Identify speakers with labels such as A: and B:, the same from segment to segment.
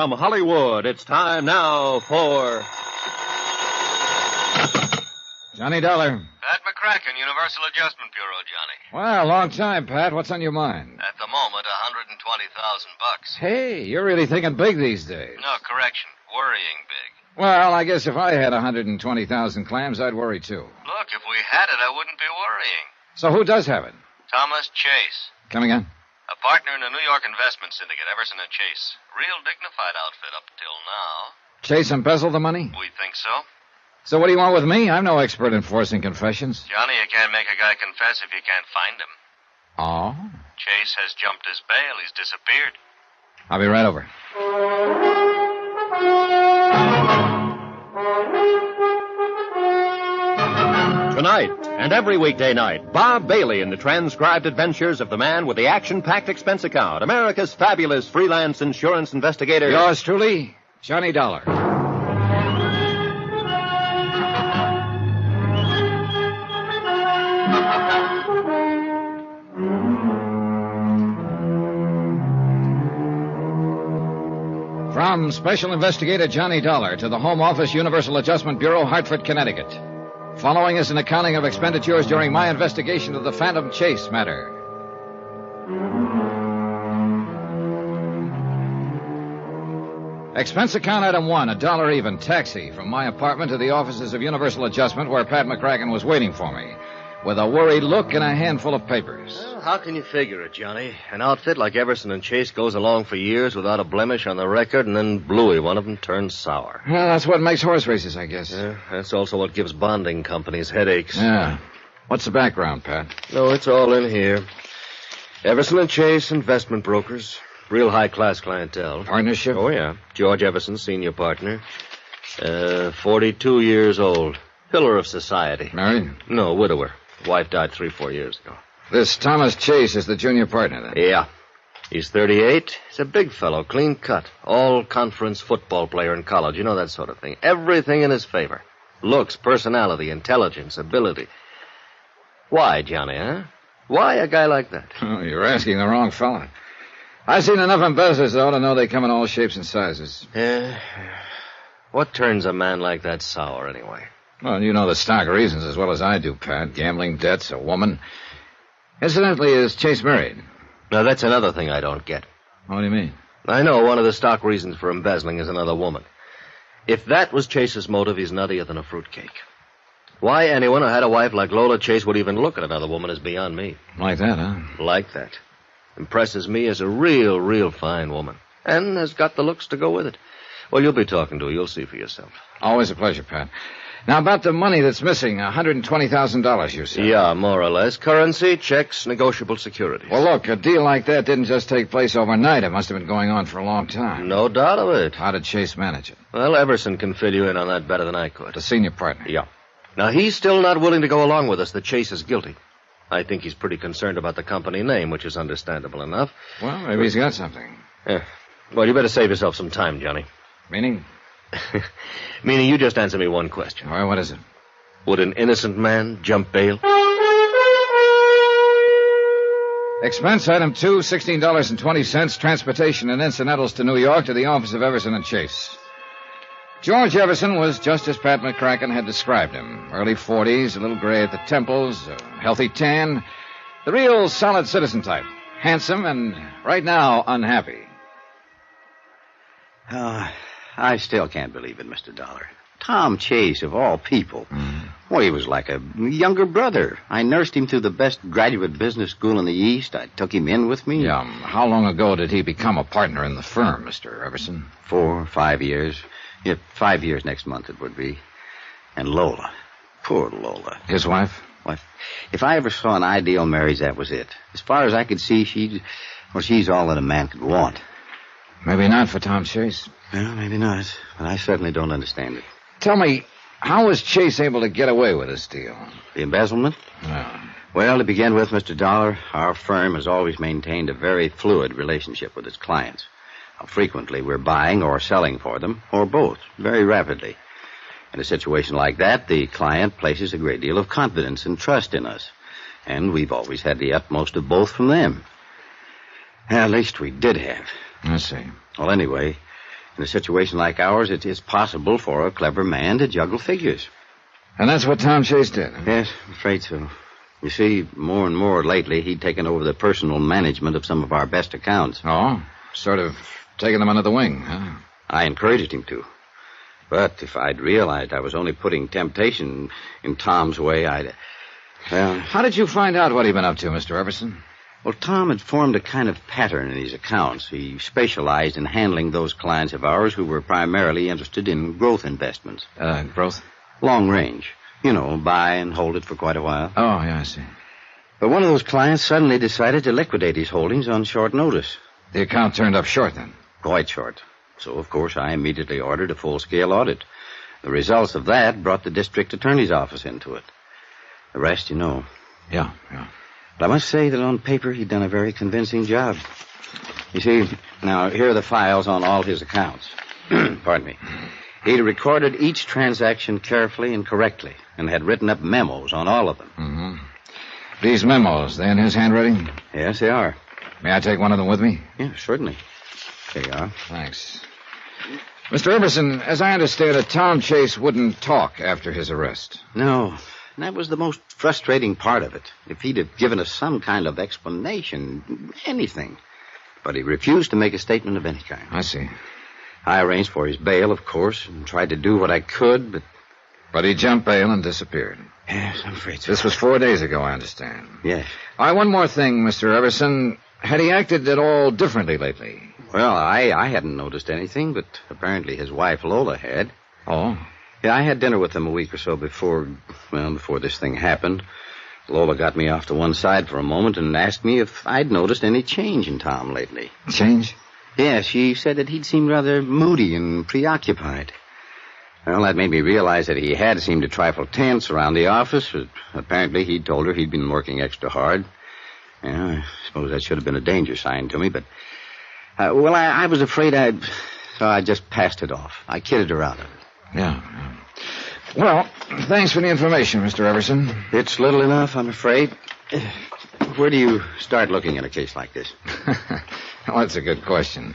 A: From Hollywood, it's time now for...
B: Johnny Dollar.
C: Pat McCracken, Universal Adjustment Bureau, Johnny.
B: Well, long time, Pat. What's on your mind?
C: At the moment, $120,000.
B: Hey, you're really thinking big these days.
C: No, correction. Worrying big.
B: Well, I guess if I had 120,000 clams, I'd worry, too.
C: Look, if we had it, I wouldn't be worrying.
B: So who does have it?
C: Thomas Chase.
B: Come again?
C: A partner in a New York investment syndicate, Everson & Chase. Real dignified outfit up till now.
B: Chase embezzled the money?
C: We think so.
B: So what do you want with me? I'm no expert in forcing confessions.
C: Johnny, you can't make a guy confess if you can't find him.
B: Oh?
C: Chase has jumped his bail. He's disappeared.
B: I'll be right over.
A: Tonight, and every weekday night, Bob Bailey in the transcribed adventures of the man with the action-packed expense account, America's fabulous freelance insurance investigator.
B: Yours truly, Johnny Dollar. From Special Investigator Johnny Dollar to the Home Office, Universal Adjustment Bureau, Hartford, Connecticut. Following is an accounting of expenditures during my investigation of the Phantom Chase matter. Expense account item 1, $1 even, taxi from my apartment to the offices of Universal Adjustment where Pat McCracken was waiting for me, with a worried look and a handful of papers.
C: Well, how can you figure it, Johnny? An outfit like Everson & Chase goes along for years without a blemish on the record, and then Bluey, one of them, turns sour.
B: Well, that's what makes horse races, I guess.
C: Yeah, that's also what gives bonding companies headaches.
B: Yeah. What's the background, Pat?
C: No, it's all in here. Everson & Chase, investment brokers. Real high-class clientele.
B: Partnership?
C: Oh, yeah. George Everson, senior partner. 42 years old. Pillar of society.
B: Married?
C: No, widower. Wife died 3-4 years ago.
B: This Thomas Chase is the junior partner, then?
C: Yeah. He's 38. He's a big fellow, clean cut. All-conference football player in college. You know, that sort of thing. Everything in his favor. Looks, personality, intelligence, ability. Why, Johnny, huh? Why a guy like that?
B: Oh, you're asking the wrong fella. I've seen enough embezzlers, though, to know they come in all shapes and sizes.
C: What turns a man like that sour, anyway?
B: Well, you know the stock reasons as well as I do, Pat. Gambling debts, a woman. Incidentally, is Chase married?
C: Now, that's another thing I don't get.
B: What do you mean?
C: I know one of the stock reasons for embezzling is another woman. If that was Chase's motive, he's nuttier than a fruitcake. Why anyone who had a wife like Lola Chase would even look at another woman is beyond me.
B: Like that, huh?
C: Like that. Impresses me as a real fine woman. And has got the looks to go with it. Well, you'll be talking to her. You'll see for yourself.
B: Always a pleasure, Pat. Now, about the money that's missing, $120,000, you said.
C: Yeah, more or less. Currency, checks, negotiable securities.
B: Well, look, a deal like that didn't just take place overnight. It must have been going on for a long time.
C: No doubt of it.
B: How did Chase manage it?
C: Well, Everson can fill you in on that better than I could.
B: The senior partner?
C: Yeah. Now, he's still not willing to go along with us that Chase is guilty. I think he's pretty concerned about the company name, which is understandable enough.
B: Well, maybe he's got something.
C: Yeah. Well, you better save yourself some time, Johnny.
B: Meaning?
C: Meaning you just answer me one question.
B: All right, what is it?
C: Would an innocent man jump bail?
B: Expense item 2, $16.20, transportation and incidentals to New York to the office of Everson & Chase. George Everson was just as Pat McCracken had described him. Early 40s, a little gray at the temples, a healthy tan. The real solid citizen type. Handsome and, right now, unhappy.
D: I still can't believe it, Mr. Dollar. Tom Chase, of all people. Well, he was like a younger brother. I nursed him through the best graduate business school in the East. I took him in with me.
B: Yeah, how long ago did he become a partner in the firm, Mr. Everson?
D: 4 or 5 years. Yeah, 5 years next month it would be. And Lola. Poor Lola.
B: His wife?
D: What? If I ever saw an ideal marriage, that was it. As far as I could see, she's all that a man could want.
B: Maybe not for Tom Chase.
D: Well, maybe not. But I certainly don't understand it.
B: Tell me, how was Chase able to get away with this deal?
D: The embezzlement? Well, to begin with, Mr. Dollar, our firm has always maintained a very fluid relationship with its clients. Frequently, we're buying or selling for them, or both, very rapidly. In a situation like that, the client places a great deal of confidence and trust in us. And we've always had the utmost of both from them. At least we did have.
B: I see.
D: Well, anyway, In a situation like ours, it is possible for a clever man to juggle figures.
B: And that's what Tom Chase did, huh?
D: Yes, I'm afraid so. You see, more and more lately, he'd taken over the personal management of some of our best accounts.
B: Oh? Sort of taking them under the wing, huh?
D: I encouraged him to. But if I'd realized I was only putting temptation in Tom's way, Well...
B: How did you find out what he'd been up to, Mr. Everson?
D: Well, Tom had formed a kind of pattern in his accounts. He specialized in handling those clients of ours who were primarily interested in growth investments.
B: Growth?
D: Long range. You know, buy and hold it for quite a while.
B: Oh, yeah, I see.
D: But one of those clients suddenly decided to liquidate his holdings on short notice.
B: The account turned up short, then?
D: Quite short. So, of course, I immediately ordered a full-scale audit. The results of that brought the district attorney's office into it. The rest, you know.
B: Yeah.
D: But I must say that on paper, he'd done a very convincing job. You see, now, here are the files on all his accounts. Pardon me. He'd recorded each transaction carefully and correctly, and had written up memos on all of them.
B: Mm-hmm. These memos, they in his handwriting?
D: Yes, they are.
B: May I take one of them with me?
D: Yeah, certainly. Here you are.
B: Thanks. Mr. Everson, as I understand it, Tom Chase wouldn't talk after his arrest.
D: No. And that was the most frustrating part of it. If he'd have given us some kind of explanation, anything. But he refused to make a statement of any kind.
B: I see.
D: I arranged for his bail, of course, and tried to do what I could, but...
B: But he jumped bail and disappeared.
D: Yes, I'm afraid so.
B: This was 4 days ago, I understand.
D: Yes.
B: One more thing, Mr. Everson. Had he acted at all differently lately?
D: Well, I hadn't noticed anything, but apparently his wife, Lola, had.
B: Oh?
D: Yeah, I had dinner with them a week or so before this thing happened. Lola got me off to one side for a moment and asked me if I'd noticed any change in Tom lately.
B: Change?
D: Yeah, she said that he'd seemed rather moody and preoccupied. Well, that made me realize that he had seemed a trifle tense around the office. Apparently, he'd told her he'd been working extra hard. Yeah, I suppose that should have been a danger sign to me, but... I was afraid so I just passed it off. I kidded her out of it.
B: Yeah. Well, thanks for the information, Mr. Everson.
D: It's little enough, I'm afraid. Where do you start looking at a case like this?
B: Well, that's a good question.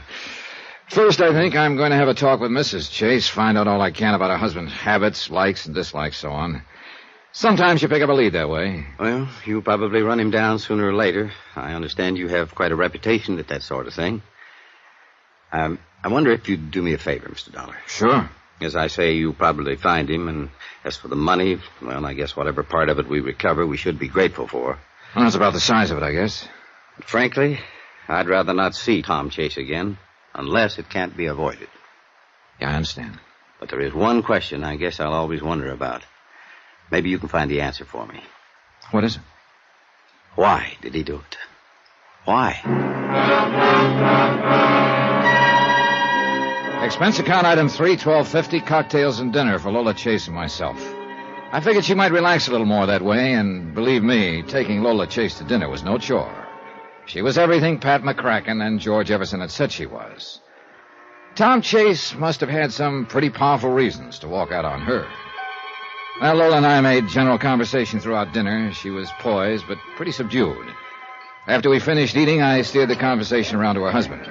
B: First, I think I'm going to have a talk with Mrs. Chase, find out all I can about her husband's habits, likes and dislikes, so on. Sometimes you pick up a lead that way.
D: Well, you'll probably run him down sooner or later. I understand you have quite a reputation at that sort of thing. I wonder if you'd do me a favor, Mr. Dollar.
B: Sure.
D: As I say, you'll probably find him, and as for the money, well, I guess whatever part of it we recover, we should be grateful for.
B: Well, that's about the size of it, I guess.
D: But frankly, I'd rather not see Tom Chase again, unless it can't be avoided.
B: Yeah, I understand.
D: But there is one question I guess I'll always wonder about. Maybe you can find the answer for me.
B: What is it?
D: Why did he do it? Why?
B: Expense account item 3, $12.50, cocktails and dinner for Lola Chase and myself. I figured she might relax a little more that way, and believe me, taking Lola Chase to dinner was no chore. She was everything Pat McCracken and George Everson had said she was. Tom Chase must have had some pretty powerful reasons to walk out on her. Well, Lola and I made general conversation throughout dinner. She was poised, but pretty subdued. After we finished eating, I steered the conversation around to her husband.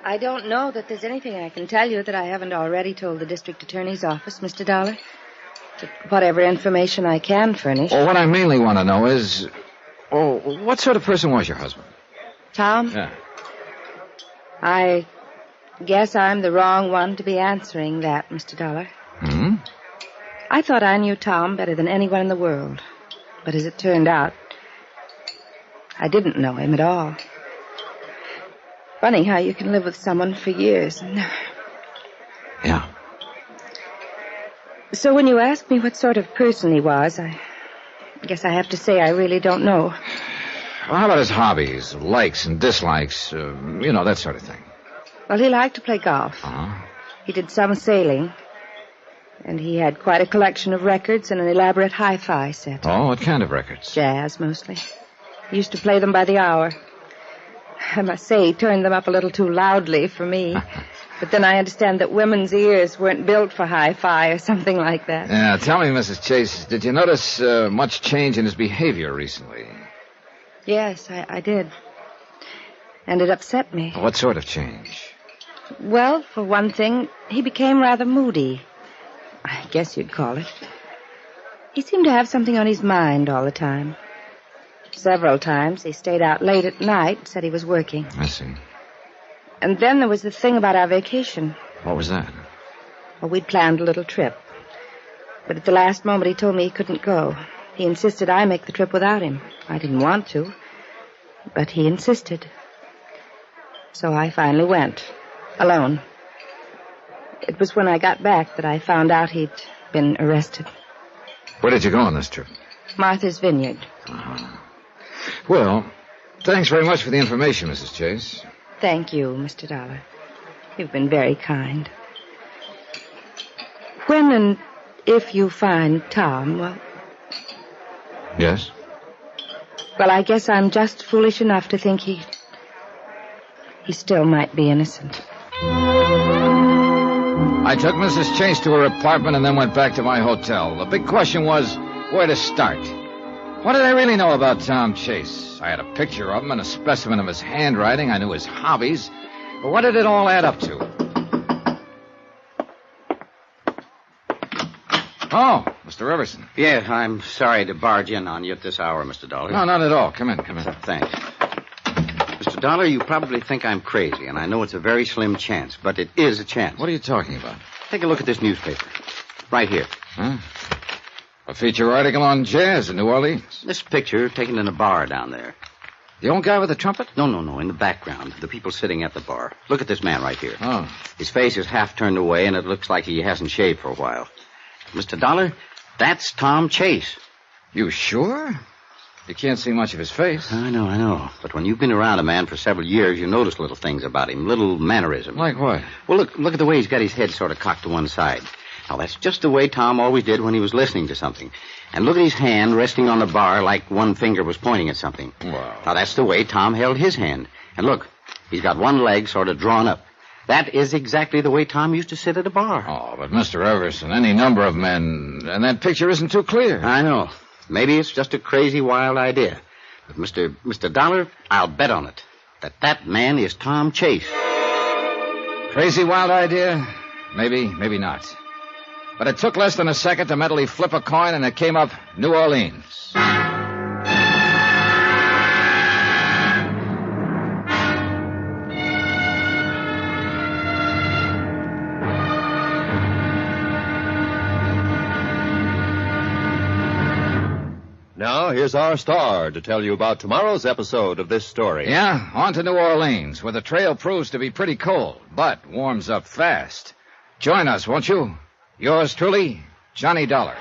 E: I don't know that there's anything I can tell you that I haven't already told the district attorney's office, Mr. Dollar. Whatever information I can furnish.
B: Well, what I mainly want to know is... what sort of person was your husband?
E: Tom?
B: Yeah.
E: I guess I'm the wrong one to be answering that, Mr. Dollar.
B: Hmm?
E: I thought I knew Tom better than anyone in the world. But as it turned out, I didn't know him at all. Funny how you can live with someone for years and never...
B: Yeah.
E: So when you ask me what sort of person he was, I guess I have to say I really don't know.
B: Well, how about his hobbies, likes and dislikes, that sort of thing?
E: Well, he liked to play golf.
B: Uh-huh.
E: He did some sailing. And he had quite a collection of records and an elaborate hi-fi set.
B: Oh, what kind of records?
E: Jazz, mostly. He used to play them by the hour. I must say he turned them up a little too loudly for me. But then I understand that women's ears weren't built for hi-fi or something like that.
B: Yeah, tell me, Mrs. Chase, did you notice much change in his behavior recently?
E: Yes, I did. And it upset me.
B: What sort of change?
E: Well, for one thing, he became rather moody. I guess you'd call it. He seemed to have something on his mind all the time. Several times he stayed out late at night, said he was working.
B: I see.
E: And then there was the thing about our vacation.
B: What was that?
E: Well, we'd planned a little trip. But at the last moment, he told me he couldn't go. He insisted I make the trip without him. I didn't want to, but he insisted. So I finally went, alone. It was when I got back that I found out he'd been arrested.
B: Where did you go on this trip?
E: Martha's Vineyard.
B: Uh-huh. Well, thanks very much for the information, Mrs. Chase.
E: Thank you, Mr. Dollar. You've been very kind. When and if you find Tom, well...
B: Yes?
E: Well, I guess I'm just foolish enough to think he still might be innocent.
B: I took Mrs. Chase to her apartment and then went back to my hotel. The big question was where to start. What did I really know about Tom Chase? I had a picture of him and a specimen of his handwriting. I knew his hobbies. But what did it all add up to? Oh, Mr. Everson.
D: Yeah, I'm sorry to barge in on you at this hour, Mr. Dollar.
B: No, not at all. Come in.
D: Thanks. Mr. Dollar, you probably think I'm crazy, and I know it's a very slim chance, but it is a chance.
B: What are you talking about?
D: Take a look at this newspaper. Right here.
B: Huh? A feature article on jazz in New Orleans.
D: This picture taken in a bar down there.
B: The old guy with the trumpet?
D: No, in the background. The people sitting at the bar. Look at this man right here.
B: Oh.
D: His face is half turned away, and it looks like he hasn't shaved for a while. Mr. Dollar, that's Tom Chase.
B: You sure? You can't see much of his face.
D: I know. But when you've been around a man for several years, you notice little things about him, little mannerisms.
B: Like what?
D: Well, look at the way he's got his head sort of cocked to one side. Now, that's just the way Tom always did when he was listening to something. And look at his hand resting on the bar like one finger was pointing at something.
B: Wow.
D: Now, that's the way Tom held his hand. And look, he's got one leg sort of drawn up. That is exactly the way Tom used to sit at a bar.
B: Oh, but Mr. Everson, any number of men, and that picture isn't too clear.
D: I know. Maybe it's just a crazy, wild idea. But, Mr. Dollar, I'll bet on it that man is Tom Chase.
B: Crazy, wild idea? Maybe, maybe not. But it took less than a second to mentally flip a coin, and it came up New Orleans.
A: Now, here's our star to tell you about tomorrow's episode of this story.
B: Yeah, on to New Orleans, where the trail proves to be pretty cold, but warms up fast. Join us, won't you? Yours truly, Johnny Dollar.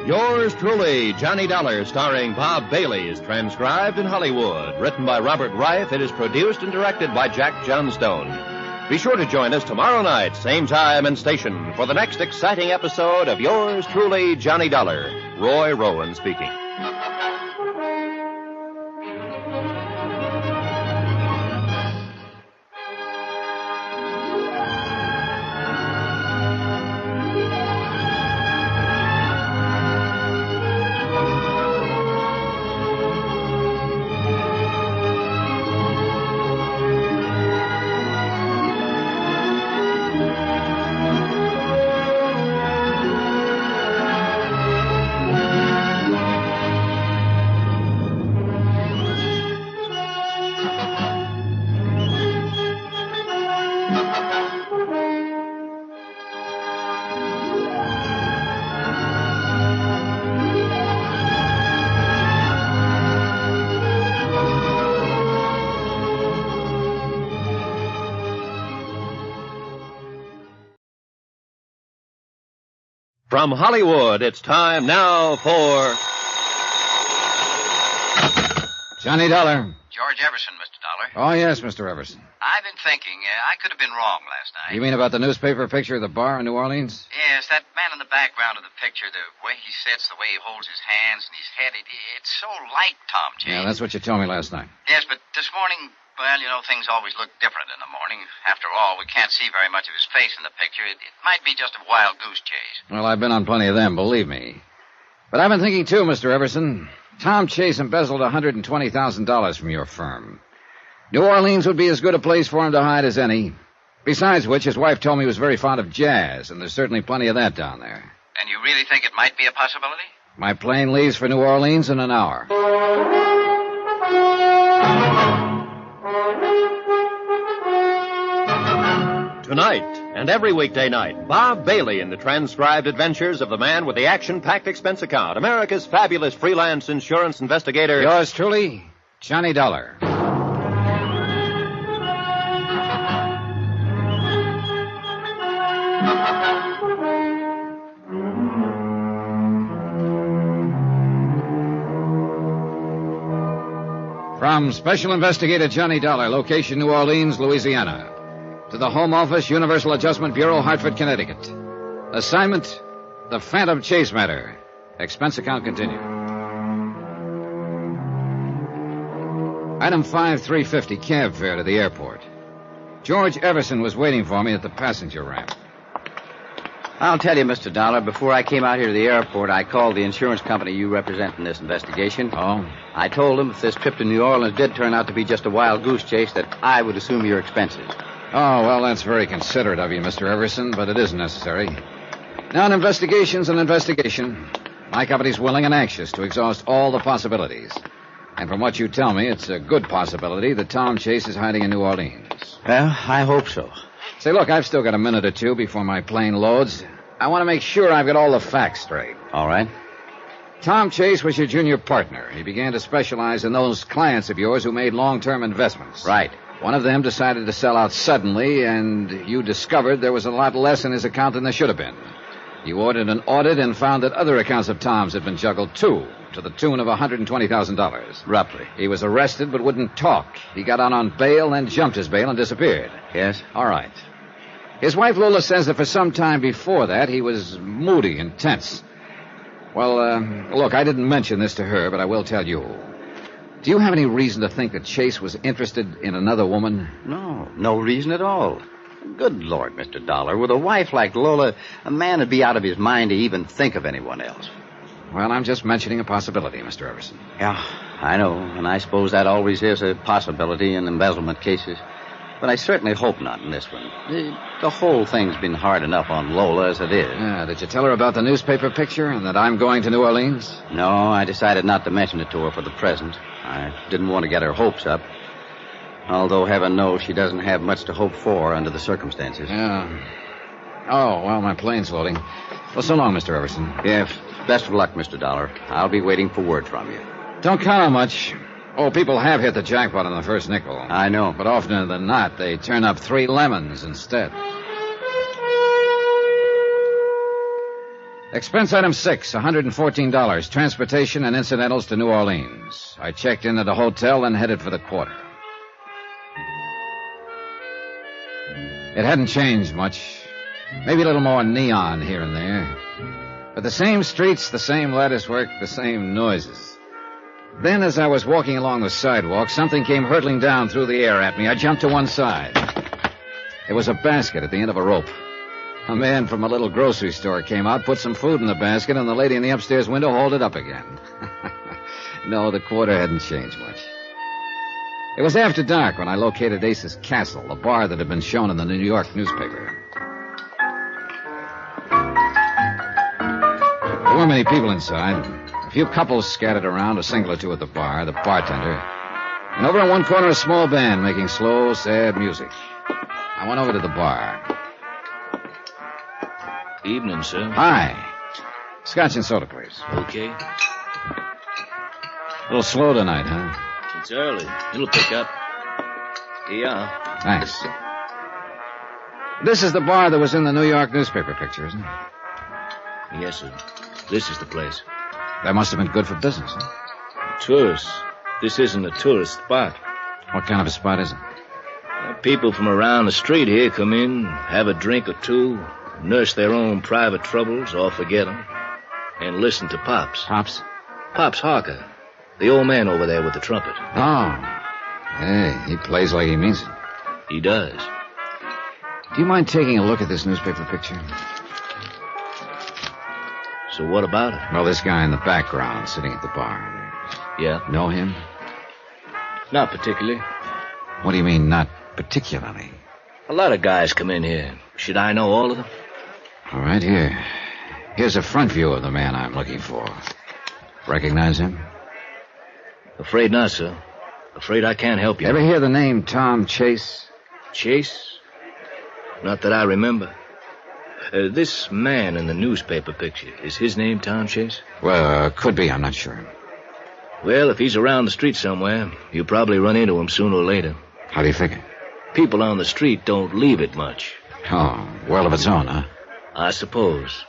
A: Yours truly, Johnny Dollar, starring Bob Bailey, is transcribed in Hollywood. Written by Robert Reif, it is produced and directed by Jack Johnstone. Be sure to join us tomorrow night, same time and station, for the next exciting episode of Yours truly, Johnny Dollar. Roy Rowan speaking. From Hollywood, it's time now for...
B: Johnny Dollar.
F: George Everson, Mr. Dollar.
B: Oh, yes, Mr. Everson.
F: I've been thinking, I could have been wrong last night.
B: You mean about the newspaper picture of the bar in New Orleans?
F: Yes, that man in the background of the picture, the way he sits, the way he holds his hands and his head, it's so like Tom Chase.
B: Yeah, that's what you told me last night.
F: Yes, but this morning, Well, you know, things always look different in the morning. After all, we can't see very much of his face in the picture. It might be just a wild goose chase.
B: Well, I've been on plenty of them, believe me. But I've been thinking, too, Mr. Everson. Tom Chase embezzled $120,000 from your firm. New Orleans would be as good a place for him to hide as any. Besides which, his wife told me he was very fond of jazz, and there's certainly plenty of that down there.
F: And you really think it might be a possibility?
B: My plane leaves for New Orleans in an hour.
A: Tonight, and every weekday night, Bob Bailey in the transcribed adventures of the man with the action-packed expense account, America's fabulous freelance insurance investigator.
B: Yours truly, Johnny Dollar. From Special Investigator Johnny Dollar, location New Orleans, Louisiana, to the Home Office, Universal Adjustment Bureau, Hartford, Connecticut. Assignment, the Phantom Chase matter. Expense account continued. Item 5350, cab fare to the airport. George Everson was waiting for me at the passenger ramp.
D: I'll tell you, Mr. Dollar, before I came out here to the airport, I called the insurance company you represent in this investigation.
B: Oh?
D: I told them if this trip to New Orleans did turn out to be just a wild goose chase, that I would assume your expenses.
B: Oh, well, that's very considerate of you, Mr. Everson, but it isn't necessary. Now, an investigation's an investigation. My company's willing and anxious to exhaust all the possibilities. And from what you tell me, it's a good possibility that Tom Chase is hiding in New Orleans.
D: Well, I hope so.
B: Say, look, I've still got a minute or two before my plane loads. I want to make sure I've got all the facts straight.
D: All right.
B: Tom Chase was your junior partner. He began to specialize in those clients of yours who made long-term investments.
D: Right.
B: One of them decided to sell out suddenly, and you discovered there was a lot less in his account than there should have been. You ordered an audit and found that other accounts of Tom's had been juggled, too, to the tune of $120,000.
D: Roughly.
B: He was arrested but wouldn't talk. He got out on bail, then jumped his bail and disappeared.
D: Yes?
B: All right. His wife Lola says that for some time before that, he was moody and tense. Well, look, I didn't mention this to her, but I will tell you. Do you have any reason to think that Chase was interested in another woman?
D: No reason at all. Good Lord, Mr. Dollar. With a wife like Lola, a man would be out of his mind to even think of anyone else.
B: Well, I'm just mentioning a possibility, Mr. Everson.
D: Yeah, I know, and I suppose that always is a possibility in embezzlement cases. But I certainly hope not in this one. The whole thing's been hard enough on Lola as it is.
B: Yeah, did you tell her about the newspaper picture and that I'm going to New Orleans?
D: No, I decided not to mention it to her for the present. I didn't want to get her hopes up. Although heaven knows she doesn't have much to hope for under the circumstances.
B: Yeah. Oh, well, my plane's loading. Well, so long, Mr. Everson.
D: Yes. Best of luck, Mr. Dollar. I'll be waiting for word from you.
B: Don't count on much. Oh, people have hit the jackpot on the first nickel.
D: I know.
B: But oftener than not, they turn up 3 lemons instead. Expense item 6, $114, transportation and incidentals to New Orleans. I checked in at a hotel and headed for the quarter. It hadn't changed much. Maybe a little more neon here and there. But the same streets, the same latticework, the same noises. Then, as I was walking along the sidewalk, something came hurtling down through the air at me. I jumped to one side. It was a basket at the end of a rope. A man from a little grocery store came out, put some food in the basket, and the lady in the upstairs window hauled it up again. No, the quarter hadn't changed much. It was after dark when I located Ace's Castle, a bar that had been shown in the New York newspaper. There weren't many people inside. A few couples scattered around, a single or two at the bar, the bartender. And over in one corner, a small band making slow, sad music. I went over to the bar.
G: Evening, sir.
B: Hi. Scotch and soda, please.
G: Okay.
B: A little slow tonight, huh?
G: It's early. It'll pick up. Here you are.
B: Thanks. This is the bar that was in the New York newspaper picture, isn't it?
G: Yes, sir. This is the place.
B: That must have been good for business, huh?
G: Tourists. This isn't a tourist spot.
B: What kind of a spot is it?
G: People from around the street here come in, have a drink or two, nurse their own private troubles or forget them, and listen to Pops.
B: Pops?
G: Pops Harker, the old man over there with the trumpet.
B: Oh. Hey, he plays like he means it.
G: He does.
B: Do you mind taking a look at this newspaper picture?
G: So what about it?
B: Well, this guy in the background sitting at the bar.
G: Yeah?
B: Know him?
G: Not particularly.
B: What do you mean, not particularly?
G: A lot of guys come in here. Should I know all of them?
B: All right, here. Here's a front view of the man I'm looking for. Recognize him?
G: Afraid not, sir. Afraid I can't help you.
B: Ever hear the name Tom Chase?
G: Chase? Not that I remember. This man in the newspaper picture, is his name Tom Chase?
B: Well, could be. I'm not sure.
G: Well, if he's around the street somewhere, you'll probably run into him sooner or later.
B: How do you figure?
G: People on the street don't leave it much.
B: Oh, world of its own, huh?
G: I suppose.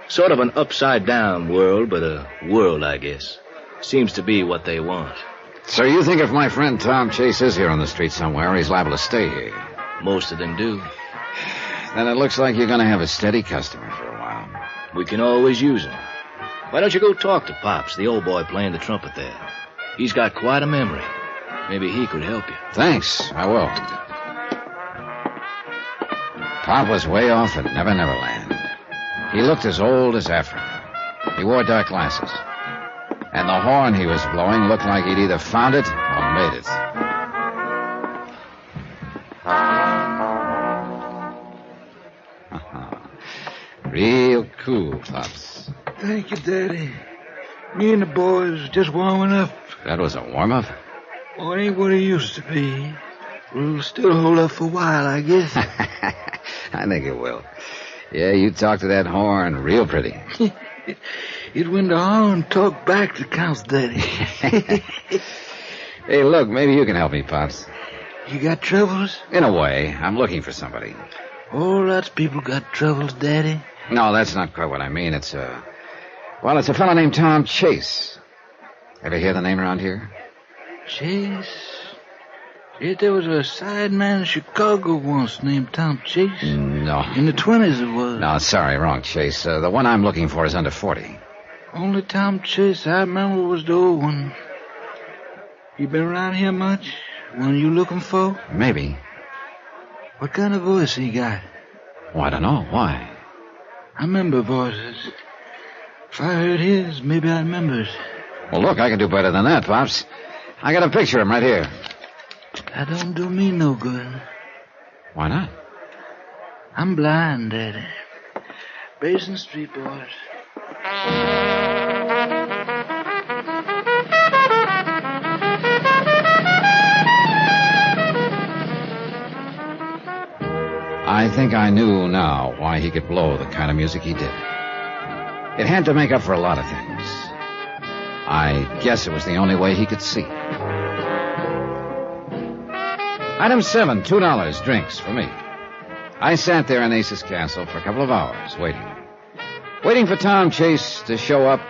G: Sort of an upside-down world, but a world, I guess. Seems to be what they want.
B: So you think if my friend Tom Chase is here on the street somewhere, he's liable to stay here?
G: Most of them do.
B: Then it looks like you're going to have a steady customer for a while.
G: We can always use him. Why don't you go talk to Pops, the old boy playing the trumpet there? He's got quite a memory. Maybe he could help you.
B: Thanks, I will. Pop was way off at Never Never Land. He looked as old as Africa. He wore dark glasses. And the horn he was blowing looked like he'd either found it or made it. Real cool, Pops.
H: Thank you, Daddy. Me and the boys just warming up.
B: That was a warm-up?
H: Oh, it ain't what it used to be. We'll still hold up for a while, I guess.
B: I think it will. Yeah, you talk to that horn real pretty.
H: It's when the horn talk back that counts, Daddy.
B: Hey, look, maybe you can help me, Pops.
H: You got troubles?
B: In a way. I'm looking for somebody.
H: Oh, lots of people got troubles, Daddy.
B: No, that's not quite what I mean. It's a fellow named Tom Chase. Ever hear the name around here?
H: Chase? Yeah, there was a side man in Chicago once named Tom Chase.
B: No.
H: In the 20s it was.
B: No, sorry, wrong Chase. The one I'm looking for is under 40.
H: Only Tom Chase I remember was the old one. You been around here much? One you looking for?
B: Maybe.
H: What kind of voice he got?
B: Oh, I don't know. Why?
H: I remember voices. If I heard his, maybe I'd remember it.
B: Well, look, I can do better than that, Pops. I got a picture of him right here.
H: That don't do me no good.
B: Why not?
H: I'm blind, Daddy. Basin Street boys.
B: I think I knew now why he could blow the kind of music he did. It had to make up for a lot of things. I guess it was the only way he could see. Item 7, $2, drinks for me. I sat there in Ace's Castle for a couple of hours, waiting for Tom Chase to show up,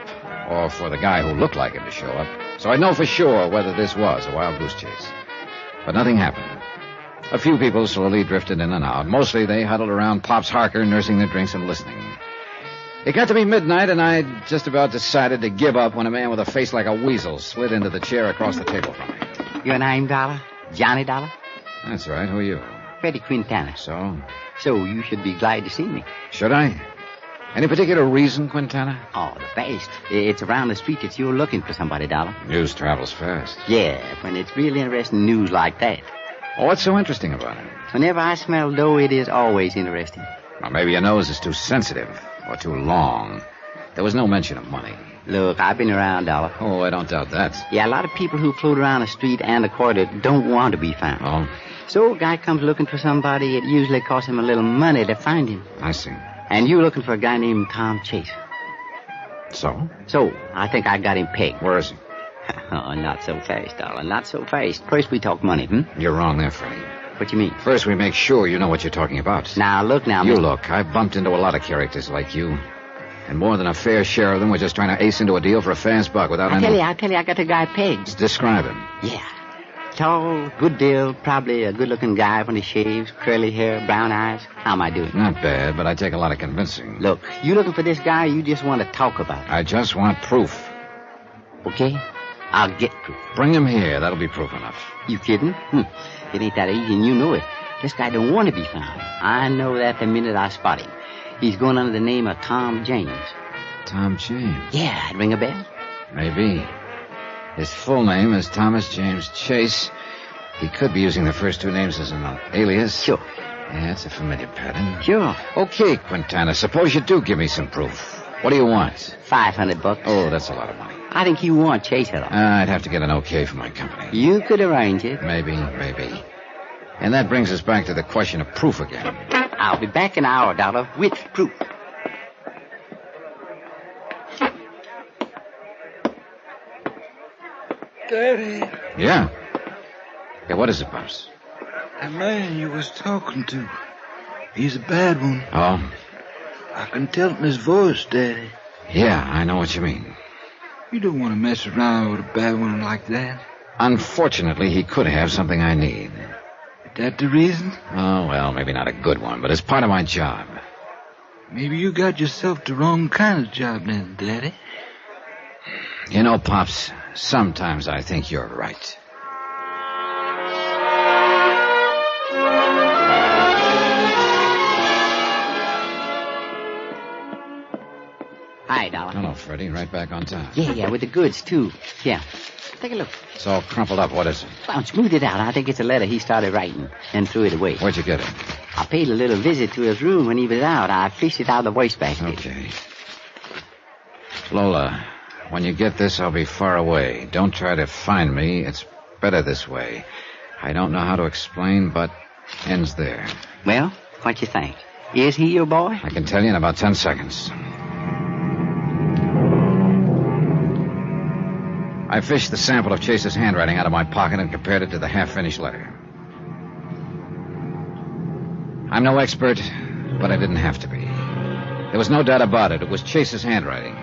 B: or for the guy who looked like him to show up, so I'd know for sure whether this was a wild goose chase. But nothing happened. A few people slowly drifted in and out. Mostly they huddled around Pops Harker, nursing their drinks and listening. It got to be midnight, and I'd just about decided to give up when a man with a face like a weasel slid into the chair across the table from me.
I: Your name, Dollar? Johnny Dollar?
B: That's right. Who are you?
I: Freddie Quintana.
B: So?
I: So you should be glad to see me.
B: Should I? Any particular reason, Quintana?
I: Oh, the best. It's around the street that you're looking for somebody, Dollar.
B: News travels fast.
I: Yeah, when it's really interesting news like that.
B: Oh, what's so interesting about it?
I: Whenever I smell dough, it is always interesting.
B: Well, maybe your nose is too sensitive or too long. There was no mention of money.
I: Look, I've been around, Dollar.
B: Oh, I don't doubt that.
I: Yeah, a lot of people who float around the street and the quarter don't want to be found.
B: Oh?
I: So a guy comes looking for somebody, it usually costs him a little money to find him.
B: I see.
I: And you're looking for a guy named Tom Chase.
B: So?
I: So, I think I got him pegged.
B: Where is he?
I: Oh, not so fast, Dollar. Not so fast. First we talk money,
B: You're wrong there, Freddie.
I: What you mean?
B: First we make sure you know what you're talking about.
I: Now, look now,
B: You
I: Mr.
B: look. I've bumped into a lot of characters like you. And more than a fair share of them were just trying to ace into a deal for a fast buck without any...
I: I tell you, I got the guy pegged.
B: Describe him.
I: Yeah. Tall, good deal, probably a good-looking guy when he shaves, curly hair, brown eyes. How am I doing?
B: Not bad, but I take a lot of convincing.
I: Look, you looking for this guy, or you just want to talk about it?
B: I just want proof.
I: Okay. I'll get proof.
B: Bring him here. That'll be proof enough.
I: You kidding? It ain't that easy, and you know it. This guy don't want to be found. I know that the minute I spot him. He's going under the name of Tom James.
B: Tom James?
I: Yeah, it ring a bell?
B: Maybe. His full name is Thomas James Chase. He could be using the first two names as an alias.
I: Sure.
B: Yeah, it's a familiar pattern.
I: Sure.
B: Okay, Quintana, suppose you do give me some proof. What do you want?
I: $500.
B: Oh, that's a lot of money.
I: I think you want Chase at all.
B: I'd have to get an okay from my company.
I: You could arrange it.
B: Maybe. And that brings us back to the question of proof again.
I: I'll be back in an hour, Dollar, with proof.
H: Daddy,
B: Yeah? Yeah, what is it, Pops?
H: that man you was talking to, he's a bad one.
B: Oh?
H: I can tell it in his voice, Daddy.
B: Yeah, I know what you mean.
H: You don't want to mess around with a bad one like that.
B: Unfortunately, he could have something I need.
H: Is that the reason?
B: Oh, well, maybe not a good one, but it's part of my job.
H: Maybe you got yourself the wrong kind of job then, Daddy.
B: You know, Pops, sometimes I think you're right.
I: Hi, Dollar.
B: Hello, Freddie. Right back on time.
I: Yeah, with the goods, too. Yeah. Take a look.
B: It's all crumpled up. What is it?
I: Well, smooth it out. I think it's a letter he started writing and threw it away.
B: Where'd you get it?
I: I paid a little visit to his room when he was out. I fished it out of the wastebasket.
B: Okay. Lola, when you get this, I'll be far away. Don't try to find me. It's better this way. I don't know how to explain, but ends there.
I: Well, what you think? Is he your boy?
B: I can tell you in about 10 seconds. I fished the sample of Chase's handwriting out of my pocket and compared it to the half-finished letter. I'm no expert, but I didn't have to be. There was no doubt about it. It was Chase's handwriting.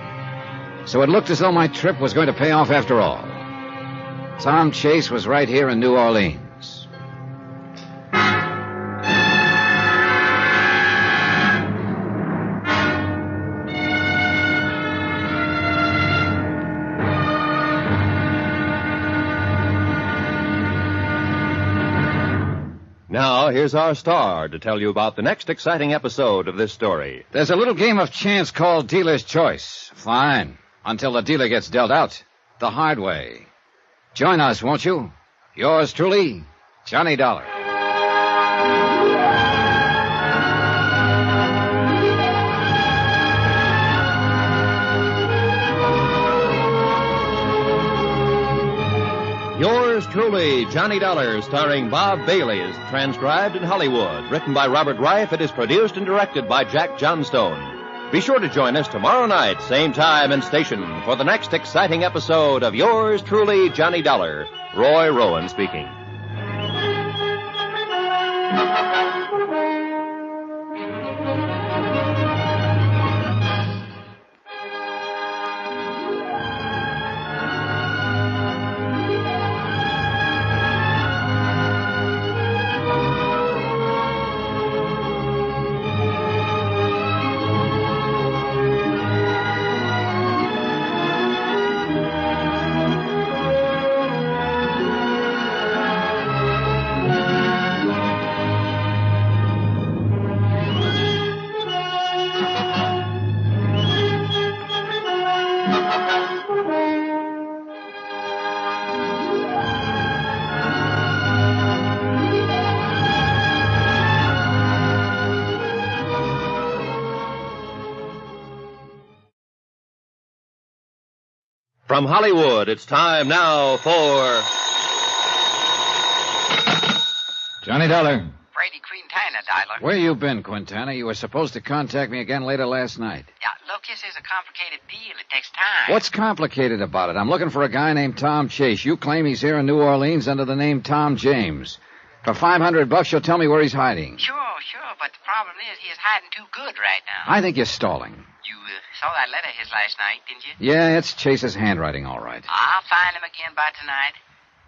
B: So it looked as though my trip was going to pay off after all. Tom Chase was right here in New Orleans.
A: Now, here's our star to tell you about the next exciting episode of this story.
B: There's a little game of chance called Dealer's Choice. Fine. Until the dealer gets dealt out. The hard way. Join us, won't you? Yours truly, Johnny Dollar.
A: Yours truly, Johnny Dollar, starring Bob Bailey, is transcribed in Hollywood. Written by Robert Reif, it is produced and directed by Jack Johnstone. Be sure to join us tomorrow night, same time and station, for the next exciting episode of Yours truly, Johnny Dollar. Roy Rowan speaking. From Hollywood, it's time now for...
B: Johnny Dollar.
F: Brady Quintana, Dollar.
B: Where you been, Quintana? You were supposed to contact me again later last night.
F: Yeah, look, this is a complicated deal. It takes time.
B: What's complicated about it? I'm looking for a guy named Tom Chase. You claim he's here in New Orleans under the name Tom James. For $500, you'll tell me where he's hiding.
F: Sure, but the problem is he is hiding too good right now.
B: I think you're stalling.
F: You saw that letter of his last night, didn't you?
B: Yeah, it's Chase's handwriting, all right.
F: I'll find him again by tonight.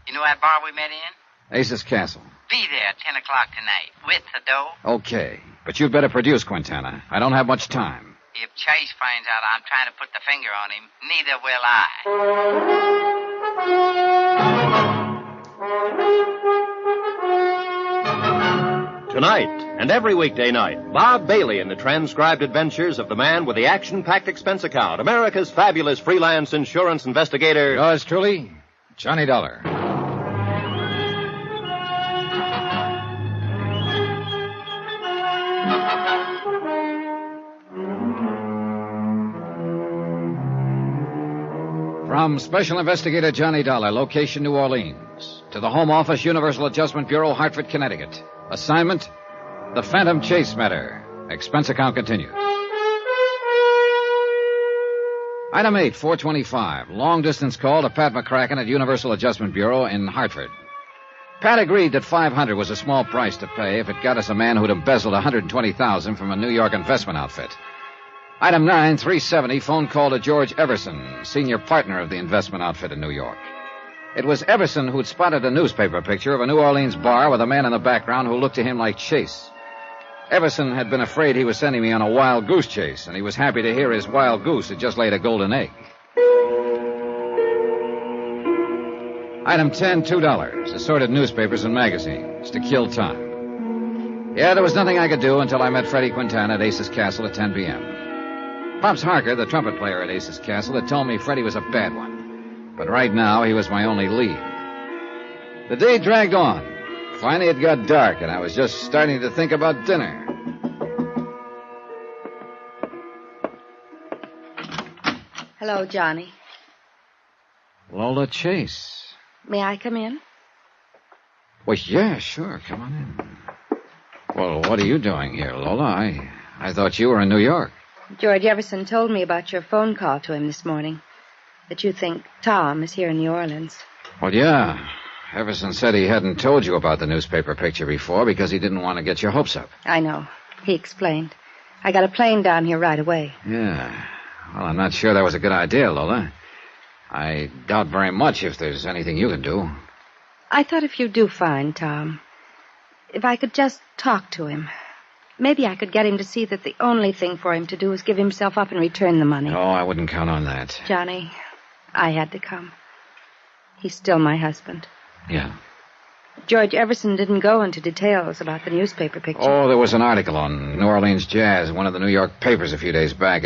F: You know that bar we met in?
B: Ace's Castle.
F: Be there at 10 o'clock tonight, with the dough.
B: Okay, but you'd better produce, Quintana. I don't have much time.
F: If Chase finds out I'm trying to put the finger on him, neither will I.
A: Tonight and every weekday night, Bob Bailey in the transcribed adventures of the man with the action-packed expense account, America's fabulous freelance insurance investigator.
B: Yours truly, Johnny Dollar. From Special Investigator Johnny Dollar, location New Orleans, to the Home Office, Universal Adjustment Bureau, Hartford, Connecticut. Assignment, the Phantom Chase matter. Expense account continues. Item 8, 425. Long-distance call to Pat McCracken at Universal Adjustment Bureau in Hartford. Pat agreed that $500 was a small price to pay if it got us a man who'd embezzled $120,000 from a New York investment outfit. Item 9, 370. Phone call to George Everson, senior partner of the investment outfit in New York. It was Everson who'd spotted a newspaper picture of a New Orleans bar with a man in the background who looked to him like Chase. Everson had been afraid he was sending me on a wild goose chase, and he was happy to hear his wild goose had just laid a golden egg. Item 10, $2. Assorted newspapers and magazines to kill time. Yeah, there was nothing I could do until I met Freddie Quintana at Ace's Castle at 10 p.m. Pops Harker, the trumpet player at Ace's Castle, had told me Freddie was a bad one. But right now, he was my only lead. The day dragged on. Finally, it got dark, and I was just starting to think about dinner.
E: Hello, Johnny.
B: Lola Chase.
E: May I come in?
B: Well, yeah, sure. Come on in. Well, what are you doing here, Lola? I thought you were in New York.
E: George Everson told me about your phone call to him this morning. That you think Tom is here in New Orleans.
B: Well, yeah. Everson said he hadn't told you about the newspaper picture before because he didn't want to get your hopes up.
E: I know. He explained. I got a plane down here right away.
B: Yeah. Well, I'm not sure that was a good idea, Lola. I doubt very much if there's anything you can do.
E: I thought if you do find Tom, if I could just talk to him, maybe I could get him to see that the only thing for him to do is give himself up and return the money.
B: Oh, I wouldn't count on that.
E: Johnny, I had to come. He's still my husband.
B: Yeah.
E: George Everson didn't go into details about the newspaper picture.
B: Oh, there was an article on New Orleans Jazz in one of the New York papers a few days back.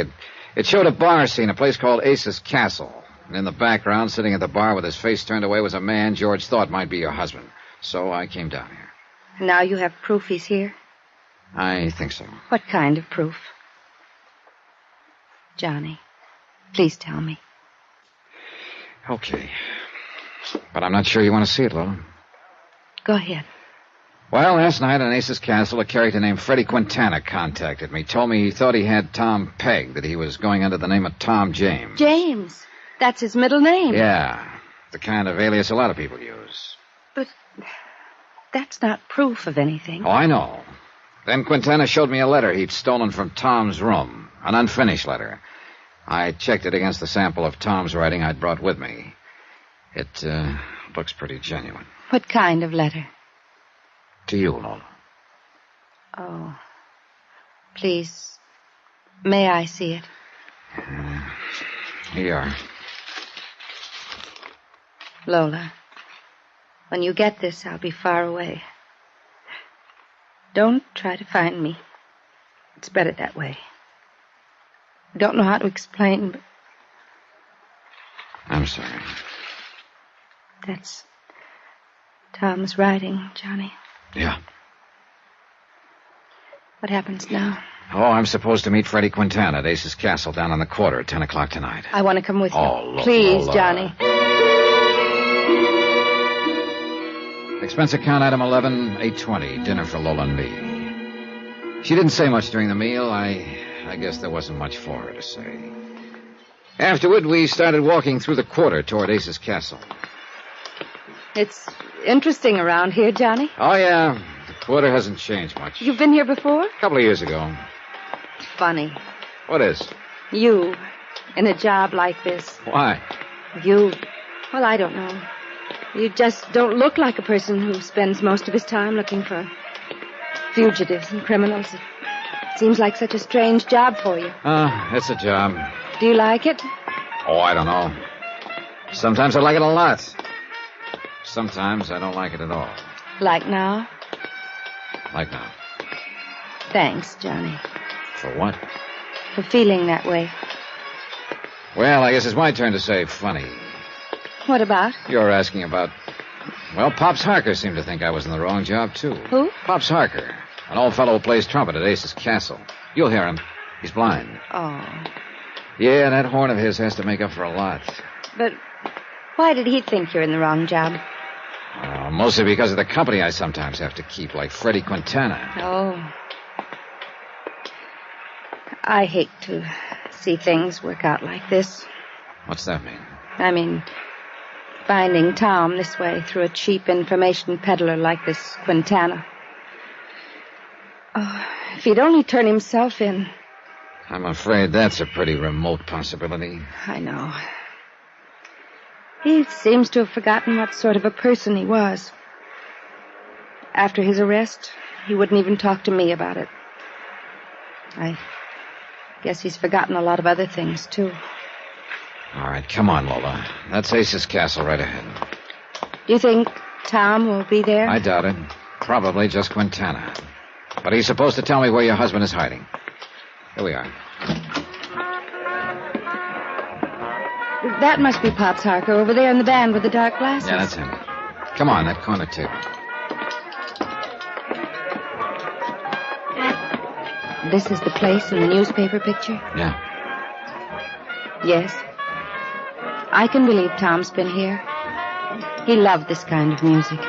B: It showed a bar scene, a place called Ace's Castle. And in the background, sitting at the bar with his face turned away, was a man George thought might be your husband. So I came down here.
E: And now you have proof he's here?
B: I think so.
E: What kind of proof? Johnny, please tell me.
B: Okay. But I'm not sure you want to see it, Lola.
E: Go ahead.
B: Well, last night in Ace's Castle, a character named Freddie Quintana contacted me. Told me he thought he had Tom pegged, that he was going under the name of Tom James.
E: James? That's his middle name.
B: Yeah. The kind of alias a lot of people use.
E: But that's not proof of anything.
B: Oh, I know. Then Quintana showed me a letter he'd stolen from Tom's room. An unfinished letter. I checked it against the sample of Tom's writing I'd brought with me. It looks pretty genuine.
E: What kind of letter?
B: To you, Lola.
E: Oh. Please, may I see it?
B: Here you are.
E: Lola, when you get this, I'll be far away. Don't try to find me. It's better that way. I don't know how to explain, but...
B: I'm sorry.
E: That's Tom's writing, Johnny.
B: Yeah.
E: What happens now?
B: Oh, I'm supposed to meet Freddie Quintana at Ace's Castle down on the quarter at 10 o'clock tonight.
E: I want to come with you.
B: Oh, Lola.
E: Please, Johnny.
B: Expense account item 11, $820. Dinner for Lola and me. She didn't say much during the meal. I guess there wasn't much for her to say. Afterward, we started walking through the quarter toward Ace's Castle.
E: It's interesting around here, Johnny.
B: Oh, yeah. The quarter hasn't changed much.
E: You've been here before?
B: A couple of years ago.
E: Funny.
B: What is?
E: You, in a job like this.
B: Why?
E: You, well, I don't know. You just don't look like a person who spends most of his time looking for fugitives and criminals. It seems like such a strange job for you.
B: It's a job.
E: Do you like it?
B: Oh, I don't know. Sometimes I like it a lot. Sometimes I don't like it at all.
E: Like now?
B: Like now.
E: Thanks, Johnny.
B: For what?
E: For feeling that way.
B: Well, I guess it's my turn to say funny.
E: What about?
B: You're asking about... Well, Pops Harker seemed to think I was in the wrong job, too.
E: Who?
B: Pops Harker. An old fellow who plays trumpet at Ace's Castle. You'll hear him. He's blind.
E: Oh.
B: Yeah, that horn of his has to make up for a lot.
E: But why did he think you're in the wrong job?
B: Mostly because of the company I sometimes have to keep, like Freddie Quintana.
E: Oh. I hate to see things work out like this.
B: What's that mean?
E: I mean, finding Tom this way through a cheap information peddler like this Quintana. Oh, if he'd only turn himself in.
B: I'm afraid that's a pretty remote possibility.
E: I know. He seems to have forgotten what sort of a person he was. After his arrest, he wouldn't even talk to me about it. I guess he's forgotten a lot of other things, too.
B: All right, come on, Lola. That's Ace's Castle right ahead.
E: Do you think Tom will be there?
B: I doubt it. Probably just Quintana. But he's supposed to tell me where your husband is hiding. Here we are.
E: That must be Pops Harker over there in the band with the dark glasses.
B: Yeah, that's him. Come on, that corner table.
E: This is the place in the newspaper picture?
B: Yeah.
E: Yes. I can believe Tom's been here. He loved this kind of music.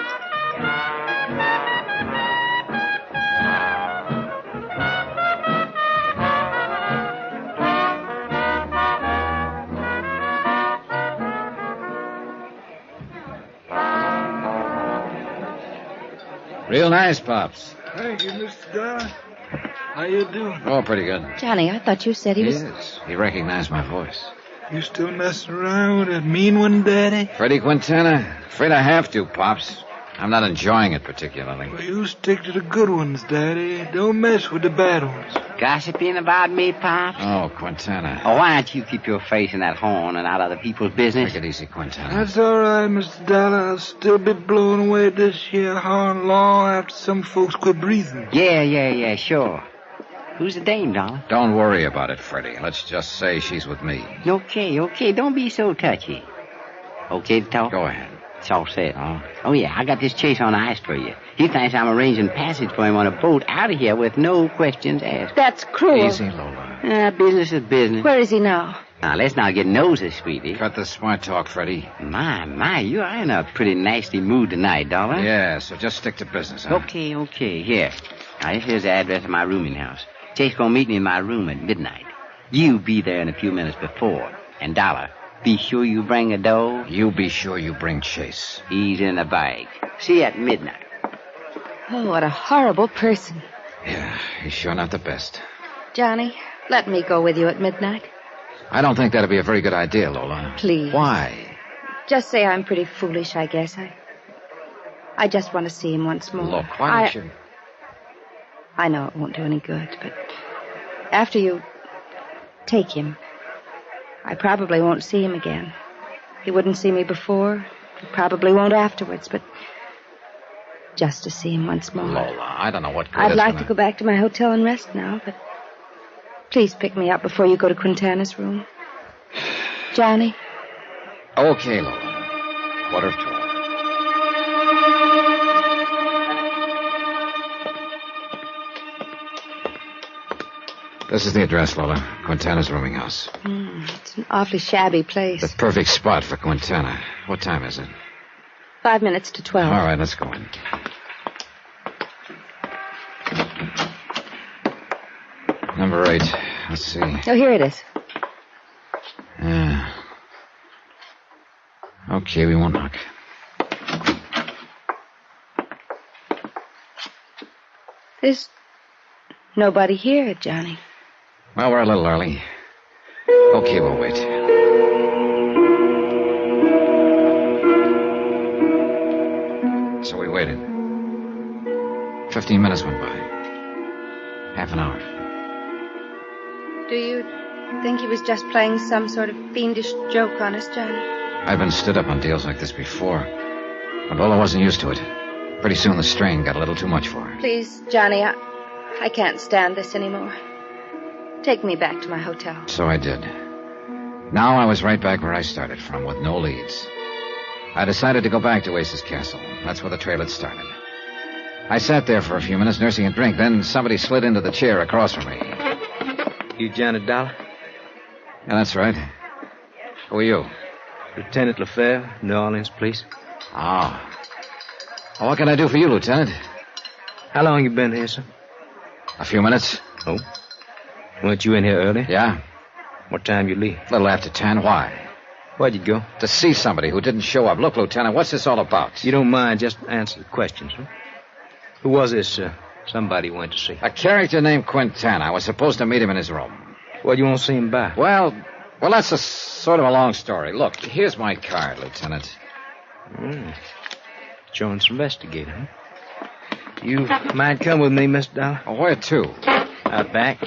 B: Real nice, Pops.
H: Thank you, Mr. Dollar. How you doing?
B: Oh, pretty good.
E: Johnny, I thought you said he was...
B: Yes. He recognized my voice.
H: You still messing around with that mean one, Daddy?
B: Freddie Quintana? Afraid I have to, Pops. I'm not enjoying it particularly.
H: Well, you stick to the good ones, Daddy. Don't mess with the bad ones.
I: Gossiping about me, Pops?
B: Oh, Quintana.
I: Oh, why don't you keep your face in that horn and out of other people's business?
B: Take it easy, Quintana.
H: That's all right, Mr. Dollar. I'll still be blowing away this here horn long after some folks quit breathing.
I: Yeah, sure. Who's the dame, Dollar?
B: Don't worry about it, Freddie. Let's just say she's with me.
I: Okay. Don't be so touchy. Okay to talk?
B: Go ahead.
I: It's all set, huh? Oh, yeah, I got this Chase on ice for you. He thinks I'm arranging passage for him on a boat out of here with no questions asked.
E: That's cruel.
B: Easy, Lola.
I: Business is business.
E: Where is he now?
I: Now, let's not get noses, sweetie.
B: Cut the smart talk, Freddie.
I: My, you are in a pretty nasty mood tonight, Dollar.
B: Yeah, so just stick to business, huh?
I: Okay. Here. Now, this here's the address of my rooming house. Chase gonna meet me in my room at midnight. You be there in a few minutes before. And Dollar, be sure you bring a dough.
B: You be sure you bring Chase.
I: He's in the bag. See you at midnight.
E: Oh, what a horrible person.
B: Yeah, he's sure not the best.
E: Johnny, let me go with you at midnight.
B: I don't think that'd be a very good idea, Lola.
E: Please.
B: Why?
E: Just say I'm pretty foolish, I guess. I just want to see him once more.
B: Look, why don't you...
E: I know it won't do any good, but after you take him, I probably won't see him again. He wouldn't see me before. He probably won't afterwards, but just to see him once more.
B: Lola, I don't know what good
E: I'd
B: it's
E: like
B: gonna...
E: to go back to my hotel and rest now, but please pick me up before you go to Quintana's room. Johnny?
B: Okay, Lola. 12:15. This is the address, Lola. Quintana's rooming house.
E: It's an awfully shabby place.
B: The perfect spot for Quintana. What time is it?
E: 5 minutes to 12.
B: All right, let's go in. Number 8. Let's see.
E: Oh, here it is.
B: Yeah. Okay, we won't knock.
E: There's nobody here, Johnny.
B: Well, we're a little early. Okay, we'll wait. So we waited. 15 minutes went by. Half an hour.
E: Do you think he was just playing some sort of fiendish joke on us, Johnny?
B: I've been stood up on deals like this before. But Lola wasn't used to it. Pretty soon the strain got a little too much for her.
E: Please, Johnny, I can't stand this anymore. Take me back to my hotel.
B: So I did. Now I was right back where I started from, with no leads. I decided to go back to Ace's castle. That's where the trail had started. I sat there for a few minutes nursing a drink. Then somebody slid into the chair across from me.
J: You Johnny Dollar?
B: Yeah, that's right. Who are you?
J: Lieutenant Lefebvre, New Orleans Police.
B: Oh. Well, what can I do for you, Lieutenant?
J: How long you been here, sir?
B: A few minutes.
J: Oh. Weren't you in here early?
B: Yeah.
J: What time you leave?
B: A little after 10. Why?
J: Where'd you go?
B: To see somebody who didn't show up. Look, Lieutenant, what's this all about?
J: You don't mind, just answer the questions, huh? Who was this, somebody you went to see?
B: A character named Quintana. I was supposed to meet him in his room.
J: Well, you won't see him back.
B: Well, that's a sort of a long story. Look, here's my card, Lieutenant.
J: Jones investigator, huh? You might come with me, Mr. Dollar?
B: Oh, where to?
J: Out back.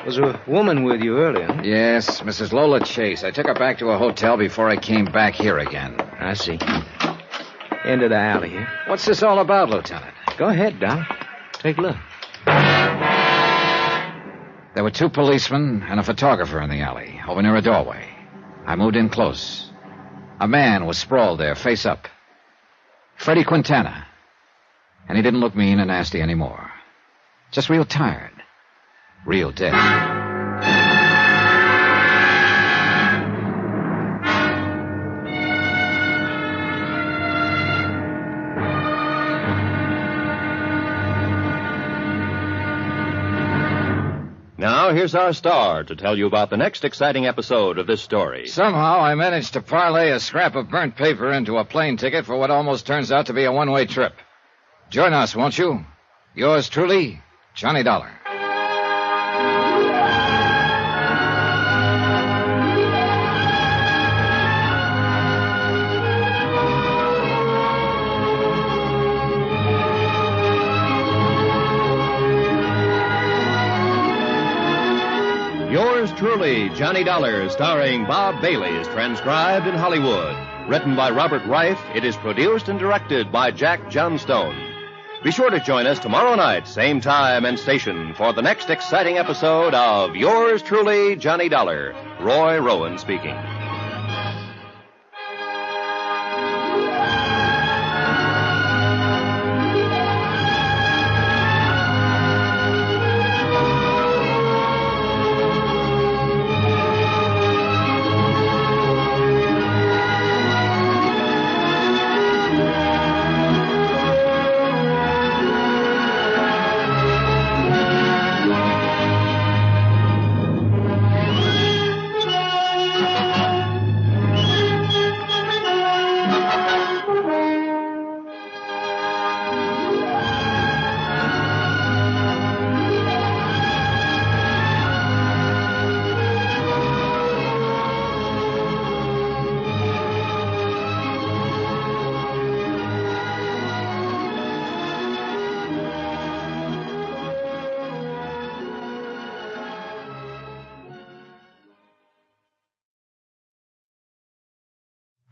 J: Was a woman with you earlier, huh?
B: Yes, Mrs. Lola Chase. I took her back to a hotel before I came back here again.
J: I see. End of the alley here.
B: What's this all about, Lieutenant?
J: Go ahead, Dollar. Take a look.
B: There were 2 policemen and a photographer in the alley, over near a doorway. I moved in close. A man was sprawled there, face up. Freddie Quintana. And he didn't look mean and nasty anymore. Just real tired. Real dead.
A: Now, here's our star to tell you about the next exciting episode of this story.
B: Somehow I managed to parlay a scrap of burnt paper into a plane ticket for what almost turns out to be a one-way trip. Join us, won't you? Yours truly, Johnny Dollar.
A: Yours truly, Johnny Dollar, starring Bob Bailey, is transcribed in Hollywood. Written by Robert Reif, it is produced and directed by Jack Johnstone. Be sure to join us tomorrow night, same time and station, for the next exciting episode of Yours truly, Johnny Dollar. Roy Rowan speaking.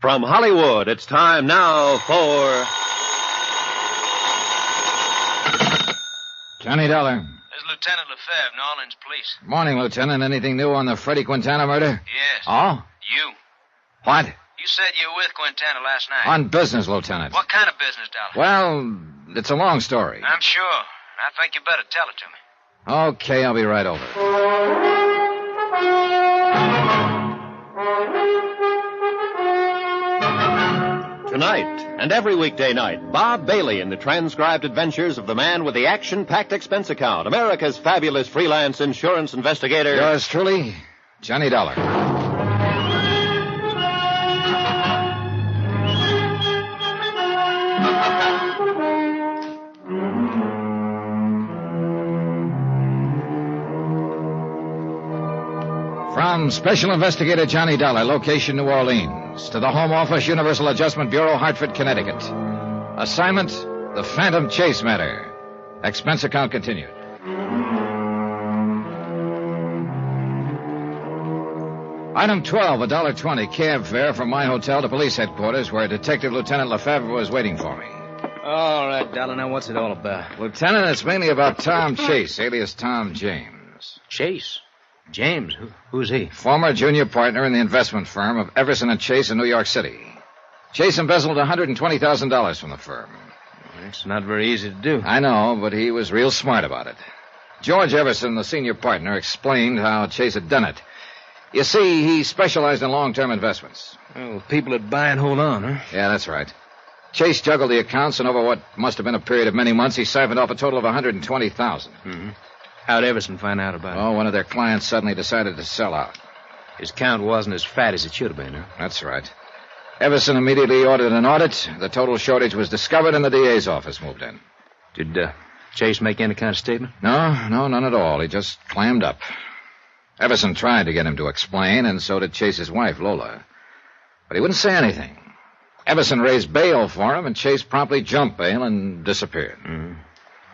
A: From Hollywood, it's time now for...
B: Johnny Dollar.
J: This is Lieutenant Lefebvre, New Orleans Police.
B: Morning, Lieutenant. Anything new on the Freddie Quintana murder?
J: Yes.
B: Oh?
J: You.
B: What?
J: You said you were with Quintana last night.
B: On business, Lieutenant.
J: What kind of business, Dollar?
B: Well, it's a long story.
J: I'm sure. I think you better tell it to me.
B: Okay, I'll be right over.
A: Tonight, and every weekday night, Bob Bailey in the transcribed adventures of the man with the action-packed expense account, America's fabulous freelance insurance investigator.
B: Yours truly, Johnny Dollar. From Special Investigator Johnny Dollar, location New Orleans, to the Home Office, Universal Adjustment Bureau, Hartford, Connecticut. Assignment, the Phantom Chase matter. Expense account continued. Item 12, $1.20 cab fare from my hotel to police headquarters where Detective Lieutenant Lefebvre was waiting for me.
J: All right, Dollar. Now, what's it all about?
B: Lieutenant, it's mainly about Tom Chase, alias Tom James.
J: Chase? James? Who's he?
B: Former junior partner in the investment firm of Everson and Chase in New York City. Chase embezzled $120,000 from the firm.
J: It's not very easy to do.
B: I know, but he was real smart about it. George Everson, the senior partner, explained how Chase had done it. You see, he specialized in long-term investments.
J: Oh, people that buy and hold on, huh?
B: Yeah, that's right. Chase juggled the accounts, and over what must have been a period of many months, he siphoned off a total of $120,000.
J: Mm-hmm. How'd Everson find out about it?
B: Oh, one of their clients suddenly decided to sell out.
J: His count wasn't as fat as it should have been, huh?
B: That's right. Everson immediately ordered an audit. The total shortage was discovered, and the DA's office moved in.
J: Did Chase make any kind of statement?
B: No, none at all. He just clammed up. Everson tried to get him to explain, and so did Chase's wife, Lola. But he wouldn't say anything. Everson raised bail for him, and Chase promptly jumped bail and disappeared.
J: Mm.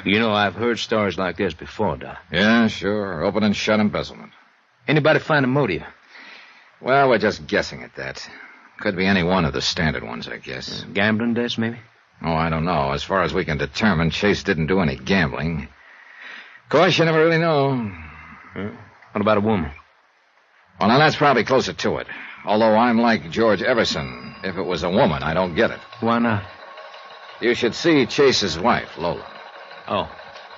J: You know, I've heard stories like this before, Doc.
B: Yeah, sure. Open and shut embezzlement.
J: Anybody find a motive?
B: Well, we're just guessing at that. Could be any one of the standard ones, I guess.
J: Gambling debts, maybe?
B: Oh, I don't know. As far as we can determine, Chase didn't do any gambling. Of course, you never really know.
J: What about a woman?
B: Well, now, that's probably closer to it. Although I'm like George Everson. If it was a woman, I don't get it.
J: Why not?
B: You should see Chase's wife, Lola.
J: Oh,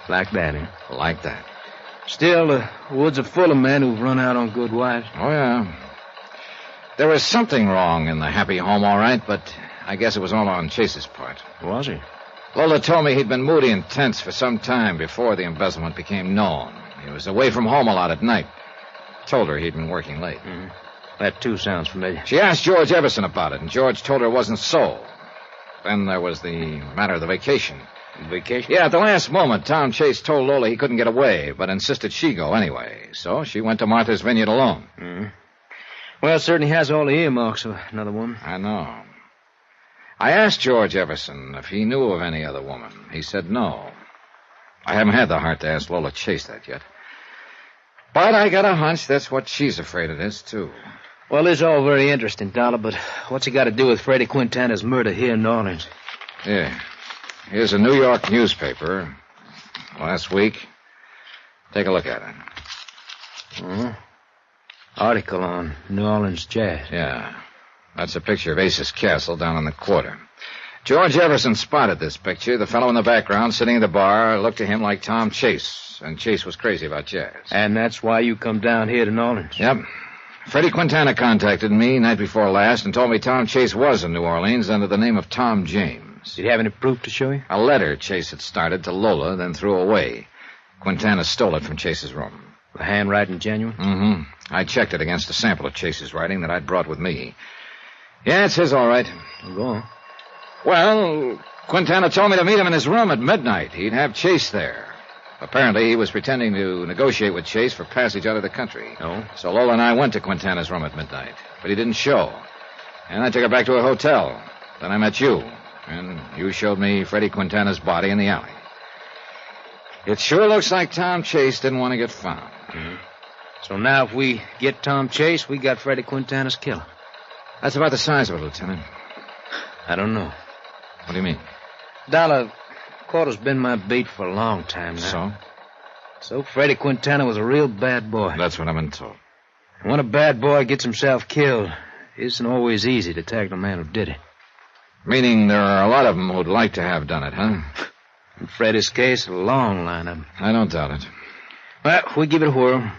J: like that, eh?
B: Like that.
J: Still, the woods are full of men who've run out on good wives.
B: Oh, yeah. There was something wrong in the happy home, all right, but I guess it was all on Chase's part.
J: Was he?
B: Lola told me he'd been moody and tense for some time before the embezzlement became known. He was away from home a lot at night. Told her he'd been working late.
J: Mm-hmm. That, too, sounds familiar.
B: She asked George Everson about it, and George told her it wasn't so. Then there was the matter of the vacation.
J: Vacation?
B: Yeah, at the last moment, Tom Chase told Lola he couldn't get away, but insisted she go anyway. So she went to Martha's Vineyard alone.
J: Mm-hmm. Well, it certainly has all the earmarks of another woman.
B: I know. I asked George Everson if he knew of any other woman. He said no. I haven't had the heart to ask Lola Chase that yet. But I got a hunch that's what she's afraid it is, too.
J: Well, it's all very interesting, Dollar, but what's it got to do with Freddie Quintana's murder here in New Orleans?
B: Yeah. Here's a New York newspaper. Last week. Take a look at it.
J: Uh-huh. Article on New Orleans jazz.
B: Yeah. That's a picture of Ace's Castle down in the quarter. George Everson spotted this picture. The fellow in the background sitting at the bar looked to him like Tom Chase, and Chase was crazy about jazz.
J: And that's why you come down here to New Orleans?
B: Yep. Freddie Quintana contacted me night before last and told me Tom Chase was in New Orleans under the name of Tom James.
J: Did he have any proof to show you?
B: A letter Chase had started to Lola, then threw away. Quintana stole it from Chase's room.
J: The handwriting genuine?
B: Mm-hmm. I checked it against a sample of Chase's writing that I'd brought with me. Yeah, it's his, all right.
J: Well, go on.
B: Well, Quintana told me to meet him in his room at midnight. He'd have Chase there. Apparently, he was pretending to negotiate with Chase for passage out of the country.
J: Oh?
B: So Lola and I went to Quintana's room at midnight. But he didn't show. And I took her back to a hotel. Then I met you. And you showed me Freddie Quintana's body in the alley. It sure looks like Tom Chase didn't want to get found.
J: Mm-hmm. So now if we get Tom Chase, we got Freddie Quintana's killer.
B: That's about the size of it, Lieutenant.
J: I don't know.
B: What do you mean?
J: Dollar, Quarter's been my beat for a long time now.
B: So?
J: So Freddie Quintana was a real bad boy.
B: That's what I've been told.
J: And when a bad boy gets himself killed, it isn't always easy to tag the man who did it.
B: Meaning there are a lot of them who'd like to have done it, huh?
J: In Freddie's case, a long lineup.
B: I don't doubt it.
J: Well, we give it a whirl.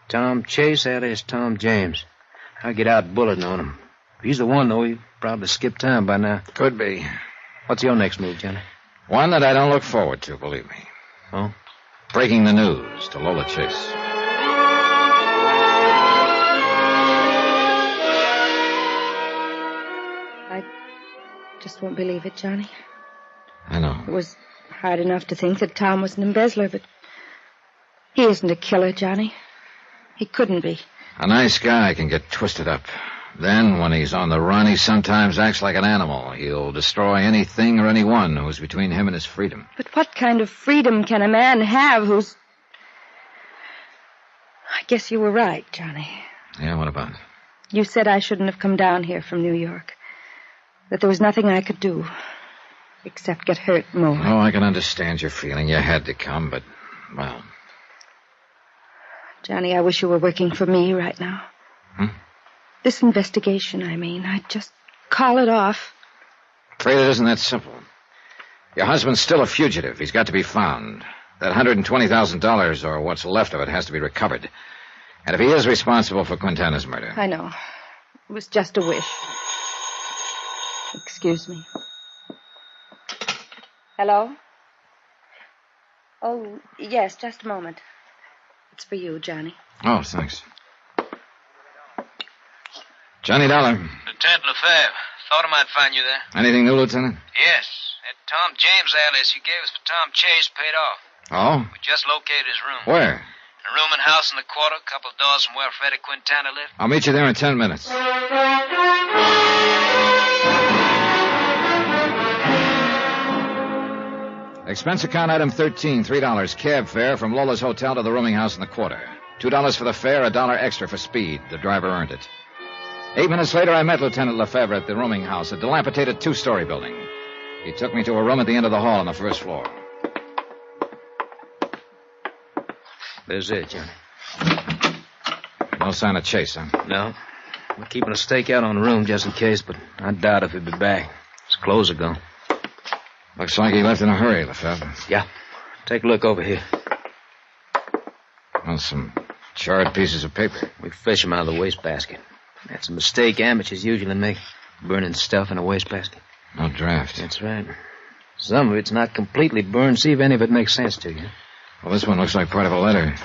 J: Tom Chase, alias Tom James. I'll get out bulletin on him. If he's the one, though, he probably skipped time by now.
B: Could be.
J: What's your next move, Johnny?
B: One that I don't look forward to, believe me.
J: Oh?
B: Breaking the news to Lola Chase.
E: I just won't believe it, Johnny.
B: I know.
E: It was hard enough to think that Tom was an embezzler, but he isn't a killer, Johnny. He couldn't be.
B: A nice guy can get twisted up. Then, when he's on the run, he sometimes acts like an animal. He'll destroy anything or anyone who's between him and his freedom.
E: But what kind of freedom can a man have who's... I guess you were right, Johnny.
B: Yeah, what about?
E: You said I shouldn't have come down here from New York. That there was nothing I could do except get hurt more.
B: Oh, I can understand your feeling. You had to come, but, well...
E: Johnny, I wish you were working for me right now. This investigation, I mean. I'd just call it off.
B: Afraid it isn't that simple. Your husband's still a fugitive. He's got to be found. That $120,000 or what's left of it has to be recovered. And if he is responsible for Quintana's murder...
E: I know. It was just a wish. Excuse me. Hello? Oh, yes, just a moment. It's for you, Johnny.
B: Oh, thanks. Johnny Dollar.
J: Lieutenant Lefebvre. Thought I might find you there.
B: Anything new, Lieutenant?
J: Yes. That Tom James alias you gave us for Tom Chase paid off.
B: Oh?
J: We just located his room.
B: Where?
J: A room and house in the quarter, a couple of doors from where Freddie Quintana lived.
B: I'll meet you there in 10 minutes. Expense account item 13, $3. Cab fare from Lola's hotel to the rooming house in the quarter. $2 for the fare, $1 extra for speed. The driver earned it. 8 minutes later, I met Lieutenant Lefebvre at the rooming house, a dilapidated 2-story building. He took me to a room at the end of the hall on the first floor.
J: There's it, Johnny.
B: No sign of Chase, huh?
J: No. We're keeping a stakeout on the room just in case, but I doubt if he'll be back. His clothes are gone.
B: Looks like he left in a hurry, Lefebvre.
J: Yeah. Take a look over here.
B: Well, some charred pieces of paper.
J: We fish them out of the wastebasket. That's a mistake amateurs usually make, burning stuff in a wastebasket.
B: No draft.
J: That's right. Some of it's not completely burned. See if any of it makes sense to you.
B: Well, this one looks like part of a letter.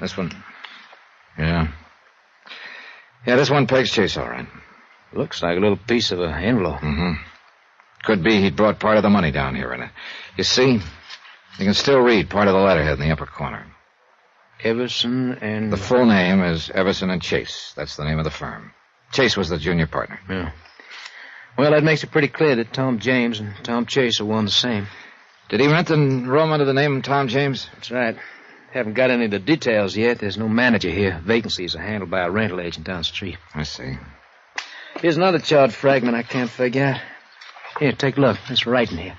B: This one... Yeah. Yeah, this one pegs Chase all right.
J: Looks like a little piece of an envelope.
B: Mm-hmm. Could be he'd brought part of the money down here in it. You see, you can still read part of the letterhead in the upper corner.
J: Everson and...
B: The full name is Everson and Chase. That's the name of the firm. Chase was the junior partner.
J: Yeah. Well, that makes it pretty clear that Tom James and Tom Chase are one and the same.
B: Did he rent the room under the name Tom James?
J: That's right. Haven't got any of the details yet. There's no manager here. Vacancies are handled by a rental agent down the street.
B: I see.
J: Here's another charred fragment I can't figure out. Here, take a look. There's writing here.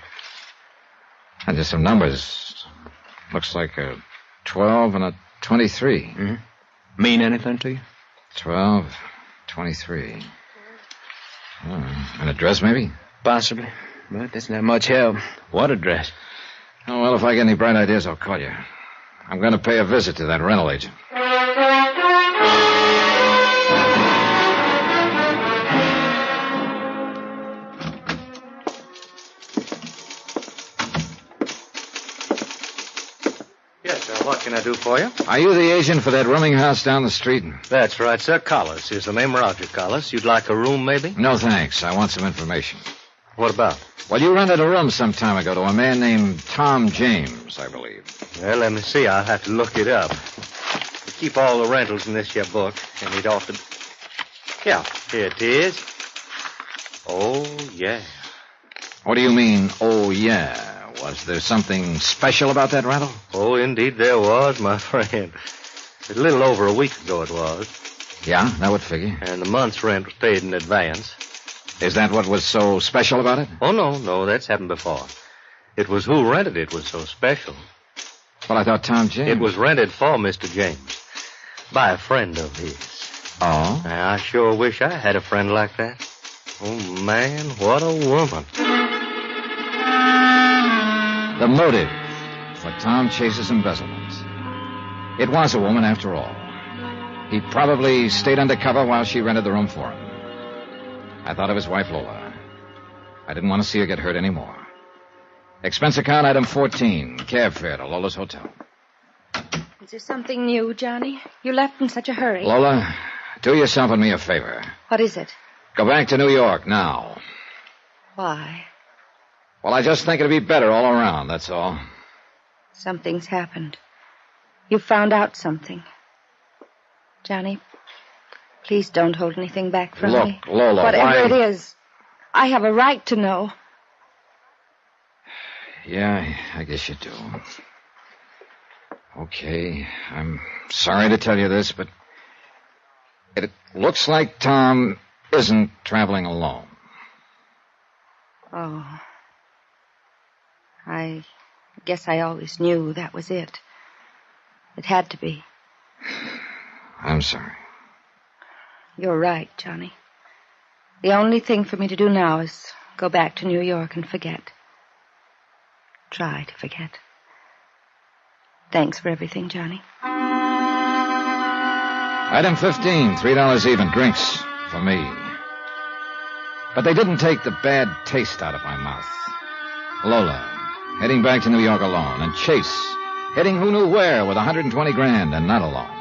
B: And just some numbers. Looks like a 12 and a 23.
J: Mm-hmm. Mean anything to you?
B: 12, 23. An address, maybe?
J: Possibly. But that's not much help. What address?
B: Oh, well, if I get any bright ideas, I'll call you. I'm going to pay a visit to that rental agent.
C: Yes, sir. What can I do for you?
B: Are you the agent for that rooming house down the street?
C: That's right, sir. Collis. Is the name Roger Collis? You'd like a room, maybe?
B: No, thanks. I want some information.
C: What about?
B: Well, you rented a room some time ago to a man named Tom James, I believe.
C: Well, let me see. I'll have to look it up. We keep all the rentals in this here book, and it ought to... Yeah, here it is. Oh, yeah.
B: What do you mean, oh, yeah? Was there something special about that rental?
C: Oh, indeed there was, my friend. A little over a week ago it was.
B: Yeah, that would figure.
C: And the month's rent was paid in advance.
B: Is that what was so special about it?
C: Oh, no, that's happened before. It was who rented it was so special.
B: Well, I thought Tom James...
C: It was rented for Mr. James by a friend of his.
B: Oh?
C: I sure wish I had a friend like that. Oh, man, what a woman.
B: The motive for Tom Chase's embezzlement. It was a woman, after all. He probably stayed undercover while she rented the room for him. I thought of his wife, Lola. I didn't want to see her get hurt anymore. Expense account item 14, cab fare to Lola's hotel.
E: Is there something new, Johnny? You left in such a hurry.
B: Lola, do yourself and me a favor.
E: What is it?
B: Go back to New York now.
E: Why?
B: Well, I just think it'd be better all around, that's all.
E: Something's happened. You found out something. Johnny, please don't hold anything back from me.
B: Look, Lola,
E: whatever it is, I have a right to know.
B: Yeah, I guess you do. Okay, I'm sorry to tell you this, but It looks like Tom isn't traveling alone.
E: Oh. I guess I always knew that was it. It had to be.
B: I'm sorry.
E: You're right, Johnny. The only thing for me to do now is go back to New York and forget. Try to forget. Thanks for everything, Johnny.
B: Item 15, $3 even, drinks for me. But they didn't take the bad taste out of my mouth. Lola, heading back to New York alone, and Chase, heading who knew where with $120,000 and not alone.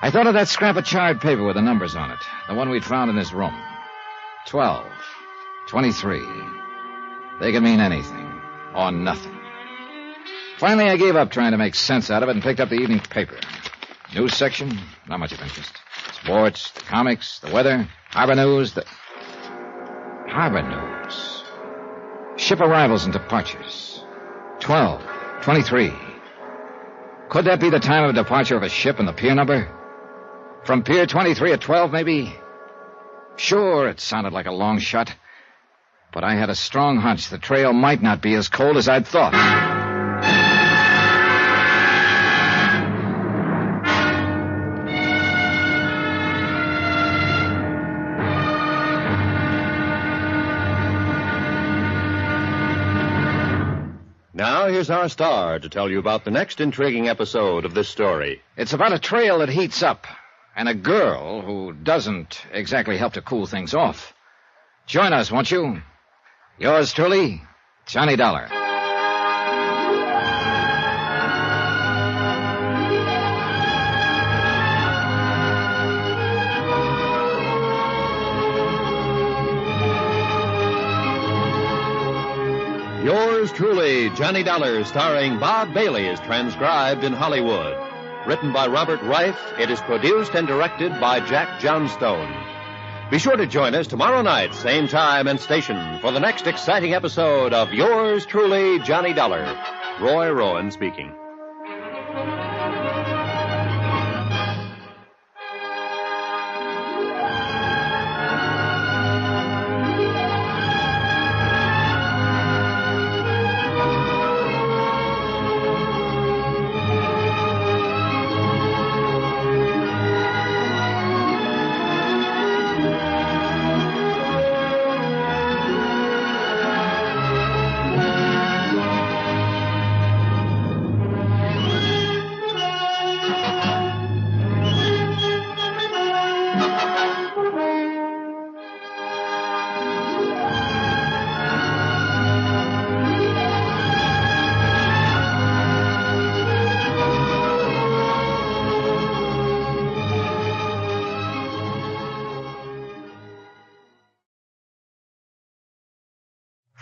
B: I thought of that scrap of charred paper with the numbers on it, the one we'd found in his room. 12, 23. They could mean anything, or nothing. Finally, I gave up trying to make sense out of it and picked up the evening paper. News section, not much of interest. Sports, the comics, the weather, harbor news, Harbor news. Ship arrivals and departures. 12, 23. Could that be the time of departure of a ship and the pier number? From Pier 23 at 12, maybe? Sure, it sounded like a long shot. But I had a strong hunch the trail might not be as cold as I'd thought.
A: Now, here's our star to tell you about the next intriguing episode of this story.
B: It's about a trail that heats up, and a girl who doesn't exactly help to cool things off. Join us, won't you? Yours truly, Johnny Dollar.
A: Yours truly, Johnny Dollar, starring Bob Bailey, is transcribed in Hollywood. Written by Robert Reif, it is produced and directed by Jack Johnstone. Be sure to join us tomorrow night, same time and station, for the next exciting episode of Yours truly, Johnny Dollar. Roy Rowan speaking.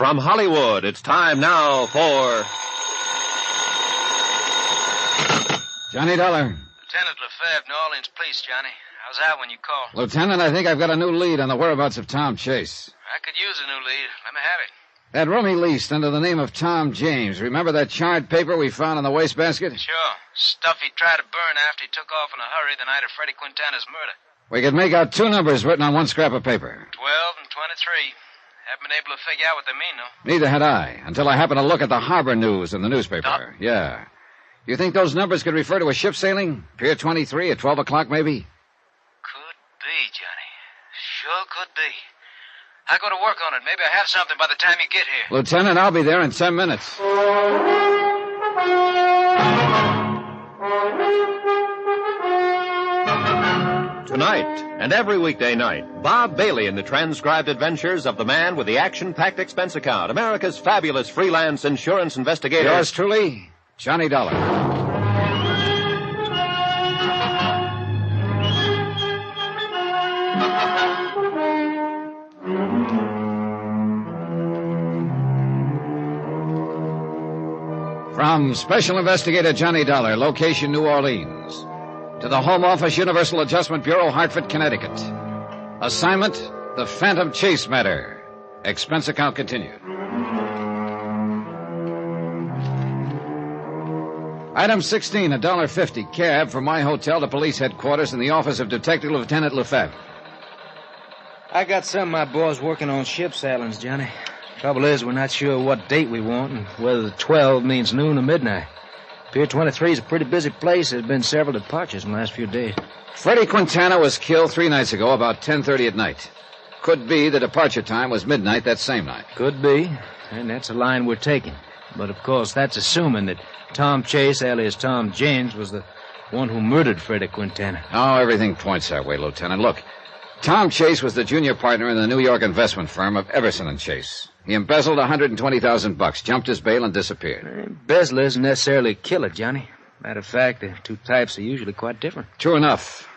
A: From Hollywood, it's time now for...
B: Johnny Dollar.
J: Lieutenant Lefebvre, New Orleans Police, Johnny. How's that when you call?
B: Lieutenant, I think I've got a new lead on the whereabouts of Tom Chase.
J: I could use a new lead. Let me have it.
B: That room he leased under the name of Tom James. Remember that charred paper we found in the wastebasket?
J: Sure. Stuff he tried to burn after he took off in a hurry the night of Freddie Quintana's murder.
B: We could make out two numbers written on one scrap of paper.
J: 12 and 23. Haven't been able to figure out what they mean, though.
B: Neither had I, until I happened to look at the harbor news in the newspaper. Yeah. You think those numbers could refer to a ship sailing? Pier 23 at 12 o'clock, maybe?
J: Could be, Johnny. Sure could be. I'll go to work on it. Maybe I'll have something by the time you get here.
B: Lieutenant, I'll be there in 10 minutes.
A: Tonight and every weekday night, Bob Bailey in the transcribed adventures of the man with the action-packed expense account, America's fabulous freelance insurance investigator.
B: Yours truly, Johnny Dollar. From Special Investigator Johnny Dollar, location New Orleans, to the Home Office Universal Adjustment Bureau, Hartford, Connecticut. Assignment, the Phantom Chase matter. Expense account continued. Item 16, $1.50 cab from my hotel to police headquarters in the office of Detective Lieutenant Lefebvre.
J: I got some of my boys working on ship sailings, Johnny. Trouble is, we're not sure what date we want and whether the 12 means noon or midnight. Pier 23 is a pretty busy place. There's been several departures in the last few days.
B: Freddie Quintana was killed 3 nights ago about 10:30 at night. Could be the departure time was midnight that same night.
J: Could be, and that's a line we're taking. But, of course, that's assuming that Tom Chase, alias Tom James, was the one who murdered Freddie Quintana.
B: Oh, everything points that way, Lieutenant. Look, Tom Chase was the junior partner in the New York investment firm of Everson and Chase. He embezzled $120,000, jumped his bail, and disappeared.
J: Embezzler isn't necessarily a killer, Johnny. Matter of fact, the two types are usually quite different.
B: True enough.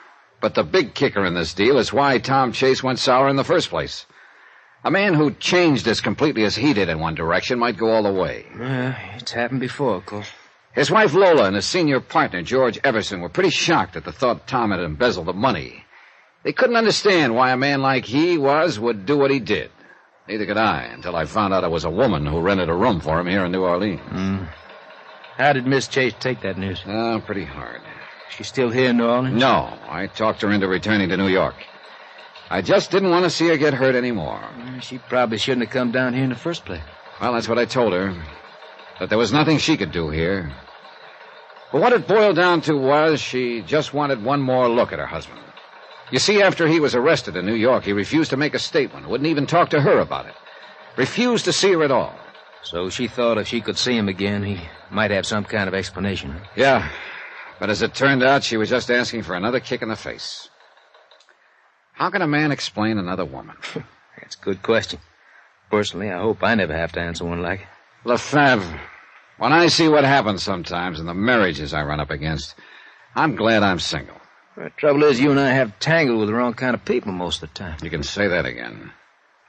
B: But the big kicker in this deal is why Tom Chase went sour in the first place. A man who changed as completely as he did in one direction might go all the way.
J: It's happened before, of course.
B: His wife Lola and his senior partner, George Everson, were pretty shocked at the thought Tom had embezzled the money. They couldn't understand why a man like he would do what he did. Neither could I, until I found out it was a woman who rented a room for him here in New Orleans.
J: How did Miss Chase take that news?
B: Oh, pretty hard.
J: She's still here in New Orleans?
B: No, I talked her into returning to New York. I just didn't want to see her get hurt anymore.
J: She probably shouldn't have come down here in the first place.
B: Well, that's what I told her. That there was nothing she could do here. But what it boiled down to was she just wanted one more look at her husband. You see, after he was arrested in New York, he refused to make a statement, wouldn't even talk to her about it. Refused to see her at all.
J: So she thought if she could see him again, he might have some kind of explanation. Huh?
B: Yeah, but as it turned out, she was just asking for another kick in the face. How can a man explain another woman?
J: That's a good question. Personally, I hope I never have to answer one like it.
B: Lefebvre, when I see what happens sometimes in the marriages I run up against, I'm glad I'm single.
J: The trouble is, you and I have tangled with the wrong kind of people most of the time.
B: You can say that again.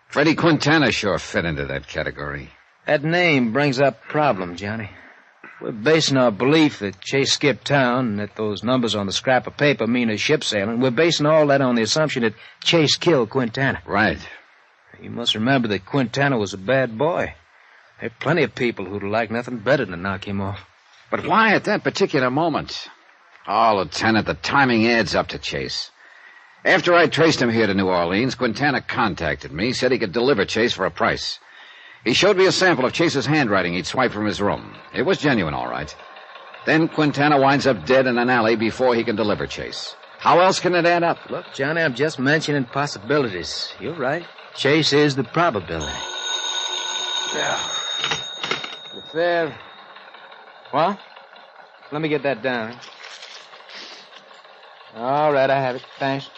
B: Freddie Quintana sure fit into that category.
J: That name brings up a problem, Johnny. We're basing our belief that Chase skipped town and that those numbers on the scrap of paper mean a ship sailing. We're basing all that on the assumption that Chase killed Quintana.
B: Right.
J: You must remember that Quintana was a bad boy. There are plenty of people who'd like nothing better than to knock him off.
B: But why at that particular moment? Oh, Lieutenant, the timing adds up to Chase. After I traced him here to New Orleans, Quintana contacted me, said he could deliver Chase for a price. He showed me a sample of Chase's handwriting he'd swiped from his room. It was genuine, all right. Then Quintana winds up dead in an alley before he can deliver Chase. How else can it add up?
J: Look, Johnny, I'm just mentioning possibilities. You're right. Chase is the probability. Yeah. Fair. What? Let me get that down. All right, I have it. Thanks.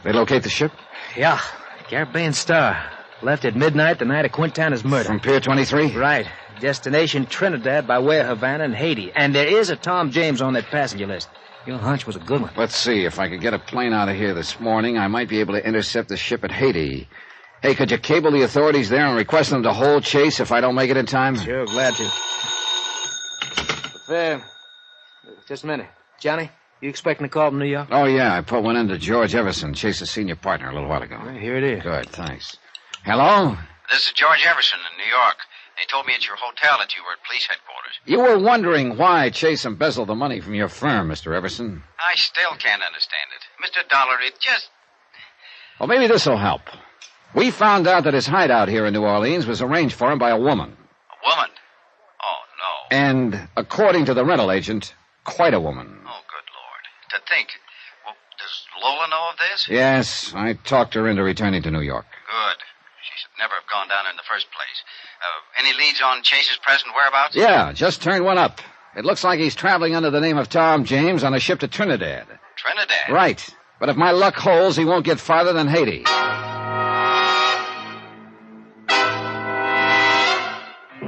B: They locate the ship?
J: Yeah. Caribbean Star. Left at midnight the night of Quintana's murder.
B: From Pier 23?
J: Right. Destination Trinidad by way of Havana and Haiti. And there is a Tom James on that passenger list. Your hunch was a good one.
B: Let's see. If I could get a plane out of here this morning, I might be able to intercept the ship at Haiti. Hey, could you cable the authorities there and request them to hold Chase if I don't make it in time?
J: Sure, glad to. Fair. Just a minute. Johnny, you expecting a call from New York?
B: Oh, yeah. I put one in to George Everson, Chase's senior partner, a little while ago.
J: Well, here it is.
B: Good, thanks. Hello?
F: This is George Everson in New York. They told me at your hotel that you were at police headquarters.
B: You were wondering why Chase embezzled the money from your firm, Mr. Everson.
F: I still can't understand it. Mr. Dollar, it just...
B: Well, maybe this'll help. We found out that his hideout here in New Orleans was arranged for him by a woman.
F: A woman? Oh, no.
B: And, according to the rental agent, quite a woman.
F: Oh, good Lord. To think. Well, does Lola know of this?
B: Yes, I talked her into returning to New York.
F: Good. She should never have gone down in the first place. Any leads on Chase's present whereabouts?
B: Yeah, just turned one up. It looks like he's traveling under the name of Tom James on a ship to Trinidad.
F: Trinidad?
B: Right. But if my luck holds, he won't get farther than Haiti.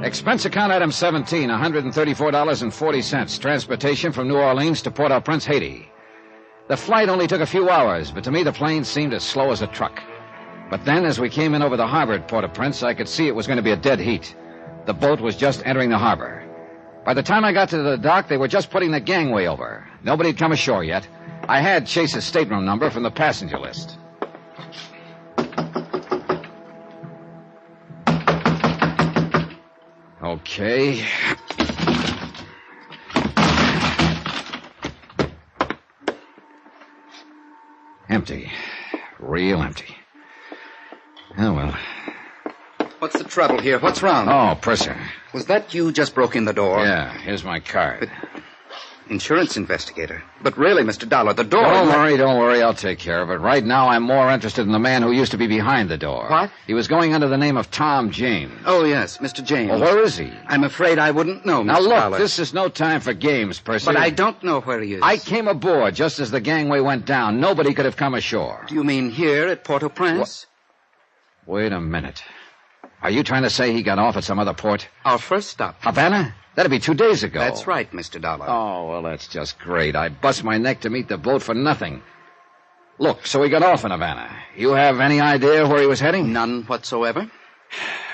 B: Expense account item 17, $134.40. Transportation from New Orleans to Port-au-Prince, Haiti. The flight only took a few hours, but to me the plane seemed as slow as a truck. But then, as we came in over the harbor at Port-au-Prince, I could see it was going to be a dead heat. The boat was just entering the harbor. By the time I got to the dock, they were just putting the gangway over. Nobody had come ashore yet. I had Chase's stateroom number from the passenger list. Okay. Empty. Real empty. Oh, well.
K: What's the trouble here? What's wrong?
B: Oh, purser.
K: Was that you just broke in the door?
B: Yeah, here's my card.
K: Insurance investigator. But really, Mr. Dollar, the door...
B: Don't worry. I'll take care of it. Right now, I'm more interested in the man who used to be behind the door.
K: What?
B: He was going under the name of Tom James.
K: Oh, yes, Mr. James.
B: Well, where is he?
K: I'm afraid I wouldn't know, Mr.
B: Now, look,
K: Dollar.
B: this is no time for games, Percy.
K: But I don't know where he is.
B: I came aboard just as the gangway went down. Nobody could have come ashore.
K: Do you mean here at Port-au-Prince?
B: Wait a minute. Are you trying to say he got off at some other port?
K: Our first stop.
B: Havana? That'd be 2 days ago.
K: That's right, Mr. Dollar.
B: Oh, well, that's just great. I bust my neck to meet the boat for nothing. Look, so he got off in Havana. You have any idea where he was heading?
K: None whatsoever.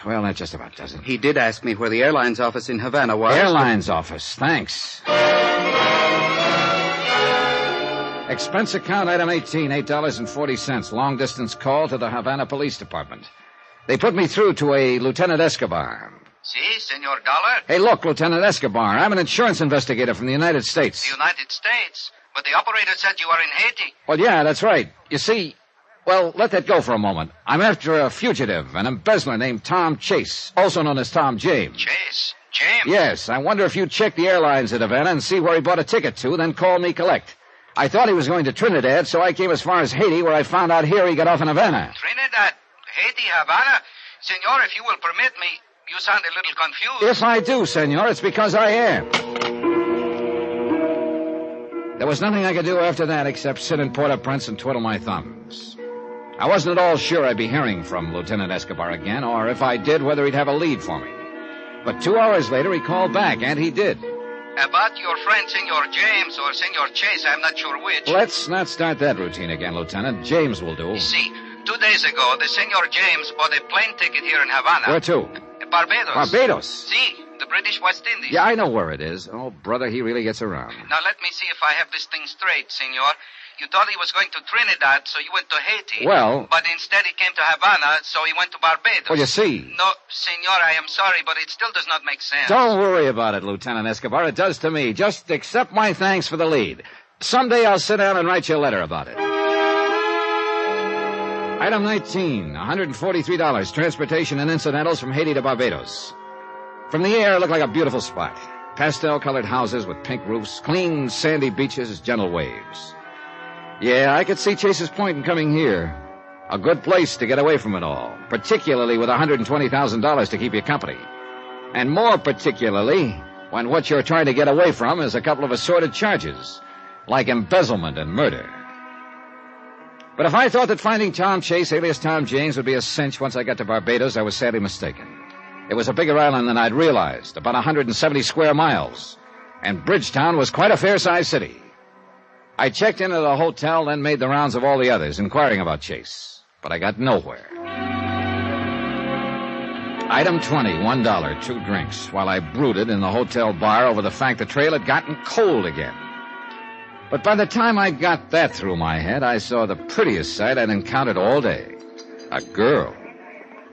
B: Well, that just about does it.
K: He did ask me where the airline's office in Havana was.
B: Airline's office. Thanks. Expense account item 18, $8.40. Long distance call to the Havana Police Department. They put me through to a Lieutenant Escobar.
F: Si, Senor Dollar?
B: Hey, look, Lieutenant Escobar. I'm an insurance investigator from the United States.
F: The United States? But the operator said you are in Haiti.
B: Well, yeah, that's right. You see, well, let that go for a moment. I'm after a fugitive, an embezzler named Tom Chase, also known as Tom James.
F: Chase? James?
B: Yes, I wonder if you'd check the airlines at Havana and see where he bought a ticket to, then call me collect. I thought he was going to Trinidad, so I came as far as Haiti, where I found out here he got off in Havana.
F: Trinidad? Haiti, Havana? Senor, if you will permit me, you sound a little confused.
B: If I do, senor, it's because I am. There was nothing I could do after that except sit in Port-au-Prince and twiddle my thumbs. I wasn't at all sure I'd be hearing from Lieutenant Escobar again, or if I did, whether he'd have a lead for me. But 2 hours later, he called back, and he did.
F: About your friend, Senor James, or Senor Chase, I'm not sure which.
B: Let's not start that routine again, Lieutenant. James will do.
F: See, 2 days ago, the Senor James bought a plane ticket here in Havana.
B: Where to?
F: Barbados.
B: Barbados?
F: See, the British West Indies.
B: Yeah, I know where it is. Oh, brother, he really gets around.
F: Now, let me see if I have this thing straight, Senor. You thought he was going to Trinidad, so you went to Haiti.
B: Well...
F: But instead he came to Havana, so he went to Barbados.
B: Well, you see...
F: No, Senor, I am sorry, but it still does not make sense.
B: Don't worry about it, Lieutenant Escobar. It does to me. Just accept my thanks for the lead. Someday I'll sit down and write you a letter about it. Item 19, $143. Transportation and incidentals from Haiti to Barbados. From the air, it looked like a beautiful spot. Pastel-colored houses with pink roofs, clean, sandy beaches, gentle waves. Yeah, I could see Chase's point in coming here. A good place to get away from it all, particularly with $120,000 to keep you company. And more particularly when what you're trying to get away from is a couple of assorted charges, like embezzlement and murder. But if I thought that finding Tom Chase, alias Tom James, would be a cinch once I got to Barbados, I was sadly mistaken. It was a bigger island than I'd realized, about 170 square miles. And Bridgetown was quite a fair-sized city. I checked into the hotel, then made the rounds of all the others, inquiring about Chase. But I got nowhere. Item 20, $1, 2 drinks, while I brooded in the hotel bar over the fact the trail had gotten cold again. But by the time I got that through my head, I saw the prettiest sight I'd encountered all day. A girl.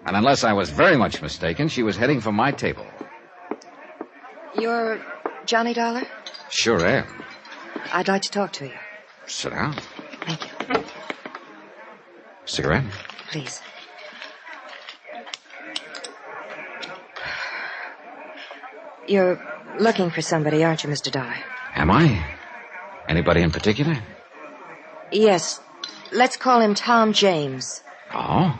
B: And unless I was very much mistaken, she was heading for my table.
E: You're Johnny Dollar?
B: Sure am.
E: I'd like to talk to you.
B: Sit down.
E: Thank you.
B: Cigarette?
E: Please. You're looking for somebody, aren't you, Mr. Dollar?
B: Am I? Anybody in particular?
E: Yes. Let's call him Tom James.
B: Oh?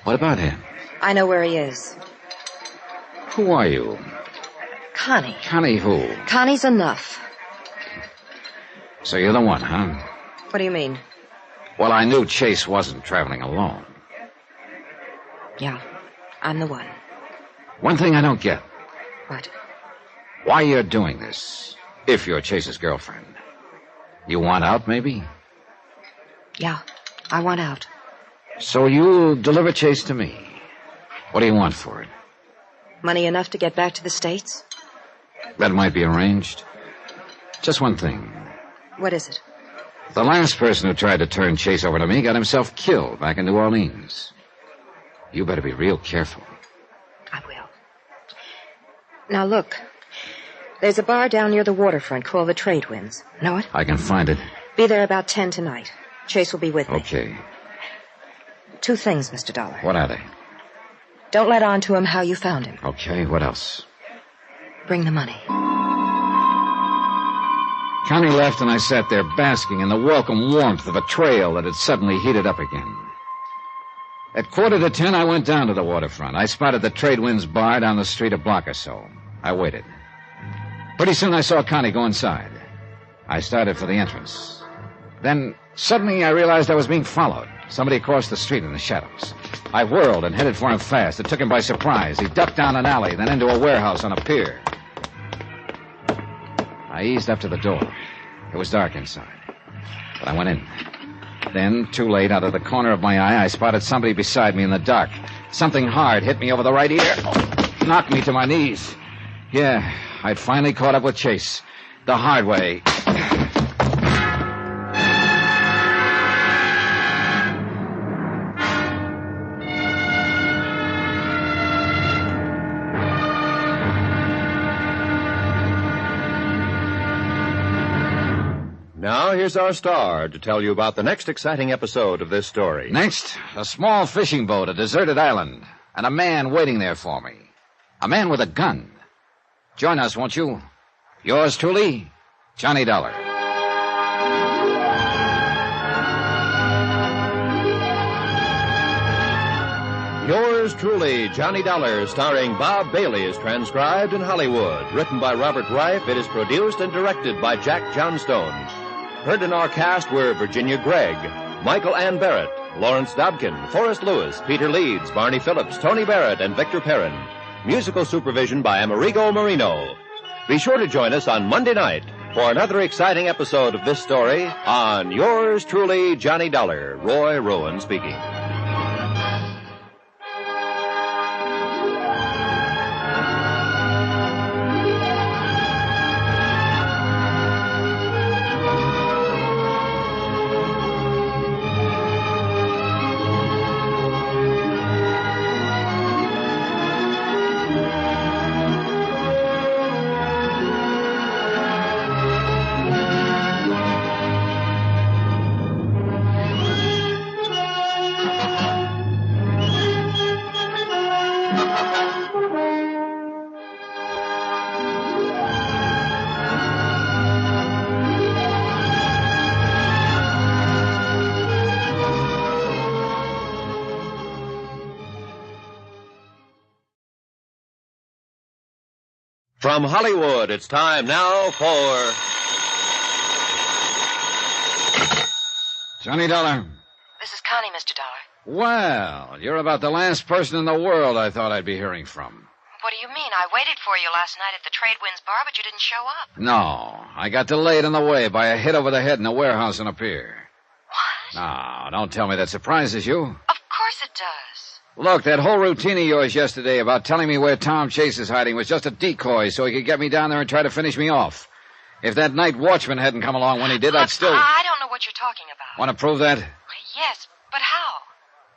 B: What about him?
E: I know where he is.
B: Who are you?
E: Connie.
B: Connie who?
E: Connie's enough.
B: So you're the one, huh?
E: What do you mean?
B: Well, I knew Chase wasn't traveling alone.
E: Yeah, I'm the one.
B: One thing I don't get.
E: What?
B: Why you're doing this, if you're Chase's girlfriend. You want out, maybe?
E: Yeah, I want out.
B: So you'll deliver Chase to me. What do you want for it?
E: Money enough to get back to the States?
B: That might be arranged. Just one thing.
E: What is it?
B: The last person who tried to turn Chase over to me got himself killed back in New Orleans. You better be real careful.
E: I will. Now, look. There's a bar down near the waterfront called the Trade Winds. Know it?
B: I can find it.
E: Be there about 10 tonight.
L: Chase will be with me.
B: Okay.
L: 2 things, Mr. Dollar.
B: What are they?
L: Don't let on to him how you found him.
B: Okay, what else?
L: Bring the money.
B: Connie left, and I sat there basking in the welcome warmth of a trail that had suddenly heated up again. At 9:45, I went down to the waterfront. I spotted the Trade Winds bar down the street a block or so. I waited. Pretty soon I saw Connie go inside. I started for the entrance. Then, suddenly, I realized I was being followed. Somebody crossed the street in the shadows. I whirled and headed for him fast. It took him by surprise. He ducked down an alley, then into a warehouse on a pier. I eased up to the door. It was dark inside, but I went in. Then, too late, out of the corner of my eye, I spotted somebody beside me in the dark. Something hard hit me over the right ear, knocked me to my knees. Yeah, I'd finally caught up with Chase. The hard way.
A: Now, here's our star to tell you about the next exciting episode of this story.
B: Next, a small fishing boat, a deserted island, and a man waiting there for me. A man with a gun. Join us, won't you? Yours truly, Johnny Dollar.
A: Yours truly, Johnny Dollar, starring Bob Bailey, is transcribed in Hollywood. Written by Robert Reif, it is produced and directed by Jack Johnstone. Heard in our cast were Virginia Gregg, Michael Ann Barrett, Lawrence Dobkin, Forrest Lewis, Peter Leeds, Barney Phillips, Tony Barrett, and Victor Perrin. Musical supervision by Amerigo Marino. Be sure to join us on Monday night for another exciting episode of this story on Yours truly, Johnny Dollar. Roy Rowan speaking. From Hollywood, it's time now for...
B: Johnny Dollar.
L: This is Connie, Mr. Dollar.
B: Well, you're about the last person in the world I thought I'd be hearing from.
L: What do you mean? I waited for you last night at the Trade Winds bar, but you didn't show up.
B: No, I got delayed on the way by a hit over the head in a warehouse on a pier.
L: What?
B: No, don't tell me that surprises you.
L: Of course it does.
B: Look, that whole routine of yours yesterday about telling me where Tom Chase is hiding was just a decoy so he could get me down there and try to finish me off. If that night watchman hadn't come along when he did, I'd still...
L: I don't know what you're talking about.
B: Want to prove that?
L: Yes, but how?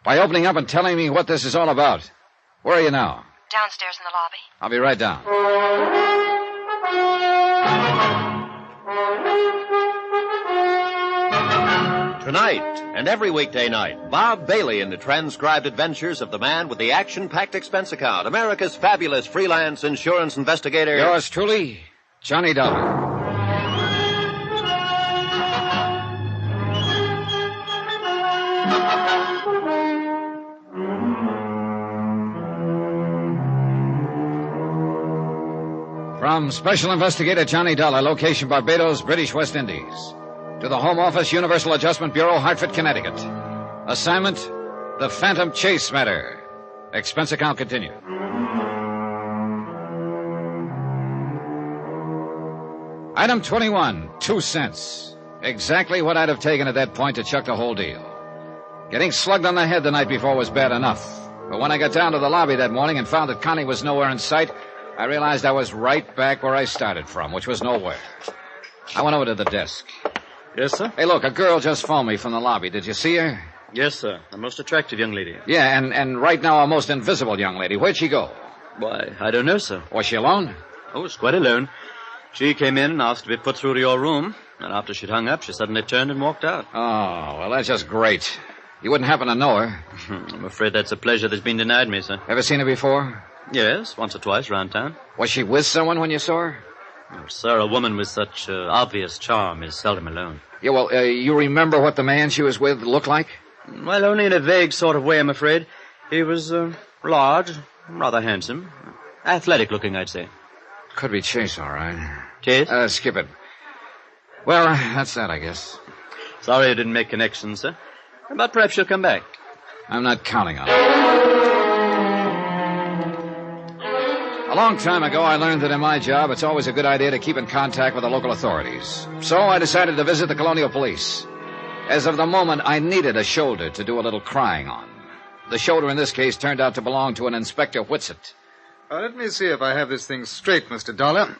B: By opening up and telling me what this is all about. Where are you now?
L: Downstairs in the lobby.
B: I'll be right down.
A: Tonight and every weekday night, Bob Bailey in the transcribed adventures of the man with the action-packed expense account, America's fabulous freelance insurance investigator.
B: Yours truly, Johnny Dollar. From Special Investigator Johnny Dollar, location Barbados, British West Indies. To the Home Office, Universal Adjustment Bureau, Hartford, Connecticut. Assignment, the Phantom Chase matter. Expense account continued. Item 21, 2 cents. Exactly what I'd have taken at that point to chuck the whole deal. Getting slugged on the head the night before was bad enough. But when I got down to the lobby that morning and found that Connie was nowhere in sight, I realized I was right back where I started from, which was nowhere. I went over to the desk.
M: Yes, sir?
B: Hey, look, a girl just phoned me from the lobby. Did you see her?
M: Yes, sir. A most attractive young lady.
B: Yeah, and right now a most invisible young lady. Where'd she go?
M: Why, I don't know, sir.
B: Was she alone?
M: Oh, it's quite alone. She came in and asked to be put through to your room. And after she'd hung up, she suddenly turned and walked out.
B: Oh, well, that's just great. You wouldn't happen to know her.
M: I'm afraid that's a pleasure that's been denied me, sir.
B: Ever seen her before?
M: Yes, once or twice around town.
B: Was she with someone when you saw her?
M: Oh, sir, a woman with such obvious charm is seldom alone.
B: Yeah, well, you remember what the man she was with looked like?
M: Well, only in a vague sort of way, I'm afraid. He was large, rather handsome. Athletic looking, I'd say.
B: Could be Chase, all right.
M: Chase?
B: Skip it. Well, that's that, I guess.
M: Sorry I didn't make connections, sir. But perhaps she'll come back.
B: I'm not counting on it. A long time ago, I learned that in my job, it's always a good idea to keep in contact with the local authorities. So I decided to visit the Colonial Police. As of the moment, I needed a shoulder to do a little crying on. The shoulder in this case turned out to belong to an Inspector Whitsett.
N: Let me see if I have this thing straight, Mr. Dollar.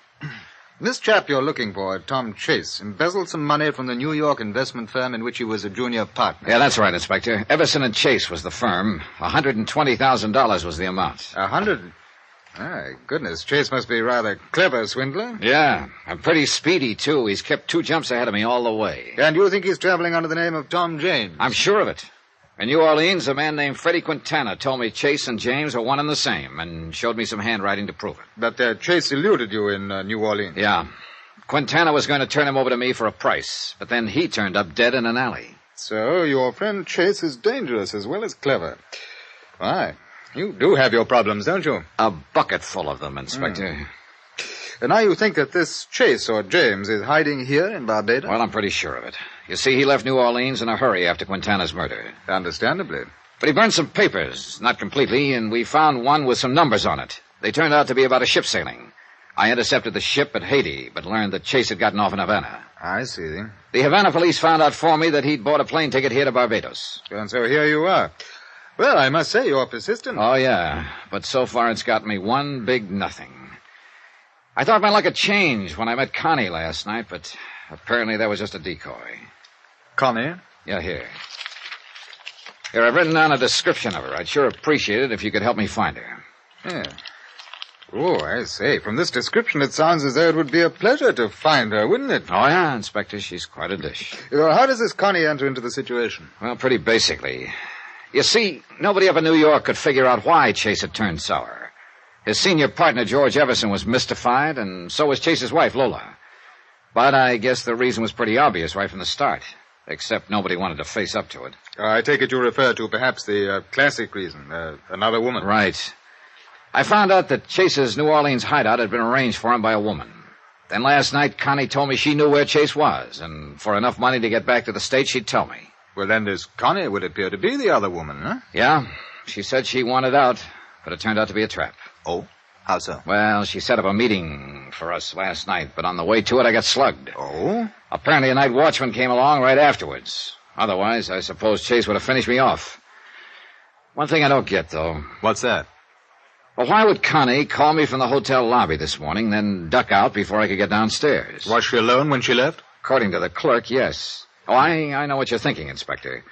N: This chap you're looking for, Tom Chase, embezzled some money from the New York investment firm in which he was a junior partner.
B: Yeah, that's right, Inspector. Everson and Chase was the firm. $120,000 was the amount.
N: $100,000? My goodness, Chase must be a rather clever swindler.
B: Yeah, and pretty speedy, too. He's kept 2 jumps ahead of me all the way.
N: And you think he's traveling under the name of Tom James?
B: I'm sure of it. In New Orleans, a man named Freddie Quintana told me Chase and James are one and the same, and showed me some handwriting to prove it.
N: But Chase eluded you in New Orleans.
B: Yeah. Quintana was going to turn him over to me for a price, but then he turned up dead in an alley.
N: So your friend Chase is dangerous as well as clever. Why, you do have your problems, don't you?
B: A bucket full of them, Inspector.
N: And now you think that this Chase or James is hiding here in Barbados?
B: Well, I'm pretty sure of it. You see, he left New Orleans in a hurry after Quintana's murder.
N: Understandably.
B: But he burned some papers, not completely, and we found one with some numbers on it. They turned out to be about a ship sailing. I intercepted the ship at Haiti, but learned that Chase had gotten off in Havana.
N: I see.
B: The Havana police found out for me that he'd bought a plane ticket here to Barbados.
N: And so here you are. Well, I must say you're persistent.
B: Oh, yeah. But so far it's got me one big nothing. I thought my luck had changed when I met Connie last night, but apparently that was just a decoy.
N: Connie?
B: Yeah, here. Here, I've written down a description of her. I'd sure appreciate it if you could help me find her.
N: Yeah. Oh, I say, from this description it sounds as though it would be a pleasure to find her, wouldn't it?
B: Oh, yeah, Inspector, she's quite a dish.
N: How does this Connie enter into the situation?
B: Well, pretty basically. You see, nobody up in New York could figure out why Chase had turned sour. His senior partner, George Everson, was mystified, and so was Chase's wife, Lola. But I guess the reason was pretty obvious right from the start, except nobody wanted to face up to it.
N: I take it you refer to perhaps the classic reason, another woman.
B: Right. I found out that Chase's New Orleans hideout had been arranged for him by a woman. Then last night, Connie told me she knew where Chase was, and for enough money to get back to the States, she'd tell me.
N: Well, then this Connie would appear to be the other woman, huh?
B: Yeah. She said she wanted out, but it turned out to be a trap.
N: Oh? How so?
B: Well, she set up a meeting for us last night, but on the way to it, I got slugged.
N: Oh?
B: Apparently a night watchman came along right afterwards. Otherwise, I suppose Chase would have finished me off. One thing I don't get, though.
N: What's that?
B: Well, why would Connie call me from the hotel lobby this morning, then duck out before I could get downstairs?
N: Was she alone when she left?
B: According to the clerk, yes. Oh, I know what you're thinking, Inspector.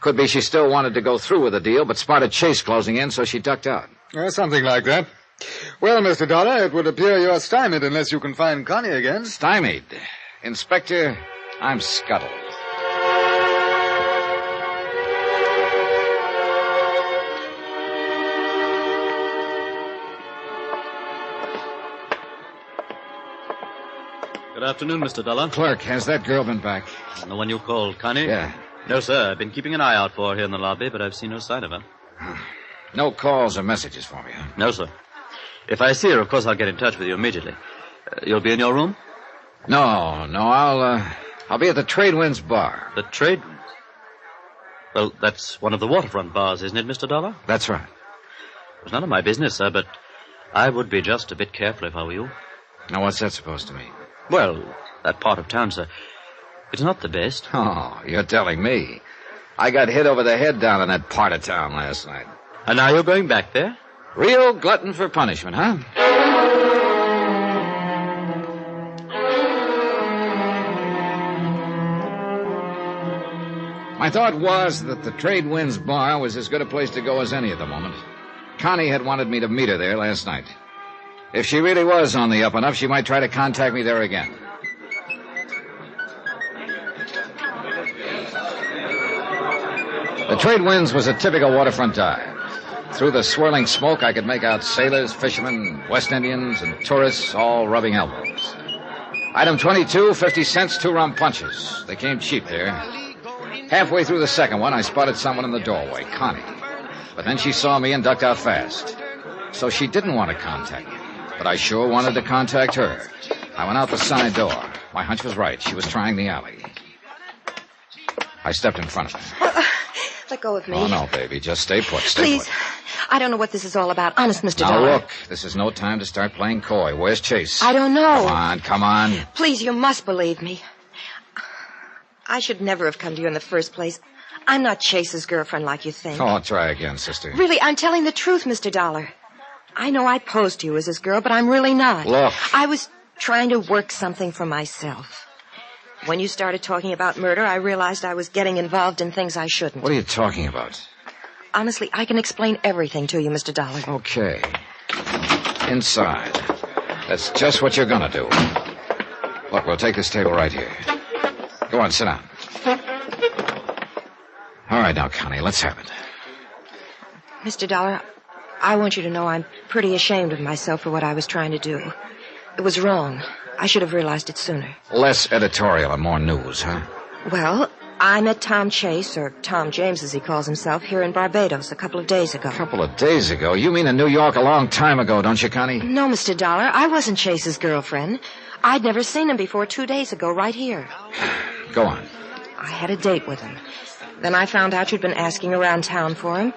B: Could be she still wanted to go through with the deal, but spotted Chase closing in, so she ducked out.
N: Something like that. Well, Mr. Dollar, it would appear you're stymied unless you can find Connie again.
B: Stymied? Inspector, I'm scuttled.
M: Good afternoon, Mr. Dollar.
B: Clerk, has that girl been back?
M: The one you called Connie?
B: Yeah.
M: No, sir. I've been keeping an eye out for her here in the lobby, but I've seen no sign of her.
B: No calls or messages for me, huh?
M: No, sir. If I see her, of course, I'll get in touch with you immediately. You'll be in your room?
B: No, I'll be at the Trade Winds bar.
M: The Trade Winds? Well, that's one of the waterfront bars, isn't it, Mr. Dollar?
B: That's right.
M: It's none of my business, sir, but I would be just a bit careful if I were you.
B: Now, what's that supposed to mean?
M: Well, that part of town, sir, it's not the best.
B: Oh, you're telling me. I got hit over the head down in that part of town last night.
M: And now you're going back there?
B: Real glutton for punishment, huh? My thought was that the Trade Winds bar was as good a place to go as any at the moment. Connie had wanted me to meet her there last night. If she really was on the up and up, she might try to contact me there again. The Trade Winds was a typical waterfront dive. Through the swirling smoke, I could make out sailors, fishermen, West Indians, and tourists all rubbing elbows. Item 22, 50 cents, 2 rum punches. They came cheap here. Halfway through the second one, I spotted someone in the doorway, Connie. But then she saw me and ducked out fast. So she didn't want to contact me. But I sure wanted to contact her. I went out the side door. My hunch was right. She was trying the alley. I stepped in front of her.
O: Let go of me.
B: Oh, no, baby. Just stay put. Stay
O: Please.
B: put.
O: I don't know what this is all about. Honest, Mr.
B: Now,
O: Dollar.
B: look. This is no time to start playing coy. Where's Chase?
O: I don't know.
B: Come on.
O: Please, you must believe me. I should never have come to you in the first place. I'm not Chase's girlfriend like you think.
B: Oh, try again, sister.
O: Really, I'm telling the truth, Mr. Dollar. I know I posed to you as his girl, but I'm really not.
B: Look.
O: I was trying to work something for myself. When you started talking about murder, I realized I was getting involved in things I shouldn't.
B: What are you talking about?
O: Honestly, I can explain everything to you, Mr. Dollar.
B: Okay. Inside. That's just what you're gonna do. Look, we'll take this table right here. Go on, sit down. All right, now, Connie, let's have it.
O: Mr. Dollar, I want you to know I'm pretty ashamed of myself for what I was trying to do. It was wrong. I should have realized it sooner.
B: Less editorial and more news, huh?
O: Well, I met Tom Chase, or Tom James as he calls himself, here in Barbados a couple of days ago.
B: A couple of days ago? You mean in New York a long time ago, don't you, Connie?
O: No, Mr. Dollar, I wasn't Chase's girlfriend. I'd never seen him before 2 days ago, right here.
B: Go on.
O: I had a date with him. Then I found out you'd been asking around town for him,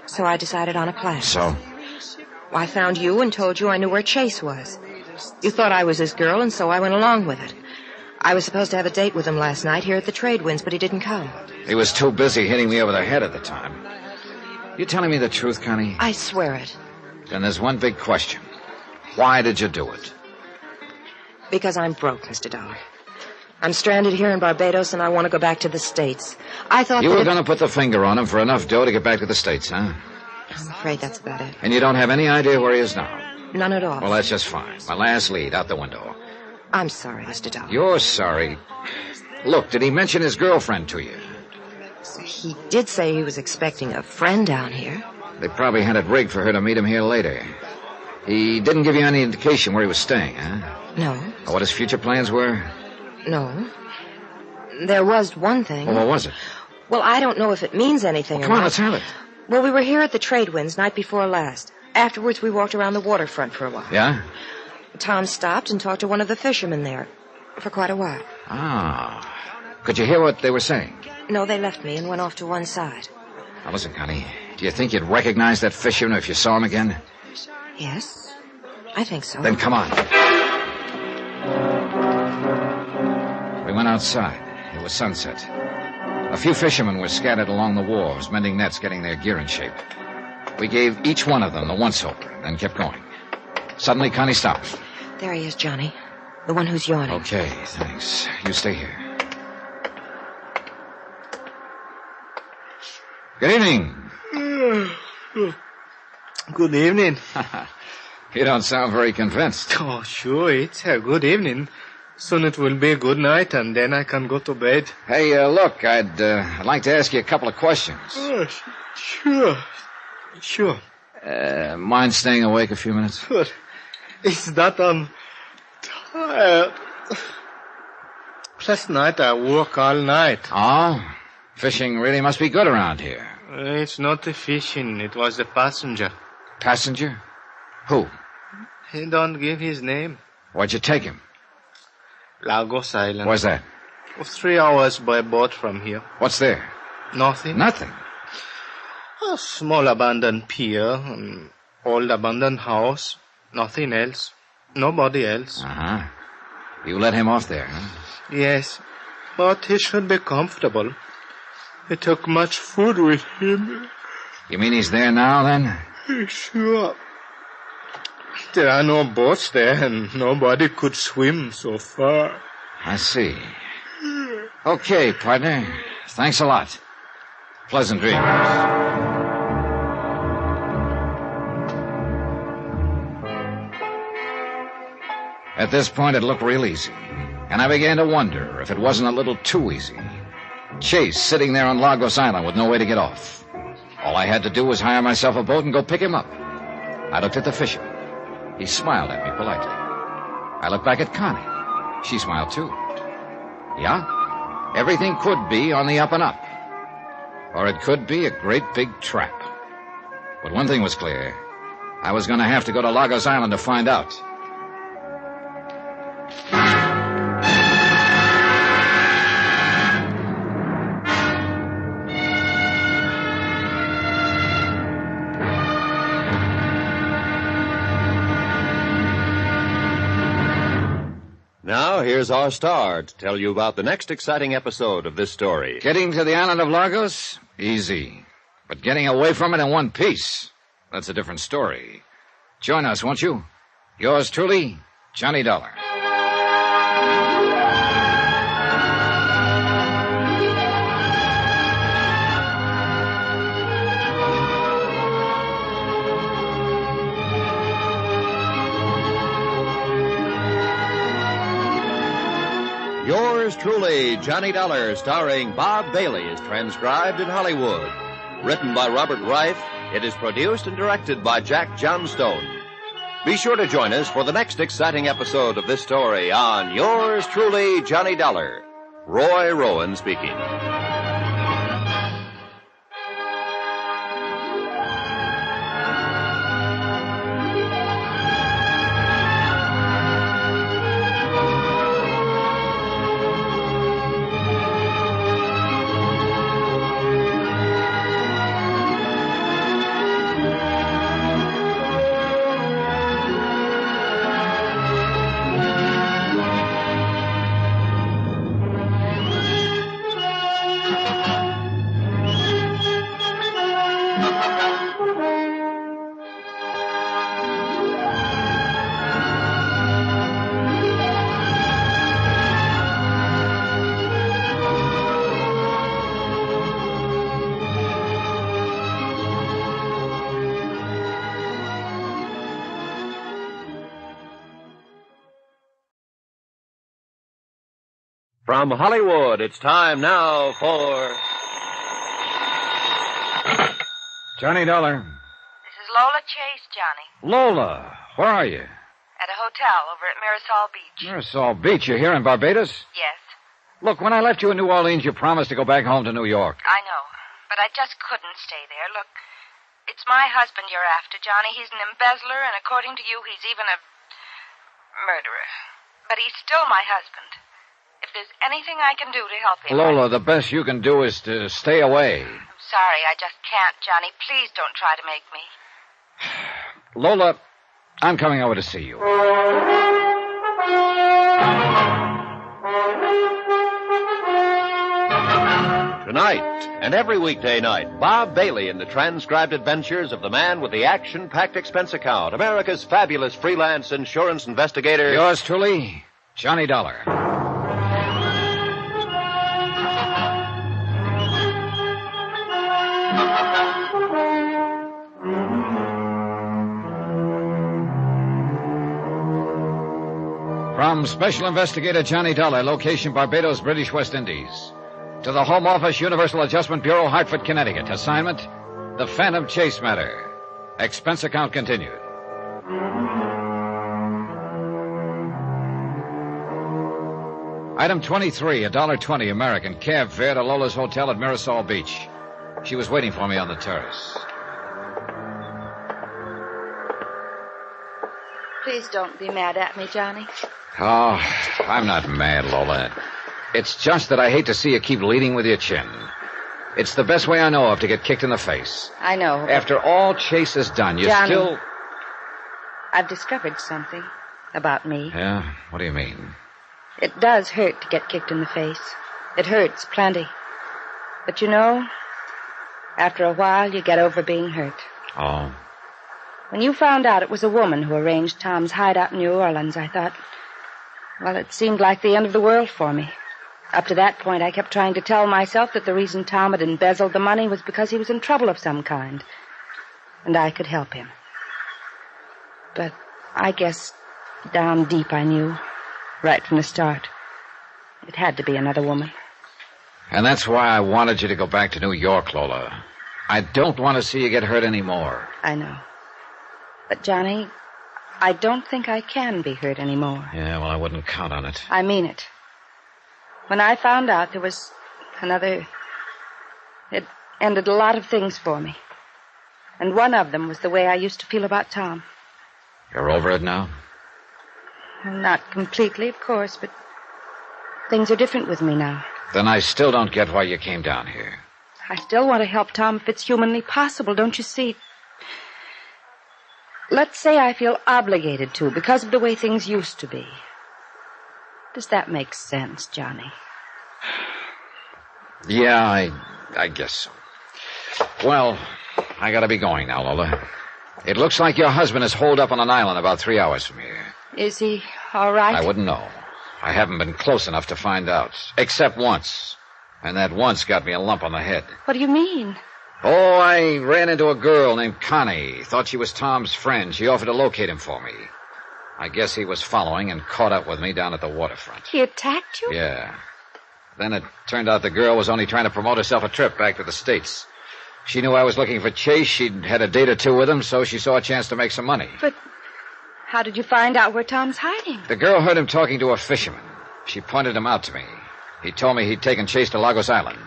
O: so I decided on a plan.
B: So?
O: I found you and told you I knew where Chase was. You thought I was his girl, and so I went along with it. I was supposed to have a date with him last night here at the Trade Winds, but he didn't come.
B: He was too busy hitting me over the head at the time. You telling me the truth, Connie?
O: I swear it.
B: Then there's one big question. Why did you do it?
O: Because I'm broke, Mr. Dollar. I'm stranded here in Barbados, and I want to go back to the States. I thought
B: you were going to put the finger on him for enough dough to get back to the States, huh?
O: I'm afraid that's about it.
B: And you don't have any idea where he is now?
O: None at all.
B: Well, that's just fine. My last lead, out the window.
O: I'm sorry, Mr. Dollar.
B: You're sorry. Look, did he mention his girlfriend to you?
O: He did say he was expecting a friend down here.
B: They probably had it rigged for her to meet him here later. He didn't give you any indication where he was staying, huh?
O: No.
B: Or what his future plans were?
O: No. There was one thing.
B: Well, what was it?
O: Well, I don't know if it means anything or
B: Come on,
O: not.
B: let's have it.
O: Well, we were here at the Trade Winds night before last. Afterwards, we walked around the waterfront for a while.
B: Yeah?
O: Tom stopped and talked to one of the fishermen there for quite a while.
B: Ah. Could you hear what they were saying?
O: No, they left me and went off to one side.
B: Now, listen, Connie. Do you think you'd recognize that fisherman if you saw him again?
O: Yes, I think so.
B: Then come on. We went outside. It was sunset. A few fishermen were scattered along the wharves, mending nets, getting their gear in shape. We gave each one of them the once-over, then kept going. Suddenly, Connie stopped.
O: There he is, Johnny. The one who's yawning.
B: Okay, thanks. You stay here. Good evening.
P: Good evening.
B: You don't sound very convinced.
P: Oh, sure, it's a good evening. Soon it will be a good night, and then I can go to bed.
B: Hey, look, I'd like to ask you a couple of questions.
P: Oh, sure. Sure.
B: Mind staying awake a few minutes?
P: But it's that I'm tired. Last night I worked all night.
B: Oh? Fishing really must be good around here.
P: It's not the fishing, it was the passenger.
B: Passenger? Who?
P: He don't give his name.
B: Where'd you take him?
P: Lagos Island.
B: Where's that?
P: 3 hours by boat from here.
B: What's there?
P: Nothing.
B: Nothing?
P: A small abandoned pier, an old abandoned house. Nothing else. Nobody else.
B: Uh-huh. You let him off there, huh?
P: Yes, but he should be comfortable. He took much food with him.
B: You mean he's there now, then?
P: Sure. There are no boats there, and nobody could swim so far.
B: I see. Okay, partner. Thanks a lot. Pleasant dreams. At this point, it looked real easy. And I began to wonder if it wasn't a little too easy. Chase sitting there on Lagos Island with no way to get off. All I had to do was hire myself a boat and go pick him up. I looked at the fisherman. He smiled at me politely. I looked back at Connie. She smiled too. Yeah, everything could be on the up and up. Or it could be a great big trap. But one thing was clear. I was going to have to go to Lagos Island to find out.
A: Now, here's our star to tell you about the next exciting episode of this story.
B: Getting to the island of Lagos? Easy. But getting away from it in one piece, that's a different story. Join us, won't you? Yours truly, Johnny Dollar.
A: Yours truly, Johnny Dollar, starring Bob Bailey, is transcribed in Hollywood. Written by Robert Reif, it is produced and directed by Jack Johnstone. Be sure to join us for the next exciting episode of this story on Yours truly, Johnny Dollar. Roy Rowan speaking. From Hollywood, it's time now for...
B: Johnny Dollar.
L: This is Lola Chase, Johnny.
B: Lola, where are you?
L: At a hotel over at Mirasol Beach.
B: Mirasol Beach. You're here in Barbados?
L: Yes.
B: Look, when I left you in New Orleans, you promised to go back home to New York.
L: I know, but I just couldn't stay there. Look, it's my husband you're after, Johnny. He's an embezzler, and according to you, he's even a murderer. But he's still my husband. If there's anything I can do to help him...
B: Lola, the best you can do is to stay away.
L: I'm sorry, I just can't, Johnny. Please don't try to make me.
B: Lola, I'm coming over to see you.
A: Tonight, and every weekday night, Bob Bailey in the transcribed adventures of the man with the action-packed expense account, America's fabulous freelance insurance investigator...
B: Yours truly, Johnny Dollar. From Special Investigator Johnny Dollar, location Barbados, British West Indies. To the Home Office, Universal Adjustment Bureau, Hartford, Connecticut. Assignment, the Phantom Chase matter. Expense account continued. Item 23, $1.20 American, cab fare to Lola's Hotel at Mirasol Beach. She was waiting for me on the terrace.
E: Please don't be mad at me, Johnny.
B: Oh, I'm not mad, Lola. It's just that I hate to see you keep leading with your chin. It's the best way I know of to get kicked in the face.
E: I know.
B: After all Chase has done, you
E: Johnny,
B: still...
E: I've discovered something about me.
B: Yeah? What do you mean?
E: It does hurt to get kicked in the face. It hurts plenty. But you know, after a while, you get over being hurt.
B: Oh.
E: When you found out it was a woman who arranged Tom's hideout in New Orleans, I thought, well, it seemed like the end of the world for me. Up to that point, I kept trying to tell myself that the reason Tom had embezzled the money was because he was in trouble of some kind, and I could help him. But I guess Down deep, I knew. Right from the start. It had to be another woman.
B: And that's why I wanted you to go back to New York, Lola. I don't want to see you get hurt anymore.
E: I know. But, Johnny, I don't think I can be hurt anymore.
B: Yeah, well, I wouldn't count on it.
E: I mean it. When I found out there was another... It ended a lot of things for me. And one of them was the way I used to feel about Tom.
B: You're over it now?
E: Well, not completely, of course, but things are different with me now.
B: Then I still don't get why you came down here.
E: I still want to help Tom if it's humanly possible, don't you see? Let's say I feel obligated to because of the way things used to be. Does that make sense, Johnny?
B: Yeah, I guess so. Well, I gotta be going now, Lola. It looks like your husband is holed up on an island about 3 hours from here.
E: Is he all right?
B: I wouldn't know. I haven't been close enough to find out. Except once. And that once got me a lump on the head.
E: What do you mean?
B: Oh, I ran into a girl named Connie. Thought she was Tom's friend. She offered to locate him for me. I guess he was following and caught up with me down at the waterfront.
E: He attacked you?
B: Yeah. Then it turned out the girl was only trying to promote herself a trip back to the States. She knew I was looking for Chase. She'd had a date or two with him, so she saw a chance to make some money.
E: But how did you find out where Tom's hiding?
B: The girl heard him talking to a fisherman. She pointed him out to me. He told me he'd taken Chase to Lagos Island.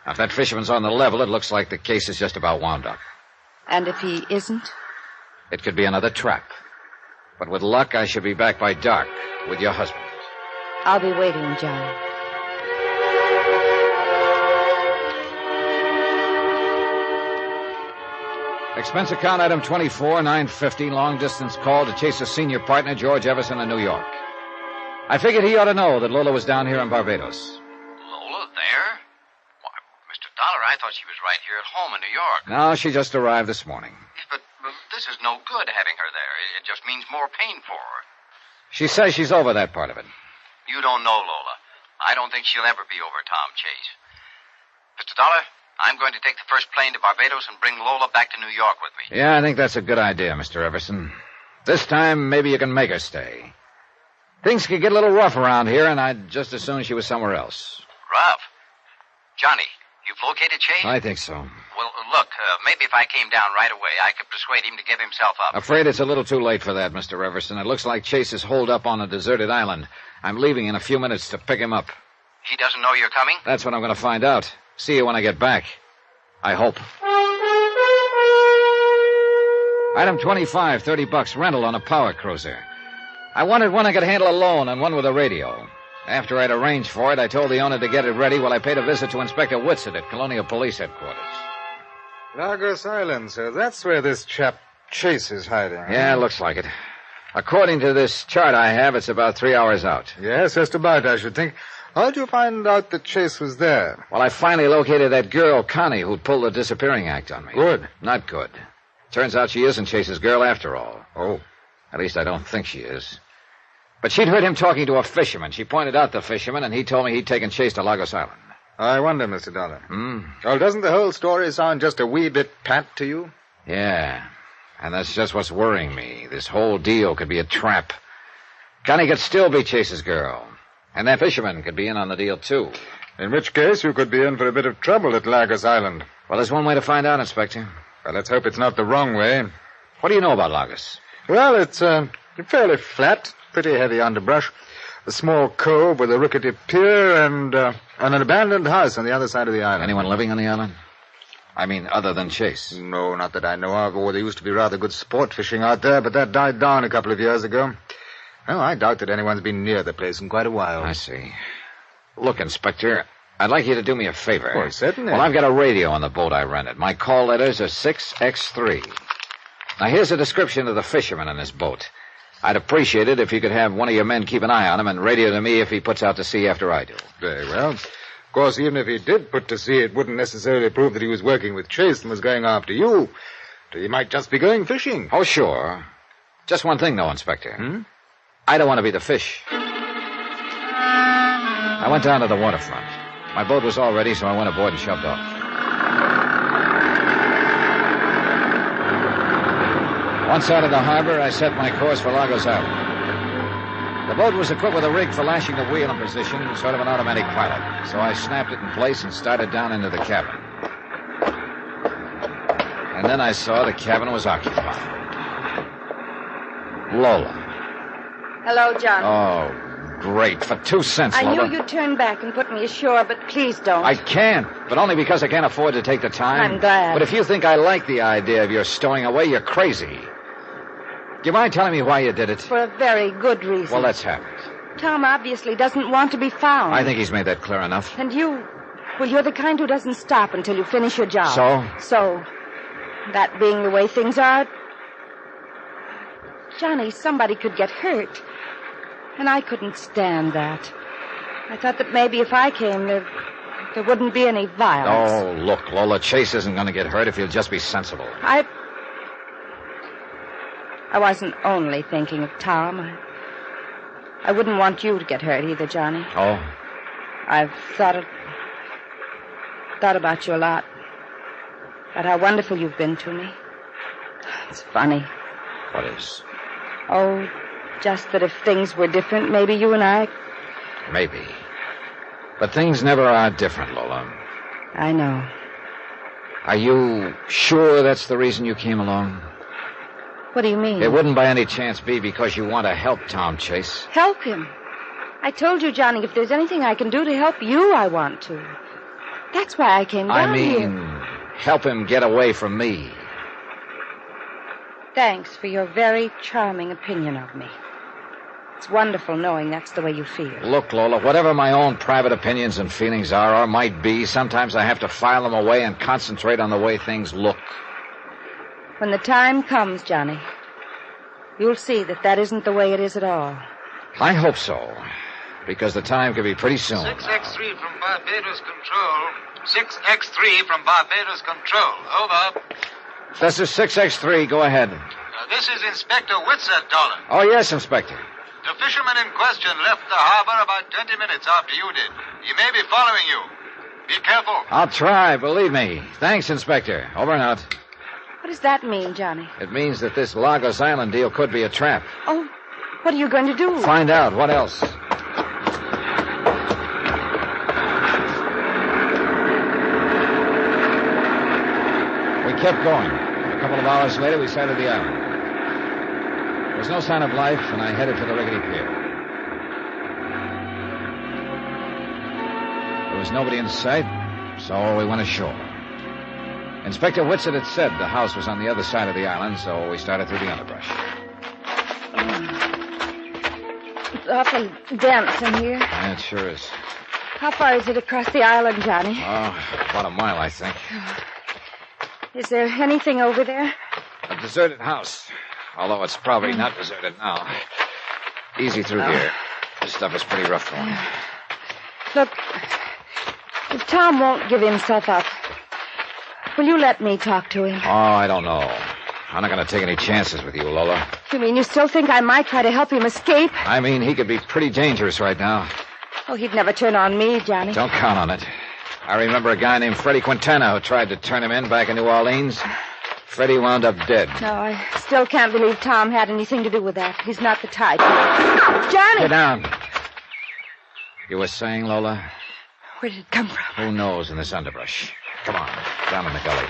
B: Now, if that fisherman's on the level, it looks like the case is just about wound up.
E: And if he isn't?
B: It could be another trap. But with luck, I should be back by dark with your husband.
E: I'll be waiting, Johnny.
B: Expense account item 24, $950, long-distance call to Chase's senior partner, George Everson, in New York. I figured he ought to know that Lola was down here in Barbados.
F: Lola there? Why, Mr. Dollar, I thought she was right here at home in New York.
B: No, she just arrived this morning.
F: But this is no good having her there. It just means more pain for her.
B: She says she's over that part of it.
F: You don't know Lola. I don't think she'll ever be over Tom Chase. Mr. Dollar, I'm going to take the first plane to Barbados and bring Lola back to New York with me.
B: Yeah, I think that's a good idea, Mr. Everson. This time, maybe you can make her stay. Things could get a little rough around here, and I'd just as soon she was somewhere else.
F: Rough? Johnny, you've located Chase?
B: I think so.
F: Well, look, maybe if I came down right away, I could persuade him to give himself up.
B: Afraid it's a little too late for that, Mr. Everson. It looks like Chase is holed up on a deserted island. I'm leaving in a few minutes to pick him up.
F: He doesn't know you're coming?
B: That's what I'm going to find out. See you when I get back. I hope. Item 25, $30, rental on a power cruiser. I wanted one I could handle alone and one with a radio. After I'd arranged for it, I told the owner to get it ready while I paid a visit to Inspector Whitsett at Colonial Police Headquarters.
N: Lagos Island, sir. That's where this chap Chase is hiding.
B: Yeah, looks like it. According to this chart I have, it's about 3 hours out.
N: Yes, just about, I should think. How'd you find out that Chase was there?
B: Well, I finally located that girl, Connie, who'd pulled the disappearing act on me.
N: Good.
B: Not good. Turns out she isn't Chase's girl after all.
N: Oh.
B: At least I don't think she is. But she'd heard him talking to a fisherman. She pointed out the fisherman, and he told me he'd taken Chase to Lagos Island.
N: I wonder, Mr. Dollar. Well, doesn't the whole story sound just a wee bit pat to you?
B: Yeah. And that's just what's worrying me. This whole deal could be a trap. Connie could still be Chase's girl. And that fisherman could be in on the deal, too.
N: In which case, you could be in for a bit of trouble at Lagos Island.
B: Well, there's one way to find out, Inspector.
N: Well, let's hope it's not the wrong way.
B: What do you know about Lagos?
N: Well, it's fairly flat, pretty heavy underbrush. A small cove with a rickety pier and an abandoned house on the other side of the island.
B: Anyone living on the island? I mean, other than Chase?
N: No, not that I know of. Oh, there used to be rather good sport fishing out there, but that died down a couple of years ago. Oh, I doubt that anyone's been near the place in quite a while.
B: I see. Look, Inspector, I'd like you to do me a favor.
N: Oh, certainly.
B: Well, I've got a radio on the boat I rented. My call letters are 6X3. Now, here's a description of the fisherman in this boat. I'd appreciate it if you could have one of your men keep an eye on him and radio to me if he puts out to sea after I do.
N: Very well. Of course, even if he did put to sea, it wouldn't necessarily prove that he was working with Chase and was going after you. He might just be going fishing.
B: Oh, sure. Just one thing, though, Inspector. I don't want to be the fish. I went down to the waterfront. My boat was all ready, so I went aboard and shoved off. Once out of the harbor, I set my course for Lagos Island. The boat was equipped with a rig for lashing the wheel in position, sort of an automatic pilot. So I snapped it in place and started down into the cabin. And then I saw the cabin was occupied. Lola.
E: Hello, John.
B: Oh, great. For 2 cents,
E: I
B: Lola.
E: knew you'd turn back and put me ashore, but please don't.
B: I can't, but only because I can't afford to take the time.
E: I'm glad.
B: But if you think I like the idea of your stowing away, you're crazy. Do you mind telling me why you did it?
E: For a very good reason.
B: Well, let's have it.
E: Tom obviously doesn't want to be found.
B: I think he's made that clear enough.
E: And you... Well, you're the kind who doesn't stop until you finish your job.
B: So?
E: So, that being the way things are... Johnny, somebody could get hurt. And I couldn't stand that. I thought that maybe if I came, there wouldn't be any violence.
B: Oh, look, Lola, Chase isn't going to get hurt if you'll just be sensible.
E: I wasn't only thinking of Tom. I wouldn't want you to get hurt either, Johnny.
B: Oh?
E: I've thought about you a lot. About how wonderful you've been to me. It's funny.
B: What is?
E: Oh, just that if things were different, maybe you and I...
B: Maybe. But things never are different, Lola.
E: I know.
B: Are you sure that's the reason you came along?
E: What do you mean?
B: It wouldn't by any chance be because you want to help Tom Chase.
E: Help him? I told you, Johnny, if there's anything I can do to help you, I want to. That's why I came down here.
B: Help him get away from me.
E: Thanks for your very charming opinion of me. It's wonderful knowing that's the way you feel.
B: Look, Lola, whatever my own private opinions and feelings are or might be, sometimes I have to file them away and concentrate on the way things look.
E: When the time comes, Johnny, you'll see that isn't the way it is at all.
B: I hope so, because the time could be pretty soon.
Q: 6X3 from Barbados Control. 6X3 from Barbados Control. Over.
B: This is 6X3. Go ahead.
Q: This is Inspector Whitsett, Dollar.
B: Oh, yes, Inspector.
Q: The fisherman in question left the harbor about 20 minutes after you did. He may be following you. Be careful.
B: I'll try, believe me. Thanks, Inspector. Over and out.
E: What does that mean, Johnny?
B: It means that this Lagos Island deal could be a trap.
E: Oh, what are you going to do?
B: Find out. What else? We kept going. A couple of hours later, we sighted the island. There was no sign of life, and I headed for the rickety pier. There was nobody in sight, so we went ashore. Inspector Whitsett had said the house was on the other side of the island, so we started through the underbrush.
E: It's awfully dense in here.
B: Yeah, it sure is.
E: How far is it across the island, Johnny?
B: Oh, about a mile, I think.
E: Is there anything over there?
B: A deserted house, although it's probably not deserted now. Easy through here. This stuff is pretty rough going.
E: Look, if Tom won't give himself up, will you let me talk to him?
B: Oh, I don't know. I'm not going to take any chances with you, Lola.
E: You mean you still think I might try to help him escape?
B: I mean, he could be pretty dangerous right now.
E: Oh, he'd never turn on me, Johnny.
B: Don't count on it. I remember a guy named Freddie Quintana who tried to turn him in back in New Orleans. Freddie wound up dead.
E: No, I still can't believe Tom had anything to do with that. He's not the type. Johnny!
B: Get down. You were saying, Lola?
E: Where did it come from?
B: Who knows in this underbrush? Come on, down in the gully.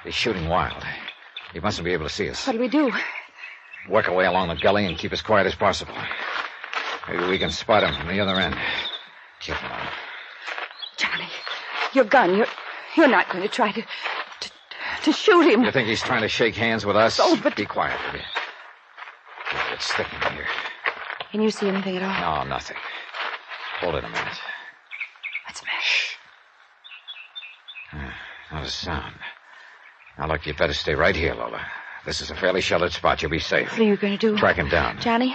B: He's shooting wild. He mustn't be able to see us.
E: What do we do?
B: Work our way along the gully and keep as quiet as possible. Maybe we can spot him from the other end. Careful now.
E: Johnny, your gun, you're not going to try to shoot him.
B: You think he's trying to shake hands with us?
E: Oh, but...
B: Be quiet, will you? It's thick in here.
E: Can you see anything at all?
B: No, nothing. Hold it a minute.
E: What's the matter?
B: Shh. Not a sound. Now, look, you'd better stay right here, Lola. This is a fairly sheltered spot. You'll be safe.
E: What are you going to do?
B: Track him down.
E: Johnny,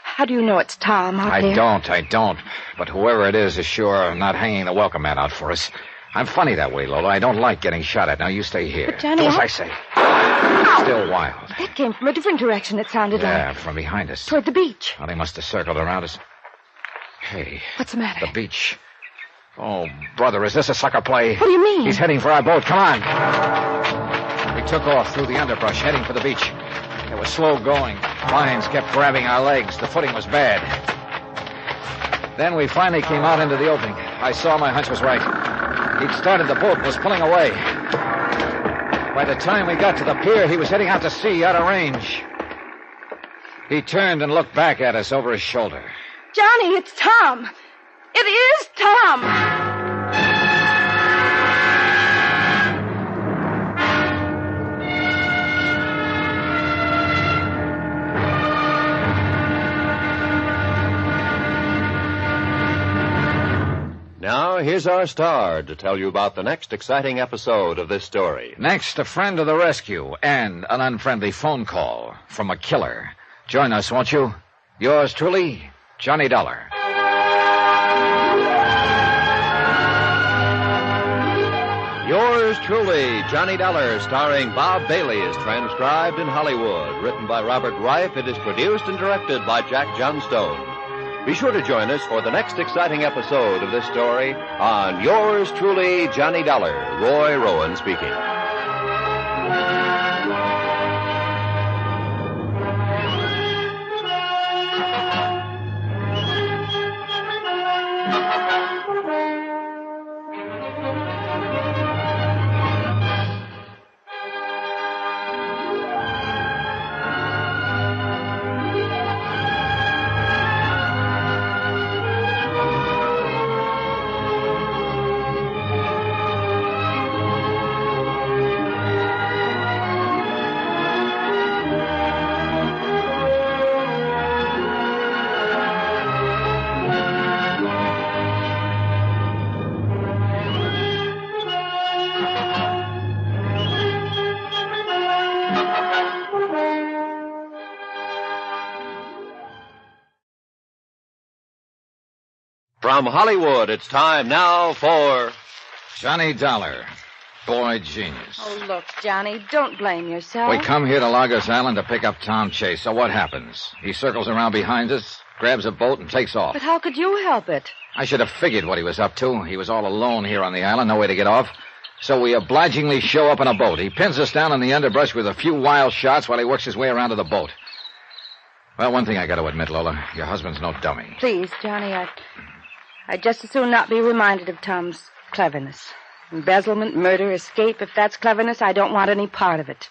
E: how do you know it's Tom out there?
B: I don't. But whoever it is sure not hanging the welcome mat out for us. I'm funny that way, Lola. I don't like getting shot at. Now, you stay here.
E: But, Johnny,
B: do as I say. Still wild.
E: That came from a different direction, it sounded like.
B: Yeah, from behind us.
E: Toward the beach.
B: Well, they must have circled around us. Hey.
E: What's the matter?
B: The beach. Oh, brother, is this a sucker play?
E: What do you mean?
B: He's heading for our boat. Come on. We took off through the underbrush, heading for the beach. It was slow going. Vines kept grabbing our legs. The footing was bad. Then we finally came out into the opening. I saw my hunch was right. He'd started the boat and was pulling away. By the time we got to the pier, he was heading out to sea, out of range. He turned and looked back at us over his shoulder.
E: Johnny, it's Tom. It is Tom.
A: Now, here's our star to tell you about the next exciting episode of this story.
B: Next, a friend of the rescue and an unfriendly phone call from a killer. Join us, won't you? Yours truly, Johnny Dollar.
A: Yours truly, Johnny Dollar, starring Bob Bailey, is transcribed in Hollywood. Written by Robert Reif, it is produced and directed by Jack Johnstone. Be sure to join us for the next exciting episode of this story on Yours truly, Johnny Dollar. Roy Rowan speaking. From Hollywood, it's time now for
B: Johnny Dollar, boy genius.
E: Oh, look, Johnny, don't blame yourself.
B: We come here to Lagos Island to pick up Tom Chase, so what happens? He circles around behind us, grabs a boat, and takes off.
E: But how could you help it?
B: I should have figured what he was up to. He was all alone here on the island, no way to get off. So we obligingly show up in a boat. He pins us down in the underbrush with a few wild shots while he works his way around to the boat. Well, one thing I got to admit, Lola, your husband's no dummy.
E: Please, Johnny, I'd just as soon not be reminded of Tom's cleverness. Embezzlement, murder, escape. If that's cleverness, I don't want any part of it.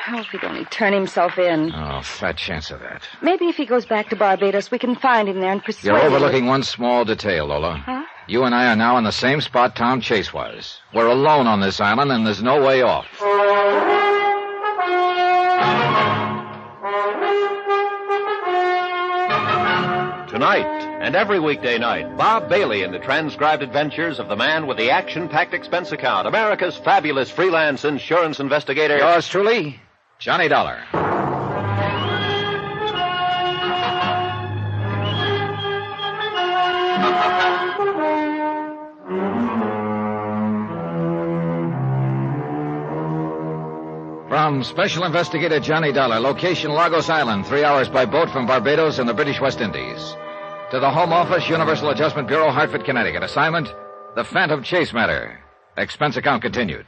E: Oh, if he'd only turn himself in.
B: Oh, fat chance of that.
E: Maybe if he goes back to Barbados, we can find him there and persuade him.
B: You're overlooking one small detail, Lola.
E: Huh?
B: You and I are now in the same spot Tom Chase was. We're alone on this island, and there's no way off.
A: Tonight and every weekday night, Bob Bailey in the transcribed adventures of the man with the action-packed expense account, America's fabulous freelance insurance investigator.
B: Yours truly, Johnny Dollar. From Special Investigator Johnny Dollar, location Lagos Island, 3 hours by boat from Barbados and the British West Indies. To the Home Office, Universal Adjustment Bureau, Hartford, Connecticut. Assignment, the Phantom Chase matter. Expense account continued.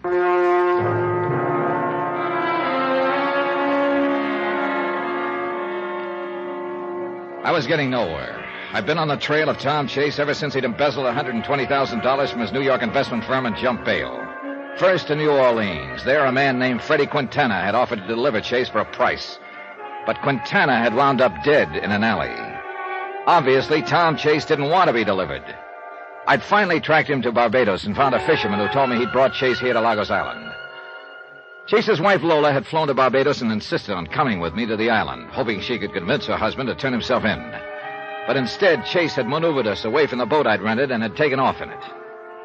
B: I was getting nowhere. I've been on the trail of Tom Chase ever since he'd embezzled $120,000 from his New York investment firm and jumped bail. First to New Orleans. There, a man named Freddie Quintana had offered to deliver Chase for a price. But Quintana had wound up dead in an alley. Obviously, Tom Chase didn't want to be delivered. I'd finally tracked him to Barbados and found a fisherman who told me he'd brought Chase here to Lagos Island. Chase's wife, Lola, had flown to Barbados and insisted on coming with me to the island, hoping she could convince her husband to turn himself in. But instead, Chase had maneuvered us away from the boat I'd rented and had taken off in it.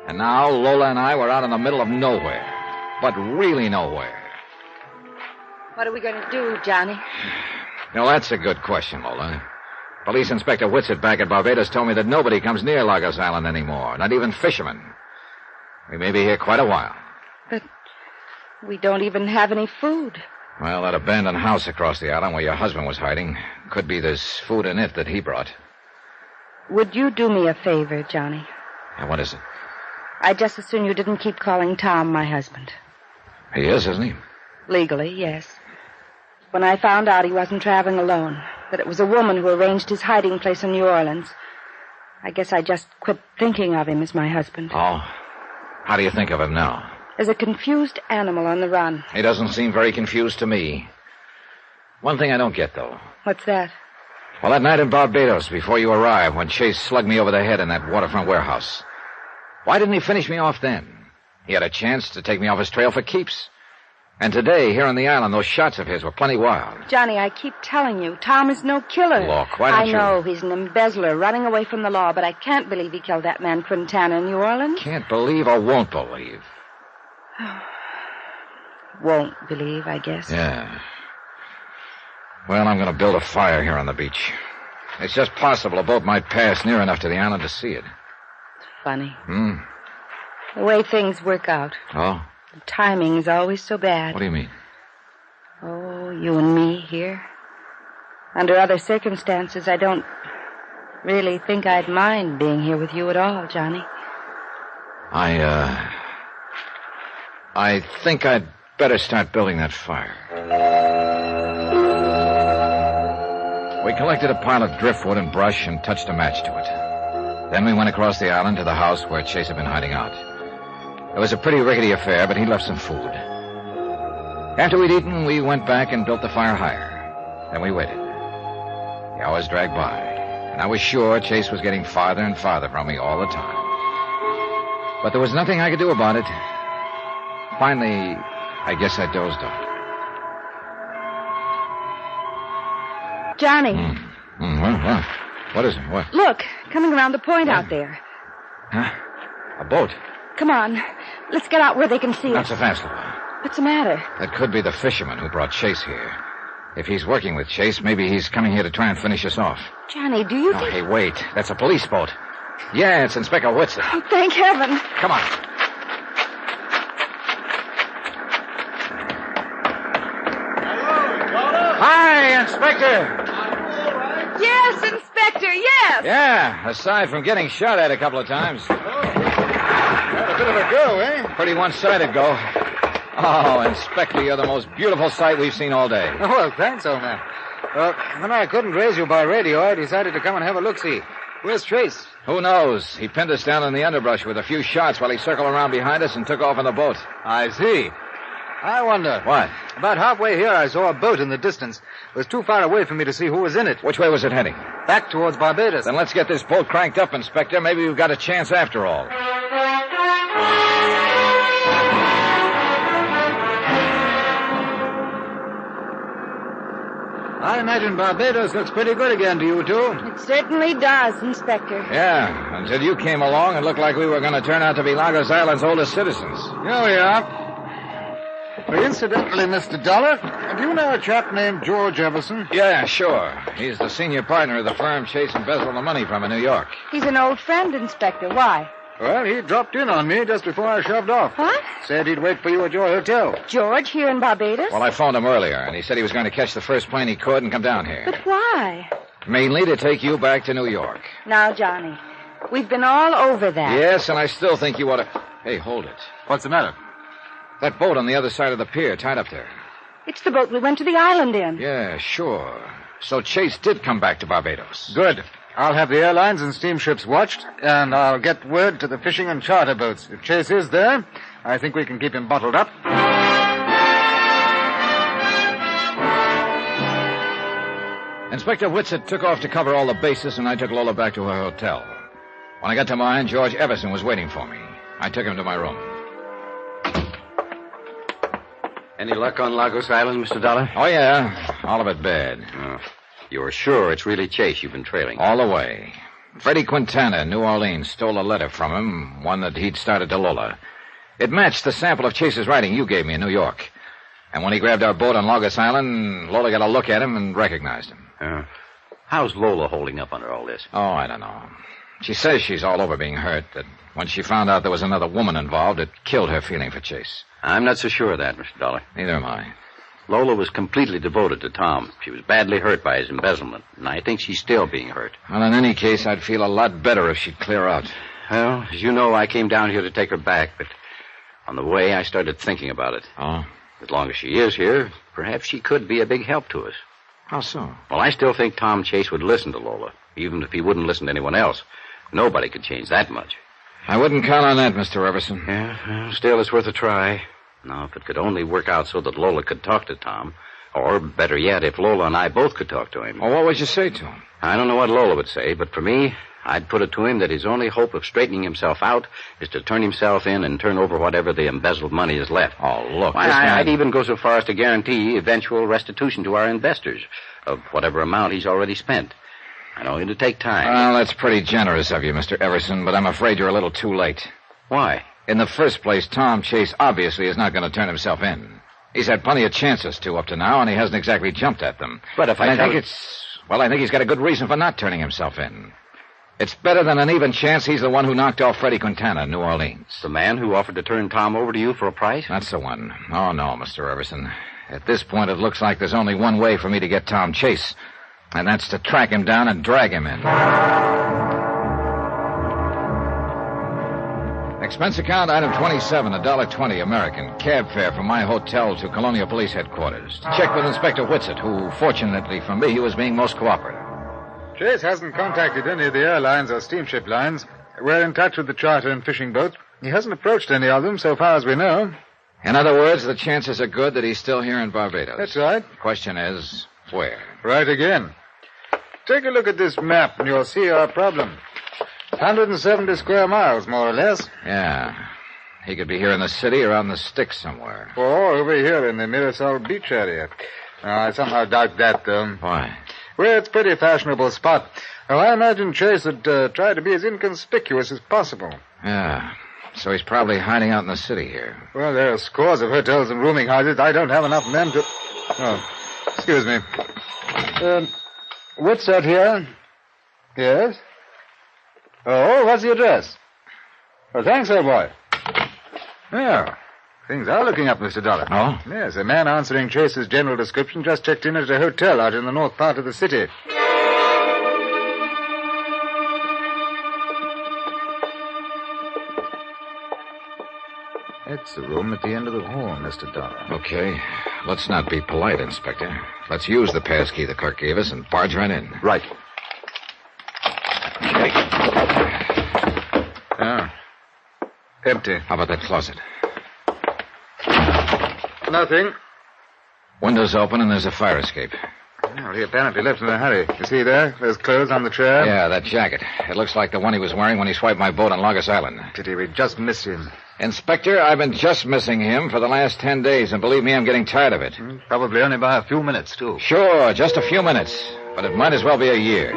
B: And now Lola and I were out in the middle of nowhere. But really nowhere.
E: What are we going to do, Johnny?
B: Now, that's a good question, Lola. Police Inspector Whitsett back at Barbados told me that nobody comes near Lagos Island anymore, not even fishermen. We may be here quite a while.
E: But we don't even have any food.
B: Well, that abandoned house across the island where your husband was hiding, could be there's food in it that he brought.
E: Would you do me a favor, Johnny?
B: Now, what is it?
E: I'd just as soon you didn't keep calling Tom my husband.
B: He is, isn't he?
E: Legally, yes. when I found out he wasn't traveling alone, that it was a woman who arranged his hiding place in New Orleans, I guess I just quit thinking of him as my husband.
B: Oh. How do you think of him now?
E: As a confused animal on the run.
B: He doesn't seem very confused to me. One thing I don't get, though.
E: What's that?
B: Well, that night in Barbados, before you arrived, when Chase slugged me over the head in that waterfront warehouse. Why didn't he finish me off then? He had a chance to take me off his trail for keeps. And today, here on the island, those shots of his were plenty wild.
E: Johnny, I keep telling you, Tom is no killer.
B: Look, why don't you...
E: I know he's an embezzler running away from the law, but I can't believe he killed that man Quintana in New Orleans.
B: Can't believe or won't believe.
E: Won't believe, I guess.
B: Yeah. Well, I'm going to build a fire here on the beach. It's just possible a boat might pass near enough to the island to see it.
E: It's funny.
B: The
E: way things work out.
B: Oh?
E: The timing is always so bad.
B: What do you mean?
E: Oh, you and me here. Under other circumstances, I don't really think I'd mind being here with you at all, Johnny.
B: I think I'd better start building that fire. We collected a pile of driftwood and brush and touched a match to it. Then we went across the island to the house where Chase had been hiding out. It was a pretty rickety affair, but he left some food. After we'd eaten, we went back and built the fire higher. Then we waited. The hours dragged by, and I was sure Chase was getting farther and farther from me all the time. But there was nothing I could do about it. Finally, I guess I dozed off.
E: Johnny.
B: What? What is it? What?
E: Look, coming around the point out there.
B: Huh? A boat?
E: Come on. Let's get out where they can see
B: Not
E: us.
B: so fast, Laura.
E: What's the matter?
B: That could be the fisherman who brought Chase here. If he's working with Chase, maybe he's coming here to try and finish us off.
E: Johnny, do you think...
B: Hey, wait. That's a police boat. Yeah, it's Inspector Whitson.
E: Oh, thank heaven.
B: Come on. Hi, Inspector.
E: Yes, Inspector, yes.
B: Yeah, aside from getting shot at a couple of times.
N: Had a bit of a go, eh?
B: Pretty one-sided go. Oh, Inspector, you're the most beautiful sight we've seen all day.
N: Oh, well, thanks, old man. When I couldn't raise you by radio, I decided to come and have a look-see. Where's Trace?
B: Who knows? He pinned us down in the underbrush with a few shots while he circled around behind us and took off in the boat.
N: I see. I wonder.
B: What?
N: About halfway here, I saw a boat in the distance. It was too far away for me to see who was in it.
B: Which way was it heading?
N: Back towards Barbados.
B: Then let's get this boat cranked up, Inspector. Maybe we've got a chance after all.
N: I imagine Barbados looks pretty good again to you two.
E: It certainly does, Inspector.
B: Yeah, until you came along, it looked like we were going to turn out to be Lagos Island's oldest citizens.
N: Here we are. Incidentally, Mr. Dollar, do you know a chap named George Everson?
B: Yeah, sure. He's the senior partner of the firm Chase embezzled the money from in New York.
E: He's an old friend, Inspector. Why?
N: Well, he dropped in on me just before I shoved off.
E: What?
N: Said he'd wait for you at your hotel.
E: George here in Barbados?
B: Well, I phoned him earlier, and he said he was going to catch the first plane he could and come down here.
E: But why?
B: Mainly to take you back to New York.
E: Now, Johnny, we've been all over that.
B: Yes, and I still think you ought to... Hey, hold it.
N: What's the matter?
B: That boat on the other side of the pier, tied up there.
E: It's the boat we went to the island in.
B: Yeah, sure. So Chase did come back to Barbados.
N: Good. I'll have the airlines and steamships watched, and I'll get word to the fishing and charter boats. If Chase is there, I think we can keep him bottled up.
B: Inspector Whitson took off to cover all the bases, and I took Lola back to her hotel. When I got to mine, George Everson was waiting for me. I took him to my room.
D: Any luck on Lagos Island, Mr. Dollar?
B: Oh, yeah. All of it bad.
D: Oh. You're sure it's really Chase you've been trailing?
B: All the way. Freddie Quintana in New Orleans stole a letter from him, one that he'd started to Lola. It matched the sample of Chase's writing you gave me in New York. And when he grabbed our boat on Lagos Island, Lola got a look at him and recognized him.
D: How's Lola holding up under all this?
B: Oh, I don't know. She says she's all over being hurt, that when she found out there was another woman involved, it killed her feeling for Chase.
D: I'm not so sure of that, Mr. Dollar.
B: Neither am I.
D: Lola was completely devoted to Tom. She was badly hurt by his embezzlement, and I think she's still being hurt.
B: Well, in any case, I'd feel a lot better if she'd clear out.
D: Well, as you know, I came down here to take her back, but on the way, I started thinking about it.
B: Oh?
D: As long as she is here, perhaps she could be a big help to us.
B: How so?
D: Well, I still think Tom Chase would listen to Lola, even if he wouldn't listen to anyone else. Nobody could change that much.
B: I wouldn't count on that, Mr. Everson.
D: Yeah, well, still, it's worth a try. Now, if it could only work out so that Lola could talk to Tom, or, better yet, if Lola and I both could talk to him.
B: Well, what would you say to him?
D: I don't know what Lola would say, but for me, I'd put it to him that his only hope of straightening himself out is to turn himself in and turn over whatever the embezzled money is left.
B: Oh, look,
D: I'd even go so far as to guarantee eventual restitution to our investors of whatever amount he's already spent. I know it'll take time.
B: Well, that's pretty generous of you, Mr. Everson, but I'm afraid you're a little too late.
D: Why?
B: In the first place, Tom Chase obviously is not going to turn himself in. He's had plenty of chances to up to now, and he hasn't exactly jumped at them.
D: But if I
B: think I think he's got a good reason for not turning himself in. It's better than an even chance he's the one who knocked off Freddie Quintana in New Orleans.
D: The man who offered to turn Tom over to you for a price?
B: That's the one. Oh, no, Mr. Everson. At this point, it looks like there's only one way for me to get Tom Chase, and that's to track him down and drag him in. Expense account item 27, $1.20 American. Cab fare from my hotel to Colonial Police Headquarters. To check with Inspector Whitsett, who, fortunately for me, was being most cooperative.
N: Chase hasn't contacted any of the airlines or steamship lines. We're in touch with the charter and fishing boats. He hasn't approached any of them so far as we know.
B: In other words, the chances are good that he's still here in Barbados.
N: That's right.
B: The question is, where?
N: Right again. Take a look at this map and you'll see our problem. 170 square miles, more or less.
B: Yeah. He could be here in the city or on the sticks somewhere.
N: Or over here in the Mirasol Beach area. I somehow doubt that, though.
B: Why?
N: Well, it's a pretty fashionable spot. Well, I imagine Chase would try to be as inconspicuous as possible.
B: Yeah. So he's probably hiding out in the city here.
N: Well, there are scores of hotels and rooming houses. I don't have enough men to... Oh, excuse me. What's that here? Yes? Oh, what's the address? Oh, thanks, old boy. Yeah. Things are looking up, Mr. Dollar.
B: Oh?
N: Yes, a man answering Chase's general description just checked in at a hotel out in the north part of the city. That's the room at the end of the hall, Mr. Dollar.
B: Okay. Let's not be polite, Inspector. Let's use the passkey the clerk gave us and barge right in.
N: Right.
B: Okay.
N: Ah. Empty.
B: How about that closet?
N: Nothing.
B: Window's open and there's a fire escape.
N: Well, he apparently left in a hurry. You see there? There's clothes on the chair.
B: Yeah, that jacket. It looks like the one he was wearing when he swiped my boat on Logos Island.
N: Pity we just missed him.
B: Inspector, I've been just missing him for the last 10 days, and believe me, I'm getting tired of it.
N: Probably only by a few minutes, too.
B: Sure, just a few minutes. But it might as well be a year.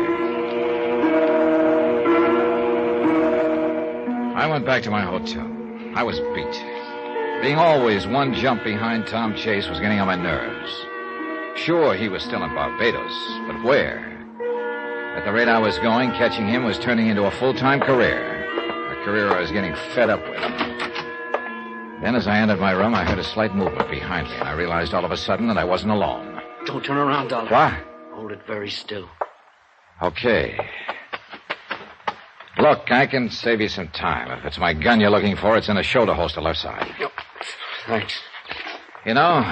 B: I went back to my hotel. I was beat. Being always one jump behind Tom Chase was getting on my nerves. Sure, he was still in Barbados, but where? At the rate I was going, catching him was turning into a full-time career. A career I was getting fed up with. Then as I entered my room, I heard a slight movement behind me, and I realized all of a sudden that I wasn't alone.
R: Don't turn around, Dollar.
B: What?
R: Hold it very still.
B: Okay. Look, I can save you some time. If it's my gun you're looking for, it's in a shoulder holster left side.
R: Yep. Thanks.
B: You know,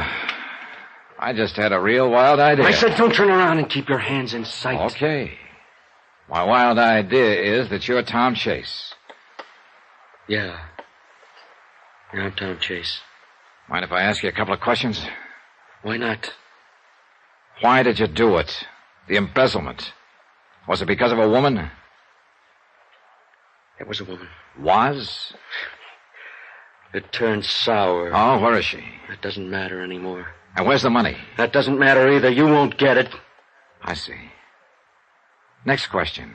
B: I just had a real wild idea.
R: I said don't turn around and keep your hands in sight.
B: Okay. My wild idea is that you're Tom Chase.
R: Yeah. I'm Tom Chase.
B: Mind if I ask you a couple of questions?
R: Why not?
B: Why did you do it? The embezzlement. Was it because of a woman?
R: It was a woman.
B: Was?
R: It turned sour.
B: Oh, where is she?
R: That doesn't matter anymore.
B: And where's the money?
R: That doesn't matter either. You won't get it.
B: I see. Next question.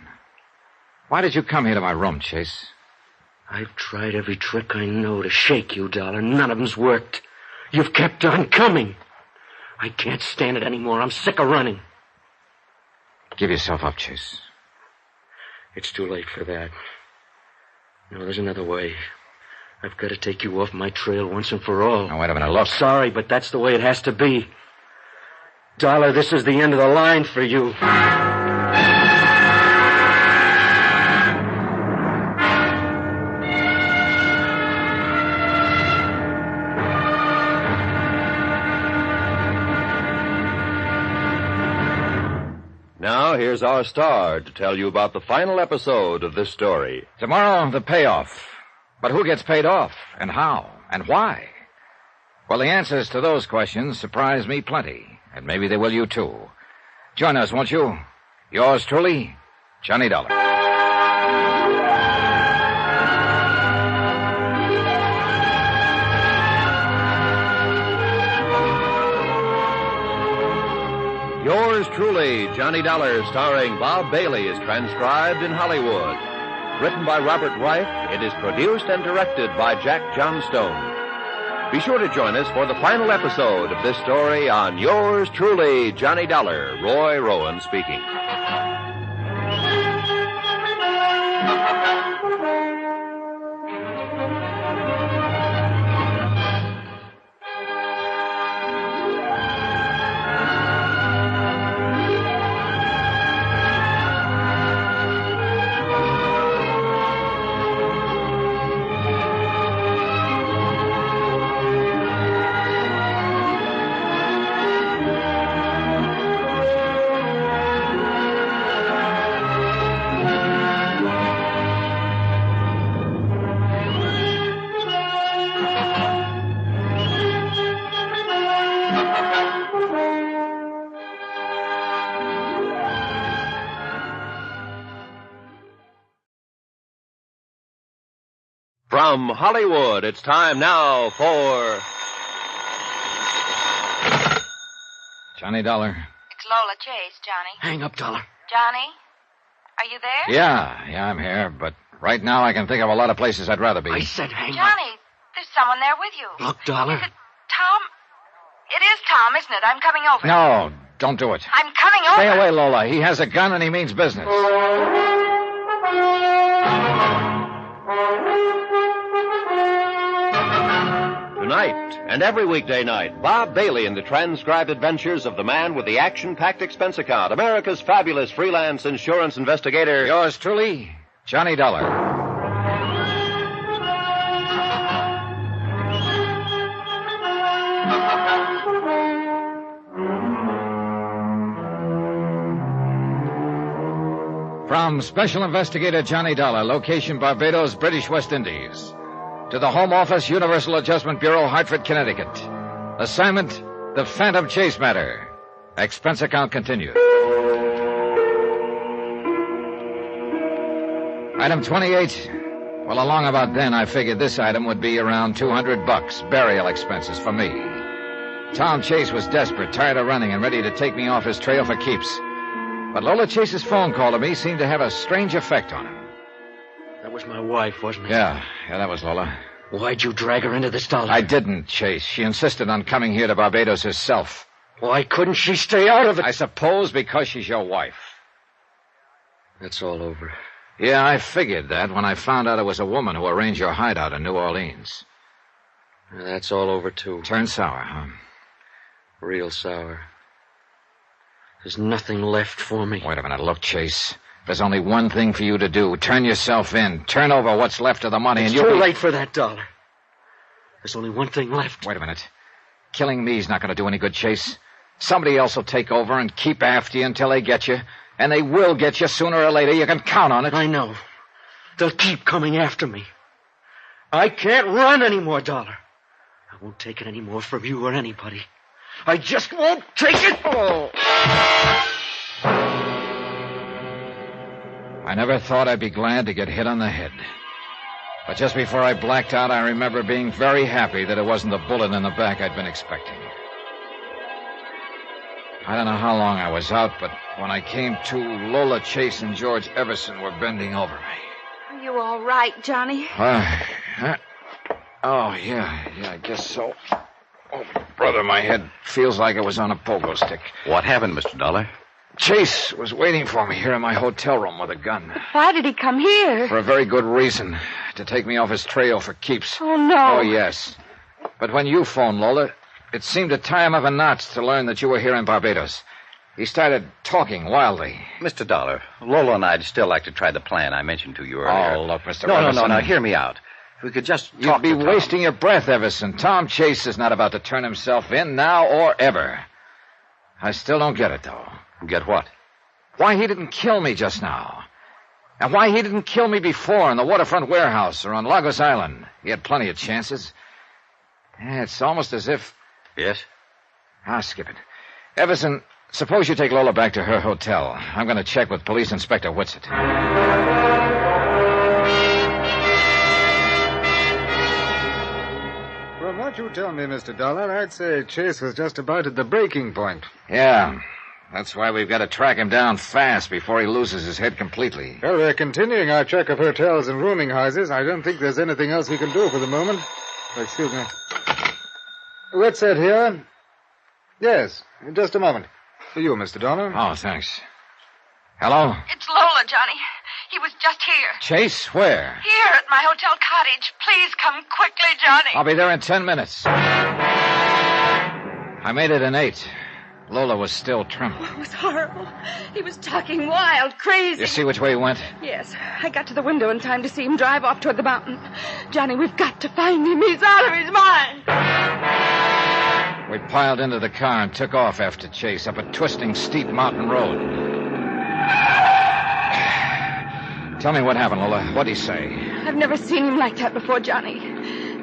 B: Why did you come here to my room, Chase?
R: I've tried every trick I know to shake you, Dollar. None of them's worked. You've kept on coming. I can't stand it anymore. I'm sick of running.
B: Give yourself up, Chase.
R: It's too late for that. No, there's another way. I've got to take you off my trail once and for all.
B: Now, wait a minute, look.
R: Sorry, but that's the way it has to be. Dollar, this is the end of the line for you.
A: now, here's our star to tell you about the final episode of this story.
B: Tomorrow, the payoff. But who gets paid off, and how, and why? Well, the answers to those questions surprise me plenty, and maybe they will you, too. Join us, won't you? Yours truly, Johnny Dollar.
A: Yours truly, Johnny Dollar, starring Bob Bailey, is transcribed in Hollywood. Written by Robert Reif, it is produced and directed by Jack Johnstone. Be sure to join us for the final episode of this story on Yours truly, Johnny Dollar. Roy Rowan speaking. From Hollywood, it's time now for...
B: Johnny Dollar.
L: It's Lola Chase, Johnny.
R: Hang up, Dollar.
L: Johnny, are you there?
B: Yeah, I'm here, but right now I can think of a lot of places I'd rather be.
R: I said hang up.
L: Johnny, there's someone there with you.
R: Look, Dollar.
L: Is it Tom? It is Tom, isn't it? I'm coming over.
B: No, don't do it.
L: I'm coming over.
B: Stay away, Lola. He has a gun and he means business.
A: Tonight, and every weekday night, Bob Bailey in the transcribed adventures of the man with the action-packed expense account, America's fabulous freelance insurance investigator.
B: Yours truly, Johnny Dollar. From Special Investigator Johnny Dollar, location Barbados, British West Indies. To the Home Office, Universal Adjustment Bureau, Hartford, Connecticut. Assignment, the Phantom Chase matter. Expense account continued. Item 28. Well, along about then, I figured this item would be around $200, burial expenses for me. Tom Chase was desperate, tired of running, and ready to take me off his trail for keeps. But Lola Chase's phone call to me seemed to have a strange effect on him.
R: That was my wife, wasn't it?
B: Yeah, that was Lola.
R: Why'd you drag her into this, Dollar?
B: I didn't, Chase. She insisted on coming here to Barbados herself.
R: Why couldn't she stay out of it?
B: I suppose because she's your wife.
R: That's all over.
B: Yeah, I figured that when I found out it was a woman who arranged your hideout in New Orleans.
R: That's all over, too.
B: Turned sour, huh?
R: Real sour. There's nothing left for me.
B: Wait a minute. Look, Chase. There's only one thing for you to do. Turn yourself in. Turn over what's left of the money,
R: and
B: you'll
R: be... too late for that, Dollar. There's only one thing left.
B: Wait a minute. Killing me's not going to do any good, Chase. Somebody else will take over and keep after you until they get you. And they will get you sooner or later. You can count on it.
R: I know. They'll keep coming after me. I can't run anymore, Dollar. I won't take it anymore from you or anybody. I just won't take it. Oh.
B: I never thought I'd be glad to get hit on the head. But just before I blacked out, I remember being very happy that it wasn't the bullet in the back I'd been expecting. I don't know how long I was out, but when I came to, Lola Chase and George Everson were bending over me.
L: Are you all right, Johnny?
B: Yeah, I guess so. Oh, brother, my head feels like it was on a pogo stick.
D: What happened, Mr. Dollar?
B: Chase was waiting for me here in my hotel room with a gun.
L: Why did he come here?
B: For a very good reason. To take me off his trail for keeps.
L: Oh, no.
B: Oh, yes. But when you phoned, Lola, it seemed to tie him up in knots to learn that you were here in Barbados. He started talking wildly.
D: Mr. Dollar, Lola and I'd still like to try the plan I mentioned to you earlier.
B: Oh, look, Mr.
D: No,
B: Everson.
D: no, hear me out. If we could just talk
B: You'd be wasting your breath, Everson. Tom Chase is not about to turn himself in now or ever. I still don't get it, though.
D: Get what?
B: Why he didn't kill me just now. And why he didn't kill me before in the waterfront warehouse or on Lagos Island. He had plenty of chances. It's almost as if...
D: Yes?
B: Skip it. Everson, suppose you take Lola back to her hotel. I'm going to check with Police Inspector Whitsett.
N: From what you tell me, Mr. Dollar, I'd say Chase was just about at the breaking point.
B: Yeah. That's why we've got to track him down fast before he loses his head completely.
N: Well, we're continuing our check of hotels and rooming houses. I don't think there's anything else we can do for the moment. Excuse me. What's that here? Yes, just a moment. For you, Mr. Dollar.
B: Oh, thanks. Hello?
L: It's Lola, Johnny. He was just here.
B: Chase, where?
L: Here at my hotel cottage. Please come quickly, Johnny.
B: I'll be there in 10 minutes. I made it in 8. Lola was still trembling.
E: Oh, it was horrible. He was talking wild, crazy.
B: You see which way he went?
E: Yes. I got to the window in time to see him drive off toward the mountain. Johnny, we've got to find him. He's out of his mind.
B: We piled into the car and took off after Chase up a twisting, steep mountain road. Tell me what happened, Lola. What'd he say?
E: I've never seen him like that before, Johnny.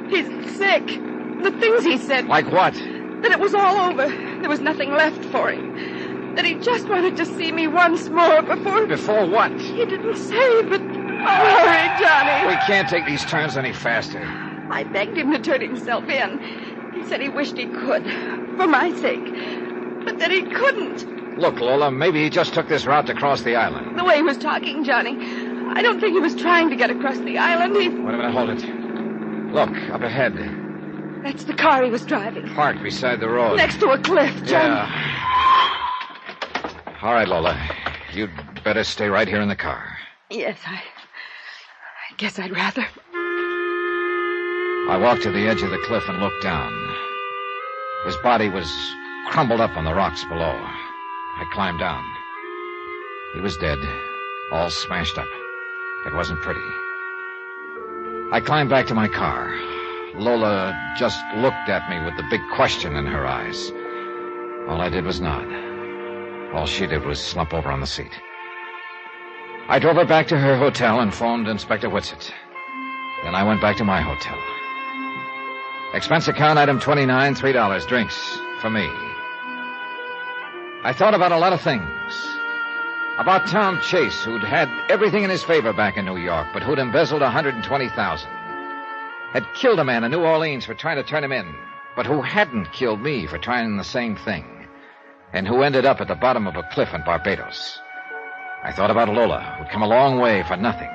E: He's sick. The things he said.
B: Like what?
E: That it was all over. There was nothing left for him. That he just wanted to see me once more before...
B: Before what?
E: He didn't say, but... Oh, hurry, Johnny.
B: We can't take these turns any faster.
E: I begged him to turn himself in. He said he wished he could, for my sake. But that he couldn't.
B: Look, Lola, maybe he just took this route to cross the island.
E: The way he was talking, Johnny, I don't think he was trying to get across the island.
B: Wait a minute, hold it. Look, up ahead.
E: That's the car he was driving.
B: Parked beside the road.
E: Next to a cliff, Johnny.
B: Yeah. All right, Lola. You'd better stay right here in the car.
E: Yes, I guess I'd rather.
B: I walked to the edge of the cliff and looked down. His body was crumbled up on the rocks below. I climbed down. He was dead, all smashed up. It wasn't pretty. I climbed back to my car. Lola just looked at me with the big question in her eyes. All I did was nod. All she did was slump over on the seat. I drove her back to her hotel and phoned Inspector Whitsett. Then I went back to my hotel. Expense account item 29, $3, drinks for me. I thought about a lot of things. About Tom Chase, who'd had everything in his favor back in New York, but who'd embezzled $120,000. Had killed a man in New Orleans for trying to turn him in, but who hadn't killed me for trying the same thing, and who ended up at the bottom of a cliff in Barbados. I thought about Lola, who'd come a long way for nothing,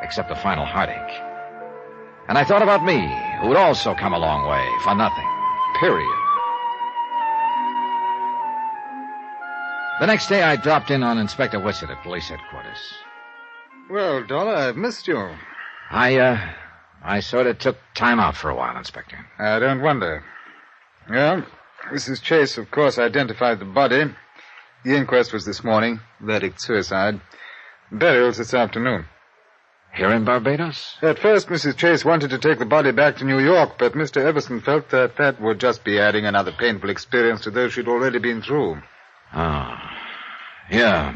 B: except the final heartache. And I thought about me, who'd also come a long way for nothing, period. The next day, I dropped in on Inspector Whitsett at police headquarters.
N: Well, Dollar, I've missed you.
B: I sort of took time out for a while, Inspector.
N: I don't wonder. Well, Mrs. Chase, of course, identified the body. The inquest was this morning. Verdict suicide. Burials this afternoon.
B: Here in Barbados?
N: At first, Mrs. Chase wanted to take the body back to New York, but Mr. Everson felt that would just be adding another painful experience to those she'd already been through.
B: Oh, yeah.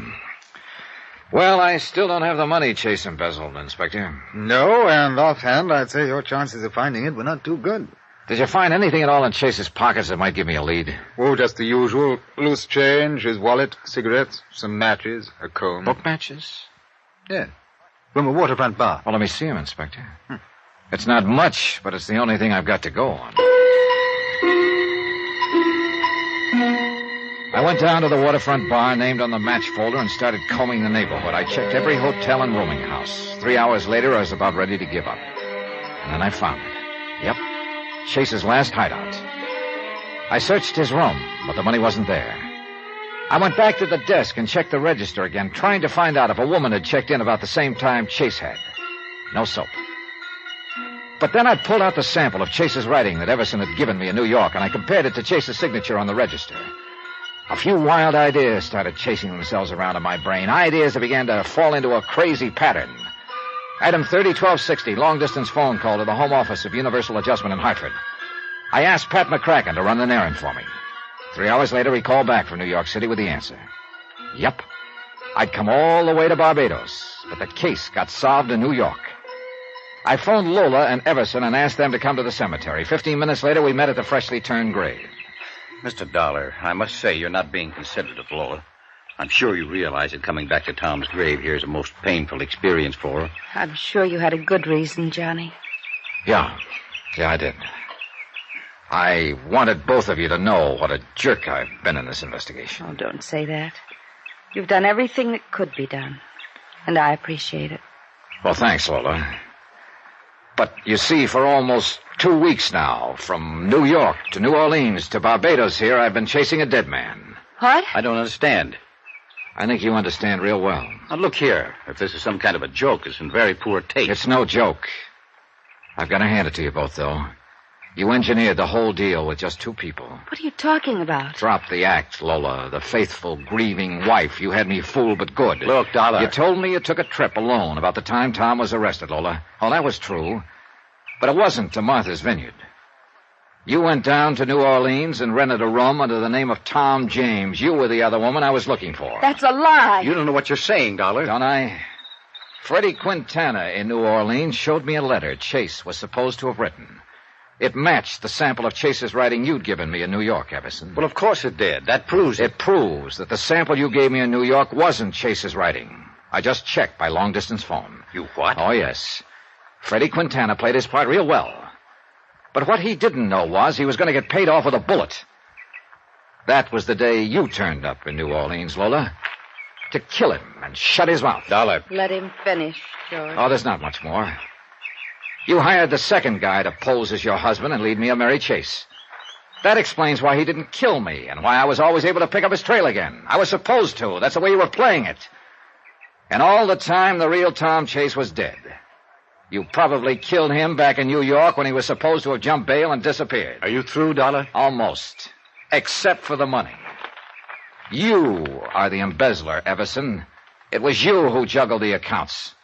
B: Well, I still don't have the money Chase embezzled, Inspector.
N: No, and offhand, I'd say your chances of finding it were not too good.
B: Did you find anything at all in Chase's pockets that might give me a lead?
N: Oh, just the usual. Loose change, his wallet, cigarettes, some matches, a comb.
B: Book matches?
N: Yeah. From a waterfront bar.
B: Well, let me see him, Inspector. It's not much, but it's the only thing I've got to go on. I went down to the waterfront bar named on the match folder and started combing the neighborhood. I checked every hotel and rooming house. 3 hours later, I was about ready to give up. And then I found it. Yep. Chase's last hideout. I searched his room, but the money wasn't there. I went back to the desk and checked the register again, trying to find out if a woman had checked in about the same time Chase had. No soap. But then I pulled out the sample of Chase's writing that Everson had given me in New York, and I compared it to Chase's signature on the register. A few wild ideas started chasing themselves around in my brain, ideas that began to fall into a crazy pattern. Item 30-1260, long-distance phone call to the home office of Universal Adjustment in Hartford. I asked Pat McCracken to run an errand for me. 3 hours later, he called back from New York City with the answer. Yep. I'd come all the way to Barbados, but the case got solved in New York. I phoned Lola and Everson and asked them to come to the cemetery. 15 minutes later, we met at the freshly turned grave.
D: Mr. Dollar, I must say you're not being considerate of Lola. I'm sure you realize that coming back to Tom's grave here is a most painful experience for her.
E: I'm sure you had a good reason, Johnny.
B: Yeah, I did. I wanted both of you to know what a jerk I've been in this investigation.
E: Oh, don't say that. You've done everything that could be done, and I appreciate it.
B: Well, thanks, Lola. But you see, for almost 2 weeks now, from New York to New Orleans to Barbados here, I've been chasing a dead man.
E: What?
D: I don't understand.
B: I think you understand real well.
D: Now, look here. If this is some kind of a joke, it's in very poor taste.
B: It's no joke. I've got to hand it to you both, though. You engineered the whole deal with just 2 people.
E: What are you talking about?
B: Drop the act, Lola. The faithful, grieving wife. You had me fooled, but good.
D: Look, Dollar.
B: You told me you took a trip alone about the time Tom was arrested, Lola. Oh, that was true. But it wasn't to Martha's Vineyard. You went down to New Orleans and rented a room under the name of Tom James. You were the other woman I was looking for.
E: That's a lie.
D: You don't know what you're saying, Dollar.
B: Don't I? Freddie Quintana in New Orleans showed me a letter Chase was supposed to have written. It matched the sample of Chase's writing you'd given me in New York, Everson.
D: Well, of course it did. That proves it.
B: It proves that the sample you gave me in New York wasn't Chase's writing. I just checked by long-distance phone.
D: You what?
B: Oh, yes. Freddie Quintana played his part real well. But what he didn't know was he was going to get paid off with a bullet. That was the day you turned up in New Orleans, Lola. To kill him and shut his mouth.
D: Dollar.
E: Let him finish, George.
B: Oh, there's not much more. You hired the second guy to pose as your husband and lead me a Mary Chase. That explains why he didn't kill me and why I was always able to pick up his trail again. I was supposed to. That's the way you were playing it. And all the time, the real Tom Chase was dead. You probably killed him back in New York when he was supposed to have jumped bail and disappeared.
D: Are you through, Dollar?
B: Almost. Except for the money. You are the embezzler, Everson. It was you who juggled the accounts.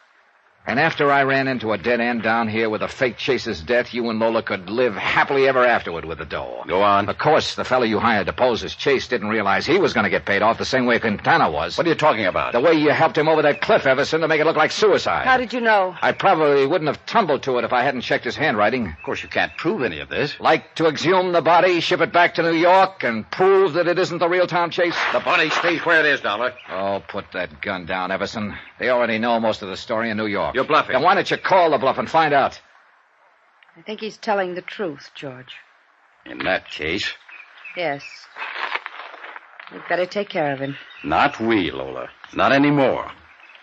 B: And after I ran into a dead end down here with a fake Chase's death, you and Lola could live happily ever afterward with the dough.
D: Go on.
B: Of course, the fellow you hired to pose as Chase didn't realize he was going to get paid off the same way Quintana was.
D: What are you talking about?
B: The way you helped him over that cliff, Everson, to make it look like suicide.
E: How did you know?
B: I probably wouldn't have tumbled to it if I hadn't checked his handwriting.
D: Of course, you can't prove any of this.
B: Like to exhume the body, ship it back to New York, and prove that it isn't the real Tom Chase?
D: The body stays where it is, Dollar.
B: Oh, put that gun down, Everson. They already know most of the story in New York.
D: You're bluffing.
B: Then why don't you call the bluff and find out?
E: I think he's telling the truth, George.
D: In that case...
E: Yes. We'd better take care of him.
D: Not we, Lola. Not anymore.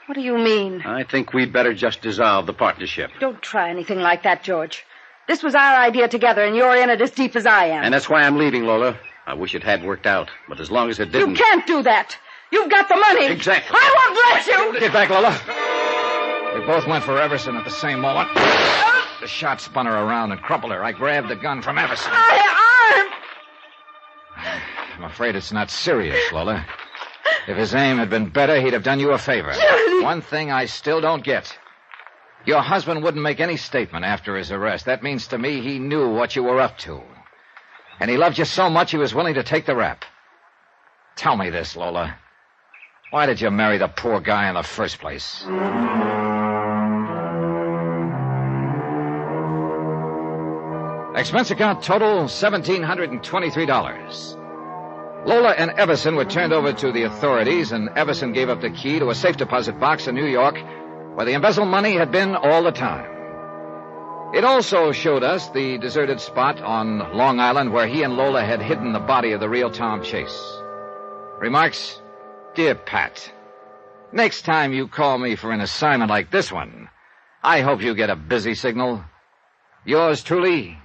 E: What do you mean?
D: I think we'd better just dissolve the partnership.
E: Don't try anything like that, George. This was our idea together, and you're in it as deep as I am.
D: And that's why I'm leaving, Lola. I wish it had worked out. But as long as it didn't...
E: You can't do that. You've got the money.
D: Exactly.
E: I won't let you.
B: Get back, Lola. We both went for Everson at the same moment. The shot spun her around and crumpled her. I grabbed the gun from Everson. I'm afraid it's not serious, Lola. If his aim had been better, he'd have done you a favor. One thing I still don't get. Your husband wouldn't make any statement after his arrest. That means to me he knew what you were up to. And he loved you so much he was willing to take the rap. Tell me this, Lola. Why did you marry the poor guy in the first place? Expense account total $1,723. Lola and Everson were turned over to the authorities, and Everson gave up the key to a safe deposit box in New York where the embezzled money had been all the time. It also showed us the deserted spot on Long Island where he and Lola had hidden the body of the real Tom Chase. Remarks? Dear Pat, next time you call me for an assignment like this one, I hope you get a busy signal. Yours truly,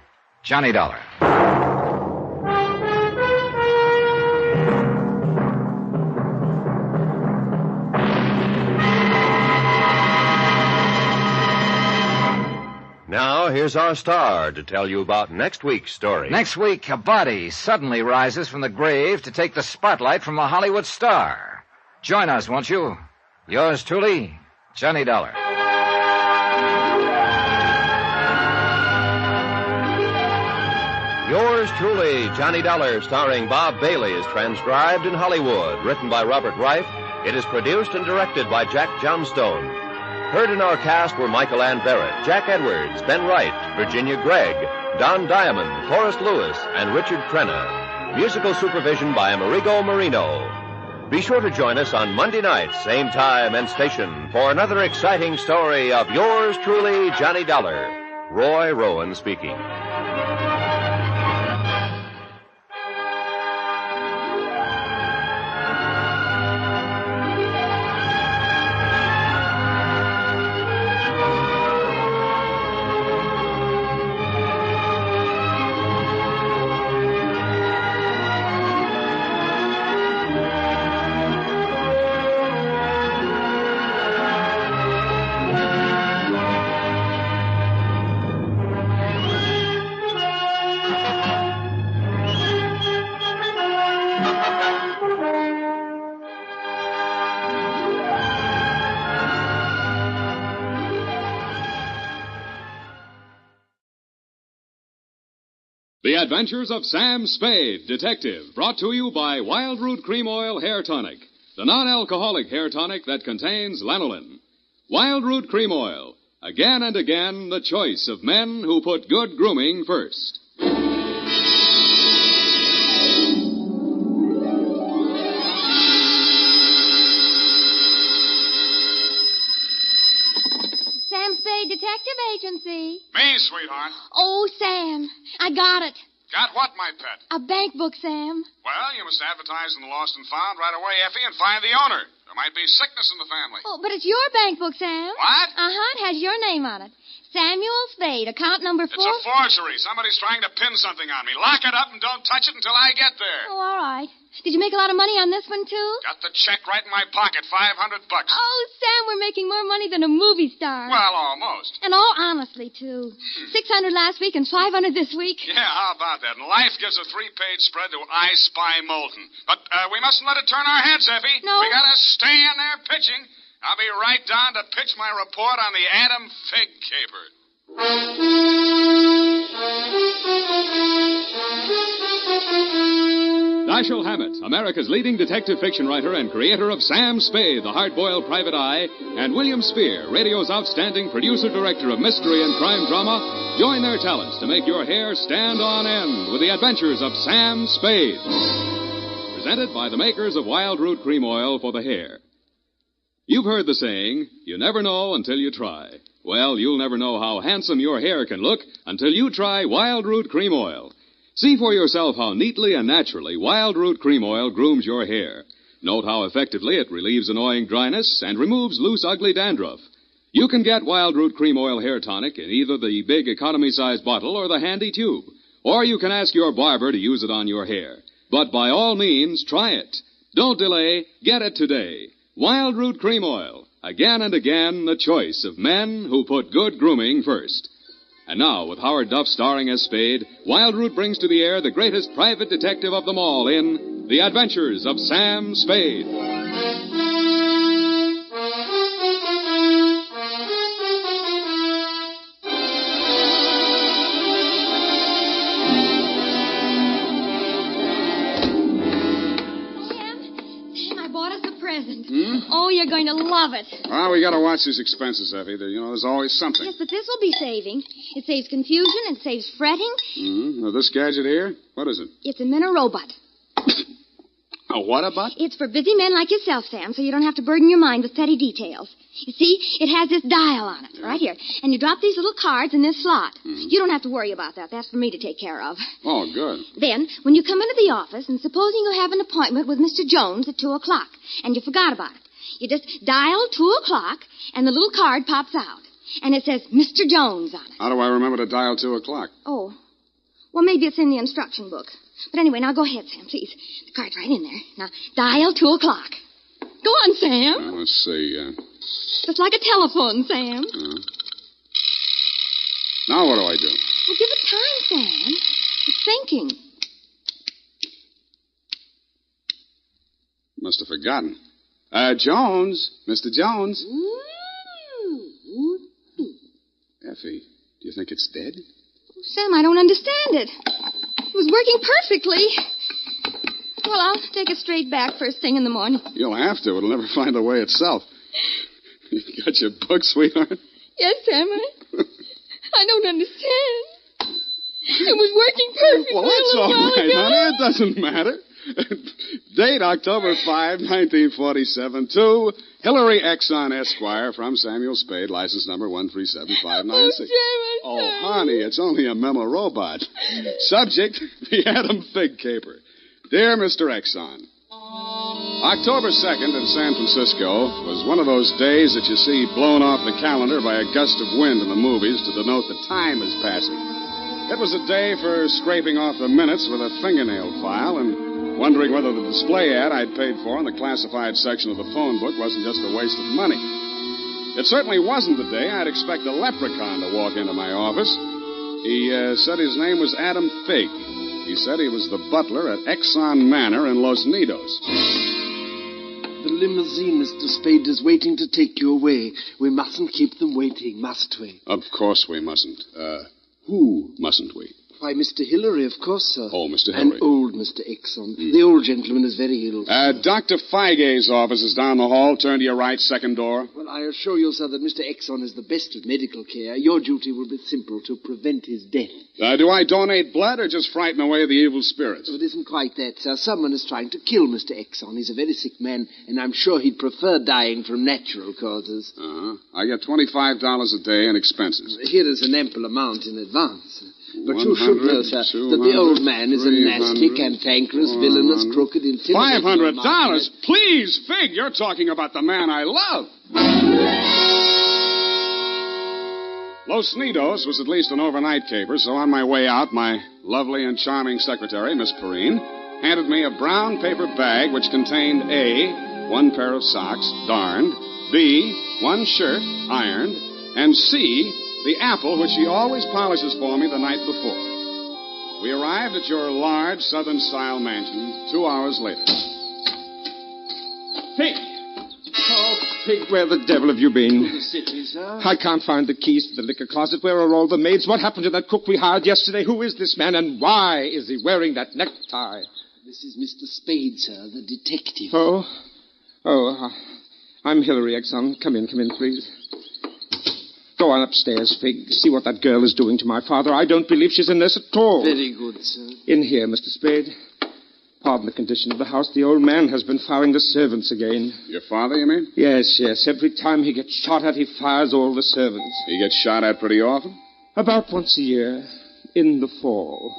B: Johnny Dollar.
A: Now, here's our star to tell you about next week's story.
B: Next week, a body suddenly rises from the grave to take the spotlight from a Hollywood star. Join us, won't you? Yours truly, Johnny Dollar.
A: Yours truly, Johnny Dollar, starring Bob Bailey, is transcribed in Hollywood. Written by Robert Reif, It is produced and directed by Jack Johnstone. Heard in our cast were Michael Ann Barrett, Jack Edwards, Ben Wright, Virginia Gregg, Don Diamond, Forrest Lewis, and Richard Crenna. Musical supervision by Amerigo Marino. Be sure to join us on Monday night, same time and station, for another exciting story of yours truly, Johnny Dollar. Roy Rowan speaking.
S: The Adventures of Sam Spade, Detective, brought to you by Wild Root Cream Oil Hair Tonic, the non-alcoholic hair tonic that contains lanolin. Wild Root Cream Oil, again and again the choice of men who put good grooming first.
T: Sam Spade Detective Agency.
U: Me, sweetheart.
T: Oh, Sam, I got it.
U: Got what, my pet?
T: A bank book, Sam.
U: Well, you must advertise in the Lost and Found right away, Effie, and find the owner. There might be sickness in the family.
T: Oh, but it's your bank book, Sam.
U: What?
T: Uh-huh, it has your name on it. Samuel Spade, account number 4.
U: It's a forgery. Somebody's trying to pin something on me. Lock it up and don't touch it until I get there.
T: Oh, all right. Did you make a lot of money on this one, too?
U: Got the check right in my pocket, $500.
T: Oh, Sam, we're making more money than a movie star.
U: Well, almost.
T: And all honestly, too. 600 last week and 500 this week.
U: Yeah, how about that? And Life gives a 3-page spread to I Spy Moulton. But we mustn't let it turn our heads, Effie.
T: No.
U: We gotta stay in there pitching. I'll be right down to pitch my report on the Adam Fig caper.
S: Dashiell Hammett, America's leading detective fiction writer and creator of Sam Spade, the hard-boiled private eye, and William Spear, radio's outstanding producer-director of mystery and crime drama, join their talents to make your hair stand on end with the adventures of Sam Spade. Presented by the makers of Wild Root Cream Oil for the hair. You've heard the saying, you never know until you try. Well, you'll never know how handsome your hair can look until you try Wild Root Cream Oil. See for yourself how neatly and naturally Wild Root Cream Oil grooms your hair. Note how effectively it relieves annoying dryness and removes loose, ugly dandruff. You can get Wild Root Cream Oil Hair Tonic in either the big economy-size bottle or the handy tube. Or you can ask your barber to use it on your hair. But by all means, try it. Don't delay. Get it today. Wild Root Cream Oil. Again and again, the choice of men who put good grooming first. And now, with Howard Duff starring as Spade, Wild Root brings to the air the greatest private detective of them all in The Adventures of Sam Spade.
T: Oh, you're going to love it.
U: Well, we got to watch these expenses, Effie. There's always something.
T: Yes, but this will be saving. It saves confusion. It saves fretting.
U: Now, this gadget here, what is it?
T: It's a Minirobot.
U: A what-a-bot?
T: It's for busy men like yourself, Sam, so you don't have to burden your mind with petty details. You see, it has this dial on it, right here. And you drop these little cards in this slot. You don't have to worry about that. That's for me to take care of.
U: Oh, good.
T: Then, when you come into the office, and supposing you have an appointment with Mr. Jones at 2 o'clock, and you forgot about it, you just dial 2 o'clock, and the little card pops out. And it says Mr. Jones on it.
U: How do I remember to dial 2 o'clock?
T: Oh. Well, maybe it's in the instruction book. But anyway, now go ahead, Sam, please. The card's right in there. Now, dial 2 o'clock. Go on, Sam.
U: Let's see.
T: Just like a telephone, Sam.
U: Now what do I do?
T: Well, give it time, Sam. It's thinking.
U: Must have forgotten. Jones. Mr. Jones. Effie, do you think it's dead?
T: Oh, Sam, I don't understand it. It was working perfectly. Well, take it straight back first thing in the morning.
U: You'll have to. It'll never find the way itself. You got your book, sweetheart?
T: Yes, Sam, I don't understand. It was working perfectly.
U: Well, that's all right, honey. It doesn't matter. Date October 5, 1947, to Hillary Exxon Esquire from Samuel Spade, license number 137596. Oh, honey, it's only a memo robot. Subject, the Adam Fig caper. Dear Mr. Exxon, October 2nd in San Francisco was one of those days that you see blown off the calendar by a gust of wind in the movies to denote the time is passing. It was a day for scraping off the minutes with a fingernail file and wondering whether the display ad I'd paid for in the classified section of the phone book wasn't just a waste of money. It certainly wasn't the day I'd expect a leprechaun to walk into my office. He said his name was Adam Fig. He said he was the butler at Exxon Manor in Los Nidos.
G: The limousine, Mr. Spade, is waiting to take you away. We mustn't keep them waiting, must we?
U: Of course we mustn't. Who mustn't we?
G: Why, Mr. Hillary, of course, sir.
U: Oh, Mr. Hillary.
G: And old Mr. Exxon. The old gentleman is very ill.
U: Dr. Feige's office is down the hall. Turn to your right, second door.
G: Well, I assure you, sir, that Mr. Exxon is the best of medical care. Your duty will be simple, to prevent his death.
U: Do I donate blood or just frighten away the evil spirits?
G: Oh, it isn't quite that, sir. Someone is trying to kill Mr. Exxon. He's a very sick man, and I'm sure he'd prefer dying from natural causes.
U: I get $25 a day in expenses.
G: Here is an ample amount in advance. But you should know, sir, that the old man is a nasty, cantankerous, villainous, crooked, intimidating...
U: $500? Please, Fig, you're talking about the man I love. Los Nidos was at least an overnight caper, so on my way out, my lovely and charming secretary, Miss Perrine, handed me a brown paper bag which contained A, one pair of socks, darned, B, one shirt, ironed, and C, the apple which she always polishes for me the night before. We arrived at your large Southern-style mansion 2 hours later.
V: Fig! Oh, Fig, where the devil have you been?
G: To the city, sir.
V: I can't find the keys to the liquor closet. Where are all the maids? What happened to that cook we hired yesterday? Who is this man, and why is he wearing that necktie?
G: This is Mr. Spade, sir, the detective.
V: I'm Hillary Exxon. Come in, please. Go on upstairs, Fig. See what that girl is doing to my father. I don't believe she's in this at all.
G: Very good, sir.
V: In here, Mr. Spade. Pardon the condition of the house. The old man has been firing the servants again.
U: Your father, you mean?
V: Yes. Every time he gets shot at, he fires all the servants.
U: He gets shot at pretty often?
V: About once a year. In the fall.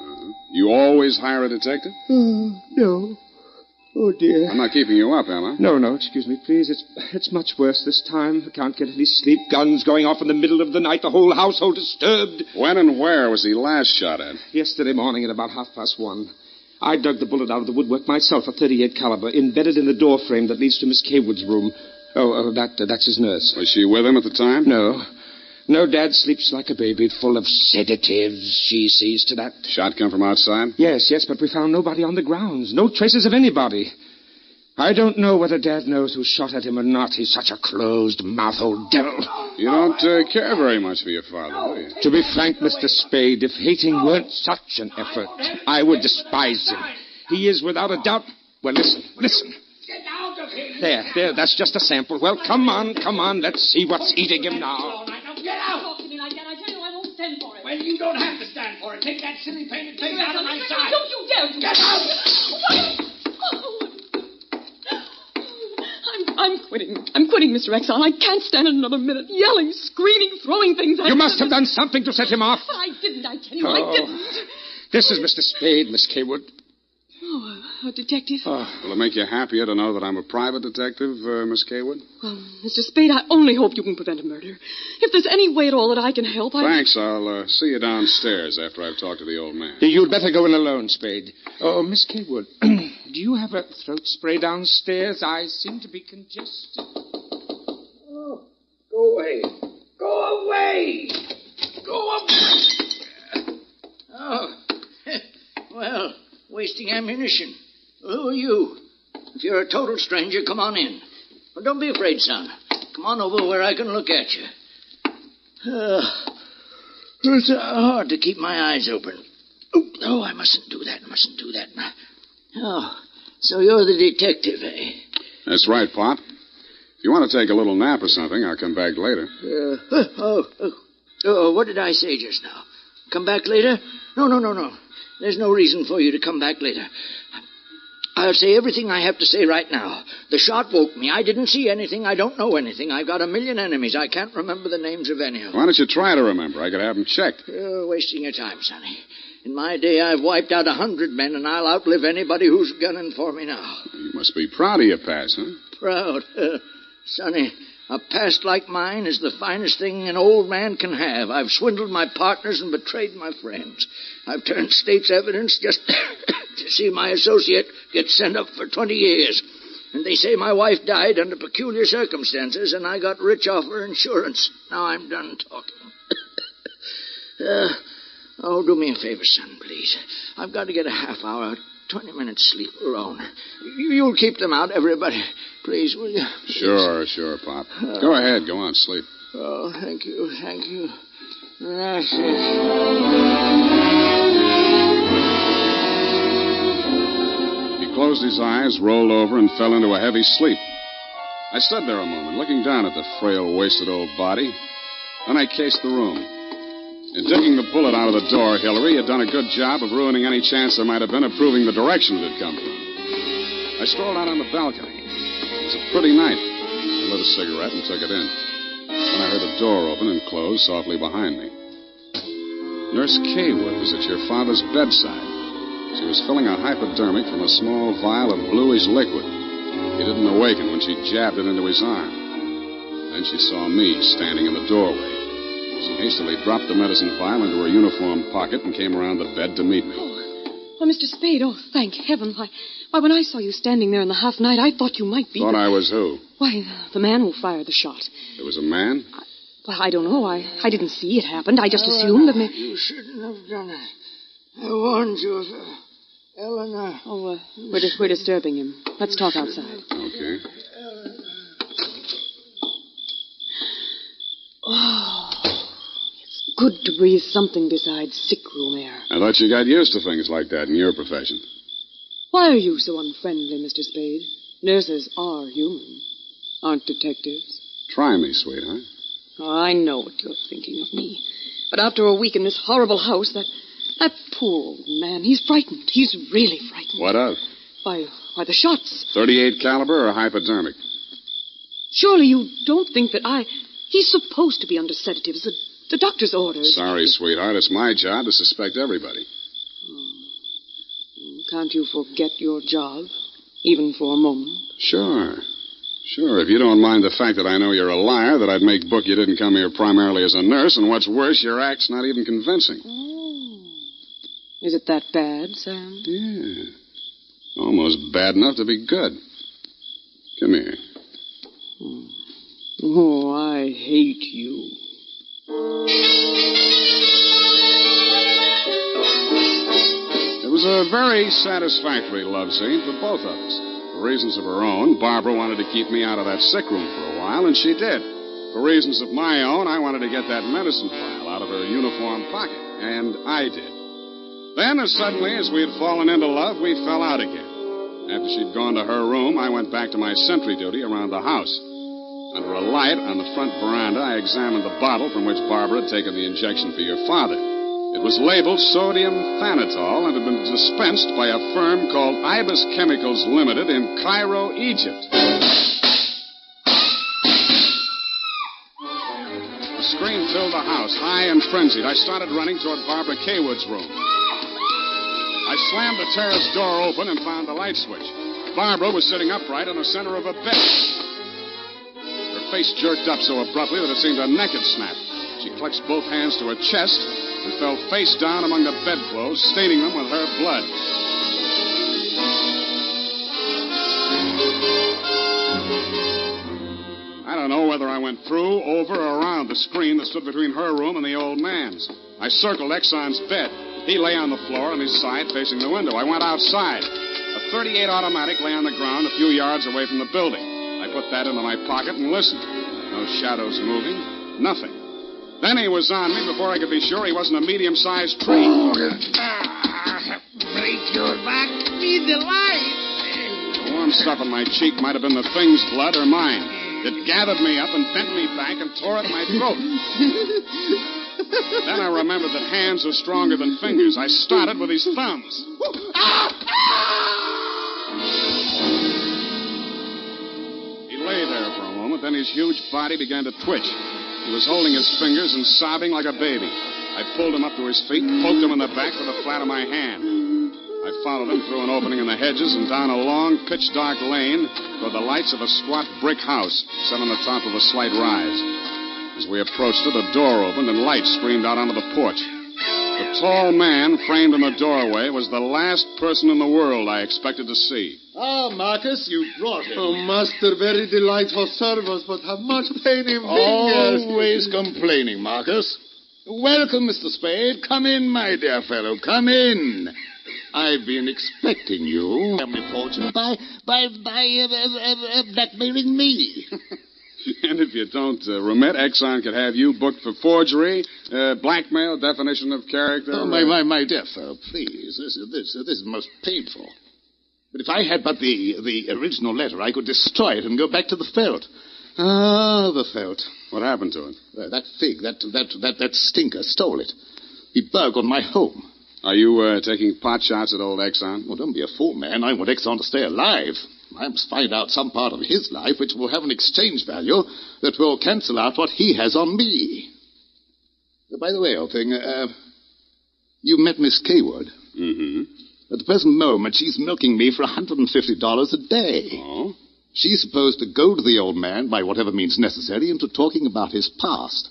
U: You always hire a detective?
V: No. Oh, dear.
U: I'm not keeping you up, am I?
V: No, excuse me, please. It's much worse this time. I can't get any sleep. Guns going off in the middle of the night. The whole household disturbed.
U: When and where was he last shot at?
V: Yesterday morning at about 1:30. I dug the bullet out of the woodwork myself, a .38 caliber, embedded in the door frame that leads to Miss Kaywood's room. That's his nurse.
U: Was she with him at the time?
V: No, Dad sleeps like a baby, full of sedatives. She sees to that.
U: Shot come from outside?
V: Yes, but we found nobody on the grounds. No traces of anybody. I don't know whether Dad knows who shot at him or not. He's such a closed-mouthed old devil.
U: You don't care very much for your father, do you?
V: To be frank, Mr. Spade, if hating weren't such an effort, I would despise him. He is without a doubt... Well, listen.
G: Get out of here!
V: There, that's just a sample. Well, come on, let's see what's eating him now.
G: Get out!
W: Talk to me like that. I tell you, I won't stand for it.
G: Well, you don't have to stand for it. Take that silly painted face out of my sight.
W: Don't you dare to.
G: Get out!
W: I'm quitting. I'm quitting, Mr. Exxon. I can't stand it another minute. Yelling, screaming, throwing things at
V: You must have done something to set him off.
W: But I didn't, I tell you. I didn't.
V: This is Mr. Spade, Miss Kaywood.
W: Oh, a detective?
U: Will it make you happier to know that I'm a private detective, Miss Kaywood?
W: Well, Mr. Spade, I only hope you can prevent a murder. If there's any way at all that I can help,
U: Thanks. I'll see you downstairs after I've talked to the old man.
V: You'd better go in alone, Spade. Oh, Miss Kaywood, do you have a throat spray downstairs? I seem to be congested.
G: Oh, go away. Go away! Go away! Oh, well... wasting ammunition. Who are you? If you're a total stranger, come on in. Well, don't be afraid, son. Come on over where I can look at you. It's hard to keep my eyes open. Oh, I mustn't do that. Oh, So you're the detective, eh?
U: That's right, Pop. If you want to take a little nap or something, I'll come back later.
G: What did I say just now? Come back later? No. There's no reason for you to come back later. I'll say everything I have to say right now. The shot woke me. I didn't see anything. I don't know anything. I've got a million enemies. I can't remember the names of any of them.
U: Why don't you try to remember? I could have them checked.
G: You're wasting your time, Sonny. In my day, I've wiped out 100 men, and I'll outlive anybody who's gunning for me now.
U: You must be proud of your past, huh?
G: Proud? Sonny, a past like mine is the finest thing an old man can have. I've swindled my partners and betrayed my friends. I've turned state's evidence just to see my associate get sent up for 20 years. And they say my wife died under peculiar circumstances, and I got rich off her insurance. Now I'm done talking. Do me a favor, son, please. I've got to get a half hour, 20 minutes sleep alone. You'll keep them out, everybody. Please, will you? Please.
U: Sure, Pop. Go ahead. Go on, sleep.
G: Oh, thank you. Gracias.
U: He closed his eyes, rolled over, and fell into a heavy sleep. I stood there a moment, looking down at the frail, wasted old body. Then I cased the room. In digging the bullet out of the door, Hillary had done a good job of ruining any chance there might have been of proving the direction it had come from. I strolled out on the balcony. It was a pretty night. I lit a cigarette and took it in. Then I heard a door open and close softly behind me. Nurse Kaywood was at your father's bedside. She was filling a hypodermic from a small vial of bluish liquid. He didn't awaken when she jabbed it into his arm. Then she saw me standing in the doorway. She hastily dropped the medicine vial into her uniform pocket and came around the bed to meet me.
W: Oh, Mr. Spade, thank heaven. Why, when I saw you standing there in the half-night, I thought you might be...
U: Thought I was who?
W: Why, the man who fired the shot.
U: There was a man?
W: I don't know. I didn't see it happen. I just assumed that...
G: You shouldn't have done it. I warned you, Eleanor.
W: Oh, we're disturbing him. Let's talk outside.
U: Okay.
W: Oh... good to breathe something besides sick-room air.
U: I thought you got used to things like that in your profession.
W: Why are you so unfriendly, Mr. Spade? Nurses are human, aren't detectives?
U: Try me, sweetheart.
W: Oh, I know what you're thinking of me. But after a week in this horrible house, that poor old man, he's frightened. He's really frightened.
U: What of?
W: Why, the shots.
U: 38 caliber or hypodermic?
W: Surely you don't think that He's supposed to be under sedatives. The doctor's orders.
U: Sorry, sweetheart. It's my job to suspect everybody.
W: Can't you forget your job, even for a moment?
U: Sure. If you don't mind the fact that I know you're a liar, that I'd make book you didn't come here primarily as a nurse, and what's worse, your act's not even convincing.
W: Oh. Is it that bad, Sam?
U: Yeah. Almost bad enough to be good. Come here.
W: Oh, I hate you.
U: It was a very satisfactory love scene for both of us. For reasons of her own, Barbara wanted to keep me out of that sick room for a while, and she did. For reasons of my own, I wanted to get that medicine vial out of her uniform pocket, and I did. Then, as suddenly as we had fallen into love, we fell out again. After she'd gone to her room, I went back to my sentry duty around the house. Under a light on the front veranda, I examined the bottle from which Barbara had taken the injection for your father. It was labeled sodium thanatol and had been dispensed by a firm called Ibis Chemicals Limited in Cairo, Egypt. A scream filled the house, high and frenzied. I started running toward Barbara Kaywood's room. I slammed the terrace door open and found the light switch. Barbara was sitting upright in the center of a bed. Her face jerked up so abruptly that it seemed her neck had snapped. She clutched both hands to her chest and fell face down among the bedclothes, staining them with her blood. I don't know whether I went through, over, or around the screen that stood between her room and the old man's. I circled Exxon's bed. He lay on the floor on his side facing the window. I went outside. A .38 automatic lay on the ground a few yards away from the building. I put that into my pocket and listened. No shadows moving. Nothing. Then he was on me before I could be sure he wasn't a medium-sized tree.
G: Break your back. Be the light.
U: stuff in my cheek might have been the thing's blood or mine. It gathered me up and bent me back and tore at my throat. Then I remembered that hands are stronger than fingers. I started with his thumbs. He lay there for a moment, then his huge body began to twitch. He was holding his fingers and sobbing like a baby. I pulled him up to his feet, poked him in the back with the flat of my hand. I followed him through an opening in the hedges and down a long, pitch-dark lane toward the lights of a squat brick house set on the top of a slight rise. As we approached it, a door opened and light streamed out onto the porch. The tall man framed in the doorway was the last person in the world I expected to see.
C: Ah, Marcus, you brought him. Oh, master, very delightful service, but how much pain in fingers.
H: Always complaining, Marcus. Welcome, Mr. Spade. Come in, my dear fellow. Come in. I've been expecting you. Family fortune by blackmailing me.
U: And if you don't remit, Exxon could have you booked for forgery, blackmail, definition of character.
H: Oh, my dear fellow, please. This is most painful. But if I had but the original letter, I could destroy it and go back to the felt. Ah, the felt.
U: What happened to it?
H: That fig, that stinker stole it. He burgled my home.
U: Are you taking pot shots at old Exxon?
H: Well, don't be a fool, man. I want Exxon to stay alive. I must find out some part of his life which will have an exchange value that will cancel out what he has on me. By the way, old thing, you met Miss Kaywood.
U: Mm-hmm.
H: At the present moment, she's milking me for $150 a day.
U: Oh?
H: She's supposed to goad the old man, by whatever means necessary, into talking about his past.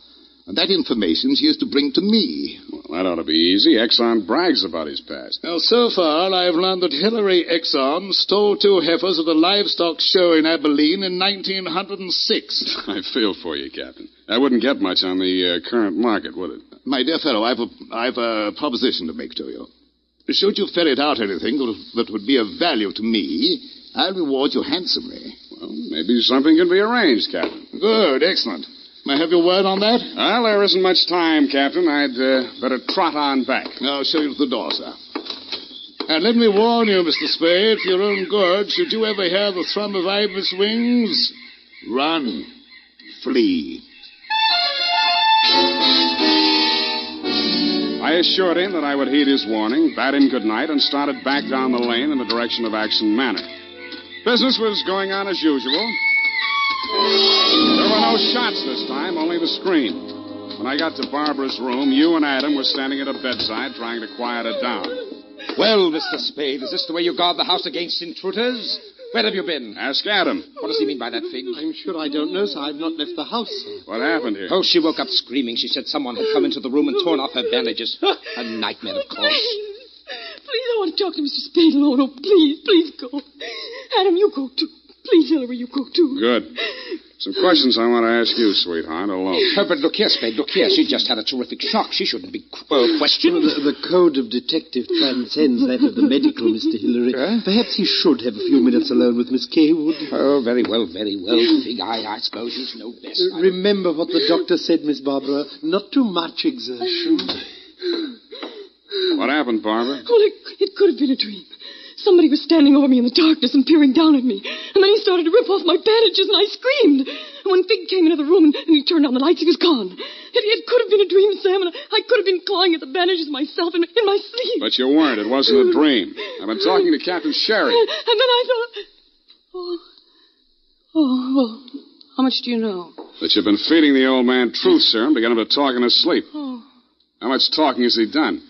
H: And that information she is to bring to me.
U: Well, that ought to be easy. Exxon brags about his past.
H: Now, so far, I've learned that Hillary Exxon stole 2 heifers at a livestock show in Abilene in 1906.
U: I feel for you, Captain. That wouldn't get much on the current market, would it?
H: My dear fellow, I've a proposition to make to you. Should you ferret out anything that would be of value to me, I'll reward you handsomely.
U: Well, maybe something can be arranged, Captain.
H: Good, excellent. May I have your word on that?
U: Well, there isn't much time, Captain. I'd better trot on back.
H: I'll show you to the door, sir. And let me warn you, Mr. Spade, for your own good, should you ever hear the thrum of ibis wings, run, flee.
U: I assured him that I would heed his warning, bade him good night, and started back down the lane in the direction of Action Manor. Business was going on as usual. There were no shots this time, only the scream. When I got to Barbara's room, you and Adam were standing at her bedside trying to quiet her down.
I: Well, Mr. Spade, is this the way you guard the house against intruders? Where have you been?
U: Ask Adam.
I: What does he mean by that, Fig?
C: I'm sure I don't know, sir. I've not left the house, sir.
U: What happened here?
I: Oh, she woke up screaming. She said someone had come into the room and torn off her bandages. A nightmare, of course.
W: Please, I want to talk to Mr. Spade alone. Oh, please go. Adam, you go too. Please, Hillary, you go too.
U: Good. Some questions I want to ask you, sweetheart, alone.
I: Oh, but look here, Spade, look here. She just had a terrific shock. She shouldn't be questioned.
C: The code of detective transcends that of the medical, Mr. Hillary. Perhaps he should have a few minutes alone with Miss Kaywood.
I: Oh, very well, Fig. I suppose you know best.
C: Remember what the doctor said, Miss Barbara. Not too much exertion.
U: What happened, Barbara?
W: Well, it could have been a dream. Somebody was standing over me in the darkness and peering down at me. And then he started to rip off my bandages, and I screamed. And when Fig came into the room and he turned on the lights, he was gone. It could have been a dream, Sam, and I could have been clawing at the bandages myself in my sleep.
U: But you weren't. It wasn't a dream. I've been talking to Captain Sherry.
W: And then I thought... Oh, well, how much do you know?
U: That you've been feeding the old man truth serum to get him to talk in his sleep.
W: Oh,
U: How much talking has he done?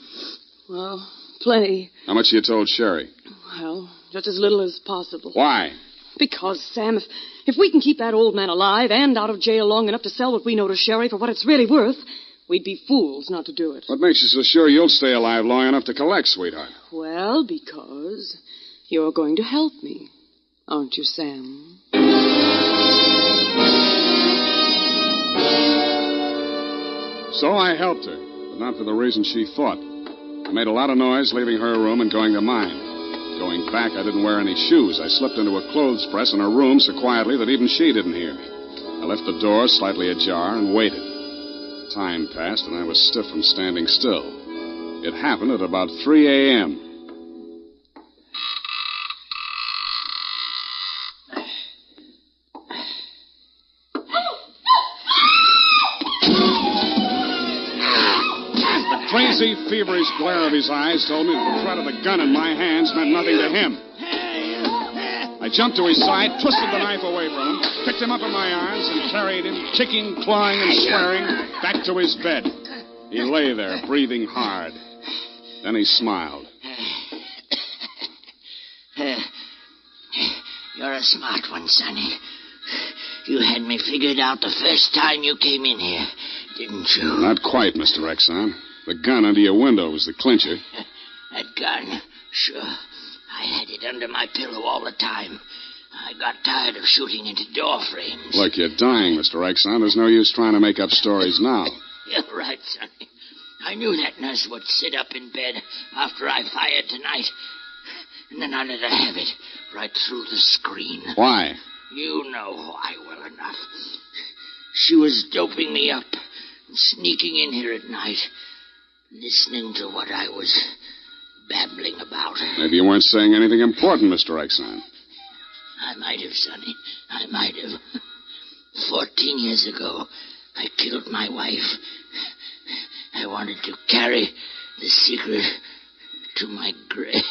W: well, plenty.
U: How much you told Sherry?
W: Well, just as little as possible.
U: Why?
W: Because, Sam, if we can keep that old man alive and out of jail long enough to sell what we know to Sherry for what it's really worth, we'd be fools not to do it.
U: What makes you so sure you'll stay alive long enough to collect, sweetheart?
W: Well, because you're going to help me, aren't you, Sam?
U: So I helped her, but not for the reason she thought. I made a lot of noise leaving her room and going to mine. Going back, I didn't wear any shoes. I slipped into a clothes press in her room so quietly that even she didn't hear me. I left the door slightly ajar and waited. Time passed, and I was stiff from standing still. It happened at about 3 a.m. crazy, feverish glare of his eyes told me the threat of the gun in my hands meant nothing to him. I jumped to his side, twisted the knife away from him, picked him up in my arms, and carried him, kicking, clawing, and swearing, back to his bed. He lay there, breathing hard. Then he smiled.
G: You're a smart one, Sonny. You had me figured out the first time you came in here, didn't you?
U: Not quite, Mr. Exxon. The gun under your window was the clincher.
G: That gun? Sure. I had it under my pillow all the time. I got tired of shooting into door frames.
U: Look, you're dying, Mr. Exxon. There's no use trying to make up stories now.
G: You're right, Sonny. I knew that nurse would sit up in bed after I fired tonight. And then I let her have it right through the screen.
U: Why?
G: You know why well enough. She was doping me up and sneaking in here at night, listening to what I was babbling about.
U: Maybe you weren't saying anything important, Mr. Exxon.
G: I might have, Sonny. I might have. 14 years ago, I killed my wife. I wanted to carry the secret to my grave.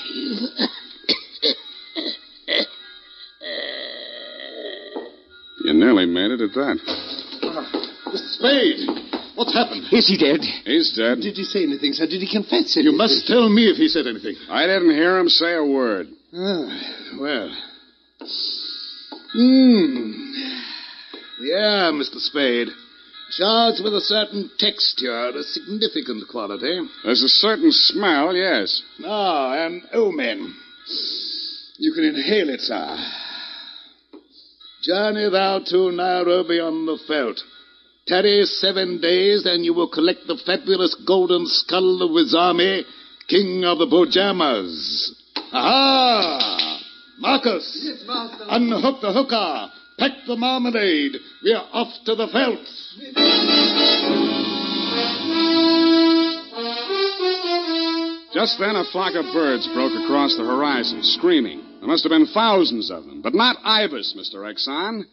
U: You nearly made it at that.
H: Mr. Spade, what's happened?
V: Is he dead?
U: He's dead.
H: Did he say anything, sir? Did he confess anything? You must tell me if he said anything.
U: I didn't hear him say a word.
H: Well. Yeah, Mr. Spade. Charged with a certain texture, a significant quality.
U: There's a certain smell, yes.
H: An omen. You can inhale it, sir. Journey thou to Nairobi on the veldt. Tarry 7 days, and you will collect the fabulous golden skull of Wizami, king of the Bojamas. Aha! Marcus!
J: Yes, master.
H: Unhook the hooker. Pack the marmalade. We are off to the veldt.
U: Just then, a flock of birds broke across the horizon, screaming. There must have been thousands of them, but not ibis, Mr. Exxon.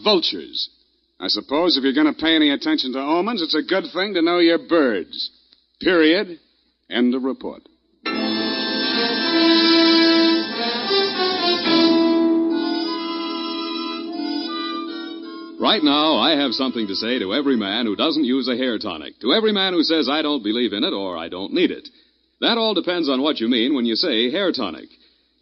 U: Vultures. I suppose if you're going to pay any attention to omens, it's a good thing to know your birds. Period. End of report.
S: Right now, I have something to say to every man who doesn't use a hair tonic, to every man who says I don't believe in it or I don't need it. That all depends on what you mean when you say hair tonic.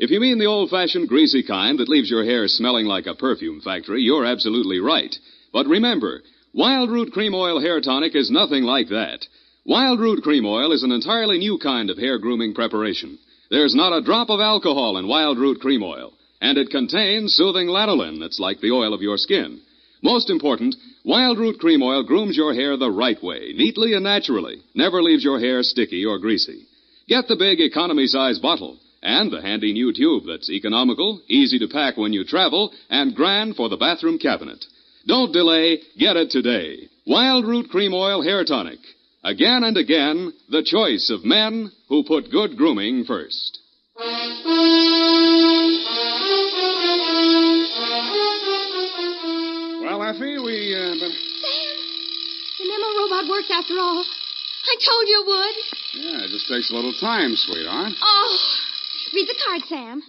S: If you mean the old-fashioned greasy kind that leaves your hair smelling like a perfume factory, you're absolutely right. But remember, Wild Root Cream Oil Hair Tonic is nothing like that. Wild Root Cream Oil is an entirely new kind of hair grooming preparation. There's not a drop of alcohol in Wild Root Cream Oil, and it contains soothing lanolin that's like the oil of your skin. Most important, Wild Root Cream Oil grooms your hair the right way, neatly and naturally, never leaves your hair sticky or greasy. Get the big economy-size bottle and the handy new tube that's economical, easy to pack when you travel, and grand for the bathroom cabinet. Don't delay, get it today. Wild Root Cream Oil Hair Tonic. Again and again, the choice of men who put good grooming first.
U: Well, Effie, we,
T: Sam, the memo robot works after all. I told you it would.
U: Yeah, it just takes a little time, sweetheart.
T: Oh, read the card, Sam.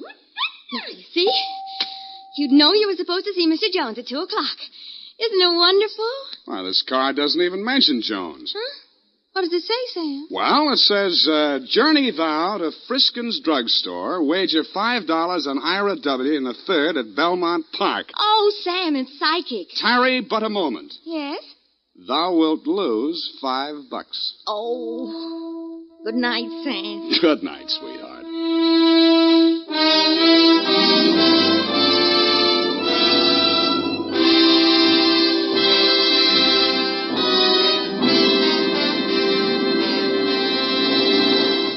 T: Now, you see? You'd know you were supposed to see Mr. Jones at 2 o'clock. Isn't it wonderful?
U: Well, this card doesn't even mention Jones.
T: Huh? What does it say, Sam?
U: Well, it says, journey thou to Friskin's drugstore, wager $5 on Ira W. in the 3rd at Belmont Park.
T: Oh, Sam, it's psychic.
U: Tarry but a moment.
T: Yes?
U: Thou wilt lose $5.
T: Oh, good night, Sam.
U: Good night, sweetheart.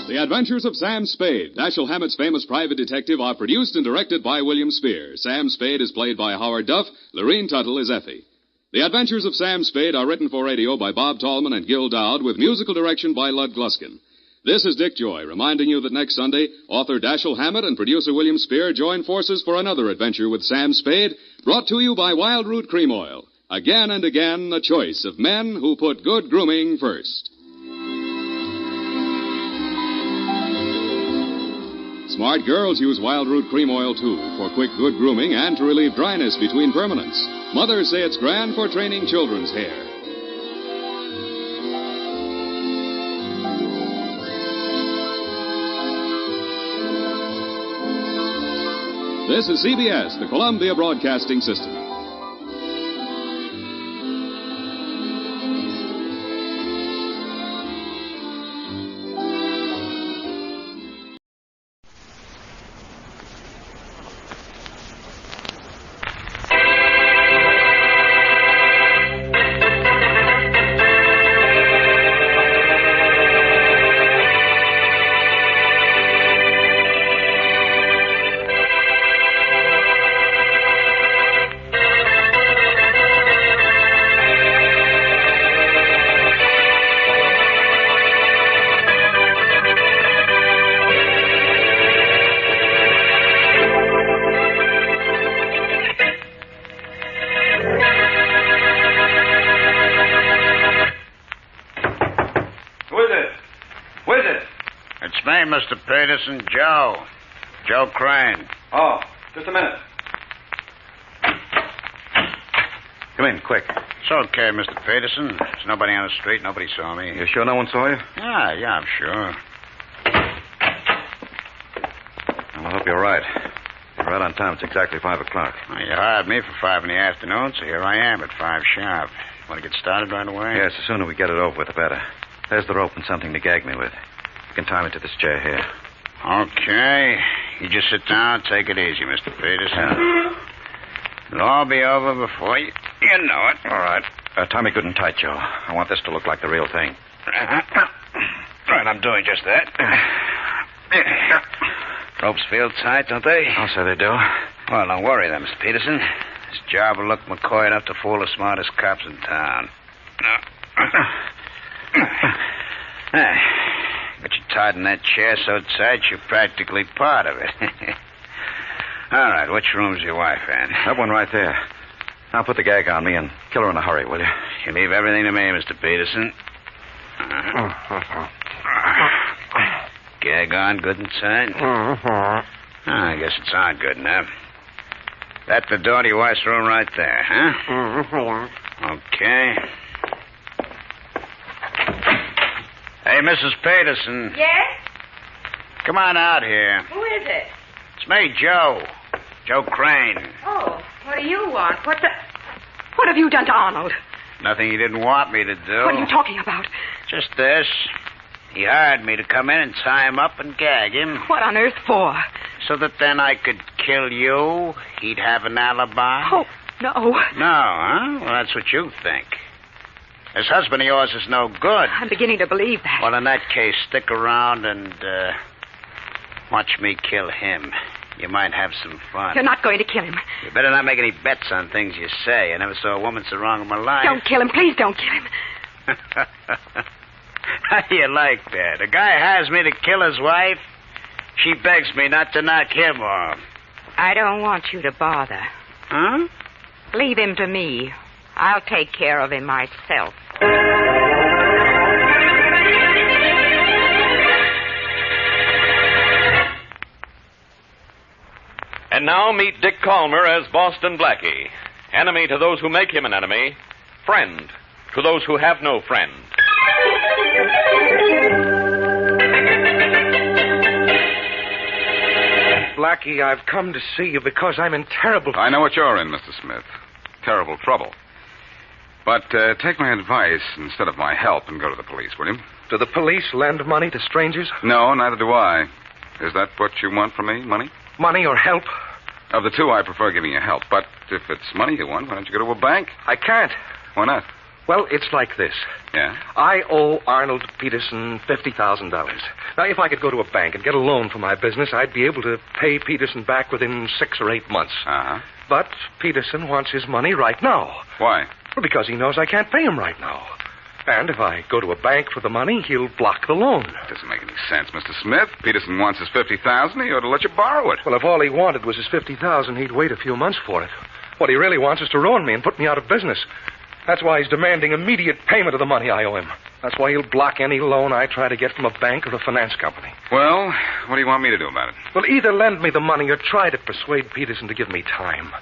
S: The Adventures of Sam Spade, Dashiell Hammett's famous private detective, are produced and directed by William Spear. Sam Spade is played by Howard Duff. Lorene Tuttle is Effie. The Adventures of Sam Spade are written for radio by Bob Tallman and Gil Dowd, with musical direction by Lud Gluskin. This is Dick Joy, reminding you that next Sunday, author Dashiell Hammett and producer William Spear join forces for another adventure with Sam Spade, brought to you by Wild Root Cream Oil. Again and again, the choice of men who put good grooming first. Smart girls use Wild Root Cream Oil, too, for quick, good grooming and to relieve dryness between permanents. Mothers say it's grand for training children's hair. This is CBS, the Columbia Broadcasting System.
J: Mr. Peterson, Joe KRAIN.
K: Oh, just a minute.
J: Come in, quick. It's okay, Mr. Peterson. There's nobody on the street. Nobody saw me.
K: You sure no one saw you?
J: Yeah, I'm sure.
K: Well, I hope you're right. You're right on time. It's exactly 5 o'clock.
J: Well, you hired me for 5 in the afternoon, so here I am at 5 sharp. Want to get started right away?
K: Yes, the sooner we get it over with, the better. There's the rope and something to gag me with. You can tie me to this chair here.
J: Okay. You just sit down. Take it easy, Mr. Peterson. It'll all be over before you know it.
K: All right. Tie me good and tight, Joe. I want this to look like the real thing.
J: Right, I'm doing just that. Ropes feel tight, don't they?
K: I'll say they do.
J: Well, don't worry then, Mr. Peterson. This job will look McCoy enough to fool the smartest cops in town. Got you tied in that chair so tight you're practically part of it. All right, which room's your wife in?
K: That one right there. Now put the gag on me and kill her in a hurry, will you?
J: You leave everything to me, Mr. Peterson. Gag on good and tight? I guess it's on good enough. That's the door to your wife's room right there, huh? Okay. Hey, Mrs. Peterson.
L: Yes?
J: Come on out here.
L: Who is it?
J: It's me, Joe KRAIN.
L: Oh, what do you want? What have you done to Arnold?
J: Nothing he didn't want me to do.
L: What are you talking about?
J: Just this. He hired me to come in and tie him up and gag him.
L: What on earth for?
J: So that then I could kill you. He'd have an alibi.
L: Oh, no.
J: No, huh? Well, that's what you think. This husband of yours is no good.
L: I'm beginning to believe that.
J: Well, in that case, stick around and watch me kill him. You might have some fun.
L: You're not going to kill him.
J: You better not make any bets on things you say. I never saw a woman so wrong in my life.
L: Don't kill him. Please don't kill him.
J: How do you like that? A guy hires me to kill his wife. She begs me not to knock him off.
L: I don't want you to bother.
J: Huh?
L: Leave him to me. I'll take care of him myself.
M: And now meet Dick Calmer as Boston Blackie. Enemy to those who make him an enemy. Friend to those who have no friend.
X: Blackie, I've come to see you because I'm in terrible...
Y: I know what you're in, Mr. Smith. Terrible trouble. But take my advice instead of my help and go to the police, will you?
X: Do the police lend money to strangers?
Y: No, neither do I. Is that what you want from me, money?
X: Money or help?
Y: Of the two, I prefer giving you help. But if it's money you want, why don't you go to a bank?
X: I can't.
Y: Why not?
X: Well, it's like this.
Y: Yeah?
X: I owe Arnold Peterson $50,000. Now, if I could go to a bank and get a loan for my business, I'd be able to pay Peterson back within 6 or 8 months.
Y: Uh-huh.
X: But Peterson wants his money right now.
Y: Why?
X: Well, because he knows I can't pay him right now. And if I go to a bank for the money, he'll block the loan.
Y: That doesn't make any sense, Mr. Smith. Peterson wants his $50,000. He ought to let you borrow it.
X: Well, if all he wanted was his $50,000, he'd wait a few months for it. What he really wants is to ruin me and put me out of business. That's why he's demanding immediate payment of the money I owe him. That's why he'll block any loan I try to get from a bank or a finance company.
Y: Well, what do you want me to do about it?
X: Well, either lend me the money or try to persuade Peterson to give me time.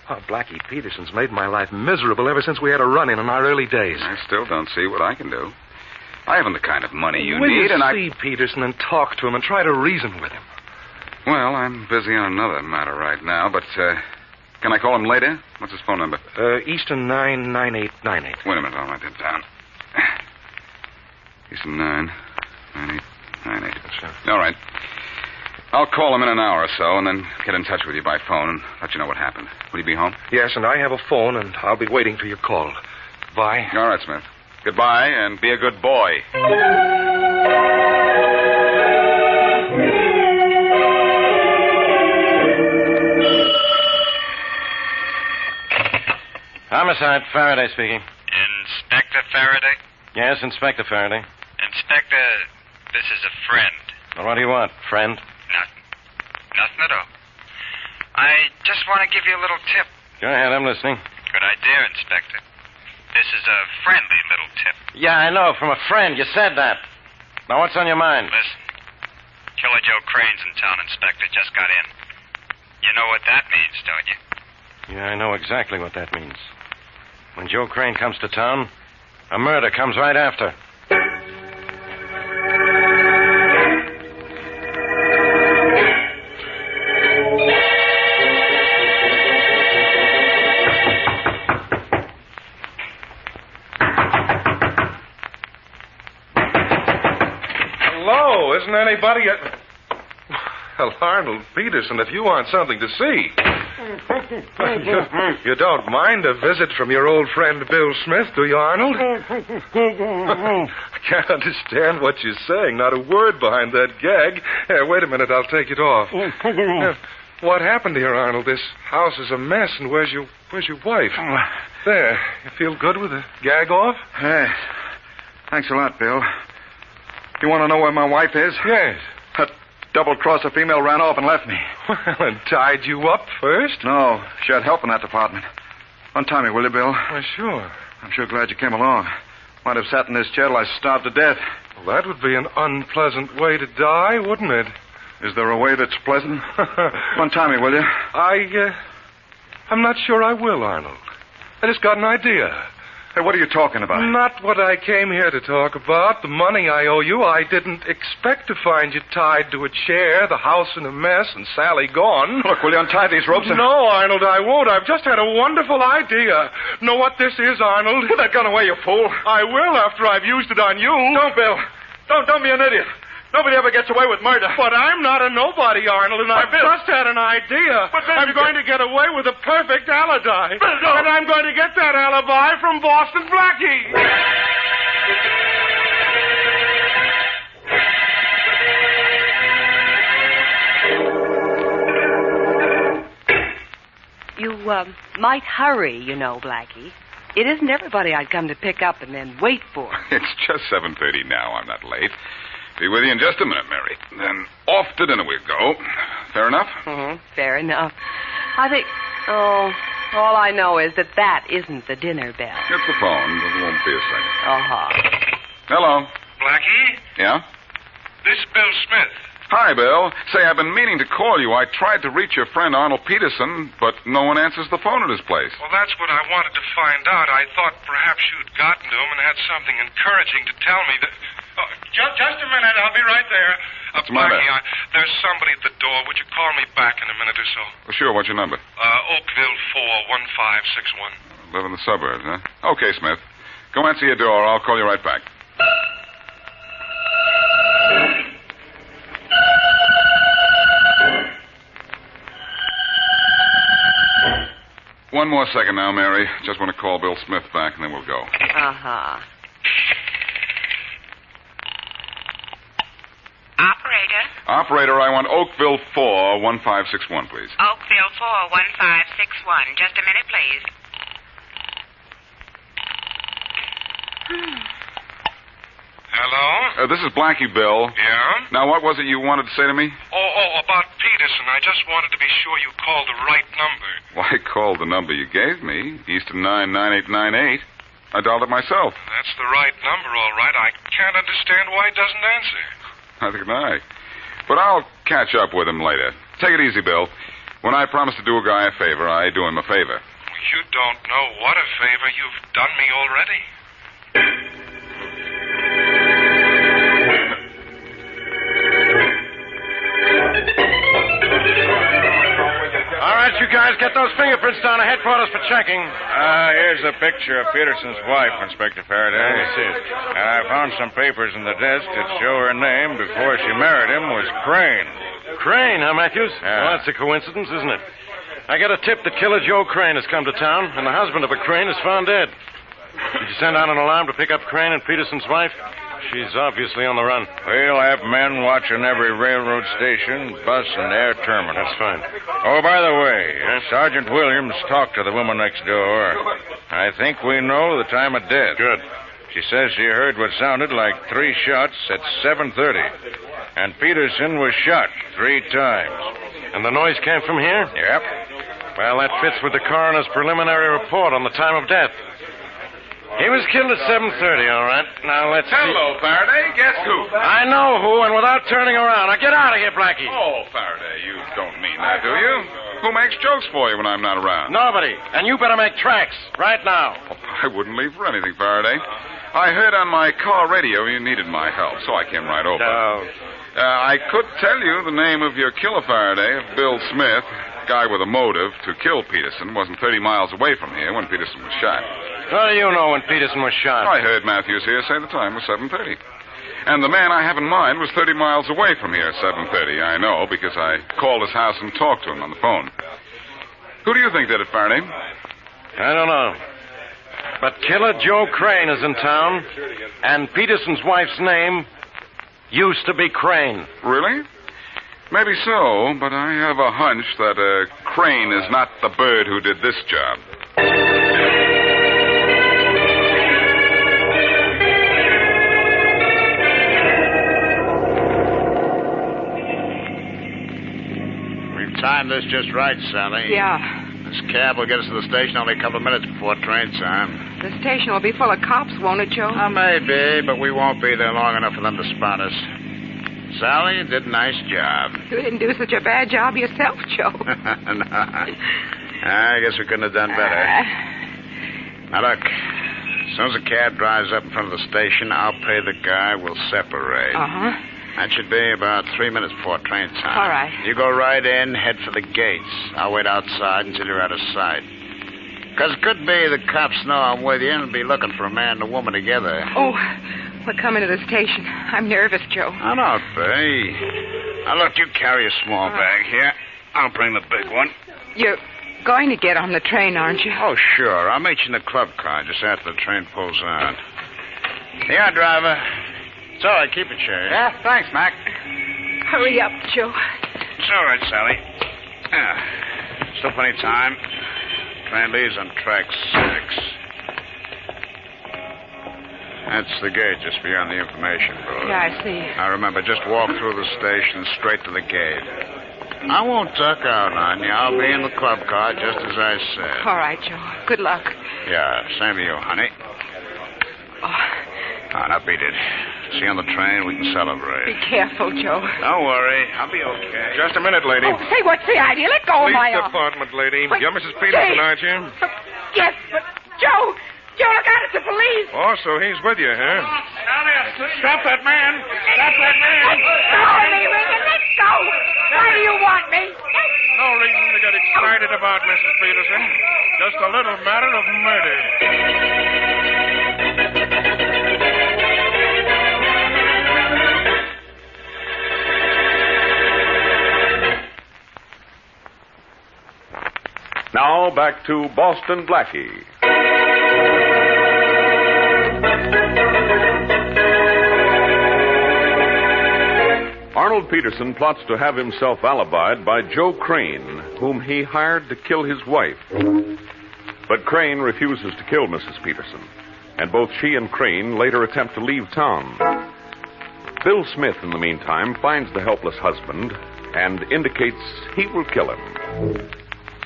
X: Oh, Blackie, Peterson's made my life miserable ever since we had a run-in our early days.
Y: I still don't see what I can do. I haven't the kind of money you
X: Will
Y: need,
X: you
Y: and I...
X: see Peterson and talk to him and try to reason with him?
Y: Well, I'm busy on another matter right now, but, can I call him later? What's his phone number?
X: Eastern 99898.
Y: Wait a minute, I'll write that down. Eastern 99898. All right. I'll call him in an hour or so and then get in touch with you by phone and let you know what happened. Will you be home?
X: Yes, and I have a phone, and I'll be waiting for your call. Bye.
Y: All right, Smith. Goodbye, and be a good boy.
F: Homicide, Faraday speaking.
O: Inspector Faraday?
F: Yes, Inspector Faraday.
O: Inspector, this is a friend.
F: Well, what do you want, friend?
O: Nothing at all. I just want to give you a little tip.
F: Go ahead, I'm listening.
O: Good idea, Inspector. This is a friendly little tip.
F: Yeah, I know, from a friend. You said that. Now, what's on your mind?
O: Listen. Killer Joe Crane's in town, Inspector. Just got in. You know what that means, don't you?
F: Yeah, I know exactly what that means. When Joe Crane comes to town, a murder comes right after.
X: Hello, isn't anybody at... Well, Arnold Peterson, if you want something to see... You don't mind a visit from your old friend Bill Smith, do you, Arnold? I can't understand what you're saying. Not a word behind that gag. Here, wait a minute. I'll take it off. What happened here, Arnold? This house is a mess, and where's your wife? There. You feel good with the gag off?
P: Yes. Thanks a lot, Bill. You want to know where my wife is?
X: Yes.
P: That double-crosser female ran off and left me.
X: Well, and tied you up first?
P: No. She had help in that department. Untie me, will you, Bill?
X: Why, sure.
P: I'm sure glad you came along. Might have sat in this chair till I starved to death.
X: Well, that would be an unpleasant way to die, wouldn't it?
P: Is there a way that's pleasant? Untie me, will you?
X: I'm not sure I will, Arnold. I just got an idea.
P: Hey, what are you talking about?
X: Not what I came here to talk about. The money I owe you. I didn't expect to find you tied to a chair, the house in a mess, and Sally gone.
P: Look, will you untie these ropes?
X: No, Arnold, I won't. I've just had a wonderful idea. Know what this is, Arnold?
P: Put that gun away, you fool.
X: I will after I've used it on you.
P: Don't, Bill. Don't be an idiot. Nobody ever gets away with murder.
X: But I'm not a nobody, Arnold, and I've just had an idea. I'm going to get away with a perfect alibi. And I'm going to get that alibi from Boston Blackie.
Q: You might hurry, you know, Blackie. It isn't everybody I'd come to pick up and then wait for.
Y: It's just 7:30 now. I'm not late. Be with you in just a minute, Mary. Then off to dinner we go. Fair enough?
Q: Mm-hmm. Fair enough. I think... Oh, all I know is that isn't the dinner bell.
Y: It's the phone. It won't be a second.
Q: Uh-huh.
Y: Hello.
R: Blackie?
Y: Yeah?
R: This is Bill Smith.
Y: Hi, Bill. Say, I've been meaning to call you. I tried to reach your friend Arnold Peterson, but no one answers the phone at his place.
R: Well, that's what I wanted to find out. I thought perhaps you'd gotten to him and had something encouraging to tell me that... Oh, just a minute. I'll be right there.
Y: What's the matter?
R: Blackie, there's somebody at the door. Would you call me back in a minute or so?
Y: Well, sure. What's your number?
R: Oakville 41561.
Y: Live in the suburbs, huh? Okay, Smith. Go answer your door. I'll call you right back. One more second now, Mary. Just want to call Bill Smith back, and then we'll go.
Q: Uh-huh.
Y: Operator, I want Oakville 41561, please.
L: Oakville 41561. Just a minute, please.
R: Hello?
Y: This is Blackie, Bill.
R: Yeah?
Y: Now, what was it you wanted to say to me?
R: About Peterson. I just wanted to be sure you called the right number.
Y: Well, I called the number you gave me, Eastern 99898. I dialed it myself.
R: That's the right number, all right. I can't understand why he doesn't answer.
Y: Neither can I. But I'll catch up with him later. Take it easy, Bill. When I promise to do a guy a favor, I do him a favor.
R: You don't know what a favor you've done me already.
F: All right, you guys, get those fingerprints down to headquarters for checking.
A: Here's a picture of Peterson's wife, Inspector Faraday.
F: Let me see it.
A: I found some papers in the desk that show her name before she married him was KRAIN.
F: KRAIN, huh, Matthews?
A: Yeah.
F: Well, that's a coincidence, isn't it? I got a tip that Killer Joe KRAIN has come to town, and the husband of a KRAIN is found dead. Did you send out an alarm to pick up KRAIN and Peterson's wife? She's obviously on the run.
A: We'll have men watching every railroad station, bus, and air terminal.
F: That's fine.
A: Oh, by the way, Sergeant Williams talked to the woman next door. I think we know the time of death.
F: Good.
A: She says she heard what sounded like 3 shots at 7:30. And Peterson was shot 3 times.
F: And the noise came from here?
A: Yep.
F: Well, that fits with the coroner's preliminary report on the time of death. He was killed at 7:30, all right. Now, let's see.
Y: Hello, Faraday. Guess who?
F: I know who, and without turning around. Now, get out of here, Blackie.
Y: Oh, Faraday, you don't mean that, do you? Who makes jokes for you when I'm not around?
F: Nobody. And you better make tracks right now.
Y: Oh, I wouldn't leave for anything, Faraday. I heard on my car radio you needed my help, so I came right over.
F: No.
Y: I could tell you the name of your killer, Faraday, of Bill Smith, guy with a motive to kill Peterson, wasn't 30 miles away from here when Peterson was shot.
F: How do you know when Peterson was shot?
Y: I heard Matthews here say the time was 7:30. And the man I have in mind was 30 miles away from here at 7:30. I know, because I called his house and talked to him on the phone. Who do you think did it, Faraday?
F: I don't know. But Killer Joe KRAIN is in town, and Peterson's wife's name used to be KRAIN.
Y: Really? Maybe so, but I have a hunch that KRAIN is not the bird who did this job.
J: We've timed this just right, Sally.
Q: Yeah.
J: This cab will get us to the station only a couple of minutes before train time.
Q: The station will be full of cops, won't it, Joe?
J: Maybe, but we won't be there long enough for them to spot us. Sally, you did a nice job.
Q: You didn't do such a bad job yourself, Joe.
J: No. I guess we couldn't have done better. Now, look. As soon as the cab drives up in front of the station, I'll pay the guy. We'll separate.
Q: Uh-huh.
J: That should be about 3 minutes before train time.
Q: All right.
J: You go right in, head for the gates. I'll wait outside until you're out of sight. Because it could be the cops know I'm with you and be looking for a man and a woman together.
Q: Oh, we're coming to the station. I'm nervous, Joe.
J: I don't be. Now, look, you carry a small bag here. I'll bring the big one.
Q: You're going to get on the train, aren't you?
J: Oh, sure. I'll meet you in the club car just after the train pulls out. Here, driver. It's all right. Keep it, Sherry.
V: Yeah, thanks, Mac.
Q: Hurry up, Joe.
J: It's all right, Sally. Yeah. Still plenty of time. Train leaves on track 6. That's the gate just beyond the information booth.
Q: Yeah, I see.
J: Now, remember, just walk through the station straight to the gate. I won't duck out on you. I'll be in the club car just as I said.
Q: All right, Joe. Good luck.
J: Yeah, same to you, honey.
Q: Oh,
J: Now, beat it. See you on the train. We can celebrate.
Q: be careful, Joe.
J: Don't worry. I'll be okay.
X: Just a minute, lady.
Q: Oh, say, what's the idea? Let go of my
X: Police
Q: arm.
X: department, lady.
Q: But,
X: You're Mrs. Peterson,
Q: Jay.
X: aren't you?
Q: Yes, but Joe, look out, it's the police.
X: Oh, so he's with you, huh?
G: Stop that man! Stop that man!
Q: Let go of me, Regan. Let go. Why do you want me?
X: No reason to get excited about, Mrs. Peterson. Just a little matter of murder.
M: Now back to Boston Blackie. Arnold Peterson plots to have himself alibied by Joe KRAIN, whom he hired to kill his wife. But KRAIN refuses to kill Mrs. Peterson, and both she and KRAIN later attempt to leave town. Bill Smith, in the meantime, finds the helpless husband and indicates he will kill him.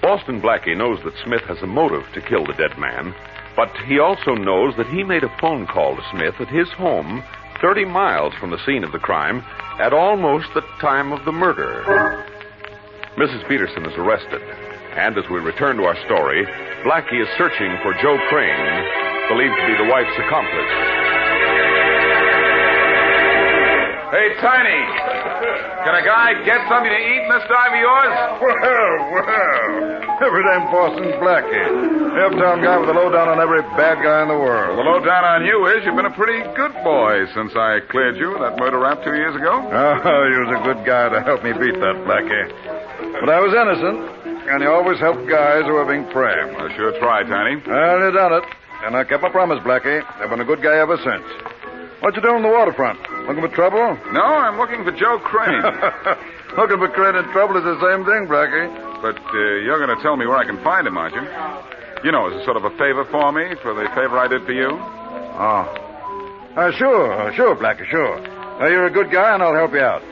M: Boston Blackie knows that Smith has a motive to kill the dead man, But he also knows that he made a phone call to Smith at his home, 30 miles from the scene of the crime, at almost the time of the murder. Mrs. Peterson is arrested, and as we return to our story, Blackie is searching for Joe Crane, believed to be the wife's accomplice.
Y: Hey, Tiny, can a guy get something to eat in this time of yours?
A: Well. Every damn Boston's Blackie. The uptown guy with the lowdown on every bad guy in the world.
Y: Well, the lowdown on you is you've been a pretty good boy since I cleared you of that murder rap 2 years ago.
A: Oh, you was a good guy to help me beat that, Blackie. But I was innocent, and you always help guys who are being framed.
Y: I sure tried, Tiny.
A: Well, you done it. And I kept my promise, Blackie. I've been a good guy ever since. What you doing on the waterfront? Looking for trouble?
Y: No, I'm looking for Joe Crane.
A: Looking for Crane and trouble is the same thing, Blackie.
Y: But you're going to tell me where I can find him, aren't you? You know, as a sort of a favor for me, for the favor I did for you.
A: Oh. Sure, Blackie, sure. You're a good guy, and I'll help you out.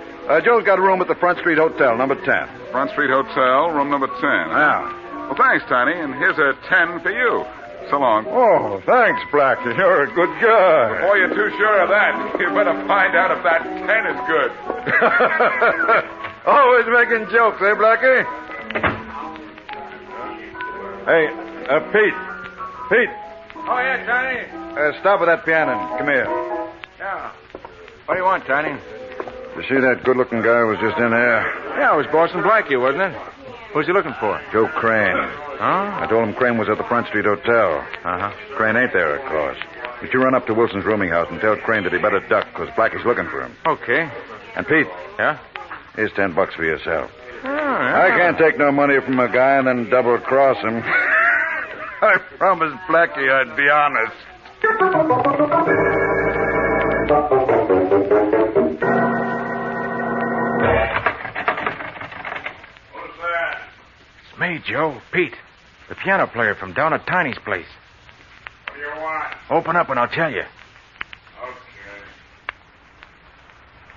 A: Joe's got a room at the Front Street Hotel, number 10.
Y: Front Street Hotel, room number 10.
A: Yeah.
Y: Well, thanks, Tiny, and here's a 10 for you. So long.
A: Oh, thanks, Blackie. You're a good guy.
Y: Before you're too sure of that, you better find out if that 10 is good.
A: Always making jokes, eh, Blackie? Hey, Pete.
G: Oh, yeah, Tiny.
A: Stop at that piano. Come here.
G: Yeah. What do you want, Tiny?
A: You see that good-looking guy who was just in there?
G: Yeah, it was Boston Blackie, wasn't it? Who's he looking for?
A: Joe Crane.
G: Huh?
A: I told him Crane was at the Front Street Hotel.
G: Uh-huh.
A: Crane ain't there, of course. But you run up to Wilson's rooming house and tell Crane that he better duck, because Blackie's looking for him.
G: Okay.
A: And Pete.
G: Yeah?
A: Here's $10 for yourself.
G: Oh, yeah.
A: I can't take no money from a guy and then double-cross him. I promised Blackie I'd be honest.
G: Who's that? It's me, Joe. Pete. The piano player from down at Tiny's place.
Y: What do you want?
G: Open up and I'll tell you.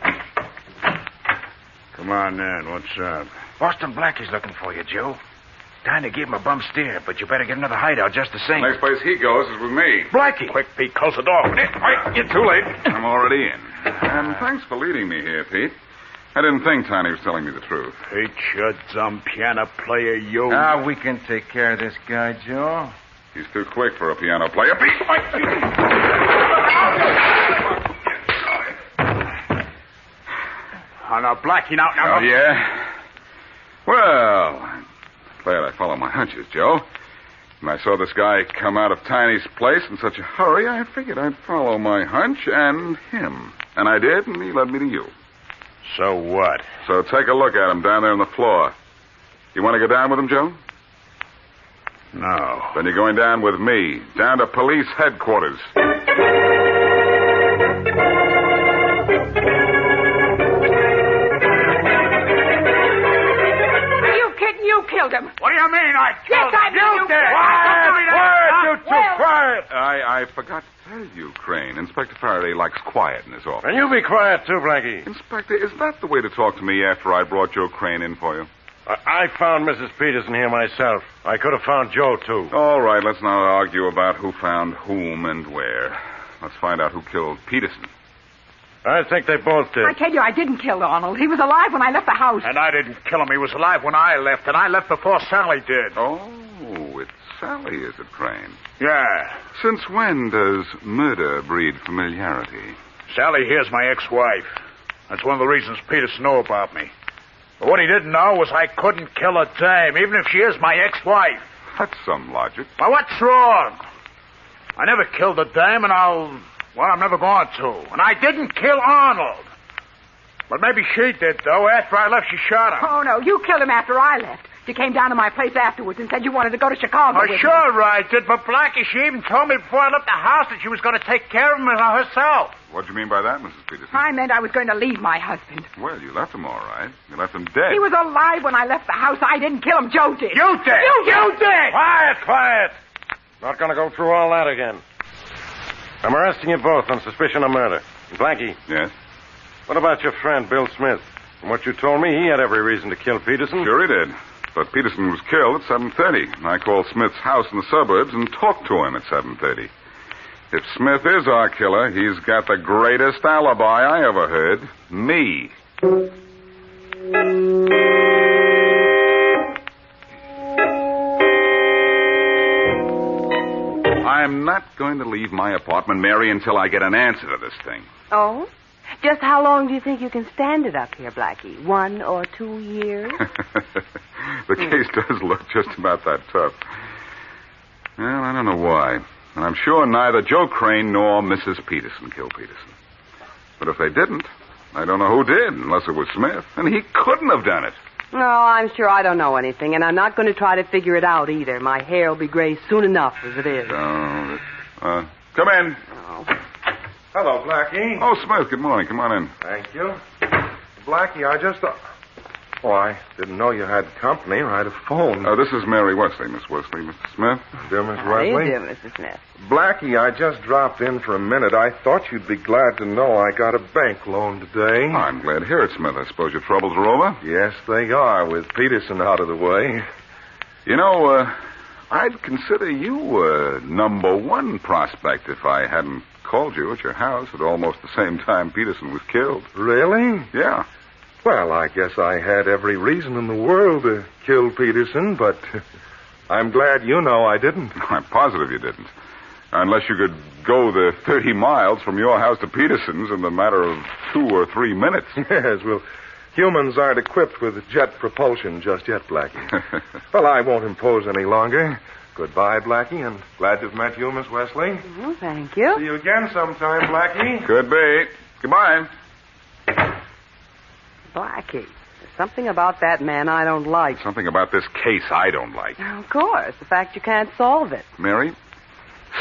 Y: Okay.
A: Come on, then. What's up?
G: Boston Blackie's looking for you, Joe. Tiny gave him a bum steer, but you better get another hideout just the same.
Y: The next place he goes is with me.
G: Blackie!
Y: Quick, Pete, close the door. Wait, you're too late. I'm already in. And thanks for leading me here, Pete. I didn't think Tiny was telling me the truth.
J: Pete, you're some piano player, you.
G: Ah, we can take care of this guy, Joe.
Y: He's too quick for a piano player. Pete!
J: Oh, now, Blackie, now.
Y: Oh, yeah? Well, glad I follow my hunches, Joe. When I saw this guy come out of Tiny's place in such a hurry, I figured I'd follow my hunch and him. And I did, and he led me to you.
J: So what?
Y: So take a look at him down there on the floor. You want to go down with him, Joe?
J: No.
Y: Then you're going down with me, down to police headquarters.
B: You killed him.
J: What do you mean I killed him?
B: Yes, I mean you did.
Y: Quiet! I forgot to tell you, Crane. Inspector Faraday likes quiet in his office.
F: And you be quiet, too, Blackie.
Y: Inspector, is that the way to talk to me after I brought Joe Crane in for you?
F: I found Mrs. Peterson here myself. I could have found Joe, too.
Y: All right, let's not argue about who found whom and where. Let's find out who killed Peterson.
F: I think they both did.
B: I tell you, I didn't kill Arnold. He was alive when I left the house.
J: And I didn't kill him. He was alive when I left, and I left before Sally did.
Y: Oh, it's Sally, is it, Crane?
J: Yeah.
Y: Since when does murder breed familiarity?
J: Sally here's my ex-wife. That's one of the reasons Peterson knew about me. But what he didn't know was I couldn't kill a dame, even if she is my ex-wife.
Y: That's some logic.
J: Now, what's wrong? I never killed a dame, and I'm never going to. And I didn't kill Arnold. But maybe she did, though. After I left, she shot him.
B: Oh, no, you killed him after I left. You came down to my place afterwards and said you wanted to go to Chicago with
J: sure
B: me.
J: I did. But Blackie, she even told me before I left the house that she was going to take care of him herself.
Y: What do you mean by that, Mrs. Peterson?
B: I meant I was going to leave my husband.
Y: Well, you left him all right. You left him dead.
B: He was alive when I left the house. I didn't kill him. Joe did.
J: You did.
B: You did.
F: Quiet. Not going to go through all that again. I'm arresting you both on suspicion of murder. Blackie.
Y: Yes?
F: What about your friend, Bill Smith? From what you told me, he had every reason to kill Peterson.
Y: Sure he did. But Peterson was killed at 7:30. I called Smith's house in the suburbs and talked to him at 7:30. If Smith is our killer, he's got the greatest alibi I ever heard. Me. I'm not going to leave my apartment, Mary, until I get an answer to this thing.
Q: Oh? Just how long do you think you can stand it up here, Blackie? 1 or 2 years?
Y: The case does look just about that tough. Well, I don't know why. And I'm sure neither Joe Crane nor Mrs. Peterson killed Peterson. But if they didn't, I don't know who did, unless it was Smith. And he couldn't have done it.
Q: No, I'm sure I don't know anything, and I'm not going to try to figure it out either. My hair will be gray soon enough as it is.
Y: Come in.
Q: Oh.
X: Hello, Blackie.
Y: Oh, Smith, good morning. Come on in.
X: Thank you. Blackie, I just thought... Oh, I didn't know you had company or I had a phone.
Y: This is Mary Wesley, Miss Wesley. Mr. Smith?
X: Dear Miss
Q: How do
X: Wesley?
Q: you do, Mr. Smith?
X: Blackie, I just dropped in for a minute. I thought you'd be glad to know I got a bank loan today.
Y: I'm glad to hear it, Smith. I suppose your troubles are over?
X: Yes, they are, with Peterson out of the way.
Y: You know, I'd consider you a number one prospect if I hadn't called you at your house at almost the same time Peterson was killed.
X: Really?
Y: Yeah.
X: Well, I guess I had every reason in the world to kill Peterson, but I'm glad you know I didn't.
Y: I'm positive you didn't. Unless you could go the 30 miles from your house to Peterson's in the matter of 2 or 3 minutes.
X: Yes, well, humans aren't equipped with jet propulsion just yet, Blackie. Well, I won't impose any longer. Goodbye, Blackie, and glad to have met you, Miss Wesley.
Q: Oh, thank you.
X: See you again sometime, Blackie.
Y: Could be. Goodbye.
Q: Blackie, there's something about that man I don't like.
Y: Something about this case I don't like.
Q: Of course, the fact you can't solve it.
Y: Mary,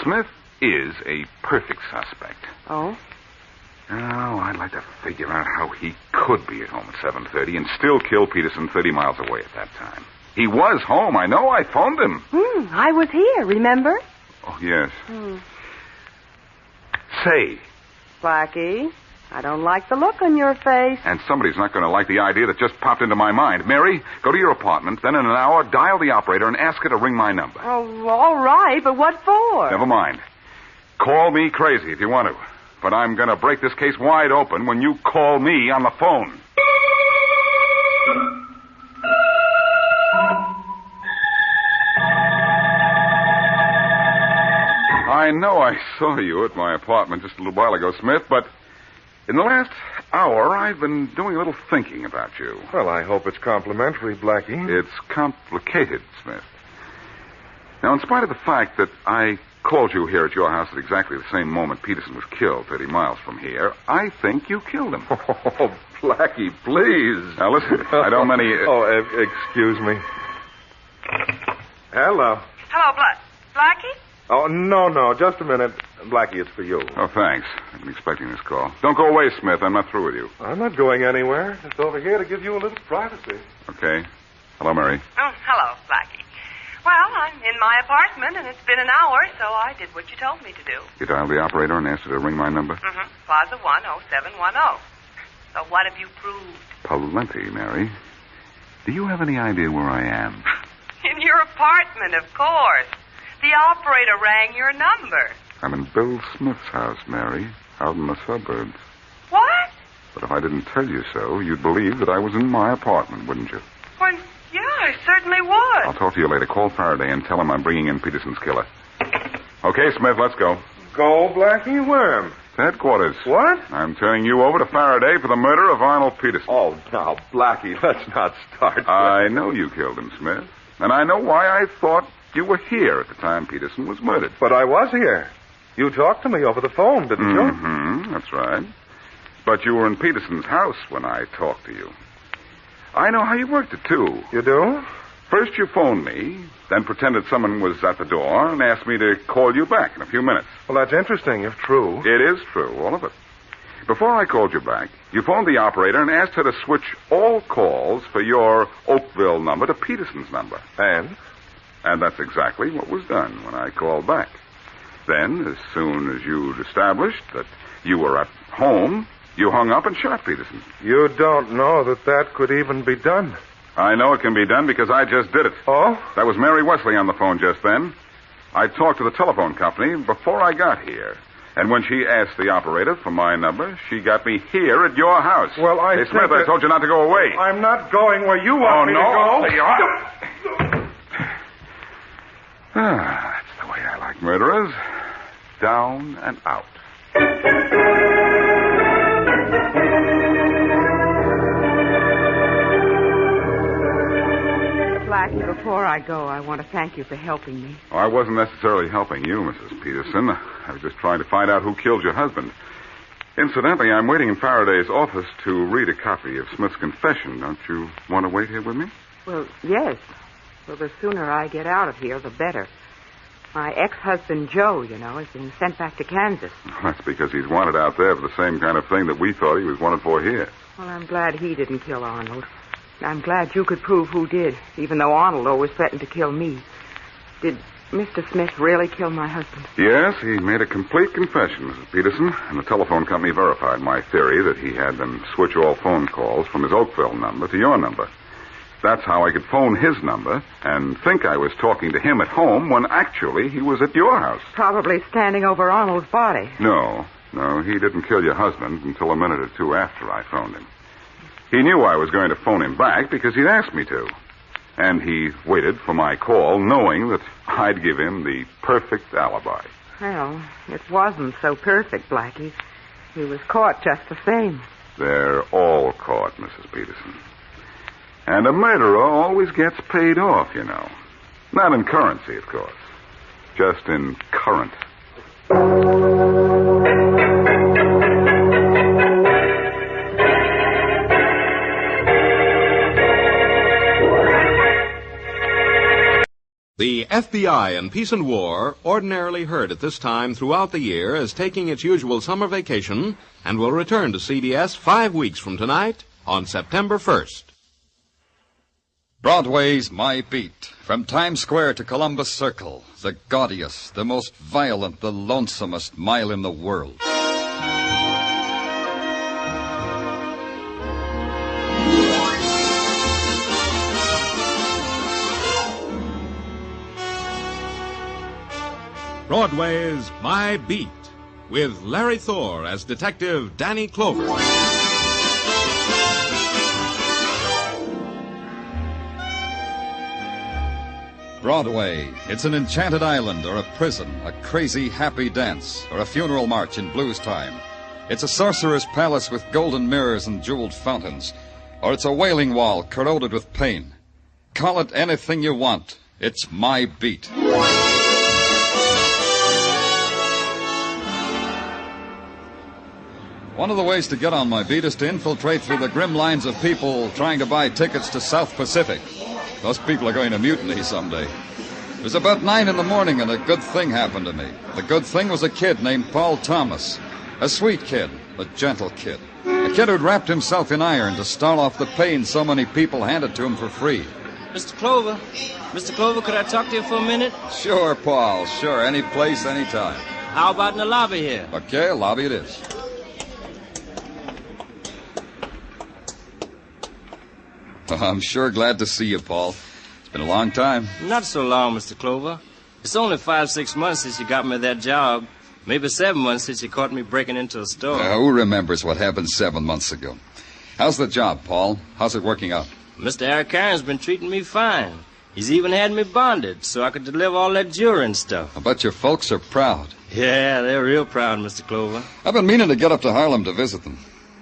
Y: Smith is a perfect suspect.
Q: Oh?
Y: Oh, I'd like to figure out how he could be at home at 7:30 and still kill Peterson 30 miles away at that time. He was home, I know. I phoned him.
Q: I was here, remember?
Y: Oh, yes. Say.
Q: Blackie, I don't like the look on your face.
Y: And somebody's not going to like the idea that just popped into my mind. Mary, go to your apartment, then in an hour, dial the operator and ask her to ring my number.
Q: Oh, all right, but what for?
Y: Never mind. Call me crazy if you want to. But I'm going to break this case wide open when you call me on the phone. I know I saw you at my apartment just a little while ago, Smith, but in the last hour, I've been doing a little thinking about you.
X: Well, I hope it's complimentary, Blackie.
Y: It's complicated, Smith. Now, in spite of the fact that I called you here at your house at exactly the same moment Peterson was killed 30 miles from here, I think you killed him.
X: Oh, Blackie, please.
Y: Now, listen, I don't many...
X: excuse me. Hello.
L: Hello, Blackie?
X: Oh, no, just a minute. Blackie, it's for you.
Y: Oh, thanks. I've been expecting this call. Don't go away, Smith. I'm not through with you.
X: I'm not going anywhere. Just over here to give you a little privacy.
Y: Okay. Hello, Mary.
L: Oh, hello, Blackie. Well, I'm in my apartment, and it's been an hour, so I did what you told me to do.
Y: You dialed the operator and asked her to ring my number?
L: Mm-hmm. Plaza 10710. So what have you proved?
Y: Plenty, Mary. Do you have any idea where I am?
L: In your apartment, of course. The operator rang your number.
Y: I'm in Bill Smith's house, Mary, out in the suburbs.
L: What?
Y: But if I didn't tell you so, you'd believe that I was in my apartment, wouldn't you?
L: Well, yeah, I certainly would.
Y: I'll talk to you later. Call Faraday and tell him I'm bringing in Peterson's killer. Okay, Smith, let's go.
X: Go, Blackie? Where?
Y: Headquarters.
X: What?
Y: I'm turning you over to Faraday for the murder of Arnold Peterson.
X: Oh, now, Blackie, let's not start.
Y: I know you killed him, Smith. And I know why I thought you were here at the time Peterson was murdered.
X: But I was here. You talked to me over the phone, didn't you?
Y: Mm-hmm, that's right. But you were in Peterson's house when I talked to you. I know how you worked it, too.
X: You do?
Y: First you phoned me, then pretended someone was at the door and asked me to call you back in a few minutes.
X: Well, that's interesting, if true.
Y: It is true, all of it. Before I called you back, you phoned the operator and asked her to switch all calls for your Oakville number to Peterson's number. And that's exactly what was done when I called back. Then, as soon as you'd established that you were at home, you hung up and shot Peterson.
X: You don't know that could even be done.
Y: I know it can be done because I just did it.
X: Oh?
Y: That was Mary Wesley on the phone just then. I talked to the telephone company before I got here. And when she asked the operator for my number, she got me here at your house.
X: Well,
Y: Hey, Smith, I told you not to go away.
X: I'm not going where you want me to go.
Y: That's the way I like murderers. Down and out.
B: Blackie, before I go, I want to thank you for helping me.
Y: Oh, I wasn't necessarily helping you, Mrs. Peterson. I was just trying to find out who killed your husband. Incidentally, I'm waiting in Faraday's office to read a copy of Smith's confession. Don't you want to wait here with me?
B: Well, yes. Well, the sooner I get out of here, the better. My ex-husband, Joe, has been sent back to Kansas.
Y: That's because he's wanted out there for the same kind of thing that we thought he was wanted for here.
B: Well, I'm glad he didn't kill Arnold. I'm glad you could prove who did, even though Arnold always threatened to kill me. Did Mr. Smith really kill my husband?
Y: Yes, he made a complete confession, Mrs. Peterson, and the telephone company verified my theory that he had them switch all phone calls from his Oakville number to your number. That's how I could phone his number and think I was talking to him at home when actually he was at your house.
B: Probably standing over Arnold's body.
Y: No, he didn't kill your husband until a minute or two after I phoned him. He knew I was going to phone him back because he'd asked me to. And he waited for my call, knowing that I'd give him the perfect alibi.
B: Well, it wasn't so perfect, Blackie. He was caught just the same.
Y: They're all caught, Mrs. Peterson. And a murderer always gets paid off, Not in currency, of course. Just in current.
C: The FBI in Peace and War, ordinarily heard at this time throughout the year, is taking its usual summer vacation and will return to CBS 5 weeks from tonight on September 1st.
D: Broadway's My Beat. From Times Square to Columbus Circle, the gaudiest, the most violent, the lonesomest mile in the world.
C: Broadway's My Beat, with Larry Thor as Detective Danny Clover.
D: Broadway. It's an enchanted island or a prison, a crazy happy dance, or a funeral march in blues time. It's a sorcerer's palace with golden mirrors and jeweled fountains, or it's a wailing wall corroded with pain. Call it anything you want. It's My Beat. One of the ways to get on My Beat is to infiltrate through the grim lines of people trying to buy tickets to South Pacific. Those people are going to mutiny someday. It was about 9 in the morning and a good thing happened to me. The good thing was a kid named Paul Thomas. A sweet kid, a gentle kid. A kid who'd wrapped himself in iron to stall off the pain so many people handed to him for free.
E: Mr. Clover, could I talk to you for a minute?
D: Sure, Paul, sure. Any place, any time.
E: How about in the lobby here?
D: Okay, lobby it is. Oh, I'm sure glad to see you, Paul. It's been a long time.
E: Not so long, Mr. Clover. It's only 5-6 months since you got me that job. Maybe 7 months since you caught me breaking into a store.
D: Who remembers what happened 7 months ago? How's the job, Paul? How's it working out?
E: Mr. Eric KRAIN's been treating me fine. He's even had me bonded so I could deliver all that jewelry and stuff.
D: I bet your folks are proud.
E: Yeah, they're real proud, Mr. Clover.
D: I've been meaning to get up to Harlem to visit them.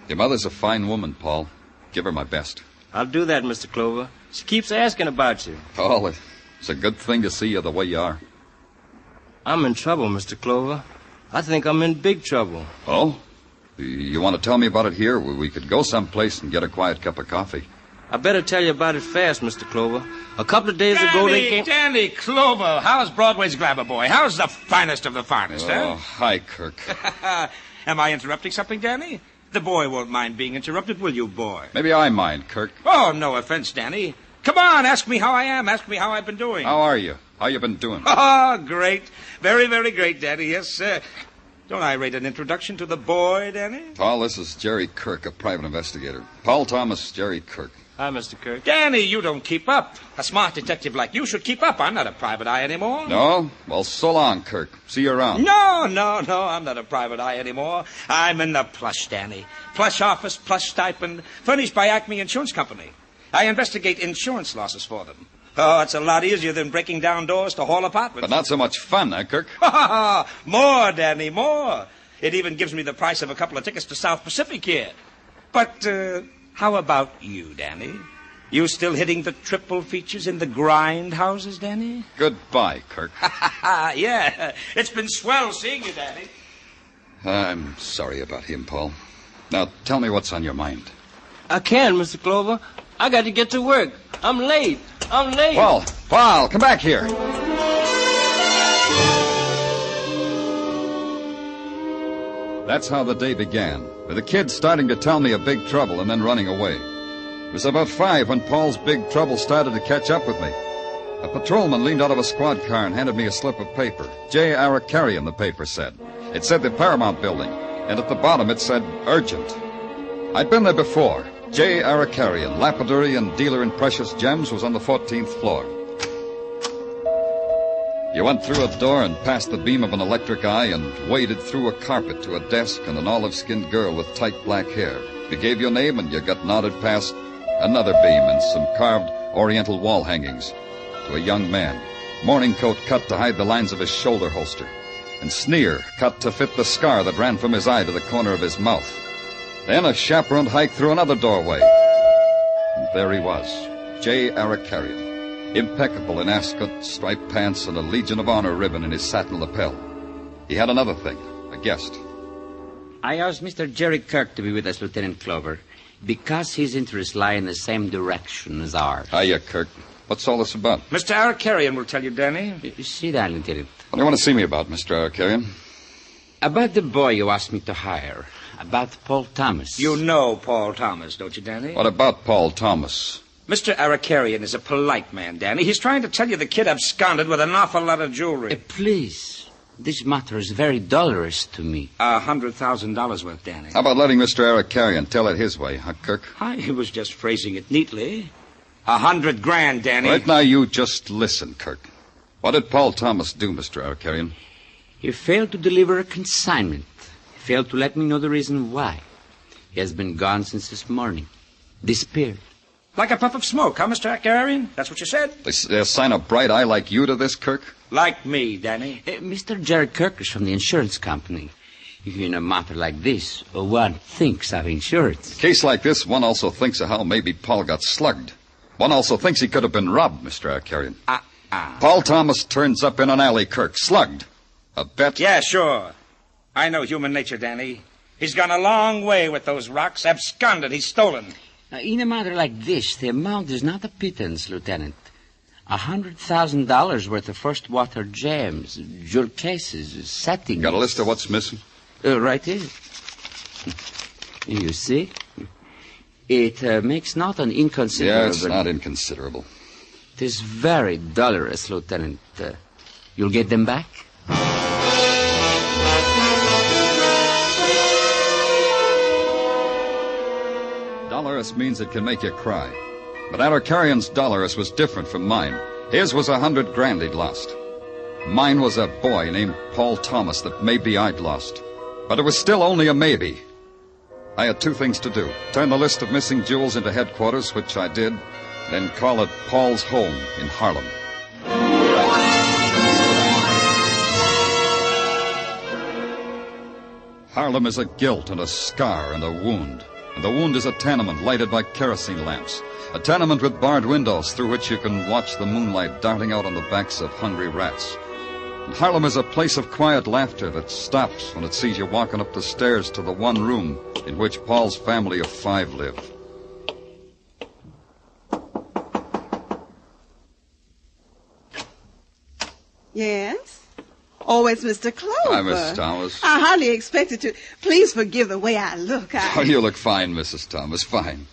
D: Your mother's a fine woman, Paul. Give her my best.
E: I'll do that, Mr. Clover. She keeps asking about you.
D: Paul, it's a good thing to see you the way you are.
E: I'm in trouble, Mr. Clover. I think I'm in big trouble.
D: Oh? You want to tell me about it here? We could go someplace and get a quiet cup of coffee.
E: I better tell you about it fast, Mr. Clover. A couple of days ago they came...
I: Danny Clover, how's Broadway's grabber boy? How's the finest of the finest,
D: Oh, hi, Kirk.
I: Am I interrupting something, Danny? The boy won't mind being interrupted, will you, boy?
D: Maybe I mind, Kirk.
I: Oh, no offense, Danny. Come on, ask me how I am. Ask me how I've been doing.
D: How are you? How you been doing?
I: Oh, great. Very, very great, Danny. Yes, sir. Don't I rate an introduction to the boy, Danny?
D: Paul, this is Jerry Kirk, a private investigator. Paul Thomas, Jerry Kirk.
E: Hi, Mr. Kirk.
I: Danny, you don't keep up. A smart detective like you should keep up. I'm not a private eye anymore.
D: No? Well, so long, Kirk. See you around.
I: No, I'm not a private eye anymore. I'm in the plush, Danny. Plush office, plush stipend, furnished by Acme Insurance Company. I investigate insurance losses for them. Oh, it's a lot easier than breaking down doors to haul apartments.
D: But not so much fun, Kirk?
I: More, Danny, more. It even gives me the price of a couple of tickets to South Pacific here. But, how about you, Danny? You still hitting the triple features in the grind houses, Danny?
D: Goodbye, Kirk.
I: Yeah, it's been swell seeing you, Danny.
D: I'm sorry about him, Paul. Now, tell me what's on your mind.
E: I can, Mr. Clover. I got to get to work. I'm late.
D: Paul, come back here. That's how the day began, with the kid starting to tell me of big trouble and then running away. It was about 5 when Paul's big trouble started to catch up with me. A patrolman leaned out of a squad car and handed me a slip of paper. J. Arakarian, the paper said. It said the Paramount Building, and at the bottom it said urgent. I'd been there before. J. Arakarian, lapidary and dealer in precious gems, was on the 14th floor. You went through a door and past the beam of an electric eye and waded through a carpet to a desk and an olive-skinned girl with tight black hair. You gave your name and you got nodded past another beam and some carved oriental wall hangings to a young man. Morning coat cut to hide the lines of his shoulder holster, and sneer cut to fit the scar that ran from his eye to the corner of his mouth. Then a chaperoned hike through another doorway. And there he was, J. Arakarian, impeccable in ascot, striped pants, and a Legion of Honor ribbon in his satin lapel. He had another thing, a guest.
H: I asked Mr. Jerry Kirk to be with us, Lieutenant Clover, because his interests lie in the same direction as ours.
D: Hiya, Kirk. What's all this about?
I: Mr. Arakarian will tell you, Danny.
H: Sit down, Lieutenant.
D: What do you want to see me about, Mr. Arakarian?
H: About the boy you asked me to hire. About Paul Thomas.
I: You know Paul Thomas, don't you, Danny?
D: What about Paul Thomas?
I: Mr. Arakarian is a polite man, Danny. He's trying to tell you the kid absconded with an awful lot of jewelry.
H: Please. This matter is very dolorous to me.
I: $100,000 worth, Danny.
D: How about letting Mr. Arakarian tell it his way, huh, Kirk?
I: I was just phrasing it neatly. $100,000, Danny.
D: Right now, you just listen, Kirk. What did Paul Thomas do, Mr. Arakarian?
H: He failed to deliver a consignment. He failed to let me know the reason why. He has been gone since this morning. Disappeared.
I: Like a puff of smoke, huh, Mr. Arakarian? That's what you said?
D: They assign a bright eye like you to this, Kirk?
I: Like me, Danny.
H: Mr. Jerry Kirk is from the insurance company. In a matter like this, one thinks of insurance.
D: In a case like this, one also thinks of how maybe Paul got slugged. One also thinks he could have been robbed, Mr. Arakarian. Paul Thomas turns up in an alley, Kirk, slugged. A bet?
I: Yeah, sure. I know human nature, Danny. He's gone a long way with those rocks. Absconded. He's stolen.
H: In a matter like this, the amount is not a pittance, Lieutenant. $100,000 worth of first water gems, jewel cases, settings.
D: Got a list of what's missing?
H: Right here. You see? It makes not an inconsiderable...
D: Yeah, it's not inconsiderable.
H: It is very dolorous, Lieutenant. You'll get them back?
D: Dolorous means it can make you cry. But Arakarian's dolorous was different from mine. His was $100,000 he'd lost. Mine was a boy named Paul Thomas that maybe I'd lost. But it was still only a maybe. I had two things to do. Turn the list of missing jewels into headquarters, which I did, then call it Paul's home in Harlem. Harlem is a guilt and a scar and a wound. And the wound is a tenement lighted by kerosene lamps. A tenement with barred windows through which you can watch the moonlight darting out on the backs of hungry rats. And Harlem is a place of quiet laughter that stops when it sees you walking up the stairs to the one room in which Paul's family of 5 live.
N: Yes? Oh, it's Mr. Clover.
D: Hi, Mrs. Thomas.
N: I hardly expected to. Please forgive the way I look.
D: Oh, you look fine, Mrs. Thomas, fine.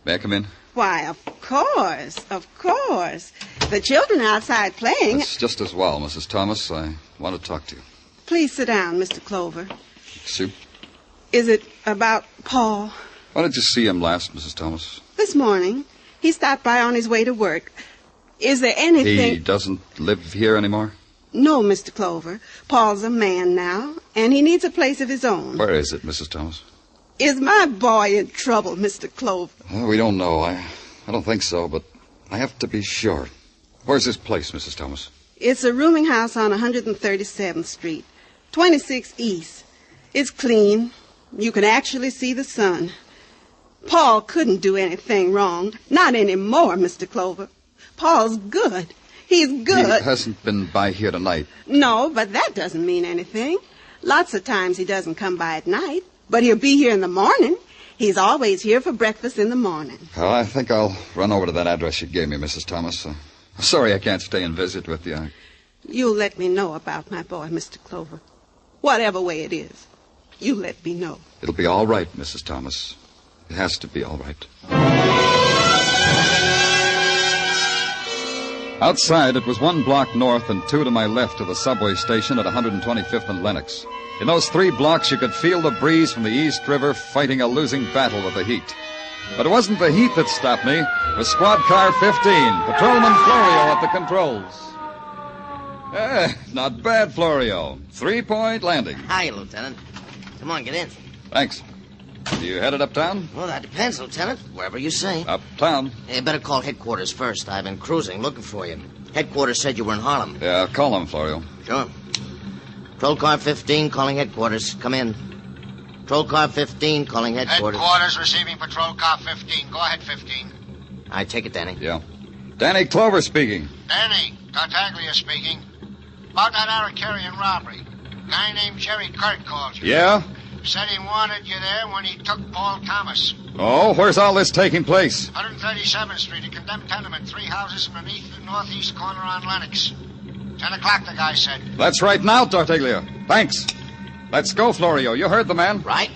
D: May I come in?
N: Why, of course, of course. The children are outside playing.
D: That's just as well, Mrs. Thomas. I want to talk to you.
N: Please sit down, Mr. Clover.
D: Soup?
N: Is it about Paul?
D: Why did you see him last, Mrs. Thomas?
N: This morning. He stopped by on his way to work. Is there anything...
D: He doesn't live here anymore?
N: No, Mr. Clover. Paul's a man now, and he needs a place of his own.
D: Where is it, Mrs. Thomas?
N: Is my boy in trouble, Mr. Clover?
D: Well, we don't know. I don't think so, but I have to be sure. Where's his place, Mrs. Thomas?
N: It's a rooming house on 137th Street, 26 East. It's clean. You can actually see the sun. Paul couldn't do anything wrong. Not anymore, Mr. Clover. Paul's good. He's good.
D: He hasn't been by here tonight.
N: No, but that doesn't mean anything. Lots of times he doesn't come by at night, but he'll be here in the morning. He's always here for breakfast in the morning.
D: Well, I think I'll run over to that address you gave me, Mrs. Thomas. Sorry I can't stay and visit with you.
N: You'll let me know about my boy, Mr. Clover. Whatever way it is, you let me know.
D: It'll be all right, Mrs. Thomas. It has to be all right. Outside, it was 1 block north and 2 to my left of the subway station at 125th and Lenox. In those 3 blocks, you could feel the breeze from the East River fighting a losing battle with the heat. But it wasn't the heat that stopped me. It was Squad Car 15, Patrolman Florio at the controls. Not bad, Florio. 3-point landing.
K: Hi, Lieutenant. Come on, get in.
D: Thanks. You headed uptown?
K: Well, that depends, Lieutenant. Wherever you say.
D: Uptown?
K: You better call headquarters first. I've been cruising, looking for you. Headquarters said you were in Harlem.
D: Yeah, call them, Florio.
K: Sure. Patrol Car 15 calling headquarters. Come in. Patrol Car 15 calling headquarters.
S: Headquarters receiving Patrol Car 15. Go ahead, 15.
K: I take it, Danny.
D: Yeah. Danny Clover speaking.
S: Danny, Tartaglia speaking. About that Arcadian robbery. Guy named Jerry Kirk called you.
D: Yeah?
S: Said he wanted you there when he took Paul Thomas.
D: Oh, where's all this taking place?
S: 137th Street, a condemned tenement, 3 houses from the northeast corner on Lenox. 10 o'clock, the guy said.
D: That's right now, Tartaglia. Thanks. Let's go, Florio. You heard the man.
K: Right.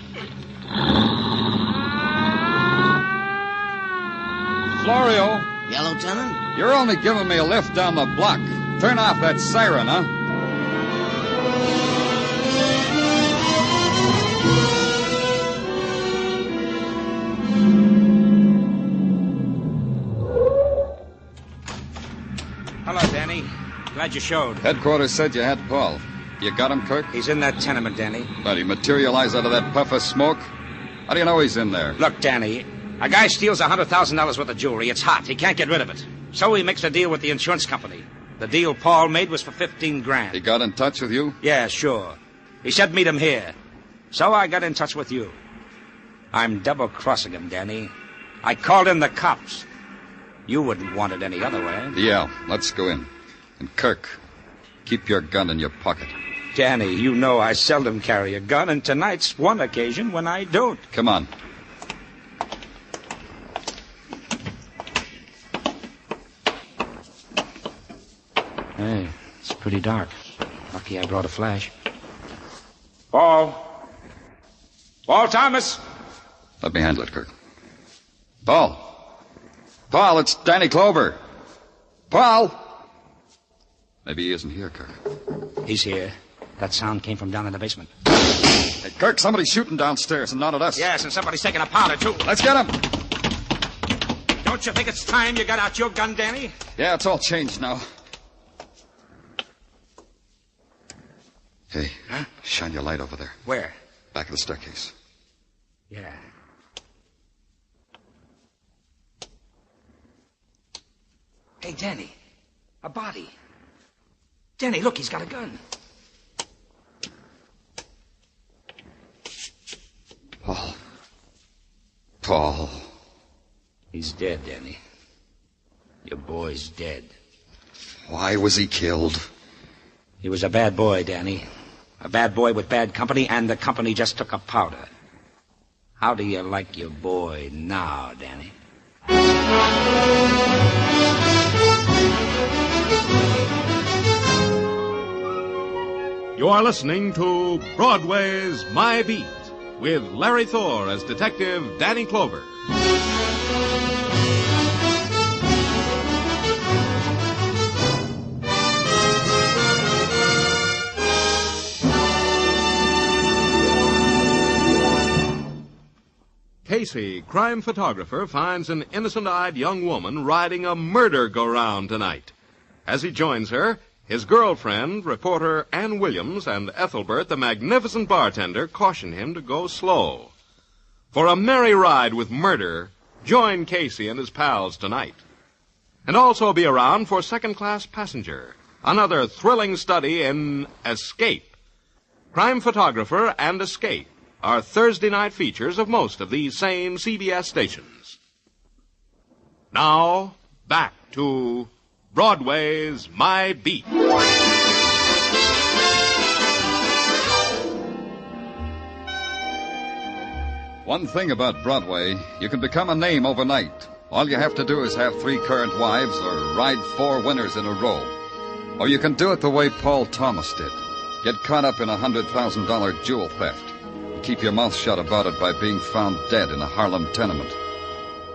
D: Florio.
K: Yeah, Lieutenant?
D: You're only giving me a lift down the block. Turn off that siren, huh?
I: Hello, Danny. Glad you showed.
D: Headquarters said you had Paul. You got him, Kirk?
I: He's in that tenement, Danny.
D: But he materialized out of that puff of smoke? How do you know he's in there?
I: Look, Danny, a guy steals $100,000 worth of jewelry. It's hot. He can't get rid of it. So he makes a deal with the insurance company. The deal Paul made was for $15,000.
D: He got in touch with you?
I: Yeah, sure. He said meet him here. So I got in touch with you. I'm double-crossing him, Danny. I called in the cops. You wouldn't want it any other way.
D: Yeah, let's go in. And Kirk, keep your gun in your pocket.
I: Danny, you know I seldom carry a gun, and tonight's one occasion when I don't.
D: Come on.
I: Hey, it's pretty dark. Lucky I brought a flash. Paul Thomas!
D: Let me handle it, Kirk. Paul, it's Danny Clover. Paul! Maybe he isn't here, Kirk.
I: He's here. That sound came from down in the basement.
D: Hey, Kirk, somebody's shooting downstairs and not at us.
I: Yes, and somebody's taking a powder, too.
D: Let's get him.
I: Don't you think it's time you got out your gun, Danny?
D: Yeah, it's all changed now. Hey, shine your light over there.
I: Where?
D: Back of the staircase.
I: Yeah. Hey, Danny. A body. Danny, look, he's got a gun.
D: Paul.
I: He's dead, Danny. Your boy's dead.
D: Why was he killed?
I: He was a bad boy, Danny. A bad boy with bad company, and the company just took a powder. How do you like your boy now, Danny?
C: You are listening to Broadway's My Beat, with Larry Thor as Detective Danny Clover. Casey, crime photographer, finds an innocent-eyed young woman riding a murder-go-round tonight. As he joins her, his girlfriend, reporter Ann Williams, and Ethelbert, the magnificent bartender, caution him to go slow. For a merry ride with murder, join Casey and his pals tonight. And also be around for Second Class Passenger, another thrilling study in escape. Crime Photographer and Escape are Thursday night features of most of these same CBS stations. Now, back to Broadway's My Beat.
D: One thing about Broadway, you can become a name overnight. All you have to do is have 3 current wives or ride 4 winners in a row. Or you can do it the way Paul Thomas did. Get caught up in a $100,000 jewel theft. And keep your mouth shut about it by being found dead in a Harlem tenement.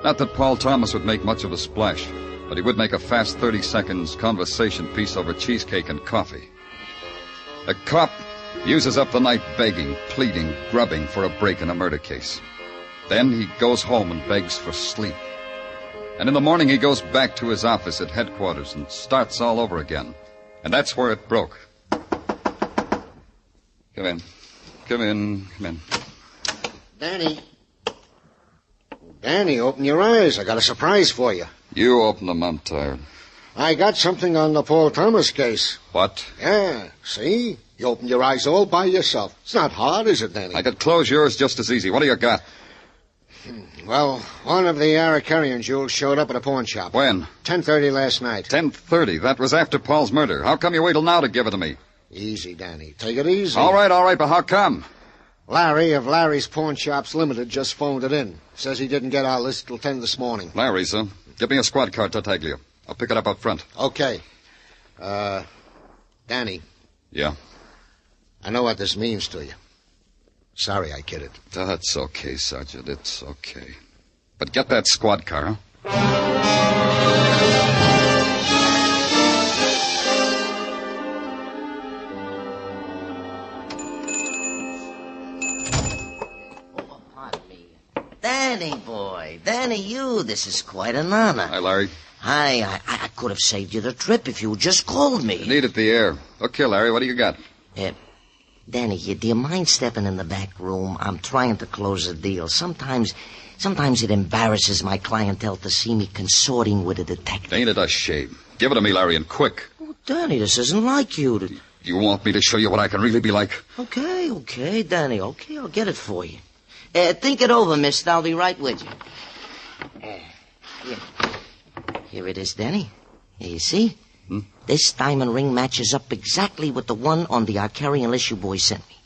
D: Not that Paul Thomas would make much of a splash, but he would make a fast 30 seconds conversation piece over cheesecake and coffee. A cop uses up the night begging, pleading, grubbing for a break in a murder case. Then he goes home and begs for sleep. And in the morning he goes back to his office at headquarters and starts all over again. And that's where it broke. Come in. Come in. Come in.
S: Danny. Danny, open your eyes. I got a surprise for you.
D: You open them. I'm tired.
S: I got something on the Paul Thomas case.
D: What?
S: Yeah, see? You opened your eyes all by yourself. It's not hard, is it, Danny?
D: I could close yours just as easy. What do you got?
S: Well, one of the Arakarian jewels showed up at a pawn shop.
D: When?
S: 10:30 last night.
D: 10:30. That was after Paul's murder. How come you wait till now to give it to me?
S: Easy, Danny. Take it easy.
D: All right, but how come?
S: Larry of Larry's Pawn Shops Limited just phoned it in. Says he didn't get our list till 10 this morning.
D: Larry's, huh? Give me a squad car, Tartaglia. I'll pick it up front.
S: Okay. Danny.
D: Yeah?
S: I know what this means to you. Sorry I kidded.
D: That's okay, Sergeant. It's okay. But get that squad car, huh?
K: Danny, boy. Danny, this is quite an honor.
D: Hi, Larry.
K: Hi, I could have saved you the trip if you had just called me.
D: You needed the air. Okay, Larry, what do you got?
K: Danny, do you mind stepping in the back room? I'm trying to close a deal. Sometimes it embarrasses my clientele to see me consorting with a detective.
D: Ain't it a shame? Give it to me, Larry, and quick.
K: Oh, Danny, this isn't like you.
D: You want me to show you what I can really be like?
K: Okay, Danny. Okay, I'll get it for you. Think it over, mister. I'll be right with you. Here it is, Danny. Here, you see? This diamond ring matches up exactly with the one on the Arcarian list you boys sent me.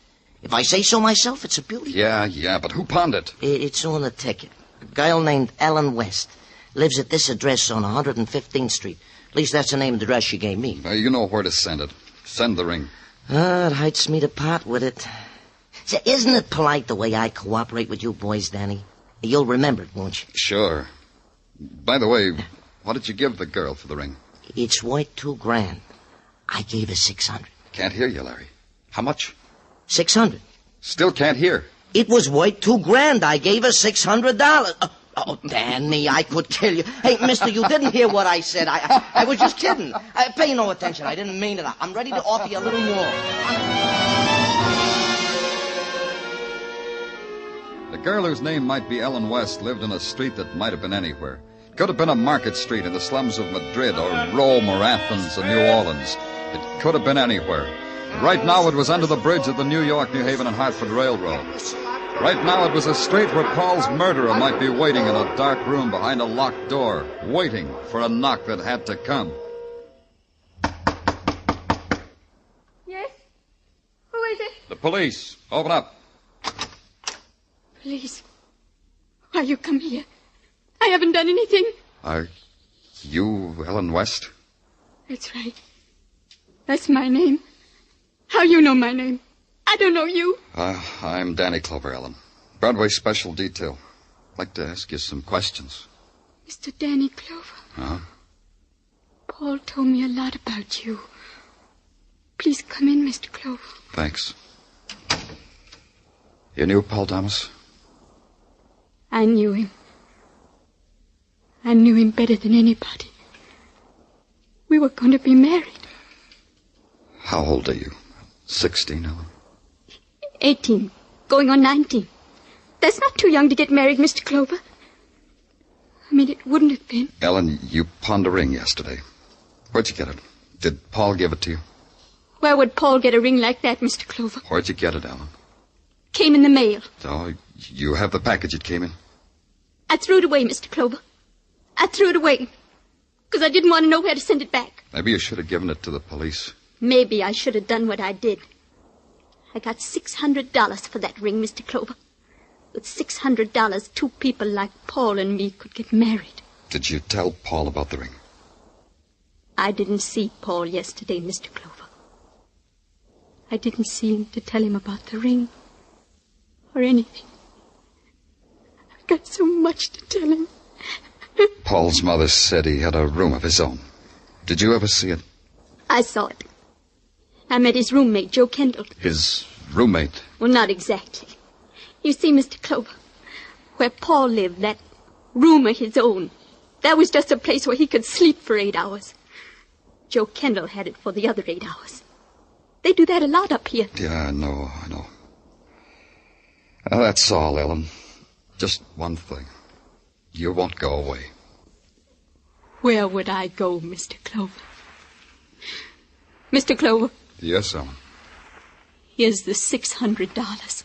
K: If I say so myself, it's a beauty.
D: Yeah, but who pawned it?
K: It's on the ticket. A girl named Ellen West. Lives at this address on 115th Street. At least that's the name of the address she gave me.
D: You know where to send it. Send the ring.
K: It hurts me to part with it. Say, isn't it polite the way I cooperate with you boys, Danny? You'll remember it, won't you?
D: Sure. By the way, what did you give the girl for the ring?
K: It's worth $2,000. I gave her $600.
D: Can't hear you, Larry. How much?
K: $600.
D: Still can't hear.
K: It was worth $2,000. I gave her $600. Oh, Danny, I could kill you. Hey, mister, you didn't hear what I said. I was just kidding. Pay no attention. I didn't mean it. I'm ready to offer you a little more.
D: The girl whose name might be Ellen West lived in a street that might have been anywhere. It could have been a market street in the slums of Madrid or Rome or Athens or New Orleans. It could have been anywhere. Right now it was under the bridge of the New York, New Haven, and Hartford Railroad. Right now it was a street where Paul's murderer might be waiting in a dark room behind a locked door, waiting for a knock that had to come.
O: Yes? Who is it?
D: The police. Open up.
O: Please. Why you come here? I haven't done anything.
D: Are you Ellen West?
O: That's right. That's my name. How you know my name? I don't know you.
D: I'm Danny Clover, Ellen. Broadway Special Detail. I'd like to ask you some questions.
O: Mr. Danny Clover.
D: Huh?
O: Paul told me a lot about you. Please come in, Mr. Clover.
D: Thanks. You knew Paul Thomas?
O: I knew him. I knew him better than anybody. We were going to be married.
D: How old are you? 16, Ellen?
O: 18, going on 19. That's not too young to get married, Mr. Clover. I mean, it wouldn't have been.
D: Ellen, you pawned a ring yesterday. Where'd you get it? Did Paul give it to you?
O: Where would Paul get a ring like that, Mr. Clover?
D: Where'd you get it, Ellen?
O: Came in the mail.
D: Oh, you have the package it came in?
O: I threw it away, Mr. Clover. I threw it away. Because I didn't want to know where to send it back.
D: Maybe you should have given it to the police.
O: Maybe I should have done what I did. I got $600 for that ring, Mr. Clover. With $600, two people like Paul and me could get married.
D: Did you tell Paul about the ring?
O: I didn't see Paul yesterday, Mr. Clover. I didn't see him to tell him about the ring or anything. I've got so much to tell him.
D: Paul's mother said he had a room of his own. Did you ever see it?
O: I saw it. I met his roommate, Joe Kendall.
D: His roommate?
O: Well, not exactly. You see, Mr. Clover, where Paul lived, that room of his own, that was just a place where he could sleep for 8 hours. Joe Kendall had it for the other 8 hours. They do that a lot up here.
D: Yeah, I know. Well, that's all, Ellen. Just one thing. You won't go away.
O: Where would I go, Mr. Clover? Mr. Clover?
D: Yes, Ellen.
O: Here's the $600.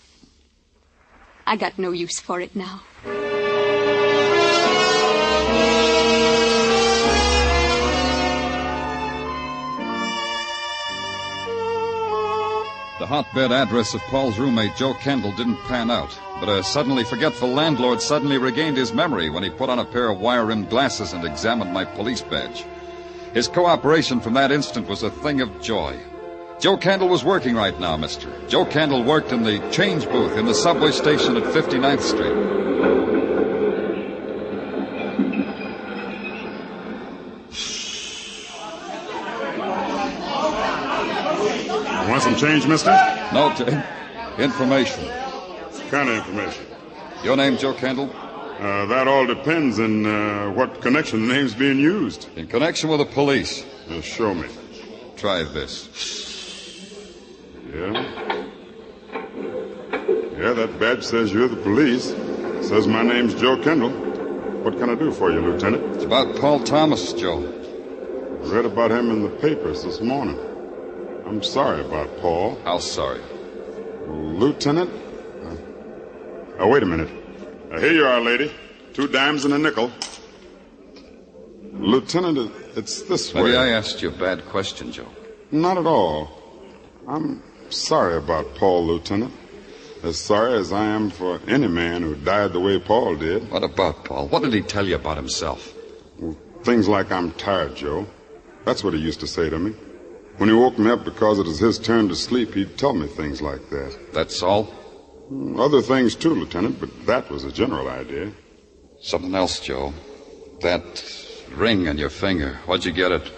O: I got no use for it now.
D: The hotbed address of Paul's roommate, Joe Kendall, didn't pan out. But a suddenly forgetful landlord suddenly regained his memory when he put on a pair of wire-rimmed glasses and examined my police badge. His cooperation from that instant was a thing of joy. Joe Kendall was working right now, mister. Joe Kendall worked in the change booth in the subway station at 59th Street.
P: Want some change, mister?
D: No, information.
P: What kind of information?
D: Your name, Joe Kendall?
P: That all depends on what connection the name's being used.
D: In connection with the police.
P: Show me.
D: Try this.
P: Yeah? Yeah, that badge says you're the police. It says my name's Joe Kendall. What can I do for you, Lieutenant?
D: It's about Paul Thomas, Joe.
P: I read about him in the papers this morning. I'm sorry about Paul.
D: How sorry?
P: Lieutenant? Wait a minute. Here you are, lady. 2 dimes and a nickel. Lieutenant, it's this way.
D: Maybe I asked you a bad question, Joe.
P: Not at all. I'm sorry about Paul, Lieutenant. As sorry as I am for any man who died the way Paul did.
D: What about Paul? What did he tell you about himself?
P: Well, things like I'm tired, Joe. That's what he used to say to me. When he woke me up because it was his turn to sleep, he'd tell me things like that.
D: That's all?
P: Other things, too, Lieutenant, but that was a general idea.
D: Something else, Joe. That ring on your finger. Where'd you get it?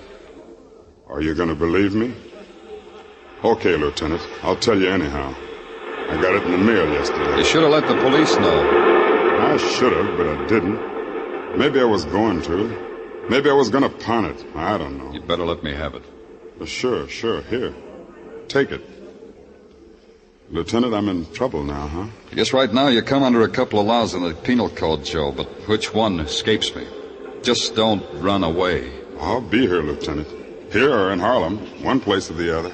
P: Are you going to believe me? Okay, Lieutenant. I'll tell you anyhow. I got it in the mail yesterday.
D: You should have let the police know.
P: I should have, but I didn't. Maybe I was going to. Maybe I was going to pawn it. I don't know.
D: You'd better let me have it.
P: Sure. Here. Take it. Lieutenant, I'm in trouble now, huh?
D: I guess right now you come under a couple of laws in the penal code, Joe, but which one escapes me? Just don't run away.
P: I'll be here, Lieutenant. Here or in Harlem, one place or the other.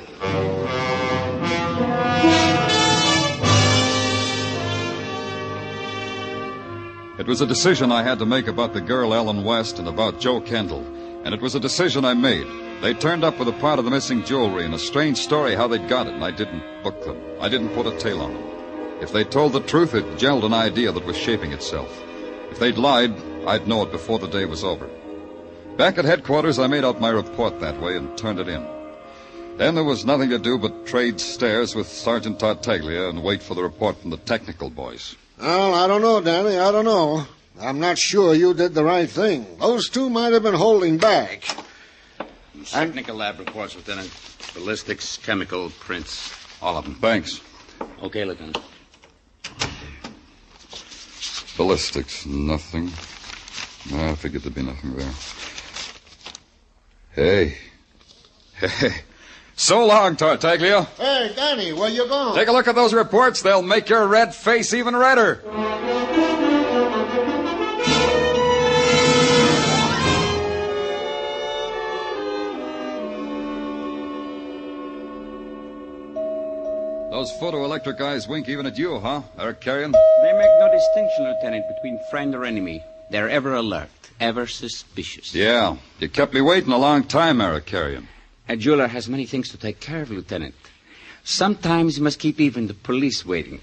D: It was a decision I had to make about the girl Ellen West and about Joe Kendall, and it was a decision I made. They turned up with a part of the missing jewelry and a strange story how they'd got it, and I didn't book them. I didn't put a tail on them. If they told the truth, it gelled an idea that was shaping itself. If they'd lied, I'd know it before the day was over. Back at headquarters, I made out my report that way and turned it in. Then there was nothing to do but trade stares with Sergeant Tartaglia and wait for the report from the technical boys.
S: Well, I don't know, Danny. I don't know. I'm not sure you did the right thing. Those two might have been holding back.
H: Technical lab reports, Lieutenant. Ballistics, chemical, prints, all of them.
D: Thanks.
H: Okay, Lieutenant.
D: Ballistics, nothing. I figured there'd be nothing there. Hey. So long, Tartaglia.
R: Hey, Danny, where you going?
D: Take a look at those reports. They'll make your red face even redder. Those photoelectric eyes wink even at you, huh, REGAN?
H: They make no distinction, Lieutenant, between friend or enemy. They're ever alert, ever suspicious.
D: Yeah, you kept me waiting a long time, REGAN.
H: A jeweler has many things to take care of, Lieutenant. Sometimes you must keep even the police waiting.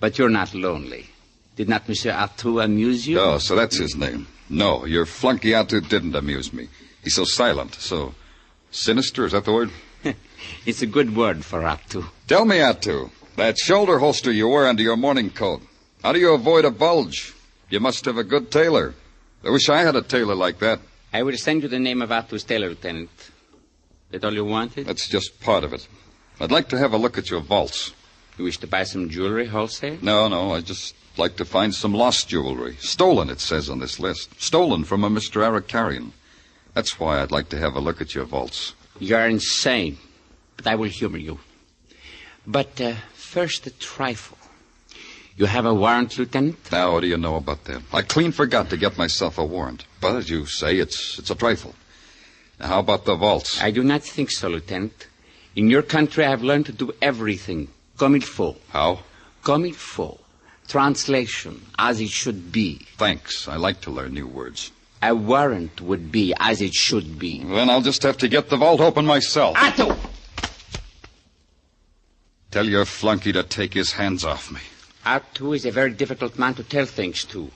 H: But you're not lonely. Did not Monsieur Artaud amuse you?
D: Oh, so that's his name. No, your flunky Artaud didn't amuse me. He's so silent, so sinister, is that the word?
H: It's a good word for Artaud.
D: Tell me, Artaud, that shoulder holster you wear under your morning coat, how do you avoid a bulge? You must have a good tailor. I wish I had a tailor like that.
H: I will send you the name of Artaud's tailor, Lieutenant. That all you wanted?
D: That's just part of it. I'd like to have a look at your vaults.
H: You wish to buy some jewelry wholesale?
D: No, I'd just like to find some lost jewelry. Stolen, it says on this list. Stolen from a Mr. REGAN. That's why I'd like to have a look at your vaults.
H: You're insane, but I will humor you. But first, a trifle. You have a warrant, Lieutenant?
D: Now, what do you know about that? I clean forgot to get myself a warrant. But as you say, it's a trifle. Now, how about the vaults?
H: I do not think so, Lieutenant. In your country, I have learned to do everything comme il faut.
D: How?
H: Comme il faut. Translation, as it should be.
D: Thanks. I like to learn new words.
H: A warrant would be as it should be.
D: Then I'll just have to get the vault open myself.
H: Artaud!
D: Tell your flunky to take his hands off me.
H: Artaud is a very difficult man to tell things to.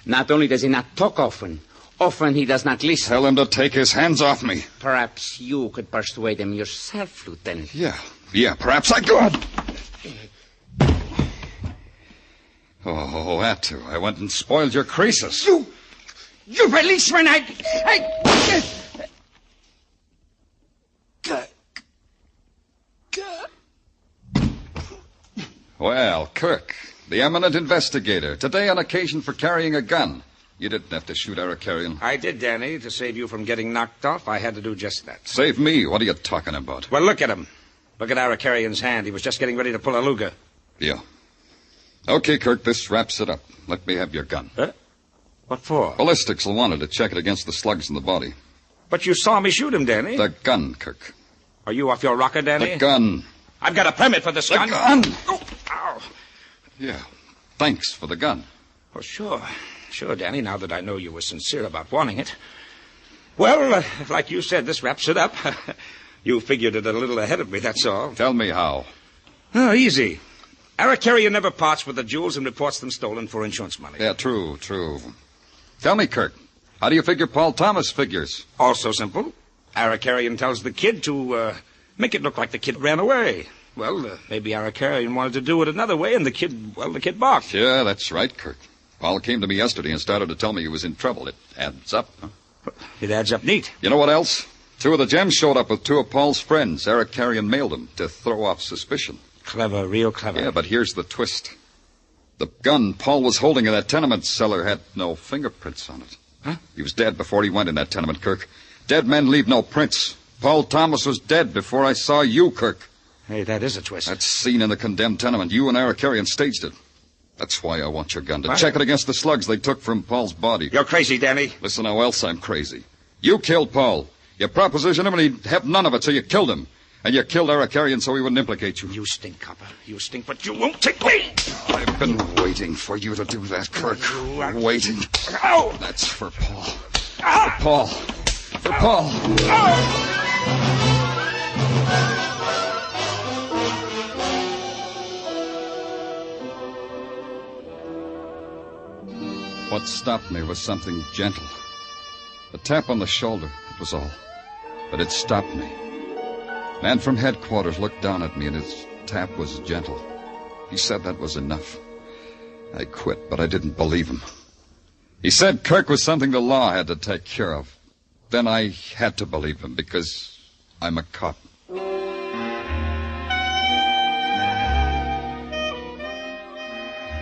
H: Not only does he not talk often he does not listen.
D: Tell him to take his hands off me.
H: Perhaps you could persuade him yourself, Lieutenant.
D: Yeah, perhaps I could. Oh, Artaud, I went and spoiled your creases.
I: You policeman,
D: Well, Kirk, the eminent investigator, today on occasion for carrying a gun. You didn't have to shoot REGAN.
I: I did, Danny. To save you from getting knocked off, I had to do just that.
D: Save me? What are you talking about?
I: Well, look at him. Look at REGAN's hand. He was just getting ready to pull a Luger.
D: Yeah. Okay, Kirk, this wraps it up. Let me have your gun.
I: What for?
D: Ballistics will want it to check it against the slugs in the body.
I: But you saw me shoot him, Danny.
D: The gun, Kirk.
I: Are you off your rocker, Danny?
D: The gun.
I: I've got a permit for this gun.
D: The gun!
I: Oh, ow.
D: Yeah. Thanks for the gun.
I: Oh, sure. Sure, Danny, now that I know you were sincere about wanting it. Well, like you said, this wraps it up. You figured it a little ahead of me, that's all.
D: Tell me how.
I: Oh, easy. REGAN never parts with the jewels and reports them stolen for insurance money.
D: Yeah, true. Tell me, Kirk, how do you figure Paul Thomas figures?
I: Also simple. REGAN tells the kid to make it look like the kid ran away. Well, maybe REGAN wanted to do it another way, and the kid balked.
D: Yeah, that's right, Kirk. Paul came to me yesterday and started to tell me he was in trouble. It adds up, huh?
I: It adds up neat.
D: You know what else? 2 of the gems showed up with 2 of Paul's friends. REGAN mailed them to throw off suspicion.
I: Clever, real clever.
D: Yeah, but here's the twist. The gun Paul was holding in that tenement cellar had no fingerprints on it.
I: Huh?
D: He was dead before he went in that tenement, Kirk. Dead men leave no prints. Paul Thomas was dead before I saw you, Kirk.
I: Hey, that is a twist.
D: That scene in the condemned tenement, you and REGAN staged it. That's why I want your gun, to
I: What?
D: check it against the slugs they took from Paul's body.
I: You're crazy, Danny.
D: Listen, how else I'm crazy. You killed Paul. You propositioned him and he'd have none of it, so you killed him. And you killed REGAN so he wouldn't implicate you.
I: You stink, copper. You stink, but you won't take me.
D: I've been waiting for you to do that, Kirk. Waiting.
I: Ow!
D: That's for Paul. For Paul. For Paul. What stopped me was something gentle. A tap on the shoulder, it was all. But it stopped me. Man from headquarters looked down at me, and his tap was gentle. He said that was enough. I quit, but I didn't believe him. He said Kirk was something the law had to take care of. Then I had to believe him, because I'm a cop.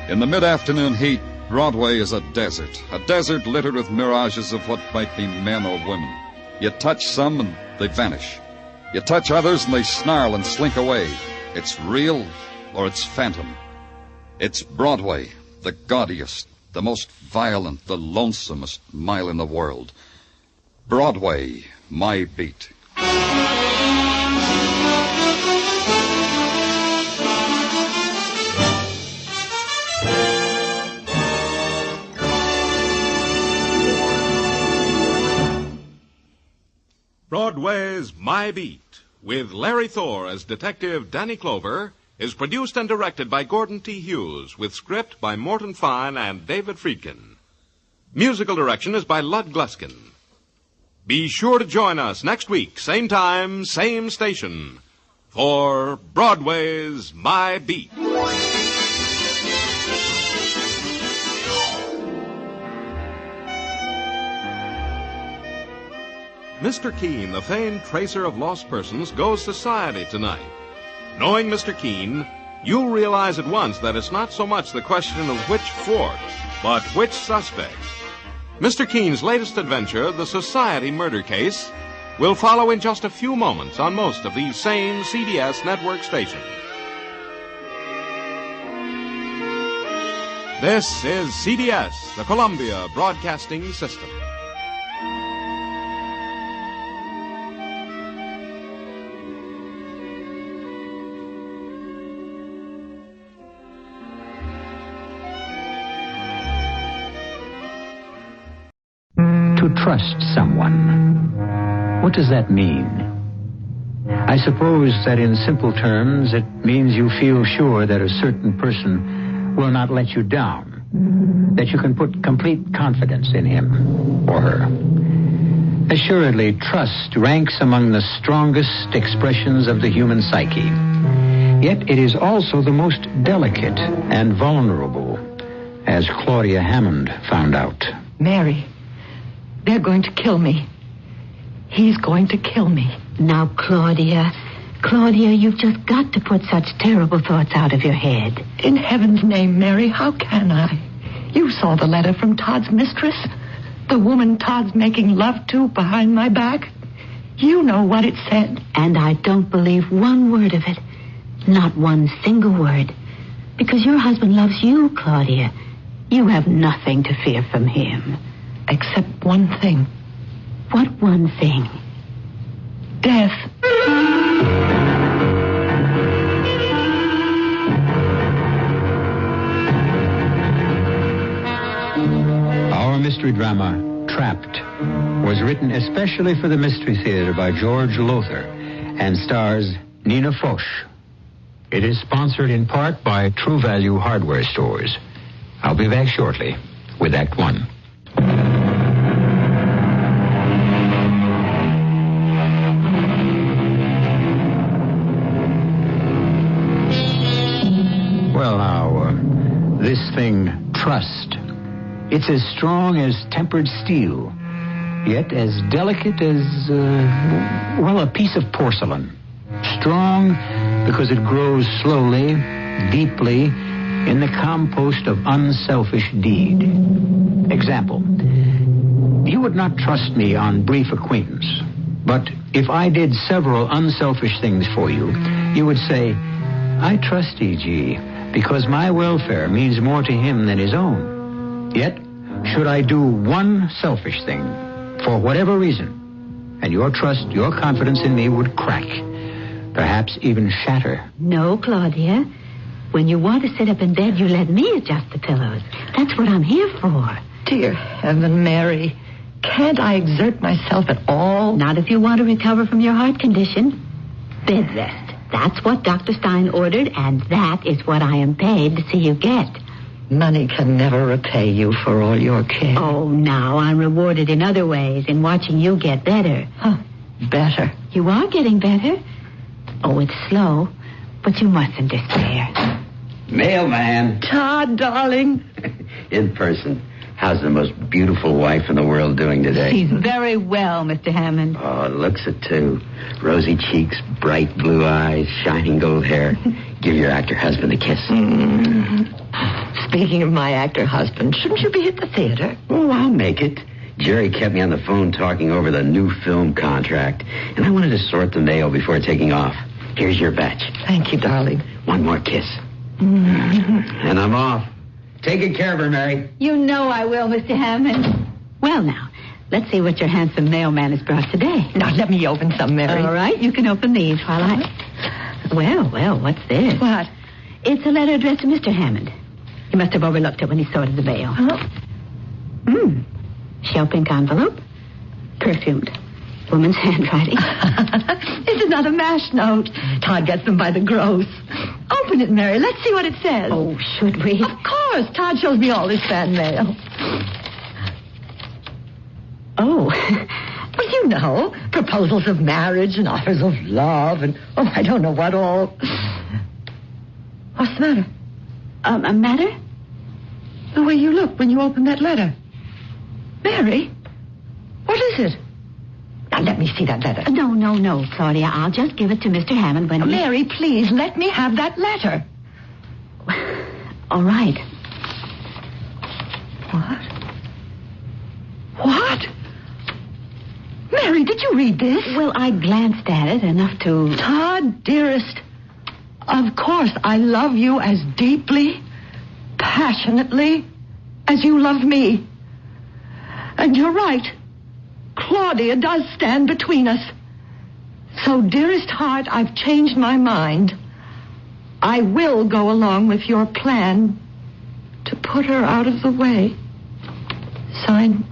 D: In the mid-afternoon heat, Broadway is a desert littered with mirages of what might be men or women. You touch some and they vanish. You touch others and they snarl and slink away. It's real or it's phantom. It's Broadway, the gaudiest, the most violent, the lonesomest mile in the world. Broadway, my beat.
C: Broadway's My Beat, with Larry Thor as Detective Danny Clover, is produced and directed by Gordon T. Hughes, with script by Morton Fine and David Friedkin. Musical direction is by Lud Gluskin. Be sure to join us next week, same time, same station, for Broadway's My Beat. Mr. Keene, the famed tracer of lost persons, goes society tonight. Knowing Mr. Keene, you'll realize at once that it's not so much the question of which fort, but which suspect. Mr. Keene's latest adventure, the Society Murder Case, will follow in just a few moments on most of these same CBS network stations. This is CBS, the Columbia Broadcasting System.
M: To trust someone. What does that mean? I suppose that in simple terms it means you feel sure that a certain person will not let you down, that you can put complete confidence in him or her. Assuredly, trust ranks among the strongest expressions of the human psyche. Yet it is also the most delicate and vulnerable, as Claudia Hammond found out.
T: Mary, they're going to kill me. He's going to kill me.
U: Now, Claudia, you've just got to put such terrible thoughts out of your head.
T: In heaven's name, Mary, how can I? You saw the letter from Todd's mistress. The woman Todd's making love to behind my back. You know what it said.
U: And I don't believe one word of it. Not one single word. Because your husband loves you, Claudia. You have nothing to fear from him.
T: Except one thing.
U: What one thing?
T: Death.
M: Our mystery drama, Trapped, was written especially for the Mystery Theater by George Lothar and stars Nina Foch. It is sponsored in part by True Value Hardware Stores. I'll be back shortly with Act One. Well, now, this thing, trust. It's as strong as tempered steel, yet as delicate as, a piece of porcelain. Strong because it grows slowly, deeply, in the compost of unselfish deed. Example, you would not trust me on brief acquaintance, but if I did several unselfish things for you, you would say, I trust E.G., because my welfare means more to him than his own. Yet, should I do one selfish thing, for whatever reason, and your trust, your confidence in me would crack, perhaps even shatter.
U: No, Claudia. When you want to sit up in bed, you let me adjust the pillows. That's what I'm here for.
T: Dear heaven, Mary, can't I exert myself at all?
U: Not if you want to recover from your heart condition. Bed rest. That's what Dr. Stein ordered, and that is what I am paid to see you get.
T: Money can never repay you for all your care.
U: Oh, now I'm rewarded in other ways, in watching you get better.
T: Huh, better?
U: You are getting better. Oh, it's slow, but you mustn't despair.
V: Mailman.
T: Todd, darling.
V: In person.
H: How's the most beautiful wife in the world doing today?
U: She's very well, Mr. Hammond.
H: Oh, looks it, too. Rosy cheeks, bright blue eyes, shining gold hair. Give your actor husband a kiss.
T: Speaking of my actor husband, shouldn't you be at the theater?
H: Oh, I'll make it. Jerry kept me on the phone talking over the new film contract, and I wanted to sort the mail before taking off. Here's your batch.
T: Thank you, darling.
H: One more kiss. And I'm off. Take good care of her, Mary.
U: You know I will, Mr. Hammond. Well, now, let's see what your handsome mailman has brought today.
T: Now, let me open some, Mary.
U: All right, you can open these while I... Well, what's this?
T: What?
U: It's a letter addressed to Mr. Hammond. He must have overlooked it when he sorted the mail.
T: Huh?
U: Shell pink envelope. Perfumed. Woman's handwriting.
T: It's another MASH note. Todd gets them by the gross. Open it, Mary. Let's see what it says.
U: Oh, should we?
T: Of course. Todd shows me all his fan mail.
U: Oh.
T: Well, you know, proposals of marriage and offers of love and, I don't know what all. What's the matter?
U: A matter?
T: The way you look when you open that letter. Mary, what is it? Now, let me see that letter.
U: No, Claudia. I'll just give it to Mr. Hammond when
T: Mary, please, let me have that letter.
U: All right.
T: What? Mary, did you read this?
U: Well, I glanced at it enough to...
T: Todd, dearest, of course I love you as deeply, passionately as you love me. And you're right. Claudia does stand between us. So, dearest heart, I've changed my mind. I will go along with your plan to put her out of the way. Signed,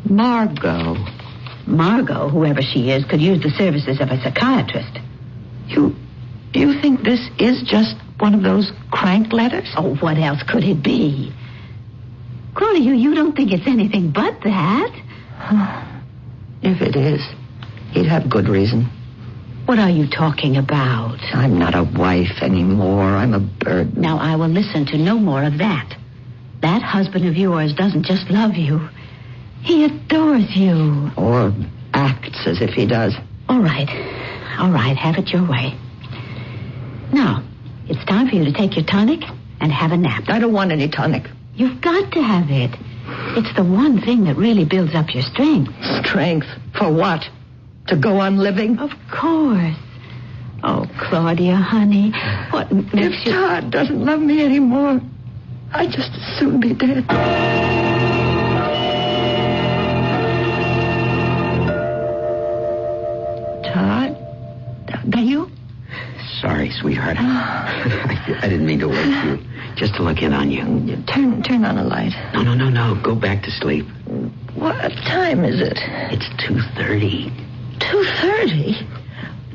T: Margot.
U: Margot, whoever she is, could use the services of a psychiatrist.
T: You think this is just one of those crank letters?
U: Oh, what else could it be? Claudia, you don't think it's anything but that?
T: If it is, he'd have good reason.
U: What are you talking about?
T: I'm not a wife anymore. I'm a burden.
U: Now, I will listen to no more of that. That husband of yours doesn't just love you. He adores you.
T: Or acts as if he does.
U: All right. Have it your way. Now, it's time for you to take your tonic and have a nap.
T: I don't want any tonic.
U: You've got to have it. It's the one thing that really builds up your strength.
T: Strength? For what? To go on living?
U: Of course. Oh, Claudia, honey, what makes
T: if Todd doesn't love me anymore, I'd just as soon be dead. Todd? That you?
H: Sorry, sweetheart. I didn't mean to wake you. Just to look in on you.
T: Turn on a light.
H: No. Go back to sleep.
T: What time is it?
H: It's 2:30.
T: 2:30?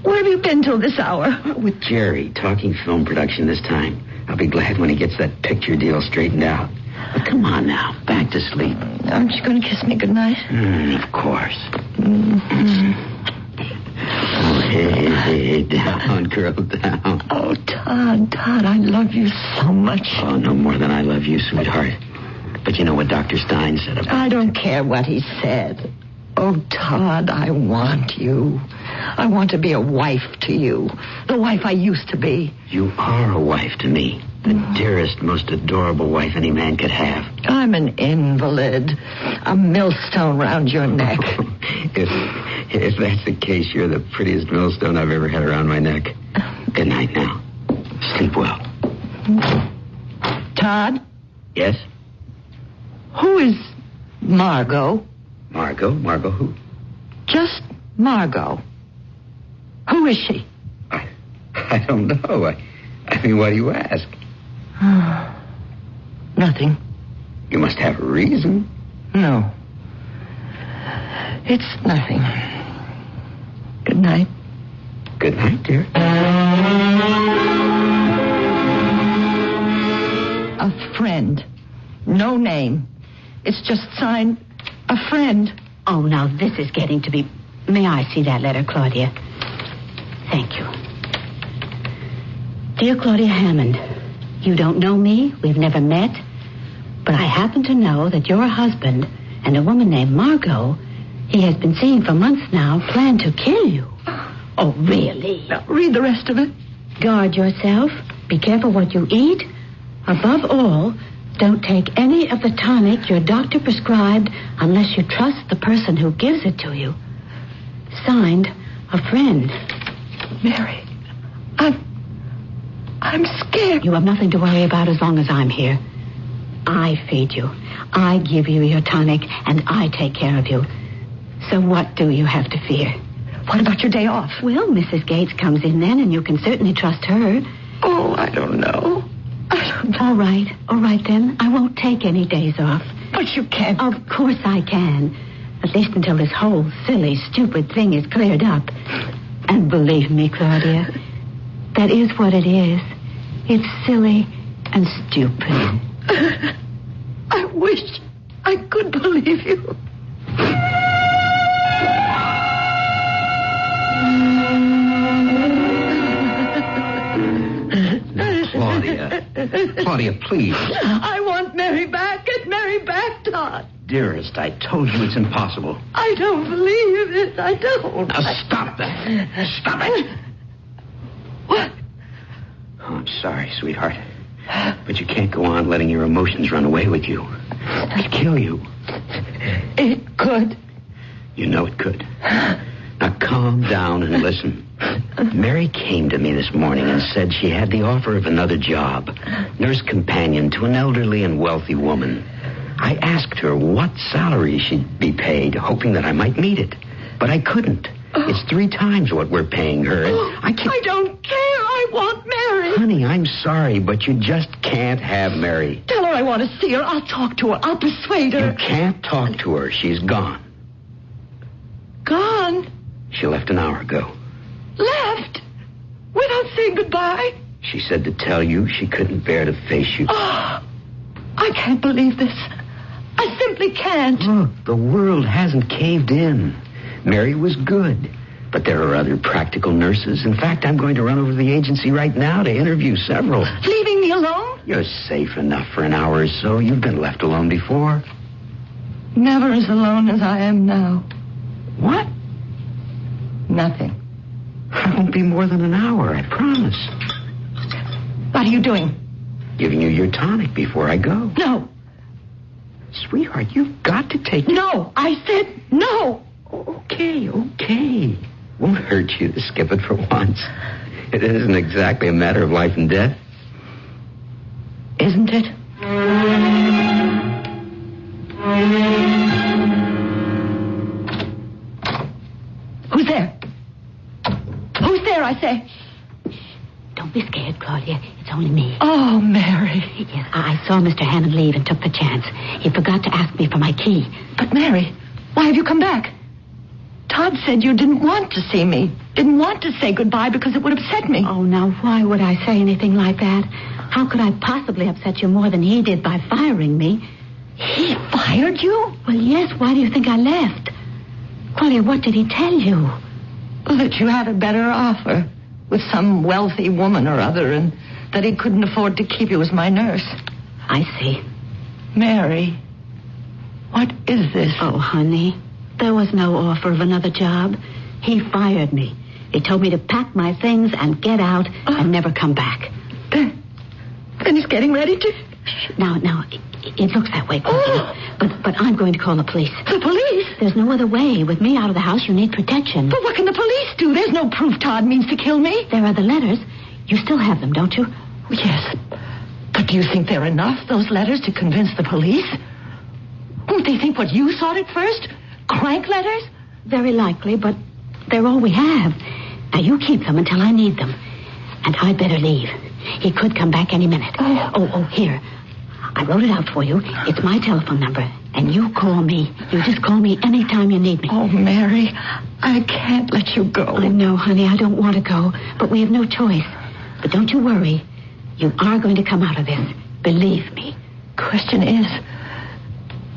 T: Where have you been till this hour?
H: With Jerry, talking film production this time. I'll be glad when he gets that picture deal straightened out. But come on now, back to sleep.
T: Aren't you going to kiss me goodnight?
H: Of course. Oh, hey, down, girl, down.
T: Oh, Todd, I love you so much.
H: Oh, no more than I love you, sweetheart. But you know what Dr. Stein said about
T: I don't care what he said. Oh, Todd, I want you. I want to be a wife to you. The wife I used to be.
H: You are a wife to me. The dearest, most adorable wife any man could have.
T: I'm an invalid. A millstone round your neck.
H: If that's the case, you're the prettiest millstone I've ever had around my neck. Good night now. Sleep well.
T: Todd?
H: Yes?
T: Who is Margot?
H: Margot? Margot who?
T: Just Margot. Who is she?
H: I don't know. I mean, why do you ask?
T: Nothing.
H: You must have a reason.
T: No. It's nothing. Good night.
H: Good night, dear.
T: A friend. No name. It's just signed a friend.
U: Oh, now this is getting to be... May I see that letter, Claudia? Thank you. Dear Claudia Hammond, you don't know me. We've never met. But I happen to know that your husband and a woman named Margot, he has been seeing for months now, plan to kill you. Oh, really?
T: Now, read the rest of it.
U: Guard yourself. Be careful what you eat. Above all, don't take any of the tonic your doctor prescribed unless you trust the person who gives it to you. Signed, a friend.
T: Mary, I'm scared.
U: You have nothing to worry about as long as I'm here. I feed you. I give you your tonic, and I take care of you. So what do you have to fear?
T: What about your day off?
U: Well, Mrs. Gates comes in then, and you can certainly trust her.
T: Oh, I don't know.
U: All right then. I won't take any days off.
T: But you can't.
U: Of course I can. At least until this whole silly, stupid thing is cleared up. And believe me, Claudia, that is what it is. It's silly and stupid.
T: I wish I could believe you.
M: Claudia, please.
T: I want Mary back. Get Mary back, Todd.
M: Dearest, I told you it's impossible.
T: I don't believe it. I don't.
M: Now, stop that. Stop it.
T: What?
M: Oh, I'm sorry, sweetheart. But you can't go on letting your emotions run away with you. It'd kill you.
T: It could.
M: You know it could. Now, calm down and listen. Mary came to me this morning and said she had the offer of another job, nurse companion to an elderly and wealthy woman. I asked her what salary she'd be paid, hoping that I might meet it. But I couldn't. It's 3 times what we're paying her. And
T: I don't care. I want Mary.
M: Honey, I'm sorry, but you just can't have Mary.
T: Tell her I want to see her. I'll talk to her. I'll persuade her.
M: You can't talk to her. She's gone.
T: Gone?
M: She left an hour ago.
T: Left? Without saying goodbye?
M: She said to tell you she couldn't bear to face you.
T: Oh, I can't believe this. I simply can't.
M: Look, the world hasn't caved in. Mary was good. But there are other practical nurses. In fact, I'm going to run over to the agency right now to interview several.
T: Leaving me alone?
M: You're safe enough for an hour or so. You've been left alone before.
T: Never as alone as I am now.
M: What?
T: Nothing.
M: I won't be more than an hour, I promise.
T: What are you doing?
M: Giving you your tonic before I go.
T: No.
M: Sweetheart, you've got to take it.
T: No, I said no.
M: Okay. Won't hurt you to skip it for once. It isn't exactly a matter of life and death.
T: Isn't it? Who's there? Who's there, I say?
U: Don't be scared, Claudia. It's only me.
T: Oh, Mary.
U: Yes, I saw Mr. Hannon leave and took the chance. He forgot to ask me for my key.
T: But, Mary, why have you come back? Todd said you didn't want to see me. Didn't want to say goodbye because it would upset me.
U: Oh, now, why would I say anything like that? How could I possibly upset you more than he did by firing me?
T: He fired you?
U: Well, yes. Why do you think I left? Claudia, what did he tell you?
T: Well, that you had a better offer with some wealthy woman or other and that he couldn't afford to keep you as my nurse.
U: I see.
T: Mary, what is this?
U: Oh, honey, there was no offer of another job. He fired me. He told me to pack my things and get out and never come back.
T: Then he's getting ready to...
U: Now, it looks that way, Claudia. But I'm going to call the police.
T: The police?
U: There's no other way. With me out of the house, you need protection.
T: But what can the police do? There's no proof Todd means to kill me.
U: There are the letters. You still have them, don't you?
T: Yes. But do you think they're enough, those letters, to convince the police? Won't they think what you thought at first? Crank letters?
U: Very likely, but they're all we have. Now, you keep them until I need them. And I'd better leave. He could come back any minute. Oh, here. I wrote it out for you. It's my telephone number. And you call me. You just call me anytime you need me.
T: Oh, Mary, I can't let you go.
U: I know, honey. I don't want to go. But we have no choice. But don't you worry. You are going to come out of this. Believe me.
T: Question is,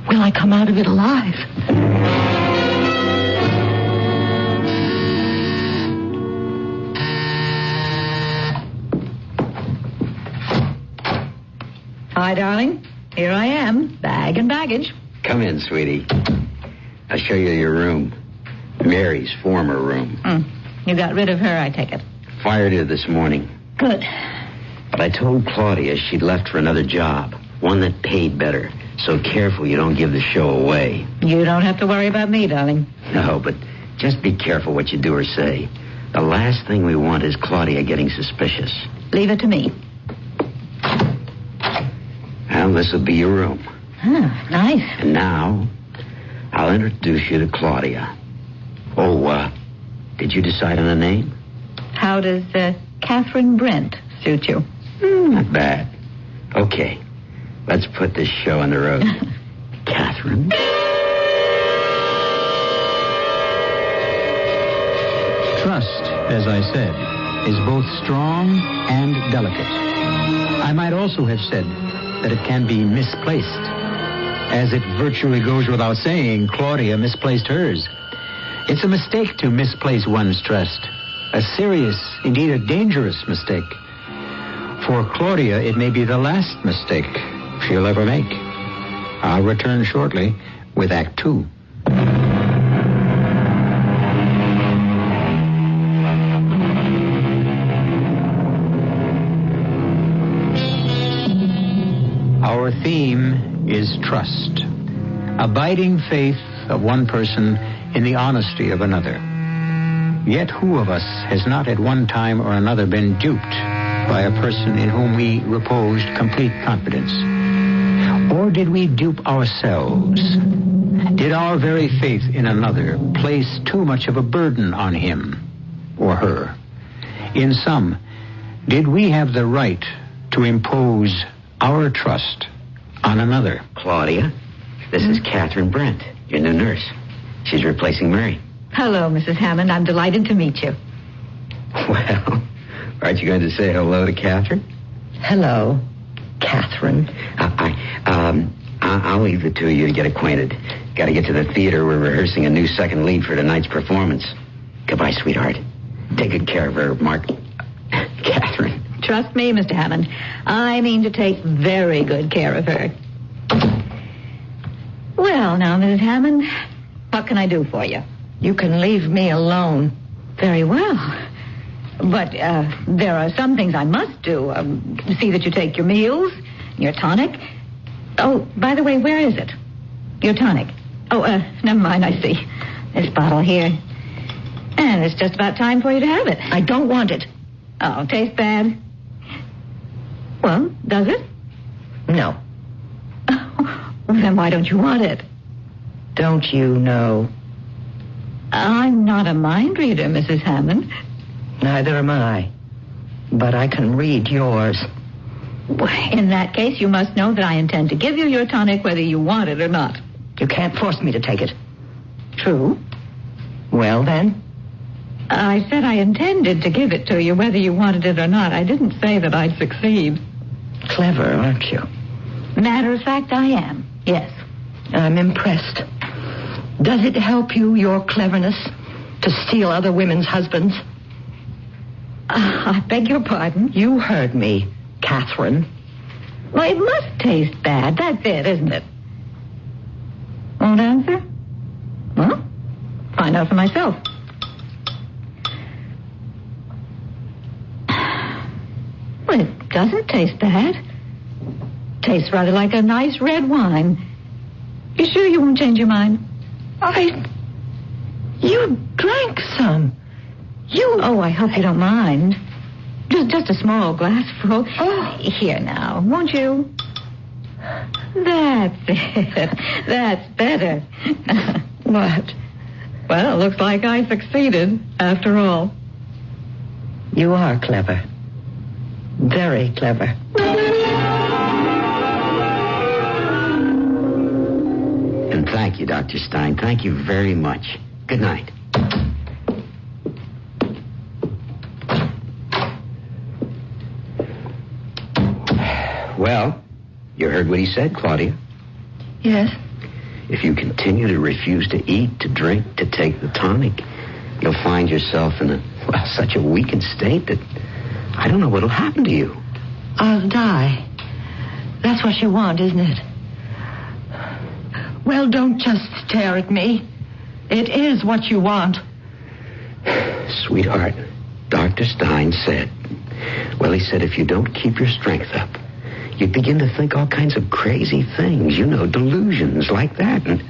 T: will I come out of it alive? Hi, darling. Here I am, bag and baggage.
H: Come in, sweetie. I'll show you your room. Mary's former room.
T: You got rid of her, I take it.
H: Fired her this morning.
T: Good.
H: But I told Claudia she'd left for another job, one that paid better. So careful you don't give the show away.
T: You don't have to worry about me, darling.
H: No, but just be careful what you do or say. The last thing we want is Claudia getting suspicious.
T: Leave it to me.
H: Well, this will be your room.
T: Nice.
H: And now, I'll introduce you to Claudia. Oh, did you decide on a name?
T: How does Catherine Brent suit you?
H: Not bad. Okay, let's put this show on the road. Catherine?
M: Trust, as I said, is both strong and delicate. I might also have said that it can be misplaced. As it virtually goes without saying, Claudia misplaced hers. It's a mistake to misplace one's trust. A serious, indeed a dangerous mistake. For Claudia, it may be the last mistake she'll ever make. I'll return shortly with Act 2. Our theme is trust. Abiding faith of one person in the honesty of another. Yet who of us has not at one time or another been duped by a person in whom we reposed complete confidence? Or did we dupe ourselves? Did our very faith in another place too much of a burden on him or her? In sum, did we have the right to impose our trust on another?
H: Claudia, this is Catherine Brent, your new nurse. She's replacing Mary.
T: Hello, Mrs. Hammond. I'm delighted to meet you.
H: Well, aren't you going to say hello to Catherine?
T: Hello, Catherine.
H: I'll leave the two of you to get acquainted. Got to get to the theater. We're rehearsing a new second lead for tonight's performance. Goodbye, sweetheart. Take good care of her, Mark. Catherine.
T: Trust me, Mr. Hammond. I mean to take very good care of her. Well, now, Mrs. Hammond, what can I do for you?
U: You can leave me alone.
T: Very well. But there are some things I must do. See that you take your meals, your tonic. Oh, by the way, where is it? Your tonic. Oh, never mind, I see. This bottle here. And it's just about time for you to have it.
U: I don't want it.
T: Oh, tastes bad? Well, does it?
U: No.
T: Well, then why don't you want it?
U: Don't you know?
T: I'm not a mind reader, Mrs. Hammond.
U: Neither am I. But I can read yours.
T: In that case, you must know that I intend to give you your tonic whether you want it or not.
U: You can't force me to take it.
T: True.
U: Well, then?
T: I said I intended to give it to you whether you wanted it or not. I didn't say that I'd succeed.
U: Clever, aren't you?
T: Matter of fact, I am. Yes.
U: I'm impressed. Does it help you, your cleverness, to steal other women's husbands?
T: I beg your pardon?
U: You heard me, Catherine.
T: Well, it must taste bad. That's it, isn't it? Won't answer? Well, find out for myself. Well, it doesn't taste bad. Tastes rather like a nice red wine. You sure you won't change your mind?
U: You drank some.
T: Oh, I hope you don't mind. Just a small glassful. Oh. Here now, won't you? That's it. That's better.
U: What?
T: Well, it looks like I succeeded, after all.
U: You are clever. Very clever.
H: And thank you, Dr. Stein. Thank you very much. Good night. Well, you heard what he said, Claudia?
U: Yes.
H: If you continue to refuse to eat, to drink, to take the tonic, you'll find yourself in such a weakened state that I don't know what'll happen to you.
U: I'll die.
T: That's what you want, isn't it? Well, don't just stare at me. It is what you want.
M: Sweetheart, Dr. Stein said, well, he said if you don't keep your strength up, you begin to think all kinds of crazy things, delusions like that. And,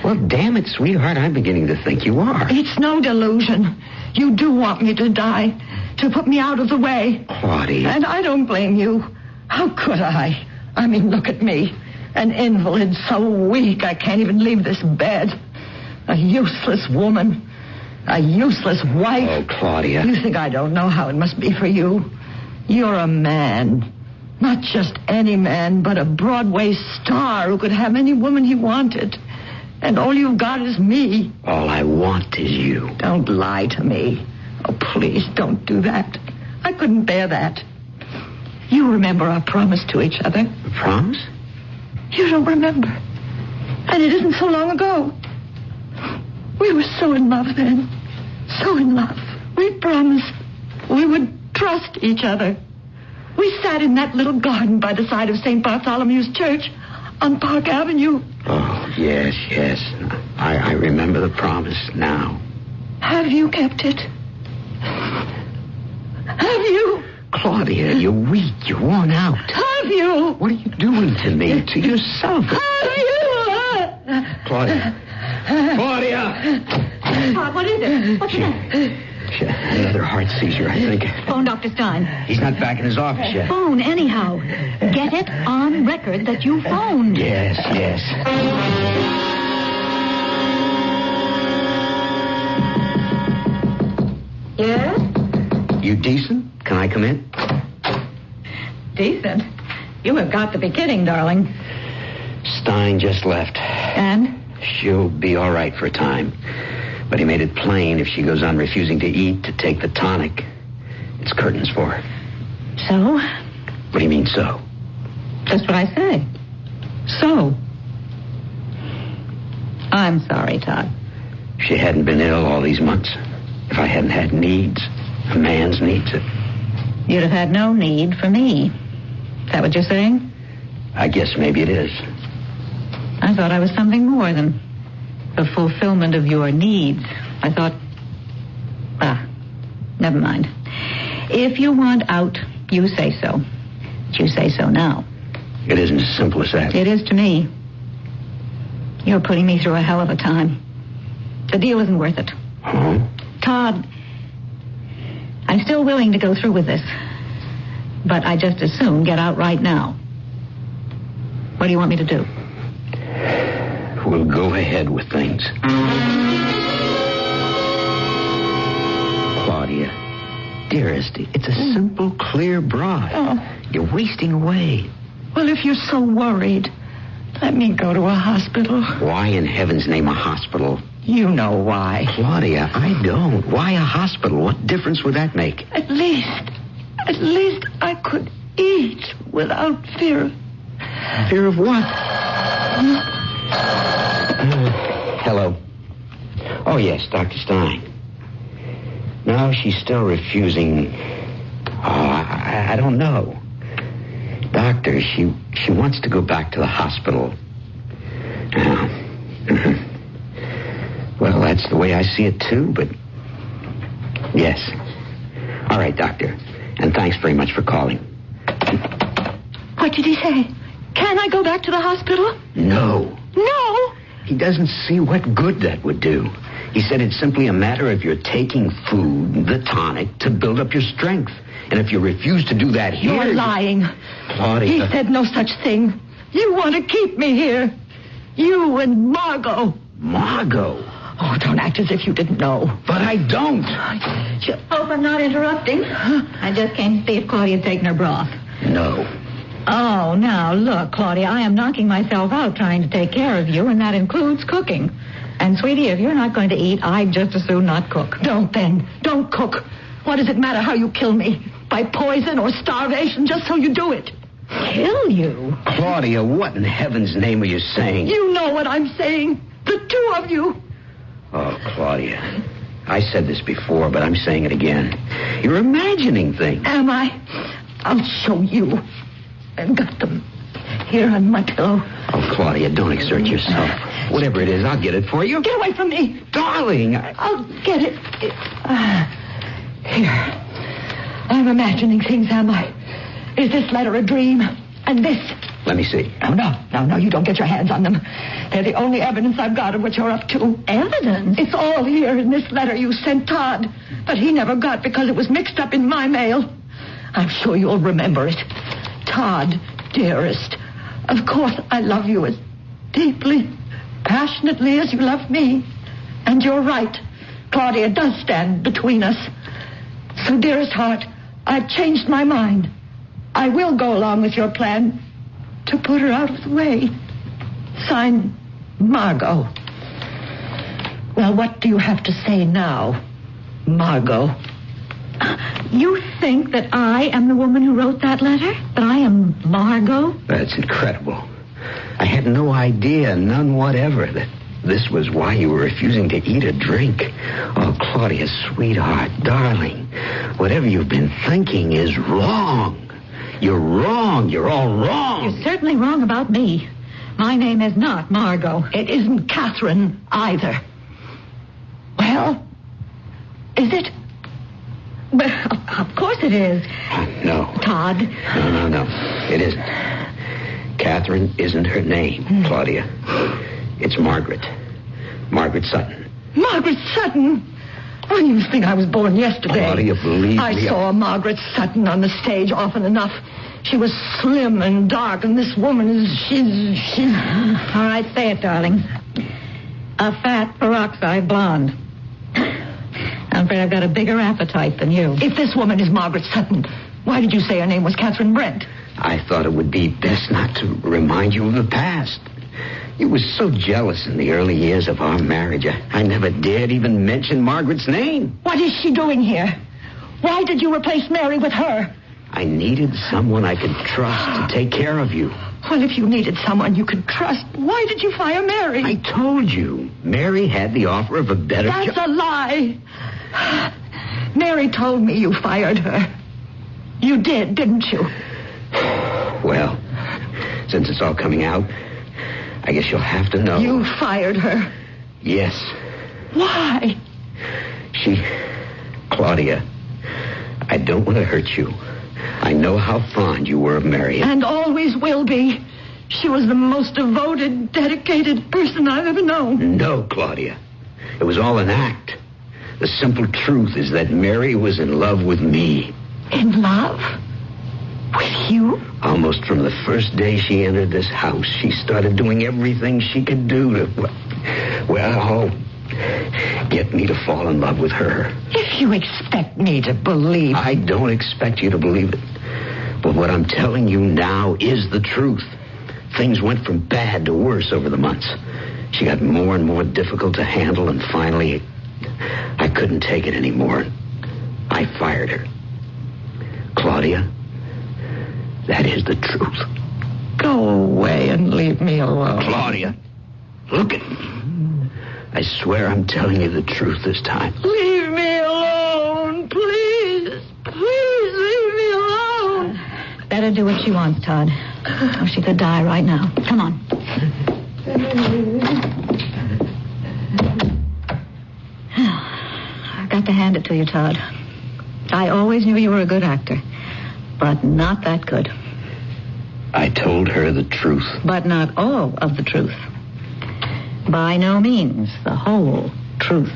M: well, damn it, sweetheart, I'm beginning to think you are.
T: It's no delusion. You do want me to die, to put me out of the way.
M: Claudia.
T: And I don't blame you. How could I? I mean, look at me. An invalid, so weak I can't even leave this bed. A useless woman. A useless wife.
M: Oh, Claudia.
T: You think I don't know how it must be for you? You're a man. Not just any man, but a Broadway star who could have any woman he wanted. And all you've got is me.
M: All I want is you.
T: Don't lie to me. Oh, please, don't do that. I couldn't bear that. You remember our promise to each other.
M: A promise?
T: You don't remember. And it isn't so long ago. We were so in love then. So in love. We promised we would trust each other. We sat in that little garden by the side of St. Bartholomew's Church on Park Avenue.
M: Oh, yes. I remember the promise now.
T: Have you kept it? Have you?
M: Claudia, you're weak. You're worn out.
T: Have you?
M: What are you doing to me? To yourself?
T: Have you?
M: Claudia.
U: Todd, what is it? What's that?
M: Another heart seizure, I think.
U: Phone Dr. Stein.
M: He's not back in his office yet.
U: Phone anyhow. Get it on record that you phoned.
M: Yes.
U: Yes?
M: You decent? Can I come in?
U: Decent? You have got to be kidding, darling.
M: Stein just left.
U: And?
M: She'll be all right for a time. But he made it plain if she goes on refusing to eat, to take the tonic. It's curtains for her.
U: So?
M: What do you mean, so?
U: Just what I say. So? I'm sorry, Todd.
M: If she hadn't been ill all these months, if I hadn't had needs, a man's needs,
U: you'd have had no need for me. Is that what you're saying?
M: I guess maybe it is.
U: I thought I was something more than the fulfillment of your needs. I thought, never mind. If you want out, you say so. But you say so now.
M: It isn't as simple as that.
U: It is to me. You're putting me through a hell of a time. The deal isn't worth it.
M: Huh?
U: Todd, I'm still willing to go through with this. But I just as soon get out right now. What do you want me to do?
M: We'll go ahead with things. Claudia, dearest, it's a simple, clear broth.
T: Oh.
M: You're wasting away.
T: Well, if you're so worried, let me go to a hospital.
M: Why in heaven's name a hospital?
T: You know why.
M: Claudia, I don't. Why a hospital? What difference would that make?
T: At least I could eat without fear.
M: Fear of what? Hello. Oh, yes, Dr. Stein. No, she's still refusing. I don't know. Doctor, she wants to go back to the hospital. Well, that's the way I see it, too, but... Yes. All right, Doctor. And thanks very much for calling.
T: What did he say? Can I go back to the hospital?
M: No.
T: No?
M: He doesn't see what good that would do. He said it's simply a matter of your taking food, the tonic, to build up your strength. And if you refuse to do that here...
T: You're lying.
M: Claudia...
T: He said no such thing. You want to keep me here. You and Margot.
M: Margot?
T: Oh, don't act as if you didn't know.
M: But I don't.
U: Hope I'm not interrupting. I just came to see if Claudia's taken her broth.
M: No.
U: Oh, now, look, Claudia, I am knocking myself out trying to take care of you, and that includes cooking. And, sweetie, if you're not going to eat, I'd just as soon not cook.
T: Don't, then. Don't cook. What does it matter how you kill me? By poison or starvation, just so you do it.
U: Kill you?
M: Claudia, what in heaven's name are you saying?
T: You know what I'm saying. The two of you.
M: Oh, Claudia. I said this before, but I'm saying it again. You're imagining things.
T: Am I? I'll show you. I've got the here on my pillow.
M: Oh, Claudia, don't exert yourself. Whatever it is, I'll get it for you.
T: Get away from me.
M: Darling,
T: I'll get it. Here. I'm imagining things, am I? Is this letter a dream? And this?
M: Let me see.
T: No, you don't get your hands on them. They're the only evidence I've got of what you're up to. Evidence? It's all here in this letter you sent Todd. But he never got because it was mixed up in my mail. I'm sure you'll remember it. Todd, dearest, of course I love you as deeply, passionately as you love me. And you're right. Claudia does stand between us. So, dearest heart, I've changed my mind. I will go along with your plan to put her out of the way. Signed, Margot. Well, what do you have to say now, Margot?
U: You think that I am the woman who wrote that letter? That I am Margot?
M: That's incredible. I had no idea, none whatever, that this was why you were refusing to eat or drink. Oh, Claudia, sweetheart, darling, whatever you've been thinking is wrong. You're wrong. You're all wrong.
U: You're certainly wrong about me. My name is not Margot.
T: It isn't Catherine either. Well, is it? Well, of course it is.
M: No.
T: Todd?
M: No. It isn't. Catherine isn't her name, Claudia. It's Margaret. Margaret Sutton.
T: Margaret Sutton? Oh, you think I was born yesterday?
M: Claudia, believe me.
T: I saw Margaret Sutton on the stage often enough. She was slim and dark, and this woman is... She's...
U: All right, say it, darling. A fat peroxide blonde. I'm afraid I've got a bigger appetite than you.
T: If this woman is Margaret Sutton, why did you say her name was Catherine Brent?
M: I thought it would be best not to remind you of the past. You were so jealous in the early years of our marriage. I never dared even mention Margaret's name.
T: What is she doing here? Why did you replace Mary with her?
M: I needed someone I could trust to take care of you.
T: Well, if you needed someone you could trust, why did you fire Mary?
M: I told you. Mary had the offer of a better job.
T: That's a lie. Mary told me you fired her. You did, didn't you?
M: Well, since it's all coming out, I guess you'll have to know.
T: You fired her?
M: Yes.
T: Why?
M: Claudia, I don't want to hurt you. I know how fond you were of Mary.
T: And always will be. She was the most devoted, dedicated person I've ever known.
M: No, Claudia. It was all an act. The simple truth is that Mary was in love with me.
T: In love? With you?
M: Almost from the first day she entered this house, she started doing everything she could do to, get me to fall in love with her.
T: If you expect me to believe...
M: I don't expect you to believe it. But what I'm telling you now is the truth. Things went from bad to worse over the months. She got more and more difficult to handle, and finally, I couldn't take it anymore. I fired her. Claudia, that is the truth.
T: Go away and leave me alone.
M: Claudia, look at me. I swear I'm telling you the truth this time.
T: Leave me alone, please. Please leave me alone.
U: Better do what she wants, Todd. Or she could die right now. Come on. I've got to hand it to you, Todd. I always knew you were a good actor, but not that good.
M: I told her the truth.
U: But not all of the truth. By no means the whole truth.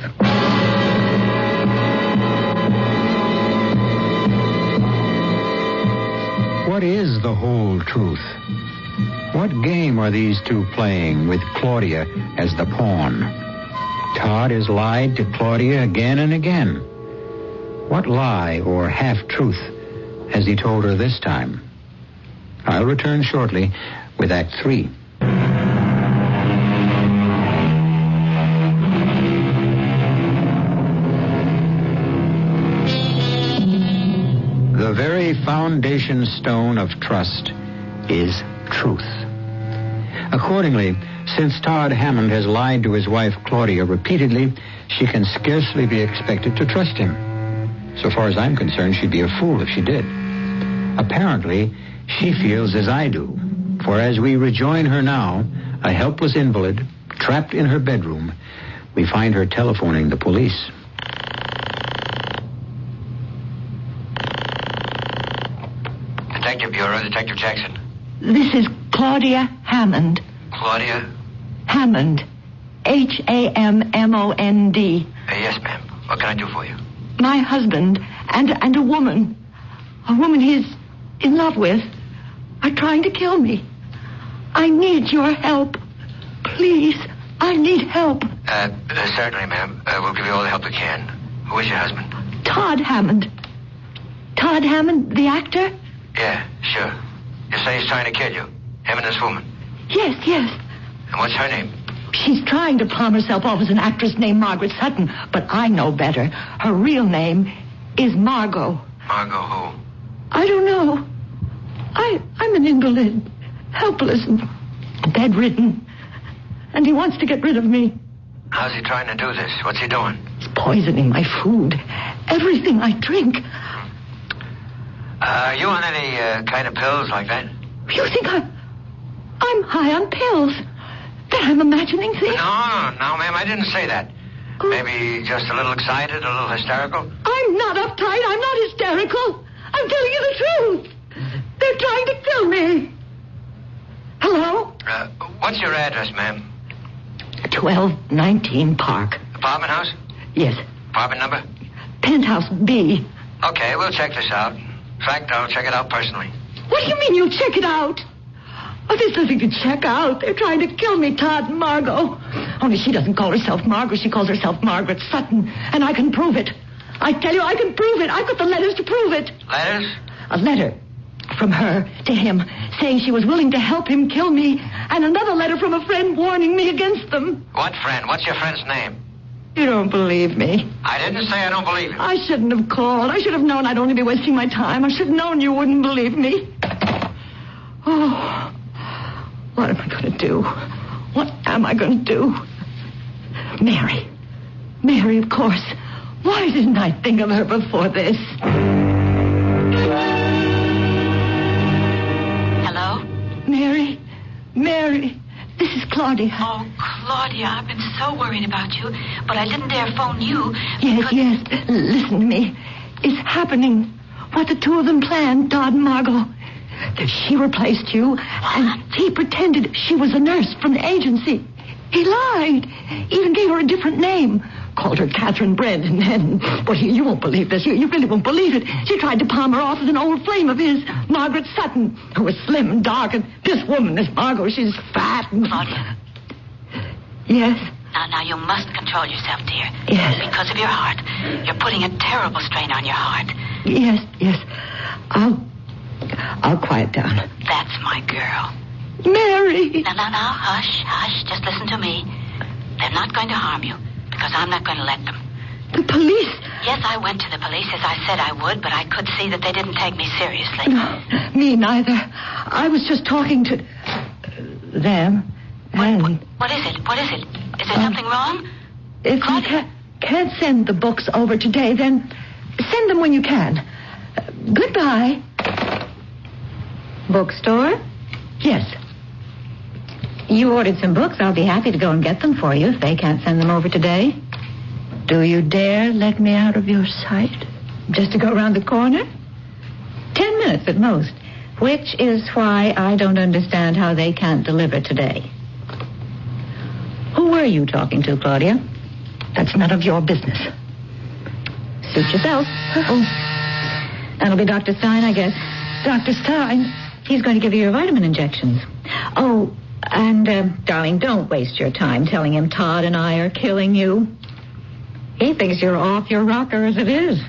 M: What is the whole truth? What game are these two playing with Claudia as the pawn? Todd has lied to Claudia again and again. What lie or half-truth has he told her this time? I'll return shortly with Act 3. The very foundation stone of trust is truth. Accordingly, since Todd Hammond has lied to his wife Claudia repeatedly, she can scarcely be expected to trust him. So far as I'm concerned, she'd be a fool if she did. Apparently, she feels as I do. For as we rejoin her now, a helpless invalid, trapped in her bedroom, we find her telephoning the police.
A: Detective Bureau, Detective Jackson.
T: This is Claudia Hammond.
A: Claudia?
T: Hammond. Hammond.
A: Yes, ma'am. What can I do for you?
T: My husband and a woman he's in love with, are trying to kill me. I need your help. Please, I need help.
A: Certainly, ma'am. We'll give you all the help we can. Who is your husband?
T: Todd Hammond. Todd Hammond, the actor?
A: Yeah, sure. You say he's trying to kill you? Him and this woman?
T: Yes.
A: And what's her name?
T: She's trying to palm herself off as an actress named Margaret Sutton, but I know better. Her real name is Margot.
A: Margot who?
T: I don't know. I'm an invalid, helpless and bedridden, and he wants to get rid of me.
A: How's he trying to do this? What's he doing?
T: He's poisoning my food, everything I drink.
A: Are you on any kind of pills like that?
T: You think I'm high on pills? That I'm imagining things?
A: No, ma'am, I didn't say that. Maybe just a little excited, a little hysterical?
T: I'm not uptight. I'm not hysterical. I'm telling you the truth. They're trying to kill me. Hello?
A: What's your address, ma'am?
T: 1219 Park.
A: Apartment house?
T: Yes.
A: Apartment number?
T: Penthouse B.
A: Okay, we'll check this out. In fact, I'll check it out personally.
T: What do you mean you'll check it out? Oh, there's nothing to check out. They're trying to kill me, Todd and Margot. Only she doesn't call herself Margot. She calls herself Margaret Sutton. And I can prove it. I tell you, I can prove it. I've got the letters to prove it.
A: Letters?
T: A letter from her to him saying she was willing to help him kill me. And another letter from a friend warning me against them.
A: What friend? What's your friend's name?
T: You don't believe me.
A: I didn't say I don't believe you.
T: I shouldn't have called. I should have known I'd only be wasting my time. I should have known you wouldn't believe me. Oh, what am I going to do? What am I going to do? Mary. Mary, of course. Why didn't I think of her before this?
U: Hello?
T: Mary, this is Claudia.
U: Oh, Claudia, I've been so worried about you, but I didn't dare phone you.
T: Yes. Listen to me. It's happening. What the two of them planned, Todd and Margot. That she replaced you, and he pretended she was a nurse from the agency. He lied. Even gave her a different name. Called her Catherine Brent, and well, you won't believe this. You really won't believe it. She tried to palm her off as an old flame of his, Margaret Sutton, who was slim and dark, and this woman, this Margot, she's fat and...
U: Claudia.
T: Yes?
U: Now, you must control yourself, dear.
T: Yes.
U: Because of your heart. You're putting a terrible strain on your heart.
T: Yes. I'll quiet down.
U: That's my girl.
T: Mary!
U: Now, hush. Just listen to me. They're not going to harm you, because I'm not going to let them.
T: The police?
U: Yes, I went to the police as I said I would, but I could see that they didn't take me seriously.
T: No, me neither. I was just talking to them.
U: What is it? Is there something wrong?
T: If you can't send the books over today, then send them when you can. Goodbye.
U: Bookstore?
T: Yes.
U: You ordered some books. I'll be happy to go and get them for you if they can't send them over today.
T: Do you dare let me out of your sight?
U: Just to go around the corner? 10 minutes at most. Which is why I don't understand how they can't deliver today. Who were you talking to, Claudia?
T: That's none of your business.
U: Suit yourself.
T: Oh.
U: That'll be Dr. Stein, I guess.
T: Dr. Stein?
U: He's going to give you your vitamin injections. Oh, and, darling, don't waste your time telling him Todd and I are killing you. He thinks you're off your rocker as it is.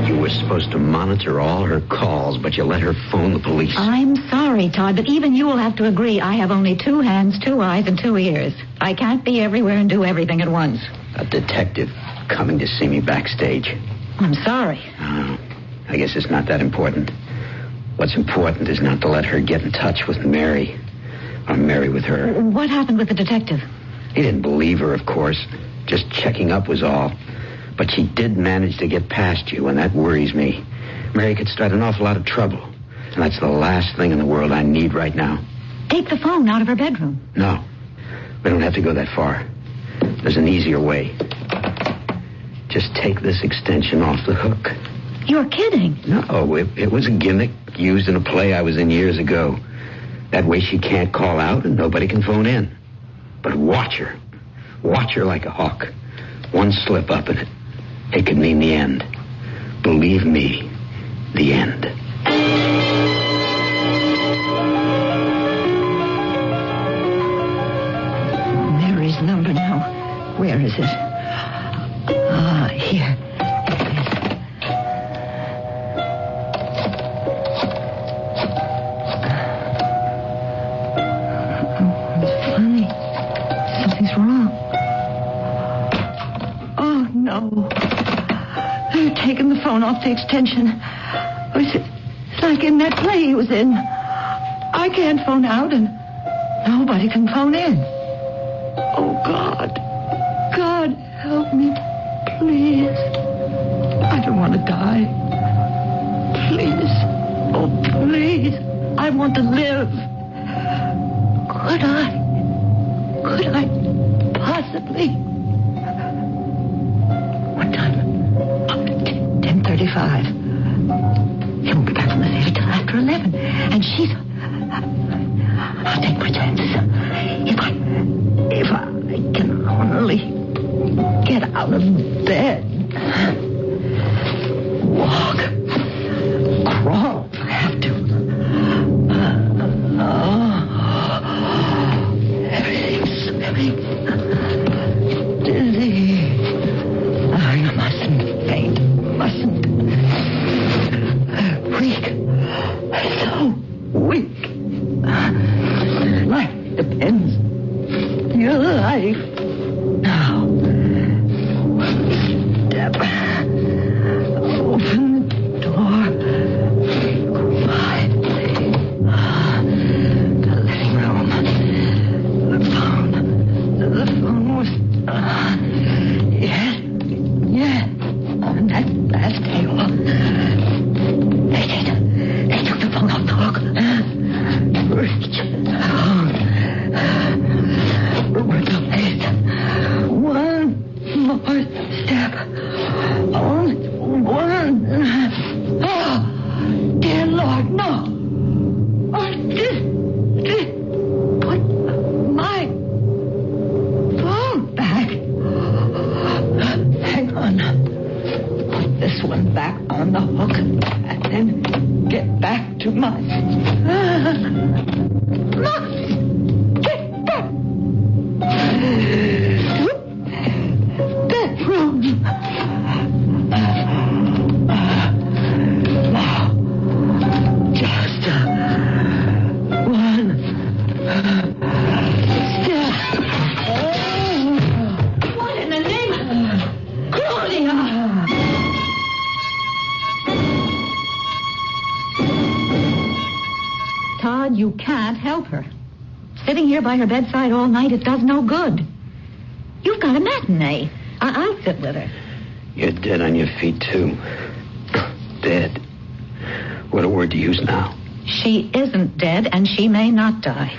M: You were supposed to monitor all her calls, but you let her phone the police.
U: I'm sorry, Todd, but even you will have to agree I have only 2 hands, 2 eyes, and 2 ears. I can't be everywhere and do everything at once.
M: A detective coming to see me backstage.
U: I'm sorry.
M: Oh, I guess it's not that important. What's important is not to let her get in touch with Mary. Or Mary with her.
U: What happened with the detective?
M: He didn't believe her, of course. Just checking up was all. But she did manage to get past you, and that worries me. Mary could start an awful lot of trouble. And that's the last thing in the world I need right now.
U: Take the phone out of her bedroom.
M: No. We don't have to go that far. There's an easier way. Just take this extension off the hook.
U: You're kidding.
M: No, it was a gimmick used in a play I was in years ago. That way she can't call out and nobody can phone in. But watch her. Watch her like a hawk. One slip up in it. It could mean the end. Believe me, the end.
T: Mary's number now. Where is it? Here. It's funny. Something's wrong. Oh, no. They're taking the phone off the extension. It's like in that play he was in. I can't phone out, and nobody can phone in. Oh, God. God, help me. Please. I don't want to die. Please. Oh, please. I want to live. Could I possibly? What time? 10:35. He won't be back from the theater till after 11. And she's... I'll take my chances. If I can only get out of bed. Walk. Crawl if I have to. Everything's swimming. Dizzy. I mustn't faint. Mustn't. Weak. So weak. Life depends. Your life. Now. Step. Open the door. Quietly. The living room. The phone. The phone was... Yes. On that last table. They took the phone off the hook. Reach. Over the place. One more step. Only one. Oh, dear Lord, no. Oh, just put my phone back. Hang on. Put this one back on the hook and then get back to my... Get back. Bedroom. Now, just one step. What in the name of Claudia?
U: Todd, you can't help her. Sitting here by her bedside all night, it does no good. You've got a matinee. I'll sit with her.
M: You're dead on your feet, too. Dead. What a word to use now.
U: She isn't dead, and she may not die.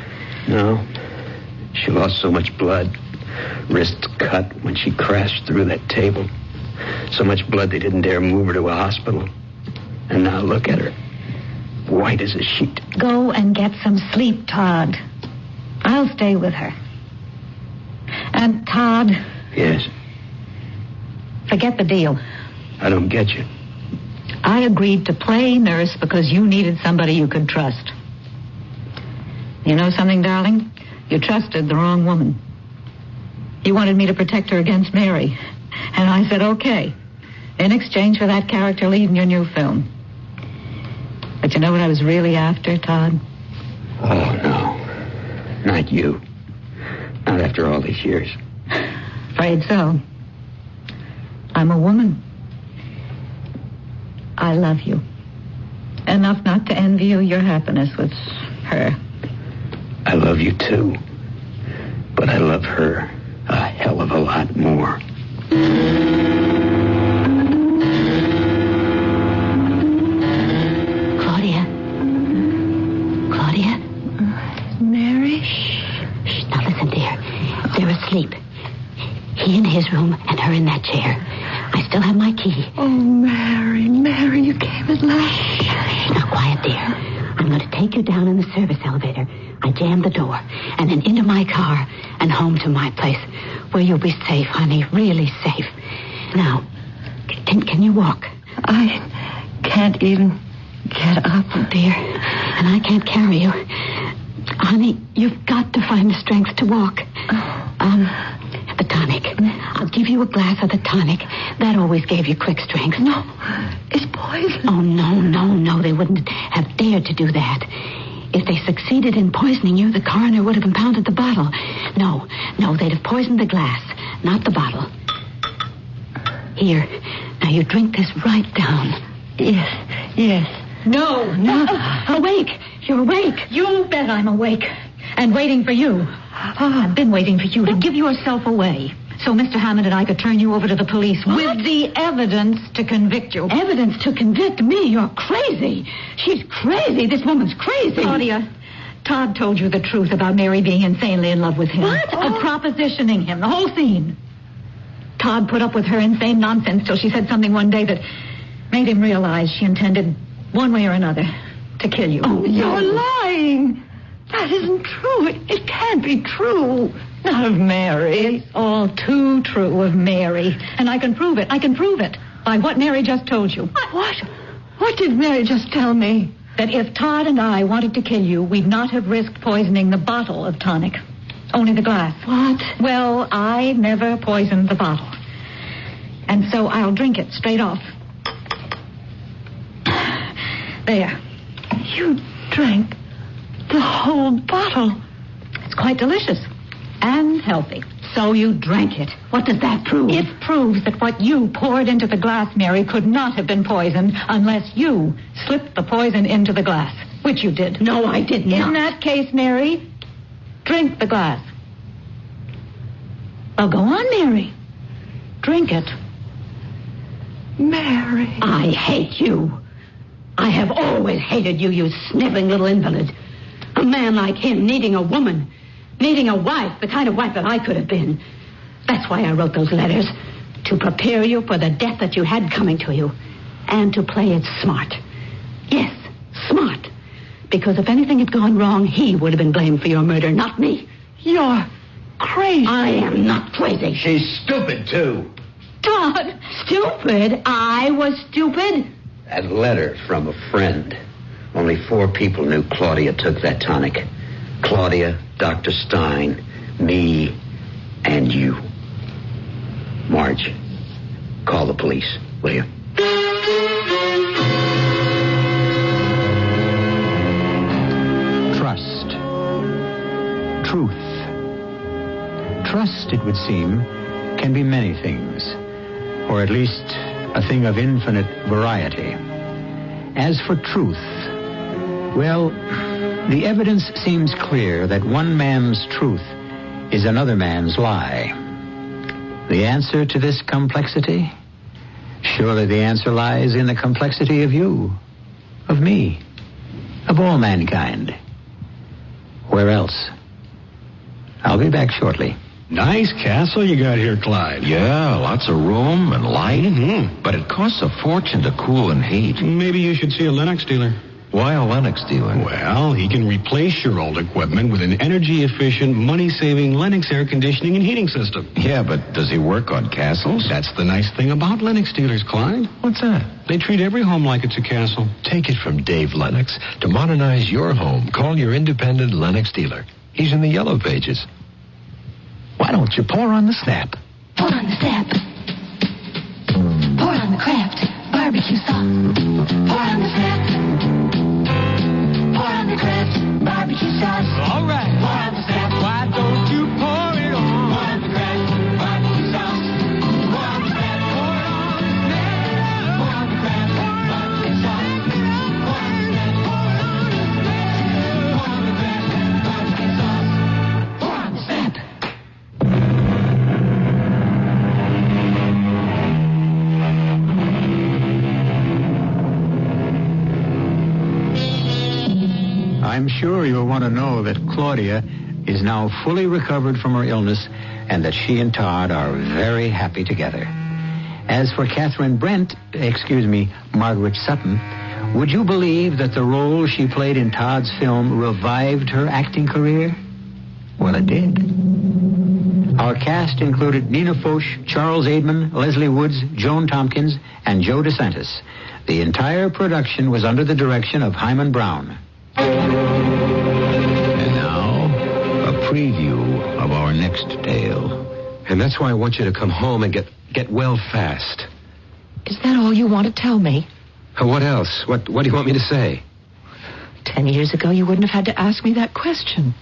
M: No. She lost so much blood. Wrists cut when she crashed through that table. So much blood they didn't dare move her to a hospital. And now look at her. White as a sheet.
U: Go and get some sleep, Todd. I'll stay with her. And Todd...
M: Yes?
U: Forget the deal.
M: I don't get you.
U: I agreed to play nurse because you needed somebody you could trust. You know something, darling? You trusted the wrong woman. You wanted me to protect her against Mary. And I said, okay. In exchange for that character lead in your new film. But you know what I was really after, Todd?
M: Oh, no. Not you. Not after all these years.
U: Afraid so. I'm a woman. I love you. Enough not to envy you your happiness with her.
M: I love you, too. But I love her a hell of a lot more.
U: his room and her in that chair. I still have my key.
T: Oh, Mary, you came at last.
U: Shh, now quiet, dear. I'm going to take you down in the service elevator. I jammed the door, and then into my car and home to my place, where you'll be safe, honey, really safe. Now, can you walk?
T: I can't even get up.
U: Oh, dear, and I can't carry you. Honey, you've got to find the strength to walk. The tonic. I'll give you a glass of the tonic. That always gave you quick strength.
T: No, it's poison.
U: Oh, no. They wouldn't have dared to do that. If they succeeded in poisoning you, the coroner would have impounded the bottle. No, they'd have poisoned the glass, not the bottle. Here, now you drink this right down.
T: Yes.
U: No. Awake. You're awake.
T: You bet I'm awake. And waiting for you. I've been waiting for you to give yourself away. So Mr. Hammond and I could turn you over to the police with the evidence to convict you.
U: Evidence to convict me? You're crazy. She's crazy. This woman's crazy.
T: Claudia, Todd told you the truth about Mary being insanely in love with him.
U: What?
T: Propositioning him, the whole scene. Todd put up with her insane nonsense till she said something one day that made him realize she intended, one way or another, to kill you.
U: Oh,
T: you're lying. That isn't true. It can't be true. Not of Mary. It's all too true of Mary. And I can prove it. By what Mary just told you. What? What did Mary just tell me? That if Todd and I wanted to kill you, we'd not have risked poisoning the bottle of tonic. Only the glass.
U: What?
T: Well, I never poisoned the bottle. And so I'll drink it straight off. There.
U: You drank the whole bottle.
T: It's quite delicious. And healthy.
U: So you drank it. What does that prove?
T: It proves that what you poured into the glass, Mary, could not have been poisoned unless you slipped the poison into the glass, which you did.
U: No, I did not.
T: In that case, Mary, drink the glass. Well, go on, Mary. Drink it.
U: Mary. I hate you. I have always hated you, you sniveling little invalid. A man like him needing a woman. Needing a wife, the kind of wife that I could have been. That's why I wrote those letters. To prepare you for the death that you had coming to you. And to play it smart. Yes, smart. Because if anything had gone wrong, he would have been blamed for your murder, not me.
T: You're crazy.
U: I am not crazy.
F: She's stupid, too.
U: Todd, stupid? I was stupid?
F: That letter from a friend. Only 4 people knew Claudia took that tonic. Claudia, Dr. Stein, me, and you. Marge, call the police, will you?
M: Trust. Truth. Trust, it would seem, can be many things, or at least a thing of infinite variety. As for truth, well, the evidence seems clear that one man's truth is another man's lie. The answer to this complexity? Surely the answer lies in the complexity of you, of me, of all mankind. Where else? I'll be back shortly.
G: Nice castle you got here, Clyde.
J: Yeah, lots of room and light. Mm-hmm. But it costs a fortune to cool and heat.
G: Maybe you should see a Lennox dealer.
J: Why a Lennox dealer?
G: Well, he can replace your old equipment with an energy-efficient, money-saving Lennox air conditioning and heating system.
J: Yeah, but does he work on castles?
G: That's the nice thing about Lennox dealers, Clyde.
J: What's that?
G: They treat every home like it's a castle.
J: Take it from Dave Lennox. To modernize your home, call your independent Lennox dealer. He's in the yellow pages. Why don't you pour on the snap?
U: Pour on the snap. Pour on the Kraft barbecue sauce. Pour on the snap. Pour on the Kraft barbecue sauce.
V: All right.
U: Pour on the snap.
V: Why don't you pour it on?
U: Pour on the Kraft barbecue sauce. Pour on the snap. Pour on the snap. Pour on the Kraft barbecue sauce. Pour on the snap. Pour on the snap. Pour on the Kraft barbecue sauce. Pour on the snap.
M: I'm sure you'll want to know that Claudia is now fully recovered from her illness and that she and Todd are very happy together. As for Margaret Sutton, would you believe that the role she played in Todd's film revived her acting career? Well, it did. Our cast included Nina Foch, Charles Aidman, Leslie Woods, Joan Tompkins, and Joe DeSantis. The entire production was under the direction of Hyman Brown.
J: And now, a preview of our next tale.
B: And that's why I want you to come home and get well fast.
T: Is that all you want to tell me?
B: What else? What do you want me to say?
T: 10 years ago, you wouldn't have had to ask me that question.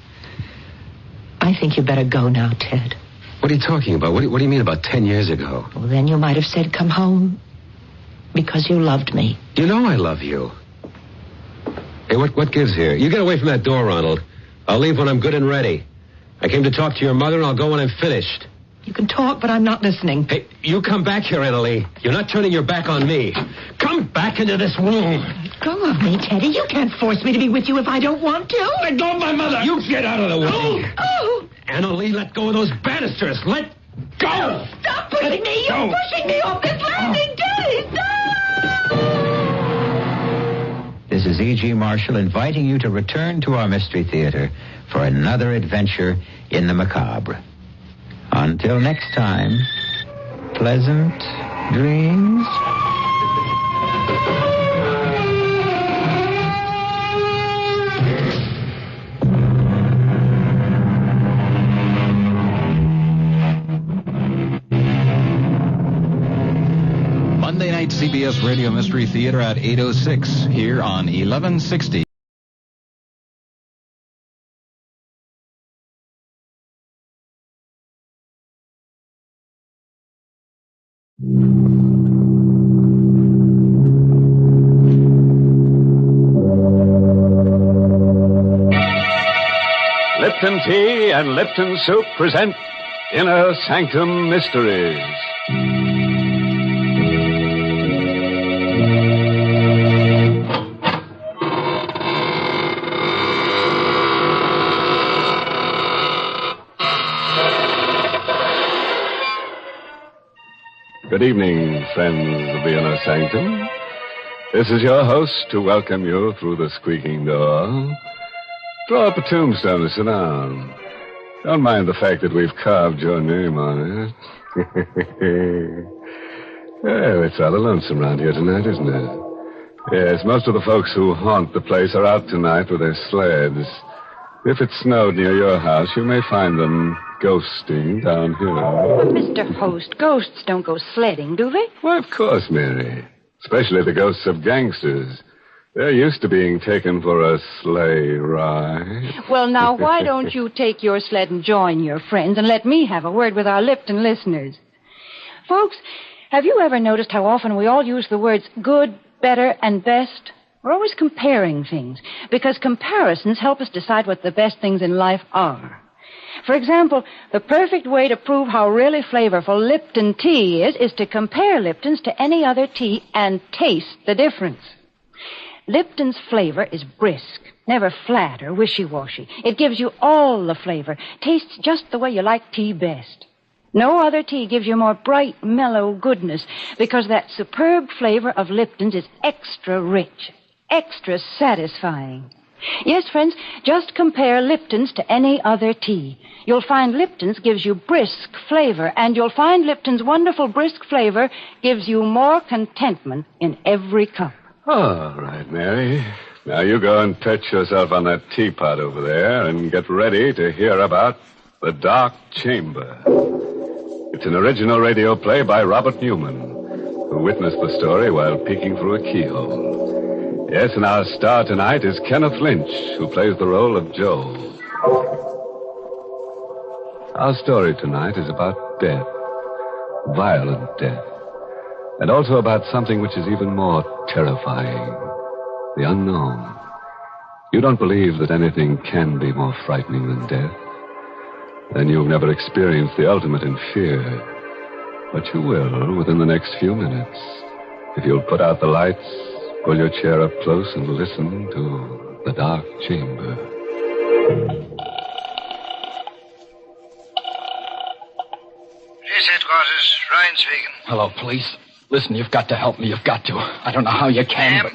T: I think you better go now, Ted.
B: What are you talking about? What do you mean about 10 years ago?
T: Well, then you might have said come home because you loved me.
B: You know I love you. Hey, what gives here? You get away from that door, Ronald. I'll leave when I'm good and ready. I came to talk to your mother, and I'll go when I'm finished.
T: You can talk, but I'm not listening.
B: Hey, you come back here, Annalie. You're not turning your back on me. Come back into this room.
T: Let go of me, Teddy. You can't force me to be with you if I don't want to.
B: Let go of my mother. You get out of the way.
T: Oh!
B: Annalie, let go of those banisters. Let go.
T: No, stop pushing me. You're pushing me off this landing, Teddy. Stop!
M: This is E.G. Marshall inviting you to return to our Mystery Theater for another adventure in the macabre. Until next time, pleasant dreams.
L: Monday night CBS Radio Mystery Theater at 8:06 here on 1160.
Q: Lipton Tea and Lipton Soup present Inner Sanctum Mysteries. Good evening, friends of the Inner Sanctum. This is your host to welcome you through the squeaking door. Draw up a tombstone and sit down. Don't mind the fact that we've carved your name on it. Well, it's rather lonesome around here tonight, isn't it? Yes, most of the folks who haunt the place are out tonight with their sleds. If it snowed near your house, you may find them ghosting down here.
W: But, Mr. Host, ghosts don't go sledding, do they?
Q: Why, of course, Mary. Especially the ghosts of gangsters. They're used to being taken for a sleigh ride.
W: Well, now, why don't you take your sled and join your friends and let me have a word with our Lipton listeners? Folks, have you ever noticed how often we all use the words good, better, and best? We're always comparing things, because comparisons help us decide what the best things in life are. For example, the perfect way to prove how really flavorful Lipton tea is to compare Lipton's to any other tea and taste the difference. Lipton's flavor is brisk, never flat or wishy-washy. It gives you all the flavor, tastes just the way you like tea best. No other tea gives you more bright, mellow goodness, because that superb flavor of Lipton's is extra rich, extra satisfying. Yes, friends, just compare Lipton's to any other tea. You'll find Lipton's gives you brisk flavor, and you'll find Lipton's wonderful brisk flavor gives you more contentment in every cup.
Q: All right, Mary. Now you go and perch yourself on that teapot over there and get ready to hear about The Dark Chamber. It's an original radio play by Robert Newman, who witnessed the story while peeking through a keyhole. Yes, and our star tonight is Kenneth Lynch, who plays the role of Joe. Our story tonight is about death, violent death. And also about something which is even more terrifying, the unknown. You don't believe that anything can be more frightening than death? Then you've never experienced the ultimate in fear. But you will within the next few minutes. If you'll put out the lights, pull your chair up close and listen to The Dark Chamber.
E: KRAIN speaking.
K: Hello, police. Listen, you've got to help me. You've got to. I don't know how you can, but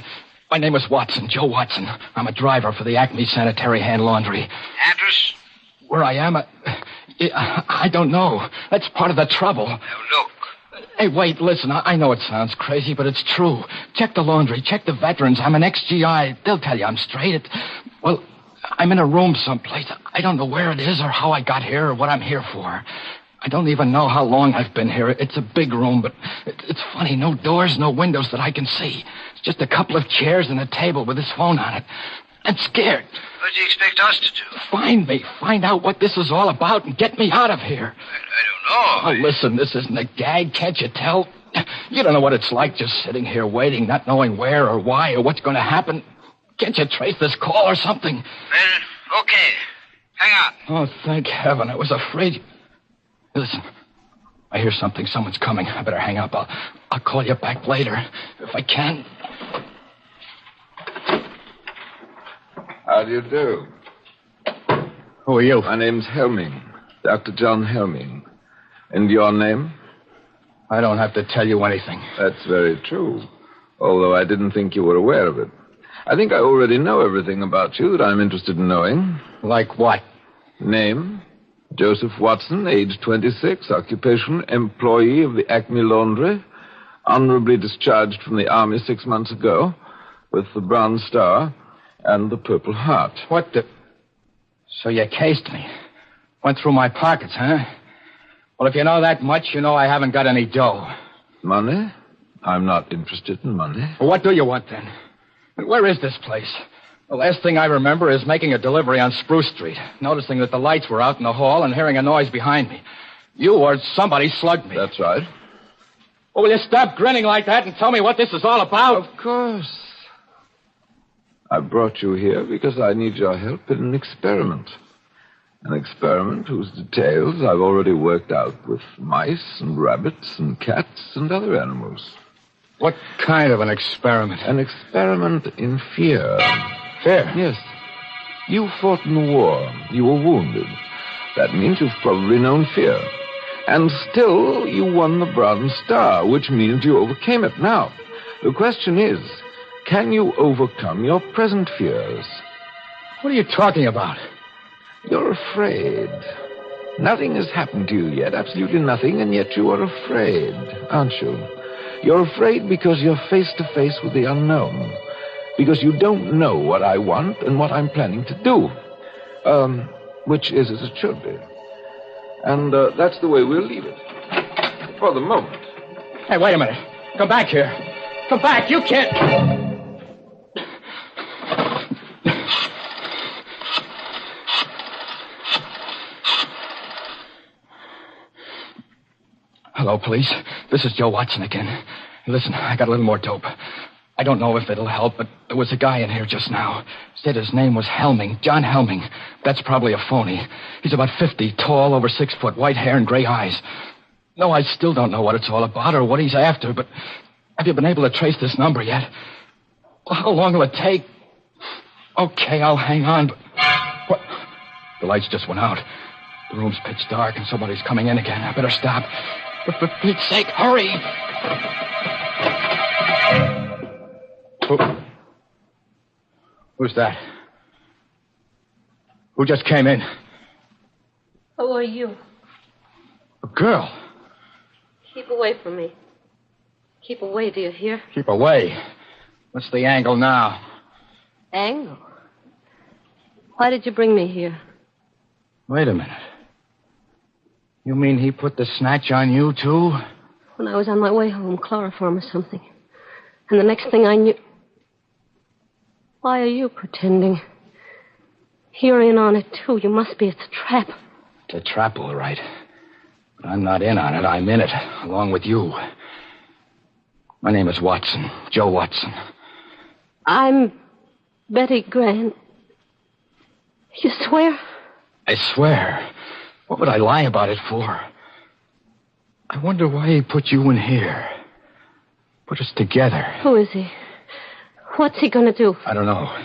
K: my name is Watson, Joe Watson. I'm a driver for the Acme Sanitary Hand Laundry.
E: Address?
K: Where I am, I don't know. That's part of the trouble.
E: Now, look.
K: Hey, wait, listen. I know it sounds crazy, but it's true. Check the laundry. Check the veterans. I'm an ex-GI. They'll tell you I'm straight. Well, I'm in a room someplace. I don't know where it is or how I got here or what I'm here for. I don't even know how long I've been here. It's a big room, but it's funny. No doors, no windows that I can see. It's just a couple of chairs and a table with this phone on it. I'm scared.
E: What do you expect us to do?
K: Find me. Find out what this is all about and get me out of here.
E: I don't know.
K: Oh, listen, this isn't a gag. Can't you tell? You don't know what it's like just sitting here waiting, not knowing where or why or what's going to happen. Can't you trace this call or something?
E: Well, okay. Hang on.
K: Oh, thank heaven. I was afraid. Listen, I hear something. Someone's coming. I better hang up. I'll call you back later if I can.
N: How do you do?
K: Who are you?
N: My name's Helming. Dr. John Helming. And your name?
K: I don't have to tell you anything.
N: That's very true. Although I didn't think you were aware of it. I think I already know everything about you that I'm interested in knowing.
K: Like what?
N: Name? Joseph Watson, age 26, occupation, employee of the Acme Laundry, honorably discharged from the Army 6 months ago, with the Bronze Star and the Purple Heart.
K: What the... So you cased me. Went through my pockets, huh? Well, if you know that much, you know I haven't got any dough.
N: Money? I'm not interested in money.
K: Well, what do you want, then? Where is this place? The last thing I remember is making a delivery on Spruce Street, noticing that the lights were out in the hall and hearing a noise behind me. You or somebody slugged me.
N: That's right.
K: Well, will you stop grinning like that and tell me what this is all about?
N: Of course. I brought you here because I need your help in an experiment. An experiment whose details I've already worked out with mice and rabbits and cats and other animals.
K: What kind of an experiment?
N: An experiment in fear.
K: Fear?
N: Yes. You fought in the war. You were wounded. That means you've probably known fear. And still, you won the Bronze Star, which means you overcame it. Now, the question is, can you overcome your present fears?
K: What are you talking about?
N: You're afraid. Nothing has happened to you yet, absolutely nothing, and yet you are afraid, aren't you? You're afraid because you're face to face with the unknown. Because you don't know what I want and what I'm planning to do. Which is as it should be. And that's the way we'll leave it. For the moment.
K: Hey, wait a minute. Come back here. Come back. You can't... Hello, police. This is Joe Watson again. Listen, I got a little more dope. I don't know if it'll help, but there was a guy in here just now. Said his name was Helming, John Helming. That's probably a phony. He's about 50, tall, over 6 foot, white hair and gray eyes. No, I still don't know what it's all about or what he's after, but have you been able to trace this number yet? Well, how long will it take? Okay, I'll hang on, but... What? The lights just went out. The room's pitch dark and somebody's coming in again. I better stop. But for Pete's sake, hurry! Who's that? Who just came in?
X: Who are you?
K: A girl.
X: Keep away from me. Keep away, do you hear?
K: Keep away. What's the angle now?
X: Angle? Why did you bring me here?
K: Wait a minute. You mean he put the snatch on you, too?
X: When I was on my way home, chloroform or something. And the next thing I knew... Why are you pretending? You're in on it, too. You must be. It's a trap.
K: It's a trap, all right. But I'm not in on it. I'm in it, along with you. My name is Watson. Joe Watson.
X: I'm Betty Grant. You swear?
K: I swear. What would I lie about it for? I wonder why he put you in here. Put us together.
X: Who is he? What's he going to do?
K: I don't know.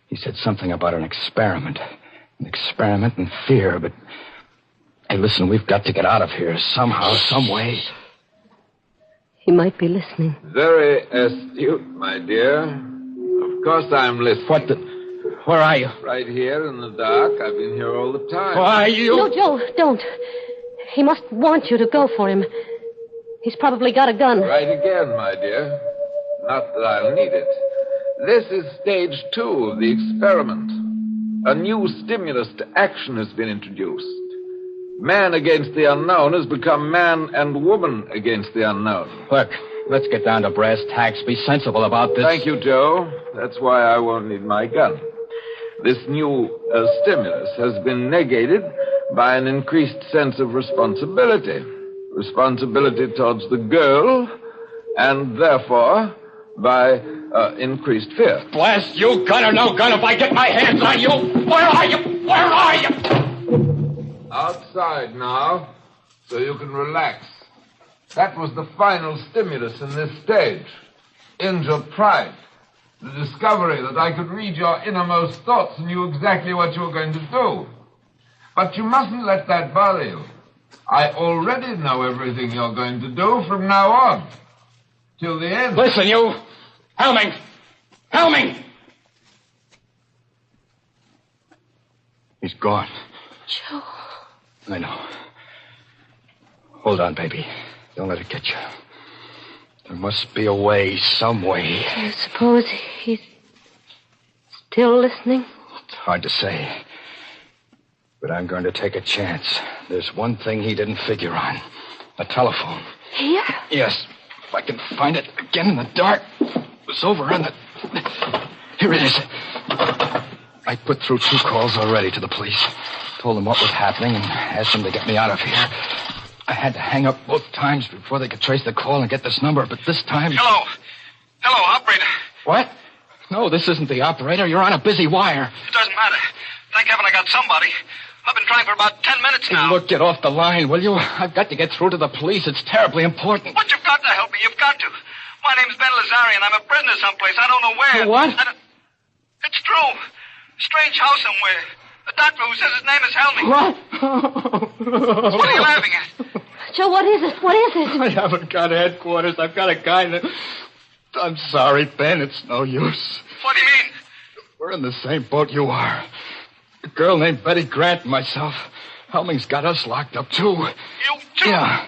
K: He said something about an experiment. An experiment in fear, but... Hey, listen, we've got to get out of here somehow, some way.
X: He might be listening.
N: Very astute, my dear. Of course I'm listening.
K: What the... Where are you?
N: Right here in the dark. I've been here all the time.
K: Why are you...
X: No, Joe, don't. He must want you to go for him. He's probably got a gun.
N: Right again, my dear. Not that I'll need it. This is stage 2 of the experiment. A new stimulus to action has been introduced. Man against the unknown has become man and woman against the unknown.
K: Look, let's get down to brass tacks. Be sensible about this.
N: Thank you, Joe. That's why I won't need my gun. This new stimulus has been negated by an increased sense of responsibility. Responsibility towards the girl, and therefore by increased fear.
K: Blast you, gun or no gun, if I get my hands on you! Where are you? Where are you?
N: Outside now, so you can relax. That was the final stimulus in this stage. Injure pride. The discovery that I could read your innermost thoughts and knew exactly what you were going to do. But you mustn't let that bother you. I already know everything you're going to do from now on. Till the end.
K: Listen, you! Helming! Helming! He's gone.
X: Joe.
K: I know. Hold on, baby. Don't let it get you. There must be a way, some way.
X: I suppose he's still listening?
K: It's hard to say. But I'm going to take a chance. There's one thing he didn't figure on. A telephone.
X: Here?
K: Yes. If I can find it again in the dark. It was over on the... Here it is. I put through 2 calls already to the police. Told them what was happening and asked them to get me out of here. I had to hang up both times before they could trace the call and get this number, but this time...
E: Hello. Hello, operator.
K: What? No, this isn't the operator. You're on a busy wire.
E: It doesn't matter. Thank heaven I got somebody. I've been trying for about 10 minutes now.
K: Look, get off the line, will you? I've got to get through to the police. It's terribly important.
E: But you've got to help me. You've got to. My name's Ben Lazarian. I'm a prisoner someplace. I don't know where.
K: What?
E: It's true. Strange house somewhere. A doctor who says his name is Helming.
K: What?
E: What are you laughing at?
X: Joe, what is it? What is it?
K: I haven't got headquarters. I've got a guy that... I'm sorry, Ben. It's no use.
E: What do you mean?
K: We're in the same boat you are. A girl named Betty Grant and myself. Helming's got us locked up, too.
E: You too?
K: Yeah.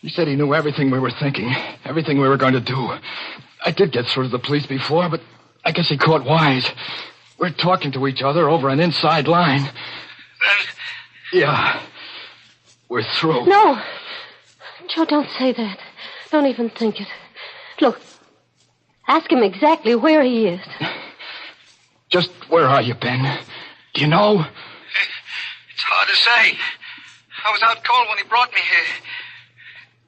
K: He said he knew everything we were thinking, everything we were going to do. I did get through to the police before, but I guess he caught wise. We're talking to each other over an inside line.
E: Then...
K: Yeah. We're through.
X: No. Joe, don't say that. Don't even think it. Look, ask him exactly where he is.
K: Just where are you, Ben? Do you know?
E: It's hard to say. I was out cold when he brought me here.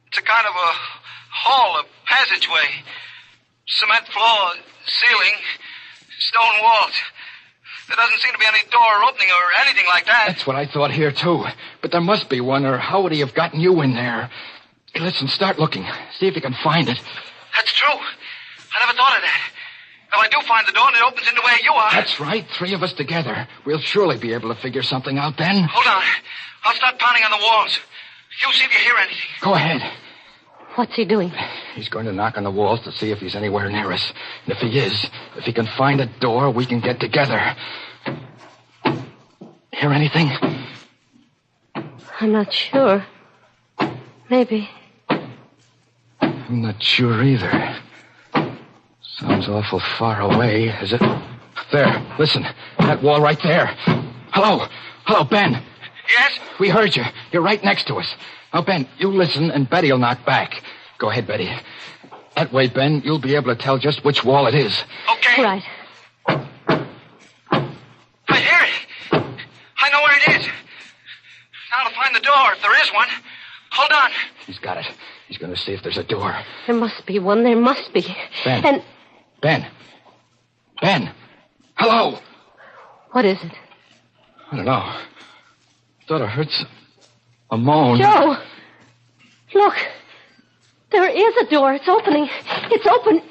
E: It's a kind of a hall, a passageway. Cement floor, ceiling, stone walls. There doesn't seem to be any door opening or anything like that.
K: That's what I thought here, too. But there must be one, or how would he have gotten you in there? Hey, listen, start looking. See if you can find it.
E: That's true. I never thought of that. If I do find the door and it opens into where you are...
K: That's right. 3 of us together. We'll surely be able to figure something out then.
E: Hold on. I'll start pounding on the walls. You see if you hear anything.
K: Go ahead.
X: What's he doing?
K: He's going to knock on the walls to see if he's anywhere near us. And if he is, if he can find a door, we can get together. Hear anything?
X: I'm not sure. Maybe.
K: I'm not sure either. Sounds awful far away, is it? There, listen. That wall right there. Hello. Hello, Ben.
E: Yes?
K: We heard you. You're right next to us. Now, Ben, you listen, and Betty will knock back. Go ahead, Betty. That way, Ben, you'll be able to tell just which wall it is.
E: Okay.
X: Right.
E: I hear it. I know where it is. Now to find the door, if there is one. Hold on.
K: He's got it. He's going to see if there's a door.
X: There must be one. There must be.
K: Ben.
X: And...
K: Ben. Hello.
X: What is it?
K: I don't know. Thought I heard a moan.
X: Joe! Look. There is a door. It's opening. It's open.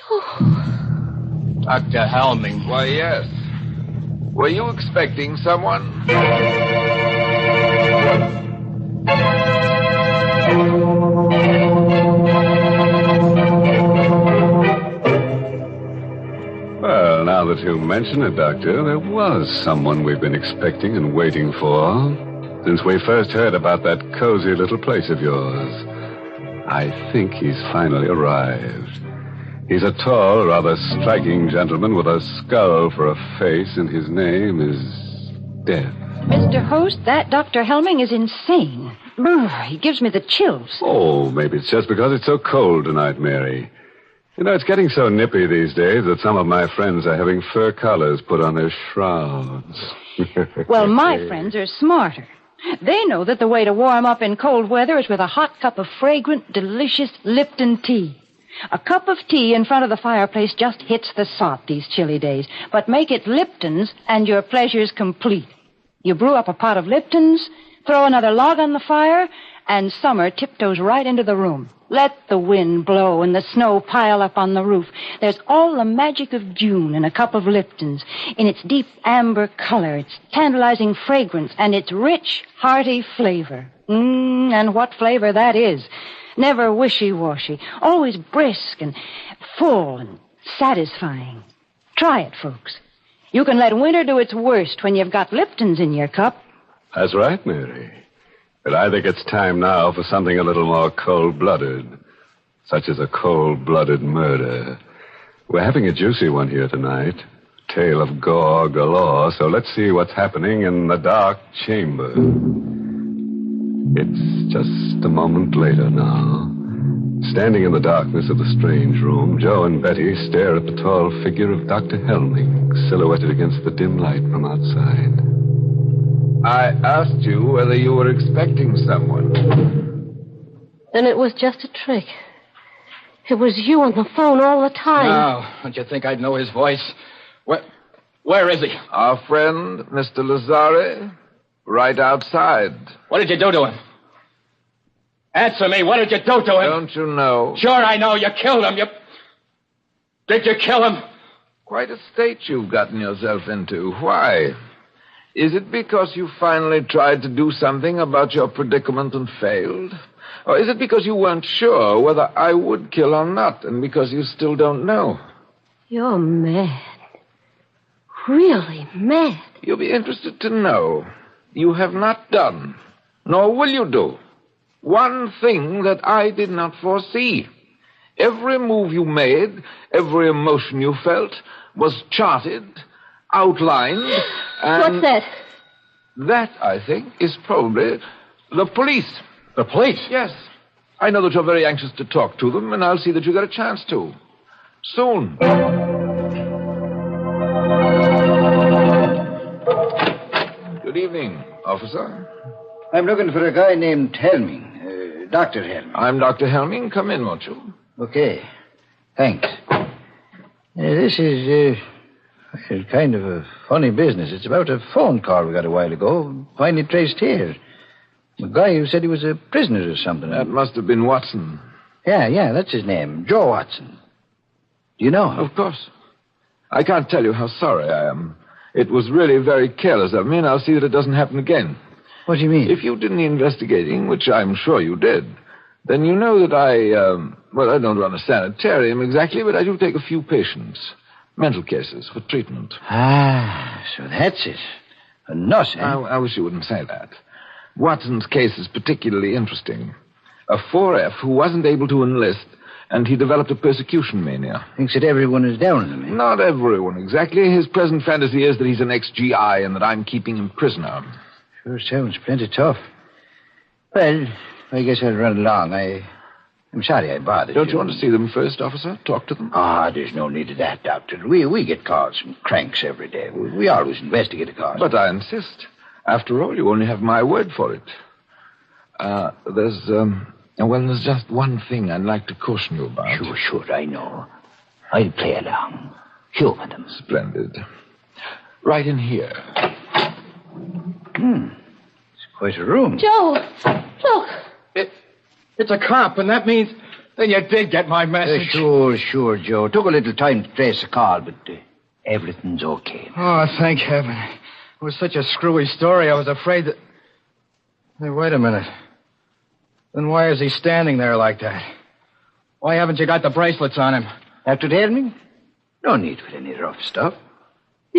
X: Joe.
K: Dr. Helming.
N: Why, yes. Were you expecting someone?
Q: that you mention it, Doctor, there was someone we've been expecting and waiting for since we first heard about that cozy little place of yours. I think he's finally arrived. He's a tall, rather striking gentleman with a skull for a face, and his name is Death.
W: Mr. Host, that Dr. Helming is insane. He gives me the chills.
Q: Oh, maybe it's just because it's so cold tonight, Mary. You know, it's getting so nippy these days that some of my friends are having fur collars put on their shrouds.
W: Well, my friends are smarter. They know that the way to warm up in cold weather is with a hot cup of fragrant, delicious Lipton tea. A cup of tea in front of the fireplace just hits the spot these chilly days. But make it Lipton's and your pleasure's complete. You brew up a pot of Lipton's, throw another log on the fire, and summer tiptoes right into the room. Let the wind blow and the snow pile up on the roof. There's all the magic of June in a cup of Lipton's, in its deep amber color, its tantalizing fragrance, and its rich, hearty flavor. And what flavor that is. Never wishy-washy, always brisk and full and satisfying. Try it, folks. You can let winter do its worst when you've got Lipton's in your cup.
Q: That's right, Mary. But I think it's time now for something a little more cold-blooded, such as a cold-blooded murder. We're having a juicy one here tonight. Tale of gore galore, so let's see what's happening in the dark chamber. It's just a moment later now. Standing in the darkness of the strange room, Joe and Betty stare at the tall figure of Dr. Helming, silhouetted against the dim light from outside.
N: I asked you whether you were expecting someone.
X: Then it was just a trick. It was you on the phone all the time.
K: Now, don't you think I'd know his voice? Where is he?
N: Our friend, Mr. Lazare, right outside.
K: What did you do to him? Answer me. What did you do to him?
N: Don't you know?
K: Sure, I know. You killed him. Did you kill him?
N: Quite a state you've gotten yourself into. Why? Is it because you finally tried to do something about your predicament and failed? Or is it because you weren't sure whether I would kill or not, and because you still don't know?
X: You're mad. Really mad.
N: You'll be interested to know you have not done, nor will you do, one thing that I did not foresee. Every move you made, every emotion you felt, was charted, outlined, and...
X: What's that?
N: That, I think, is probably the police.
K: The police?
N: Yes. I know that you're very anxious to talk to them, and I'll see that you get a chance to. Soon. Good evening, officer.
O: I'm looking for a guy named Helming. Dr. Helming.
N: I'm Dr. Helming. Come in, won't you?
O: Okay. Thanks. This is kind of a funny business. It's about a phone call we got a while ago. Finally traced here. A guy who said he was a prisoner or something.
N: That must have been Watson.
O: Yeah, that's his name. Joe Watson. Do you know him?
N: Of course. I can't tell you how sorry I am. It was really very careless of me, and I'll see that it doesn't happen again.
O: What do you mean?
N: If you did any investigating, which I'm sure you did, then you know that I don't run a sanitarium exactly, but I do take a few patients. Mental cases for treatment.
O: Ah, so that's it. A nut, eh?
N: I wish you wouldn't say that. Watson's case is particularly interesting. A 4F who wasn't able to enlist, and he developed a persecution mania.
O: Thinks that everyone is down on him, eh?
N: Not everyone, exactly. His present fantasy is that he's an ex-GI and that I'm keeping him prisoner.
O: Sure sounds plenty tough. Well, I guess I'll run along. I'm sorry I bothered you.
N: Don't you want to see them first, officer? Talk to them?
O: There's no need of that, Doctor. We get calls from cranks every day. We always investigate a cause.
N: But I insist. After all, you only have my word for it. There's just one thing I'd like to caution you about.
O: Sure, I know. I'll play along. Humor them.
N: Splendid. Right in here.
O: It's quite a room.
X: Joe, look.
K: It's a cop, and that means... Then you did get my message.
O: Sure, Joe. Took a little time to trace the call, but everything's okay.
K: Oh, thank heaven. It was such a screwy story, I was afraid that... Hey, wait a minute. Then why is he standing there like that? Why haven't you got the bracelets on him?
O: After Helming? No need for any rough stuff.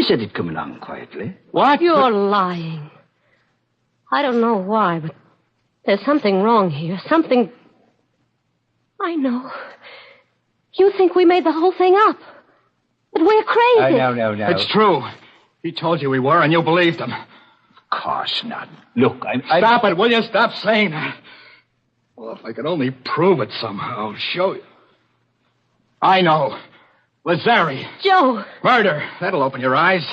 O: He said he'd come along quietly.
K: What?
X: You're lying. I don't know why, but there's something wrong here. Something... I know. You think we made the whole thing up. That we're crazy.
O: No.
K: It's true. He told you we were, and you believed him.
O: Of course not. Look,
K: Stop it, will you? Stop saying that. Well, if I could only prove it somehow, show you. I know. Lazzari.
X: Joe.
K: Murder. That'll open your eyes.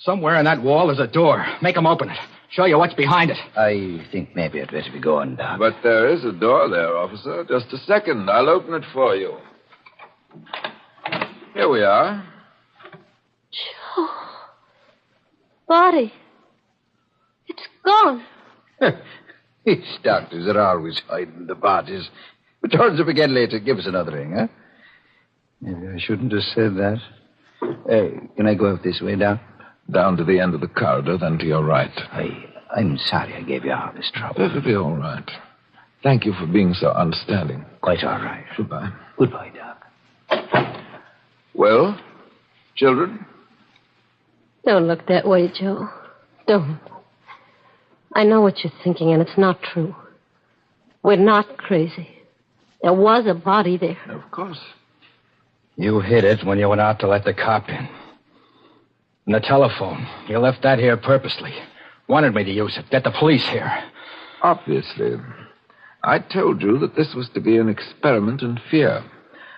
K: Somewhere in that wall is a door. Make him open it. Show you what's behind it.
O: I think maybe I'd better be going, Doc.
N: But there is a door there, officer. Just a second. I'll open it for you. Here we are.
X: Joe. Body. It's gone.
O: These doctors are always hiding the bodies. But turns up again later. Give us another ring, huh? Maybe I shouldn't have said that. Can I go out this way, Doc?
N: Down to the end of the corridor, then to your right.
O: I'm sorry I gave you all this trouble.
N: Perfectly all right. Thank you for being so understanding.
O: Quite all right.
N: Goodbye.
O: Goodbye, Doc.
N: Well, children?
X: Don't look that way, Joe. Don't. I know what you're thinking, and it's not true. We're not crazy. There was a body there.
N: Of course.
K: You hid it when you went out to let the cop in. And the telephone. You left that here purposely. Wanted me to use it. Get the police here.
N: Obviously. I told you that this was to be an experiment in fear.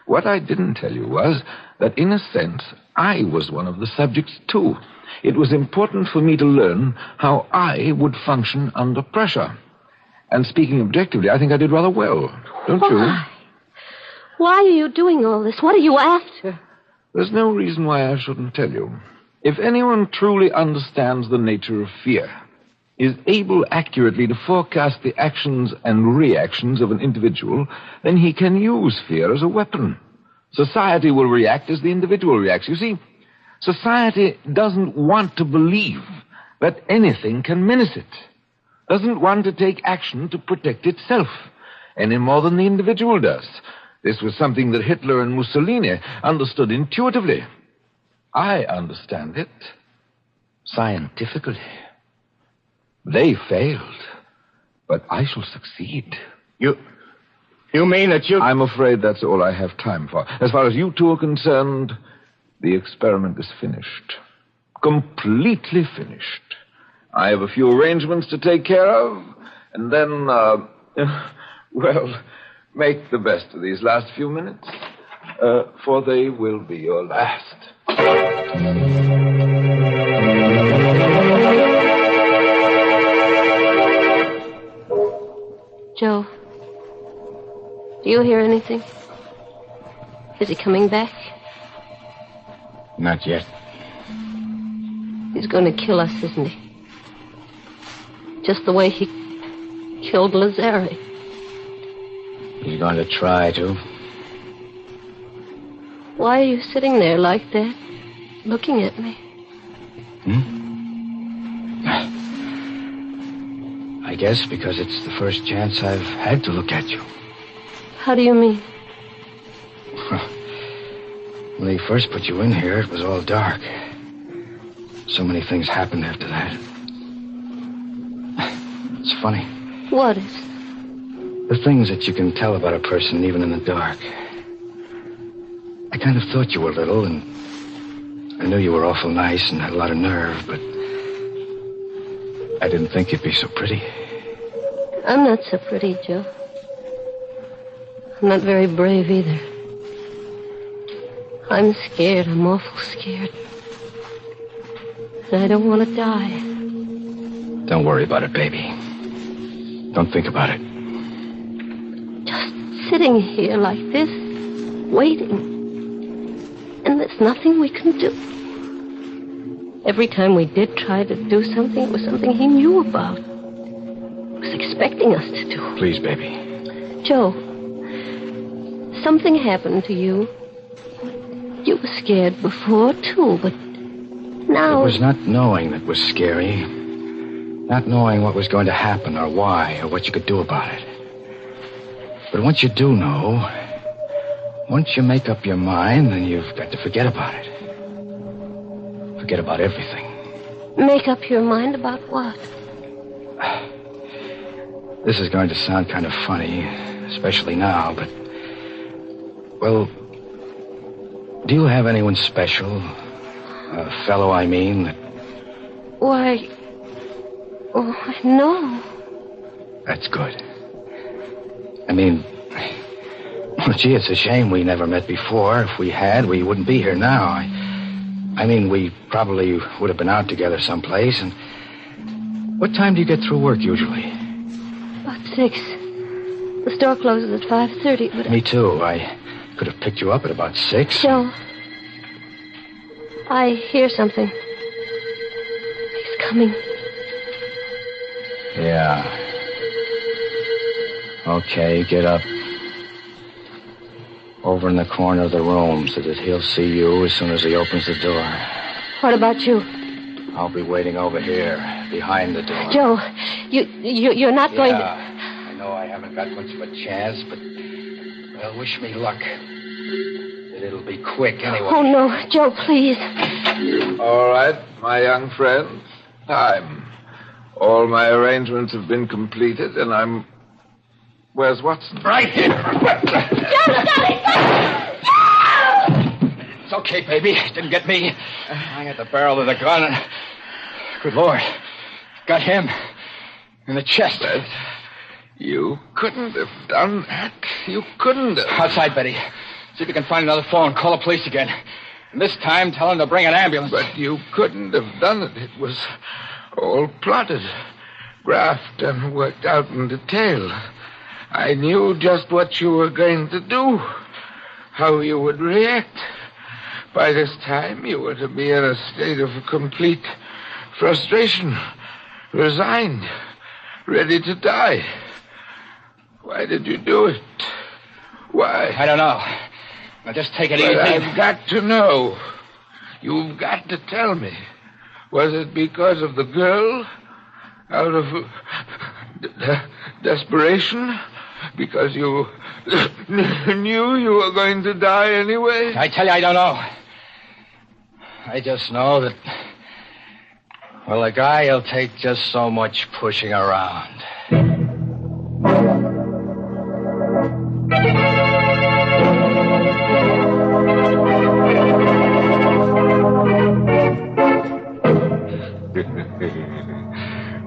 N: What I didn't tell you was that, in a sense, I was one of the subjects, too. It was important for me to learn how I would function under pressure. And speaking objectively, I think I did rather well. Don't you?
X: Why are you doing all this? What are you after?
N: There's no reason why I shouldn't tell you. If anyone truly understands the nature of fear, is able accurately to forecast the actions and reactions of an individual, then he can use fear as a weapon. Society will react as the individual reacts. You see, society doesn't want to believe that anything can menace it. Doesn't want to take action to protect itself, any more than the individual does. This was something that Hitler and Mussolini understood intuitively. I understand it scientifically. They failed, but I shall succeed.
K: You mean that you...
N: I'm afraid that's all I have time for. As far as you two are concerned, the experiment is finished. Completely finished. I have a few arrangements to take care of, and then, well, make the best of these last few minutes, for they will be your last.
X: Joe, do you hear anything? Is he coming back?
K: Not yet.
X: He's going to kill us, isn't he? Just the way he killed Lazzari.
K: He's going to try to.
X: Why are you sitting there like that, looking at me?
K: I guess because it's the first chance I've had to look at you.
X: How do you mean?
K: When they first put you in here, it was all dark. So many things happened after that. It's funny.
X: What is?
K: The things that you can tell about a person even in the dark. I kind of thought you were little, and I knew you were awful nice and had a lot of nerve, but I didn't think you'd be so pretty.
X: I'm not so pretty, Joe. I'm not very brave either. I'm scared. I'm awful scared. And I don't want to die.
K: Don't worry about it, baby. Don't think about it.
X: Just sitting here like this, waiting. And there's nothing we can do. Every time we did try to do something, it was something he knew about. Was expecting us to do.
K: Please, baby.
X: Joe, something happened to you. You were scared before, too, but now...
K: It was not knowing that was scary. Not knowing what was going to happen or why or what you could do about it. But once you do know, once you make up your mind, then you've got to forget about it. Forget about everything.
X: Make up your mind about what?
K: This is going to sound kind of funny, especially now, but... Well, do you have anyone special? A fellow, I mean, that...
X: Why... Oh, no.
K: That's good. I mean... Well, gee, it's a shame we never met before. If we had, we wouldn't be here now. I mean, we probably would have been out together someplace, and... What time do you get through work, usually?
X: About 6. The store closes at 5:30, but...
K: Me too. I could have picked you up at about 6.
X: Joe, I hear something. He's coming.
K: Yeah. Okay, get up. Over in the corner of the room so that he'll see you as soon as he opens the door.
X: What about you?
K: I'll be waiting over here, behind the door.
X: Joe, you're not going to...
K: I know I haven't got much of a chance, but... Well, wish me luck. That it'll be quick anyway.
X: Oh, no. Joe, please.
N: All right, my young friend. Time. All my arrangements have been completed, and I'm... Where's Watson?
K: Right here. It's okay, baby. Didn't get me. I had the barrel of the gun and... Good Lord. Got him. In the chest.
N: But you couldn't have done that. You couldn't have.
K: Outside, Betty. See if you can find another phone. Call the police again. And this time, tell them to bring an ambulance.
N: But you couldn't have done it. It was all plotted, graphed, and worked out in detail. I knew just what you were going to do, how you would react. By this time, you were to be in a state of complete frustration, resigned, ready to die. Why did you do it? Why?
K: I don't know. Now, just take it easy.
N: I've got to know. You've got to tell me. Was it because of the girl? Out of desperation? Because you knew you were going to die anyway?
K: I tell you, I don't know. I just know that... Well, a guy will take just so much pushing around.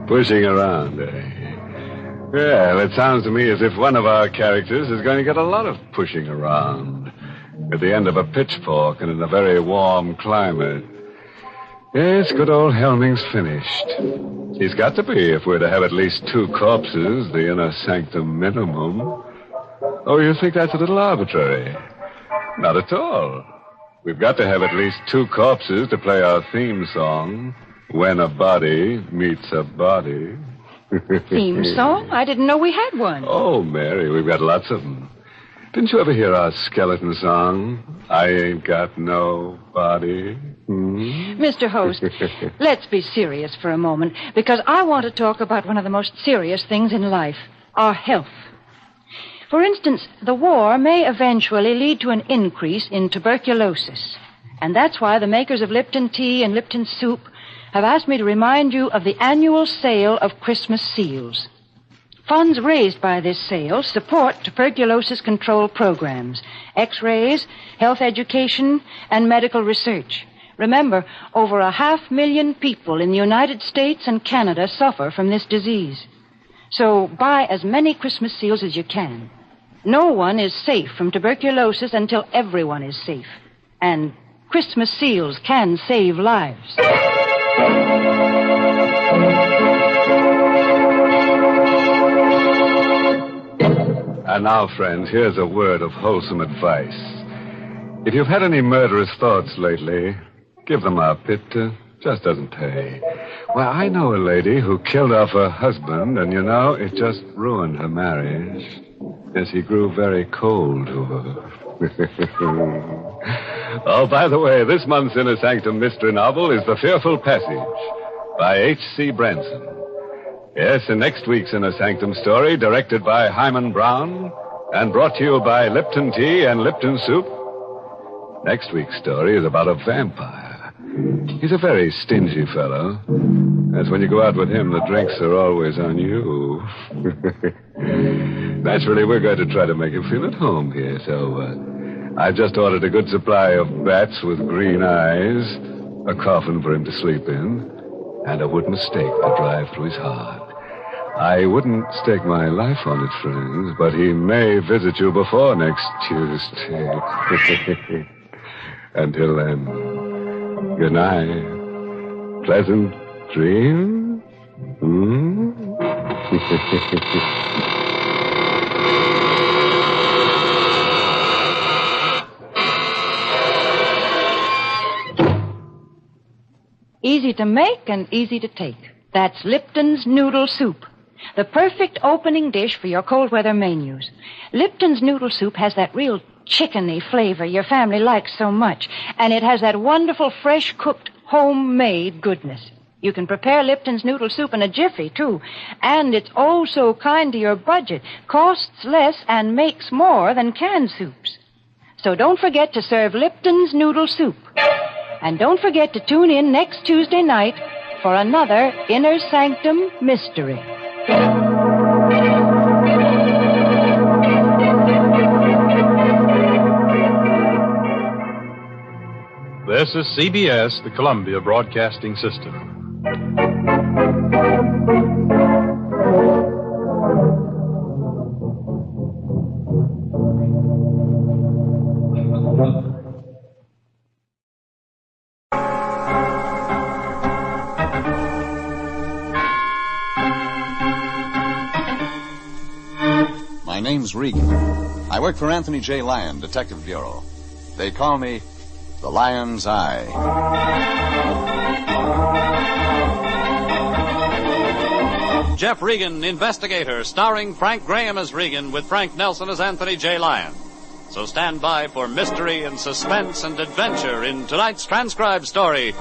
Q: Pushing around, eh? Well, it sounds to me as if one of our characters is going to get a lot of pushing around at the end of a pitchfork and in a very warm climate. Yes, good old Helming's finished. He's got to be if we're to have at least 2 corpses, the inner sanctum minimum. Oh, you think that's a little arbitrary? Not at all. We've got to have at least 2 corpses to play our theme song, When a Body Meets a Body.
W: Theme song? I didn't know we had one.
Q: Oh, Mary, we've got lots of them. Didn't you ever hear our skeleton song? I ain't got no body.
W: Mr. Host, let's be serious for a moment, because I want to talk about one of the most serious things in life, our health. For instance, the war may eventually lead to an increase in tuberculosis. And that's why the makers of Lipton tea and Lipton soup have asked me to remind you of the annual sale of Christmas seals. Funds raised by this sale support tuberculosis control programs, X-rays, health education, and medical research. Remember, over 500,000 people in the United States and Canada suffer from this disease. So buy as many Christmas seals as you can. No one is safe from tuberculosis until everyone is safe. And Christmas seals can save lives.
Q: And now, friends, here's a word of wholesome advice. If you've had any murderous thoughts lately, give them up. It just doesn't pay. Well, I know a lady who killed off her husband, and, you know, it just ruined her marriage as he grew very cold to her. Oh, by the way, this month's Inner Sanctum mystery novel is The Fearful Passage by H.C. Branson. Yes, and next week's Inner Sanctum story, directed by Hyman Brown and brought to you by Lipton Tea and Lipton Soup. Next week's story is about a vampire He's a very stingy fellow. That's when you go out with him, the drinks are always on you. Naturally, we're going to try to make him feel at home here, so I've just ordered a good supply of bats with green eyes, a coffin for him to sleep in, and a wooden stake to drive through his heart. I wouldn't stake my life on it, friends, but he may visit you before next Tuesday. Until then, good night. Pleasant dreams?
W: Easy to make and easy to take. That's Lipton's Noodle Soup. The perfect opening dish for your cold weather menus. Lipton's Noodle Soup has that real chickeny flavor your family likes so much. And it has that wonderful fresh cooked homemade goodness. You can prepare Lipton's Noodle Soup in a jiffy, too. And it's oh so kind to your budget. Costs less and makes more than canned soups. So don't forget to serve Lipton's Noodle Soup. And don't forget to tune in next Tuesday night for another Inner Sanctum Mystery.
I: This is CBS, the Columbia Broadcasting System.
D: My name's Regan. I work for Anthony J. Lyon, Detective Bureau. They call me the Lion's Eye.
P: Jeff Regan, Investigator, starring Frank Graham as Regan with Frank Nelson as Anthony J. Lyon. So stand by for mystery and suspense and adventure in tonight's transcribed story.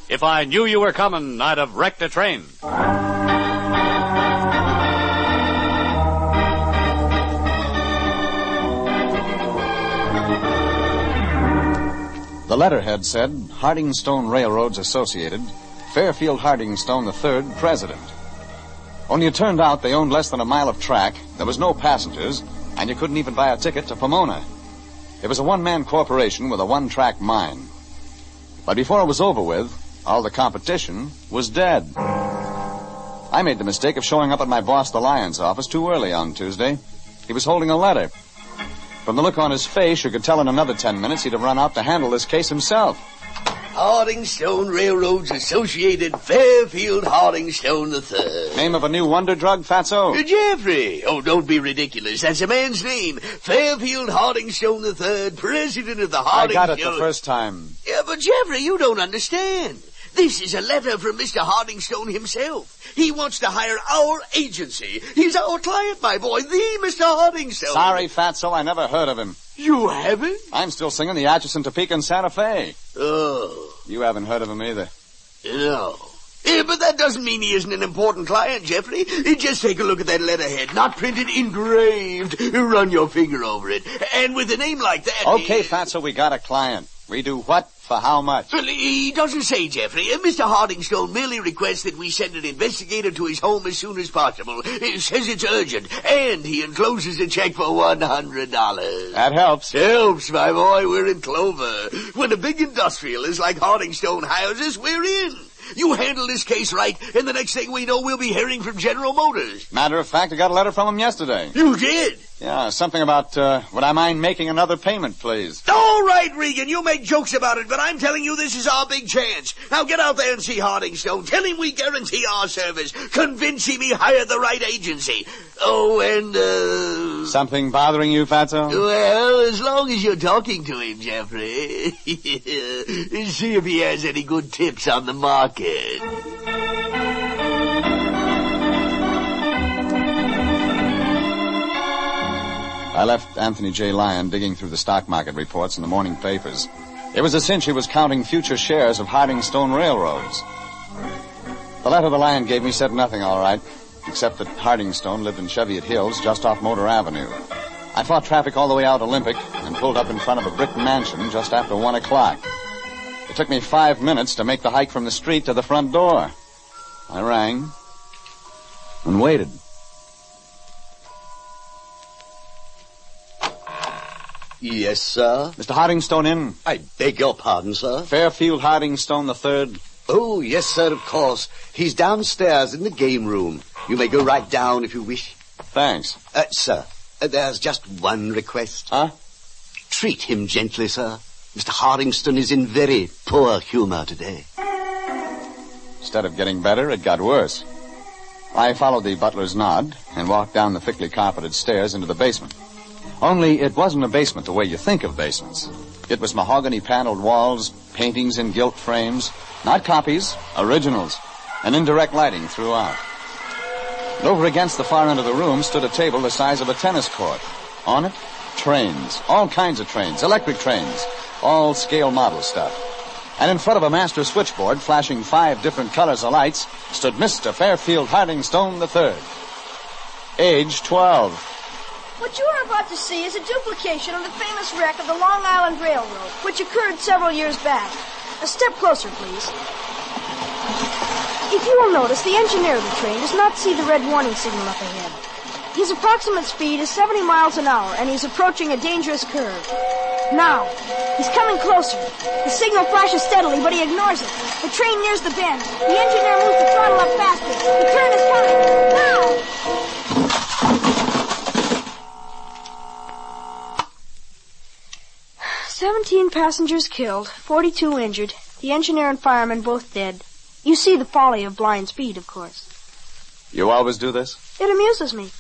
P: If I knew you were coming, I'd have wrecked a train.
D: The letterhead said, Hardingstone Railroads Associated, Fairfield Hardingstone III, President. Only it turned out they owned less than a mile of track, there was no passengers, and you couldn't even buy a ticket to Pomona. It was a one-man corporation with a one-track mine. But before it was over with, all the competition was dead. I made the mistake of showing up at my boss, the Lyon's office, too early on Tuesday. He was holding a letter. From the look on his face, you could tell in another 10 minutes he'd have run out to handle this case himself.
R: Hardingstone Railroads Associated, Fairfield Hardingstone III.
D: Name of a new wonder drug, Fatso?
R: Jeffrey. Oh, don't be ridiculous. That's a man's name. Fairfield Hardingstone III, President of the Hardingstone...
D: I got it the first time.
R: Yeah, but Jeffrey, you don't understand. This is a letter from Mr. Hardingstone himself. He wants to hire our agency. He's our client, my boy, the Mr. Hardingstone.
D: Sorry, Fatso, I never heard of him.
R: You haven't?
D: I'm still singing the Atchison, Topeka, and Santa Fe.
R: Oh.
D: You haven't heard of him either.
R: No. Yeah, but that doesn't mean he isn't an important client, Jeffrey. Just take a look at that letterhead. Not printed, engraved. Run your finger over it. And with a name like that...
D: Okay, Fatso, we got a client. We do what? For how much?
R: Well, he doesn't say, Jeffrey. Mr. Hardingstone merely requests that we send an investigator to his home as soon as possible. He says it's urgent, and he encloses a check for $100.
D: That helps.
R: Helps, my boy. We're in clover. When a big industrialist like Hardingstone hires us, we're in. You handle this case right, and the next thing we know, we'll be hearing from General Motors.
D: Matter of fact, I got a letter from him yesterday.
R: You did?
D: Yeah, something about, would I mind making another payment, please?
R: All right, Regan, you make jokes about it, but I'm telling you this is our big chance. Now get out there and see Hardingstone. Tell him we guarantee our service. Convince him he hired the right agency. Oh, and,
D: Something bothering you, Fatso?
R: Well, as long as you're talking to him, Jeffrey. See if he has any good tips on the market.
D: I left Anthony J. Lyon digging through the stock market reports in the morning papers. It was a cinch he was counting future shares of Hardingstone Railroads. The letter the Lyon gave me said nothing, all right, except that Hardingstone lived in Cheviot Hills just off Motor Avenue. I fought traffic all the way out Olympic and pulled up in front of a brick mansion just after 1 o'clock. It took me 5 minutes to make the hike from the street to the front door. I rang and waited.
A: Yes, sir.
D: Mr. Hardingstone in?
A: I beg your pardon, sir.
D: Fairfield Hardingstone III.
A: Oh, yes, sir, of course. He's downstairs in the game room. You may go right down if you wish.
D: Thanks.
A: Sir, there's just one request.
D: Huh?
A: Treat him gently, sir. Mr. Hardingstone is in very poor humor today.
D: Instead of getting better, it got worse. I followed the butler's nod and walked down the thickly carpeted stairs into the basement. Only it wasn't a basement the way you think of basements. It was mahogany-paneled walls, paintings in gilt frames, not copies, originals, and indirect lighting throughout. And over against the far end of the room stood a table the size of a tennis court. On it, trains, all kinds of trains, electric trains, all scale model stuff. And in front of a master switchboard, flashing 5 different colors of lights, stood Mr. Fairfield Hardingstone III. Age 12.
C: What you are about to see is a duplication of the famous wreck of the Long Island Railroad, which occurred several years back. A step closer, please. If you will notice, the engineer of the train does not see the red warning signal up ahead. His approximate speed is 70 miles an hour, and he's approaching a dangerous curve. Now, he's coming closer. The signal flashes steadily, but he ignores it. The train nears the bend. The engineer moves the throttle up faster. The turn is coming. Now! 17 passengers killed, 42 injured. The engineer and fireman both dead. You see the folly of blind speed, of course.
D: You always do this?
C: It amuses me.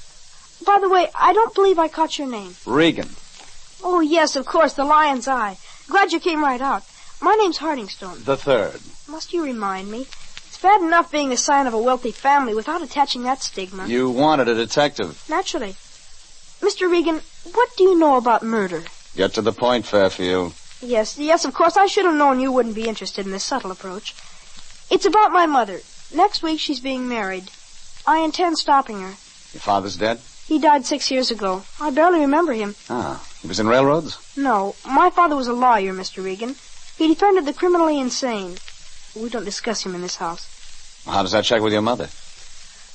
C: By the way, I don't believe I caught your name.
D: Regan.
C: Oh, yes, of course, the lion's eye. Glad you came right out. My name's Hardingstone.
D: The third.
C: Must you remind me? It's bad enough being the sign of a wealthy family without attaching that stigma.
D: You wanted a detective.
C: Naturally. Mr. Regan, what do you know about murder?
D: Get to the point, Fairfield.
C: Yes, of course, I should have known you wouldn't be interested in this subtle approach. It's about my mother. Next week she's being married. I intend stopping her.
D: Your father's dead?
C: He died 6 years ago. I barely remember him.
D: Ah, he was in railroads?
C: No, my father was a lawyer, Mr. Regan. He defended the criminally insane. We don't discuss him in this house.
D: How does that check with your mother?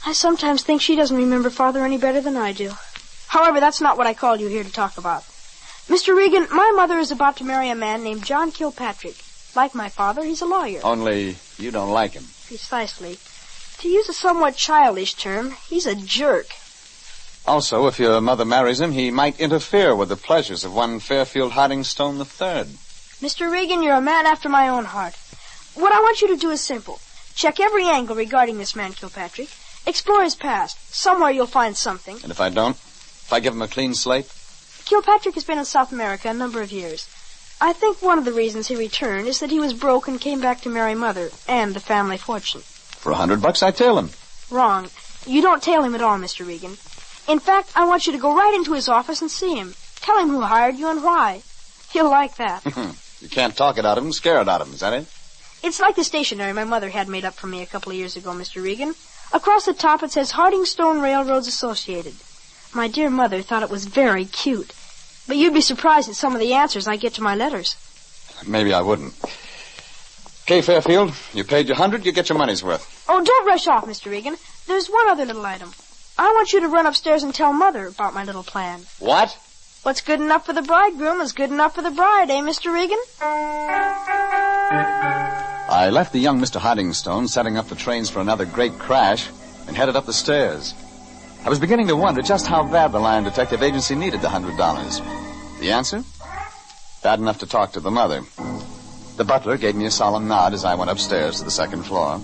C: I sometimes think she doesn't remember father any better than I do. However, that's not what I called you here to talk about. Mr. Regan, my mother is about to marry a man named John Kilpatrick. Like my father, he's a lawyer.
D: Only you don't like him.
C: Precisely. To use a somewhat childish term, he's a jerk.
D: Also, if your mother marries him, he might interfere with the pleasures of one Fairfield Hardingstone III.
C: Mr. Regan, you're a man after my own heart. What I want you to do is simple. Check every angle regarding this man Kilpatrick. Explore his past. Somewhere you'll find something.
D: And if I don't? If I give him a clean slate?
C: Kilpatrick has been in South America a number of years. I think one of the reasons he returned is that he was broke and came back to marry Mother and the family fortune.
D: For $100, I tail him.
C: Wrong. You don't tail him at all, Mr. Regan. In fact, I want you to go right into his office and see him. Tell him who hired you and why. He'll like that.
D: You can't talk it out of him, scare it out of him, is that it?
C: It's like the stationery my mother had made up for me a couple of years ago, Mr. Regan. Across the top it says Hardingstone Railroads Associated. My dear mother thought it was very cute. But you'd be surprised at some of the answers I get to my letters.
D: Maybe I wouldn't. Okay, Fairfield, you paid your $100, you get your money's worth.
C: Oh, don't rush off, Mr. Regan. There's one other little item. I want you to run upstairs and tell Mother about my little plan.
D: What?
C: What's good enough for the bridegroom is good enough for the bride, eh, Mr. Regan?
D: I left the young Mr. Hardingstone setting up the trains for another great crash and headed up the stairs. I was beginning to wonder just how bad the Lion Detective Agency needed the $100. The answer? Bad enough to talk to the mother. The butler gave me a solemn nod as I went upstairs to the second floor.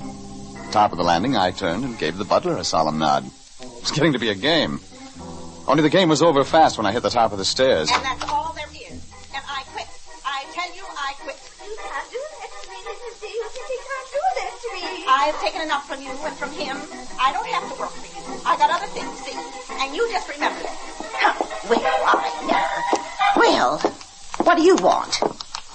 D: Top of the landing, I turned and gave the butler a solemn nod. It was getting to be a game. Only the game was over fast when I hit the top of the stairs.
H: And that's all there is. And I quit. I tell you, I quit. You can't do that to me, Mrs. D. You can't do that to me. I've taken enough from you and from him. I don't have to work for you. I got other things, see? And you just remember that.
S: Well, what do you want?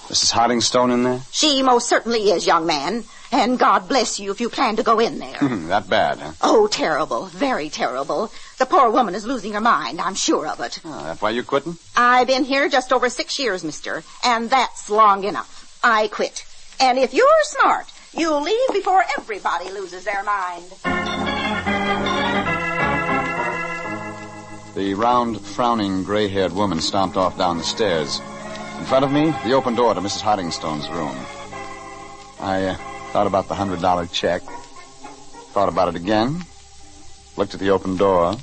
D: Mrs. Hardingstone in there?
S: She most certainly is, young man. And God bless you if you plan to go in there.
D: That bad, huh?
S: Oh, terrible. Very terrible. The poor woman is losing her mind. I'm sure of it.
D: Oh, that's why you quitting?
S: I've been here just over 6 years, mister. And that's long enough. I quit.
H: And if you're smart, you'll leave before everybody loses their mind.
D: The round, frowning, gray-haired woman stomped off down the stairs. In front of me, the open door to Mrs. Hoddingstone's room. I thought about the $100 check. Thought about it again. Looked at the open door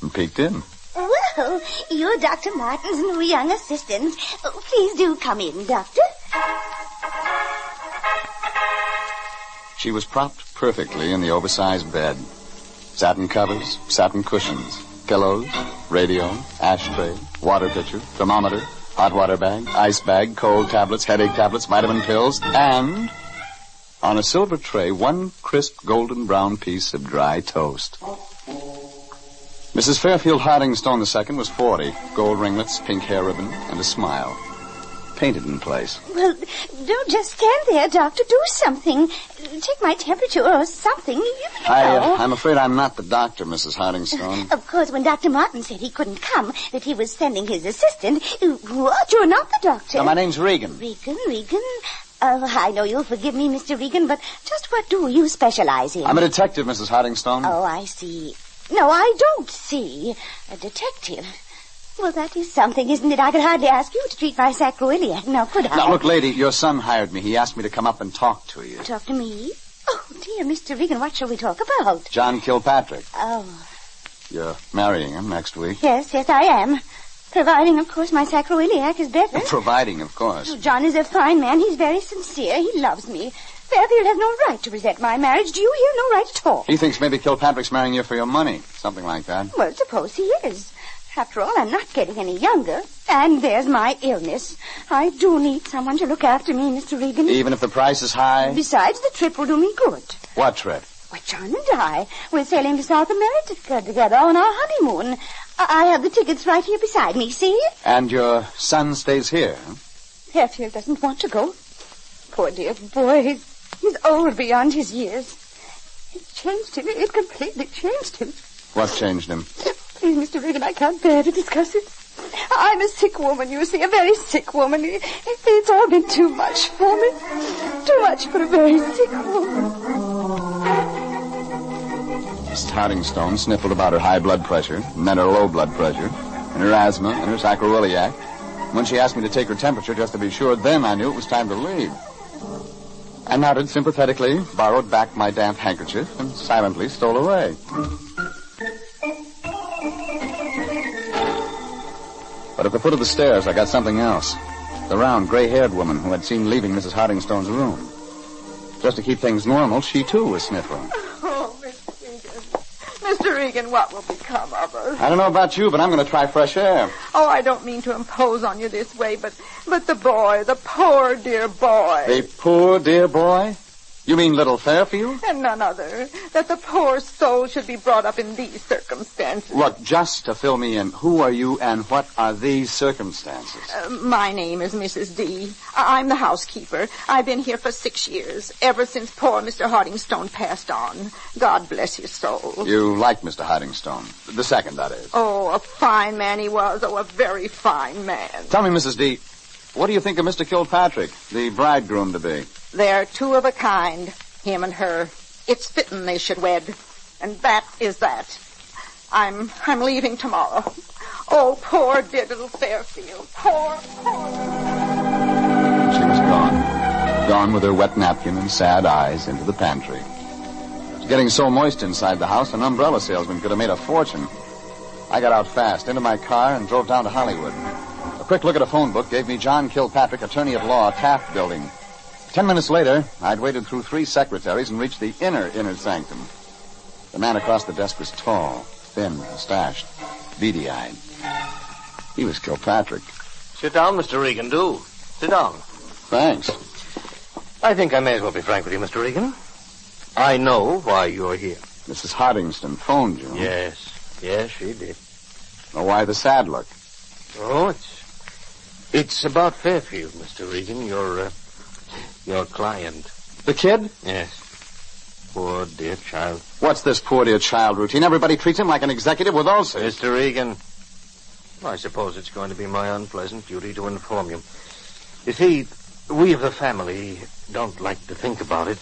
D: and peeked in.
F: Well, you're Dr. Martin's new young assistant. Oh, please do come in, Doctor.
D: She was propped perfectly in the oversized bed. Satin covers, satin cushions, pillows, radio, ashtray, water pitcher, thermometer, hot water bag, ice bag, cold tablets, headache tablets, vitamin pills, and on a silver tray, one crisp golden brown piece of dry toast. Mrs. Fairfield Hardingstone II was 40, gold ringlets, pink hair ribbon, and a smile. Painted in place.
F: Well, don't just stand there, Doctor. Do something. Take my temperature or something. You know.
D: I'm afraid I'm not the doctor, Mrs. Hardingstone.
F: Of course, when Dr. Martin said he couldn't come, that he was sending his assistant. What? You're not the doctor.
D: No, my name's Regan.
F: Regan? I know you'll forgive me, Mr. Regan, but just what do you specialize in?
D: I'm a detective, Mrs. Hardingstone.
F: Oh, I see. No, I don't see. A detective. Well, that is something, isn't it? I could hardly ask you to treat my sacroiliac, now could I?
D: Now, look, lady, your son hired me. He asked me to come up and talk to you.
F: Talk to me? Oh, dear, Mr. Regan, what shall we talk about?
D: John Kilpatrick.
F: Oh.
D: You're marrying him next week.
F: Yes, I am. Providing, of course, my sacroiliac is better.
D: Providing, of course.
F: Oh, John is a fine man. He's very sincere. He loves me. Fairfield has no right to resent my marriage. Do you hear? No right at all.
D: He thinks maybe Kilpatrick's marrying you for your money. Something like that.
F: Well, suppose he is. After all, I'm not getting any younger. And there's my illness. I do need someone to look after me, Mr. Regan.
D: Even if the price is high?
F: Besides, the trip will do me good.
D: What trip?
F: Why, John and I, we're sailing to South America together on our honeymoon. I have the tickets right here beside me, see?
D: And your son stays here?
F: Fairfield doesn't want to go. Poor dear boy, he's old beyond his years. It changed him. It completely changed him.
D: What changed him?
F: Please, Mr. Regan, I can't bear to discuss it. I'm a sick woman, you see, a very sick woman. It's all been too much for me. Too much for a very sick woman.
D: Mrs. Hardingstone sniffled about her high blood pressure, and then her low blood pressure, and her asthma, and her sacroiliac. When she asked me to take her temperature just to be sure, then I knew it was time to leave. I nodded sympathetically, borrowed back my damp handkerchief, and silently stole away. But at the foot of the stairs, I got something else. The round, gray-haired woman who I'd seen leaving Mrs. Hardingstone's room. Just to keep things normal, she, too, was sniffling.
F: Oh, Mr. Regan. Mr. Regan, what will become of us?
D: I don't know about you, but I'm going to try fresh air.
F: Oh, I don't mean to impose on you this way, but the boy, the poor dear boy.
D: The poor dear boy? You mean little Fairfield?
F: And none other. That the poor soul should be brought up in these circumstances.
D: Look, just to fill me in, who are you and what are these circumstances?
F: My name is Mrs. D. I'm the housekeeper. I've been here for 6 years, ever since poor Mr. Hardingstone passed on. God bless his soul.
D: You like Mr. Hardingstone? The second, that is.
F: Oh, a fine man he was. Oh, a very fine man.
D: Tell me, Mrs. D, what do you think of Mr. Kilpatrick, the bridegroom-to-be?
F: They're two of a kind, him and her. It's fitting they should wed. And that is that. I'm leaving tomorrow. Oh, poor dear little Fairfield. Poor.
D: She was gone. Gone with her wet napkin and sad eyes into the pantry. It was getting so moist inside the house, an umbrella salesman could have made a fortune. I got out fast, into my car, and drove down to Hollywood. A quick look at a phone book gave me John Kilpatrick, attorney at law, Taft Building. 10 minutes later, I'd waited through 3 secretaries and reached the inner sanctum. The man across the desk was tall, thin, mustached, beady-eyed. He was Kilpatrick.
G: Sit down, Mr. Regan, do. Sit down.
D: Thanks.
G: I think I may as well be frank with you, Mr. Regan. I know why you're here.
D: Mrs. Hardingstone phoned you.
G: Yes, she did.
D: Well, why the sad look?
G: Oh, it's about Fairfield, Mr. Regan, your client.
D: The kid?
G: Yes. Poor dear child.
D: What's this poor dear child routine? Everybody treats him like an executive with ulcers.
G: Mr. Regan, I suppose it's going to be my unpleasant duty to inform you. You see, We of the family don't like to think about it.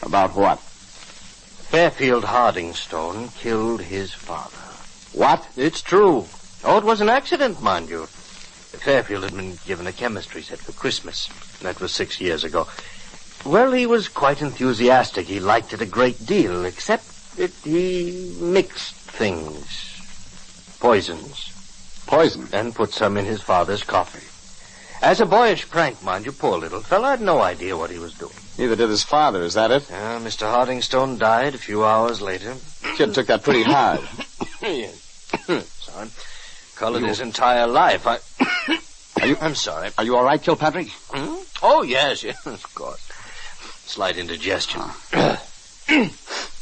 A: About what?
G: Fairfield Hardingstone killed his father.
A: What?
G: It's true. Oh, it was an accident, mind you. Fairfield had been given a chemistry set for Christmas. That was 6 years ago. Well, he was quite enthusiastic. He liked it a great deal, except that he mixed things. Poisons.
A: Poison?
G: And put some in his father's coffee. As a boyish prank, mind you, poor little fellow had no idea what he was doing.
A: Neither did his father, is that it?
G: Mr. Hardingstone died a few hours later.
A: Kid took that pretty hard.
G: Yes. Sorry. Colored his entire life. I'm sorry.
A: Are you all right, Kilpatrick?
G: Oh, yes, of course. Slight indigestion.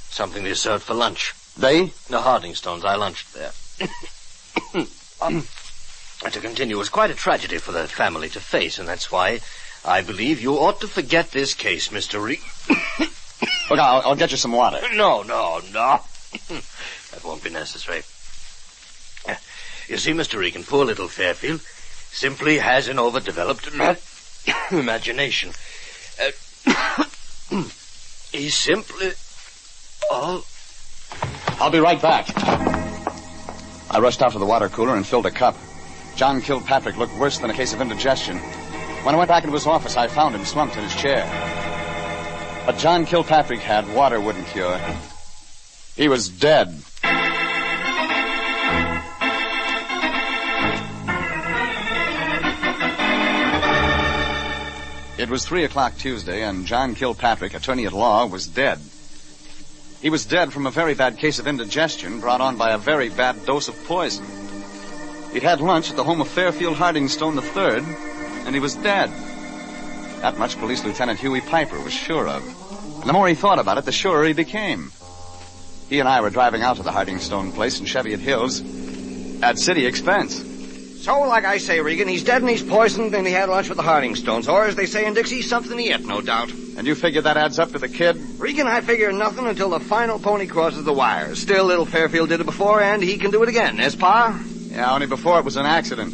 G: Something they served for lunch.
A: They?
G: The Hardingstones. I lunched there. To continue, it was quite a tragedy for the family to face, and that's why I believe you ought to forget this case, Mr. Regan.
A: Look, I'll get you some water.
G: No. That won't be necessary. You see, Mr. Regan, poor little Fairfield simply has an overdeveloped imagination. He's simply...
A: I'll be right back. I rushed out to the water cooler and filled a cup. John Kilpatrick looked worse than a case of indigestion. When I went back into his office, I found him slumped in his chair. But John Kilpatrick had water wouldn't cure. He was dead. It was 3 o'clock Tuesday, and John Kilpatrick, attorney at law, was dead. He was dead from a very bad case of indigestion brought on by a very bad dose of poison. He'd had lunch at the home of Fairfield Hardingstone III, and he was dead. That much Police Lieutenant Huey Piper was sure of. And the more he thought about it, the surer he became. He and I were driving out to the Hardingstone place in Cheviot Hills at city expense.
B: So, like I say, Regan, he's dead and he's poisoned, and he had lunch with the Hardingstones. Or, as they say in Dixie, something to eat, no doubt.
A: And you figure that adds up to the kid?
B: Regan, I figure nothing until the final pony crosses the wire. Still, little Fairfield did it before, and he can do it again. Yes, Pa?
A: Yeah, only before it was an accident.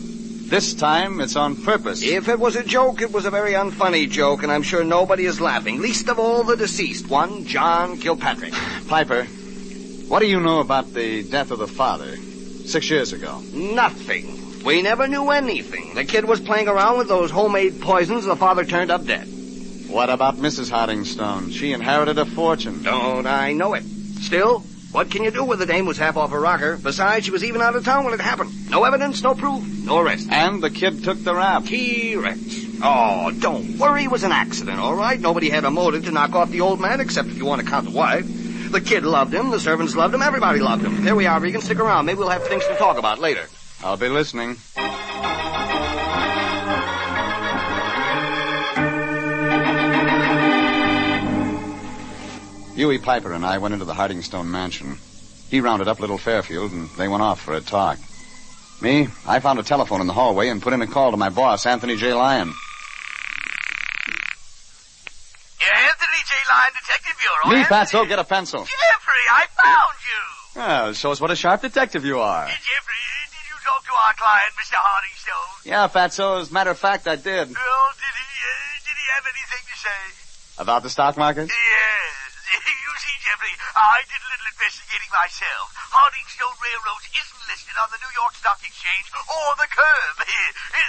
A: This time, it's on purpose.
B: If it was a joke, it was a very unfunny joke, and I'm sure nobody is laughing. Least of all the deceased one, John Kilpatrick.
A: Piper, what do you know about the death of the father 6 years ago?
B: Nothing. We never knew anything. The kid was playing around with those homemade poisons, and the father turned up dead.
A: What about Mrs. Hardingstone? She inherited a fortune.
B: Don't I know it? Still, what can you do when the dame was half off her rocker? Besides, she was even out of town when it happened. No evidence, no proof, no arrest.
A: And the kid took the rap.
B: Correct. Oh, don't worry. It was an accident, all right? Nobody had a motive to knock off the old man, except if you want to count the wife. The kid loved him, the servants loved him, everybody loved him. There we are, Regan. Stick around. Maybe we'll have things to talk about later.
A: I'll be listening. Huey Piper and I went into the Hardingstone mansion. He rounded up little Fairfield, and they went off for a talk. Me, I found a telephone in the hallway and put in a call to my boss, Anthony J. Lyon.
J: Yeah, Anthony J. Lyon, Detective Bureau.
A: Me, Fatso, get a pencil.
J: Jeffrey, I found you.
A: Well, show us what a sharp detective you are.
J: Jeffrey, did you talk to our client, Mr. Hardingstone?
A: Yeah, Fatso, as a matter of fact, I did.
J: Well, did he have anything to say?
A: About the stock market?
J: Yes. You see, Jeffrey, I did a little investigating myself. Hardingstone Railroad isn't listed on the New York Stock Exchange or the curb.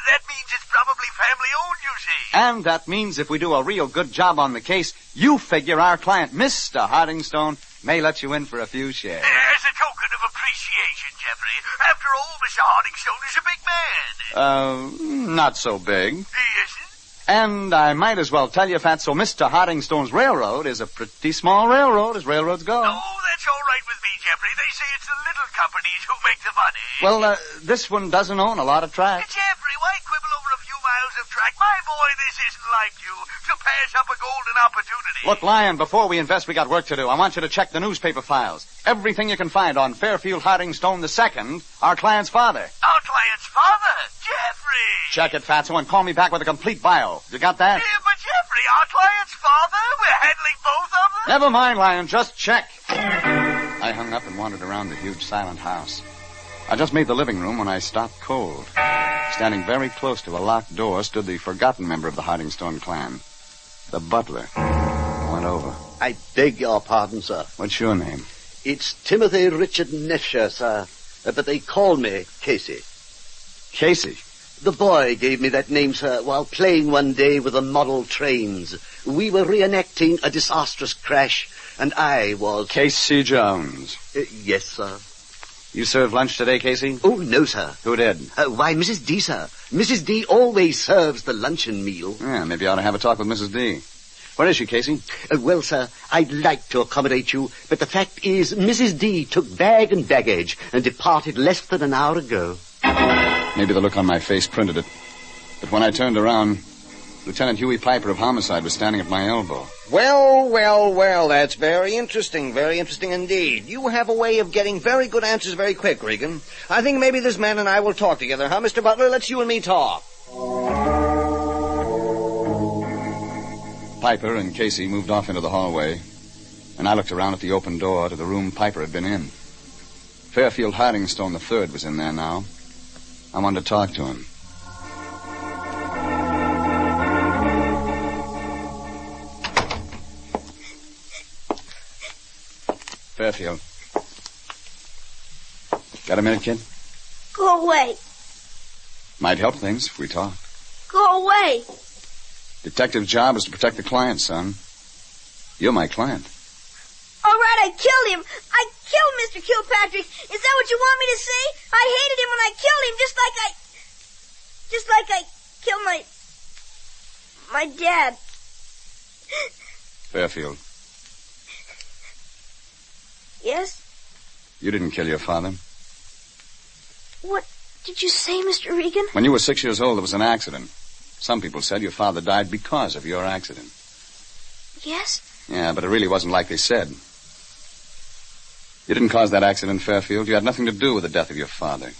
J: That means it's probably family-owned, you see.
A: And that means if we do a real good job on the case, you figure our client, Mr. Hardingstone, may let you in for a few shares.
J: As a token of appreciation, Jeffrey. After all, Mr. Hardingstone is a big man.
A: Not so big.
J: Yes, sir.
A: And I might as well tell you, Fatso, Mr. Hardingstone's railroad is a pretty small railroad, as railroads go.
J: Oh, that's all right with me, Jeffrey. They say it's the little companies who make the money.
A: Well, this one doesn't own a lot of track.
J: Jeffrey, why quibble over a few miles of track? My boy, this isn't like you to pass up a golden opportunity.
A: Look, Lyon, before we invest, we got work to do. I want you to check the newspaper files. Everything you can find on Fairfield Hardingstone II, our client's father.
J: Our client's father? Jeffrey!
A: Check it, Fatso, and call me back with a complete bio. You got that?
J: Yeah, but Jeffrey, our client's father? We're handling both of them?
A: Never mind, Lyon. Just check. I hung up and wandered around the huge silent house. I just made the living room when I stopped cold. Standing very close to a locked door stood the forgotten member of the Hardingstone clan, the butler. I went over.
M: I beg your pardon, sir.
A: What's your name?
M: It's Timothy Richard Nesher, sir. But they call me Casey.
A: Casey?
M: The boy gave me that name, sir, while playing one day with the model trains. We were reenacting a disastrous crash, and I was...
A: Casey Jones.
M: Yes, sir.
A: You served lunch today, Casey?
M: Oh, no, sir.
A: Who did?
M: Why, Mrs. D, sir. Mrs. D always serves the luncheon meal.
A: Yeah, maybe I ought to have a talk with Mrs. D. Where is she, Casey?
M: Well, sir, I'd like to accommodate you, but the fact is Mrs. D took bag and baggage and departed less than an hour ago.
A: Maybe the look on my face printed it. But when I turned around, Lieutenant Huey Piper of Homicide was standing at my elbow.
B: Well, that's very interesting indeed. You have a way of getting very good answers very quick, Regan. I think maybe this man and I will talk together, huh, Mr. Butler? Let's you and me talk.
A: Piper and Casey moved off into the hallway, and I looked around at the open door to the room Piper had been in. Fairfield Hardingstone III was in there now. I wanted to talk to him. Fairfield. Got a minute, kid?
C: Go away.
A: Might help things if we talk.
C: Go away.
A: Detective's job is to protect the client, son. You're my client.
C: All right, I killed him. I killed Mr. Kilpatrick. Is that what you want me to say? I hated him when I killed him, just like I killed my dad.
A: Fairfield.
C: Yes?
A: You didn't kill your father.
C: What did you say, Mr. Regan?
A: When you were 6 years old, there was an accident. Some people said your father died because of your accident.
C: Yes?
A: Yeah, but it really wasn't like they said. You didn't cause that accident, Fairfield. You had nothing to do with the death of your father.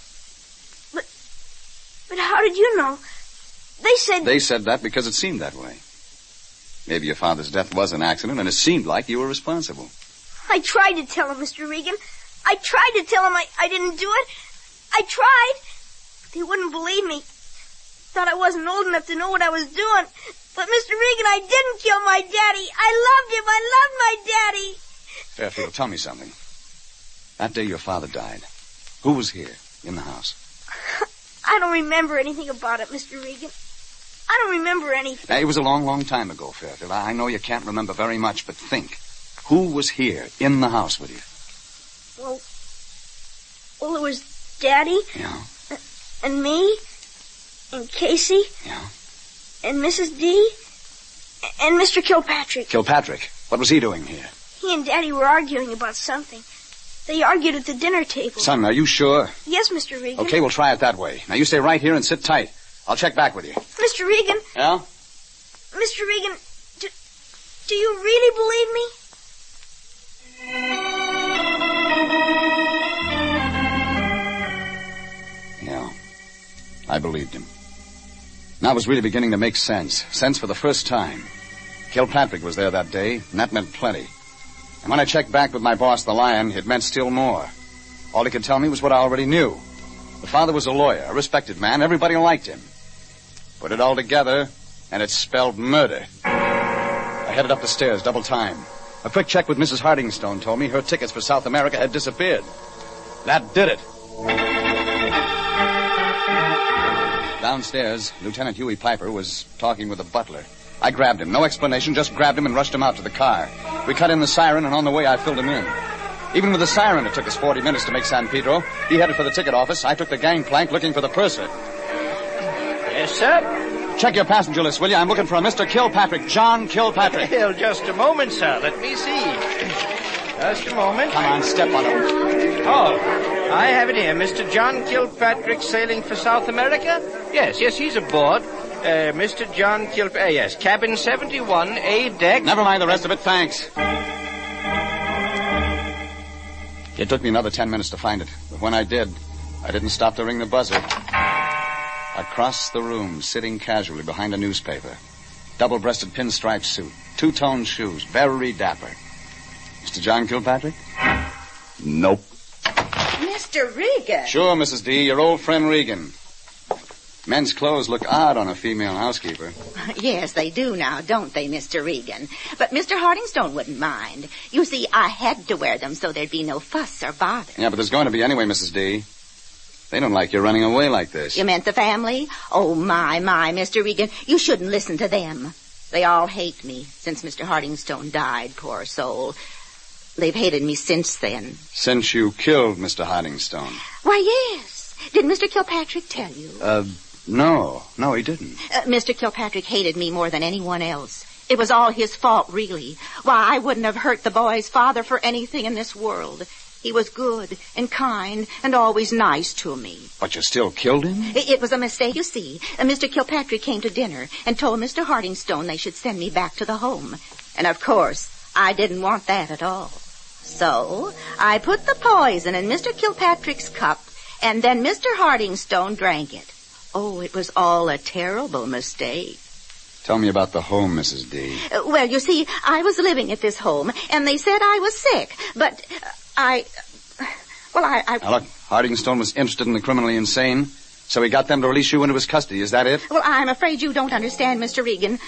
C: But how did you know? They said
A: that because it seemed that way. Maybe your father's death was an accident, and it seemed like you were responsible.
C: I tried to tell him, Mr. Regan. I tried to tell him I didn't do it. I tried. But they wouldn't believe me. Thought I wasn't old enough to know what I was doing. But, Mr. Regan, I didn't kill my daddy. I loved him. I loved my daddy.
A: Fairfield, tell me something. That day your father died, who was here in the house?
C: I don't remember anything about it, Mr. Regan. I don't remember anything.
A: Now, it was a long, long time ago, Fairfield. I know you can't remember very much, but think. Who was here in the house with you?
C: Well, it was Daddy.
A: Yeah.
C: And me. And Casey.
A: Yeah.
C: And Mrs. D. And Mr. Kilpatrick.
A: Kilpatrick? What was he doing here?
C: He and Daddy were arguing about something. They argued at the dinner table.
A: Son, are you sure?
C: Yes, Mr. Regan.
A: Okay, we'll try it that way. Now, you stay right here and sit tight. I'll check back with you.
C: Mr. Regan.
A: Yeah?
C: Mr. Regan, do you really believe me?
A: Yeah, I believed him. Now it was really beginning to make sense. Sense for the first time. Kilpatrick was there that day, and that meant plenty. And when I checked back with my boss, the Lion, it meant still more. All he could tell me was what I already knew. The father was a lawyer, a respected man. Everybody liked him. Put it all together, and it spelled murder. I headed up the stairs, double time. A quick check with Mrs. Hardingstone told me her tickets for South America had disappeared. That did it. Downstairs, Lieutenant Huey Piper was talking with the butler. I grabbed him. No explanation, just grabbed him and rushed him out to the car. We cut in the siren, and on the way I filled him in. Even with the siren, it took us 40 minutes to make San Pedro. He headed for the ticket office. I took the gangplank looking for the purser.
G: Yes, sir?
A: Check your passenger list, will you? I'm looking for a Mr. Kilpatrick, John Kilpatrick.
G: Well, just a moment, sir. Let me see. Just a moment.
A: Come on, step on it.
G: Oh, I have it here. Mr. John Kilpatrick sailing for South America? Yes, he's aboard. Mr. John Kilpatrick, yes, cabin 71, A deck.
A: Never mind the rest of it, thanks. It took me another 10 minutes to find it, but when I did, I didn't stop to ring the buzzer. Across the room, sitting casually behind a newspaper. Double-breasted pinstripe suit, two-tone shoes, very dapper. Mr. John Kilpatrick? Nope.
F: Mr. Regan.
A: Sure, Mrs. D, your old friend Regan. Men's clothes look odd on a female housekeeper.
S: Yes, they do now, don't they, Mr. Regan? But Mr. Hardingstone wouldn't mind. You see, I had to wear them so there'd be no fuss or bother.
A: Yeah, but there's going to be anyway, Mrs. D. They don't like you running away like this.
S: You meant the family? Oh, my, Mr. Regan. You shouldn't listen to them. They all hate me since Mr. Hardingstone died, poor soul. They've hated me since then.
A: Since you killed Mr. Hardingstone?
S: Why, yes. Did Mr. Kilpatrick tell you?
A: No, he didn't.
S: Mr. Kilpatrick hated me more than anyone else. It was all his fault, really. Why, I wouldn't have hurt the boy's father for anything in this world. He was good and kind and always nice to me.
A: But you still killed him?
S: It was a mistake, you see. Mr. Kilpatrick came to dinner and told Mr. Hardingstone they should send me back to the home. And, of course, I didn't want that at all. So I put the poison in Mr. Kilpatrick's cup, and then Mr. Hardingstone drank it. Oh, it was all a terrible mistake.
A: Tell me about the home, Mrs. D.
S: Well, you see, I was living at this home, and they said I was sick, but I...
A: Now, look, Hardingstone was interested in the criminally insane, so he got them to release you into his custody. Is that it?
S: Well, I'm afraid you don't understand, Mr. Regan.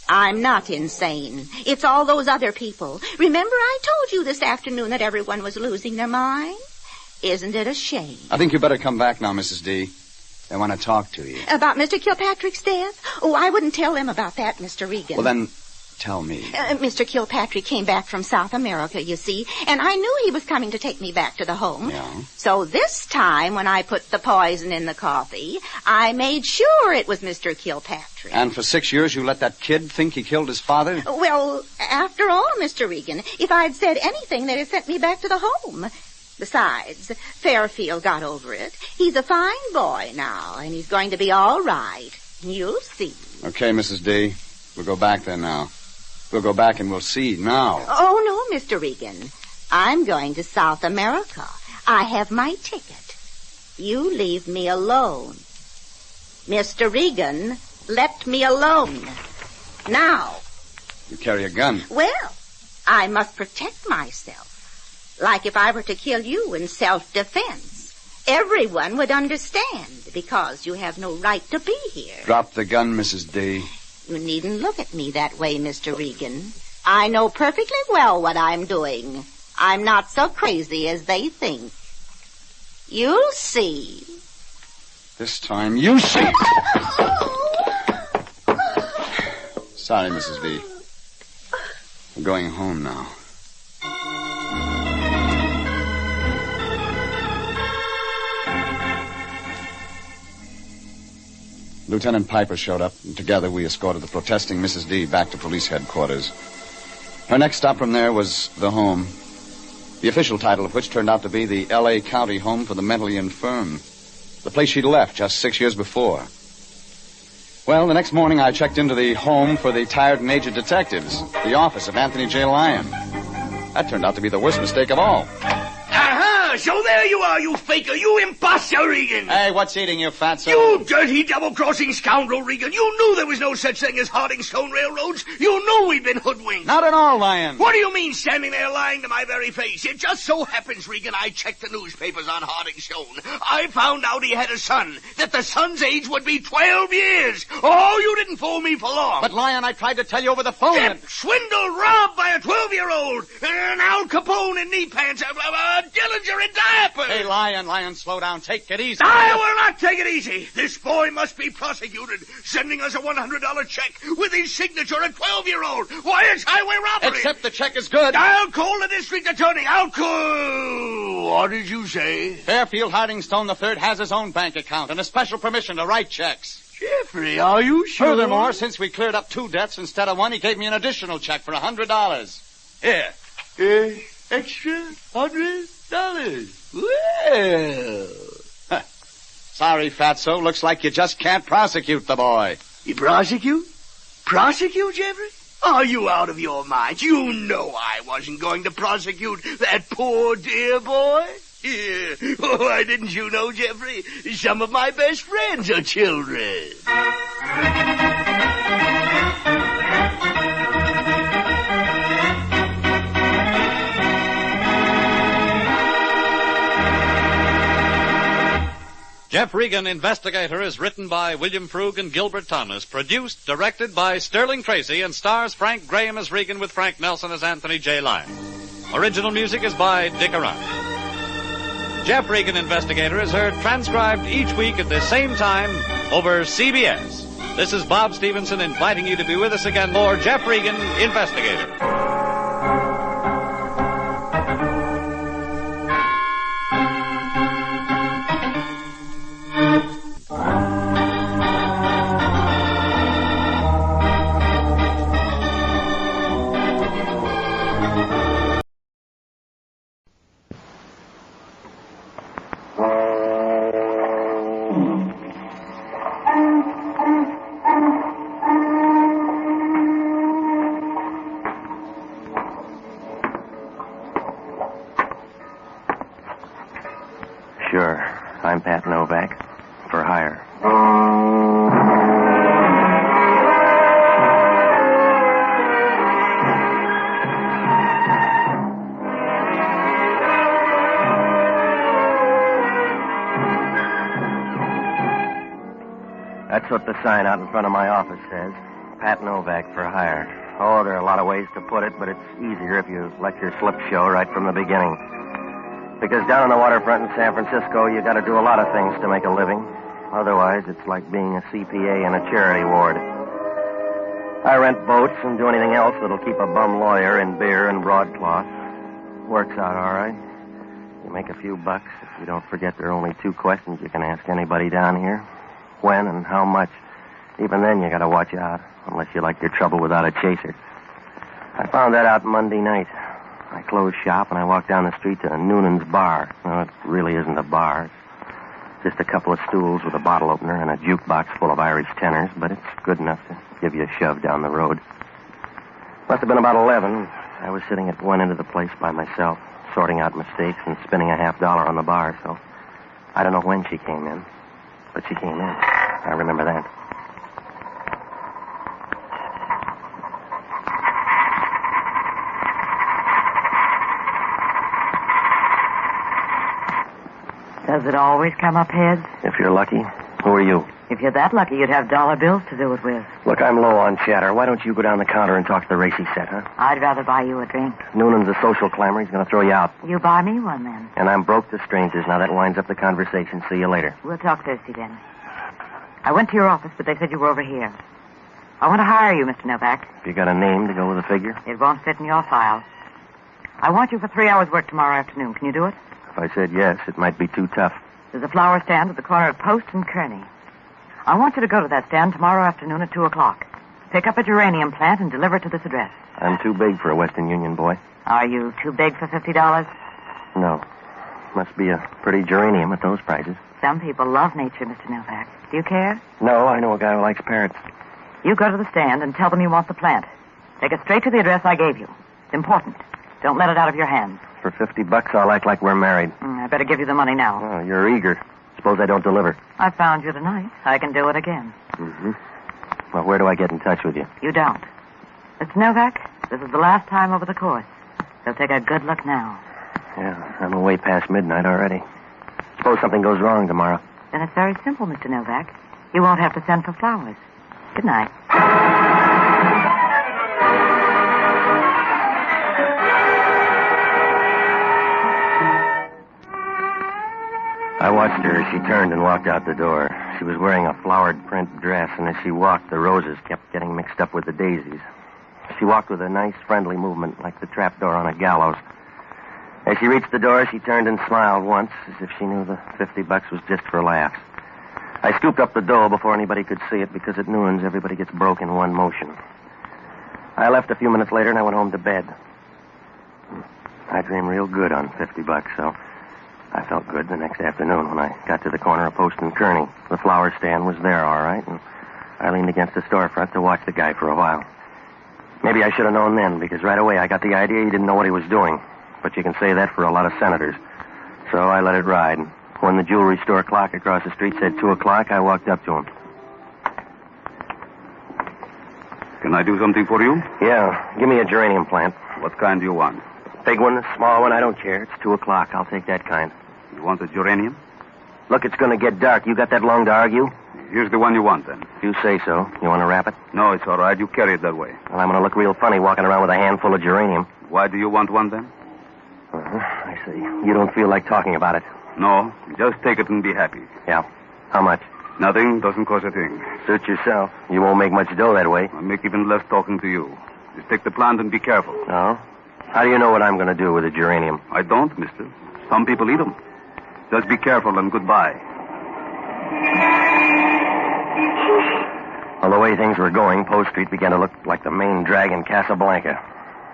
S: I'm not insane. It's all those other people. Remember I told you this afternoon that everyone was losing their mind? Isn't it a shame?
A: I think you better come back now, Mrs. D. They want to talk to you.
S: About Mr. Kilpatrick's death? Oh, I wouldn't tell them about that, Mr. Regan.
A: Well, then, tell me.
S: Mr. Kilpatrick came back from South America, you see, and I knew he was coming to take me back to the home.
A: Yeah.
S: So this time, when I put the poison in the coffee, I made sure it was Mr. Kilpatrick.
A: And for 6 years you let that kid think he killed his father?
S: Well, after all, Mr. Regan, if I'd said anything, they'd have sent me back to the home. Besides, Fairfield got over it. He's a fine boy now, and he's going to be all right. You'll see.
A: Okay, Mrs. D. We'll go back then now. We'll go back and we'll see now.
S: Oh, no, Mr. Regan. I'm going to South America. I have my ticket. You leave me alone. Mr. Regan, let me alone. Now.
A: You carry a gun.
S: Well, I must protect myself. Like if I were to kill you in self-defense. Everyone would understand because you have no right to be here.
A: Drop the gun, Mrs. D.
S: You needn't look at me that way, Mr. Regan. I know perfectly well what I'm doing. I'm not so crazy as they think. You'll see.
A: This time you see. Sorry, Mrs. V. We're going home now. Lieutenant Piper showed up, and together we escorted the protesting Mrs. D back to police headquarters. Her next stop from there was the home, the official title of which turned out to be the L.A. County Home for the Mentally Infirm, the place she'd left just 6 years before. Well, the next morning I checked into the home for the tired and aged detectives, the office of Anthony J. Lyon. That turned out to be the worst mistake of all.
R: Aha! So there you are, you faker, you imposter, Regan.
A: Hey, what's eating you, fatso?
R: You dirty, double-crossing scoundrel, Regan. You knew there was no such thing as Hardingstone Railroads. You knew we'd been hoodwinked.
A: Not at all, Lyon.
R: What do you mean, standing there lying to my very face? It just so happens, Regan, I checked the newspapers on Hardingstone. I found out he had a son, that the son's age would be 12 years. Oh, you didn't fool me for long.
A: But, Lyon, I tried to tell you over the phone.
R: Depp, swindled, robbed by a 12-year-old. An Al Capone in knee pants, a Dillinger in diapers.
A: Hey, Lyon, slow down. Take it easy.
R: I will not take it easy. This boy must be prosecuted, sending us a $100 check with his signature, a 12-year-old. Why, it's highway robbery.
A: Except the check is good.
R: I'll call the district attorney. I'll call... What did you say?
A: Fairfield Hardingstone III has his own bank account and a special permission to write checks.
R: Jeffrey, are you sure?
A: Furthermore, since we cleared up 2 debts instead of 1, he gave me an additional check for $100.
R: Here. Extra $100. Well...
A: Sorry, fatso. Looks like you just can't prosecute the boy.
R: You prosecute? Prosecute, Jeffrey? Are you out of your mind? You know I wasn't going to prosecute that poor dear boy. Yeah. Why didn't you know, Jeffrey? Some of my best friends are children.
P: Jeff Regan, Investigator, is written by William Frug and Gilbert Thomas, produced, directed by Sterling Tracy, and stars Frank Graham as Regan with Frank Nelson as Anthony J. Lyon. Original music is by Dick Arant. Jeff Regan, Investigator, is heard transcribed each week at the same time over CBS. This is Bob Stevenson inviting you to be with us again for Jeff Regan, Investigator.
G: Sure. I'm Pat Novak. For hire. That's what the sign out in front of my office says. Pat Novak for hire. Oh, there are a lot of ways to put it, but it's easier if you let your slip show right from the beginning. Because down on the waterfront in San Francisco, you got to do a lot of things to make a living. Otherwise, it's like being a CPA in a charity ward. I rent boats and do anything else that'll keep a bum lawyer in beer and broadcloth. Works out all right. You make a few bucks if you don't forget there are only 2 questions you can ask anybody down here. When and how much. Even then, you got to watch out, unless you like your trouble without a chaser. I found that out Monday night. I closed shop and I walked down the street to Noonan's bar. No, it really isn't a bar. It's just a couple of stools with a bottle opener and a jukebox full of Irish tenors, but it's good enough to give you a shove down the road. Must have been about 11. I was sitting at one end of the place by myself, sorting out mistakes and spinning a $50 on the bar, so I don't know when she came in, but she came in. I remember that.
L: Does it always come up heads?
G: If you're lucky. Who are you?
L: If you're that lucky, you'd have dollar bills to do it with.
G: Look, I'm low on chatter. Why don't you go down the counter and talk to the race he set, huh?
L: I'd rather buy you a drink.
G: Noonan's a social climber. He's going to throw you out.
L: You buy me one, then.
G: And I'm broke to strangers. Now, that winds up the conversation. See you later.
L: We'll talk Thursday, then. I went to your office, but they said you were over here. I want to hire you, Mr. Novak.
G: If you got a name to go with a figure?
L: It won't fit in your file. I want you for 3 hours' work tomorrow afternoon. Can you do it?
G: If I said yes, it might be too tough.
L: There's a flower stand at the corner of Post and Kearney. I want you to go to that stand tomorrow afternoon at 2 o'clock. Pick up a geranium plant and deliver it to this address.
G: I'm too big for a Western Union boy.
L: Are you too big for $50?
G: No. Must be a pretty geranium at those prices.
L: Some people love nature, Mr. Novak. Do you care?
G: No, I know a guy who likes parrots.
L: You go to the stand and tell them you want the plant. Take it straight to the address I gave you. It's important. Don't let it out of your hands.
G: For $50, I'll act like we're married.
L: I better give you the money now.
G: Oh, you're eager. Suppose I don't deliver.
L: I found you tonight. I can do it again.
G: Mm-hmm. Well, where do I get in touch with you?
L: You don't. Mr. Novak, this is the last time over the course. So take a good look now.
G: Yeah, I'm away past midnight already. Suppose something goes wrong tomorrow.
L: Then it's very simple, Mr. Novak. You won't have to send for flowers. Good night.
G: I watched her as she turned and walked out the door. She was wearing a flowered print dress, and as she walked, the roses kept getting mixed up with the daisies. She walked with a nice, friendly movement, like the trapdoor on a gallows. As she reached the door, she turned and smiled once, as if she knew the $50 was just for laughs. I scooped up the dough before anybody could see it, because at Noonan's, everybody gets broke in one motion. I left a few minutes later, and I went home to bed. I dreamed real good on $50, so I felt good the next afternoon when I got to the corner of Post and Kearney. The flower stand was there, all right, and I leaned against the storefront to watch the guy for a while. Maybe I should have known then, because right away I got the idea he didn't know what he was doing. But you can say that for a lot of senators. So I let it ride. When the jewelry store clock across the street said 2 o'clock, I walked up to him.
T: Can I do something for you?
G: Yeah, give me a geranium plant.
T: What kind do you want?
G: Big one, small one, I don't care. It's 2 o'clock. I'll take that kind.
T: You want a geranium?
E: Look, it's going to get dark. You got that long to argue?
T: Here's the one you want, then.
E: You say so. You want to wrap it?
T: No, it's all right. You carry it that way.
E: Well, I'm going to look real funny walking around with a handful of geranium.
T: Why do you want one, then?
E: I see. You don't feel like talking about it.
T: No, just take it and be happy.
E: Yeah. How much?
T: Nothing doesn't cost a thing.
E: Suit yourself. You won't make much dough that way.
T: I'll make even less talking to you. Just take the plant and be careful.
E: No? How do you know what I'm going to do with the geranium?
T: I don't, mister. Some people eat them. Just be careful and goodbye.
E: Well, the way things were going, Post Street began to look like the main drag in Casablanca.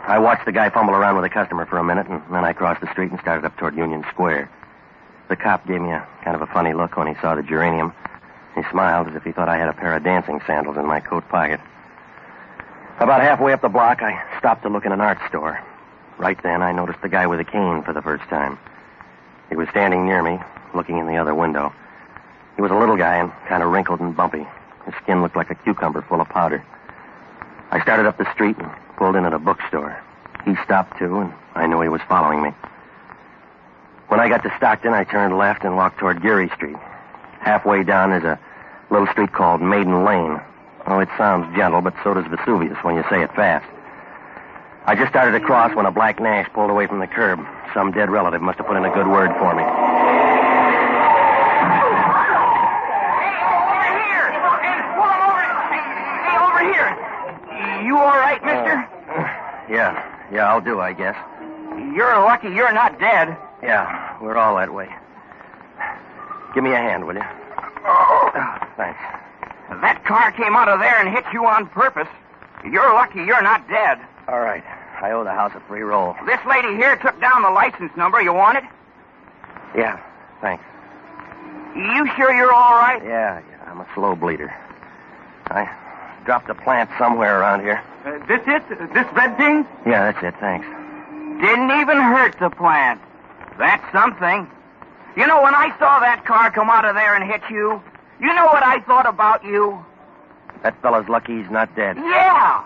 E: I watched the guy fumble around with a customer for a minute, and then I crossed the street and started up toward Union Square. The cop gave me a kind of a funny look when he saw the geranium. He smiled as if he thought I had a pair of dancing sandals in my coat pocket. About halfway up the block, I stopped to look in an art store. Right then, I noticed the guy with the cane for the first time. He was standing near me, looking in the other window. He was a little guy and kind of wrinkled and bumpy. His skin looked like a cucumber full of powder. I started up the street and pulled in at a bookstore. He stopped, too, and I knew he was following me. When I got to Stockton, I turned left and walked toward Geary Street. Halfway down is a little street called Maiden Lane. Oh, it sounds gentle, but so does Vesuvius when you say it fast. I just started to cross when a black Nash pulled away from the curb. Some dead relative must have put in a good word for me.
O: You all right, mister?
E: Yeah, I'll do, I guess.
O: You're lucky you're not dead.
E: Yeah, we're all that way. Give me a hand, will you? Oh, thanks.
O: That car came out of there and hit you on purpose. You're lucky you're not dead.
E: All right. I owe the house a free roll.
O: This lady here took down the license number. You want it?
E: Yeah, thanks.
O: You sure you're all right?
E: Yeah, I'm a slow bleeder. I dropped a plant somewhere around here.
O: This it? This red thing?
E: Yeah, that's it, thanks.
O: Didn't even hurt the plant. That's something. You know, when I saw that car come out of there and hit you, you know what I thought about you?
E: That fella's lucky he's not dead.
O: Yeah.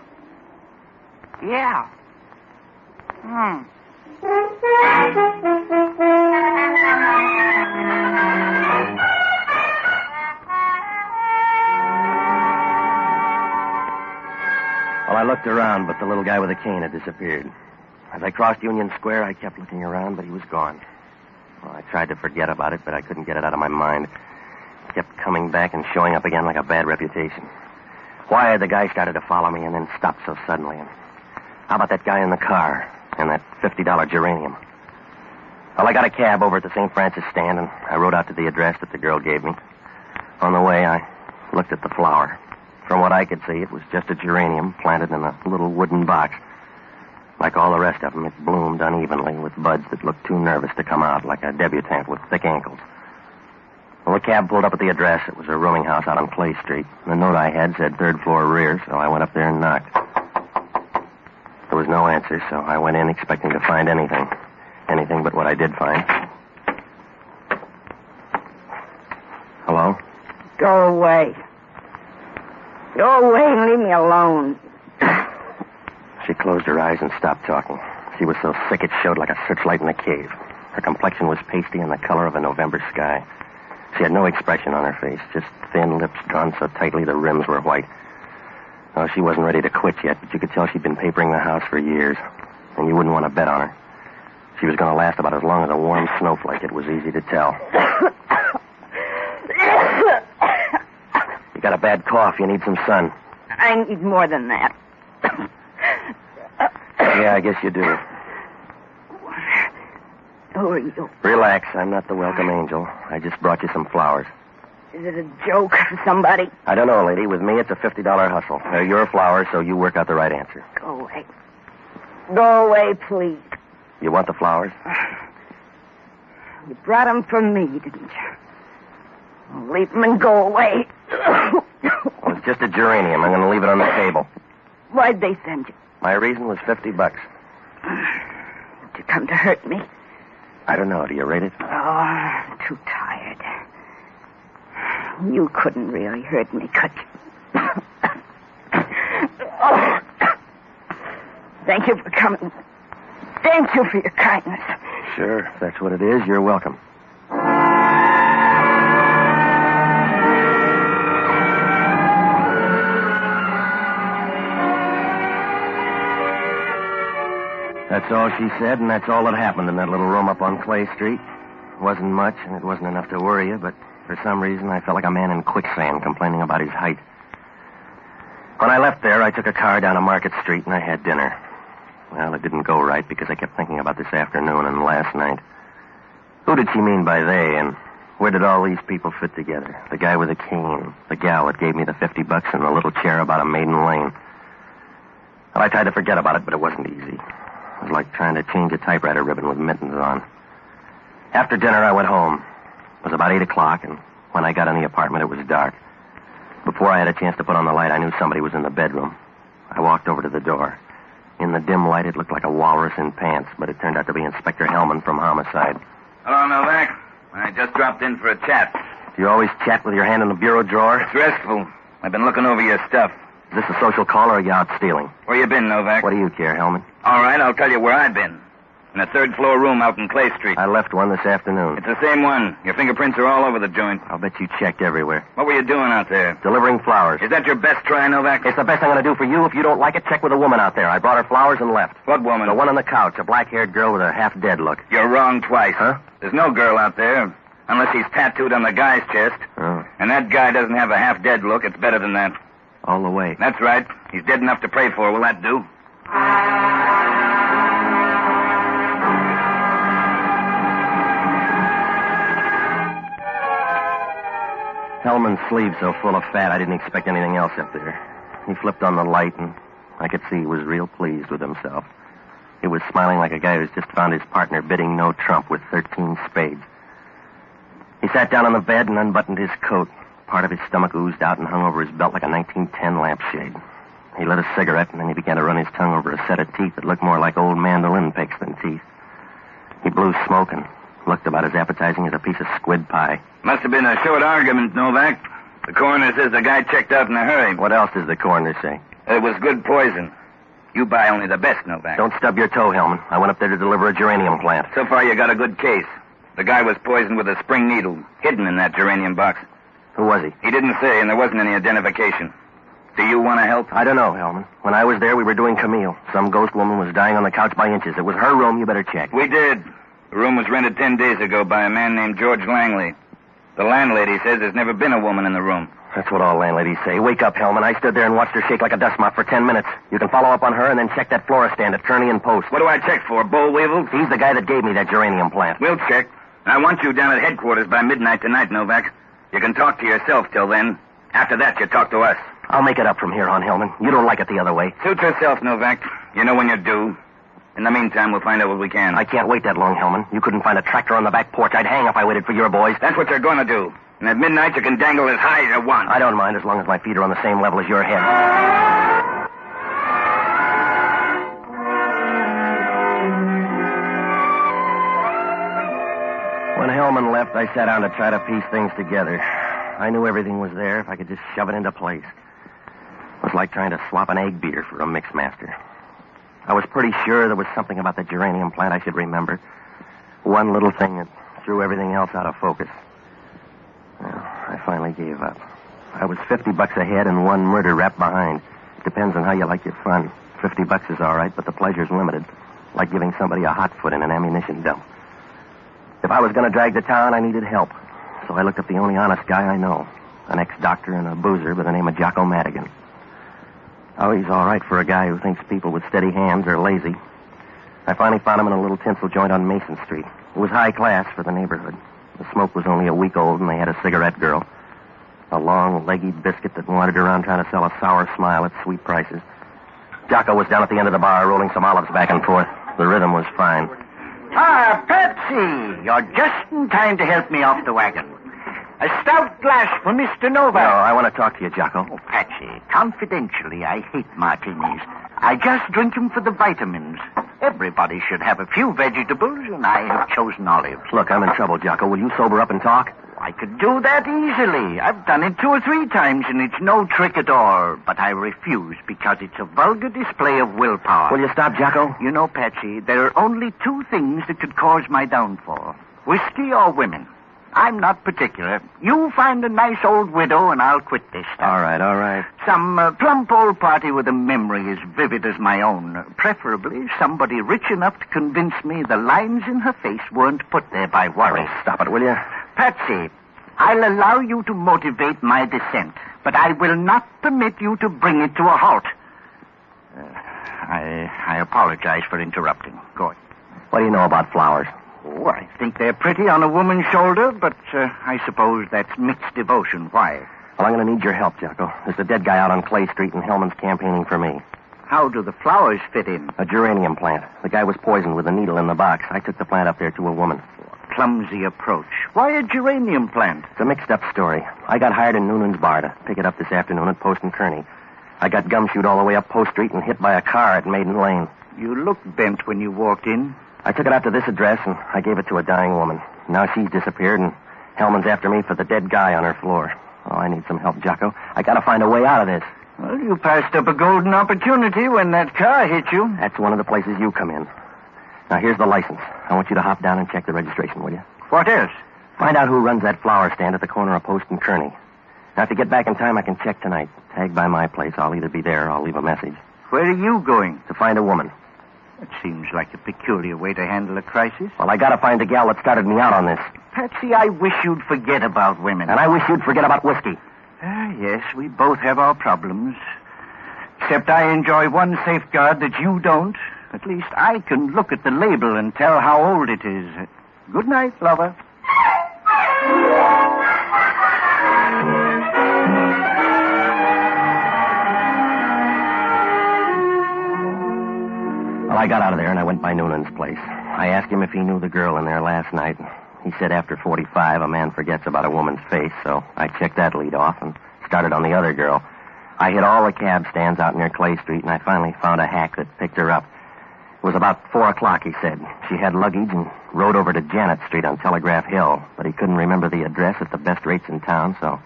E: Well, I looked around, but the little guy with the cane had disappeared. As I crossed Union Square, I kept looking around, but he was gone. Well, I tried to forget about it, but I couldn't get it out of my mind. It kept coming back and showing up again like a bad reputation. Why had the guy started to follow me and then stopped so suddenly? And how about that guy in the car and that $50 geranium? Well, I got a cab over at the St. Francis stand, and I rode out to the address that the girl gave me. On the way, I looked at the flower. From what I could see, it was just a geranium planted in a little wooden box. Like all the rest of them, it bloomed unevenly with buds that looked too nervous to come out, like a debutante with thick ankles. Well, the cab pulled up at the address. It was a rooming house out on Clay Street. The note I had said third floor rear, so I went up there and knocked. There was no answer, so I went in expecting to find anything. Anything but what I did find. Hello?
U: Go away. Go away and leave me alone.
E: She closed her eyes and stopped talking. She was so sick it showed like a searchlight in a cave. Her complexion was pasty and the color of a November sky. She had no expression on her face, just thin lips drawn so tightly the rims were white. Oh, she wasn't ready to quit yet, but you could tell she'd been papering the house for years, and you wouldn't want to bet on her. She was going to last about as long as a warm snowflake, it was easy to tell. You got a bad cough, you need some sun.
U: I need more than that.
E: Yeah, I guess you do.
U: Who are you?
E: Relax, I'm not the welcome angel. I just brought you some flowers.
U: Is it a joke for somebody?
E: I don't know, lady. With me, it's a $50 hustle. They're your flowers, so you work out the right answer.
U: Go away. Go away, please.
E: You want the flowers?
U: You brought them for me, didn't you? Leave them and go away.
E: Well, it's just a geranium. I'm going to leave it on the table.
U: Why'd they send you?
E: My reason was $50.
U: Did you come to hurt me?
E: I don't know. Do you rate it?
U: Oh, I'm too tired. You couldn't really hurt me, could you? Oh. Thank you for coming. Thank you for your kindness.
E: Sure. If that's what it is, you're welcome. That's all she said, and that's all that happened in that little room up on Clay Street. It wasn't much, and it wasn't enough to worry you, but for some reason I felt like a man in quicksand complaining about his height. When I left there, I took a car down to Market Street, and I had dinner. Well, it didn't go right because I kept thinking about this afternoon and last night. Who did she mean by they, and where did all these people fit together? The guy with the cane, the gal that gave me the $50, and the little chair about a maiden lane. Well, I tried to forget about it, but it wasn't easy. It was like trying to change a typewriter ribbon with mittens on. After dinner, I went home. It was about 8 o'clock, and when I got in the apartment, it was dark. Before I had a chance to put on the light, I knew somebody was in the bedroom. I walked over to the door. In the dim light, it looked like a walrus in pants, but it turned out to be Inspector Hellman from Homicide.
K: Hello, Novak. I just dropped in for a chat.
E: Do you always chat with your hand in the bureau drawer?
K: It's restful. I've been looking over your stuff.
E: Is this a social call, or are you out stealing?
K: Where you been, Novak?
E: What do you care, Hellman?
K: All right, I'll tell you where I've been. In a third-floor room out in Clay Street.
E: I left one this afternoon.
K: It's the same one. Your fingerprints are all over the joint.
E: I'll bet you checked everywhere.
K: What were you doing out there?
E: Delivering flowers.
K: Is that your best try, Novak?
E: It's the best I'm going to do for you. If you don't like it, check with a woman out there. I brought her flowers and left.
K: What woman?
E: The one on the couch, a black-haired girl with a half-dead look.
K: You're wrong twice.
E: Huh?
K: There's no girl out there, unless she's tattooed on the guy's chest.
E: Oh.
K: And that guy doesn't have a half-dead look. It's better than that.
E: All the way.
K: That's right. He's dead enough to pray for. Will that do?
E: Hellman's sleeve so full of fat, I didn't expect anything else up there. He flipped on the light, and I could see he was real pleased with himself. He was smiling like a guy who's just found his partner bidding no trump with 13 spades. He sat down on the bed and unbuttoned his coat. Part of his stomach oozed out and hung over his belt like a 1910 lampshade. He lit a cigarette, and then he began to run his tongue over a set of teeth that looked more like old mandolin picks than teeth. He blew smoke and looked about as appetizing as a piece of squid pie.
K: Must have been a short argument, Novak. The coroner says the guy checked out in a hurry.
E: What else does the coroner say?
K: It was good poison. You buy only the best, Novak.
E: Don't stub your toe, Hellman. I went up there to deliver a geranium plant.
K: So far, you got a good case. The guy was poisoned with a spring needle, hidden in that geranium box.
E: Who was he?
K: He didn't say, and there wasn't any identification. Do you want to help?
E: I don't know, Hellman. When I was there, we were doing Camille. Some ghost woman was dying on the couch by inches. It was her room. You better check.
K: We did. The room was rented 10 days ago by a man named George Langley. The landlady says there's never been a woman in the room.
E: That's what all landladies say. Wake up, Hellman. I stood there and watched her shake like a dust mop for 10 minutes. You can follow up on her and then check that flora stand at Kearney and Post.
K: What do I check for, Bull Weevil?
E: He's the guy that gave me that geranium plant.
K: We'll check. I want you down at headquarters by midnight tonight, Novak. You can talk to yourself till then. After that, you talk to us.
E: I'll make it up from here on, Hellman. You don't like it the other way.
K: Suit yourself, Novak. You know when you're due. In the meantime, we'll find out what we can.
E: I can't wait that long, Hellman. You couldn't find a tractor on the back porch. I'd hang if I waited for your boys.
K: That's what you're going to do. And at midnight, you can dangle as high as you want.
E: I don't mind as long as my feet are on the same level as your head. When Hellman left, I sat down to try to piece things together. I knew everything was there if I could just shove it into place. It was like trying to swap an egg beater for a mixmaster. I was pretty sure there was something about the geranium plant I should remember. One little thing that threw everything else out of focus. Well, I finally gave up. I was $50 ahead and one murder rap behind. Depends on how you like your fun. $50 is all right, but the pleasure's limited. Like giving somebody a hot foot in an ammunition dump. If I was going to drag to town, I needed help. So I looked up the only honest guy I know. An ex-doctor and a boozer by the name of Jocko Madigan. Oh, he's all right for a guy who thinks people with steady hands are lazy. I finally found him in a little tinsel joint on Mason Street. It was high class for the neighborhood. The smoke was only a week old, and they had a cigarette girl. A long, leggy biscuit that wandered around trying to sell a sour smile at sweet prices. Jocko was down at the end of the bar rolling some olives back and forth. The rhythm was fine.
O: Ah, Patsy, you're just in time to help me off the wagon. A stout glass for Mr. Novak.
E: No, I want to talk to you, Jocko.
O: Oh, Patsy, confidentially, I hate martinis. I just drink them for the vitamins. Everybody should have a few vegetables, and I have chosen olives.
E: Look, I'm in trouble, Jocko. Will you sober up and talk?
O: I could do that easily. I've done it 2 or 3 times, and it's no trick at all. But I refuse because it's a vulgar display of willpower.
E: Will you stop, Jocko?
O: You know, Patsy, there are only 2 things that could cause my downfall. Whiskey or women. I'm not particular. You find a nice old widow, and I'll quit this stuff.
E: All right.
O: Some plump old party with a memory as vivid as my own. Preferably somebody rich enough to convince me the lines in her face weren't put there by worry.
E: Oh, stop it, will you?
O: Patsy, I'll allow you to motivate my dissent, but I will not permit you to bring it to a halt. I apologize for interrupting. Go on.
E: What do you know about flowers?
O: Oh, I think they're pretty on a woman's shoulder, but I suppose that's mixed devotion. Why?
E: Well, I'm going to need your help, Jocko. There's a dead guy out on Clay Street, and Hellman's campaigning for me.
O: How do the flowers fit in?
E: A geranium plant. The guy was poisoned with a needle in the box. I took the plant up there to a woman.
O: Clumsy approach. Why a geranium plant?
E: It's a mixed-up story. I got hired in Noonan's bar to pick it up this afternoon at Post and Kearney. I got gumshoed all the way up Post Street and hit by a car at Maiden Lane.
O: You looked bent when you walked in.
E: I took it out to this address, and I gave it to a dying woman. Now she's disappeared, and Hellman's after me for the dead guy on her floor. Oh, I need some help, Jocko. I got to find a way out of this.
O: Well, you passed up a golden opportunity when that car hit you.
E: That's one of the places you come in. Now, here's the license. I want you to hop down and check the registration, will you?
O: What else?
E: Find out who runs that flower stand at the corner of Post and Kearney. Now, if you get back in time, I can check tonight. Tag by my place. I'll either be there or I'll leave a message.
O: Where are you going?
E: To find a woman.
O: That seems like a peculiar way to handle a crisis.
E: Well, I gotta find the gal that started me out on this.
O: Patsy, I wish you'd forget about women.
E: And I wish you'd forget about whiskey.
O: Yes, we both have our problems. Except I enjoy one safeguard that you don't. At least I can look at the label and tell how old it is. Good night, lover.
E: Well, I got out of there and I went by Noonan's place. I asked him if he knew the girl in there last night. He said after 45, a man forgets about a woman's face, so I checked that lead off and started on the other girl. I hit all the cab stands out near Clay Street, and I finally found a hack that picked her up. It was about 4 o'clock, he said. She had luggage and rode over to Janet Street on Telegraph Hill, but he couldn't remember the address at the best rates in town, so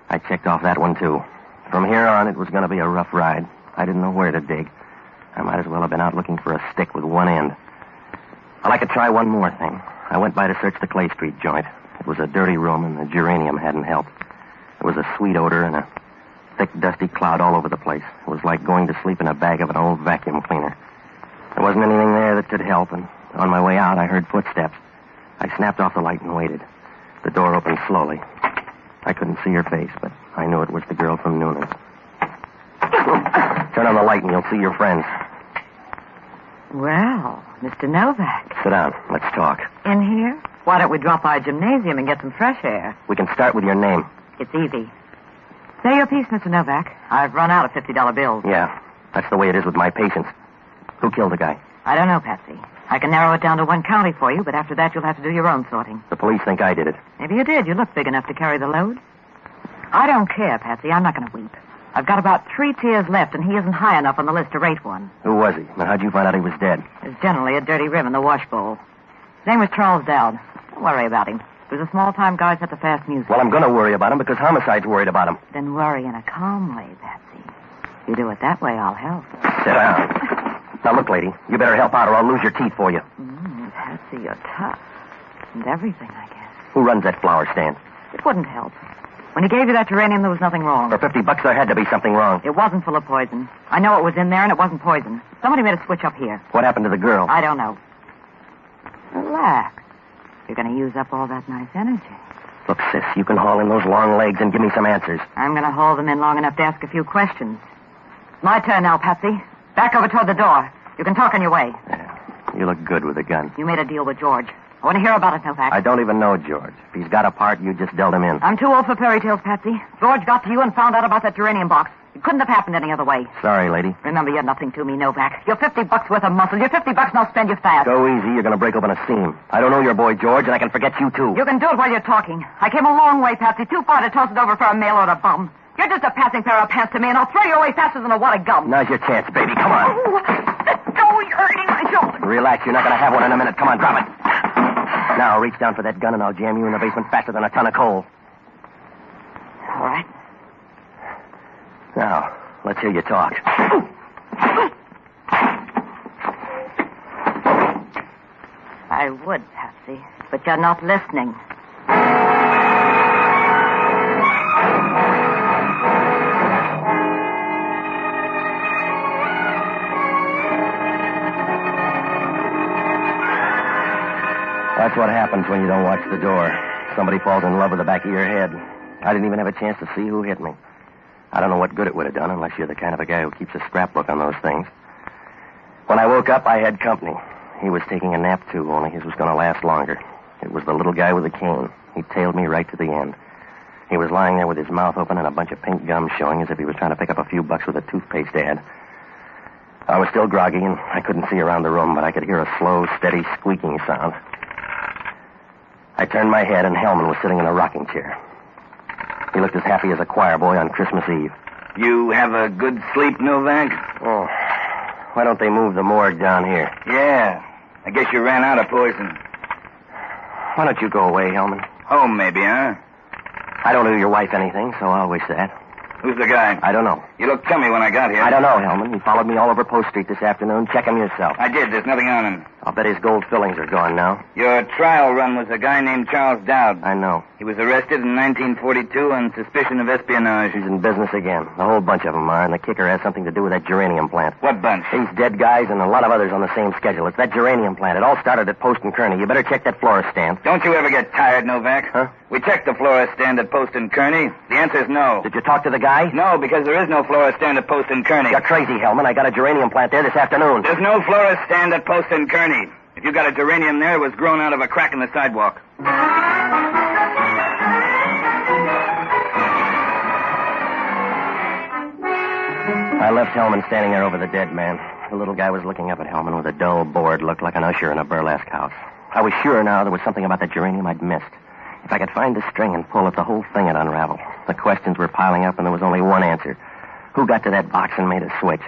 E: I checked off that one, too. From here on, it was going to be a rough ride. I didn't know where to dig. I might as well have been out looking for a stick with one end. Well, I could try one more thing. I went by to search the Clay Street joint. It was a dirty room, and the geranium hadn't helped. There was a sweet odor and a thick, dusty cloud all over the place. It was like going to sleep in a bag of an old vacuum cleaner. There wasn't anything there that could help, and on my way out, I heard footsteps. I snapped off the light and waited. The door opened slowly. I couldn't see her face, but I knew it was the girl from Noonan's. Turn on the light and you'll see your friends.
L: Well, Mr. Novak.
E: Sit down. Let's talk.
L: In here? Why don't we drop by a gymnasium and get some fresh air?
E: We can start with your name.
L: It's easy. Say your piece, Mr. Novak. I've run out of $50 bills.
E: Yeah, that's the way it is with my patients. Who killed the guy?
L: I don't know, Patsy. I can narrow it down to one county for you, but after that you'll have to do your own sorting.
E: The police think I did it.
L: Maybe you did. You look big enough to carry the load. I don't care, Patsy. I'm not going to weep. I've got about 3 tiers left, and he isn't high enough on the list to rate one.
E: Who was he? And how'd you find out he was dead?
L: There's generally a dirty rim in the wash bowl. His name was Charles Dowd. Don't worry about him. He was a small-time guy set the fast music.
E: Well, I'm going to worry about him because homicide's worried about him.
L: Then worry in a calm way, Patsy. If you do it that way, I'll help.
E: Sit down. Now, look, lady, you better help out or I'll lose your teeth for you.
L: Patsy, you're tough. And everything, I guess.
E: Who runs that flower stand?
L: It wouldn't help. When he gave you that geranium, there was nothing wrong.
E: For $50, there had to be something wrong.
L: It wasn't full of poison. I know it was in there, and it wasn't poison. Somebody made a switch up here.
E: What happened to the girl?
L: I don't know. Relax. You're going to use up all that nice energy.
E: Look, sis, you can haul in those long legs and give me some answers.
L: I'm going to haul them in long enough to ask a few questions. My turn now, Patsy. Back over toward the door. You can talk on your way.
E: Yeah, you look good with a gun.
L: You made a deal with George. I want to hear about it, Novak.
E: I don't even know George. If he's got a part, you just dealt him in.
L: I'm too old for fairy tales, Patsy. George got to you and found out about that geranium box. It couldn't have happened any other way.
E: Sorry, lady.
L: Remember, you're nothing to me, Novak. You're $50 worth of muscle. You're $50 and I'll spend you fast.
E: Go easy. You're going to break open a seam. I don't know your boy, George, and I can forget you, too.
L: You can do it while you're talking. I came a long way, Patsy. Too far to toss it over for a mail order bum. You're just a passing pair of pants to me, and I'll throw you away faster than a wad of gum.
E: Now's your chance, baby. Come on.
L: Go, you're hurting my shoulder.
E: Relax. You're not going to have one in a minute. Come on, drop it. Now, reach down for that gun, and I'll jam you in the basement faster than a ton of coal.
L: All right.
E: Now, let's hear you talk.
L: I would, Patsy, but you're not listening.
E: That's what happens when you don't watch the door. Somebody falls in love with the back of your head. I didn't even have a chance to see who hit me. I don't know what good it would have done unless you're the kind of a guy who keeps a scrapbook on those things. When I woke up, I had company. He was taking a nap, too, only his was going to last longer. It was the little guy with the cane. He tailed me right to the end. He was lying there with his mouth open and a bunch of pink gum showing as if he was trying to pick up a few bucks with a toothpaste ad. I was still groggy, and I couldn't see around the room, but I could hear a slow, steady squeaking sound. I turned my head, and Hellman was sitting in a rocking chair. He looked as happy as a choir boy on Christmas Eve.
K: You have a good sleep, Novak?
E: Oh, why don't they move the morgue down here?
K: Yeah. I guess you ran out of poison.
E: Why don't you go away, Hellman?
K: Home, maybe, huh?
E: I don't owe your wife anything, so I'll wish that.
K: Who's the guy?
E: I don't know.
K: You looked chummy when I got here.
E: I don't know, Hellman. He followed me all over Post Street this afternoon. Check him yourself.
K: I did. There's nothing on him.
E: I'll bet his gold fillings are gone now.
K: Your trial run was a guy named Charles Dowd.
E: I know.
K: He was arrested in 1942 on suspicion of espionage.
E: He's in business again. A whole bunch of them are, and the kicker has something to do with that geranium plant.
K: What bunch?
E: These dead guys and a lot of others on the same schedule. It's that geranium plant. It all started at Post and Kearney. You better check that florist stand.
K: Don't you ever get tired, Novak?
E: Huh?
K: We checked the florist stand at Post and Kearney. The answer's no.
E: Did you talk to the guy?
K: No, because there is no florist stand at Post and Kearney.
E: You're crazy, Hellman. I got a geranium plant there this afternoon.
K: There's no florist stand at Post and Kearney. If you got a geranium there, it was grown out of a crack in the sidewalk.
E: I left Hellman standing there over the dead man. The little guy was looking up at Hellman with a dull, bored look like an usher in a burlesque house. I was sure now there was something about that geranium I'd missed. If I could find the string and pull it, the whole thing would unravel. The questions were piling up, and there was only one answer. Who got to that box and made a switch?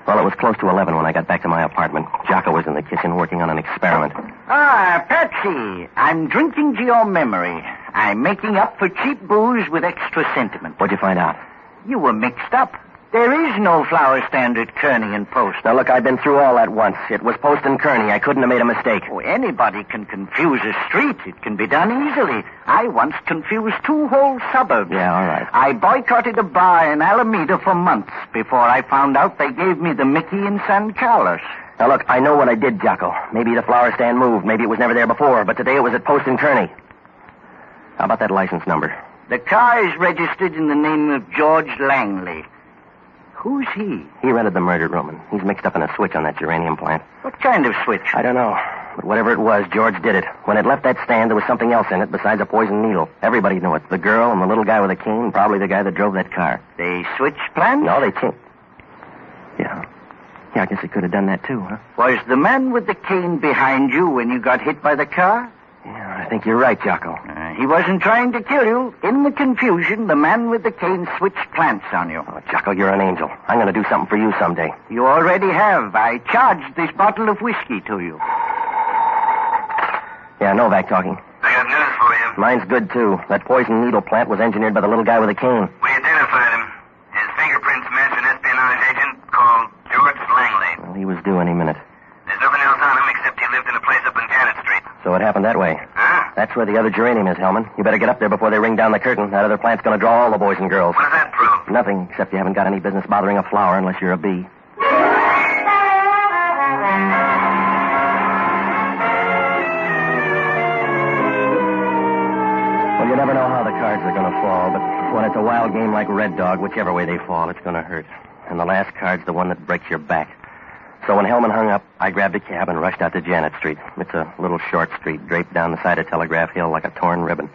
E: Well, it was close to 11 when I got back to my apartment. Jocko was in the kitchen working on an experiment.
O: Ah, Patsy, I'm drinking to your memory. I'm making up for cheap booze with extra sentiment.
E: What'd you find out?
O: You were mixed up. There is no flower stand at Kearney and Post.
E: Now, look, I've been through all that once. It was Post and Kearney. I couldn't have made a mistake.
O: Oh, anybody can confuse a street. It can be done easily. I once confused 2 whole suburbs.
E: Yeah, all right.
O: I boycotted a bar in Alameda for months before I found out they gave me the Mickey in San Carlos.
E: Now, look, I know what I did, Jocko. Maybe the flower stand moved. Maybe it was never there before. But today it was at Post and Kearney. How about that license number?
O: The car is registered in the name of George Langley. Who's he?
E: He rented the murder room, and he's mixed up in a switch on that geranium plant.
O: What kind of switch?
E: I don't know. But whatever it was, George did it. When it left that stand, there was something else in it besides a poison needle. Everybody knew it. The girl and the little guy with the cane, probably the guy that drove that car.
O: They switched plans?
E: No, they changed. Yeah, I guess he could have done that too, huh?
O: Was the man with the cane behind you when you got hit by the car?
E: Yeah, I think you're right, Jocko.
O: He wasn't trying to kill you. In the confusion, the man with the cane switched plants on you.
E: Oh, Jocko, you're an angel. I'm going to do something for you someday.
O: You already have. I charged this bottle of whiskey to you.
E: Yeah, Novak talking.
J: I got news for you.
E: Mine's good, too. That poison needle plant was engineered by the little guy with the cane.
J: We identified him. His fingerprints match an espionage agent called George Langley.
E: Well, he was due any minute.
J: There's nothing else on him except he lived in a place up on Janet Street.
E: So it happened that way.
J: Huh?
E: That's where the other geranium is, Hellman. You better get up there before they ring down the curtain. That other plant's going to draw all the boys and girls.
J: What does that prove?
E: Nothing, except you haven't got any business bothering a flower unless you're a bee. Well, you never know how the cards are going to fall, but when it's a wild game like Red Dog, whichever way they fall, it's going to hurt. And the last card's the one that breaks your back. So when Hellman hung up, I grabbed a cab and rushed out to Janet Street. It's a little short street draped down the side of Telegraph Hill like a torn ribbon.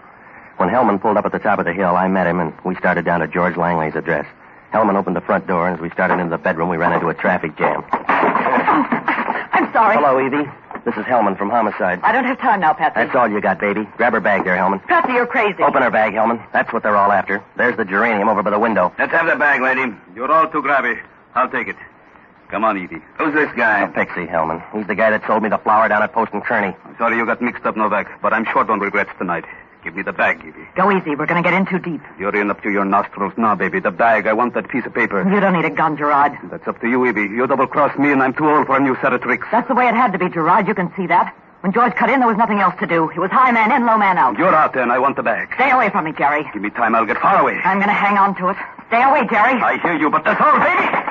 E: When Hellman pulled up at the top of the hill, I met him, and we started down to George Langley's address. Hellman opened the front door, and as we started into the bedroom, we ran into a traffic jam.
L: I'm sorry.
E: Hello, Evie. This is Hellman from Homicide.
L: I don't have time now, Patsy.
E: That's all you got, baby. Grab her bag there, Hellman.
L: Patsy, you're crazy.
E: Open her bag, Hellman. That's what they're all after. There's the geranium over by the window.
K: Let's have the bag, lady. You're all too grabby. I'll take it. Come on, Edie. Who's this guy?
E: A pixie, Hellman. He's the guy that sold me the flower down at Post and Kearney.
T: I'm sorry you got mixed up, Novak, but I'm short on regrets tonight. Give me the bag, Edie.
L: Go easy. We're going to get in too deep.
T: You're in up to your nostrils now, baby. The bag. I want that piece of paper.
L: You don't need a gun, Gerard.
T: That's up to you, Evie. You double-crossed me, and I'm too old for a new set of tricks.
L: That's the way it had to be, Gerard. You can see that. When George cut in, there was nothing else to do. It was high man in, low man out.
T: You're out there, and I want the bag.
L: Stay away from me, Jerry.
T: Give me time. I'll get far away.
L: I'm going to hang on to it. Stay away, Jerry.
T: I hear you, but that's all, baby.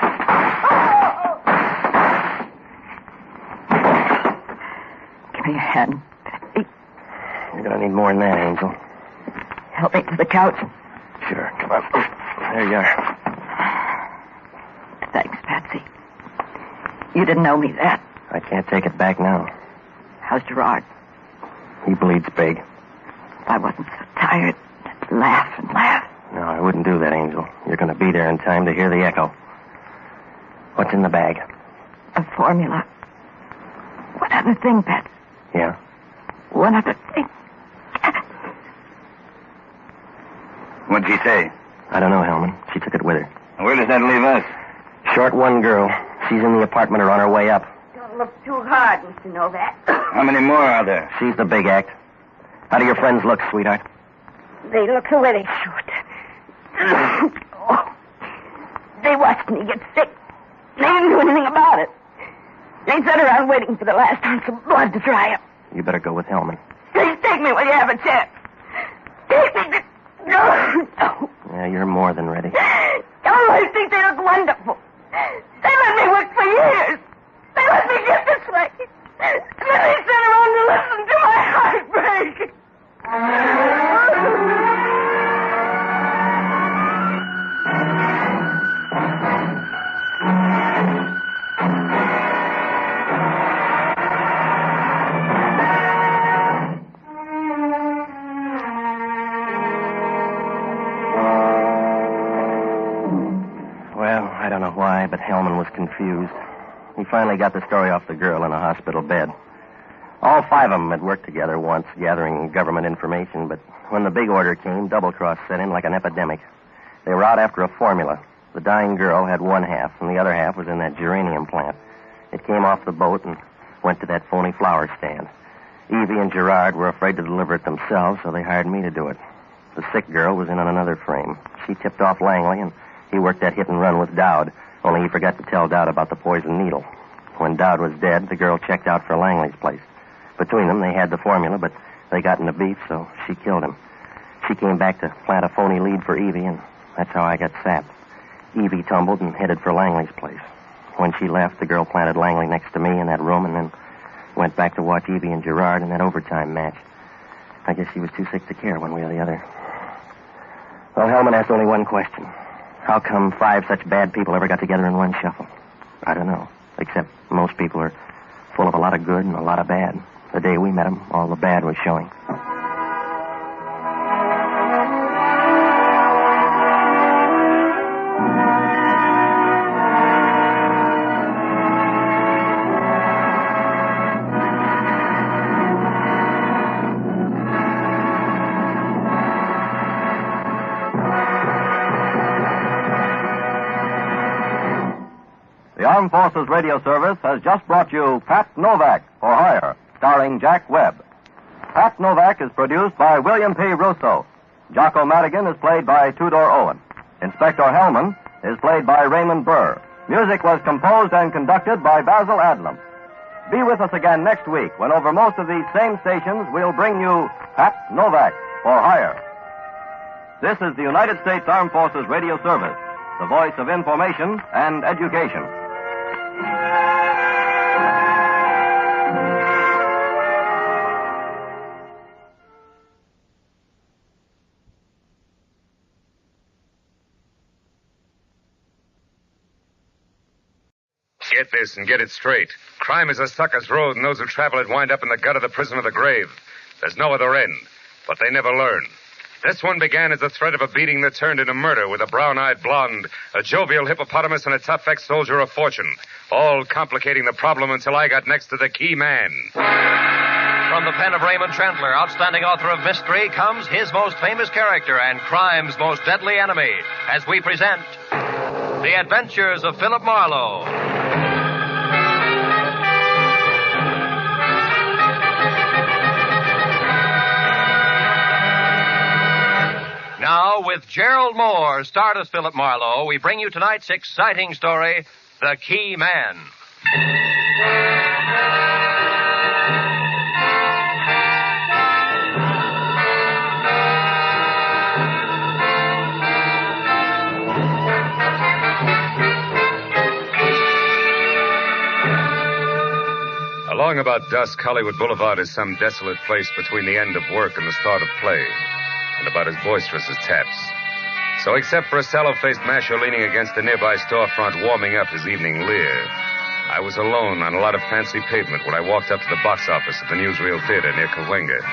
L: Give me your hand.
E: You're going to need more than that, Angel.
U: Help me to the couch.
E: Sure, come on. There you are.
U: Thanks, Patsy. You didn't owe me that.
E: I can't take it back now.
U: How's Gerard?
E: He bleeds big.
U: If I wasn't so tired, I'd laugh and laugh.
E: No, I wouldn't do that, Angel. You're going to be there in time to hear the echo. What's in the bag?
U: A formula. One other thing, Pat.
E: Yeah?
U: One other thing.
K: What'd she say?
E: I don't know, Hellman. She took it with her.
K: Where does that leave us?
E: Short one girl. She's in the apartment or on her way up.
U: Don't look too hard, Mr. Novak.
K: How many more are there?
E: She's the big act. How do your friends look, sweetheart?
U: They look the way they should. Oh. They watched me get sick. They didn't do anything about it. They sat around waiting for the last ounce of blood to dry up.
E: You better go with Hellman.
U: Please take me when you have a chance. Take me to... No.
E: Yeah, you're more than ready.
U: Oh, I think they look wonderful. They let me work for years. They let me get this way. And then they sat around to listen to my heartbreak.
E: I don't know why, but Hellman was confused. He finally got the story off the girl in a hospital bed. All 5 of them had worked together once, gathering government information, but when the big order came, double-cross set in like an epidemic. They were out after a formula. The dying girl had one half, and the other half was in that geranium plant. It came off the boat and went to that phony flower stand. Evie and Gerard were afraid to deliver it themselves, so they hired me to do it. The sick girl was in on another frame. She tipped off Langley, and he worked that hit and run with Dowd, only he forgot to tell Dowd about the poison needle. When Dowd was dead, the girl checked out for Langley's place. Between them, they had the formula, but they got in a beef, so she killed him. She came back to plant a phony lead for Evie, and that's how I got sapped. Evie tumbled and headed for Langley's place. When she left, the girl planted Langley next to me in that room and then went back to watch Evie and Gerard in that overtime match. I guess she was too sick to care one way or the other. Well, Hellman asked only one question. How come 5 such bad people ever got together in one shuffle? I don't know, except most people are full of a lot of good and a lot of bad. The day we met them, all the bad was showing.
N: The Armed Forces Radio Service has just brought you Pat Novak for Hire, starring Jack Webb. Pat Novak is produced by William P. Russo. Jocko Madigan is played by Tudor Owen. Inspector Hellman is played by Raymond Burr. Music was composed and conducted by Basil Adlam. Be with us again next week when over most of these same stations we'll bring you Pat Novak for Hire. This is the United States Armed Forces Radio Service, the voice of information and education.
Q: Get this and get it straight. Crime is a sucker's road, and those who travel it wind up in the gut of the prison of the grave. There's no other end, but they never learn. This one began as the threat of a beating that turned into murder with a brown-eyed blonde, a jovial hippopotamus, and a tough ex-soldier of fortune, all complicating the problem until I got next to the key man.
V: From the pen of Raymond Chandler, outstanding author of mystery, comes his most famous character and crime's most deadly enemy, as we present The Adventures of Philip Marlowe. Now, with Gerald Moore, starred as Philip Marlowe, we bring you tonight's exciting story, The Key Man.
Q: Along about dusk, Hollywood Boulevard is some desolate place between the end of work and the start of play, and about as boisterous as taps. So except for a sallow-faced masher leaning against a nearby storefront warming up his evening leer, I was alone on a lot of fancy pavement when I walked up to the box office of the Newsreel Theater near Cahuenga.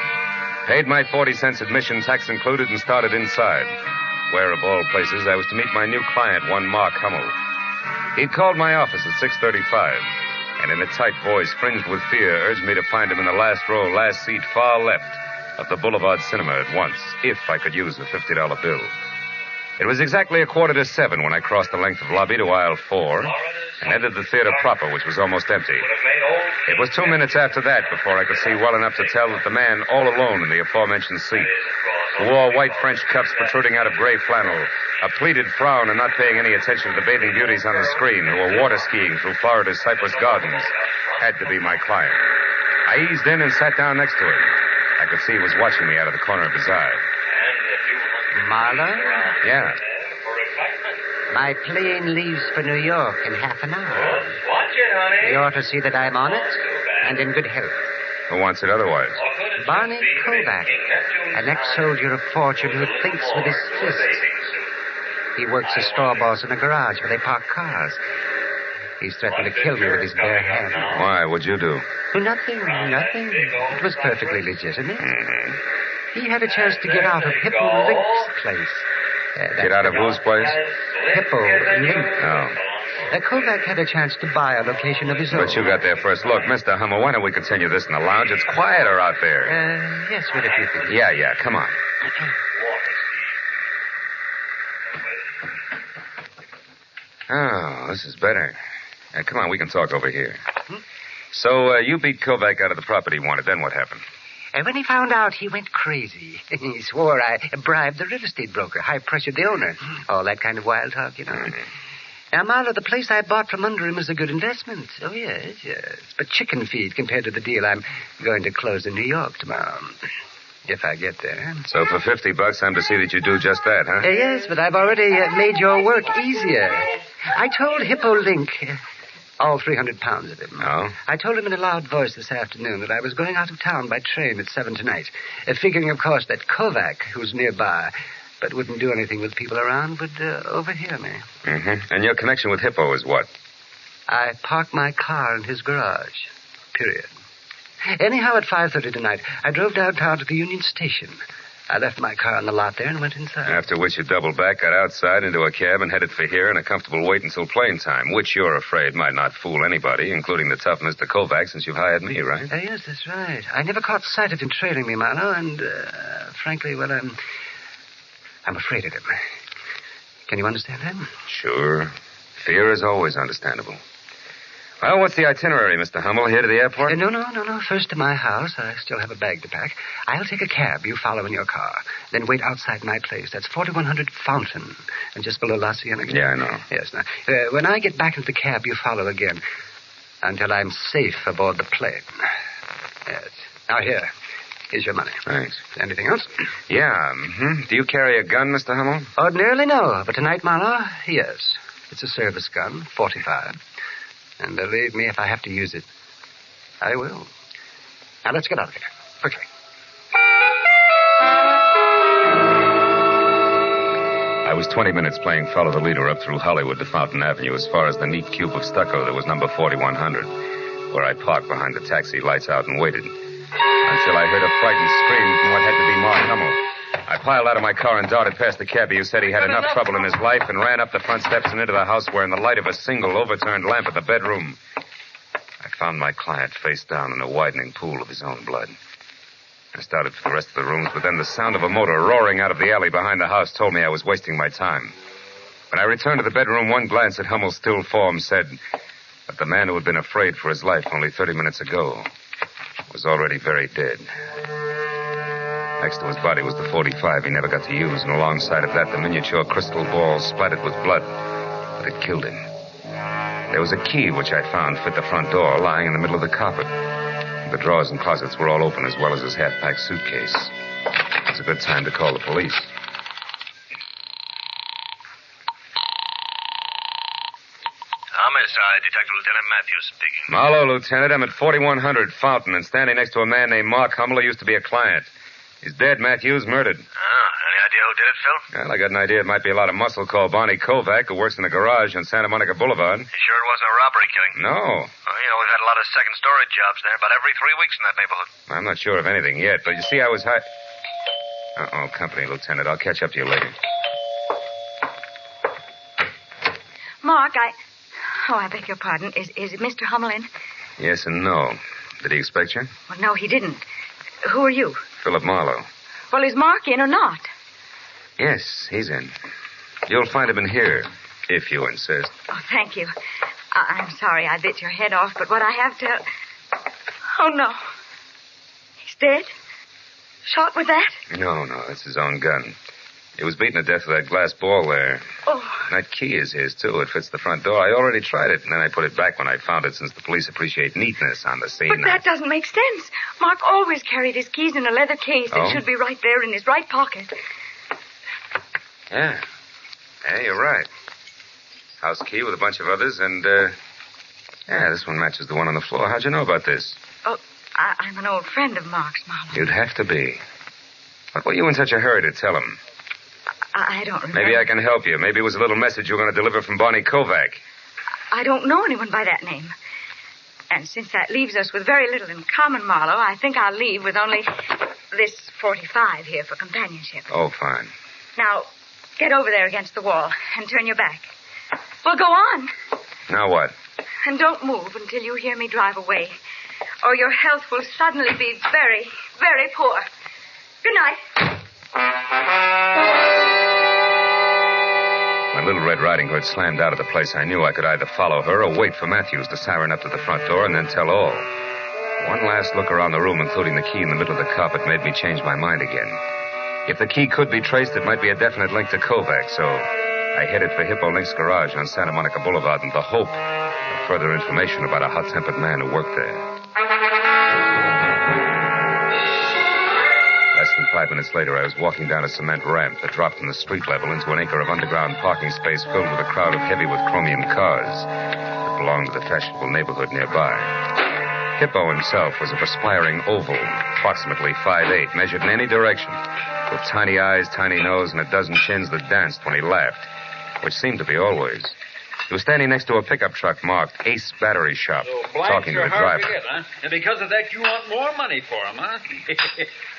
Q: Paid my 40-cent admission, tax included, and started inside, where, of all places, I was to meet my new client, one Mark Hummel. He'd called my office at 6:35, and in a tight voice, fringed with fear, urged me to find him in the last row, last seat, far left of the Boulevard Cinema at once, if I could use a $50 bill. It was exactly 6:45 when I crossed the length of lobby to aisle 4 and entered the theater proper, which was almost empty. It was 2 minutes after that before I could see well enough to tell that the man all alone in the aforementioned seat, who wore white French cuffs protruding out of gray flannel, a pleated frown and not paying any attention to the bathing beauties on the screen who were water skiing through Florida's cypress gardens, had to be my client. I eased in and sat down next to him. I could see he was watching me out of the corner of his eye.
H: Marlowe?
Q: Yeah.
H: My plane leaves for New York in half an hour.
J: Watch it, honey.
H: You ought to see that I'm on it and in good health.
Q: Who wants it otherwise?
H: Barney Kovac, an ex-soldier of fortune who thinks with his fists. He works as straw boss in a garage where they park cars. He's threatened to kill me with his bare hands.
Q: Why? What'd you do?
H: Nothing. It was perfectly legitimate.
Q: Mm-hmm.
H: He had a chance to get out of Hippo Link's place.
Q: Get out of whose place?
H: Hippo Link.
Q: Oh.
H: Kovac had a chance to buy a location of his own.
Q: But you got there first. Look, Mr. Hummel, why don't we continue this in the lounge? It's quieter out there.
H: Yes, with a few things.
Q: Yeah, come on. Oh, this is better. Come on, we can talk over here. So, you beat Kovac out of the property he wanted. Then what happened?
H: When he found out, he went crazy. He swore I bribed the real estate broker, high-pressured the owner. All that kind of wild talk, you know. Now, Marlowe, the place I bought from under him is a good investment. Oh, yes. But chicken feed compared to the deal I'm going to close in New York tomorrow. If I get there.
Q: So for $50, I'm to see that you do just that, huh?
H: Yes, but I've already made your work easier. I told Hippo Link, all 300 pounds of him.
Q: Oh?
H: I told him in a loud voice this afternoon that I was going out of town by train at 7 tonight, figuring, of course, that Kovac, who's nearby, but wouldn't do anything with people around, would overhear me.
Q: Mm-hmm. And your connection with Hippo is what?
H: I parked my car in his garage. Period. Anyhow, at 5:30 tonight, I drove downtown to the Union Station. I left my car on the lot there and went inside.
Q: After which you doubled back, got outside into a cab, and headed for here in a comfortable wait until plane time, which you're afraid might not fool anybody, including the tough Mr. Kovac, since you've hired me, right?
H: Yes, that's right. I never caught sight of him trailing me, Marlowe, and, frankly, well, I'm afraid of him. Can you understand that?
Q: Sure. Fear is always understandable. Well, what's the itinerary, Mr. Hummel? Here to the airport?
H: No. First to my house. I still have a bag to pack. I'll take a cab. You follow in your car. Then wait outside my place. That's 4100 Fountain. And just below La Cienega.
Q: Yeah, I know.
H: Yes, now, when I get back into the cab, you follow again. Until I'm safe aboard the plane. Yes. Now, here's your money.
Q: Thanks.
H: Anything else?
Q: Yeah, Do you carry a gun, Mr. Hummel?
H: Ordinarily, no. But tonight, Marlowe, yes. It's a service gun, 45. And believe me, if I have to use it, I will. Now, let's get out of here. Quickly.
Q: I was 20 minutes playing follow the leader up through Hollywood to Fountain Avenue as far as the neat cube of stucco that was number 4100, where I parked behind the taxi, lights out, and waited. Until I heard a frightened scream from what had to be Mark Hummel. I piled out of my car and darted past the cabbie who said he had enough trouble in his life and ran up the front steps and into the house where in the light of a single overturned lamp at the bedroom, I found my client face down in a widening pool of his own blood. I started for the rest of the rooms, but then the sound of a motor roaring out of the alley behind the house told me I was wasting my time. When I returned to the bedroom, one glance at Hummel's still form said that the man who had been afraid for his life only 30 minutes ago was already very dead. Next to his body was the 45 he never got to use, and alongside of that, the miniature crystal ball splattered with blood. But it killed him. There was a key which I found fit the front door, lying in the middle of the carpet. The drawers and closets were all open, as well as his half-packed suitcase. It was a good time to call the police.
J: Thomas,
D: Detective Lieutenant Matthews speaking.
Q: Marlowe, Lieutenant. I'm at 4100 Fountain and standing next to a man named Mark Hummel who used to be a client. He's dead, Matthews, murdered.
D: Any idea who did it, Phil?
Q: Well, I got an idea it might be a lot of muscle called Barney Kovac, who works in a garage on Santa Monica Boulevard.
D: You sure it wasn't a robbery killing?
Q: No.
D: Well, we've had a lot of second storage jobs there about every 3 weeks in that neighborhood.
Q: I'm not sure of anything yet, but you see, I was company, Lieutenant. I'll catch up to you later.
I: Mark, I beg your pardon. Is it Mr. Hummel in?
Q: Yes and no. Did he expect you?
I: Well, no, he didn't. Who are you?
Q: Philip Marlowe.
I: Well, is Mark in or not?
Q: Yes, he's in. You'll find him in here, if you insist.
I: Oh, thank you. I'm sorry I bit your head off, but what I have to... Oh, no. He's dead? Shot with that?
Q: No, that's his own gun. He was beaten to death with that glass ball there.
I: Oh.
Q: That key is his, too. It fits the front door. I already tried it, and then I put it back when I found it, since the police appreciate neatness on the scene.
I: But that doesn't make sense. Mark always carried his keys in a leather case that should be right there in his right pocket.
Q: Yeah. Yeah, you're right. House key with a bunch of others, and, this one matches the one on the floor. How'd you know about this?
I: Oh, I'm an old friend of Mark's, Marlowe.
Q: You'd have to be. What were you in such a hurry to tell him?
I: I don't remember.
Q: Maybe I can help you. Maybe it was a little message you were going to deliver from Barney Kovac.
I: I don't know anyone by that name. And since that leaves us with very little in common, Marlowe, I think I'll leave with only this 45 here for companionship.
Q: Oh, fine.
I: Now, get over there against the wall and turn your back. Well, go on.
Q: Now what?
I: And don't move until you hear me drive away, or your health will suddenly be very, very poor. Good night.
Q: When Little Red Riding Hood slammed out of the place, I knew I could either follow her or wait for Matthews to siren up to the front door and then tell all. One last look around the room, including the key in the middle of the carpet, made me change my mind again. If the key could be traced, it might be a definite link to Kovac, so I headed for Hippo Link's garage on Santa Monica Boulevard in the hope of further information about a hot-tempered man who worked there. Less than 5 minutes later, I was walking down a cement ramp that dropped from the street level into an acre of underground parking space filled with a crowd of heavy with chromium cars that belonged to the fashionable neighborhood nearby. Hippo himself was a perspiring oval, approximately 5'8", measured in any direction, with tiny eyes, tiny nose, and a dozen chins that danced when he laughed, which seemed to be always. He was standing next to a pickup truck marked Ace Battery Shop, talking to the driver.
W: Get, huh? And because of that, you want more money for him, huh?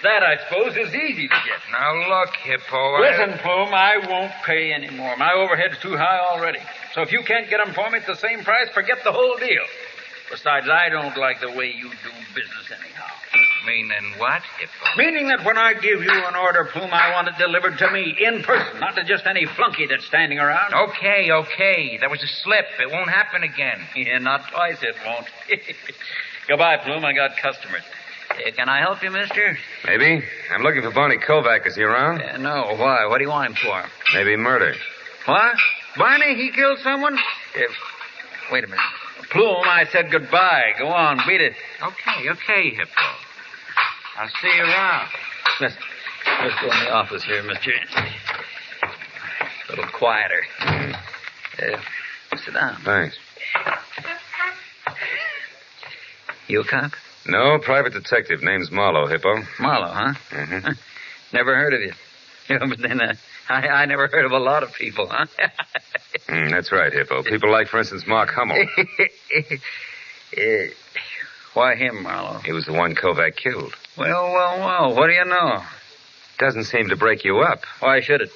W: That, I suppose, is easy to get.
D: Now, look, Hippo.
W: Listen, Plume, I won't pay any more. My overhead's too high already. So if you can't get them for me at the same price, forget the whole deal. Besides, I don't like the way you do business anyhow.
D: Meaning what, Hippo?
W: Meaning that when I give you an order, Plume, I want it delivered to me in person, not to just any flunky that's standing around.
D: Okay. That was a slip. It won't happen again.
W: Yeah, not twice it won't. Goodbye, Plume. I got customers. Can I help you, mister?
Q: Maybe. I'm looking for Barney Kovac. Is he around?
W: No. Why? What do you want him for?
Q: Maybe murder.
W: What? Barney, he killed someone? Wait a minute. Plume, I said goodbye. Go on, beat it.
D: Okay, Hippo. I'll see you around.
W: Let's go in the office here, mister. A little quieter. Sit down.
Q: Thanks.
W: You a cop?
Q: No, private detective. Name's Marlowe, Hippo.
W: Marlowe, huh?
Q: Mm-hmm.
W: Never heard of you. But then I never heard of a lot of people, huh?
Q: That's right, Hippo. People like, for instance, Mark Hummel.
W: Why him, Marlowe?
Q: He was the one Kovac killed.
W: Well, what do you know?
Q: Doesn't seem to break you up.
W: Why should it?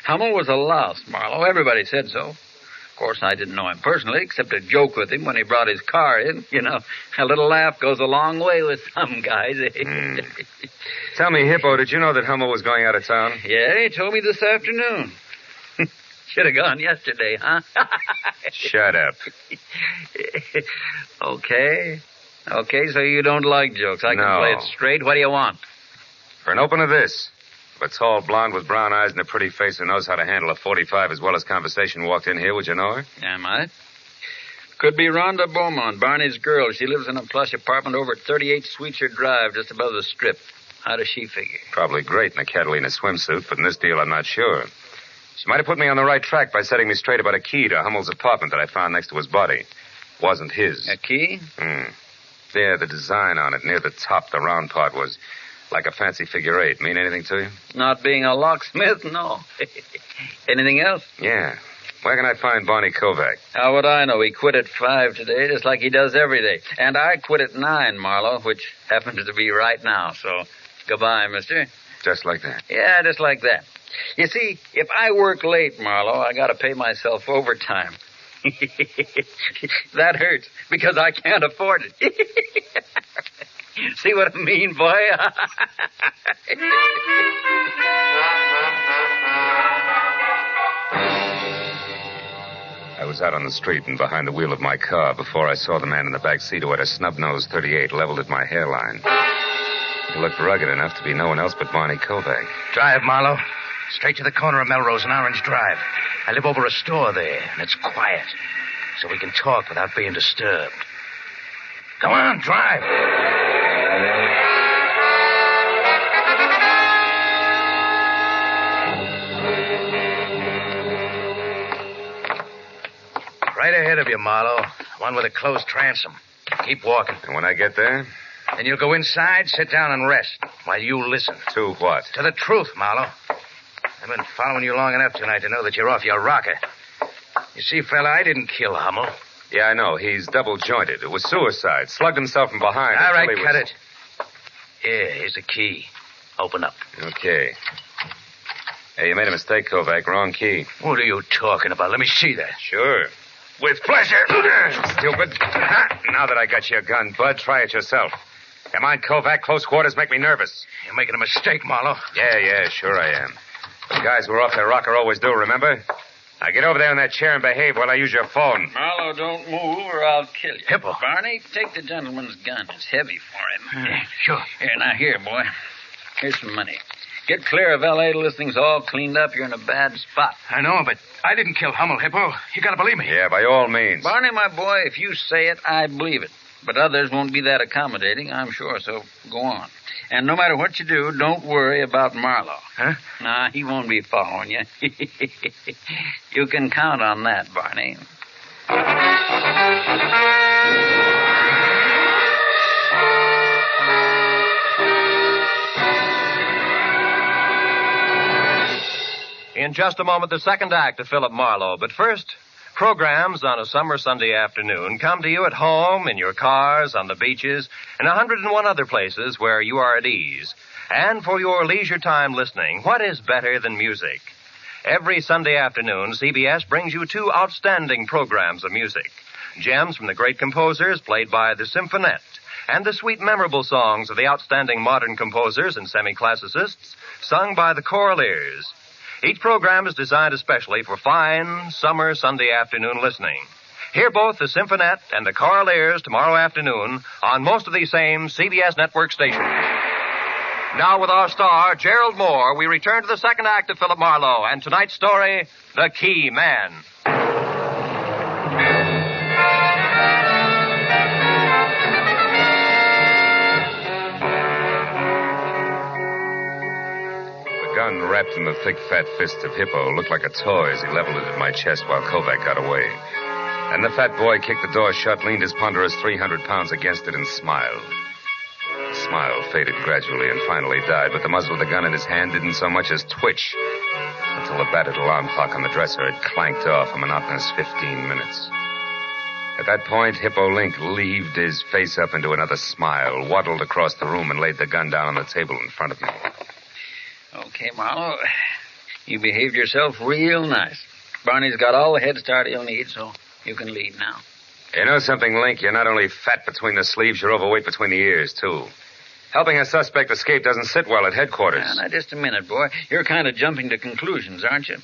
W: Hummel was a louse, Marlowe. Everybody said so. Of course, I didn't know him personally, except to joke with him when he brought his car in. You know, a little laugh goes a long way with some guys.
Q: Tell me, Hippo, did you know that Hummel was going out of town?
W: Yeah, he told me this afternoon. Should have gone yesterday, huh?
Q: Shut up.
W: Okay, so you don't like jokes. I can play it straight. What do you want?
Q: For an opener, this. A tall blonde with brown eyes and a pretty face who knows how to handle a 45 as well as conversation walked in here. Would you know her?
W: Yeah, might. Could be Rhonda Beaumont, Barney's girl. She lives in a plush apartment over at 38 Sweetser Drive, just above the Strip. How does she figure?
Q: Probably great in a Catalina swimsuit, but in this deal, I'm not sure. She might have put me on the right track by setting me straight about a key to Hummel's apartment that I found next to his body. wasn't his.
W: A key?
Q: Yeah, the design on it near the top, the round part, was like a fancy figure 8. Mean anything to you?
W: Not being a locksmith, no. Anything else?
Q: Yeah. Where can I find Barney Kovac?
W: How would I know? He quit at 5 today, just like he does every day. And I quit at 9, Marlowe, which happens to be right now. So, goodbye, mister.
Q: Just like that?
W: Yeah, just like that. You see, if I work late, Marlowe, I got to pay myself overtime. That hurts, because I can't afford it. See what I mean, boy?
Q: I was out on the street and behind the wheel of my car before I saw the man in the back seat who had a snub-nosed .38 leveled at my hairline. He looked rugged enough to be no one else but Barney Kovac.
J: Drive, Marlowe. Straight to the corner of Melrose and Orange Drive. I live over a store there, and it's quiet, so we can talk without being disturbed. Go on, drive. Right ahead of you, Marlowe. One with a closed transom. Keep walking.
Q: And when I get there?
J: Then you'll go inside, sit down, and rest while you listen.
Q: To what?
J: To the truth, Marlowe. I've been following you long enough tonight to know that you're off your rocker. You see, fella, I didn't kill Hummel.
Q: Yeah, I know. He's double-jointed. It was suicide. Slugged himself from behind.
J: All right, cut it. Yeah, here's the key. Open up.
Q: Okay. Hey, you made a mistake, Kovac. Wrong key.
J: What are you talking about? Let me see that.
Q: Sure. With pleasure. Stupid. Now that I got your gun, Bud, try it yourself. Come on, Kovac. Close quarters make me nervous.
J: You're making a mistake, Marlowe.
Q: Yeah, sure I am. The guys who are off their rocker always do, remember? Now get over there in that chair and behave while I use your phone.
W: Marlowe, don't move or I'll kill you.
J: Hippo.
W: Barney, take the gentleman's gun. It's heavy for him.
J: Sure.
W: Here, now here, boy. Here's some money. Get clear of L.A. till this thing's all cleaned up. You're in a bad spot.
J: I know, but I didn't kill Hummel, Hippo. You gotta believe me.
Q: Yeah, by all means.
W: Barney, my boy, if you say it, I believe it. But others won't be that accommodating, I'm sure, so go on. And no matter what you do, don't worry about Marlowe.
J: Huh?
W: Nah, he won't be following you. You can count on that, Barney.
V: In just a moment, the second act of Philip Marlowe. But first, programs on a summer Sunday afternoon come to you at home, in your cars, on the beaches, and 101 other places where you are at ease. And for your leisure time listening, what is better than music? Every Sunday afternoon, CBS brings you 2 outstanding programs of music. Gems from the great composers played by the Symphonette, and the sweet, memorable songs of the outstanding modern composers and semi-classicists sung by the Choraleers. Each program is designed especially for fine, summer Sunday afternoon listening. Hear both the Symphonette and the Choraleers tomorrow afternoon on most of these same CBS network stations. Now with our star, Gerald Moore, we return to the second act of Philip Marlowe and tonight's story, The Key Man.
Q: The gun wrapped in the thick, fat fist of Hippo looked like a toy as he leveled it at my chest while Kovac got away. And the fat boy kicked the door shut, leaned his ponderous 300 pounds against it, and smiled. The smile faded gradually and finally died, but the muzzle of the gun in his hand didn't so much as twitch until the battered alarm clock on the dresser had clanked off a monotonous 15 minutes. At that point, Hippo Link leaved his face up into another smile, waddled across the room, and laid the gun down on the table in front of me.
W: Okay, Marlowe. You behaved yourself real nice. Barney's got all the head start he'll need, so you can leave now.
Q: You know something, Link? You're not only fat between the sleeves, you're overweight between the ears, too. Helping a suspect escape doesn't sit well at headquarters.
W: Now, just a minute, boy. You're kind of jumping to conclusions, aren't you?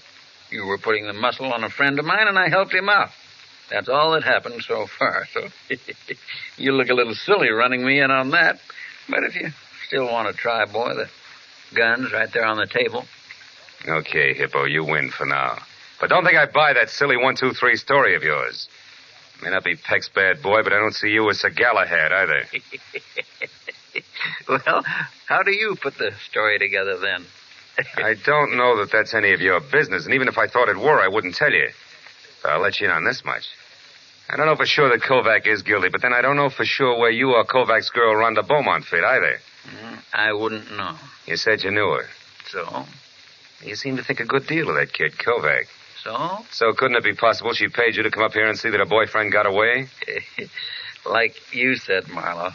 W: You were putting the muscle on a friend of mine, and I helped him out. That's all that happened so far, so you look a little silly running me in on that. But if you still want to try, boy, the gun's right there on the table.
Q: Okay, Hippo, you win for now. But don't think I buy that silly 1, 2, 3 story of yours. May not be Peck's bad boy, but I don't see you as Sir Galahad either.
W: Well, how do you put the story together then?
Q: I don't know that that's any of your business, and even if I thought it were, I wouldn't tell you. But I'll let you in on this much. I don't know for sure that Kovac is guilty, but then I don't know for sure where you or Kovac's girl Rhonda Beaumont fit either.
W: I wouldn't know.
Q: You said you knew her.
W: So?
Q: You seem to think a good deal of that kid, Kovac.
W: So?
Q: So couldn't it be possible she paid you to come up here and see that her boyfriend got away?
W: Like you said, Marlowe.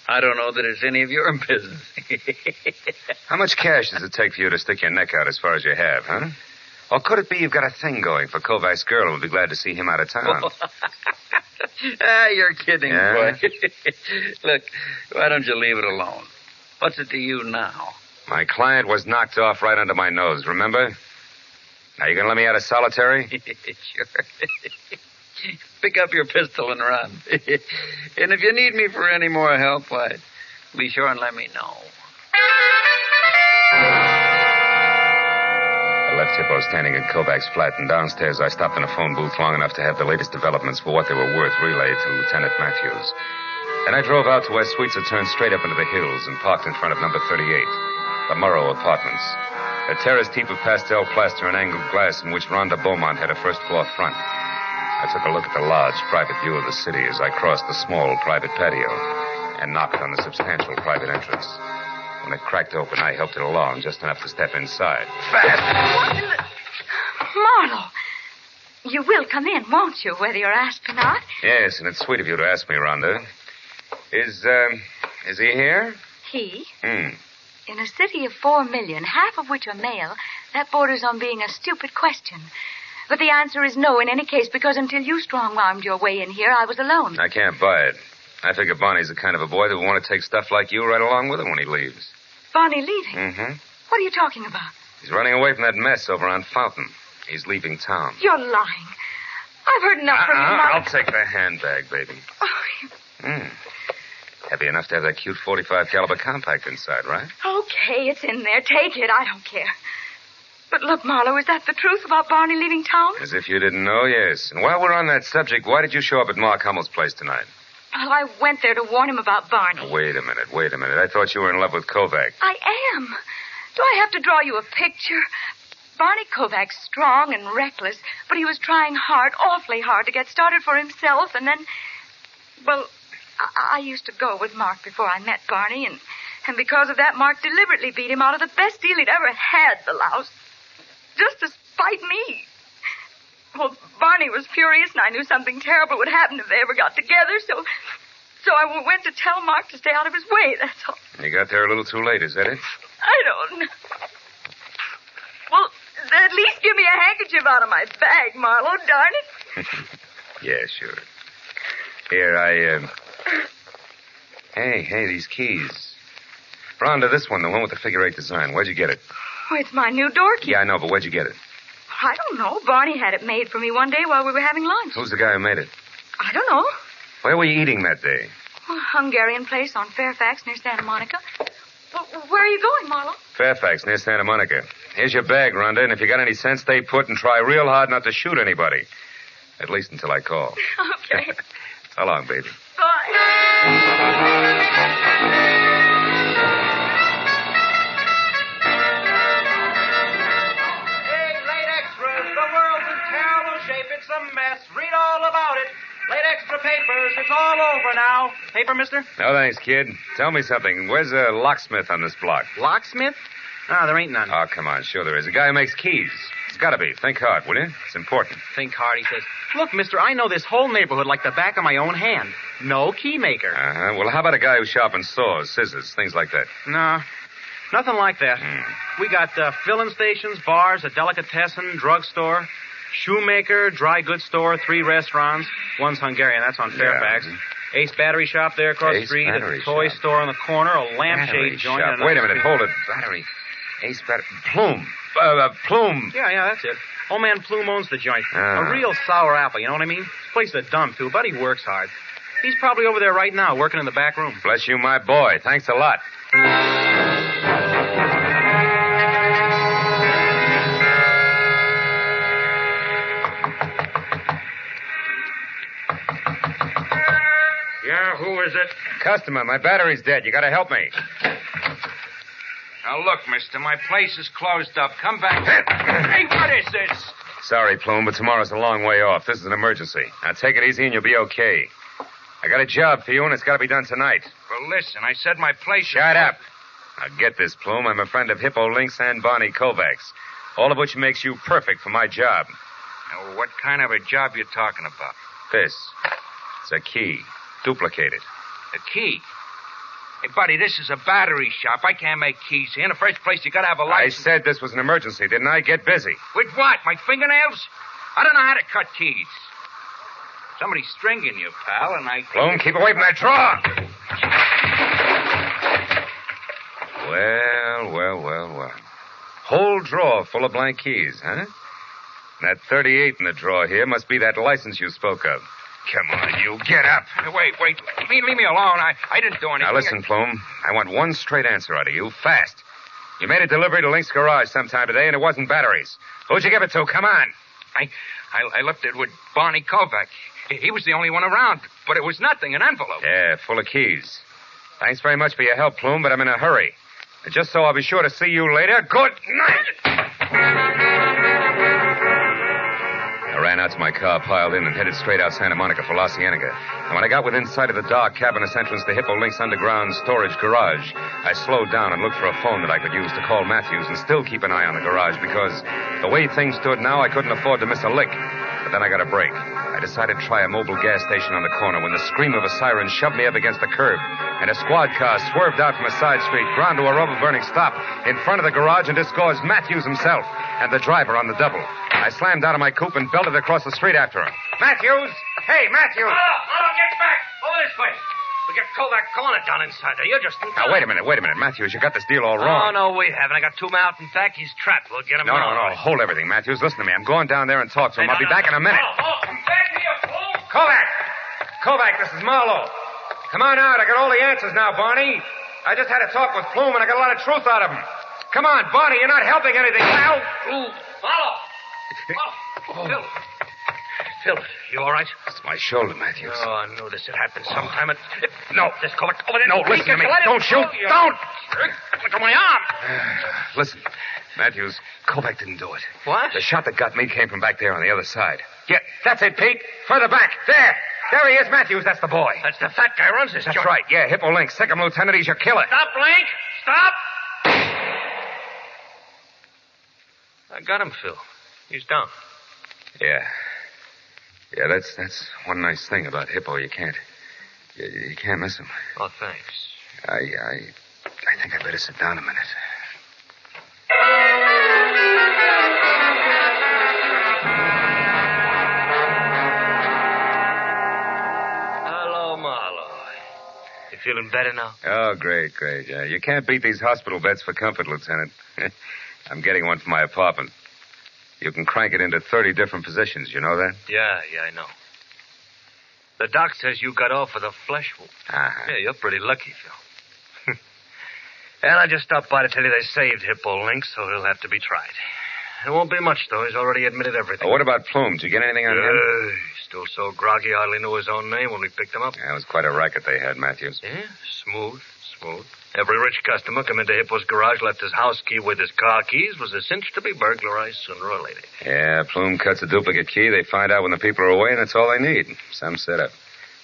W: I don't know that it's any of your business.
Q: How much cash does it take for you to stick your neck out as far as you have, huh? Or could it be you've got a thing going for Kovac's girl and would be glad to see him out of town?
W: You're kidding,
Q: Yeah?
W: boy. Look, why don't you leave it alone? What's it to you now?
Q: My client was knocked off right under my nose, remember? Now, you gonna let me out of solitary?
W: Sure. Pick up your pistol and run. And if you need me for any more help, why, be sure and let me know.
Q: I left Hippo standing at Kovac's flat, and downstairs I stopped in a phone booth long enough to have the latest developments for what they were worth relayed to Lieutenant Matthews. Then I drove out to where Sweets had turned straight up into the hills and parked in front of number 38, the Morrow Apartments. A terraced heap of pastel plaster and angled glass in which Rhonda Beaumont had a first-floor front. I took a look at the large private view of the city as I crossed the small private patio and knocked on the substantial private entrance. When it cracked open, I helped it along just enough to step inside.
I: What in the... Marlowe, you will come in, won't you, whether you're asked or not?
Q: Yes, and it's sweet of you to ask me, Rhonda. Is he here?
I: He? In a city of 4 million, half of which are male, that borders on being a stupid question. But the answer is no in any case, because until you strong-armed your way in here, I was alone.
Q: I can't buy it. I figure Barney's the kind of a boy that will want to take stuff like you right along with him when he leaves.
I: Barney leaving?
Q: Mm-hmm.
I: What are you talking about?
Q: He's running away from that mess over on Fountain. He's leaving town.
I: You're lying. I've heard enough from you, Marlowe.
Q: I'll take the handbag, baby. Heavy enough to have that cute 45 caliber compact inside, right?
I: Okay, it's in there. Take it. I don't care. But look, Marlowe, is that the truth about Barney leaving town?
Q: As if you didn't know, yes. And while we're on that subject, why did you show up at Mark Hummel's place tonight?
I: Well, I went there to warn him about Barney.
Q: Now, wait a minute. I thought you were in love with Kovac.
I: I am. Do I have to draw you a picture? Barney Kovac's strong and reckless, but he was trying hard, awfully hard, to get started for himself, and then... Well, I used to go with Mark before I met Barney, and because of that, Mark deliberately beat him out of the best deal he'd ever had, the louse. Just to spite me. Well, Barney was furious, and I knew something terrible would happen if they ever got together, so I went to tell Mark to stay out of his way, that's all.
Q: You got there a little too late, is that it?
I: I don't know. Well, at least give me a handkerchief out of my bag, Marlowe, darn it.
Q: Yeah, sure. Here, Hey, these keys. Rhonda, this one, the one with the figure-8 design. Where'd you get it?
I: Oh, it's my new door key.
Q: Yeah, I know, but where'd you get it?
I: I don't know. Barney had it made for me one day while we were having lunch.
Q: Who's the guy who made it?
I: I don't know.
Q: Where were you eating that day?
I: A Hungarian place on Fairfax near Santa Monica. Where are you going, Marlowe?
Q: Fairfax, near Santa Monica. Here's your bag, Rhonda, and if you got any sense, stay put and try real hard not to shoot anybody. At least until I call.
I: Okay.
Q: So long, baby.
B: It's a mess. Read all about it. Late extra papers. It's all over now. Paper, mister?
Q: No, thanks, kid. Tell me something. Where's a locksmith on this block?
B: Locksmith? No, there ain't none.
Q: Oh, come on. Sure there is. A guy who makes keys. It's got to be. Think hard, will you? It's important.
B: Think hard, he says. Look, mister, I know this whole neighborhood like the back of my own hand. No key maker.
Q: Uh-huh. Well, how about a guy who sharpens saws, scissors, things like that?
B: No, nothing like that. We got filling stations, bars, a delicatessen, drugstore, shoemaker, dry goods store, 3 restaurants. One's Hungarian. That's on Fairfax.
Q: Yeah.
B: Ace Battery Shop there across the street. A toy store on the corner. A lampshade joint.
Q: Wait a minute. Hold it. Battery. Ace Battery. Plume. Plume.
B: Yeah, that's it. Old man Plume owns the joint.
Q: Ah.
B: A real sour apple, you know what I mean? This place is a dump, too, but he works hard. He's probably over there right now, working in the back room.
Q: Bless you, my boy. Thanks a lot.
B: Yeah, who is it?
Q: Customer, my battery's dead. You gotta help me.
B: Now, look, mister, my place is closed up. Come back. Hey, what is this?
Q: Sorry, Plume, but tomorrow's a long way off. This is an emergency. Now take it easy and you'll be okay. I got a job for you, and it's got to be done tonight.
W: Well, listen, I said my place...
Q: Shut up. Now get this, Plume. I'm a friend of Hippo Lynx and Barney Kovacs, all of which makes you perfect for my job.
W: Now, what kind of a job you talking about?
Q: This. It's a key. Duplicate it.
W: A key? Hey, buddy, this is a battery shop. I can't make keys here. In the first place, you got to have a license.
Q: I said this was an emergency, didn't I? Get busy.
W: With what? My fingernails? I don't know how to cut keys. Somebody's stringing you, pal, and I...
Q: Plume, keep away from that drawer! Well. Whole drawer full of blank keys, huh? That 38 in the drawer here must be that license you spoke of. Come on, you, get up.
W: Wait. Leave me alone. I didn't do anything.
Q: Now, listen, Plume. I want one straight answer out of you, fast. You made a delivery to Link's garage sometime today, and it wasn't batteries. Who'd you give it to? Come on.
W: I left it with Barney Kovac. He was the only one around, but it was nothing, an envelope.
Q: Yeah, full of keys. Thanks very much for your help, Plume, but I'm in a hurry. And just so I'll be sure to see you later, good night! I ran out to my car, piled in, and headed straight out Santa Monica for La Cienega. And when I got within sight of the dark, cavernous entrance to Hippo Link's underground storage garage, I slowed down and looked for a phone that I could use to call Matthews and still keep an eye on the garage because the way things stood now, I couldn't afford to miss a lick. But then I got a break. I decided to try a mobile gas station on the corner when the scream of a siren shoved me up against the curb, and a squad car swerved out from a side street, ground to a rubber-burning stop in front of the garage and disgorged Matthews himself and the driver on the double. I slammed out of my coupe and belted across the street after him. Matthews! Hey, Matthews!
W: Marlowe, get back! Over this way. We got Kovac calling it down inside there. You're just...
Q: Now, wait a minute. Matthews, you got this deal all wrong.
W: Oh, no, we haven't. I got two men out in back. He's trapped. We'll get him
Q: No. Hold everything, Matthews. Listen to me. I'm going down there and talk to him. I'll be back in a minute.
W: Back me up, fool!
Q: Kovac, this is Marlowe. Come on out. I got all the answers now, Barney. I just had a talk with Plume, and I got a lot of truth out of him. Come on, Barney. You're not helping anything. Ow!
W: Marlowe! Phil, you all right?
Q: It's my shoulder, Matthews.
W: Oh, I knew this had happened sometime. No, this Kovac.
Q: No, listen to me. Don't shoot. Don't!
W: Look at my arm.
Q: Listen, Matthews, Kovac didn't do it.
W: What?
Q: The shot that got me came from back there on the other side. Yeah, that's it, Pete. Further back. There he is, Matthews. That's the boy.
W: That's the fat guy runs this
Q: That's
W: joint.
Q: right. Yeah, Hippo Link, second lieutenant. He's your killer.
W: Stop, Link. Stop. I got him, Phil. He's down.
Q: Yeah, that's one nice thing about Hippo. You can't miss him.
W: Oh, thanks.
Q: I think I better sit down a minute.
W: Hello, Marlowe. You feeling better now?
Q: Oh, great. Yeah, you can't beat these hospital beds for comfort, Lieutenant. I'm getting one for my apartment. You can crank it into 30 different positions. You know that?
W: Yeah, I know. The doc says you got off with a flesh wound.
Q: Uh-huh.
W: Yeah, you're pretty lucky, Phil. And I just stopped by to tell you they saved Hippo Link, so he'll have to be tried. It won't be much, though. He's already admitted everything.
Q: Oh, what about Plume? Did you get anything on him?
W: He's still so groggy, I hardly knew his own name when we picked him up.
Q: Yeah, it was quite a racket they had, Matthews.
W: Yeah, smooth. Every rich customer come into Hippo's garage, left his house key with his car keys, was a cinch to be burglarized sooner or later.
Q: Yeah, Plume cuts a duplicate key. They find out when the people are away, and that's all they need. Some setup.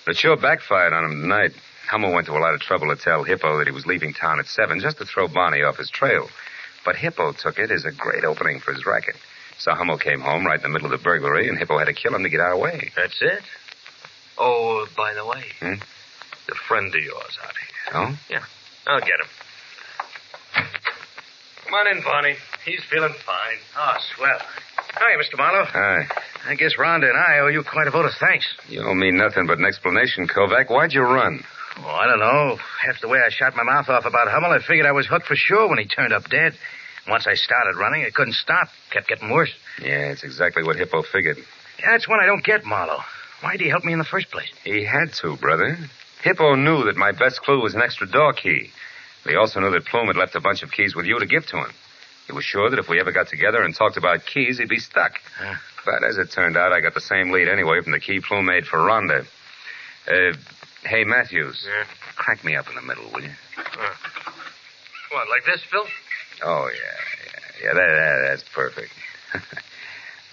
Q: But it sure backfired on him tonight. Hummel went to a lot of trouble to tell Hippo that he was leaving town at 7 just to throw Barney off his trail. But Hippo took it as a great opening for his racket. So Hummel came home right in the middle of the burglary, and Hippo had to kill him to get our way.
W: That's it? Oh, by the way, the friend of yours out here.
Q: Oh?
W: Yeah. I'll get him. Come on in, Barney. He's feeling fine.
G: Oh, swell. Hi, Mr. Marlowe.
Q: Hi.
G: I guess Rhonda and I owe you quite a vote of thanks.
Q: You owe me nothing but an explanation, Kovac. Why'd you run?
G: Oh, I don't know. After the way I shot my mouth off about Hummel, I figured I was hooked for sure when he turned up dead. Once I started running, I couldn't stop. Kept getting worse.
Q: Yeah, it's exactly what Hippo figured.
G: Yeah, that's one I don't get, Marlowe. Why'd he help me in the first place?
Q: He had to, brother. Hippo knew that my best clue was an extra door key. But he also knew that Plume had left a bunch of keys with you to give to him. He was sure that if we ever got together and talked about keys, he'd be stuck. But as it turned out, I got the same lead anyway from the key Plume made for Rhonda. Hey, Matthews.
W: Yeah?
Q: Crank me up in the middle, will you?
W: What, like this, Phil?
Q: Oh, yeah, that's perfect.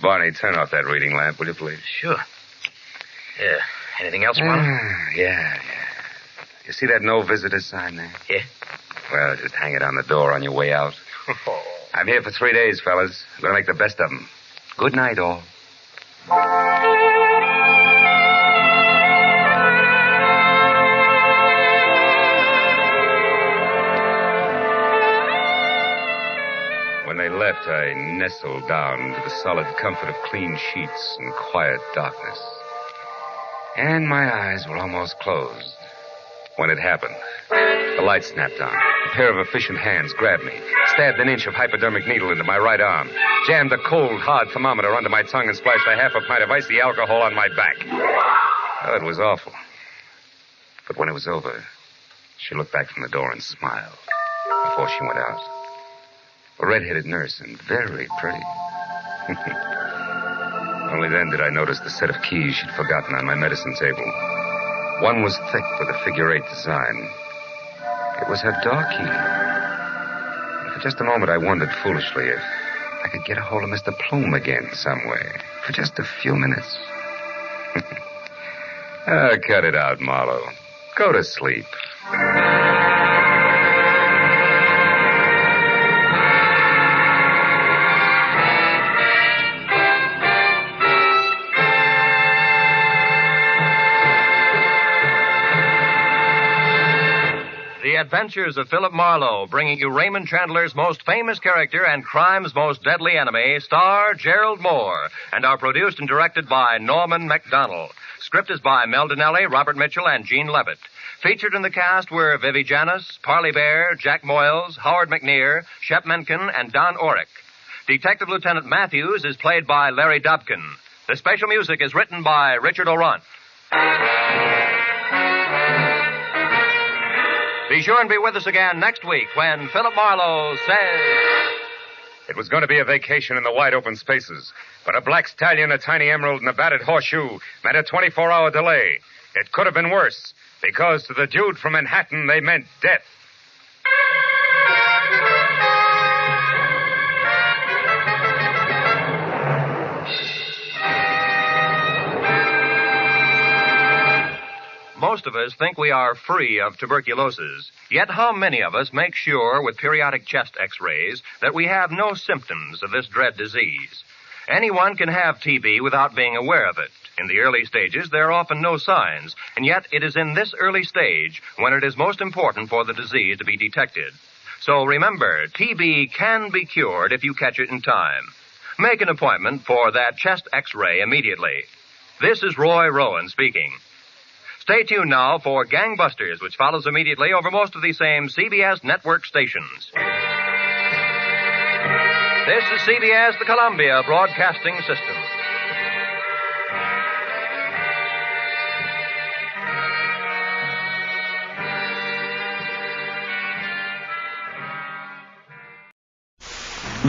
Q: Barney, turn off that reading lamp, will you, please?
V: Sure. Yeah. Anything else, Marlowe?
Q: Yeah. You see that no visitors sign there?
V: Yeah.
Q: Well, just hang it on the door on your way out. I'm here for 3 days, fellas. I'm going to make the best of them. Good night, all. When they left, I nestled down into the solid comfort of clean sheets and quiet darkness. And my eyes were almost closed when it happened. The light snapped on. A pair of efficient hands grabbed me, stabbed an inch of hypodermic needle into my right arm, jammed a cold, hard thermometer under my tongue, and splashed a half a pint of icy alcohol on my back. Oh, it was awful. But when it was over, she looked back from the door and smiled before she went out. A red-headed nurse and very pretty. Only then did I notice the set of keys she'd forgotten on my medicine table. One was thick with a figure-8 design. It was her door key. And for just a moment, I wondered foolishly if I could get a hold of Mr. Plume again some way. For just a few minutes. Cut it out, Marlowe. Go to sleep.
V: The Adventures of Philip Marlowe, bringing you Raymond Chandler's most famous character and crime's most deadly enemy, star Gerald Moore, and are produced and directed by Norman MacDonald. Script is by Mel Donnelly, Robert Mitchell, and Gene Levitt. Featured in the cast were Vivi Janis, Parley Bear, Jack Moyles, Howard McNear, Shep Menken, and Don Orick. Detective Lieutenant Matthews is played by Larry Dobkin. The special music is written by Richard Orant. Be sure and be with us again next week when Philip Marlowe says...
Q: It was going to be a vacation in the wide open spaces, but a black stallion, a tiny emerald, and a battered horseshoe meant a 24-hour delay. It could have been worse, because to the dude from Manhattan, they meant death.
V: Most of us think we are free of tuberculosis. Yet how many of us make sure with periodic chest x-rays that we have no symptoms of this dread disease? Anyone can have TB without being aware of it. In the early stages, there are often no signs, and yet it is in this early stage when it is most important for the disease to be detected. So remember, TB can be cured if you catch it in time. Make an appointment for that chest x-ray immediately. This is Roy Rowan speaking. Stay tuned now for Gangbusters, which follows immediately over most of the same CBS network stations. This is CBS, the Columbia Broadcasting System.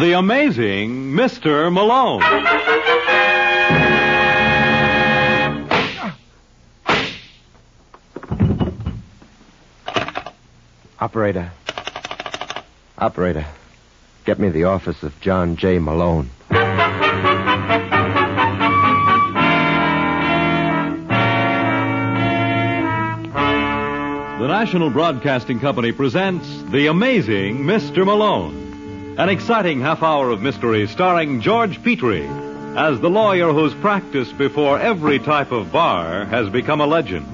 P: The amazing Mr. Malone.
C: Operator, get me the office of John J. Malone.
P: The National Broadcasting Company presents The Amazing Mr. Malone, an exciting half hour of mystery starring George Petrie as the lawyer whose practice before every type of bar has become a legend.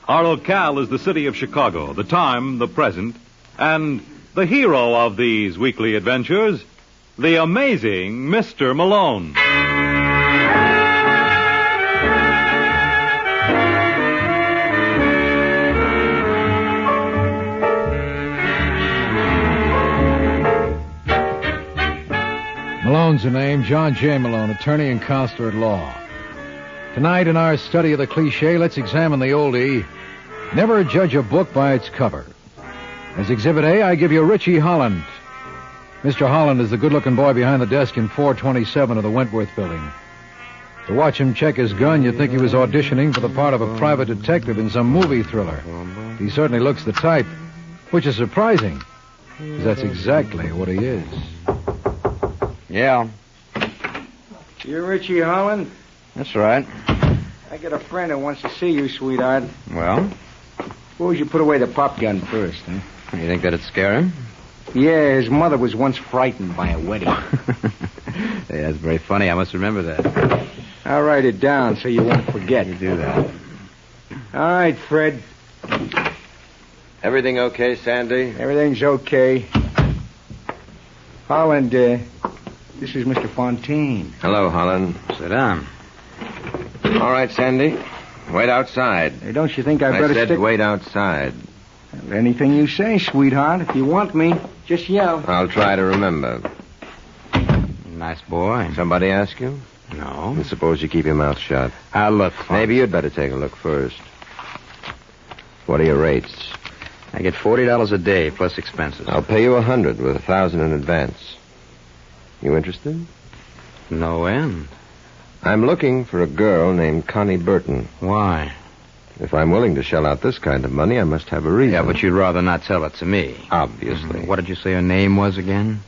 P: Our locale is the city of Chicago, the time, the present, and the hero of these weekly adventures, the amazing Mr. Malone.
F: Malone's the name, John J. Malone, attorney and counselor at law. Tonight, in our study of the cliché, let's examine the oldie, never judge a book by its cover. As Exhibit A, I give you Richie Holland. Mr. Holland is the good-looking boy behind the desk in 427 of the Wentworth Building. To watch him check his gun, you'd think he was auditioning for the part of a private detective in some movie thriller. He certainly looks the type, which is surprising, because that's exactly what he is.
M: Yeah.
O: You're Richie Holland?
A: That's right.
O: I got a friend who wants to see you, sweetheart.
A: Well?
O: Suppose you put away the pop gun first, huh?
A: You think that'd scare him?
O: Yeah, his mother was once frightened by a wedding.
A: Hey, that's very funny. I must remember that.
O: I'll write it down so you won't forget.
A: You do that.
O: All right, Fred.
C: Everything okay, Sandy?
O: Everything's okay. Holland, this is Mr. Fontaine.
C: Hello, Holland.
A: Sit down.
C: All right, Sandy. Wait outside.
O: Hey, don't you think I better
C: said
O: stick...
C: wait outside.
O: Anything you say, sweetheart. If you want me, just yell.
C: I'll try to remember.
A: Nice boy.
C: Somebody ask you?
A: No.
C: And suppose you keep your mouth shut.
A: I'll look.
C: Maybe you'd better take a look first. What are your rates?
A: I get $40 a day plus expenses.
C: I'll pay you $100 with $1,000 in advance. You interested?
A: No end.
C: I'm looking for a girl named Connie Burton.
A: Why?
C: If I'm willing to shell out this kind of money, I must have a reason.
A: Yeah, but you'd rather not tell it to me.
C: Obviously.
A: What did you say her name was again?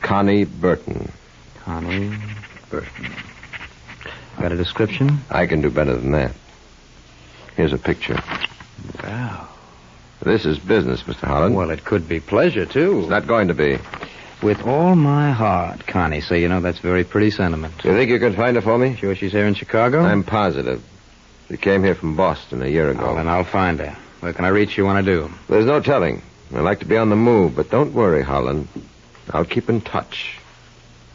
C: Connie Burton.
A: Connie Burton. Got a description?
C: I can do better than that. Here's a picture.
A: Wow.
C: This is business, Mr. Holland.
A: Well, it could be pleasure, too.
C: It's not going to be.
A: With all my heart, Connie. So, you know, that's very pretty sentiment.
C: You think you can find her for me?
A: Sure she's here in Chicago?
C: I'm positive. She came here from Boston a year ago.
A: Oh, then I'll find her. Where can I reach you when I do?
C: There's no telling. I like to be on the move, but don't worry, Holland. I'll keep in touch.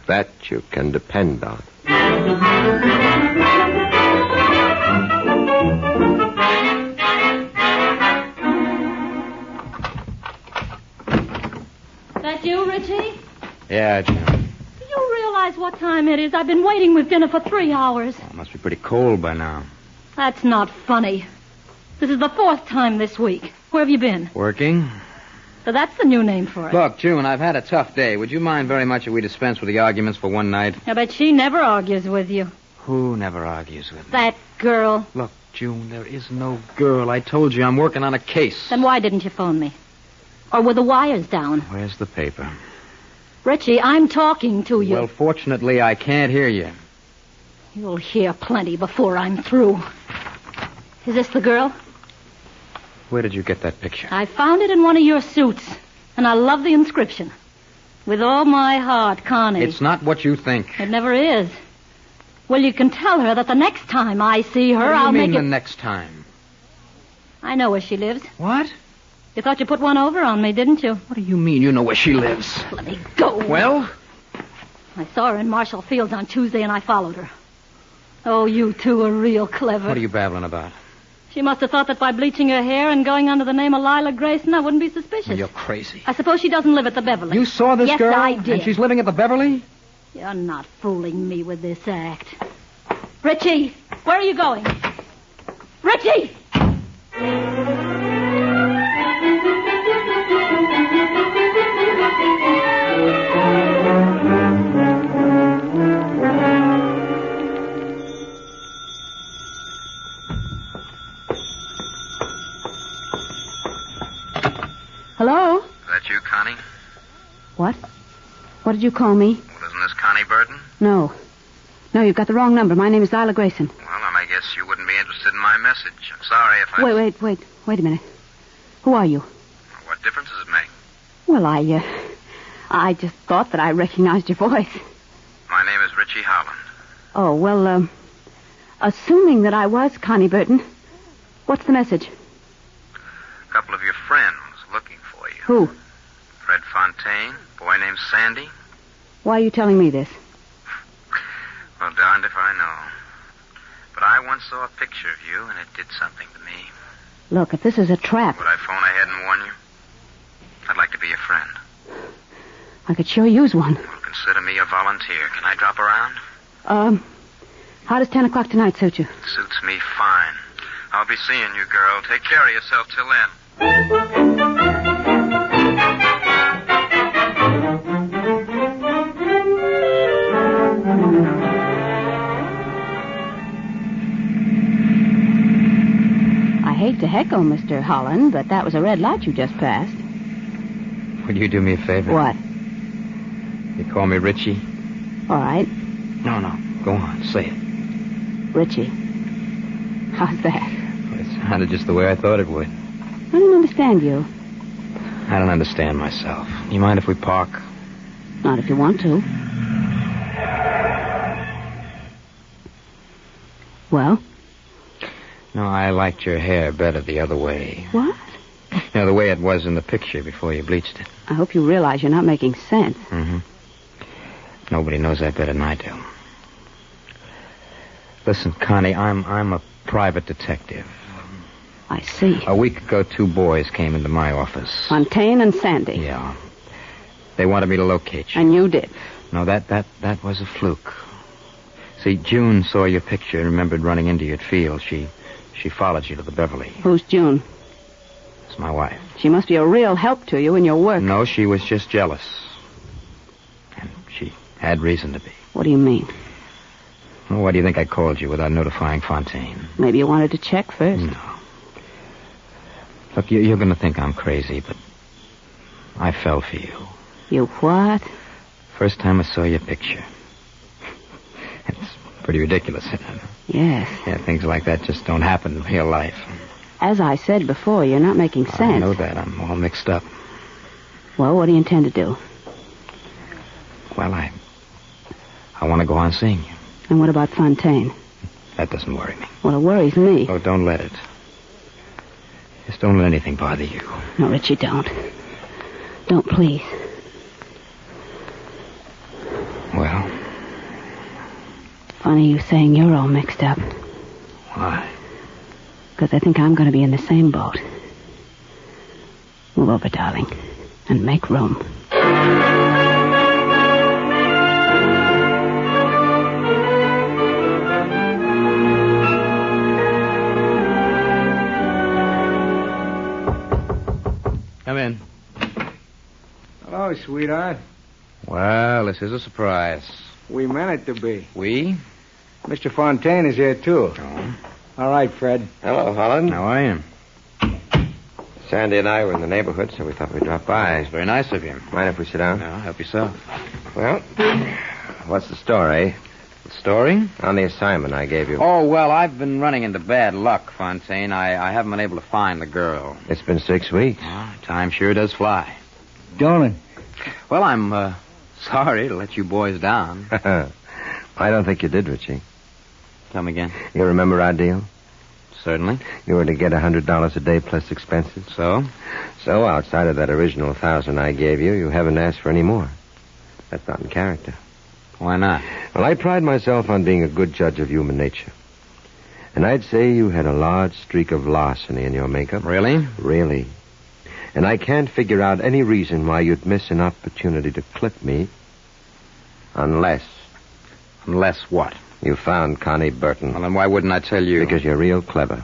C: That you can depend on.
M: That you, Richie?
A: Yeah, Jim.
M: Do you realize what time it is? I've been waiting with dinner for 3 hours.
A: It must be pretty cold by now.
M: That's not funny. This is the 4th time this week. Where have you been?
A: Working?
M: So that's the new name for it.
A: Look, June, I've had a tough day. Would you mind very much if we dispense with the arguments for one night?
M: I bet she never argues with you.
A: Who never argues with me?
M: That girl.
A: Look, June, there is no girl. I told you I'm working on a case.
M: Then why didn't you phone me? Or were the wires down?
A: Where's the paper?
M: Richie, I'm talking to you.
A: Well, fortunately, I can't hear you.
M: You'll hear plenty before I'm through. Is this the girl?
A: Where did you get that picture?
M: I found it in one of your suits, and I love the inscription. With all my heart, Connie.
A: It's not what you think.
M: It never is. Well, you can tell her that the next time I see her,
A: I'll
M: make it...
A: the next time?
M: I know where she lives.
A: What?
M: You thought you put one over on me, didn't you?
A: What do you mean you know where she lives?
M: Let me go.
A: Well?
M: I saw her in Marshall Fields on Tuesday, and I followed her. Oh, you two are real clever.
A: What are you babbling about?
M: She must have thought that by bleaching her hair and going under the name of Lila Grayson, I wouldn't be suspicious.
A: Well, you're crazy.
M: I suppose she doesn't live at the Beverly.
A: You saw this girl?
M: Yes, I did.
A: And she's living at the Beverly?
M: You're not fooling me with this act. Richie, where are you going? Richie!
U: Hello?
W: Is that you, Connie?
U: What? What did you call me?
W: Well, isn't this Connie Burton?
U: No. No, you've got the wrong number. My name is Lila Grayson.
W: Well, then I guess you wouldn't be interested in my message. I'm sorry if I...
U: Wait a minute. Who are you?
W: What difference does it make?
U: Well, I just thought that I recognized your voice.
W: My name is Richie Holland.
U: Oh, well, assuming that I was Connie Burton, what's the message?
W: A couple of your friends looking for you.
U: Who?
W: Fred Fontaine, boy named Sandy.
U: Why are you telling me this?
W: Well, darned if I know. But I once saw a picture of you, and it did something to me.
U: Look, if this is a trap...
W: Would I phone ahead and warn you? I'd like to be your friend.
U: I could sure use one.
W: Well, consider me a volunteer. Can I drop around?
U: How does 10 o'clock tonight suit you?
W: Suits me fine. I'll be seeing you, girl. Take care of yourself till then.
U: I hate to heckle, Mr. Holland, but that was a red light you just passed.
A: Will you do me a favor?
U: What?
A: You call me Richie?
U: All right.
A: No. Go on, say it.
M: Richie. How's that?
A: It sounded just the way I thought it would.
M: I don't understand you.
A: I don't understand myself. You mind if we park?
M: Not if you want to. Well?
A: No, I liked your hair better the other way.
M: What?
A: You know, the way it was in the picture before you bleached it.
M: I hope you realize you're not making sense.
A: Mm-hmm. Nobody knows that better than I do. Listen, Connie, I'm a private detective.
M: I see.
A: A week ago, 2 boys came into my office.
M: Fontaine and Sandy.
A: Yeah. They wanted me to locate you.
M: And you did.
A: No, that was a fluke. See, June saw your picture and remembered running into you at field. She followed you to the Beverly.
M: Who's June?
A: It's my wife.
M: She must be a real help to you in your work.
A: No, she was just jealous. And she had reason to be.
M: What do you mean?
A: Well, why do you think I called you without notifying Fontaine?
M: Maybe you wanted to check first.
A: No. Look, you're going to think I'm crazy, but I fell for you.
M: You what?
A: First time I saw your picture. It's pretty ridiculous, isn't it?
M: Yes.
A: Yeah, things like that just don't happen in real life.
M: As I said before, you're not making sense.
A: I know that. I'm all mixed up.
M: Well, what do you intend to do?
A: Well, I want to go on seeing you.
M: And what about Fontaine?
A: That doesn't worry me.
M: Well, it worries me.
A: Oh, don't let it. Just don't let anything bother you.
M: No, Richie, don't. Don't, please.
A: Well?
M: Funny you saying you're all mixed up.
A: Why?
M: Because I think I'm going to be in the same boat. Move over, darling, and make room.
A: Come in.
R: Hello, sweetheart.
A: Well, this is a surprise.
R: We meant it to be.
A: We?
R: Mr. Fontaine is here, too.
A: Oh.
R: All right, Fred.
C: Hello, Holland.
A: How are you?
C: Sandy and I were in the neighborhood, so we thought we'd drop by.
A: It's very nice of you.
C: Mind if we sit down?
A: No, help yourself.
C: Well, what's the story?
A: The story?
C: On the assignment I gave you.
A: Oh, well, I've been running into bad luck, Fontaine. I haven't been able to find the girl.
C: It's been 6 weeks.
A: Time sure does fly.
R: Darling.
A: Well, I'm sorry to let you boys down.
C: I don't think you did, Richie.
A: Come again?
C: You remember our deal?
A: Certainly.
C: You were to get $100 a day plus expenses.
A: So?
C: So, outside of that original $1,000 I gave you, you haven't asked for any more. That's not in character.
A: Why not?
C: Well, I pride myself on being a good judge of human nature. And I'd say you had a large streak of larceny in your makeup.
A: Really?
C: Really. And I can't figure out any reason why you'd miss an opportunity to clip me. Unless...
A: Unless what?
C: You found Connie Burton.
A: Well, then why wouldn't I tell you?
C: Because you're real clever.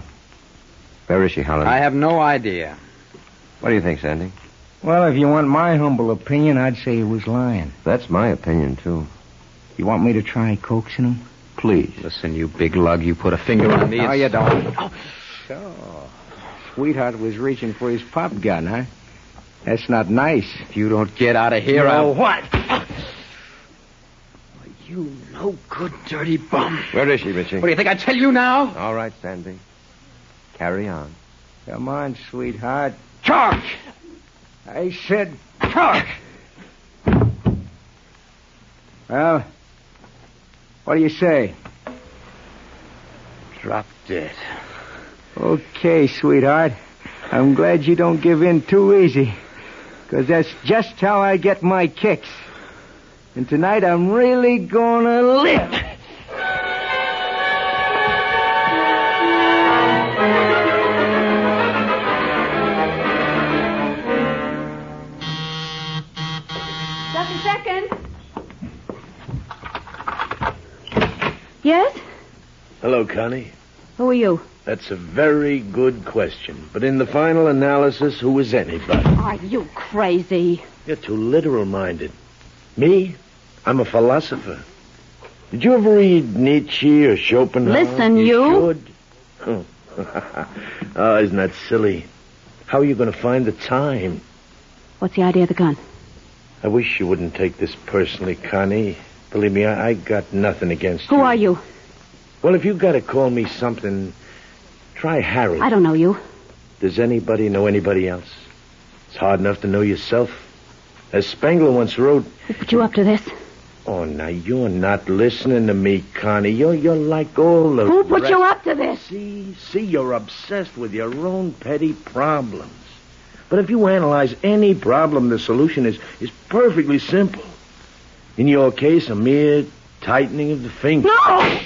C: Where is she, Holland?
A: I have no idea.
C: What do you think, Sandy?
R: Well, if you want my humble opinion, I'd say he was lying.
C: That's my opinion, too.
R: You want me to try coaxing him?
C: Please.
A: Listen, you big lug, you put a finger on me.
R: No, you don't. Oh. So, sweetheart was reaching for his pop gun, huh? That's not nice.
A: If you don't get out of here,
R: I'll...
A: I'll...
R: what?
A: You no good dirty bum.
C: Where is she, Richie?
A: What do you think I tell you now?
C: All right, Sandy. Carry on.
R: Come on, sweetheart.
A: Charge!
R: I said charge! Well, what do you say?
A: Drop dead.
R: Okay, sweetheart. I'm glad you don't give in too easy. Because that's just how I get my kicks. And tonight I'm really gonna live.
M: Just a second. Yes?
S: Hello, Connie.
M: Who are you?
S: That's a very good question. But in the final analysis, who is anybody?
M: Are you crazy?
S: You're too literal-minded. Me? I'm a philosopher. Did you ever read Nietzsche or Schopenhauer?
M: Listen, you.
S: Should. Oh, isn't that silly? How are you going to find the time?
M: What's the idea of the gun?
S: I wish you wouldn't take this personally, Connie. Believe me, I got nothing against you.
M: Who are you?
S: Well, if you got to call me something, try Harry.
M: I don't know you.
S: Does anybody know anybody else? It's hard enough to know yourself. As Spengler once wrote...
M: Who put you up to this?
S: Oh, now, you're not listening to me, Connie. You're like all the
M: Who put
S: rest.
M: you up to this?
S: See, you're obsessed with your own petty problems. But if you analyze any problem, the solution is perfectly simple. In your case, a mere tightening of the finger.
M: No!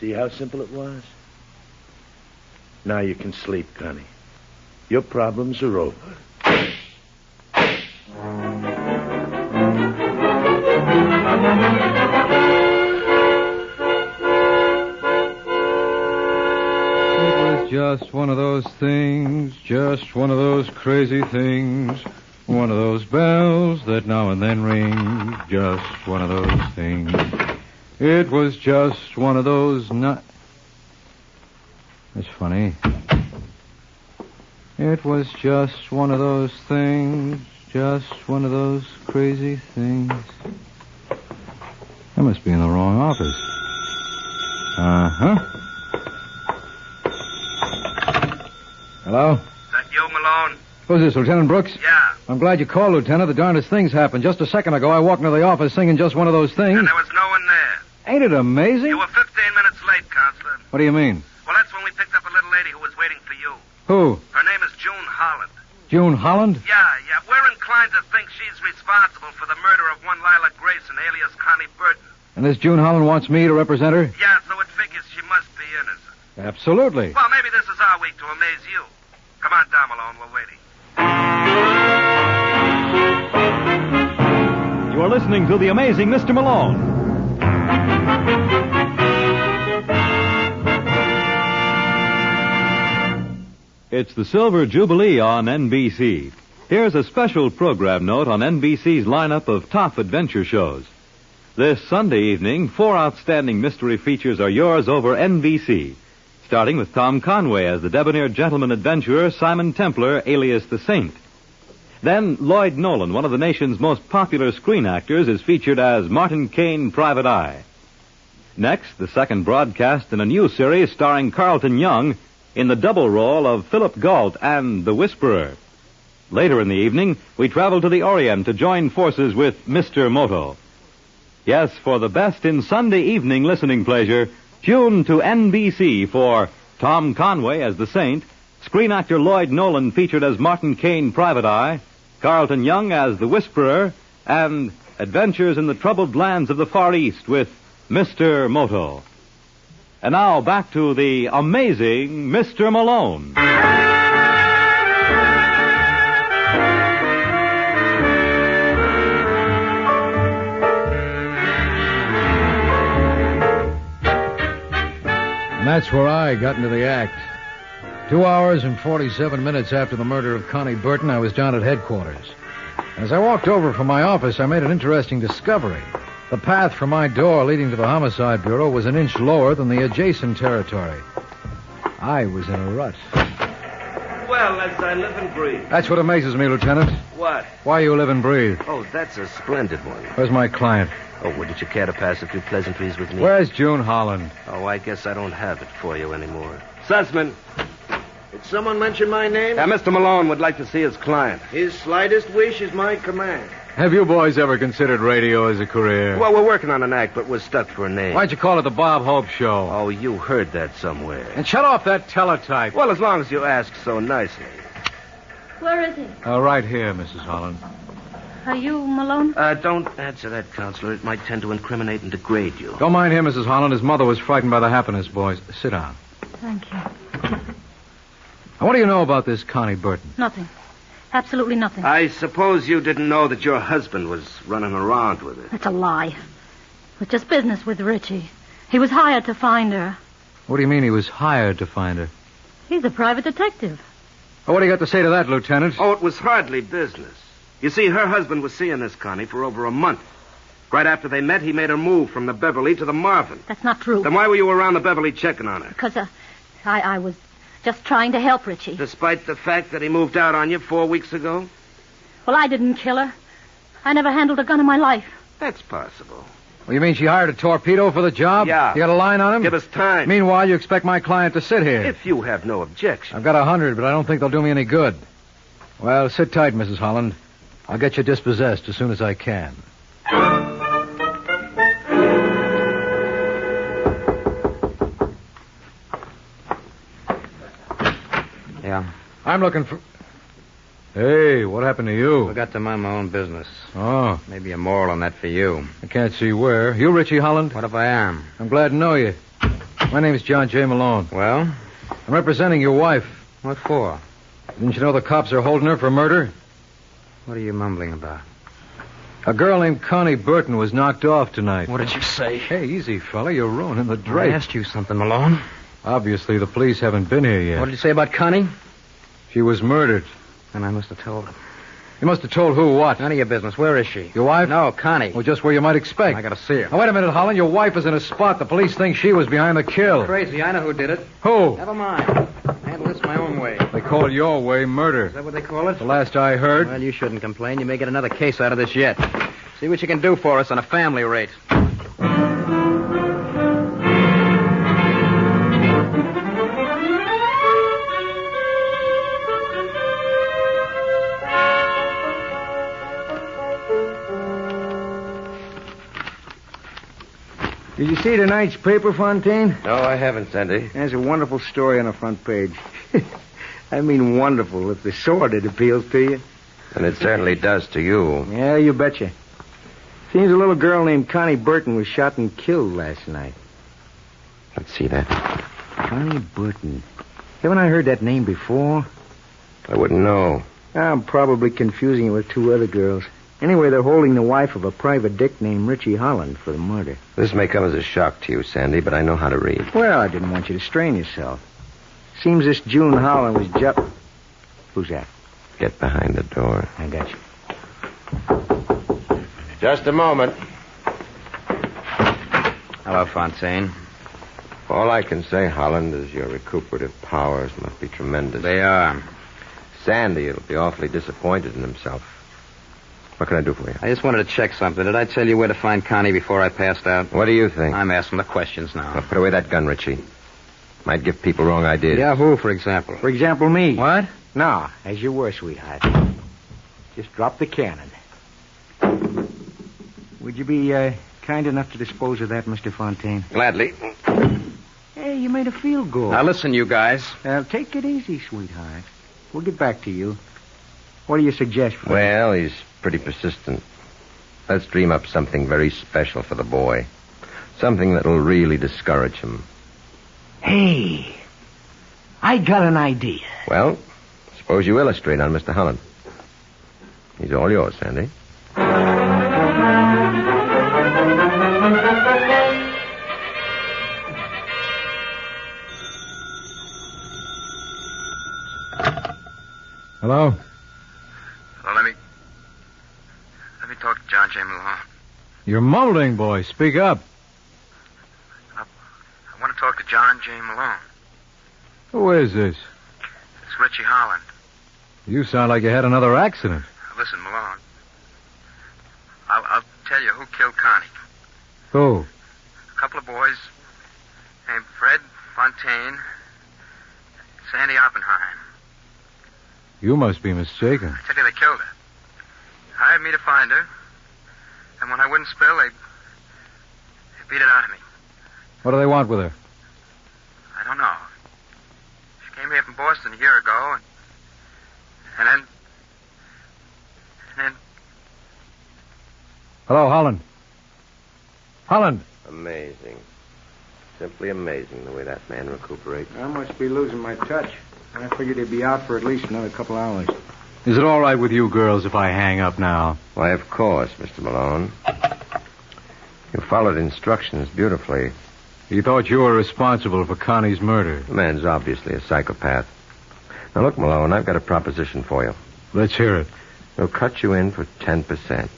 S: See how simple it was? Now you can sleep, Connie. Your problems are over.
F: Just one of those things, just one of those crazy things, one of those bells that now and then ring, just one of those things. It was just one of those That's funny. It was just one of those things, just one of those crazy things. I must be in the wrong office. Uh-huh. Hello?
J: Is that you, Malone?
F: Who's this, Lieutenant Brooks?
J: Yeah.
F: I'm glad you called, Lieutenant. The darndest thing's happened. Just a second ago, I walked into the office singing just one of those things.
J: And there was no one there.
F: Ain't it amazing?
J: You were 15 minutes late, Counselor.
F: What do you mean?
J: Well, that's when we picked up a little lady who was waiting for you.
F: Who?
J: Her name is June Holland.
F: June Holland?
J: Yeah. We're inclined to think she's responsible for the murder of one Lila Grayson, alias Connie Burton.
F: And this June Holland wants me to represent her?
J: Yeah, so it figures she must be innocent.
F: Absolutely.
J: Well, maybe this is our week to amaze you. Come on down, Malone. We're waiting.
K: You are listening to The Amazing Mr. Malone. It's the Silver Jubilee on NBC. Here's a special program note on NBC's lineup of top adventure shows. This Sunday evening, 4 outstanding mystery features are yours over NBC. Starting with Tom Conway as the debonair gentleman adventurer Simon Templar, alias the Saint. Then Lloyd Nolan, one of the nation's most popular screen actors, is featured as Martin Caine, Private Eye. Next, the second broadcast in a new series starring Carlton Young in the double role of Philip Galt and the Whisperer. Later in the evening, we travel to the Orient to join forces with Mr. Moto. Yes, for the best in Sunday evening listening pleasure, tune to NBC for Tom Conway as the Saint, screen actor Lloyd Nolan featured as Martin Caine, Private Eye, Carlton Young as the Whisperer, and Adventures in the Troubled Lands of the Far East with Mr. Moto. And now back to the amazing Mr. Malone.
F: And that's where I got into the act. 2 hours and 47 minutes after the murder of Connie Burton, I was down at headquarters. As I walked over from my office, I made an interesting discovery. The path from my door leading to the Homicide Bureau was an inch lower than the adjacent territory. I was in a rut.
C: Well, as I live and breathe.
F: That's what amazes me, Lieutenant.
C: What?
F: Why you live and breathe.
C: Oh, that's a splendid one.
F: Where's my client?
C: Oh, wouldn't you care to pass a few pleasantries with me?
F: Where's June Holland?
C: Oh, I guess I don't have it for you anymore. Sussman.
R: Did someone mention my name?
C: Mr. Malone would like to see his client.
R: His slightest wish is my command.
F: Have you boys ever considered radio as a career?
C: Well, we're working on an act, but we're stuck for a name.
F: Why'd you call it the Bob Hope Show?
C: Oh, you heard that somewhere.
F: And shut off that teletype.
C: Well, as long as you ask so nicely.
M: Where is he?
F: Right here, Mrs. Holland.
M: Are you Malone?
C: Don't answer that, Counselor. It might tend to incriminate and degrade you.
F: Don't mind him, Mrs. Holland. His mother was frightened by the happiness, boys. Sit down.
M: Thank you.
F: Now, what do you know about this Connie Burton?
M: Nothing. Absolutely nothing.
C: I suppose you didn't know that your husband was running around with her.
M: That's a lie. It was just business with Richie. He was hired to find her.
F: What do you mean he was hired to find her?
M: He's a private detective.
F: Well, what do you got to say to that, Lieutenant?
C: Oh, it was hardly business. You see, her husband was seeing this Connie for over a month. Right after they met, he made her move from the Beverly to the Marvin.
M: That's not true.
C: Then why were you around the Beverly checking on her?
M: Because I was just trying to help Richie.
C: Despite the fact that he moved out on you 4 weeks ago?
M: Well, I didn't kill her. I never handled a gun in my life.
S: That's possible.
F: Well, you mean she hired a torpedo for the job?
S: Yeah.
F: You got a line on him?
S: Give us time.
F: Meanwhile, you expect my client to sit here.
S: If you have no objection.
F: I've got 100, but I don't think they'll do me any good. Well, sit tight, Mrs. Holland. I'll get you dispossessed as soon as I can.
A: Yeah.
F: I'm looking for... Hey, what happened to you?
A: I got to mind my own business.
F: Oh.
A: Maybe a moral on that for you.
F: I can't see where. You Richie Holland?
A: What if I am?
F: I'm glad to know you. My name's John J. Malone.
A: Well?
F: I'm representing your wife.
A: What for?
F: Didn't you know the cops are holding her for murder?
A: What are you mumbling about?
F: A girl named Connie Burton was knocked off tonight.
A: What did you say?
F: Hey, easy, fella. You're ruining the drape.
A: I asked you something, Malone.
F: Obviously, the police haven't been here yet.
A: What did you say about Connie?
F: She was murdered.
A: Then I must have told him.
F: You must have told who what?
A: None of your business. Where is she?
F: Your wife?
A: No, Connie.
F: Well, just where you might expect.
A: I gotta see her.
F: Now, wait a minute, Holland. Your wife is in a spot. The police think she was behind the kill.
A: Crazy. I know who did it.
F: Who?
A: Never mind. Handle this my own way.
F: They call your way murder.
A: Is that what they call it?
F: The last I heard.
A: Well, you shouldn't complain. You may get another case out of this yet. See what you can do for us on a family rate.
R: Did you see tonight's paper, Fontaine?
C: No, I haven't, Sandy.
R: There's a wonderful story on the front page. I mean wonderful. If the sordid appeals to you.
C: And it certainly does to you.
R: Yeah, you betcha. Seems a little girl named Connie Burton was shot and killed last night.
C: Let's see that.
R: Connie Burton. Haven't I heard that name before?
C: I wouldn't know.
R: I'm probably confusing it with two other girls. Anyway, they're holding the wife of a private dick named Richie Holland for the murder.
C: This may come as a shock to you, Sandy, but I know how to read.
R: Well, I didn't want you to strain yourself. Seems this June Holland was just... Who's that?
C: Get behind the door.
R: I got you.
C: Just a moment.
A: Hello, Fontaine.
C: All I can say, Holland, is your recuperative powers must be tremendous.
A: They are.
C: Sandy will be awfully disappointed in himself. What can I do for you?
A: I just wanted to check something. Did I tell you where to find Connie before I passed out?
C: What do you think?
A: I'm asking the questions now.
C: Well, put away that gun, Richie. Might give people wrong ideas.
A: Yeah, who, for example?
R: For example, me.
A: What?
R: No, as you were, sweetheart. Just drop the cannon. Would you be kind enough to dispose of that, Mr. Fontaine?
A: Gladly.
R: Hey, you made a field goal.
A: Now, listen, you guys.
R: Take it easy, sweetheart. We'll get back to you. What do you suggest, Frank?
C: Well, he's pretty persistent. Let's dream up something very special for the boy. Something that'll really discourage him.
R: Hey, I got an idea.
C: Well, suppose you illustrate on Mr. Holland. He's all yours, Sandy.
F: Hello?
A: Well, let me talk to John J. Malone.
F: You're mumbling, boy. Speak up.
A: I want to talk to John J. Malone.
F: Who is this?
A: It's Richie Holland.
F: You sound like you had another accident.
A: Listen, Malone. I'll tell you who killed Connie.
F: Who?
A: A couple of boys named Fred Fontaine, Sandy Oppenheim.
F: You must be mistaken.
A: I tell you, they killed her. Hired me to find her. And when I wouldn't spill, they beat it out of me.
F: What do they want with her?
A: I don't know. She came here from Boston a year ago, and then...
F: Hello, Holland. Holland.
C: Amazing. Simply amazing the way that man recuperates.
R: I must be losing my touch. I figured he'd be out for at least another couple hours.
F: Is it all right with you girls if I hang up now?
C: Why, of course, Mr. Malone. You followed instructions beautifully.
F: You thought you were responsible for Connie's murder.
C: The man's obviously a psychopath. Now, look, Malone, I've got a proposition for you.
F: Let's hear it.
C: We'll cut you in for 10%.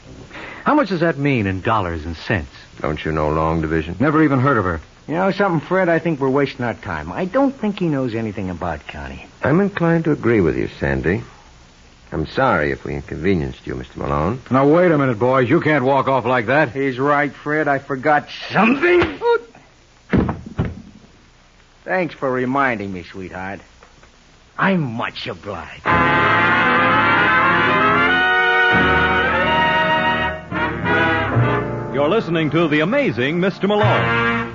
F: How much does that mean in dollars and cents?
C: Don't you know long division?
F: Never even heard of her.
R: You know something, Fred? I think we're wasting our time. I don't think he knows anything about Connie.
C: I'm inclined to agree with you, Sandy. I'm sorry if we inconvenienced you, Mr. Malone.
F: Now, wait a minute, boys. You can't walk off like that.
R: He's right, Fred. I forgot something. Thanks for reminding me, sweetheart. I'm much obliged.
K: You're listening to The Amazing Mr. Malone.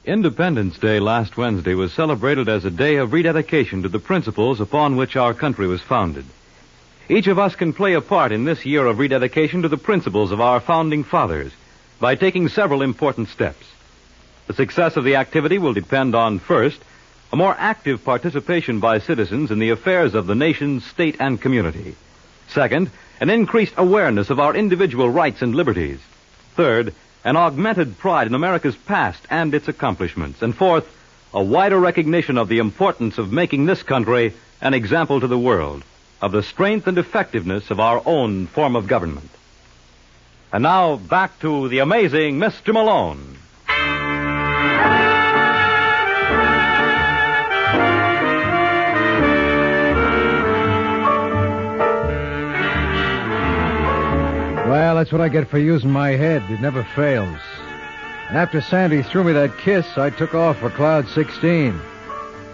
K: Independence Day last Wednesday was celebrated as a day of rededication to the principles upon which our country was founded. Each of us can play a part in this year of rededication to the principles of our founding fathers by taking several important steps. The success of the activity will depend on, first, a more active participation by citizens in the affairs of the nation, state, and community. Second, an increased awareness of our individual rights and liberties. Third, an augmented pride in America's past and its accomplishments. And fourth, a wider recognition of the importance of making this country an example to the world of the strength and effectiveness of our own form of government. And now, back to the amazing Mr. Malone.
F: Well, that's what I get for using my head. It never fails. And after Sandy threw me that kiss, I took off for Cloud 16.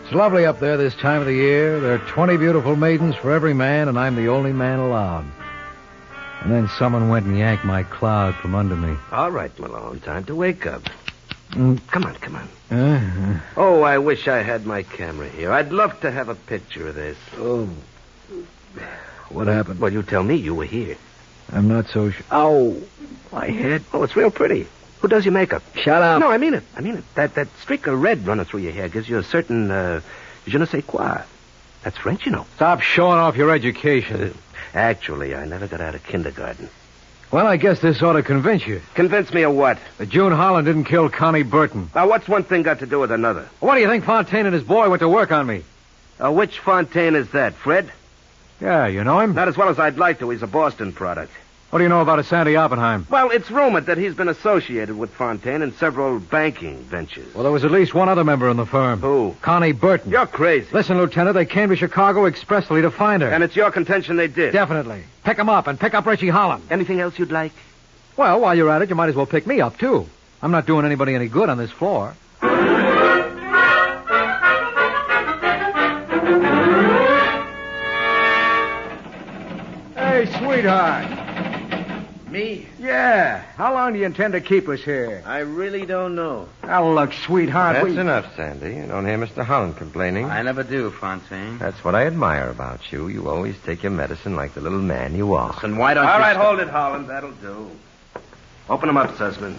F: It's lovely up there this time of the year. There are 20 beautiful maidens for every man, and I'm the only man allowed. And then someone went and yanked my cloud from under me.
S: All right, Malone, time to wake up.
F: Mm.
S: Come on. Oh, I wish I had my camera here. I'd love to have a picture of this.
F: Oh. What happened?
S: Well, you tell me. You were here.
F: I'm not so sure. Ow. My head.
S: Oh, it's real pretty. Who does your makeup?
F: Shut up.
S: No, I mean it. That streak of red running through your hair gives you a certain, je ne sais quoi. That's French, you know.
F: Stop showing off your education.
S: Actually, I never got out of kindergarten.
F: Well, I guess this ought to convince you.
S: Convince me of what?
F: That June Holland didn't kill Connie Burton.
S: Now, what's one thing got to do with another?
F: What do you think Fontaine and his boy went to work on me?
S: Which Fontaine is that, Fred?
F: Yeah, you know him?
S: Not as well as I'd like to. He's a Boston product.
F: What do you know about a Sandy Oppenheim?
S: Well, it's rumored that he's been associated with Fontaine in several banking ventures.
F: Well, there was at least one other member in the firm.
S: Who?
F: Connie Burton.
S: You're crazy.
F: Listen, Lieutenant, they came to Chicago expressly to find her.
S: And it's your contention they did?
F: Definitely. Pick them up and pick up Richie Holland.
S: Anything else you'd like?
F: Well, while you're at it, you might as well pick me up, too. I'm not doing anybody any good on this floor. Hey, sweetheart.
R: Me?
F: Yeah. How long do you intend to keep us here?
R: I really don't know.
F: Now, look, sweetheart.
C: That's enough, Sandy. You don't hear Mr. Holland complaining.
A: I never do, Fontaine.
C: That's what I admire about you. You always take your medicine like the little man you are.
S: Listen, why don't
C: All
S: you...
C: right,
S: hold it, Holland. That'll do. Open them up, Sussman.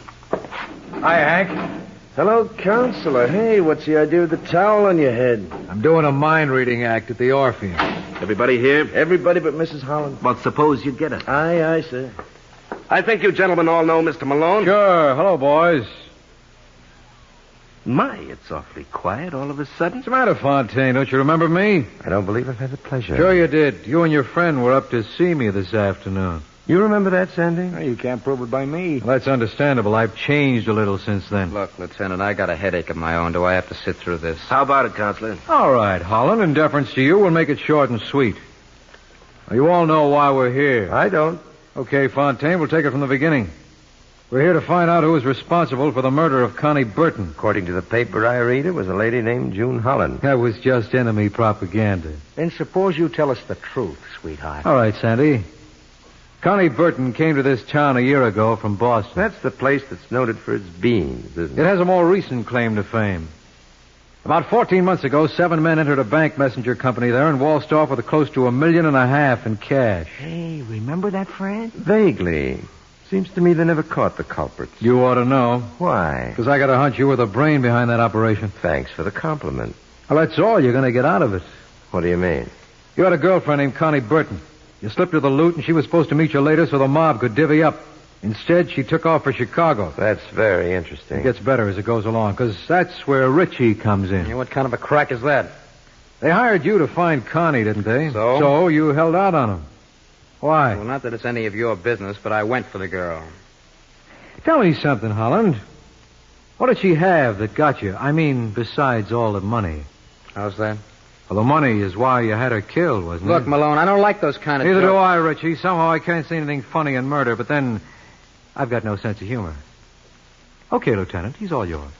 F: Hi, Hank.
S: Hello, Counselor. Hey, what's the idea with the towel on your head?
F: I'm doing a mind-reading act at the Orpheum.
S: Everybody here? Everybody but Mrs. Holland. Well, suppose you get it. Aye, sir. I think you gentlemen all know Mr. Malone.
F: Sure. Hello, boys.
S: My, it's awfully quiet all of a sudden.
F: What's the matter, Fontaine? Don't you remember me?
C: I don't believe I've had the pleasure.
F: Sure you did. You and your friend were up to see me this afternoon.
C: You remember that, Sandy?
F: Well, you can't prove it by me. Well, that's understandable. I've changed a little since then.
A: Look, Lieutenant, I got a headache of my own. Do I have to sit through this?
S: How about it, Counselor?
F: All right, Holland. In deference to you, we'll make it short and sweet. Now, you all know why we're here.
C: I don't.
F: Okay, Fontaine, we'll take it from the beginning. We're here to find out who was responsible for the murder of Connie Burton.
C: According to the paper I read, it was a lady named June Holland.
F: That was just enemy propaganda.
R: Then suppose you tell us the truth, sweetheart.
F: All right, Sandy. Connie Burton came to this town a year ago from Boston.
C: That's the place that's noted for its beans, isn't it?
F: It has a more recent claim to fame. About 14 months ago, 7 men entered a bank messenger company there and waltzed off with close to $1.5 million in cash.
R: Hey, remember that, Fred?
C: Vaguely. Seems to me they never caught the culprits.
F: You ought to know.
C: Why?
F: Because I got a hunch you were the brain behind that operation.
C: Thanks for the compliment.
F: Well, that's all you're going to get out of it.
C: What do you mean?
F: You had a girlfriend named Connie Burton. You slipped her the loot, and she was supposed to meet you later so the mob could divvy up. Instead, she took off for Chicago.
C: That's very interesting.
F: It gets better as it goes along, because that's where Richie comes in.
A: Yeah, what kind of a crack is that?
F: They hired you to find Connie, didn't they?
A: So?
F: So you held out on him. Why?
A: Well, not that it's any of your business, but I went for the girl.
F: Tell me something, Holland. What did she have that got you? I mean, besides all the money.
B: How's that?
F: Well, the money is why you had her killed, wasn't it?
B: Look, Malone, I don't like those kind of
F: Neither
B: jokes.
F: do I, Richie. Somehow I can't see anything funny in murder, but then I've got no sense of humor. Okay, Lieutenant, he's all yours.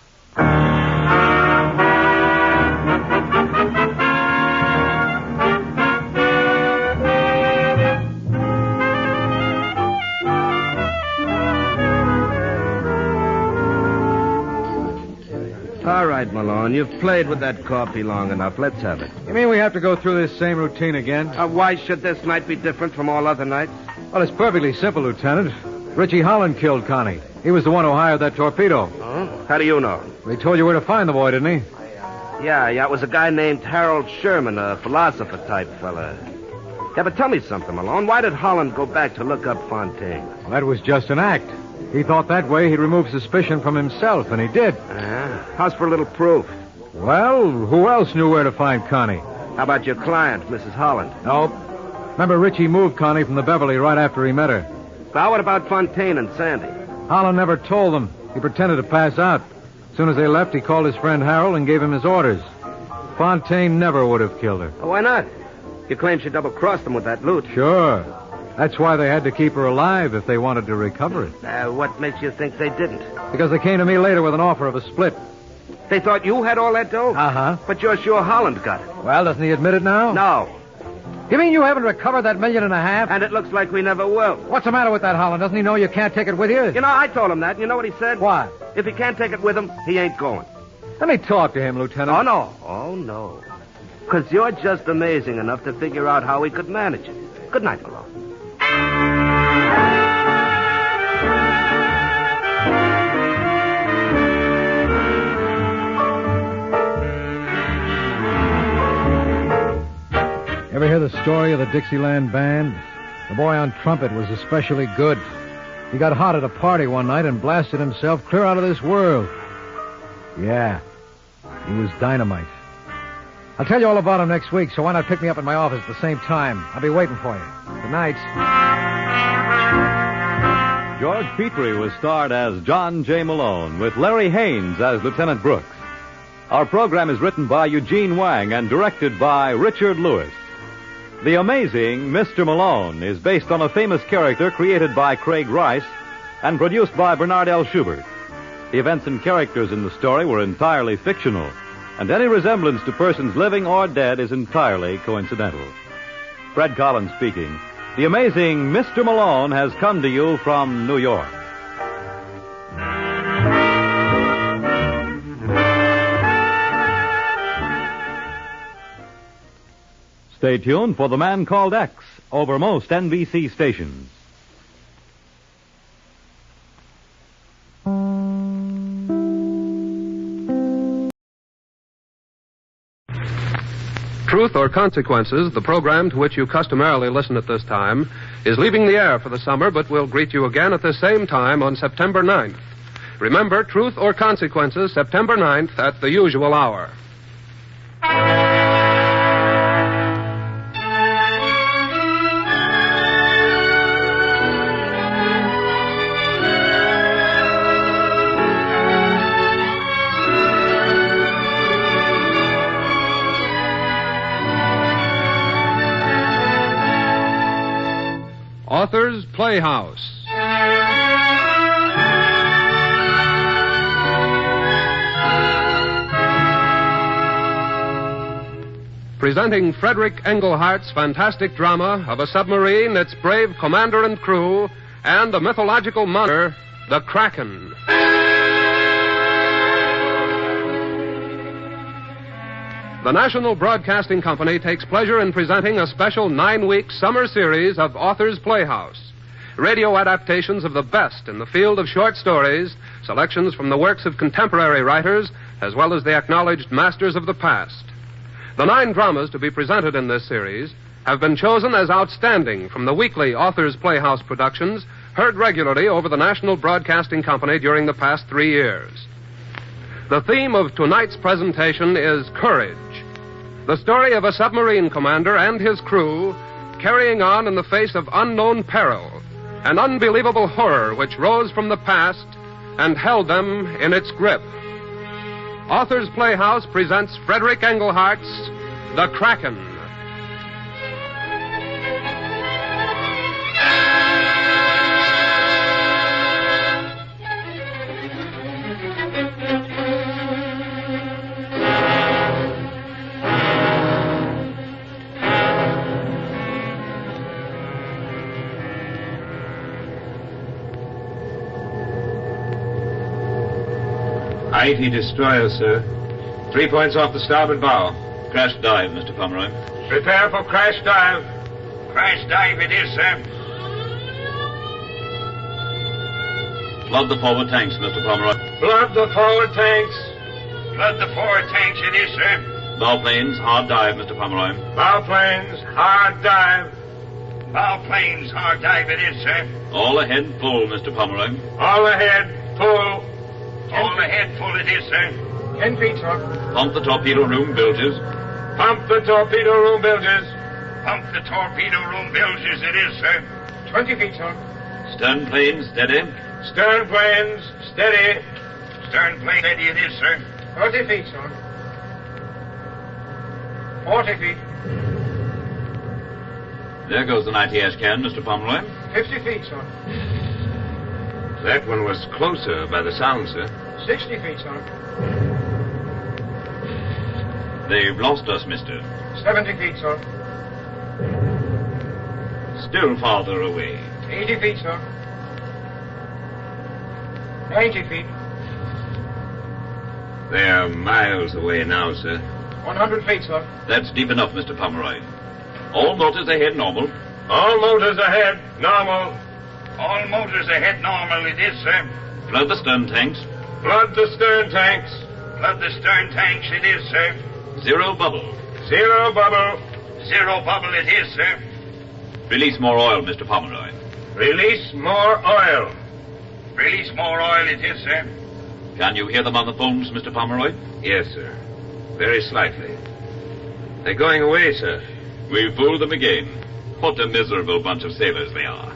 S: All right, Malone, you've played with that coffee long enough. Let's have it.
F: You mean we have to go through this same routine again?
S: Why should this night be different from all other nights?
F: Well, it's perfectly simple, Lieutenant. Richie Holland killed Connie. He was the one who hired that torpedo.
S: Oh? How do you know?
F: He told you where to find the boy, didn't he?
S: Yeah, it was a guy named Harold Sherman, a philosopher-type fella. Yeah, but tell me something, Malone. Why did Holland go back to look up Fontaine?
F: Well, that was just an act. He thought that way he'd remove suspicion from himself, and he did.
S: How's for a little proof?
F: Well, who else knew where to find Connie?
S: How about your client, Mrs. Holland?
F: Nope. Remember, Richie moved Connie from the Beverly right after he met her.
S: Well, what about Fontaine and Sandy?
F: Holland never told them. He pretended to pass out. As soon as they left, he called his friend Harold and gave him his orders. Fontaine never would have killed her.
S: Oh, why not? You claim she double-crossed him with that loot.
F: Sure. That's why they had to keep her alive if they wanted to recover it.
S: What makes you think they didn't?
F: Because they came to me later with an offer of a split.
S: They thought you had all that dough?
F: Uh-huh.
S: But you're sure Holland got it.
F: Well, doesn't he admit it now?
S: No.
F: You mean you haven't recovered that $1.5 million?
S: And it looks like we never will.
F: What's the matter with that, Holland? Doesn't he know you can't take it with you?
S: You know, I told him that. You know what he said?
F: What?
S: If he can't take it with him, he ain't going.
F: Let me talk to him, Lieutenant.
S: Oh, no. Oh, no. Because you're just amazing enough to figure out how he could manage it. Good night, Malone.
F: Ever hear the story of the Dixieland Band? The boy on trumpet was especially good. He got hot at a party one night and blasted himself clear out of this world. Yeah, he was dynamite. I'll tell you all about him next week, so why not pick me up at my office at the same time? I'll be waiting for you. Good night.
K: George Petrie was starred as John J. Malone, with Larry Haynes as Lieutenant Brooks. Our program is written by Eugene Wang and directed by Richard Lewis. The amazing Mr. Malone is based on a famous character created by Craig Rice and produced by Bernard L. Schubert. The events and characters in the story were entirely fictional, and any resemblance to persons living or dead is entirely coincidental. Fred Collins speaking. The amazing Mr. Malone has come to you from New York. Stay tuned for The Man Called X over most NBC stations.
E: Truth or Consequences, the program to which you customarily listen at this time, is leaving the air for the summer, but will greet you again at the same time on September 9th. Remember, Truth or Consequences, September 9th at the usual hour. Author's Playhouse. Presenting Frederick Englehart's fantastic drama of a submarine, its brave commander and crew, and the mythological monster, the Kraken. The National Broadcasting Company takes pleasure in presenting a special 9-week summer series of Author's Playhouse. Radio adaptations of the best in the field of short stories, selections from the works of contemporary writers, as well as the acknowledged masters of the past. The 9 dramas to be presented in this series have been chosen as outstanding from the weekly Author's Playhouse productions heard regularly over the National Broadcasting Company during the past 3 years. The theme of tonight's presentation is courage. The story of a submarine commander and his crew carrying on in the face of unknown peril, an unbelievable horror which rose from the past and held them in its grip. Authors Playhouse presents Frederick Englehart's The Kraken.
L: Mighty destroyer, sir. 3 points off the starboard bow.
K: Crash dive, Mr. Pomeroy.
L: Prepare for crash dive.
O: Crash dive it is, sir.
K: Flood the forward tanks, Mr. Pomeroy.
L: Flood the forward tanks.
O: Flood the forward tanks it is, sir.
K: Bow planes, hard dive, Mr. Pomeroy.
L: Bow planes, hard dive.
O: Bow planes, hard dive it is, sir.
K: All ahead, full, Mr. Pomeroy.
L: All ahead, full.
O: All ahead, full it is, sir.
L: 10 feet, sir.
K: Pump the torpedo room bilges.
L: Pump the torpedo room bilges.
O: Pump the torpedo room bilges it is, sir.
L: 20 feet, sir.
K: Stern planes, steady.
L: Stern planes, steady.
O: Stern plane, steady it is, sir.
L: 30 feet, sir. 40 feet.
K: There goes the 90 can, Mr. Pomeroy.
L: 50 feet, sir. That one was closer by the sound, sir. 60 feet, sir.
K: They've lost us, mister.
L: 70 feet, sir.
K: Still farther away.
L: 80 feet, sir. 90 feet. They're miles away now, sir. 100 feet, sir.
K: That's deep enough, Mr. Pomeroy. All motors ahead, normal.
L: All motors ahead, normal.
O: All motors ahead normal it is, sir.
K: Flood the stern tanks.
L: Flood the stern tanks.
O: Flood the stern tanks it is, sir.
K: Zero bubble.
L: Zero bubble.
O: Zero bubble it is, sir.
K: Release more oil, Mr. Pomeroy.
L: Release more oil.
O: Release more oil it is, sir.
K: Can you hear them on the phones, Mr. Pomeroy?
L: Yes, sir. Very slightly. They're going away, sir.
K: We fooled them again. What a miserable bunch of sailors they are.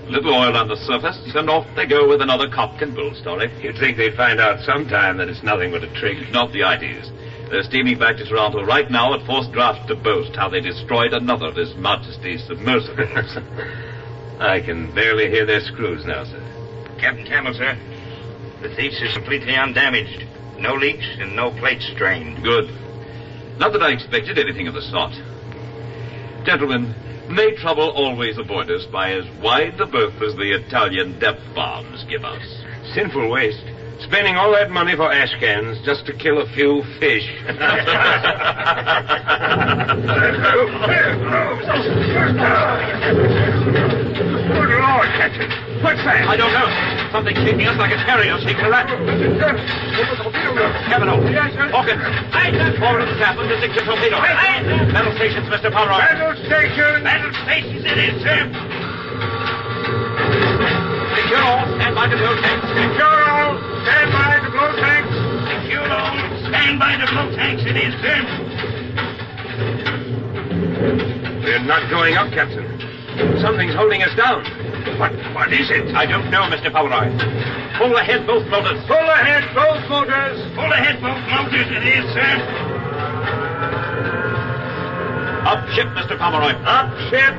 K: Little oil on the surface, and off they go with another cock and bull story.
L: You'd think they'd find out sometime that it's nothing but a trick.
K: Not the ideas. They're steaming back to Toronto right now at forced draft to boast how they destroyed another of His Majesty's submersibles.
L: I can barely hear their screws now, sir.
O: Captain Campbell, sir. The thieves are completely undamaged. No leaks and no plates strained.
K: Good. Not that I expected anything of the sort. Gentlemen, may trouble always avoid us by as wide a berth as the Italian depth bombs give us.
L: Sinful waste. Spending all that money for ash cans just to kill a few fish.
O: Good Lord, Captain. What's that?
B: I don't know. Something shaking us like a carrier shakes a rat. Cavanaugh. Hawkins. Forward of the sapling to 6 torpedo. Battle stations, Mr. Pomeroy.
O: Battle stations. Battle stations it is, sir.
B: Secure all. Stand by to blow tanks.
O: Secure all. Stand by to blow tanks. Secure all. Stand by to blow tanks it is, sir.
L: We're not going up, Captain. Something's holding us down.
O: What is it?
B: I don't know, Mr. Pomeroy. Pull ahead both motors.
L: Pull ahead both motors.
O: Pull ahead both motors it is, sir.
B: Up ship, Mr. Pomeroy.
L: Up ship.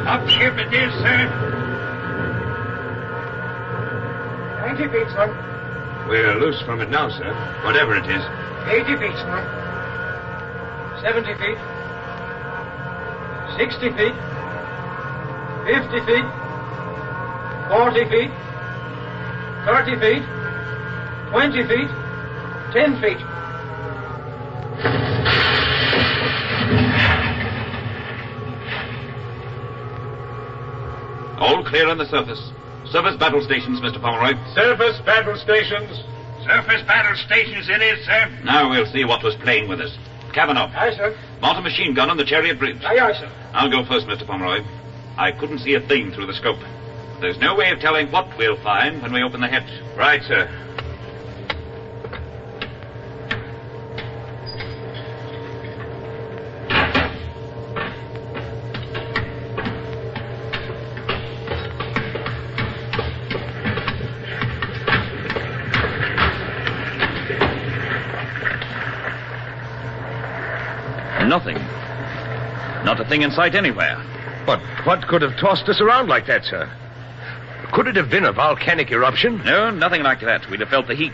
O: Up ship it is, sir.
L: 90 feet, sir. We're loose from it now, sir. Whatever it is. 80 feet, sir. 70 feet. 60 feet. 50 feet. 40 feet. 30 feet. 20 feet. 10 feet.
K: All clear on the surface. Surface battle stations, Mr. Pomeroy.
L: Surface battle stations.
O: Surface battle stations it is, sir.
K: Now we'll see what was playing with us. Cavanaugh.
L: Aye, sir.
K: Mount a machine gun on the chariot bridge.
L: Aye, aye, sir.
K: I'll go first, Mr. Pomeroy. I couldn't see a thing through the scope. There's no way of telling what we'll find when we open the hatch.
L: Right, sir.
H: Nothing. Not a thing in sight anywhere.
L: But what could have tossed us around like that, sir? Could it have been a volcanic eruption?
H: No, nothing like that. We'd have felt the heat.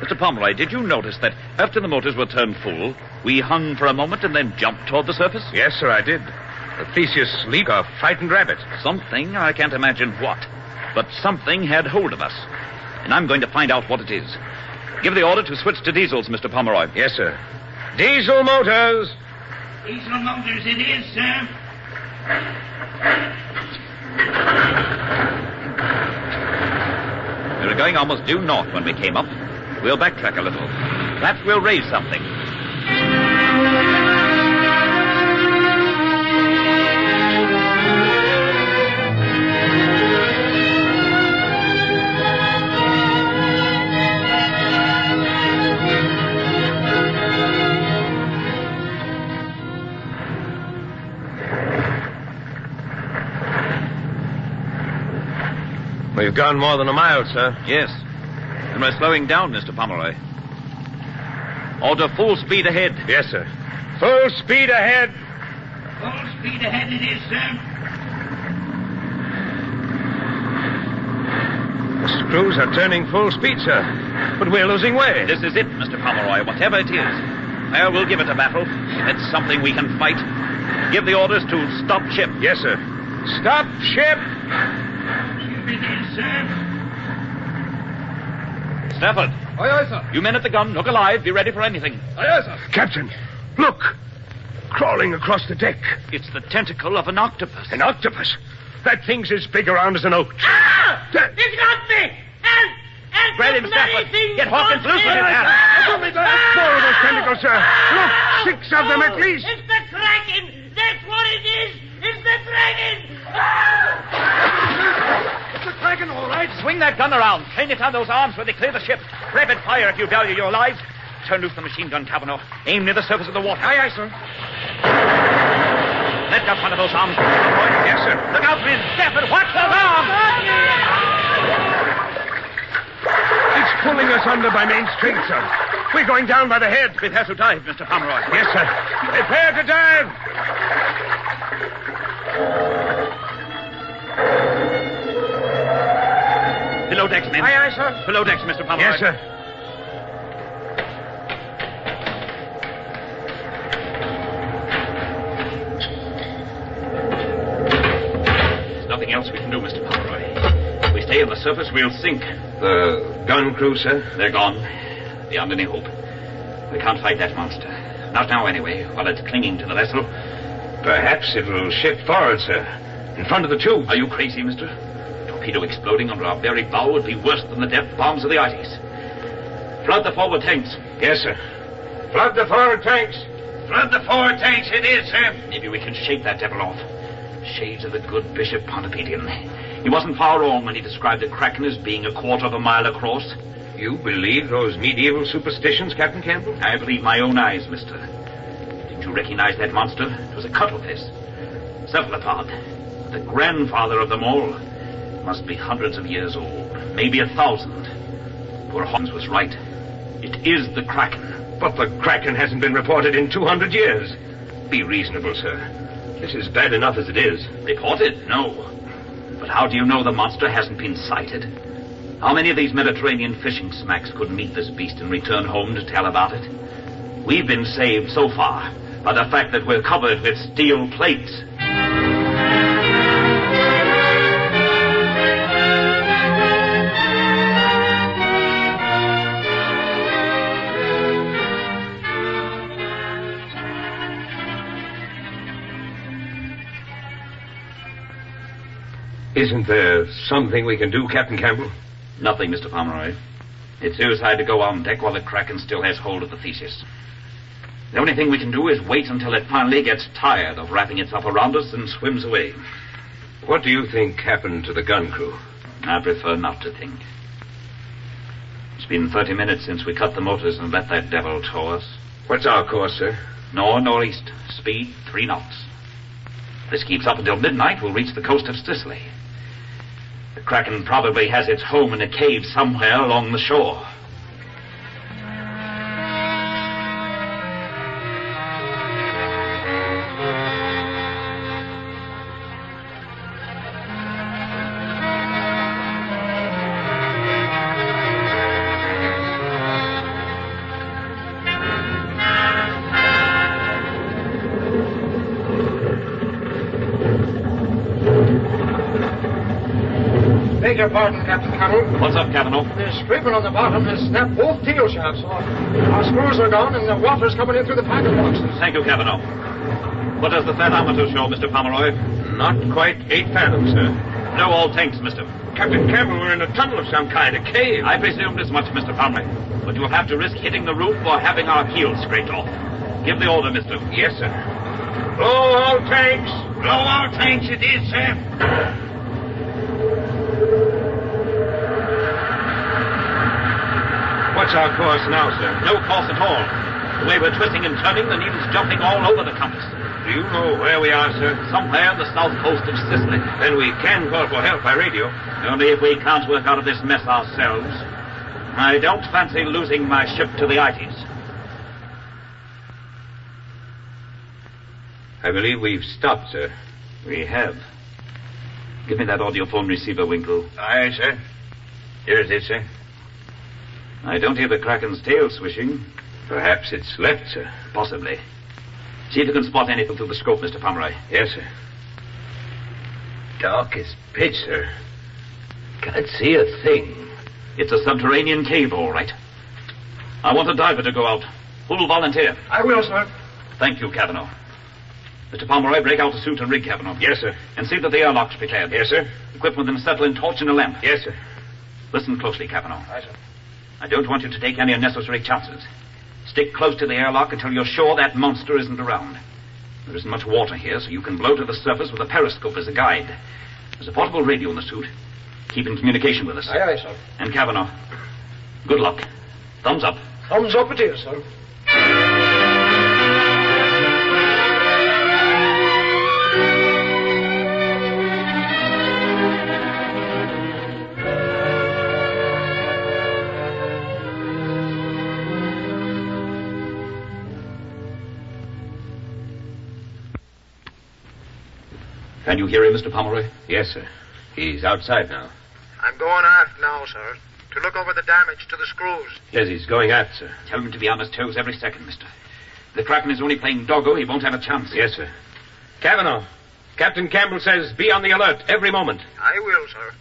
H: Mr. Pomeroy, did you notice that after the motors were turned full, we hung for a moment and then jumped toward the surface?
L: Yes, sir, I did. The Theseus leaped a frightened rabbit.
H: Something, I can't imagine what. But something had hold of us. And I'm going to find out what it is. Give the order to switch to diesels, Mr. Pomeroy.
L: Yes, sir. Diesel motors!
J: Diesel motors it is, sir.
H: We were going almost due north when we came up. We'll backtrack a little. Perhaps we'll raise something.
L: We've gone more than a mile, sir.
H: Yes. And we're slowing down, Mr. Pomeroy. Order full speed ahead.
L: Yes, sir. Full speed ahead.
J: Full speed ahead it is, sir.
L: The screws are turning full speed, sir. But we're losing way.
H: This is it, Mr. Pomeroy, whatever it is. Well, we'll give it a battle. It's something we can fight. Give the orders to stop ship.
L: Yes, sir. Stop ship!
J: It is, sir.
H: Stafford.
E: Aye, aye, sir.
H: You men at the gun, look alive, be ready for anything.
E: Aye, aye, sir.
L: Captain, look! Crawling across the deck.
H: It's the tentacle of an octopus.
L: An octopus? That thing's as big around as an oak.
J: Ah! It's got me! And
H: grab him, Stafford. Get Hawkins loose with his hand.
L: Four of those tentacles, sir. Look, 6 of them at least.
J: It's the Kraken! That's what it is! It's the Kraken!
H: It's the Kraken, all right. Swing that gun around. Train it on those arms where they clear the ship. Rapid fire if you value your lives. Turn loose the machine gun, Cavanaugh. Aim near the surface of the water.
E: Aye, aye, sir.
H: Let up one of those arms.
L: Yes, sir.
H: Look out, men. Stafford, watch those arms.
L: It's pulling us under by main strength, sir. We're going down by the head.
H: Prepare to dive, Mr. Pomeroy.
L: Yes, sir. Prepare to dive.
H: Below decks, men.
E: Aye, aye, sir.
H: Below decks, Mr. Pomeroy.
L: Yes, sir.
H: There's nothing else we can do, Mr. Pomeroy. If we stay on the surface, we'll sink.
L: The gun crew, sir?
H: They're gone. Beyond any hope. We can't fight that monster. Not now, anyway, while it's clinging to the vessel.
L: Perhaps it will shift forward, sir. In front of the tubes.
H: Are you crazy, mister? A torpedo exploding under our very bow would be worse than the death bombs of the ices. Flood the forward tanks.
L: Yes, sir. Flood the forward tanks.
J: Flood the forward tanks it is, sir.
H: Maybe we can shake that devil off. Shades of the good Bishop Pontopedian. He wasn't far wrong when he described the Kraken as being 1/4 mile across.
L: You believe those medieval superstitions, Captain Campbell?
H: I believe my own eyes, mister. Didn't you recognize that monster? It was a cuttlefish. Cephalopod. The grandfather of them all. Must be hundreds of years old. Maybe 1,000. Poor Hans was right. It is the Kraken.
L: But the Kraken hasn't been reported in 200 years. Be reasonable, sir. This is bad enough as it is.
H: Reported? No. But how do you know the monster hasn't been sighted? How many of these Mediterranean fishing smacks could meet this beast and return home to tell about it? We've been saved so far by the fact that we're covered with steel plates.
L: Isn't there something we can do, Captain Campbell?
H: Nothing, Mr. Pomeroy. It's suicide to go on deck while the Kraken still has hold of the Theseus. The only thing we can do is wait until it finally gets tired of wrapping itself around us and swims away.
L: What do you think happened to the gun crew?
H: I prefer not to think. It's been 30 minutes since we cut the motors and let that devil tow us.
L: What's our course, sir?
H: Northeast. Speed 3 knots. If this keeps up until midnight, we'll reach the coast of Sicily. The Kraken probably has its home in a cave somewhere along the shore.
L: beg your pardon, Captain Carroll.
W: What's up, Cavanaugh?
L: The scraper on the bottom has snapped both tail shafts off. Our screws are gone, and the water's coming in through the paddle boxes.
W: Thank you, Cavanaugh. What does the thermometer show, Mr. Pomeroy?
L: Not quite 8 fathoms, sir.
W: No all tanks, mister.
L: Captain Campbell, we're in a tunnel of some kind, a cave.
W: I presumed as much, Mr. Pomeroy. But you'll have to risk hitting the roof or having our heels scraped off. Give the order, mister.
L: Yes, sir. Blow all tanks. Blow all tanks it is, sir.
W: What's our course now, sir? No course at all. The way we're twisting and turning, the needle's jumping all over the compass.
L: Do you know where we are, sir?
W: Somewhere on the south coast of Sicily.
L: Then we can call for help by radio.
W: Only if we can't work out of this mess ourselves. I don't fancy losing my ship to the Ites.
L: I believe we've stopped, sir.
W: We have. Give me that audiophone receiver, Winkle.
L: Aye, sir. Here it is, sir.
W: I don't hear the Krakken's tail swishing.
L: Perhaps it's left, sir.
W: Possibly. See if you can spot anything through the scope, Mr. Pomeroy.
L: Yes, sir. Dark as pitch, sir. Can't see a thing.
W: It's a subterranean cave, all right. I want a diver to go out. Who'll volunteer?
L: I will, sir.
W: Thank you, Cavanaugh. Mr. Pomeroy, break out a suit and rig, Cavanaugh.
L: Yes, sir.
W: And see that the airlock's prepared.
L: Yes, sir.
W: Equip with an acetylene torch and a lamp.
L: Yes, sir.
W: Listen closely, Cavanaugh.
L: Aye, sir.
W: I don't want you to take any unnecessary chances. Stick close to the airlock until you're sure that monster isn't around. There isn't much water here, so you can blow to the surface with a periscope as a guide. There's a portable radio in the suit. Keep in communication with us.
L: Aye, aye, sir.
W: And Cavanaugh, good luck. Thumbs up.
L: Thumbs up it is, sir.
W: Can you hear him, Mr. Pomeroy?
L: Yes, sir. He's outside now.
D: I'm going aft now, sir, to look over the damage to the screws.
L: Yes, he's going aft, sir.
W: Tell him to be on his toes every second, mister. If the Kraken is only playing doggo, he won't have a chance.
L: Yes, sir. Cavanaugh, Captain Campbell says be on the alert every moment.
D: I will, sir.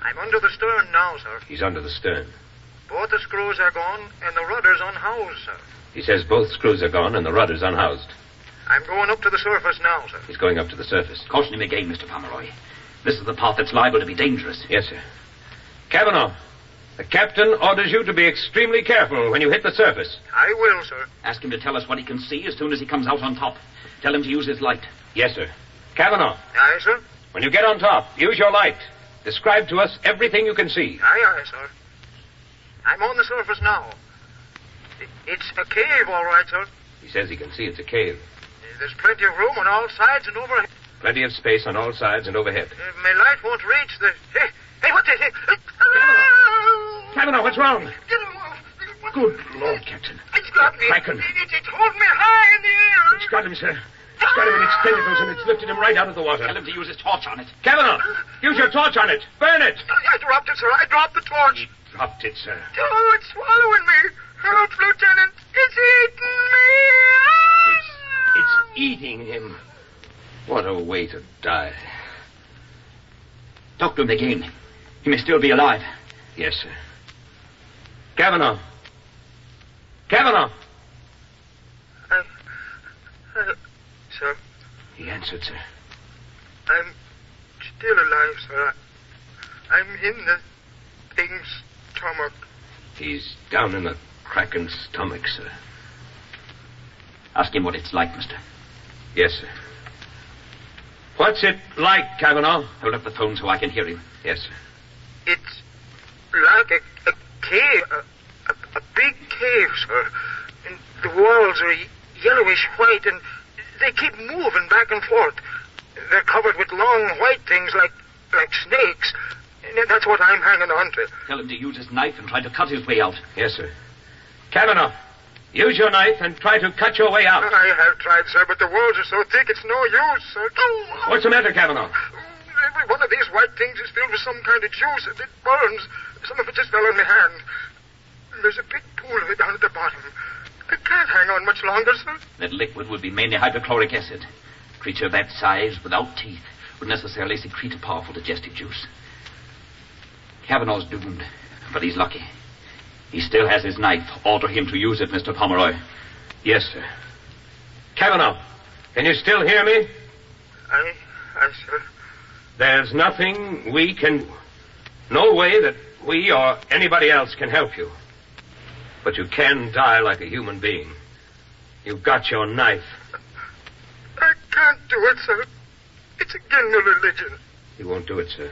D: I'm under the stern now, sir.
L: He's under the stern.
D: Both the screws are gone and the rudder's unhoused, sir.
L: He says both screws are gone and the rudder's unhoused.
D: I'm going up to the surface now, sir.
L: He's going up to the surface.
W: Caution him again, Mr. Pomeroy. This is the path that's liable to be dangerous.
L: Yes, sir. Cavanaugh, the captain orders you to be extremely careful when you hit the surface.
D: I will, sir.
W: Ask him to tell us what he can see as soon as he comes out on top. Tell him to use his light.
L: Yes, sir. Cavanaugh.
D: Aye, sir.
L: When you get on top, use your light. Describe to us everything you can see.
D: Aye, sir. I'm on the surface now. It's a cave, all right, sir.
L: He says he can see it's a cave.
D: There's plenty of room on all sides and overhead.
L: Plenty of space on all sides and overhead.
D: My light won't reach the... Hey, what the...
L: Cavanaugh, what's wrong? Good Lord, Captain.
D: It's got me.
L: Kraken.
D: It's holding me high in the air.
L: It's got him, sir. It's got him in its tentacles and it's lifted him right out of the water.
W: Tell him to use his torch on it.
L: Cavanaugh, use your torch on it. Burn it.
D: I dropped it, sir. I dropped the torch.
L: He dropped it, sir.
D: Oh, it's swallowing me. Help, Lieutenant. It's eating me.
L: It's eating him. What a way to die.
W: Doctor him again. He may still be alive.
L: Yes, sir. Cavanaugh. Cavanaugh.
D: Sir.
L: He answered, sir.
D: I'm still alive, sir. I'm in the thing's stomach.
L: He's down in the Krakken's stomach, sir.
W: Ask him what it's like, mister.
L: Yes, sir. What's it like, Cavanaugh?
W: Hold up the phone so I can hear him.
L: Yes, sir.
D: It's like a cave, a big cave, sir. And the walls are yellowish white, and they keep moving back and forth. They're covered with long white things like snakes. And that's what I'm hanging on to.
W: Tell him to use his knife and try to cut his way out.
L: Yes, sir. Cavanaugh, use your knife and try to cut your way out.
D: I have tried, sir, but the walls are so thick it's no use, sir.
L: What's the matter, Cavanaugh?
D: Every one of these white things is filled with some kind of juice. It burns. Some of it just fell on my hand. There's a big pool of it down at the bottom. I can't hang on much longer, sir.
W: That liquid would be mainly hydrochloric acid. Creature that size, without teeth,
H: would necessarily secrete a powerful digestive juice. Kavanaugh's doomed, but he's lucky. He still has his knife. Order him to use it, Mr. Pomeroy.
L: Yes, sir. Kavanaugh, can you still hear me?
D: Aye, sir.
L: There's nothing we can... No way that we or anybody else can help you. But you can die like a human being. You've got your knife.
D: I can't do it, sir. It's against my religion.
L: He won't do it, sir.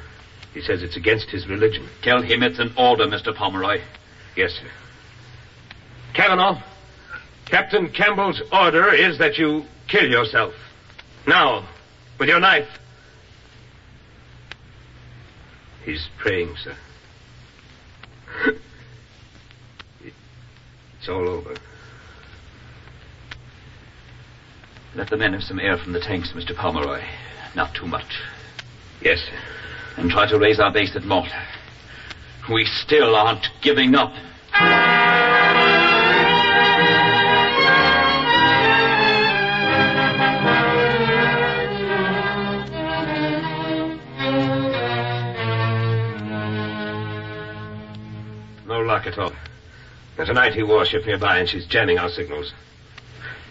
L: He says it's against his religion.
H: Tell him it's an order, Mr. Pomeroy.
L: Yes, sir. Kavanaugh, Captain Campbell's order is that you kill yourself. Now, with your knife. He's praying, sir. It's all over.
H: Let the men have some air from the tanks, Mr. Pomeroy. Not too much.
L: Yes, sir.
H: And try to raise our base at Malta. We still aren't giving up.
L: No luck at all. There's an IT warship nearby, and she's jamming our signals.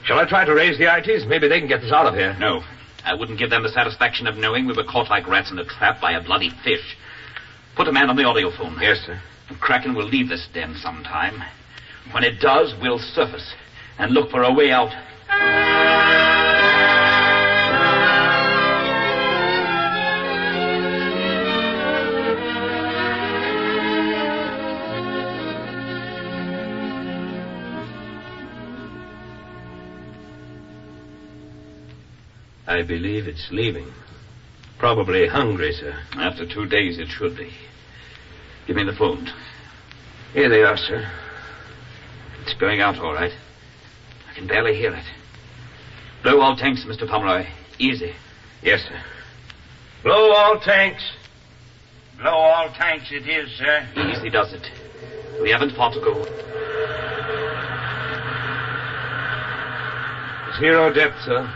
L: Shall I try to raise the ITs? Maybe they can get us out of here.
H: No. I wouldn't give them the satisfaction of knowing we were caught like rats in a trap by a bloody fish. Put a man on the audiophone.
L: Yes, sir.
H: Kraken will leave this den sometime. When it does, we'll surface and look for a way out.
L: I believe it's leaving. Probably hungry, sir.
H: After 2 days, it should be. Give me the phone.
L: Here they are, sir.
H: It's going out, all right. I can barely hear it. Blow all tanks, Mr. Pomeroy. Easy.
L: Yes, sir. Blow all tanks.
J: Blow all tanks it is, sir.
H: Easy does it. We haven't far to go.
L: 0 depth, sir.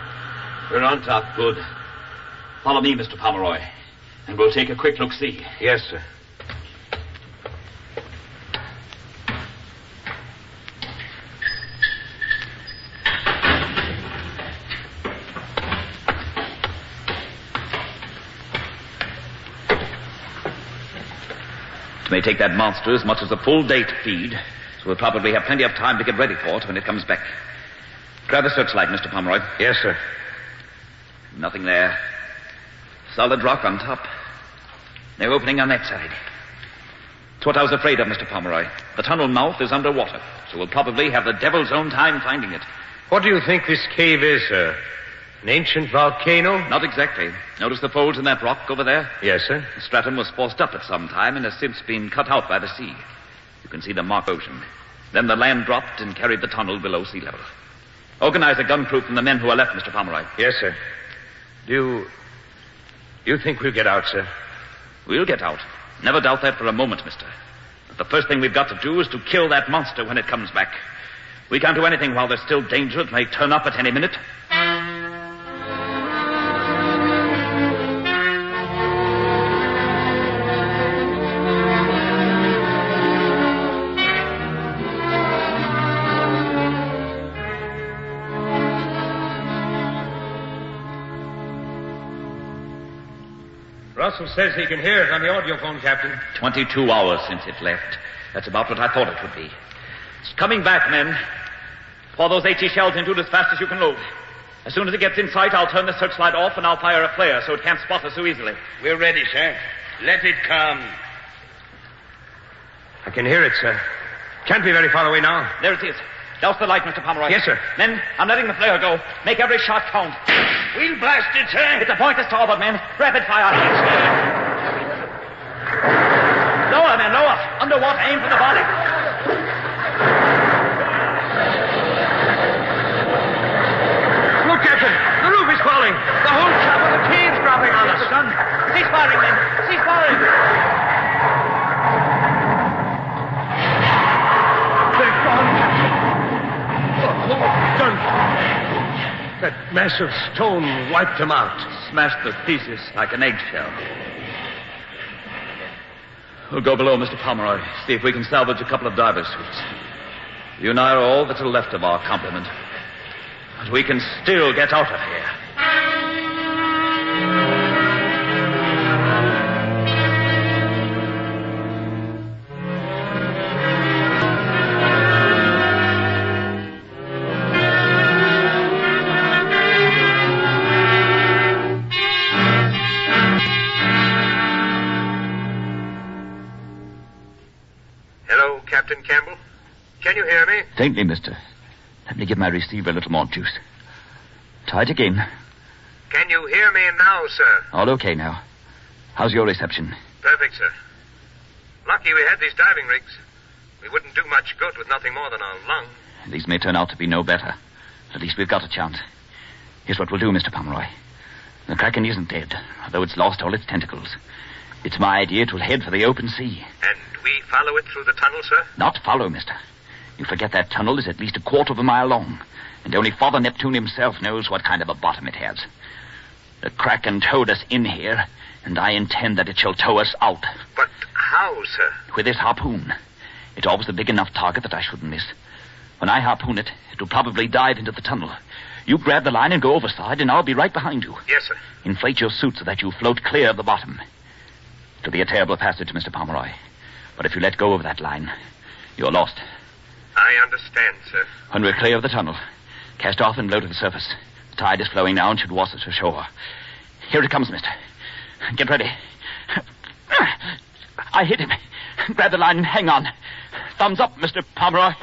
L: We're on top.
H: Good. Follow me, Mr. Pomeroy, and we'll take a quick look-see.
L: Yes, sir.
H: It may take that monster as much as a full day to feed, so we'll probably have plenty of time to get ready for it when it comes back. Grab the searchlight, Mr. Pomeroy.
L: Yes, sir.
H: Nothing there. Solid rock on top. No opening on that side. It's what I was afraid of, Mr. Pomeroy. The tunnel mouth is underwater, so we'll probably have the devil's own time finding it.
L: What do you think this cave is, sir? An ancient volcano?
H: Not exactly. Notice the folds in that rock over there?
L: Yes, sir.
H: The stratum was forced up at some time and has since been cut out by the sea. You can see the marked ocean. Then the land dropped and carried the tunnel below sea level. Organize a gun crew from the men who are left, Mr. Pomeroy.
L: Yes, sir. Do you think we'll get out, sir?
H: We'll get out. Never doubt that for a moment, mister. But the first thing we've got to do is to kill that monster when it comes back. We can't do anything while there's still danger. It may turn up at any minute.
L: Russell says he can hear it on the audiophone, Captain.
H: 22 hours since it left. That's about what I thought it would be. It's coming back, men. Pour those HE shells into it as fast as you can load. As soon as it gets in sight, I'll turn the searchlight off and I'll fire a flare so it can't spot us so easily.
J: We're ready, sir. Let it come.
L: I can hear it, sir. Can't be very far away now.
H: There it is. Douse the light, Mr. Pomeroy.
L: Yes, sir.
H: Men, I'm letting the flare go. Make every shot count.
J: We'll blast it, sir.
H: It's a pointless starboard, men. Rapid fire. Lower, men, lower. Underwater, aim for the body.
L: Look, Captain. The roof is falling. The whole top of the cave's dropping on us.
H: The gun. Cease firing, men. Cease firing.
L: They're gone, Captain. Oh, done.
S: That mass of stone wiped them out.
I: Smashed the thesis like an eggshell. We'll go below, Mr. Pomeroy. See if we can salvage a couple of divers' suits. You and I are all that's left of our complement. But we can still get out of here.
D: Captain Campbell? Can you hear me?
N: Faintly, mister. Let me give my receiver a little more juice. Try it again.
D: Can you hear me now, sir?
N: All okay now. How's your reception?
D: Perfect, sir. Lucky we had these diving rigs. We wouldn't do much good with nothing more than a lung.
N: These may turn out to be no better. At least we've got a chance. Here's what we'll do, Mr. Pomeroy. The Kraken isn't dead, although it's lost all its tentacles. It's my idea it will head for the open sea.
D: And we follow it through the tunnel, sir?
N: Not follow, mister. You forget that tunnel is at least 1/4 of a mile long, and only Father Neptune himself knows what kind of a bottom it has. The Kraken towed us in here, and I intend that it shall tow us out.
D: But how, sir?
N: With this harpoon. It's always a big enough target that I shouldn't miss. When I harpoon it, it'll probably dive into the tunnel. You grab the line and go overside, and I'll be right behind you.
D: Yes, sir.
N: Inflate your suit so that you float clear of the bottom. It'll be a terrible passage, Mr. Pomeroy. But if you let go of that line, you're lost.
D: I understand, sir.
N: When we're clear of the tunnel, cast off and blow to the surface. The tide is flowing now and should wash us ashore. Here it comes, mister. Get ready. I hit him. Grab the line and hang on. Thumbs up, Mr. Pomeroy.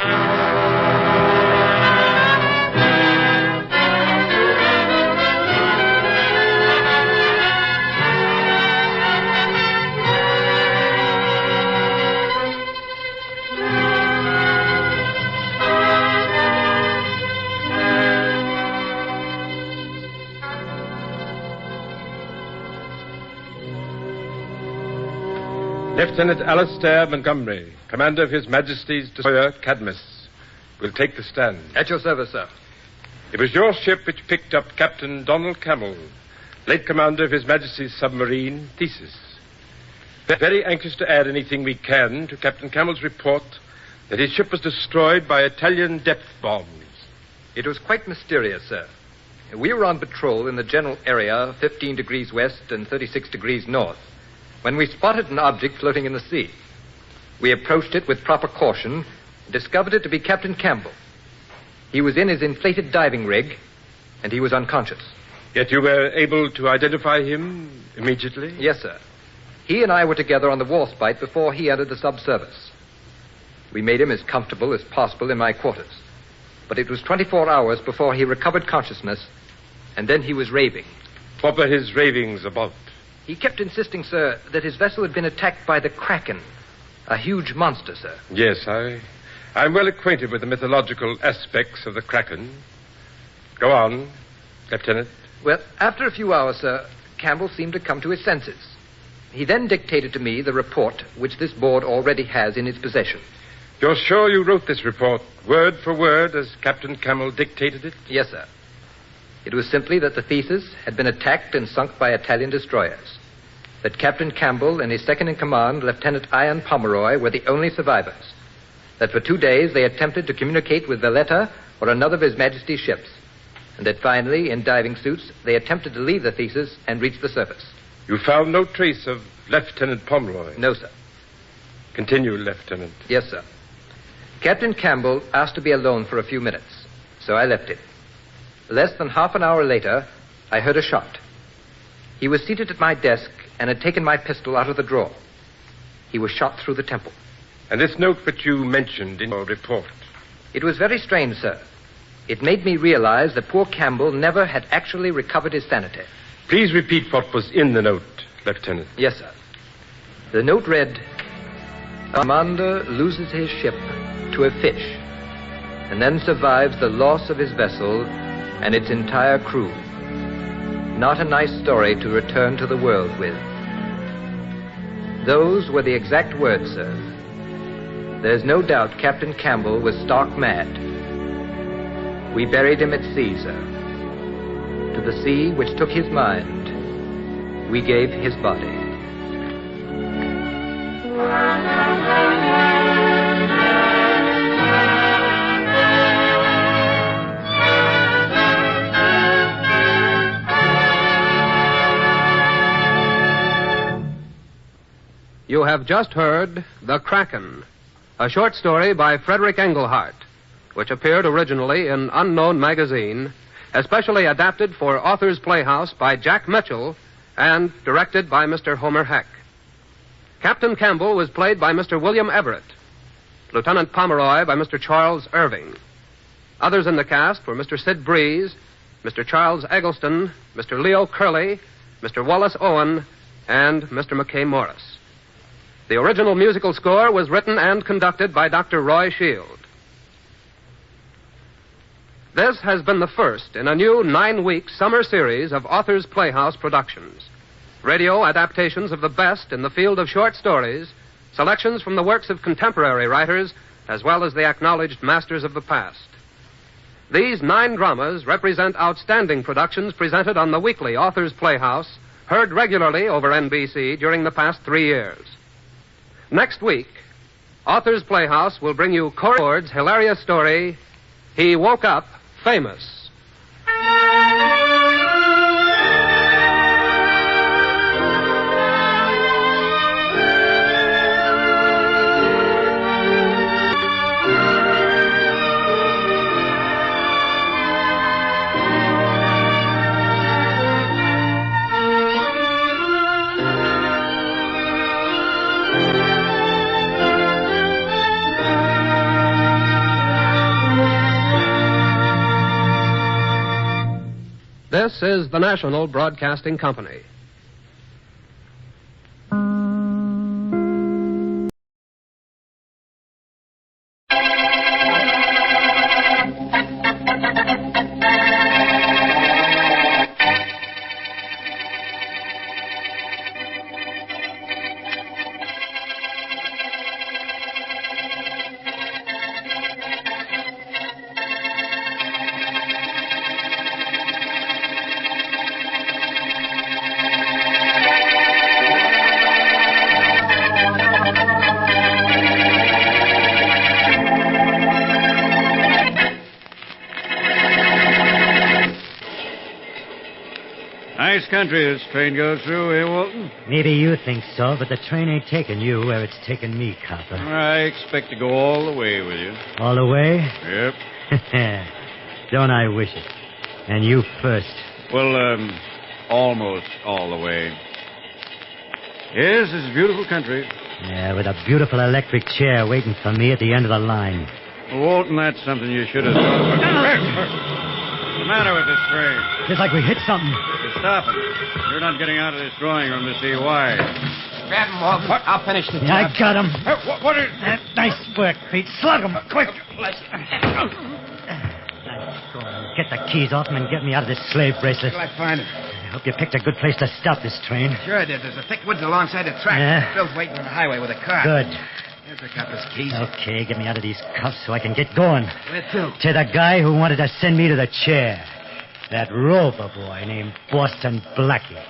E: Lieutenant Alastair Montgomery, commander of His Majesty's destroyer Cadmus, will take the stand.
T: At your service, sir.
E: It was your ship which picked up Captain Donald Campbell, late commander of His Majesty's submarine Thesis. We're very anxious to add anything we can to Captain Campbell's report that his ship was destroyed by Italian depth bombs.
T: It was quite mysterious, sir. We were on patrol in the general area 15 degrees west and 36 degrees north when we spotted an object floating in the sea. We approached it with proper caution and discovered it to be Captain Campbell. He was in his inflated diving rig, and he was unconscious.
E: Yet you were able to identify him immediately?
T: Yes, sir. He and I were together on the Warspite before he entered the subservice. We made him as comfortable as possible in my quarters. But it was 24 hours before he recovered consciousness, and then he was raving.
E: What were his ravings about?
T: He kept insisting, sir, that his vessel had been attacked by the Kraken, a huge monster, sir.
E: Yes, I'm well acquainted with the mythological aspects of the Kraken. Go on, Lieutenant.
T: Well, after a few hours, sir, Campbell seemed to come to his senses. He then dictated to me the report which this board already has in its possession.
E: You're sure you wrote this report word for word as Captain Campbell dictated it?
T: Yes, sir. It was simply that the Thesis had been attacked and sunk by Italian destroyers. That Captain Campbell and his second-in-command, Lieutenant Ian Pomeroy, were the only survivors. That for 2 days they attempted to communicate with Valletta or another of His Majesty's ships. And that finally, in diving suits, they attempted to leave the Thesis and reach the surface.
E: You found no trace of Lieutenant Pomeroy?
T: No, sir.
E: Continue, Lieutenant.
T: Yes, sir. Captain Campbell asked to be alone for a few minutes, so I left him. Less than half an hour later, I heard a shot. He was seated at my desk and had taken my pistol out of the drawer. He was shot through the temple.
E: And this note which you mentioned in your report?
T: It was very strange, sir. It made me realize that poor Campbell never had actually recovered his sanity.
E: Please repeat what was in the note, Lieutenant.
T: Yes, sir. The note read, "A commander loses his ship to a fish and then survives the loss of his vessel and its entire crew. Not a nice story to return to the world with." Those were the exact words, sir. There's no doubt Captain Campbell was stark mad. We buried him at sea, sir. the sea which took his mind, we gave his body.
E: You have just heard The Kraken, a short story by Frederick Engelhardt, which appeared originally in Unknown magazine, especially adapted for Author's Playhouse by Jack Mitchell and directed by Mr. Homer Heck. Captain Campbell was played by Mr. William Everett, Lieutenant Pomeroy by Mr. Charles Irving. Others in the cast were Mr. Sid Breeze, Mr. Charles Eggleston, Mr. Leo Curley, Mr. Wallace Owen, and Mr. McKay Morris. The original musical score was written and conducted by Dr. Roy Shield. This has been the first in a new 9-week summer series of Author's Playhouse productions. Radio adaptations of the best in the field of short stories, selections from the works of contemporary writers, as well as the acknowledged masters of the past. These 9 dramas represent outstanding productions presented on the weekly Author's Playhouse, heard regularly over NBC during the past 3 years. Next week, Author's Playhouse will bring you Corey Ford's hilarious story, He Woke Up Famous. This is the National Broadcasting Company.
G: Nice country this train goes through, eh, Walton?
Q: Maybe you think so, but the train ain't taking you where it's taking me, copper.
G: I expect to go all the way with you.
Q: All the way?
G: Yep.
Q: Don't I wish it? And you first.
G: Well, almost all the way. Yes, it's a beautiful country.
Q: Yeah, with a beautiful electric chair waiting for me at the end of the line.
G: Well, Walton, that's something you should have thought about. What's the matter with this train?
Q: It's like we hit something.
G: You're stopping. You're not getting out of this drawing room to see why.
V: Grab him, Walton. I'll finish the job.
Q: Yeah, I got him.
G: What is...
Q: Nice work, Pete. Slug him, quick. Get the keys off him and get me out of this slave bracelet.
V: Till I find him.
Q: I hope you picked a good place to stop this train.
V: Sure I did. There's a thick woods alongside the track.
Q: Yeah?
V: Bill's waiting on the highway with a car.
Q: Good.
V: Here's the copper's keys.
Q: Okay, get me out of these cuffs so I can get going.
V: Where to?
Q: To the guy who wanted to send me to the chair. That rover boy named Boston Blackie.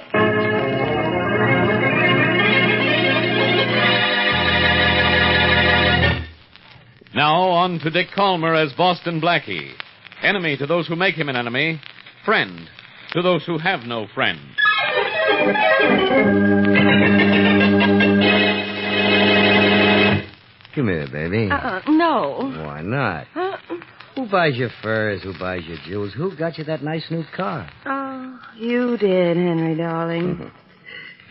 K: Now on to Dick Calmer as Boston Blackie. Enemy to those who make him an enemy. Friend to those who have no friend.
A: Come here, baby.
M: No.
A: Why not? Who buys your furs? Who buys your jewels? Who got you that nice new car?
M: Oh, you did, Henry, darling.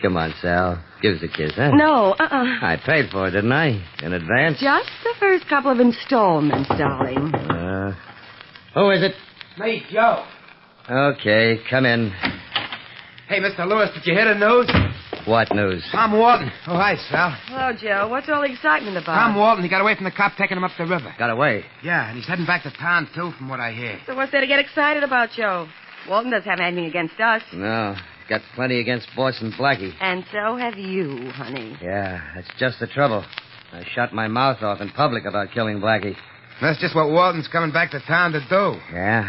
A: Come on, Sal. Give us a kiss, huh?
M: No,
A: I paid for it, didn't I? In advance?
M: Just the first couple of installments, darling.
A: Who is it?
V: Me, Joe.
A: Okay, come in.
V: Hey, Mr. Lewis, did you hear the news?
A: What news?
V: Tom Walton. Oh, hi, Sal.
M: Hello, Joe. What's all the excitement about?
V: Tom Walton, he got away from the cop taking him up the river.
A: Got away?
V: Yeah, and he's heading back to town, too, from what I hear.
M: So what's there to get excited about, Joe? Walton doesn't have anything against us.
A: No. Got plenty against Boston Blackie.
M: And so have you, honey.
A: Yeah, that's just the trouble. I shut my mouth off in public about killing Blackie.
V: That's just what Walton's coming back to town to do.
A: Yeah?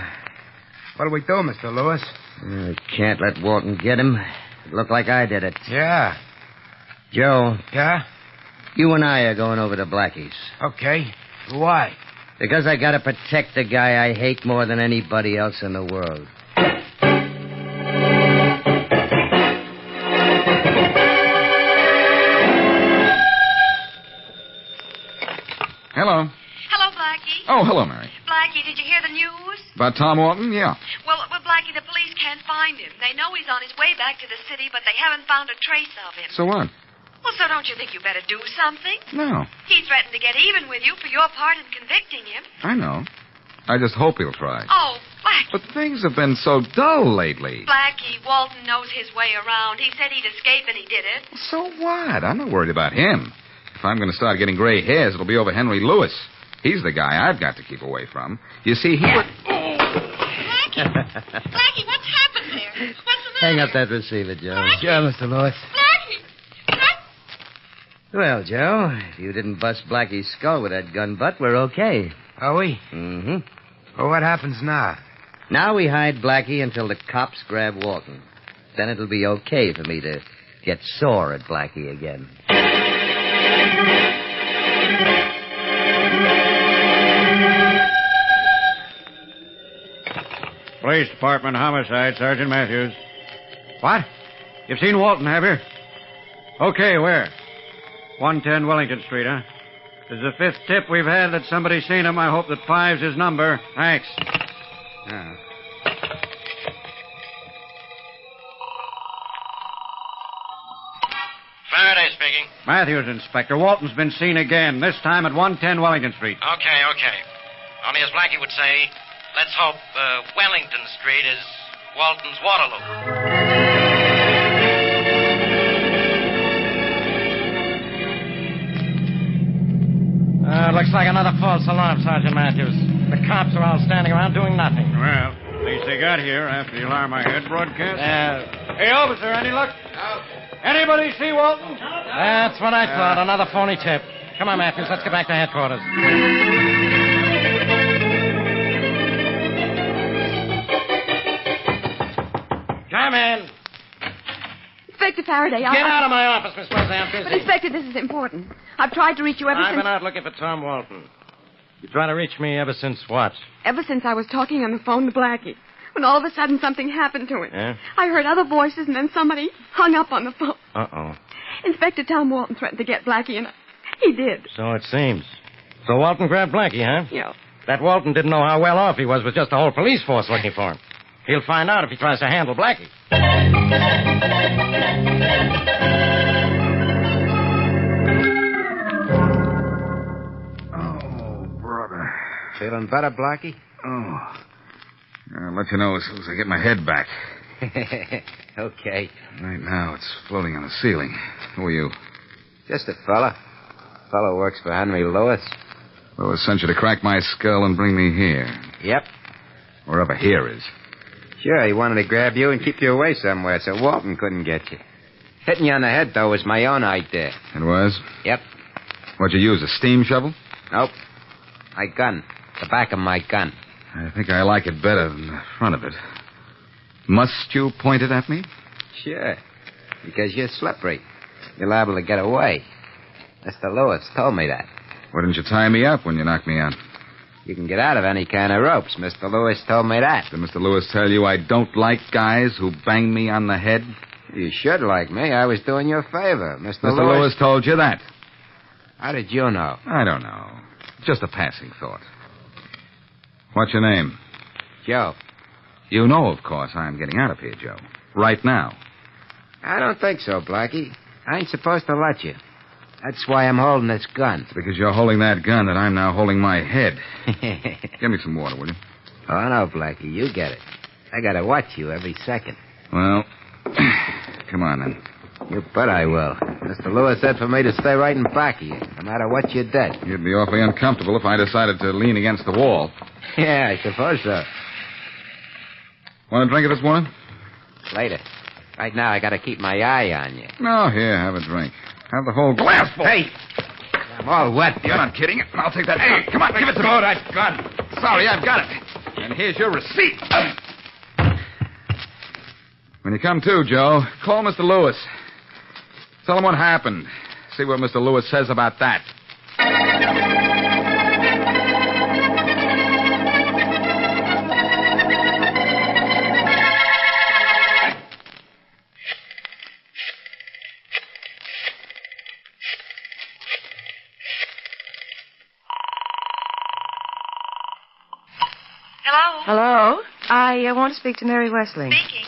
V: What'll we do, Mr. Lewis?
A: I can't let Walton get him. It looked like I did it.
V: Yeah.
A: Joe.
V: Yeah?
A: You and I are going over to Blackie's.
V: Okay. Why?
A: Because I gotta protect the guy I hate more than anybody else in the world.
P: Hello.
R: Hello, Blackie.
P: Oh, hello, Mary.
R: Blackie, did you hear the news?
P: About Tom Walton? Yeah.
R: Well, Blackie, the police can't find him. They know he's on his way back to the city, but they haven't found a trace of him.
P: So what?
R: Well, so don't you think you better do something?
P: No.
R: He threatened to get even with you for your part in convicting him.
P: I know. I just hope he'll try.
R: Oh, Blackie.
P: But things have been so dull lately.
R: Blackie, Walton knows his way around. He said he'd escape, and he did it.
P: So what? I'm not worried about him. If I'm going to start getting gray hairs, it'll be over Henry Lewis. He's the guy I've got to keep away from. You see, he would...
R: Blackie, what's happened there? What's the matter?
A: Hang up that receiver, Joe.
V: Sure, Mr. Lewis.
A: Well, Joe, if you didn't bust Blackie's skull with that gun butt, we're okay.
V: Are we?
A: Mm-hmm.
V: Well, what happens now?
A: Now we hide Blackie until the cops grab Walton. Then it'll be okay for me to get sore at Blackie again.
G: Police Department, homicide, Sergeant Matthews.
V: What?
G: You've seen Walton, have you? Okay, where? 110 Wellington Street, huh? This is the fifth tip we've had that somebody's seen him. I hope that 5's his number. Thanks. Yeah.
U: Faraday speaking.
G: Matthews, Inspector. Walton's been seen again, this time at 110 Wellington Street.
U: Okay. Only as Blackie would say, let's hope Wellington Street is Walton's Waterloo. Looks like another false alarm, Sergeant Matthews. The cops are all standing around doing nothing.
G: Well, at least they got here after the alarm I heard broadcast. Hey, officer, any luck? No. Anybody see Walton?
U: That's what I thought. Another phony tip. Come on, Matthews. Let's get back to headquarters. Come in.
X: Inspector Faraday,
U: Get out of my office, Miss Wesley. I'm busy.
X: But, Inspector, this is important. I've tried to reach you ever
U: I've
X: since...
U: been out looking for Tom Walton. You trying to reach me ever since what?
X: Ever since I was talking on the phone to Blackie. When all of a sudden something happened to him.
U: Yeah?
X: I heard other voices and then somebody hung up on the phone.
U: Uh-oh.
X: Inspector Tom Walton threatened to get Blackie and he did.
U: So it seems. So Walton grabbed Blackie, huh?
X: Yeah.
U: That Walton didn't know how well off he was with just a whole police force looking for him. He'll find out if he tries to handle Blackie.
P: Oh, brother.
V: Feeling better, Blackie?
P: Oh. I'll let you know as soon as I get my head back.
V: Okay.
P: Right now, it's floating on the ceiling. Who are you?
V: Just a fella. Fella works for Henry Lewis.
P: Lewis sent you to crack my skull and bring me here.
V: Yep.
P: Wherever here is.
V: Sure, he wanted to grab you and keep you away somewhere so Walton couldn't get you. Hitting you on the head, though, was my own idea.
P: It was?
V: Yep.
P: What'd you use, a steam shovel?
V: Nope. My gun. The back of my gun.
P: I think I like it better than the front of it. Must you point it at me?
V: Sure. Because you're slippery. You're liable to get away. Mr. Lewis told me that.
P: Why didn't you tie me up when you knocked me out?
V: You can get out of any kind of ropes. Mr. Lewis told me that.
P: Did Mr. Lewis tell you I don't like guys who bang me on the head?
V: You should like me. I was doing you a favor.
P: Mr. Lewis told you that.
V: How did you know?
P: I don't know. Just a passing thought. What's your name?
V: Joe.
P: You know, of course, I'm getting out of here, Joe. Right now.
V: I don't think so, Blackie. I ain't supposed to let you. That's why I'm holding this gun.
P: It's because you're holding that gun that I'm now holding my head. Give me some water, will you?
V: Oh, no, Blackie. You get it. I gotta watch you every second.
P: Well, come on, then.
V: You bet I will. Mr. Lewis said for me to stay right in back of you, no matter what you did.
P: You'd be awfully uncomfortable if I decided to lean against the wall.
V: Yeah, I suppose so.
P: Want a drink of this water?
V: Later. Right now, I gotta keep my eye on you.
P: No, here, have a drink. Have the whole glass full.
V: Hey! I'm all wet.
P: You're not kidding. I'll take that. Hey, come on, give it to me.
V: Throw that gun.
P: Sorry, I've got it. And here's your receipt. When you come to, Joe, call Mr. Lewis. Tell him what happened. See what Mr. Lewis says about that.
B: Hello? I want to speak to Mary Wesley.
R: Speaking.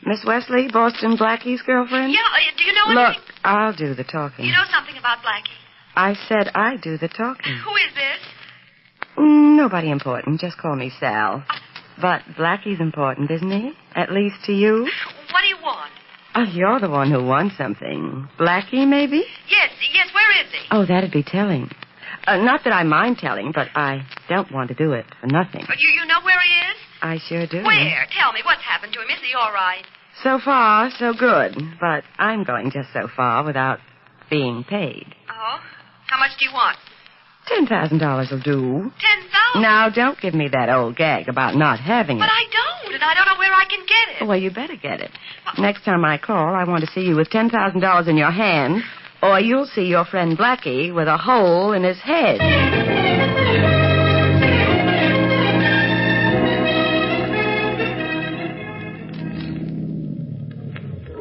B: Miss Wesley, Boston Blackie's girlfriend?
R: Yeah, do you know
B: Look,
R: anything?
B: I'll do the talking.
R: You know something about Blackie?
B: I said I do the talking.
R: Who is this?
B: Nobody important. Just call me Sal. But Blackie's important, isn't he? At least to you?
R: What do you want?
B: Oh, you're the one who wants something. Blackie, maybe?
R: Yes, where is he?
B: Oh, that'd be telling. Not that I mind telling, but I don't want to do it for nothing.
R: You know where he is?
B: I sure do.
R: Where? Tell me, what's happened to him? Is he all right?
B: So far, so good. But I'm going just so far without being paid.
R: Oh? How much do you want?
B: $10,000 will do.
R: $10,000?
B: Now, don't give me that old gag about not having it.
R: But I don't, and I don't know where I can get it.
B: Well, you better get it. Next time I call, I want to see you with $10,000 in your hand, or you'll see your friend Blackie with a hole in his head.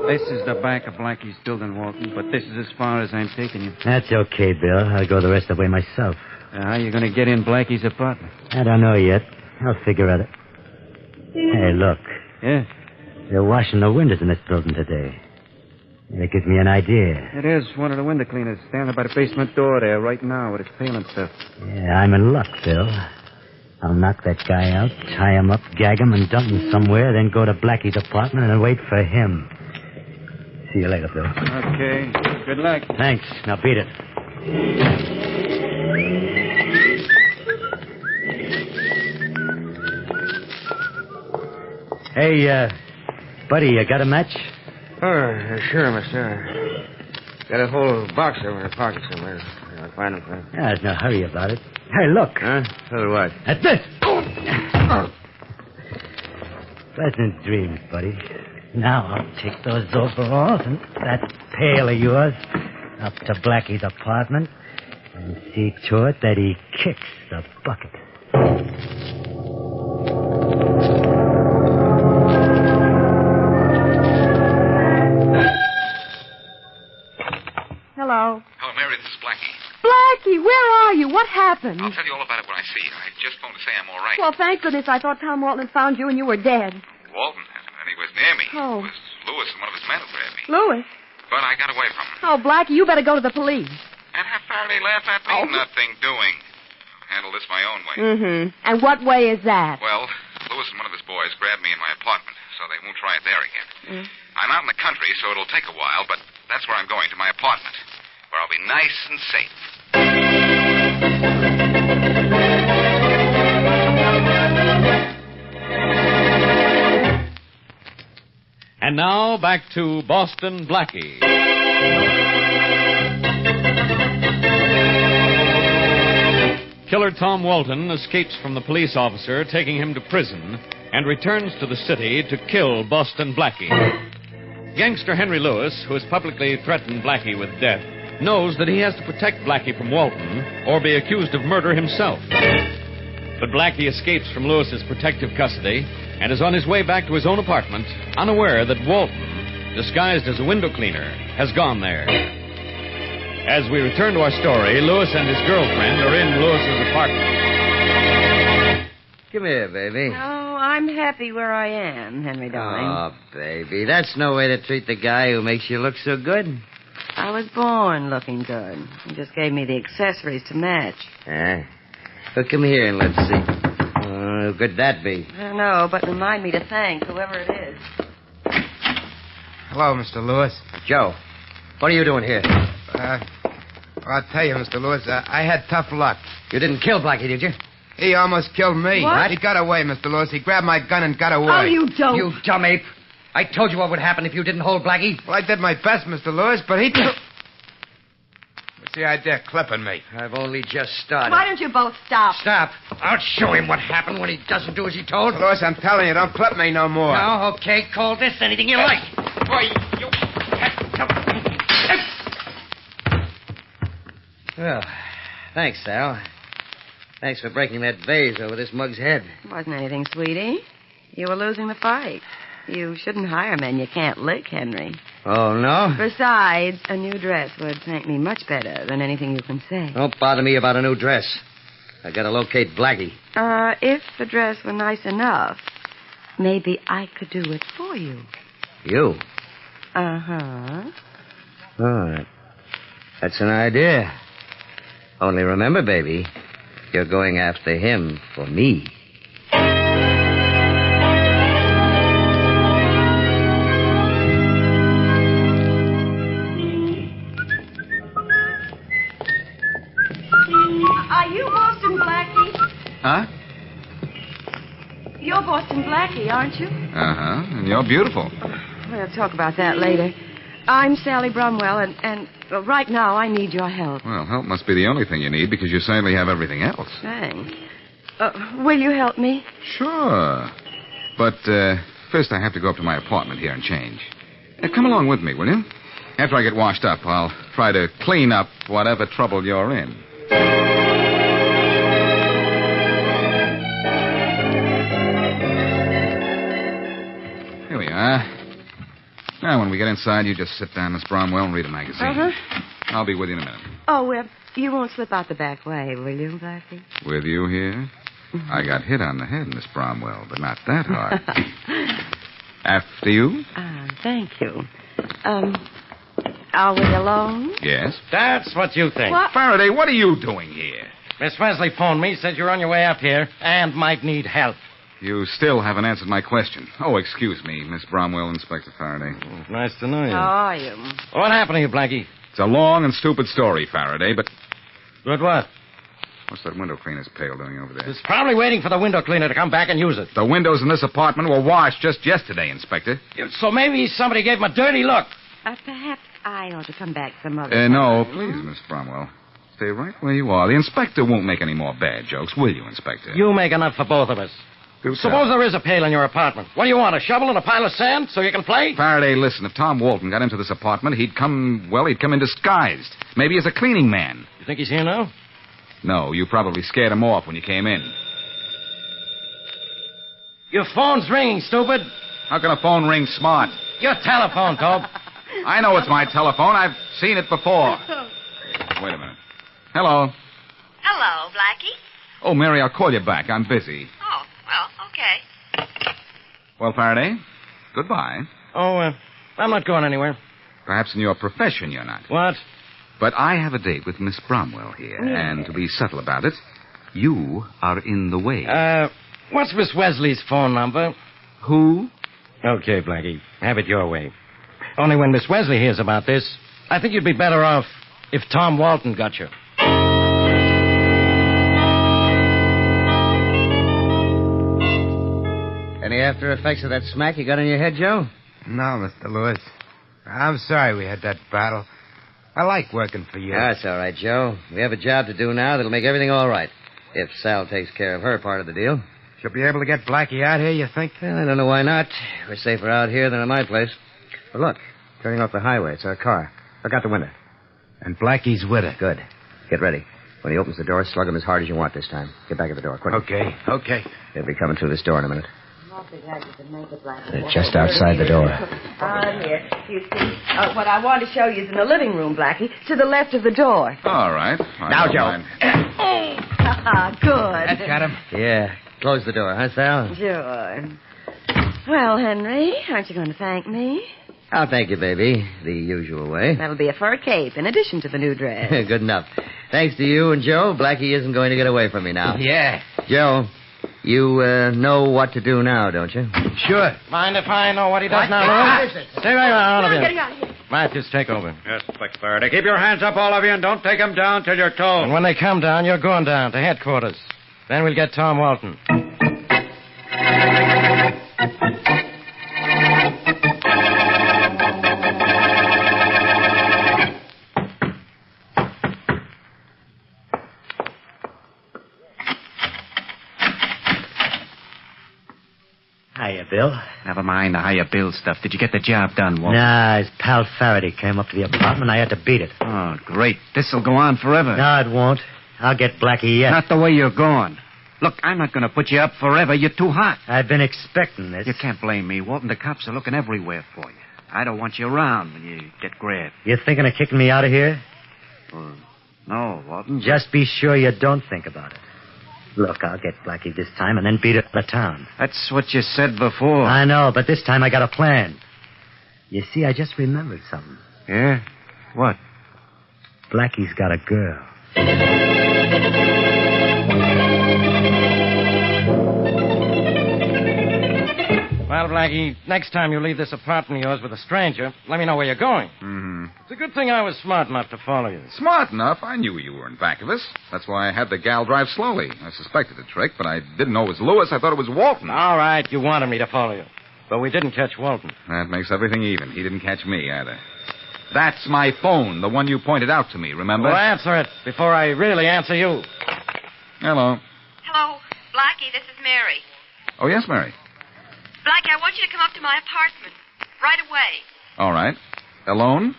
G: This is the back of Blackie's building, Walton, but this is as far as I'm taking you.
Q: That's okay, Bill. I'll go the rest of the way myself.
G: How are you going to get in Blackie's apartment?
Q: I don't know yet. I'll figure out it. Hey, look.
G: Yeah?
Q: They're washing the windows in this building today. That gives me an idea.
G: It is one of the window cleaners standing by the basement door there right now with his payment stuff.
Q: Yeah, I'm in luck, Bill. I'll knock that guy out, tie him up, gag him, and dump him somewhere, then go to Blackie's apartment and wait for him. See you later, Bill.
G: Okay. Good luck.
Q: Thanks. Now beat it. Hey, buddy, you got a match?
C: Oh, sure, mister. Got a whole box over in my pocket somewhere. I'll find them.
Q: Yeah, there's no hurry about it. Hey, look.
C: Huh? So do what?
Q: At this. Pleasant dreams, buddy. Now I'll take those overalls and that pail of yours up to Blackie's apartment and see to it that he kicks the bucket.
X: Hello.
P: Hello, Mary. This is Blackie.
X: Blackie, where are you? What happened?
P: I'll tell you all about it when I see you. I just phoned to say I'm all right.
X: Well, thank goodness. I thought Tom Walton had found you and you were dead.
P: Walton, and he was near me.
X: Oh.
P: It was Lewis and one of his men who grabbed me.
X: Louis?
P: But I got away from him.
X: Oh, Blackie, you better go to the police.
P: And have Faraday laugh at me?
X: Oh.
P: Nothing doing. I'll handle this my own way.
X: Mm-hmm. And what way is that?
P: Well, Lewis and one of his boys grabbed me in my apartment, so they won't try it there again.
X: Mm.
P: I'm out in the country, so it'll take a while, but that's where I'm going, to my apartment, where I'll be nice and safe.
K: And now, back to Boston Blackie. Killer Tom Walton escapes from the police officer taking him to prison and returns to the city to kill Boston Blackie. Gangster Henry Lewis, who has publicly threatened Blackie with death, knows that he has to protect Blackie from Walton or be accused of murder himself. But Blackie escapes from Lewis's protective custody and is on his way back to his own apartment, unaware that Walton, disguised as a window cleaner, has gone there. As we return to our story, Lewis and his girlfriend are in Lewis's apartment.
V: Come here, baby.
B: Oh, I'm happy where I am, Henry darling.
V: Oh, baby, that's no way to treat the guy who makes you look so good.
B: I was born looking good. You just gave me the accessories to match.
V: Well, come here and let's see. Who could that be?
B: I don't know, but remind me to thank whoever it is.
C: Hello, Mr. Lewis.
V: Joe, what are you doing here?
C: I'll tell you, Mr. Lewis, I had tough luck.
V: You didn't kill Blackie, did you?
C: He almost killed me.
V: What?
C: He got away, Mr. Lewis. He grabbed my gun and got away.
X: Oh, you don't.
V: You dumb ape. I told you what would happen if you didn't hold Blackie.
C: Well, I did my best, Mr. Lewis, but he...
V: the idea of clipping me?
G: I've only just started.
X: Why don't you both stop?
G: Stop. I'll show him what happened when he doesn't do as he told.
V: Louis, I'm telling you, don't clip me no more.
G: No, okay, call this anything you like.
V: Boy, you...
G: Well, thanks, Sal. Thanks for breaking that vase over this mug's head.
B: It wasn't anything, sweetie. You were losing the fight. You shouldn't hire men you can't lick, Henry.
G: Oh, no?
B: Besides, a new dress would thank me much better than anything you can say.
G: Don't bother me about a new dress. I gotta locate Blackie.
B: If the dress were nice enough, maybe I could do it for you.
G: You?
B: Uh-huh.
G: All right. That's an idea. Only remember, baby, you're going after him for me.
B: Are you Boston Blackie?
P: Huh?
B: You're Boston Blackie, aren't you?
P: Uh-huh. And you're beautiful.
B: We'll talk about that later. I'm Sally Brumwell, and right now I need your help.
P: Well, help must be the only thing you need because you certainly have everything else.
B: Thanks. Will you help me?
P: Sure. But first I have to go up to my apartment here and change. Come along with me, will you? After I get washed up, I'll try to clean up whatever trouble you're in. Here we are. Now, when we get inside, you just sit down, Miss Bromwell, and read a magazine.
B: Uh-huh.
P: I'll be with you in a minute.
B: Oh, you won't slip out the back way, will you, Blackie?
P: With you here? I got hit on the head, Miss Bromwell, but not that hard. After you?
B: Thank you. Are we alone?
P: Yes.
G: That's what you think.
B: What?
P: Faraday, what are you doing here?
G: Miss Wesley phoned me, said you're on your way up here and might need help.
P: You still haven't answered my question. Oh, excuse me, Miss Bromwell, Inspector Faraday.
G: Nice to know you.
B: How are you?
G: What happened to you, Blackie?
P: It's a long and stupid story, Faraday, but...
G: Good what?
P: What's that window cleaner's pail doing over there?
G: It's probably waiting for the window cleaner to come back and use it.
P: The windows in this apartment were washed just yesterday, Inspector.
G: So maybe somebody gave him a dirty look.
B: Perhaps I ought to come back some other time.
P: No, please, Miss Bromwell. Stay right where you are. The inspector won't make any more bad jokes, will you, Inspector?
G: You make enough for both of us. Suppose there is a pail in your apartment. What do you want, a shovel and a pile of sand so you can play?
P: Faraday, listen, if Tom Walton got into this apartment, he'd come in disguised. Maybe as a cleaning man.
G: You think he's here now?
P: No, you probably scared him off when you came in.
G: Your phone's ringing, stupid.
P: How can a phone ring smart?
G: Your telephone, Tobe.
P: I know it's my telephone. I've seen it before. Wait a minute. Hello.
R: Hello, Blackie.
P: Oh, Mary, I'll call you back. I'm busy.
R: Oh, well, okay.
P: Well, Faraday, goodbye.
G: Oh, I'm not going anywhere.
P: Perhaps in your profession you're not.
G: What?
P: But I have a date with Miss Bromwell here, and to be subtle about it, you are in the way.
G: What's Miss Wesley's phone number?
P: Who?
G: Okay, Blackie, have it your way. Only when Miss Wesley hears about this, I think you'd be better off if Tom Walton got you. Any after effects of that smack you got on your head, Joe?
V: No, Mr. Lewis. I'm sorry we had that battle. I like working for you.
G: That's all right, Joe. We have a job to do now that'll make everything all right. If Sal takes care of her part of the deal.
V: She'll be able to get Blackie out here, you think?
G: Well, I don't know why not. We're safer out here than at my place. But look, turning off the highway. It's our car. Look out the window.
V: And Blackie's with her.
G: Good. Get ready. When he opens the door, slug him as hard as you want this time. Get back at the door, quick.
V: Okay.
G: He'll be coming through this door in a minute.
B: They're
G: just outside the door.
B: Here. You see, what I want to show you is in the living room, Blackie, to the left of the door.
P: All right.
G: Now, Joe.
B: Good.
V: That got him.
G: Yeah. Close the door, huh, Sal?
B: Sure. Well, Henry, aren't you going to thank me?
G: I'll thank you, baby. The usual way.
B: That'll be a fur cape in addition to the new dress.
G: Good enough. Thanks to you and Joe, Blackie isn't going to get away from me now.
V: Yeah.
G: Joe, you know what to do now, don't you?
V: Sure.
G: Mind if I know what he does now, Louis? Stay right on, all of you.
B: Getting out of here.
G: Matthews, take over.
F: Yes, Inspector Faraday. Keep your hands up, all of you, and don't take them down till you're told.
G: And when they come down, you're going down to headquarters. Then we'll get Tom Walton.
Q: Hiya, Bill.
F: Never mind the higher bill stuff. Did you get the job done, Walton?
Q: Nah, his pal Faraday came up to the apartment. I had to beat it.
F: Oh, great. This'll go on forever.
Q: No, it won't. I'll get Blackie yet.
F: Not the way you're going. Look, I'm not going to put you up forever. You're too hot.
Q: I've been expecting this.
F: You can't blame me, Walton. The cops are looking everywhere for you. I don't want you around when you get grabbed.
Q: You thinking of kicking me out of here?
F: No, Walton.
Q: Just be sure you don't think about it. Look, I'll get Blackie this time and then beat it out of town.
F: That's what you said before.
Q: I know, but this time I got a plan. You see, I just remembered something.
F: Yeah? What?
Q: Blackie's got a girl.
H: Well, Blackie, next time you leave this apartment of yours with a stranger, let me know where you're going.
P: Mm-hmm.
H: It's a good thing I was smart enough to follow you.
P: Smart enough? I knew you were in back of us. That's why I had the gal drive slowly. I suspected a trick, but I didn't know it was Lewis. I thought it was Walton.
H: All right, you wanted me to follow you. But we didn't catch Walton.
P: That makes everything even. He didn't catch me either. That's my phone, the one you pointed out to me, remember?
H: Well, answer it before I really answer you.
P: Hello.
R: Hello, Blackie, this is Mary.
P: Oh, yes, Mary.
R: Blackie, I want you to come up to my apartment. Right away.
P: All right. Alone?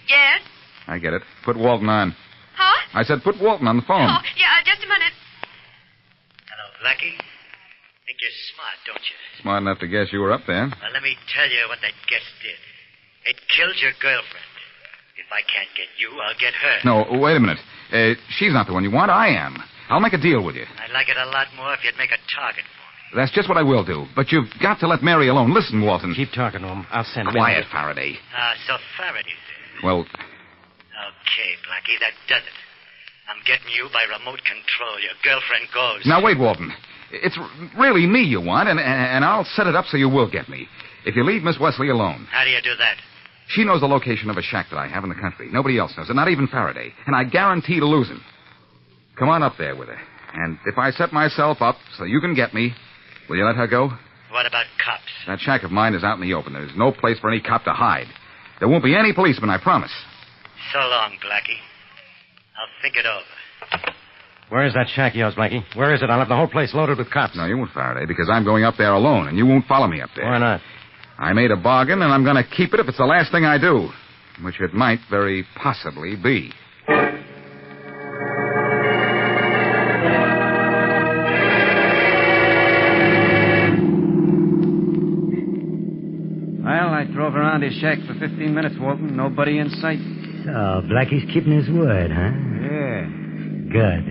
R: Yes?
P: I get it. Put Walton on.
R: Huh?
P: I said put Walton on the phone.
R: Oh, yeah, just a minute.
Q: Hello, Blackie. Think you're smart, don't you?
P: Smart enough to guess you were up there.
Q: Well, let me tell you what that guess did. It killed your girlfriend. If I can't get you, I'll get her.
P: No, wait a minute. She's not the one you want. I am. I'll make a deal with you.
Q: I'd like it a lot more if you'd make a target.
P: That's just what I will do. But you've got to let Mary alone. Listen, Walton.
H: Keep talking to him. I'll send him.
P: Quiet, Faraday.
Q: So Faraday said.
P: Well,
Q: Okay, Blackie, that does it. I'm getting you by remote control. Your girlfriend goes.
P: now wait, Walton. It's really me you want, and I'll set it up so you will get me. If you leave Miss Wesley alone.
Q: How do you do that?
P: She knows the location of a shack that I have in the country. Nobody else knows it, not even Faraday. And I guarantee to lose him. Come on up there with her. And if I set myself up so you can get me, will you let her go?
Q: What about cops?
P: That shack of mine is out in the open. There's no place for any cop to hide. There won't be any policeman, I promise.
Q: So long, Blackie. I'll think it over.
H: Where is that shack of yours, Blackie? Where is it? I'll have the whole place loaded with cops.
P: No, you won't, Faraday, because I'm going up there alone, and you won't follow me up there.
H: Why not?
P: I made a bargain, and I'm going to keep it if it's the last thing I do. Which it might very possibly be.
F: Well, I drove around his shack for 15 minutes, Walton. Nobody in sight.
Q: So, Blackie's keeping his word, huh?
F: Yeah.
Q: Good.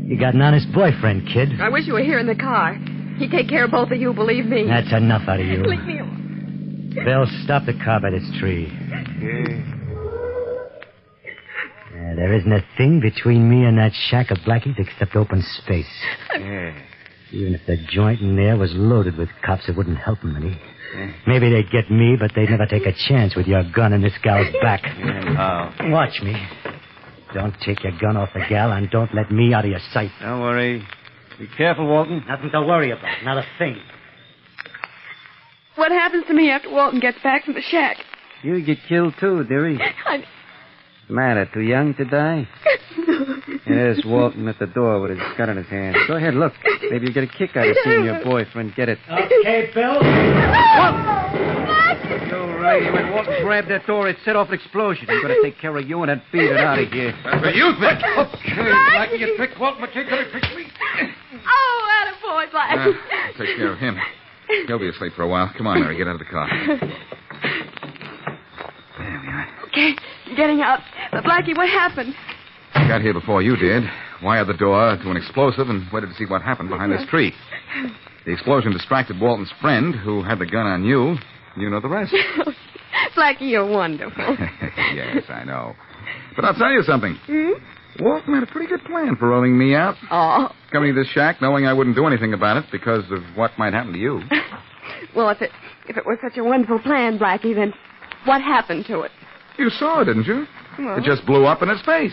Q: You got an honest boyfriend, kid.
X: I wish you were here in the car. He'd take care of both of you, believe me.
Q: That's enough out of you.
X: Leave me alone.
Q: Bill, stop the car by this tree. There isn't a thing between me and that shack of Blackie's except open space.
F: Yeah.
Q: Even if the joint in there was loaded with cops, it wouldn't help them any. Maybe they'd get me, but they'd never take a chance with your gun in this gal's back. Watch me. Don't take your gun off the gal, and don't let me out of your sight.
F: Don't worry. Be careful, Walton.
Q: Nothing to worry about. Not a thing.
X: What happens to me after Walton gets back from the shack?
F: You get killed, too, dearie.
X: I...
F: Matter, too young to die? There's Walton at the door with his gun in his hand. Go ahead, look. Maybe you get a kick out of seeing your boyfriend get it.
Q: Okay, Bill.
F: All right. When Walton grabbed that door, it set off an explosion. I'm going to take care of you and then beat it out of here.
P: That's what you think.
F: Okay, Blackie, you tricked Walton, but you're going to trick me.
X: Oh, attaboy, Blackie.
P: I'll take care of him. He'll be asleep for a while. Come on, Mary, get out of the car. There we are.
X: Okay, getting out. But, Blackie, what happened?
P: I got here before you did. Wired the door to an explosive and waited to see what happened behind this tree. The explosion distracted Walton's friend, who had the gun on you. You know the rest.
X: Blackie, you're wonderful.
P: Yes, I know. But I'll tell you something. Walton had a pretty good plan for rolling me out.
X: Oh.
P: Coming to this shack, knowing I wouldn't do anything about it because of what might happen to you.
X: Well, if it was such a wonderful plan, Blackie, then what happened to it?
P: You saw it, didn't you?
X: Well...
P: It just blew up in his face.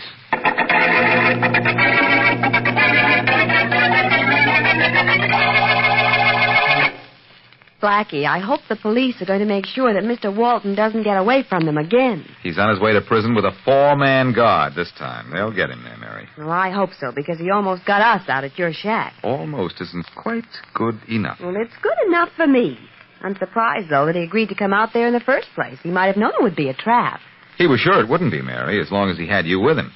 B: Blackie, I hope the police are going to make sure that Mr. Walton doesn't get away from them again.
P: He's on his way to prison with a 4-man guard this time. They'll get him there, Mary.
B: Well, I hope so, because he almost got us out at your shack.
P: Almost isn't quite good enough.
B: Well, it's good enough for me. I'm surprised, though, that he agreed to come out there in the first place. He might have known it would be a trap.
P: He was sure it wouldn't be, Mary, as long as he had you with him.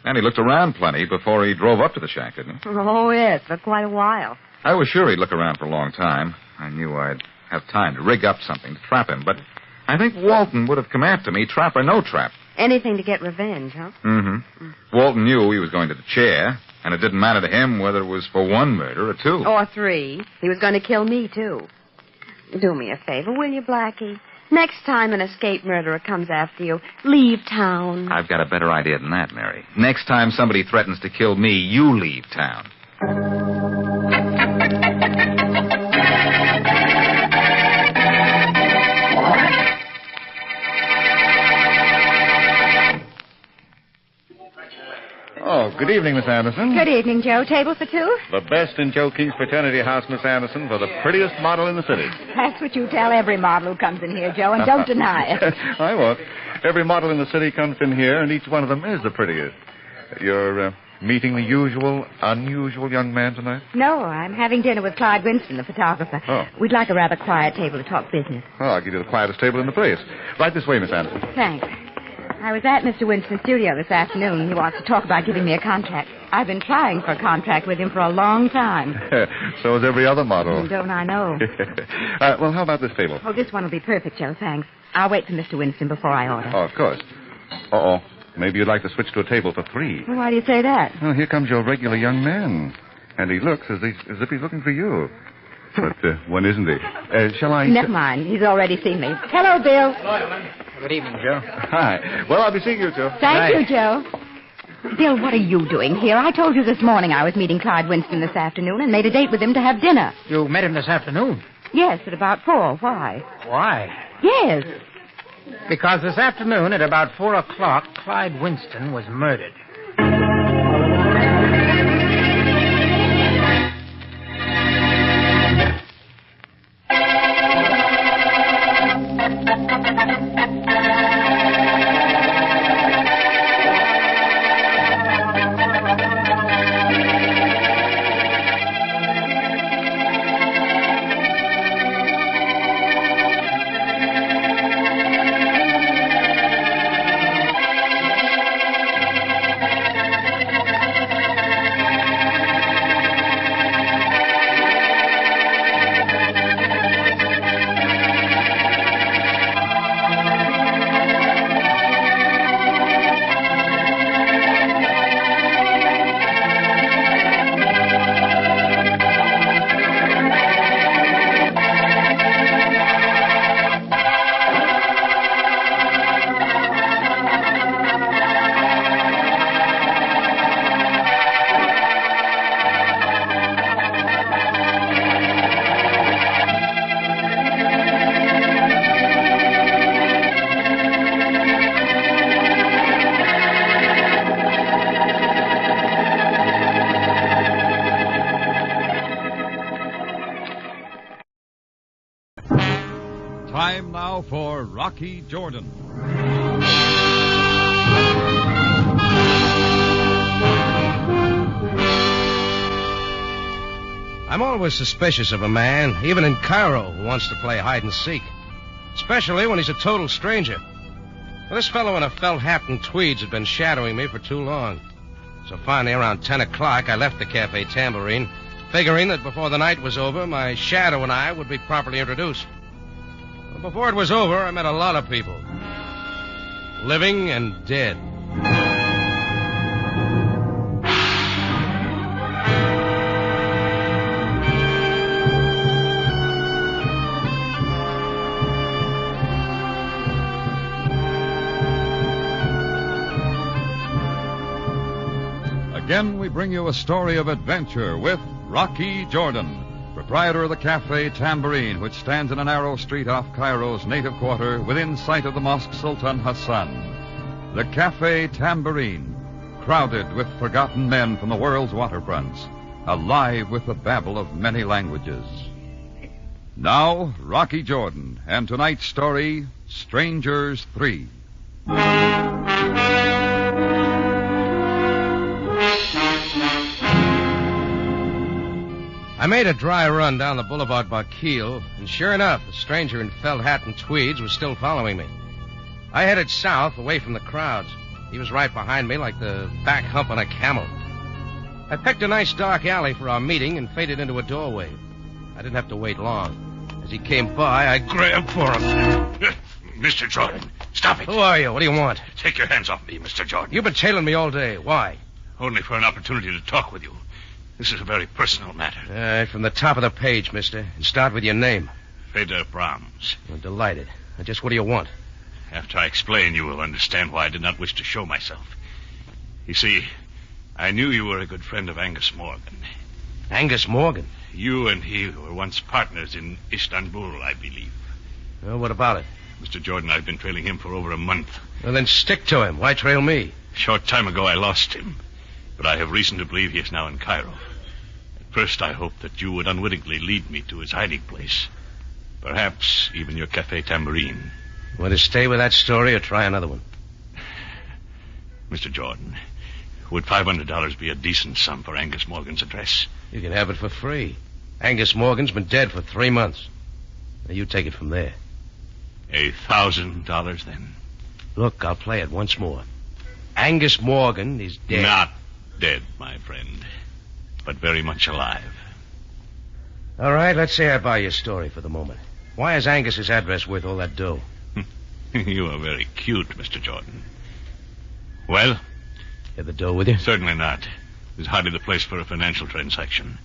P: And he looked around plenty before he drove up to the shack, didn't he?
B: Oh, yes, for quite a while.
P: I was sure he'd look around for a long time. I knew I'd have time to rig up something to trap him, but I think Walton would have come after me, trap or no trap.
B: Anything to get revenge, huh?
P: Mm-hmm. Walton knew he was going to the chair, and it didn't matter to him whether it was for 1 murder or 2.
B: Or 3. He was going to kill me, too. Do me a favor, will you, Blackie? Next time an escaped murderer comes after you, leave town.
P: I've got a better idea than that, Mary. Next time somebody threatens to kill me, you leave town.
J: Oh, good evening, Miss Anderson.
L: Good evening, Joe. Table for 2?
J: The best in Joe King's fraternity house, Miss Anderson, for the prettiest model in the city.
L: That's what you tell every model who comes in here, Joe, and don't deny it.
J: I won't. Every model in the city comes in here, and each one of them is the prettiest. You're meeting the usual, unusual young man tonight?
L: No, I'm having dinner with Clyde Winston, the photographer.
J: Oh.
L: We'd like a rather quiet table to talk business.
J: Oh, I'll give you the quietest table in the place. Right this way, Miss Anderson.
L: Thanks. I was at Mr. Winston's studio this afternoon. He wants to talk about giving me a contract. I've been trying for a contract with him for a long time.
J: So is every other model.
L: Don't I know?
J: Well, how about this table?
L: Oh, this one will be perfect, Joe, thanks. I'll wait for Mr. Winston before I order.
J: Oh, of course. Uh-oh. Maybe you'd like to switch to a table for 3.
L: Well, why do you say that?
J: Well, here comes your regular young man. And he looks as if he's looking for you. But when isn't he? Shall I...
L: Never mind. He's already seen me. Hello, Bill.
U: Good evening, Joe.
J: Hi. Well, I'll be seeing you, Joe.
L: Thank you, Joe. Bill, what are you doing here? I told you this morning I was meeting Clyde Winston this afternoon and made a date with him to have dinner.
U: You met him this afternoon?
L: Yes, at about 4. Why?
U: Why?
L: Yes.
U: Because this afternoon at about 4 o'clock, Clyde Winston was murdered.
K: Time now for Rocky Jordan.
O: I'm always suspicious of a man, even in Cairo, who wants to play hide and seek. Especially when he's a total stranger. Well, this fellow in a felt hat and tweeds had been shadowing me for too long. So finally, around 10 o'clock, I left the Cafe Tambourine, figuring that before the night was over, my shadow and I would be properly introduced. Well, before it was over, I met a lot of people. Living and dead.
K: Again, we bring you a story of adventure with Rocky Jordan, proprietor of the Cafe Tambourine, which stands in a narrow street off Cairo's native quarter within sight of the Mosque Sultan Hassan. The Cafe Tambourine, crowded with forgotten men from the world's waterfronts, alive with the babble of many languages.
D: Now, Rocky Jordan, and tonight's story, Strangers 3.
O: I made a dry run down the boulevard by Kiel, and sure enough, the stranger in felt hat and tweeds was still following me. I headed south, away from the crowds. He was right behind me like the back hump on a camel. I picked a nice dark alley for our meeting and faded into a doorway. I didn't have to wait long. As he came by, I grabbed for him.
I: Mr. Jordan, stop it.
O: Who are you? What do you want?
I: Take your hands off me, Mr. Jordan.
O: You've been tailing me all day. Why?
I: Only for an opportunity to talk with you. This is a very personal matter.
O: All right, from the top of the page, mister. And start with your name.
I: Feder Brahms.
O: I'm delighted. Now, just what do you want?
I: After I explain, you will understand why I did not wish to show myself. You see, I knew you were a good friend of Angus Morgan.
O: Angus Morgan?
I: You and he were once partners in Istanbul, I believe.
O: Well, what about it?
I: Mr. Jordan, I've been trailing him for over a month.
O: Well, then stick to him. Why trail me?
I: A short time ago, I lost him. But I have reason to believe he is now in Cairo. At first, I hoped that you would unwittingly lead me to his hiding place. Perhaps even your Café Tambourine.
O: Want to stay with that story or try another one?
I: Mr. Jordan, would $500 be a decent sum for Angus Morgan's address?
O: You can have it for free. Angus Morgan's been dead for 3 months. Now, you take it from there.
I: $1,000 then?
O: Look, I'll play it once more. Angus Morgan is dead.
I: Not dead, my friend, but very much alive.
O: All right, let's say I buy your story for the moment. Why is Angus's address worth all that dough?
I: You are very cute, Mr. Jordan. Well?
O: You have the dough with you?
I: Certainly not. It's hardly the place for a financial transaction.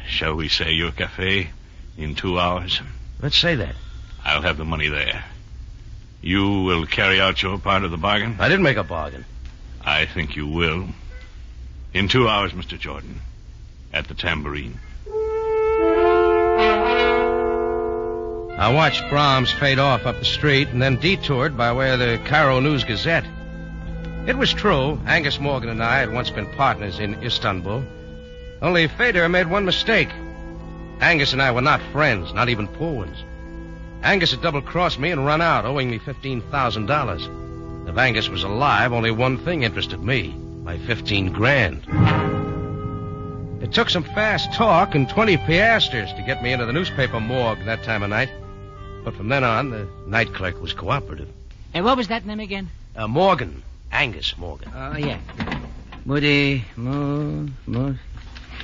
I: Shall we say your cafe in 2 hours?
O: Let's say that.
I: I'll have the money there. You will carry out your part of the bargain?
O: I didn't make a bargain.
I: I think you will. In 2 hours, Mr. Jordan. At the Tambourine.
O: I watched Brahms fade off up the street and then detoured by way of the Cairo News Gazette. It was true. Angus Morgan and I had once been partners in Istanbul. Only Feder made one mistake. Angus and I were not friends, not even poor ones. Angus had double-crossed me and run out, owing me $15,000. If Angus was alive, only one thing interested me, my $15,000. It took some fast talk and 20 piastres to get me into the newspaper morgue that time of night. But from then on, the night clerk was cooperative.
S: And what was that name again?
O: Morgan. Angus Morgan.
S: Oh, yeah. Moody.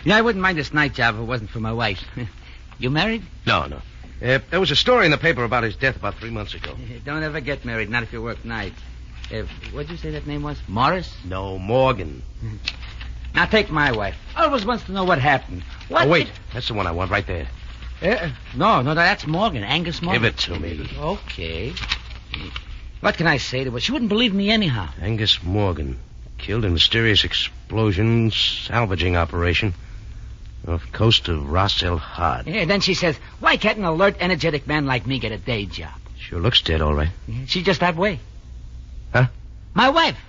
S: Yeah, I wouldn't mind this night job if it wasn't for my wife. You married?
O: No. There was a story in the paper about his death about 3 months ago.
S: Don't ever get married, not if you work nights. What'd you say that name was? Morris?
O: No, Morgan.
S: Now, take my wife. I always wants to know what happened.
O: What? Oh, wait. That's the one I want right there.
S: No, that's Morgan. Angus Morgan.
O: Give it to me.
S: Okay. What can I say to her? She wouldn't believe me anyhow.
O: Angus Morgan. Killed in mysterious explosion, salvaging operation. Off the coast of Ras El Had.
S: Yeah, then she says, why can't an alert, energetic man like me get a day job?
O: Sure looks dead, all right.
S: Yeah, she's just that way.
O: Huh?
S: My wife.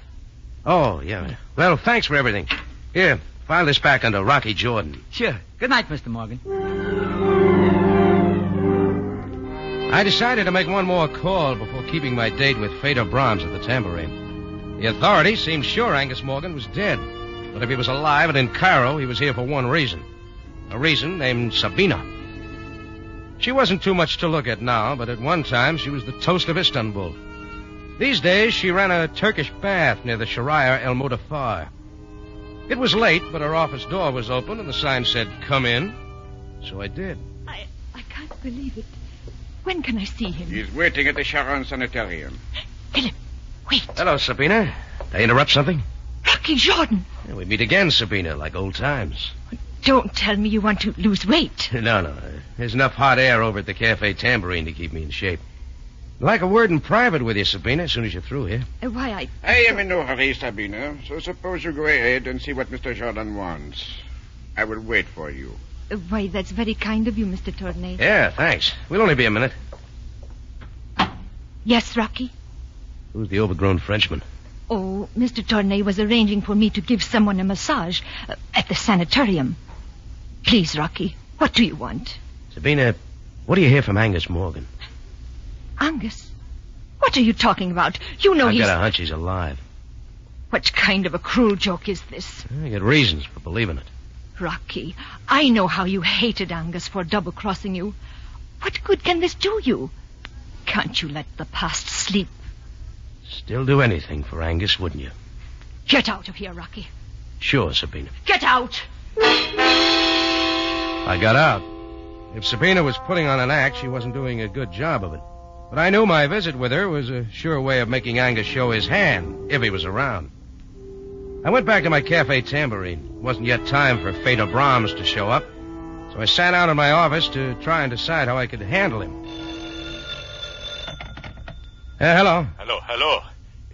O: Oh, yeah. Well, thanks for everything. Here, file this back under Rocky Jordan.
S: Sure. Good night, Mr. Morgan.
O: I decided to make one more call before keeping my date with Feder Brahms at the Tambourine. The authorities seemed sure Angus Morgan was dead. But if he was alive and in Cairo, he was here for one reason. A reason named Sabina. She wasn't too much to look at now, but at one time she was the toast of Istanbul. These days she ran a Turkish bath near the Sharia El Mudafar. It was late, but her office door was open and the sign said, "Come in." So I did.
W: I can't believe it. When can I see him?
Y: He's waiting at the Sharon Sanitarium.
W: Philip, wait.
O: Hello, Sabina. Did I interrupt something?
W: Rocky Jordan.
O: Yeah, we meet again, Sabina, like old times.
W: Don't tell me you want to lose weight.
O: No. There's enough hot air over at the Café Tambourine to keep me in shape. I'd like a word in private with you, Sabina, as soon as you're through here.
W: Why,
Y: I am in no hurry, Sabina, so suppose you go ahead and see what Mr. Jordan wants. I will wait for you.
W: Why, that's very kind of you, Mr. Tournay.
O: Yeah, thanks. We'll only be a minute.
W: Yes, Rocky?
O: Who's the overgrown Frenchman?
W: Oh, Mr. Tournay was arranging for me to give someone a massage at the sanitarium. Please, Rocky, what do you want?
O: Sabina, What do you hear from Angus Morgan?
W: Angus? What are you talking about? You know
O: I've
W: he's...
O: got a hunch he's alive.
W: What kind of a cruel joke is this?
O: I got reasons for believing it.
W: Rocky, I know how you hated Angus for double-crossing you. What good can this do you? Can't you let the past sleep?
O: Still do anything for Angus, wouldn't you?
W: Get out of here, Rocky.
O: Sure, Sabina.
W: Get out!
O: I got out. If Sabina was putting on an act, she wasn't doing a good job of it. But I knew my visit with her was a sure way of making Angus show his hand, if he was around. I went back to my cafe tambourine. It wasn't yet time for Feder Brahms to show up, so I sat down in my office to try and decide how I could handle him. Hello.
I: Hello.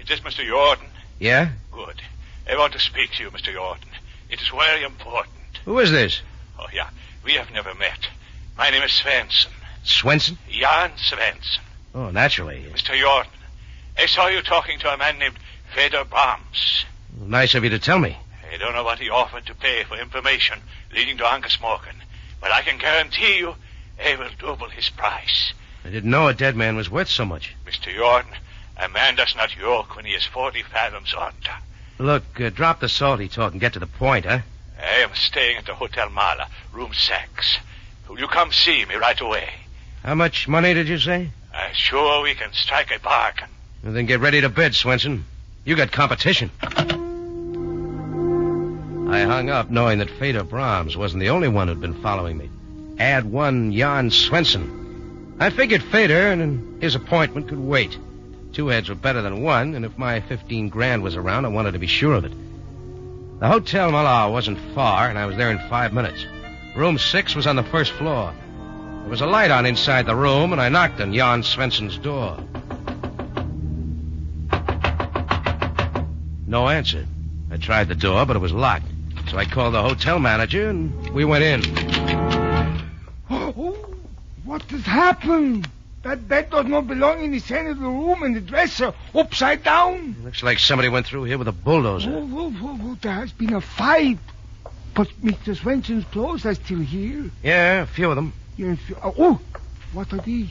I: Is this Mr. Jordan?
O: Yeah?
I: Good. I want to speak to you, Mr. Jordan. It is very important.
O: Who is this?
I: Oh, yeah. We have never met. My name is Svensson.
O: Swenson?
I: Jan Svensson.
O: Oh, naturally.
I: Mr. Jordan, I saw you talking to a man named Feder Brahms.
O: Nice of you to tell me.
I: I don't know what he offered to pay for information leading to Angus Morgan, but I can guarantee you I will double his price.
O: I didn't know a dead man was worth so much.
I: Mr. Jordan, a man does not yoke when he is 40 fathoms under.
O: Look, drop the salty talk and get to the point, huh?
I: I am staying at the Hotel Marlowe, room 6. Will you come see me right away?
O: How much money did you say?
I: I'm sure we can strike a bargain.
O: Well, then get ready to bid, Swenson. You got competition. I hung up knowing that Feder Brahms wasn't the only one who'd been following me. Add one Jan Swenson. I figured Feder and his appointment could wait. 2 heads were better than one, and if my 15 grand was around, I wanted to be sure of it. The Hotel Marlowe wasn't far, and I was there in 5 minutes. Room 6 was on the first floor. There was a light on inside the room, and I knocked on Jan Svenson's door. No answer. I tried the door, but it was locked. So I called the hotel manager, and we went in.
A: Oh, what has happened? That bed does not belong in the center of the room, and the dresser upside down.
O: Looks like somebody went through here with a bulldozer.
A: There has been a fight. But Mr. Swenson's clothes are still here.
O: Yeah, a few of them.
A: Yes. Oh, what are these?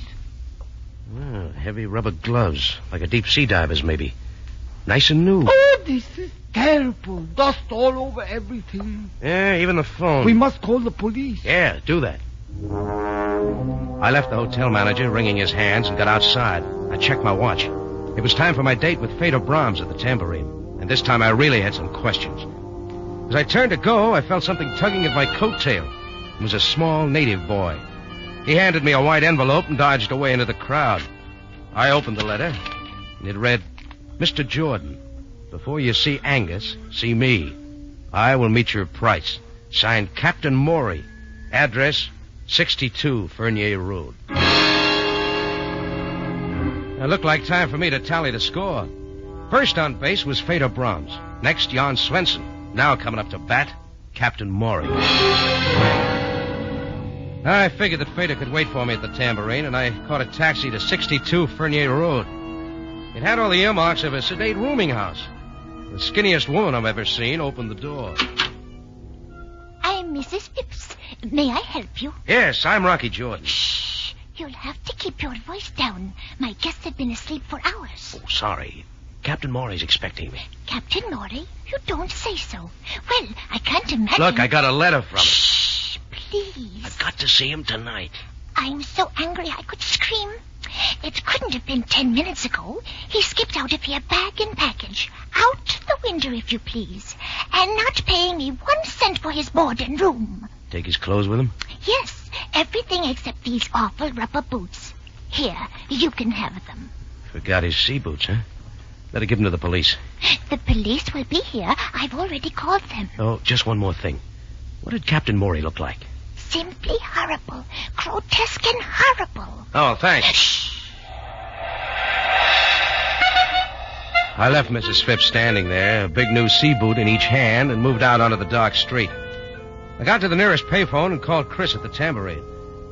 O: Well, heavy rubber gloves, like a deep-sea diver's, maybe. Nice and new.
A: Oh, this is terrible. Dust all over everything.
O: Yeah, even the phone.
A: We must call the police.
O: Yeah, do that. I left the hotel manager wringing his hands and got outside. I checked my watch. It was time for my date with Feder Brahms at the tambourine. And this time I really had some questions. As I turned to go, I felt something tugging at my coattail. It was a small native boy. He handed me a white envelope and dodged away into the crowd. I opened the letter, and it read, Mr. Jordan, before you see Angus, see me. I will meet your price. Signed Captain Morey. Address, 62 Fernier Road. It looked like time for me to tally the score. First on base was Feder Brahms. Next, Jan Svensson. Now coming up to bat, Captain Morey. I figured that Feder could wait for me at the tambourine, and I caught a taxi to 62 Fernier Road. It had all the earmarks of a sedate rooming house. The skinniest woman I've ever seen opened the door.
E: I'm Mrs. Phipps. May I help you?
O: Yes, I'm Rocky Jordan.
E: Shh. You'll have to keep your voice down. My guests have been asleep for hours.
O: Oh, sorry. Captain Morey's expecting me.
E: Captain Morey? You don't say so. Well, I can't imagine...
O: Look, I got a letter from him.
E: Shh, please.
O: I've got to see him tonight.
E: I'm so angry I could scream. It couldn't have been 10 minutes ago. He skipped out of here bag and package. Out the window, if you please. And not paying me 1 cent for his board and room.
O: Take his clothes with him?
E: Yes, everything except these awful rubber boots. Here, you can have them.
O: Forgot his sea boots, huh? Better give them to the police.
E: The police will be here. I've already called them.
O: Oh, just one more thing. What did Captain Morey look like?
E: Simply horrible. Grotesque and horrible.
O: Oh, thanks. Shh. I left Mrs. Phipps standing there, a big new sea boot in each hand, and moved out onto the dark street. I got to the nearest payphone and called Chris at the tambourine.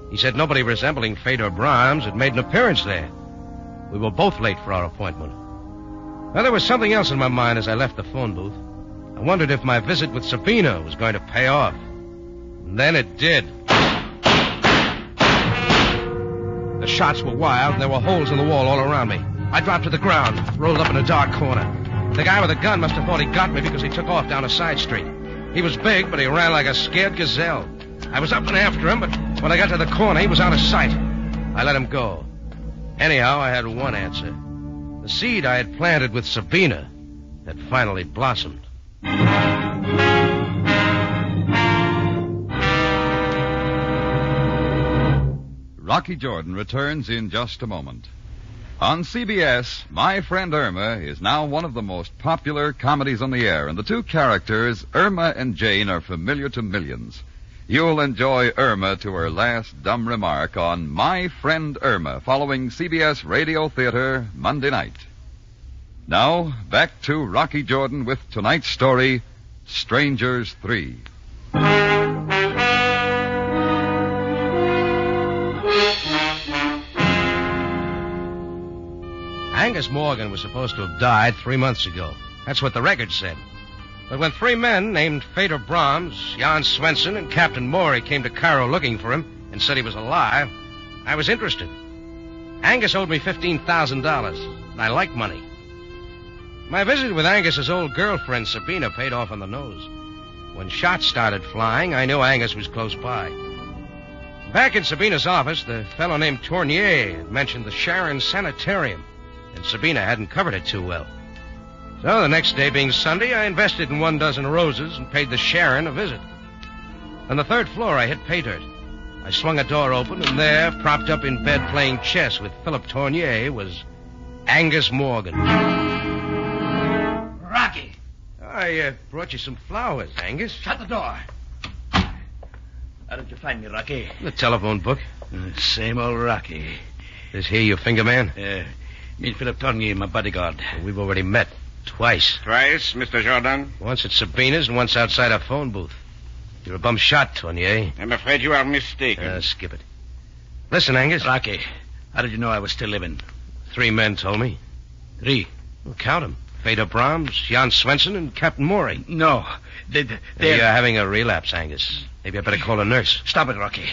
O: He said nobody resembling Feder Brahms had made an appearance there. We were both late for our appointment. Now, there was something else in my mind as I left the phone booth. I wondered if my visit with Sabina was going to pay off. And then it did. The shots were wild, and there were holes in the wall all around me. I dropped to the ground, rolled up in a dark corner. The guy with the gun must have thought he got me because he took off down a side street. He was big, but he ran like a scared gazelle. I was up and after him, but when I got to the corner, he was out of sight. I let him go. Anyhow, I had one answer. The seed I had planted with Sabina had finally blossomed.
D: Rocky Jordan returns in just a moment. On CBS, My Friend Irma is now one of the most popular comedies on the air, and the two characters, Irma and Jane, are familiar to millions. You'll enjoy Irma to her last dumb remark on My Friend Irma, following CBS Radio Theater Monday night. Now, back to Rocky Jordan with tonight's story, Strangers 3.
O: Angus Morgan was supposed to have died 3 months ago. That's what the record said. But when 3 men named Feder Brahms, Jan Svensson, and Captain Maury came to Cairo looking for him and said he was alive, I was interested. Angus owed me $15,000, and I like money. My visit with Angus's old girlfriend, Sabina, paid off on the nose. When shots started flying, I knew Angus was close by. Back in Sabina's office, the fellow named Tournier had mentioned the Sharon Sanitarium, and Sabina hadn't covered it too well. So the next day being Sunday, I invested in 12 roses and paid the Sharon a visit. On the 3rd floor, I hit pay dirt. I swung a door open, and there, propped up in bed playing chess with Philip Tournier, was Angus Morgan.
C: Rocky!
O: I brought you some flowers, Angus.
C: Shut the door. How did you find me, Rocky?
O: The telephone book.
C: Same old Rocky.
O: Is he your finger man?
C: Me and Philip Tournier, my bodyguard.
O: We've already met. Twice.
Y: Twice, Mr. Jordan?
O: Once at Sabina's and once outside a phone booth. You're a bum shot, Tournier.
Y: I'm afraid you are mistaken.
O: Skip it. Listen, Angus.
C: Rocky, how did you know I was still living?
O: 3 men told me.
C: 3?
O: Well, count them. Feder Brahms, Jan Svensson, and Captain Maury.
C: No. They're
O: having a relapse, Angus. Maybe I better call a nurse.
C: Stop it, Rocky.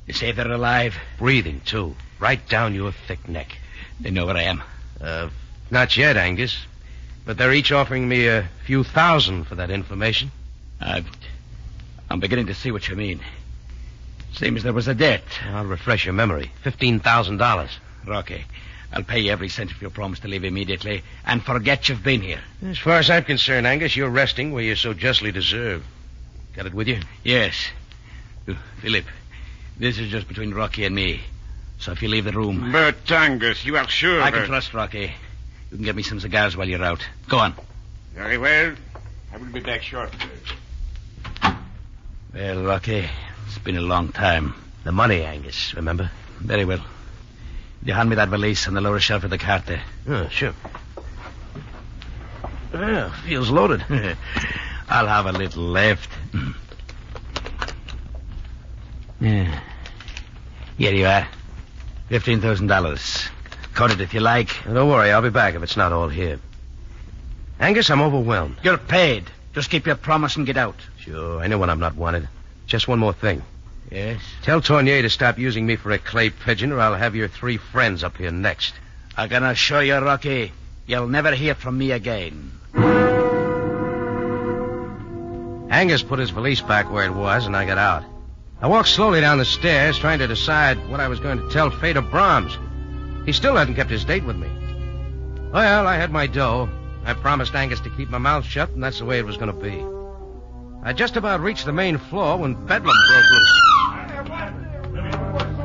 C: You say they're alive?
O: Breathing, too. Right down your thick neck.
C: They know where I am?
O: Not yet, Angus. But they're each offering me a few thousand for that information.
C: I'm beginning to see what you mean. Seems there was a debt.
O: I'll refresh your memory. $15,000.
C: Rocky, I'll pay you every cent if you promise to leave immediately and forget you've been here.
O: As far as I'm concerned, Angus, you're resting where you so justly deserve. Got it with you?
C: Yes. Philip, this is just between Rocky and me. So if you leave the room...
Y: But, Angus, you are sure...
C: I can trust Rocky. You can get me some cigars while you're out. Go on.
Y: Very well. I will be back shortly.
C: Well, Rocky, it's been a long time.
O: The money, Angus, remember?
C: Very well. You hand me that valise on the lower shelf of the cart there.
O: Oh, sure. Yeah, feels loaded.
C: I'll have a little left. Yeah. Here you are. $15,000. Cut it if you like.
O: Don't worry, I'll be back if it's not all here. Angus, I'm overwhelmed.
C: You're paid. Just keep your promise and get out.
O: Sure, I know when I'm not wanted. Just one more thing.
C: Yes?
O: Tell Tournier to stop using me for a clay pigeon, or I'll have your 3 friends up here next.
C: I'm gonna assure you, Rocky, you'll never hear from me again.
O: Angus put his valise back where it was, and I got out. I walked slowly down the stairs, trying to decide what I was going to tell Feder Brahms. He still hadn't kept his date with me. Well, I had my dough. I promised Angus to keep my mouth shut, and that's the way it was going to be. I just about reached the main floor when Bedlam broke loose.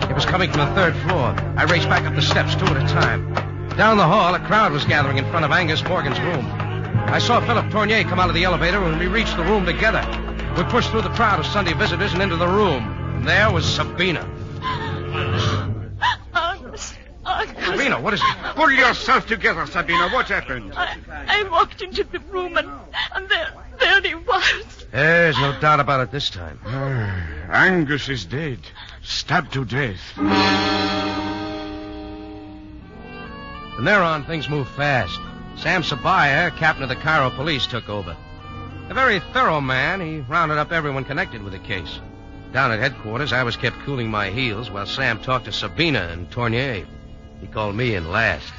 O: It was coming from the 3rd floor. I raced back up the steps 2 at a time. Down the hall, a crowd was gathering in front of Angus Morgan's room. I saw Philip Tournier come out of the elevator, and we reached the room together. We pushed through the crowd of Sunday visitors and into the room. And there was Sabina. Sabina, what is it?
Y: Pull yourself together, Sabina. What happened?
W: I walked into the room and there he was.
O: There's no doubt about it this time.
Y: Angus is dead. Stabbed to death.
O: From there on, things moved fast. Sam Sabaya, captain of the Cairo police, took over. A very thorough man, he rounded up everyone connected with the case. Down at headquarters, I was kept cooling my heels while Sam talked to Sabina and Tournier. He called me in last.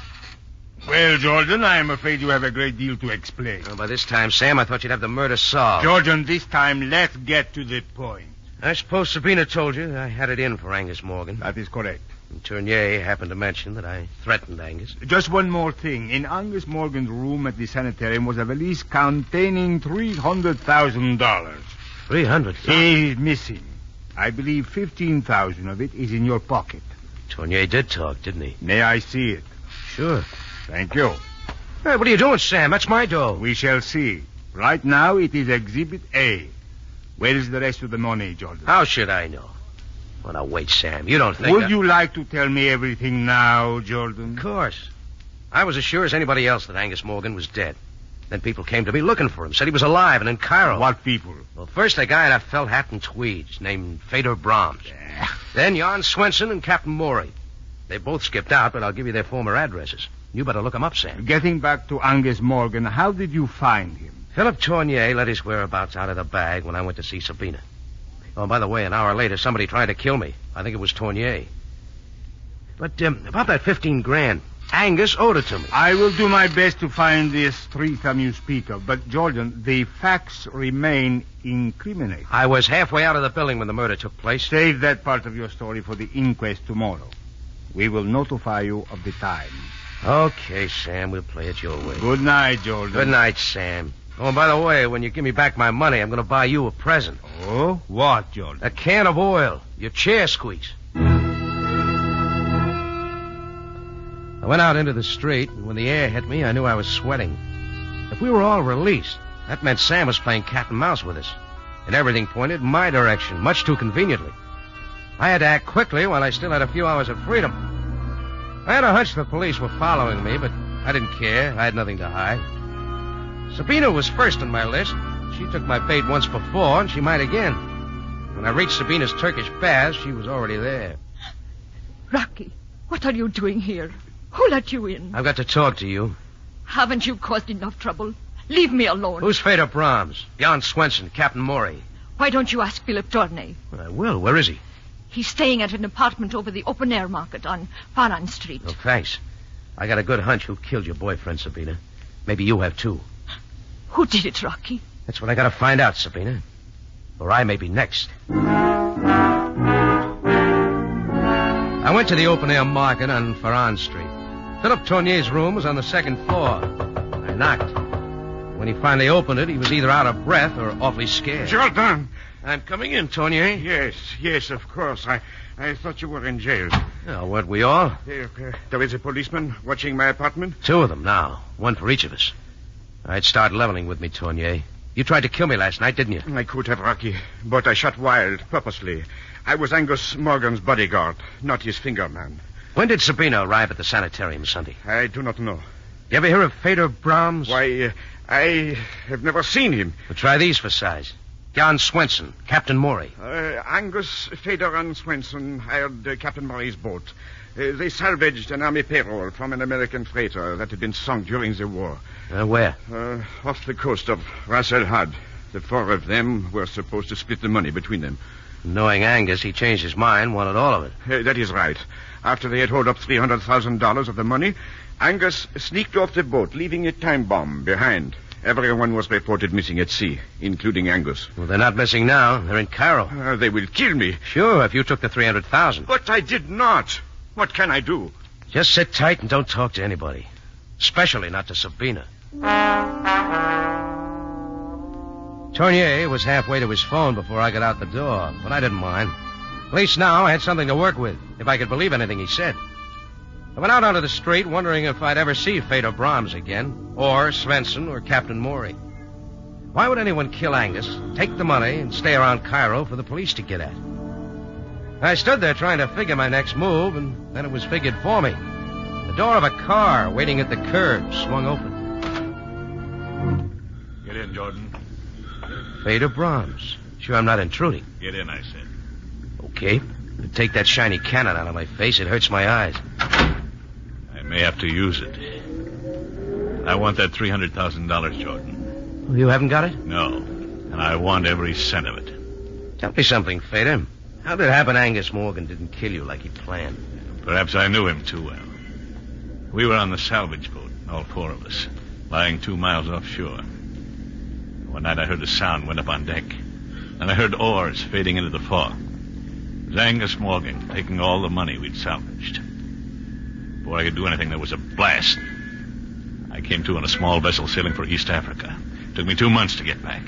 A: Well, Jordan, I am afraid you have a great deal to explain.
O: Well, by this time, Sam, I thought you'd have the murder solved.
A: Jordan, this time, let's get to the point.
O: I suppose Sabina told you I had it in for Angus Morgan.
A: That is correct.
O: And Tournier happened to mention that I threatened Angus.
A: Just one more thing. In Angus Morgan's room at the sanitarium was a valise containing $300,000.
O: $300,000?
A: He is missing. I believe 15,000 of it is in your pocket.
O: Tournier did talk, didn't he?
A: May I see it?
O: Sure.
A: Thank you.
O: Hey, what are you doing, Sam? That's my dough.
A: We shall see. Right now, it is Exhibit A. Where is the rest of the money, Jordan?
O: How should I know? Well, now, wait, Sam. You don't think...
A: Would you like to tell me everything now, Jordan?
O: Of course. I was as sure as anybody else that Angus Morgan was dead. Then people came to me looking for him, said he was alive and in Cairo.
A: What people?
O: Well, first a guy in a felt hat and tweeds named Fedor Brahms. Then Jan Swenson and Captain Morey. They both skipped out, but I'll give you their former addresses. You better look them up, Sam.
A: Getting back to Angus Morgan, how did you find him?
O: Philip Tournier let his whereabouts out of the bag when I went to see Sabina. Oh, and by the way, an hour later, somebody tried to kill me. I think it was Tournier. But about that 15 grand, Angus owed it to me.
A: I will do my best to find this threesome you speak of. But, Jordan, the facts remain incriminating.
O: I was halfway out of the building when the murder took place.
A: Save that part of your story for the inquest tomorrow. We will notify you of the time.
O: Okay, Sam, we'll play it your way.
A: Good night, Jordan.
O: Good night, Sam. Oh, and by the way, when you give me back my money, I'm going to buy you a present.
A: Oh? What, Jordan?
O: A can of oil. Your chair squeaks. I went out into the street, and when the air hit me, I knew I was sweating. If we were all released, that meant Sam was playing cat and mouse with us. And everything pointed in my direction, much too conveniently. I had to act quickly while I still had a few hours of freedom. I had a hunch the police were following me, but I didn't care. I had nothing to hide. Sabina was first on my list. She took my bait once before, and she might again. When I reached Sabina's Turkish baths, she was already there.
W: Rocky, what are you doing here? Who let you in?
O: I've got to talk to you.
W: Haven't you caused enough trouble? Leave me alone.
O: Who's Fedor Brahms? Jan Swenson, Captain Morey.
W: Why don't you ask Philip Tournay?
O: I will. Where is he?
W: He's staying at an apartment over the open-air market on Faran Street.
O: Oh, thanks. I got a good hunch who killed your boyfriend, Sabina. Maybe you have, too.
W: Who did it, Rocky?
O: That's what I got to find out, Sabina. Or I may be next. I went to the open-air market on Faran Street. Philip Tournier's room was on the second floor. I knocked. When he finally opened it, he was either out of breath or awfully scared.
Y: Jordan!
O: I'm coming in, Tournier.
Y: Yes, of course. I thought you were in jail.
O: Oh, weren't we all?
Y: There is a policeman watching my apartment?
O: 2 of them now. 1 for each of us. I'd start leveling with me, Tournier. You tried to kill me last night, didn't you?
Y: I could have, Rocky, but I shot wild, purposely. I was Angus Morgan's bodyguard, not his finger man.
O: When did Sabina arrive at the sanitarium Sunday?
Y: I do not know.
O: You ever hear of Fedor Brahms?
Y: Why, I have never seen him.
O: Well, try these for size. Jan Swenson, Captain Morey.
Y: Angus, Fedor, and Swenson hired Captain Morey's boat. They salvaged an army payroll from an American freighter that had been sunk during the war.
O: Where?
Y: Off the coast of Ras El Had. The 4 of them were supposed to split the money between them.
O: Knowing Angus, he changed his mind, wanted all of it.
Y: That is right. After they had hauled up $300,000 of the money, Angus sneaked off the boat, leaving a time bomb behind. Everyone was reported missing at sea, including Angus.
O: Well, they're not missing now. They're in Cairo.
Y: They will kill me.
O: Sure, if you took the $300,000.
Y: But I did not. What can I do?
O: Just sit tight and don't talk to anybody. Especially not to Sabina. Tournier was halfway to his phone before I got out the door, but I didn't mind. At least now I had something to work with, if I could believe anything he said. I went out onto the street wondering if I'd ever see Fedor Brahms again, or Svensson, or Captain Morey. Why would anyone kill Angus, take the money, and stay around Cairo for the police to get at? I stood there trying to figure my next move, and then it was figured for me. The door of a car waiting at the curb swung open.
I: Get in, Jordan.
O: Fedor Brahms. Sure I'm not intruding.
I: Get in, I said.
O: Okay. Take that shiny cannon out of my face. It hurts my eyes.
I: I may have to use it. I want that $300,000, Jordan.
O: You haven't got it?
I: No. And I want every cent of it.
O: Tell me something, Fader. How did it happen Angus Morgan didn't kill you like he planned?
I: Perhaps I knew him too well. We were on the salvage boat, all four of us, lying 2 miles offshore. One night I heard a sound went up on deck. Then I heard oars fading into the fog. It was Angus Morgan taking all the money we'd salvaged. Before I could do anything, there was a blast. I came to on a small vessel sailing for East Africa. It took me 2 months to get back.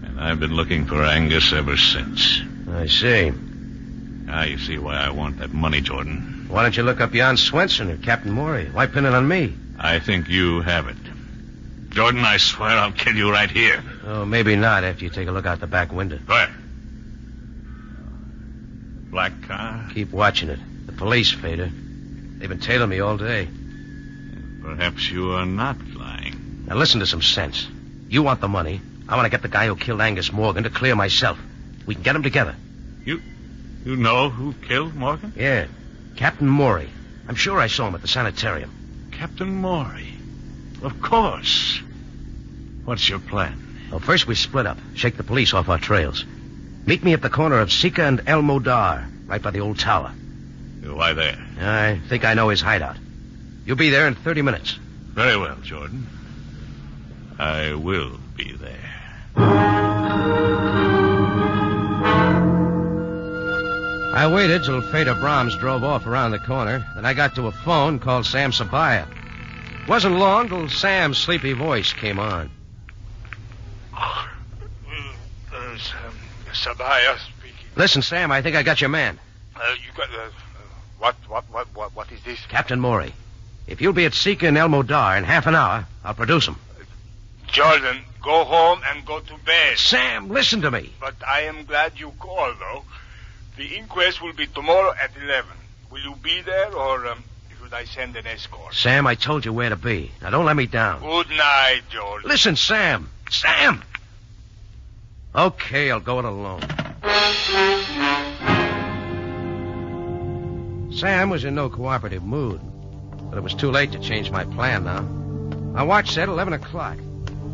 I: And I've been looking for Angus ever since.
O: I see.
I: Now you see why I want that money, Jordan.
O: Why don't you look up Jan Swenson or Captain Morey? Why pin it on me?
I: I think you have it. Jordan, I swear I'll kill you right here.
O: Oh, maybe not after you take a look out the back window.
I: Where? Black car?
O: Keep watching it. The police, Fader. They've been tailing me all day.
I: Perhaps you are not lying.
O: Now listen to some sense. You want the money. I want to get the guy who killed Angus Morgan to clear myself. We can get them together.
I: You know who killed Morgan?
O: Yeah. Captain Morey. I'm sure I saw him at the sanitarium.
I: Captain Morey? Of course. What's your plan?
O: Well, first we split up. Shake the police off our trails. Meet me at the corner of Sika and El Modar, right by the old tower.
I: Why there?
O: I think I know his hideout. You'll be there in 30 minutes.
I: Very well, Jordan. I will be there.
O: I waited till Fader Brahms drove off around the corner. Then I got to a phone, called Sam Sabaya. Wasn't long till Sam's sleepy voice came on.
A: Sabaya speaking.
O: Listen, Sam, I think I got your man.
A: You got... What is this?
O: Captain Morey. If you'll be at Sika and El Modar in half an hour, I'll produce him.
A: Jordan, go home and go to bed.
O: Sam, listen to me.
A: But I am glad you called, though. The inquest will be tomorrow at 11. Will you be there, or should I send an escort?
O: Sam, I told you where to be. Now, don't let me down.
A: Good night, Jordan.
O: Listen, Sam. Sam! Okay, I'll go it alone. Sam was in no cooperative mood, but it was too late to change my plan now. My watch said 11 o'clock.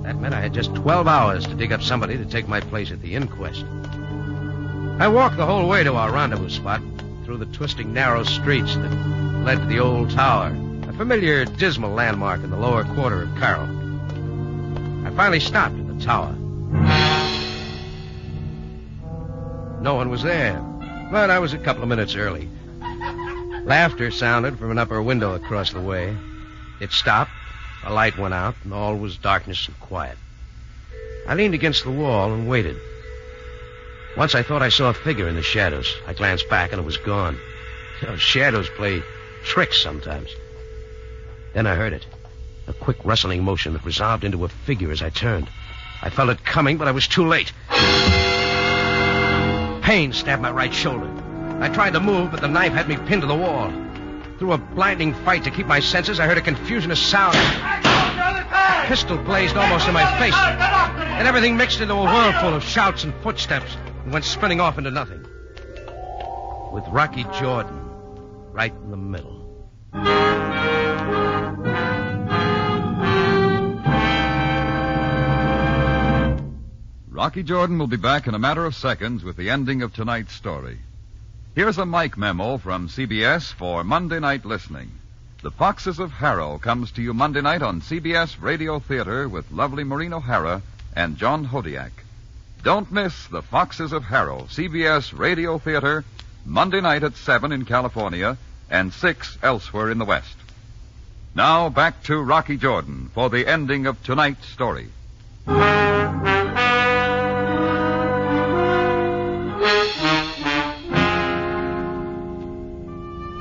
O: That meant I had just 12 hours to dig up somebody to take my place at the inquest. I walked the whole way to our rendezvous spot, through the twisting, narrow streets that led to the old tower, a familiar, dismal landmark in the lower quarter of Cairo. I finally stopped at the tower. No one was there, but I was a couple of minutes early. Laughter sounded from an upper window across the way. It stopped, a light went out, and all was darkness and quiet. I leaned against the wall and waited. Once I thought I saw a figure in the shadows. I glanced back and it was gone. You know, shadows play tricks sometimes. Then I heard it. A quick rustling motion that resolved into a figure as I turned. I felt it coming, but I was too late. Pain stabbed my right shoulder. I tried to move, but the knife had me pinned to the wall. Through a blinding fight to keep my senses, I heard a confusion of sound. A pistol blazed almost in my face, and everything mixed into a whirlpool of shouts and footsteps and went spinning off into nothing. With Rocky Jordan right in the middle.
D: Rocky Jordan will be back in a matter of seconds with the ending of tonight's story. Here's a mic memo from CBS for Monday night listening. The Foxes of Harrow comes to you Monday night on CBS Radio Theater with lovely Maureen O'Hara and John Hodiak. Don't miss The Foxes of Harrow, CBS Radio Theater, Monday night at 7 in California and 6 elsewhere in the West. Now back to Rocky Jordan for the ending of tonight's story.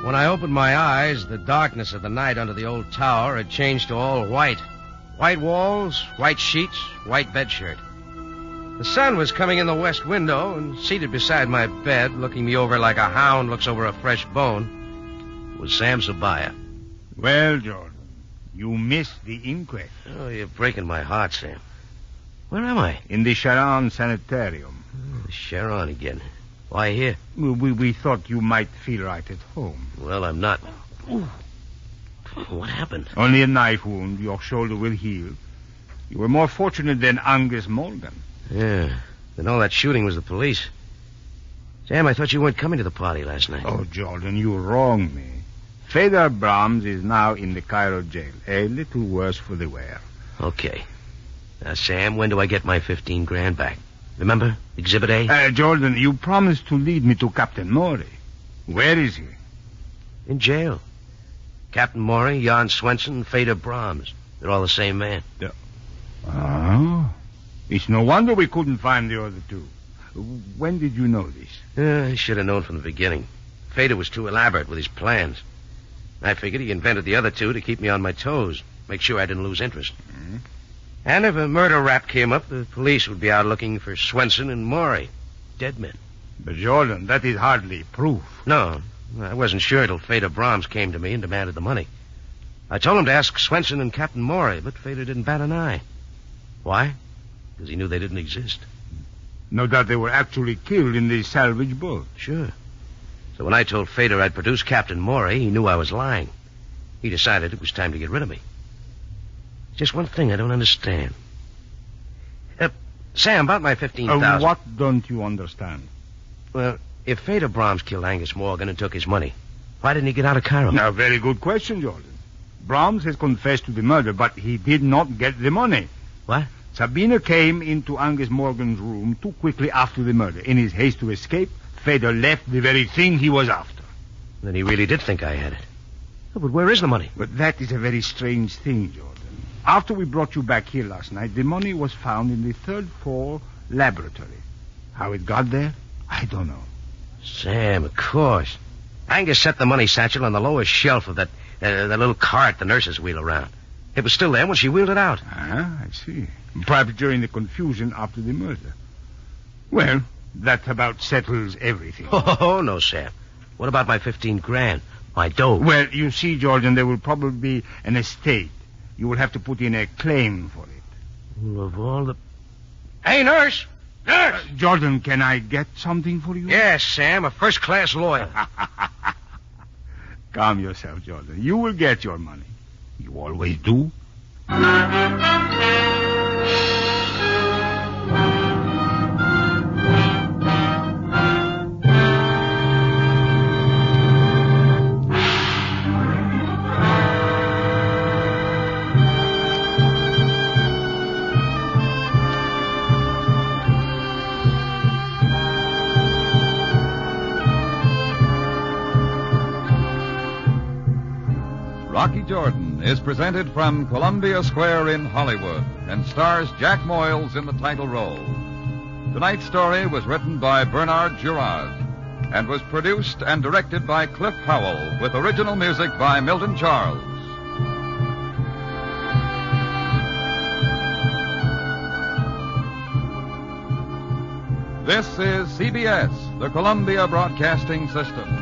O: When I opened my eyes, the darkness of the night under the old tower had changed to all white. White walls, white sheets, white bedshirt. The sun was coming in the west window, and seated beside my bed, looking me over like a hound looks over a fresh bone, was Sam Sabaya.
A: Well, Jordan, you missed the inquest.
O: Oh, you're breaking my heart, Sam. Where am I?
A: In the Sharon Sanitarium.
O: Oh, Sharon again. Why here?
A: We thought you might feel right at home.
O: Well, I'm not. Ooh. What happened?
A: Only a knife wound. Your shoulder will heal. You were more fortunate than Angus Morgan.
O: Yeah. Then all that shooting was the police. Sam, I thought you weren't coming to the party last night.
A: Oh, Jordan, you wrong me. Fedor Brahms is now in the Cairo jail. A little worse for the wear.
O: Okay. Now, Sam, when do I get my 15 grand back? Remember? Exhibit A?
A: Jordan, you promised to lead me to Captain Maury. Where is he?
O: In jail. Captain Maury, Jan Swenson, Fedor Brahms. They're all the same man.
A: Oh. It's no wonder we couldn't find the other two. When did you know this?
O: I should have known from the beginning. Fedor was too elaborate with his plans. I figured he invented the other two to keep me on my toes, make sure I didn't lose interest.
A: Mm-hmm.
O: And if a murder rap came up, the police would be out looking for Swenson and Maury. Dead men.
A: But, Jordan, that is hardly proof.
O: No, I wasn't sure till Fedor Brahms came to me and demanded the money. I told him to ask Swenson and Captain Maury, but Fedor didn't bat an eye. Why? Because he knew they didn't exist.
A: No doubt they were actually killed in the salvage boat.
O: Sure. So when I told Fedor I'd produce Captain Maury, he knew I was lying. He decided it was time to get rid of me. Just one thing I don't understand. Sam, about my $15,000...
A: what don't you understand?
O: Well, if Fedor Brahms killed Angus Morgan and took his money, why didn't he get out of Cairo?
A: Now, very good question, Jordan. Brahms has confessed to the murder, but he did not get the money.
O: What?
A: Sabina came into Angus Morgan's room too quickly after the murder. In his haste to escape, Fedor left the very thing he was after.
O: Then he really did think I had it. Oh, but where is the money?
A: But that is a very strange thing, Jordan. After we brought you back here last night, the money was found in the third floor laboratory. How it got there, I don't know.
O: Sam, of course. Angus set the money satchel on the lowest shelf of that little cart the nurses wheel around. It was still there when she wheeled it out.
A: Ah, I see. Perhaps during the confusion after the murder. Well, that about settles everything.
O: Oh, no, Sam. What about my 15 grand? My dough?
A: Well, you see, Jordan, there will probably be an estate. You will have to put in a claim for it.
O: Well, of all the... Hey, nurse! Nurse!
A: Jordan, can I get something for you?
O: Yes, Sam, a first-class lawyer.
A: Calm yourself, Jordan. You will get your money. You always do.
D: Rocky Jordan is presented from Columbia Square in Hollywood and stars Jack Moyles in the title role. Tonight's story was written by Bernard Girard and was produced and directed by Cliff Howell with original music by Milton Charles. This is CBS, the Columbia Broadcasting System.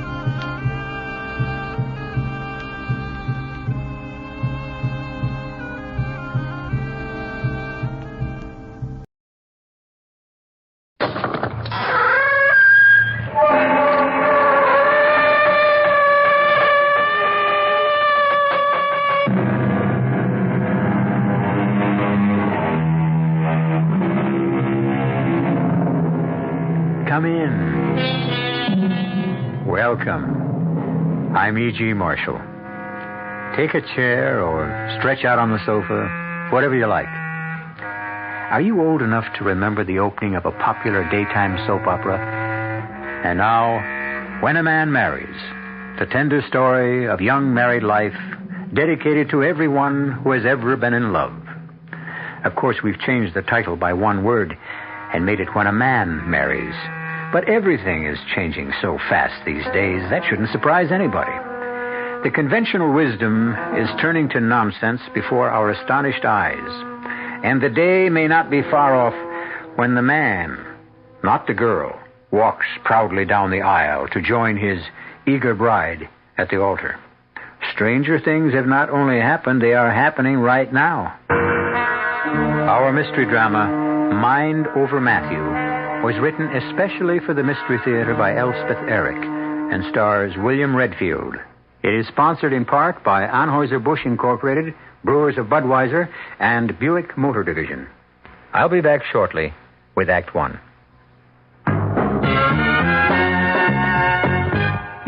G: Come in. Welcome. I'm E.G. Marshall. Take a chair or stretch out on the sofa, whatever you like. Are you old enough to remember the opening of a popular daytime soap opera? And now, When a Man Marries, the tender story of young married life dedicated to everyone who has ever been in love. Of course, we've changed the title by one word and made it When a Man Marries. But everything is changing so fast these days, that shouldn't surprise anybody. The conventional wisdom is turning to nonsense before our astonished eyes. And the day may not be far off when the man, not the girl, walks proudly down the aisle to join his eager bride at the altar. Stranger things have not only happened, they are happening right now. Our mystery drama, Mind Over Matthew, was written especially for the Mystery Theater by Elspeth Eric and stars William Redfield. It is sponsored in part by Anheuser-Busch Incorporated, Brewers of Budweiser, and Buick Motor Division. I'll be back shortly with Act One.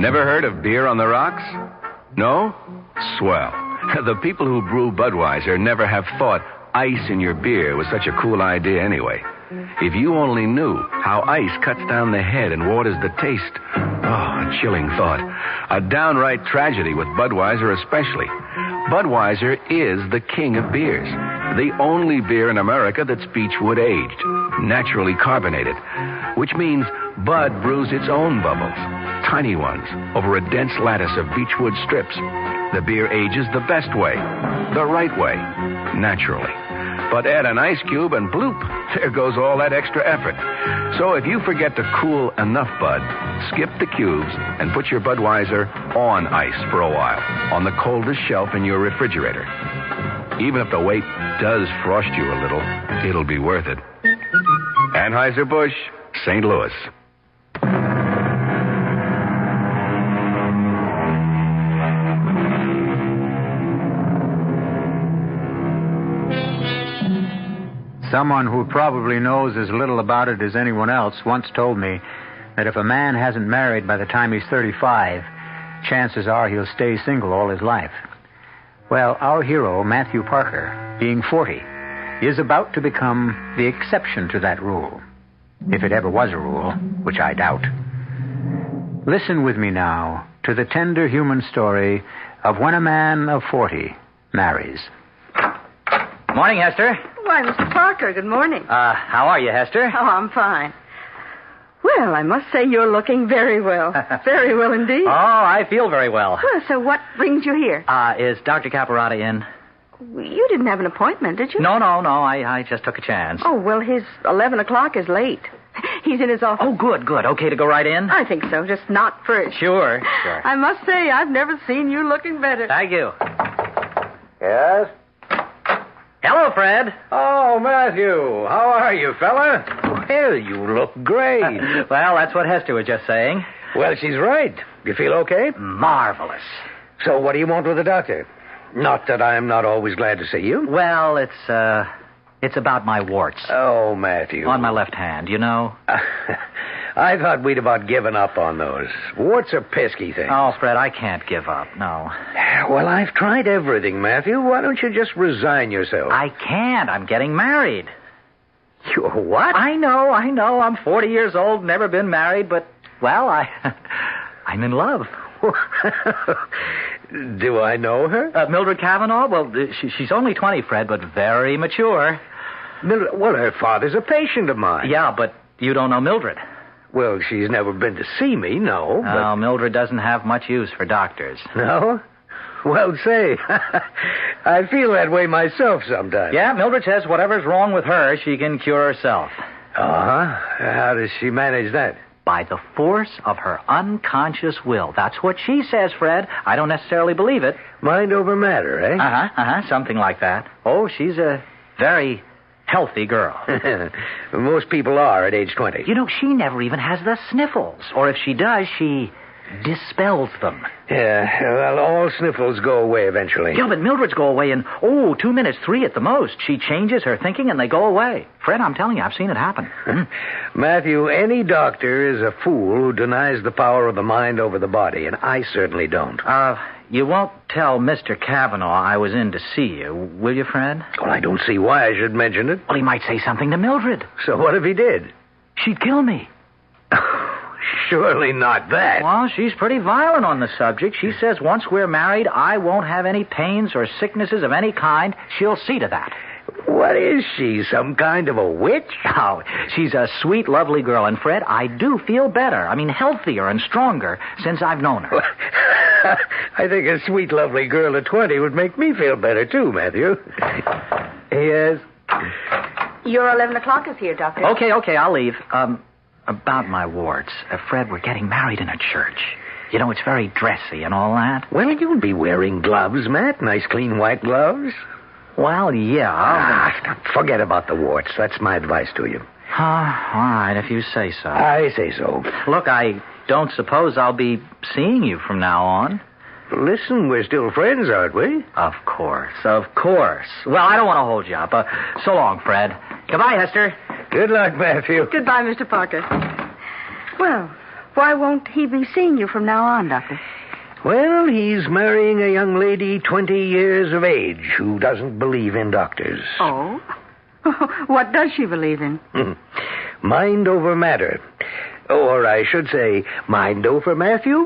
M: Never heard of beer on the rocks? No? Swell. The people who brew Budweiser never have thought ice in your beer was such a cool idea anyway. If you only knew how ice cuts down the head and waters the taste. Oh, a chilling thought. A downright tragedy with Budweiser especially. Budweiser is the king of beers. The only beer in America that's beechwood aged, naturally carbonated, which means Bud brews its own bubbles, tiny ones, over a dense lattice of beechwood strips. The beer ages the best way, the right way, naturally. But add an ice cube and bloop, there goes all that extra effort. So if you forget to cool enough Bud, skip the cubes and put your Budweiser on ice for a while, on the coldest shelf in your refrigerator. Even if the wait does frost you a little, it'll be worth it. Anheuser-Busch, St. Louis.
G: Someone who probably knows as little about it as anyone else once told me that if a man hasn't married by the time he's 35, chances are he'll stay single all his life. Well, our hero, Matthew Parker, being 40, is about to become the exception to that rule. If it ever was a rule, which I doubt. Listen with me now to the tender human story of when a man of 40 marries.
N: Morning, Hester.
B: Why, Mr. Parker, good morning.
N: How are you, Hester?
B: Oh, I'm fine. Well, I must say you're looking very well. Very well indeed.
N: Oh, I feel very well.
B: Well, so what brings you here?
N: Is Dr. Caparata in?
B: You didn't have an appointment, did you?
N: No. I just took a chance.
B: Oh, well, his 11 o'clock is late. He's in his office.
N: Oh, good. Okay to go right in?
B: I think so, just not first.
N: Sure.
B: I must say, I've never seen you looking better.
N: Thank you.
R: Yes?
N: Hello, Fred.
R: Oh, Matthew. How are you, fella? Well, you look great.
N: Well, that's what Hester was just saying.
R: Well, she's right. You feel okay?
N: Marvelous.
R: So what do you want with the doctor? Not that I'm not always glad to see you.
N: Well, it's about my warts.
R: Oh, Matthew.
N: On my left hand, you know.
R: I thought we'd about given up on those. Warts are pesky things.
N: Oh, Fred, I can't give up, no.
R: Well, I've tried everything, Matthew. Why don't you just resign yourself?
N: I can't. I'm getting married.
R: You're what?
N: I know. I'm 40 years old, never been married, but, well, I'm in love.
R: Do I know her?
N: Mildred Cavanaugh? Well, she's only 20, Fred, but very mature.
R: Mildred, well, her father's a patient of mine.
N: Yeah, but you don't know Mildred.
R: Well, she's never been to see me, no.
N: Oh, Mildred doesn't have much use for doctors.
R: No? Well, say, I feel that way myself sometimes.
N: Yeah, Mildred says whatever's wrong with her, she can cure herself.
R: Uh-huh. How does she manage that?
N: By the force of her unconscious will. That's what she says, Fred. I don't necessarily believe it.
R: Mind over matter, eh?
N: Uh-huh. Something like that. Oh, she's a very healthy girl.
R: Most people are at age 20.
N: You know, she never even has the sniffles. Or if she does, she dispels them.
R: Yeah, well, all sniffles go away eventually.
N: Yeah, but Mildred's go away in, 2 minutes, 3 at the most. She changes her thinking and they go away. Fred, I'm telling you, I've seen it happen.
R: Matthew, any doctor is a fool who denies the power of the mind over the body, and I certainly don't.
N: You won't tell Mr. Cavanaugh I was in to see you, will you, Fred?
R: Well, I don't see why I should mention it.
N: Well, he might say something to Mildred.
R: So what if he did?
N: She'd kill me.
R: Surely not that.
N: Well, she's pretty violent on the subject. She says once we're married, I won't have any pains or sicknesses of any kind. She'll see to that.
R: What is she, some kind of a witch?
N: Oh, she's a sweet, lovely girl. And, Fred, I do feel better. I mean, healthier and stronger since I've known her.
R: I think a sweet, lovely girl at 20 would make me feel better, too, Matthew. Yes?
B: Your 11 o'clock is here, Doctor.
N: Okay, I'll leave. About my warts. Fred, we're getting married in a church. You know, it's very dressy and all that.
R: Well, you'll be wearing gloves, Matt. Nice, clean, white gloves.
N: Well, yeah.
R: Forget about the warts. That's my advice to you.
N: All right, if you say so.
R: I say so.
N: Look, I don't suppose I'll be seeing you from now on.
R: Listen, we're still friends, aren't we?
N: Of course. Well, I don't want to hold you up. So long, Fred. Goodbye, Hester.
R: Good luck, Matthew.
B: Goodbye, Mr. Parker. Well,
L: Why won't he be seeing you from now on, Doctor?
R: Well, he's marrying a young lady 20 years of age who doesn't believe in doctors.
L: Oh? What does she believe in?
R: Mind over matter. Or I should say, mind over Matthew.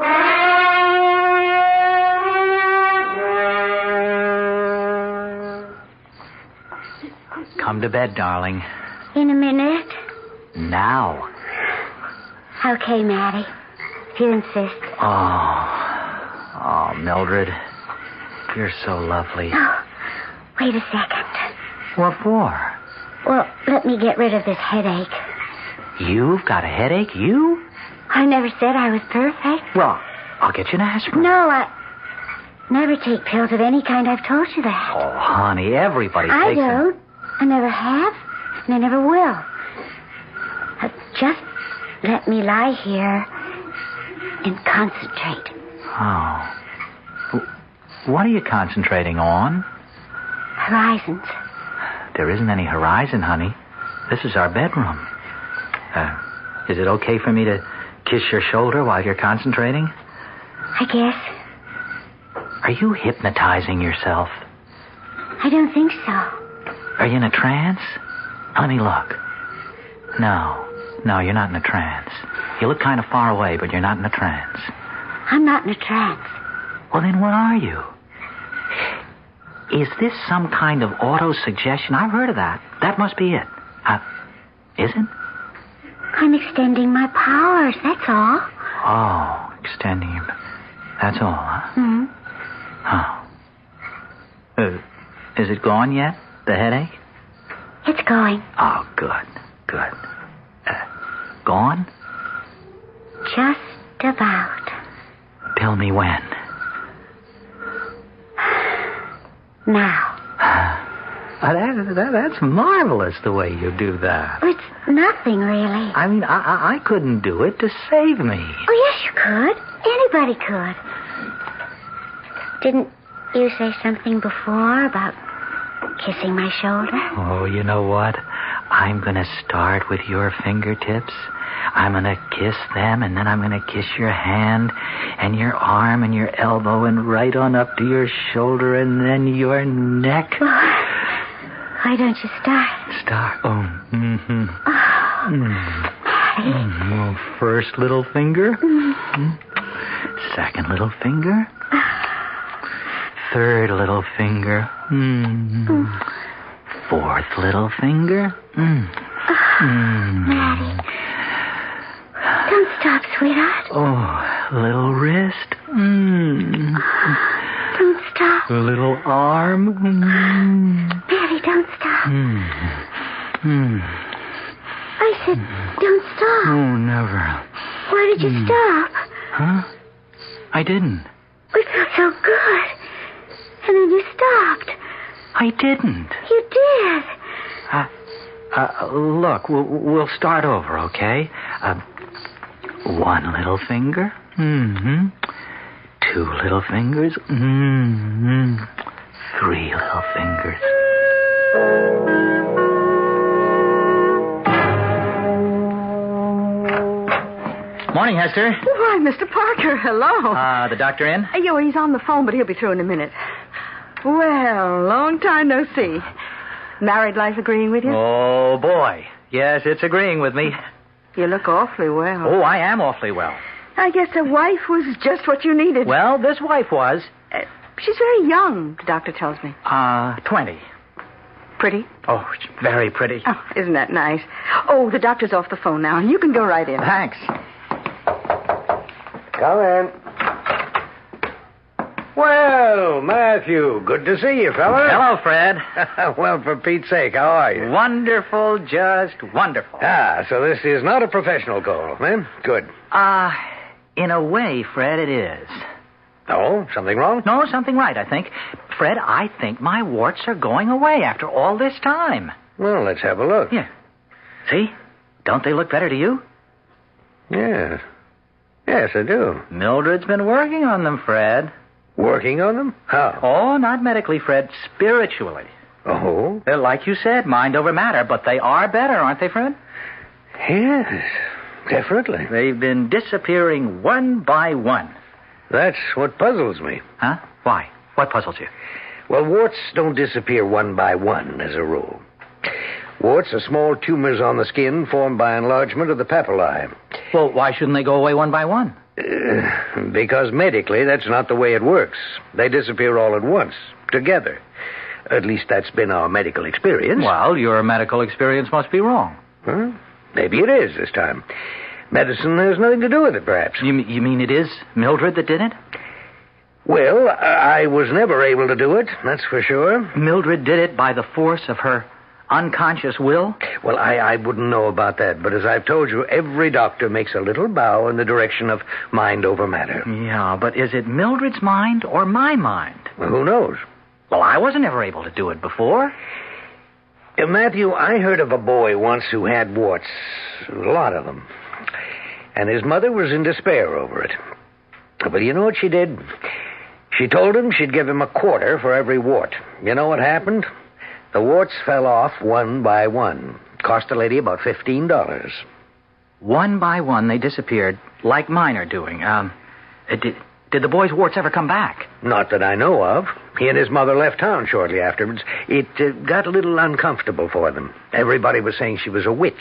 N: Come to bed, darling.
E: In a minute.
N: Now.
E: Okay, Maddie. If you insist.
N: Oh, Mildred. You're so lovely.
E: Oh, wait a second.
N: What for?
E: Well, let me get rid of this headache.
N: You've got a headache? You?
E: I never said I was perfect.
N: Well, I'll get you an aspirin.
E: No, I never take pills of any kind. I've told you that.
N: Oh, honey, everybody
E: I
N: takes them.
E: don't. I never have, and I never will. Just let me lie here and concentrate.
N: Oh. What are you concentrating on?
E: Horizons.
N: There isn't any horizon, honey. This is our bedroom. Is it okay for me to kiss your shoulder while you're concentrating?
E: I guess.
N: Are you hypnotizing yourself?
E: I don't think so.
N: Are you in a trance? Let me look. No, you're not in a trance. You look kind of far away, but you're not in a trance.
E: I'm not in a trance.
N: Well, then what are you? Is this some kind of auto-suggestion? I've heard of that. That must be it. Is it?
E: I'm extending my powers, that's all.
N: Oh, extending your... That's all, huh?
E: Mm-hmm.
N: Oh. Is it gone yet, the headache?
E: It's going.
N: Oh, good. Gone?
E: Just about.
N: Tell me when.
E: Now.
N: That's marvelous, the way you do that.
E: It's nothing, really.
N: I mean, I couldn't do it to save me.
E: Oh, yes, you could. Anybody could. Didn't you say something before about kissing my shoulder?
N: Oh, you know what? I'm going to start with your fingertips. I'm going to kiss them, and then I'm going to kiss your hand and your arm and your elbow and right on up to your shoulder and then your neck.
E: Why don't you start?
N: Start? Oh, mm-hmm.
E: Maddie.
N: First little finger. Mm-hmm. Second little finger. Third little finger. Mm-hmm. Fourth little finger.
E: Maddie. Don't stop, sweetheart.
N: Oh, little wrist.
E: Don't stop.
N: Little arm.
E: Maddie, don't stop. I said, don't stop.
N: Oh, never.
E: Why did you stop?
N: Huh? I didn't.
E: It felt so good. And then you stopped.
N: I didn't.
E: You did.
N: Look, we'll start over, okay? One little finger. Mm-hmm. Two little fingers. Mm-hmm. Three little fingers. Morning, Hester.
L: Why, Mr. Parker, hello.
N: The doctor in?
L: He's on the phone, but he'll be through in a minute. Well, long time no see. Married life agreeing with you?
N: Oh, boy. Yes, it's agreeing with me.
L: You look awfully well.
N: Oh, I am awfully well.
L: I guess a wife was just what you needed.
N: Well, this wife was.
L: She's very young, the doctor tells me.
N: 20.
L: Pretty?
N: Oh, she's very pretty.
L: Oh, isn't that nice? Oh, the doctor's off the phone now. You can go right in.
N: Thanks.
R: Come in. Well, Matthew, good to see you, fella.
N: Hello, Fred.
R: Well, for Pete's sake, how are you?
N: Wonderful, just wonderful.
R: So this is not a professional call, eh? Good.
N: In a way, Fred, it is.
R: Oh, something wrong?
N: No, something right, I think. Fred, I think my warts are going away after all this time.
R: Well, let's have a look.
N: Yeah. See? Don't they look better to you?
R: Yeah. Yes, I do.
N: Mildred's been working on them, Fred.
R: Working on them? How?
N: Oh, not medically, Fred. Spiritually.
R: Oh?
N: They're like you said, mind over matter, but they are better, aren't they, Fred?
R: Yes. definitely.
N: They've been disappearing one by one.
R: That's what puzzles me.
N: Huh? Why? What puzzles you?
R: Well, warts don't disappear one by one, as a rule. Warts are small tumors on the skin formed by enlargement of the papillae.
N: Well, why shouldn't they go away one by one?
R: Because medically, that's not the way it works. They disappear all at once, together. At least that's been our medical experience.
N: Well, your medical experience must be wrong.
R: Huh? Maybe it is this time. Medicine has nothing to do with it, perhaps.
N: You mean it is Mildred that did it?
R: Well, I was never able to do it, that's for sure.
N: Mildred did it by the force of her unconscious will?
R: Well, I wouldn't know about that, but as I've told you, every doctor makes a little bow in the direction of mind over matter.
N: Yeah, but is it Mildred's mind or my mind?
R: Well, who knows?
N: Well, I wasn't ever able to do it before.
R: Matthew, I heard of a boy once who had warts. A lot of them. And his mother was in despair over it. But you know what she did? She told him she'd give him $0.25 for every wart. You know what happened? The warts fell off one by one. Cost the lady about $15.
N: One by one, they disappeared, like mine are doing. Did the boy's warts ever come back?
R: Not that I know of. He and his mother left town shortly afterwards. It got a little uncomfortable for them. Everybody was saying she was a witch.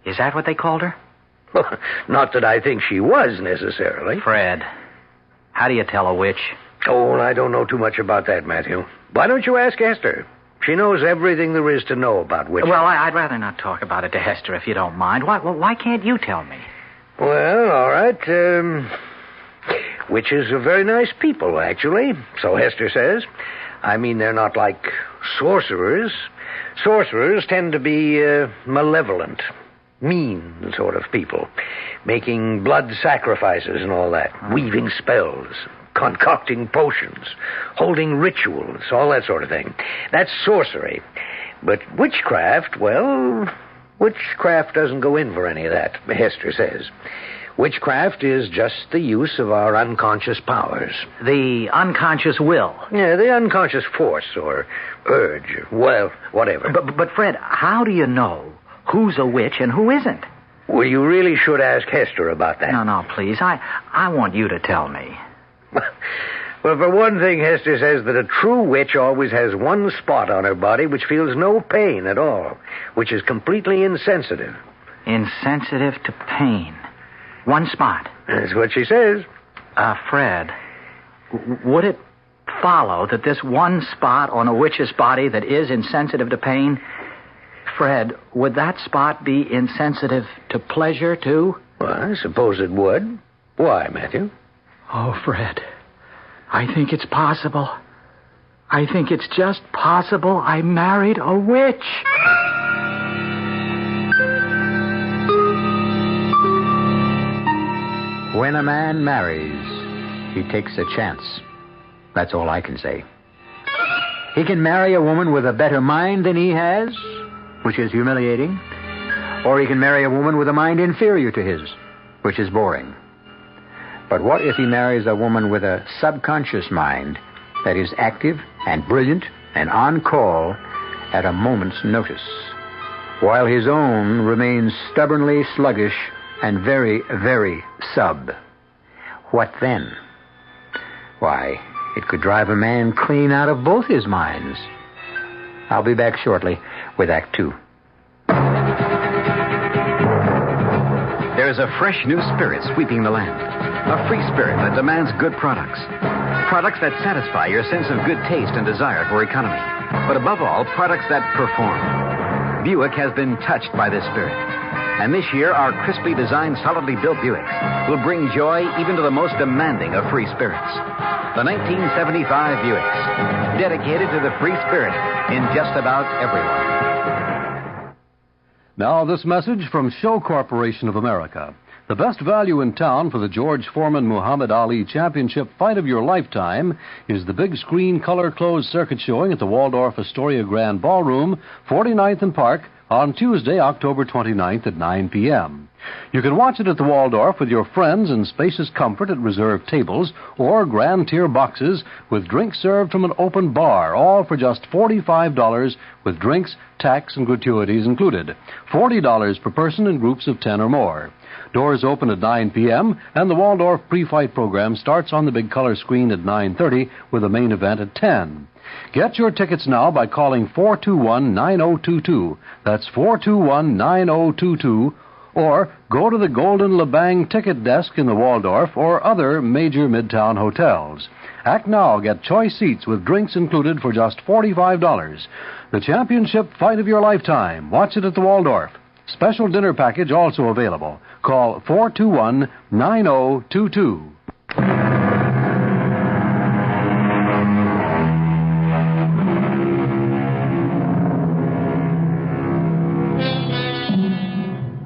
N: Is that what they called her?
R: Not that I think she was, necessarily.
N: Fred, how do you tell a witch?
R: Oh, I don't know too much about that, Matthew. Why don't you ask Esther? She knows everything there is to know about witches.
N: Well, I'd rather not talk about it to Hester, if you don't mind. Why can't you tell me?
R: Well, all right. Witches are very nice people, actually. So Hester says. I mean, they're not like sorcerers. Sorcerers tend to be malevolent, mean sort of people, making blood sacrifices and all that, weaving spells, concocting potions, holding rituals, all that sort of thing. That's sorcery. But witchcraft, well, witchcraft doesn't go in for any of that, Hester says. Witchcraft is just the use of our unconscious powers.
N: The unconscious will?
R: Yeah, the unconscious force or urge, well, whatever.
N: But Fred, how do you know who's a witch and who isn't?
R: Well, you really should ask Hester about that.
N: No, please. I want you to tell me.
R: Well, for one thing, Hester says that a true witch always has one spot on her body which feels no pain at all, which is completely insensitive.
N: Insensitive to pain. One spot.
R: That's what she says.
N: Fred, would it follow that this one spot on a witch's body that is insensitive to pain, Fred, would that spot be insensitive to pleasure, too?
R: Well, I suppose it would. Why, Matthew?
N: Oh, Fred, I think it's possible. I think it's just possible I married a witch.
G: When a man marries, he takes a chance. That's all I can say. He can marry a woman with a better mind than he has, which is humiliating, or he can marry a woman with a mind inferior to his, which is boring. But what if he marries a woman with a subconscious mind that is active and brilliant and on call at a moment's notice, while his own remains stubbornly sluggish and very, very sub? What then? Why, it could drive a man clean out of both his minds. I'll be back shortly with Act 2.
F: There's a fresh new spirit sweeping the land. A free spirit that demands good products. Products that satisfy your sense of good taste and desire for economy. But above all, products that perform. Buick has been touched by this spirit. And this year, our crisply designed, solidly built Buicks will bring joy even to the most demanding of free spirits. The 1975 Buicks, dedicated to the free spirit in just about everyone.
H: Now, this message from Show Corporation of America. The best value in town for the George Foreman Muhammad Ali Championship fight of your lifetime is the big screen color closed circuit showing at the Waldorf Astoria Grand Ballroom, 49th and Park, on Tuesday, October 29th at 9 p.m. You can watch it at the Waldorf with your friends in spacious comfort at reserved tables or grand tier boxes with drinks served from an open bar, all for just $45 with drinks, tax, and gratuities included. $40 per person in groups of 10 or more. Doors open at 9 p.m., and the Waldorf pre-fight program starts on the big color screen at 9:30 with the main event at 10. Get your tickets now by calling 421-9022. That's 421-9022. Or go to the Golden Labang ticket desk in the Waldorf or other major midtown hotels. Act now. Get choice seats with drinks included for just $45. The championship fight of your lifetime. Watch it at the Waldorf. Special dinner package also available. Call 421-9022.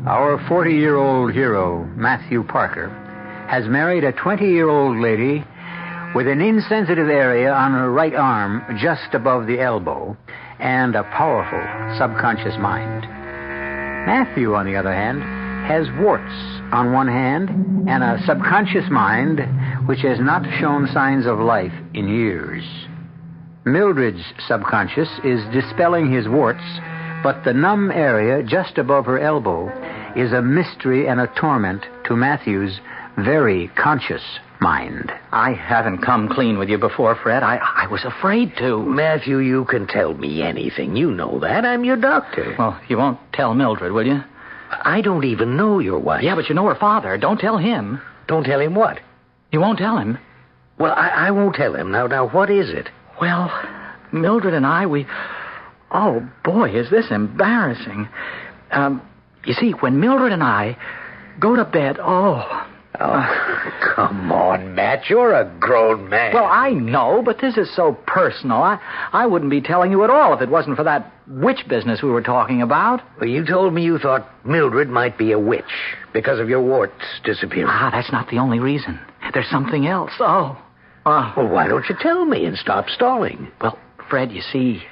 G: Our 40-year-old hero, Matthew Parker, has married a 20-year-old lady with an insensitive area on her right arm just above the elbow and a powerful subconscious mind. Matthew, on the other hand, has warts on one hand and a subconscious mind which has not shown signs of life in years. Mildred's subconscious is dispelling his warts, but the numb area just above her elbow is a mystery and a torment to Matthew's very conscious mind.
N: I haven't come clean with you before, Fred. I was afraid to.
R: Matthew, you can tell me anything. You know that. I'm your doctor.
N: Well, you won't tell Mildred, will you?
R: I don't even know your wife.
N: Yeah, but you know her father. Don't tell him.
R: Don't tell him what?
N: You won't tell him?
R: Well, I won't tell him. Now, what is it?
N: Well, Mildred and I, Oh, boy, is this embarrassing. You see, when Mildred and I go to bed,
R: come on, Matt. You're a grown man.
N: Well, I know, but this is so personal. I wouldn't be telling you at all if it wasn't for that witch business we were talking about.
R: Well, you told me you thought Mildred might be a witch because of your warts disappearing.
N: That's not the only reason. There's something else. Well,
R: why don't you tell me and stop stalling?
N: Well, Fred, you see,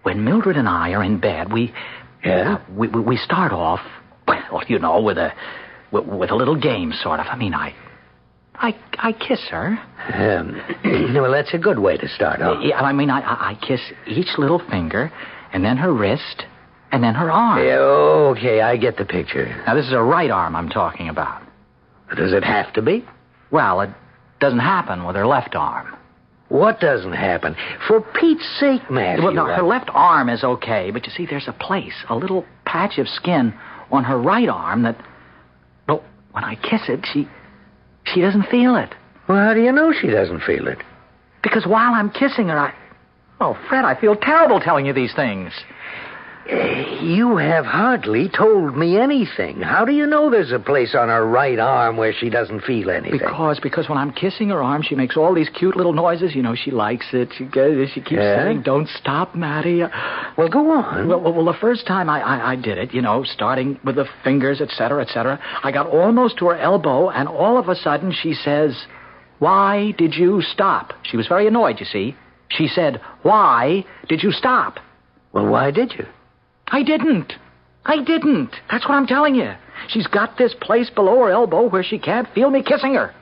N: when Mildred and I are in bed, we start off, well, you know, with a little game, sort of. I mean, I kiss her.
R: Well, that's a good way to start off.
N: Yeah, I mean, I kiss each little finger, and then her wrist, and then her arm.
R: Yeah, okay, I get the picture.
N: Now, this is her right arm I'm talking about.
R: Does it have to be?
N: Well, it doesn't happen with her left arm.
R: What doesn't happen? For Pete's sake, Matthew.
N: Well, no, her left arm is okay, but you see, there's a little patch of skin on her right arm that, well, when I kiss it, she doesn't feel it.
R: Well, how do you know she doesn't feel it?
N: Because while I'm kissing her, Fred, I feel terrible telling you these things.
R: You have hardly told me anything. How do you know there's a place on her right arm where she doesn't feel anything?
N: Because when I'm kissing her arm, she makes all these cute little noises. You know, she likes it. She keeps saying, "Don't stop, Matty."
R: Well, go on.
N: Well, the first time I did it, you know, starting with the fingers, etc., I got almost to her elbow, and all of a sudden she says, "Why did you stop?" She was very annoyed, you see. She said, "Why did you stop?"
R: Well, why did you?
N: I didn't. That's what I'm telling you. She's got this place below her elbow where she can't feel me kissing her.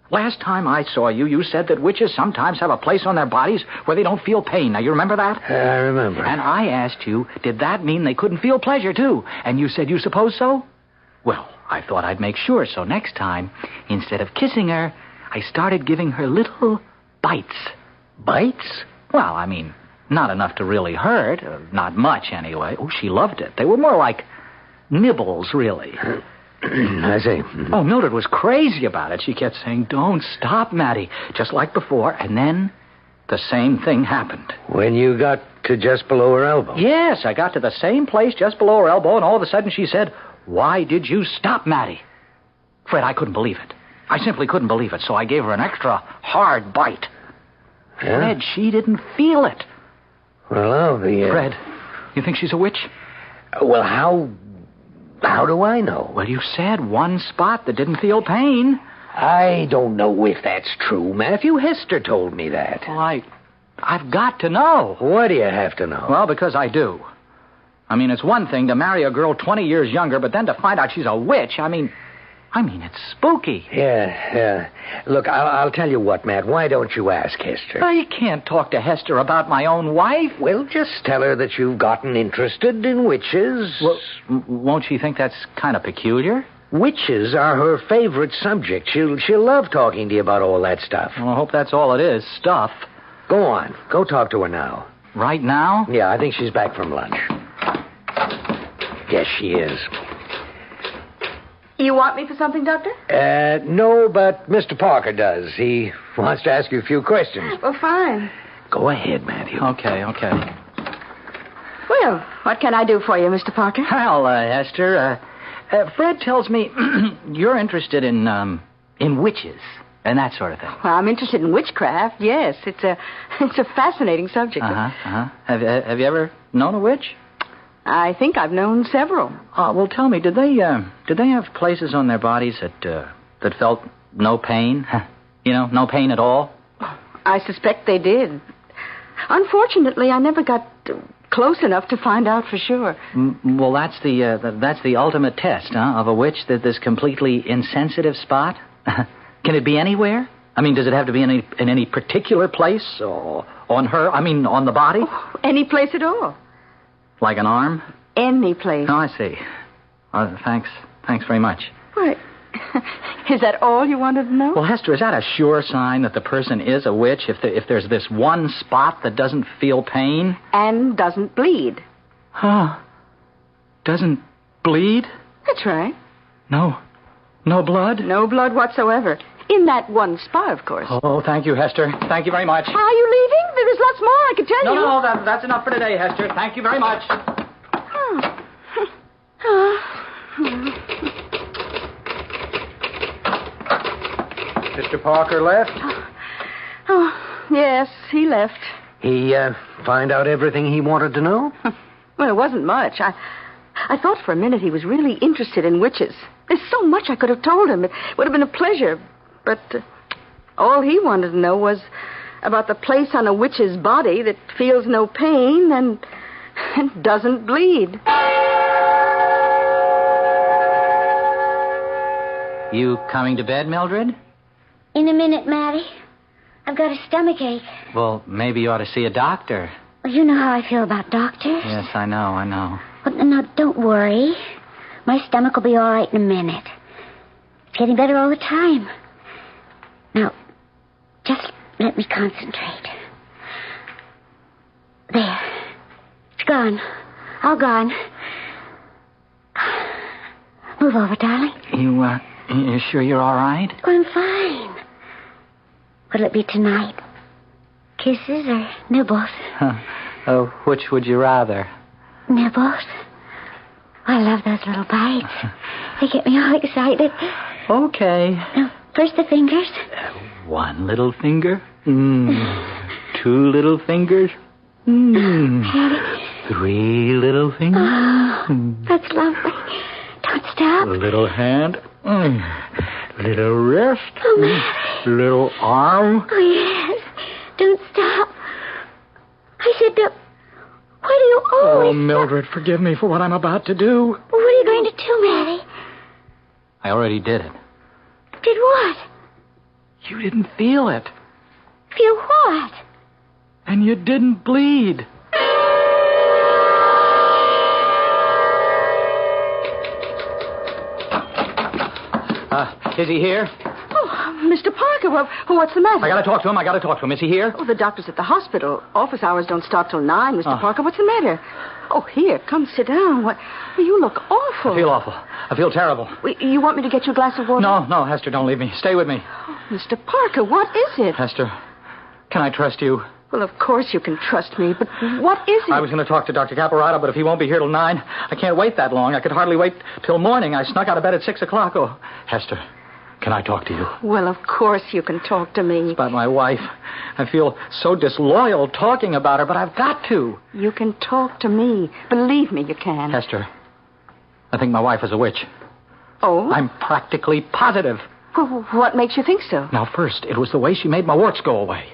N: Last time I saw you, you said that witches sometimes have a place on their bodies where they don't feel pain. Now, you remember that?
R: I remember.
N: And I asked you, did that mean they couldn't feel pleasure, too? And you said you suppose so? Well, I thought I'd make sure, so next time, instead of kissing her, I started giving her little bites.
R: Bites?
N: Well, I mean, not enough to really hurt. Not much, anyway. Oh, she loved it. They were more like nibbles, really.
R: I see.
N: Oh, Mildred was crazy about it. She kept saying, "Don't stop, Matty," just like before. And then the same thing happened.
R: When you got to just below her elbow?
N: Yes, I got to the same place just below her elbow, and all of a sudden she said, "Why did you stop, Matty?" Fred, I couldn't believe it. I simply couldn't believe it, so I gave her an extra hard bite.
R: Yeah?
N: Fred, she didn't feel it.
R: Well, I'll be...
N: Fred, you think she's a witch?
R: Well, how do I know?
N: Well, you said one spot that didn't feel pain.
R: I don't know if that's true, Matthew. Hester told me that.
N: Well, I've got to know.
R: Why do you have to know?
N: Well, because I do. I mean, it's one thing to marry a girl 20 years younger, but then to find out she's a witch, I mean, it's spooky.
R: Yeah. Look, I'll tell you what, Matt. Why don't you ask Hester?
N: I can't talk to Hester about my own wife.
R: Well, just tell her that you've gotten interested in witches.
N: Well, won't she think that's kind of peculiar?
R: Witches are her favorite subject. She'll love talking to you about all that stuff.
N: Well, I hope that's all it is, stuff.
R: Go on. Go talk to her now.
N: Right now?
R: Yeah, I think she's back from lunch. Yes, she is.
L: You want me for something, Doctor?
R: No, but Mr. Parker does. He wants to ask you a few questions.
L: Well, fine.
R: Go ahead, Matthew.
N: Okay.
L: Well, what can I do for you, Mr. Parker?
N: Well, Esther, Fred tells me you're interested in witches and that sort of thing.
L: Well, I'm interested in witchcraft, yes. It's a fascinating subject.
N: Have you ever known a witch?
L: I think I've known several.
N: Well, tell me, did they have places on their bodies that felt no pain? No pain at all?
L: I suspect they did. Unfortunately, I never got close enough to find out for sure.
N: Well, that's the ultimate test, of a witch, that this completely insensitive spot. Can it be anywhere? I mean, does it have to be in any particular place or on her? I mean, on the body?
L: Oh, any place at all.
N: Like an arm?
L: Any place.
N: Oh, I see. Thanks very much.
L: What? Is that all you wanted to know?
N: Well, Hester, is that a sure sign that the person is a witch if there's this one spot that doesn't feel pain?
L: And doesn't bleed.
N: Huh. Doesn't bleed?
L: That's right.
N: No blood?
L: No blood whatsoever. In that one spot, of course.
N: Oh, thank you, Hester. Thank you very much.
L: Are you leaving? There's lots more I could tell you.
N: No, that's enough for today, Hester. Thank you very much. Mr. Parker left?
L: Oh, yes, he left.
R: He find out everything he wanted to know?
L: Well, it wasn't much. I thought for a minute he was really interested in witches. There's so much I could have told him. It would have been a pleasure. But all he wanted to know was about the place on a witch's body that feels no pain and doesn't bleed.
N: You coming to bed, Mildred?
E: In a minute, Matty. I've got a stomachache.
N: Well, maybe you ought to see a doctor.
E: Well, you know how I feel about doctors.
N: Yes, I know.
E: Well, no, don't worry. My stomach will be all right in a minute. It's getting better all the time. Now, just let me concentrate. There. It's gone. All gone. Move over, darling.
N: You sure you're all right?
E: Oh, I'm fine. What'll it be tonight? Kisses or nibbles?
N: Which would you rather?
E: Nibbles. I love those little bites. They get me all excited.
N: Okay.
E: Now, first the fingers.
N: One little finger. Two little fingers. 3 little fingers.
E: Oh, that's lovely. Don't stop.
N: A little hand. Little wrist.
E: Oh, Mary.
N: Little arm.
E: Oh, yes. Don't stop. I said, why do you always...
N: Oh, Mildred, forgive me for what I'm about to do.
E: Well, what are you going to do, Matty?
N: I already did it.
E: Did what?
N: You didn't feel it.
E: Feel what?
N: And you didn't bleed. Is he here?
L: Oh, Mr. Parker, what's the matter?
N: I gotta talk to him. Is he here?
L: Oh, the doctor's at the hospital. Office hours don't start till 9, Mr. Parker. What's the matter? Oh, here, come sit down. Well, you look awful.
N: I feel awful. I feel terrible.
L: You want me to get you a glass of water?
N: No, Hester, don't leave me. Stay with me.
L: Oh, Mr. Parker, what is it?
N: Hester, can I trust you?
L: Well, of course you can trust me, but what is it?
N: I was going to talk to Dr. Caparotto, but if he won't be here till 9, I can't wait that long. I could hardly wait till morning. I snuck out of bed at 6 o'clock. Oh, Hester, can I talk to you?
L: Well, of course you can talk to me.
N: It's about my wife. I feel so disloyal talking about her, but I've got to.
L: You can talk to me. Believe me, you can.
N: Hester, I think my wife is a witch.
L: Oh?
N: I'm practically positive.
L: Well, what makes you think so?
N: Now, first, it was the way she made my warts go away.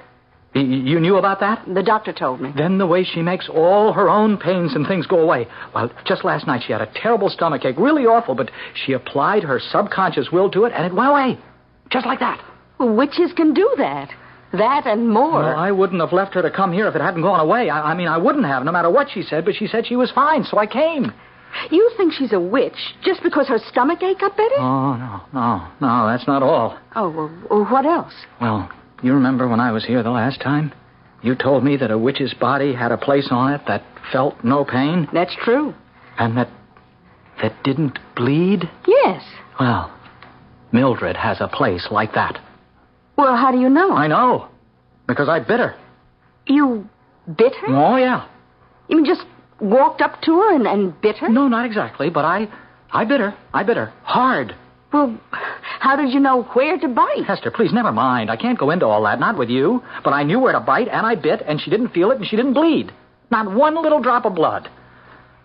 N: You knew about that?
L: The doctor told me.
N: Then the way she makes all her own pains and things go away. Well, just last night she had a terrible stomachache, really awful, but she applied her subconscious will to it, and it went away. Just like that.
L: Well, witches can do that. That and more.
N: Well, I wouldn't have left her to come here if it hadn't gone away. I mean, I wouldn't have, no matter what she said, but she said she was fine, so I came.
L: You think she's a witch just because her stomach ache got better?
N: Oh, no, that's not all.
L: Oh, well, what else?
N: Well, you remember when I was here the last time? You told me that a witch's body had a place on it that felt no pain?
L: That's true.
N: And that didn't bleed?
L: Yes.
N: Well, Mildred has a place like that.
L: Well, how do you know?
N: I know. Because I bit her.
L: You bit her?
N: Oh, yeah.
L: You mean just walked up to her and bit her?
N: No, not exactly, but I bit her. I bit her. Hard.
L: Well, how did you know where to bite?
N: Hester, please, never mind. I can't go into all that, not with you. But I knew where to bite, and I bit, and she didn't feel it, and she didn't bleed. Not one little drop of blood.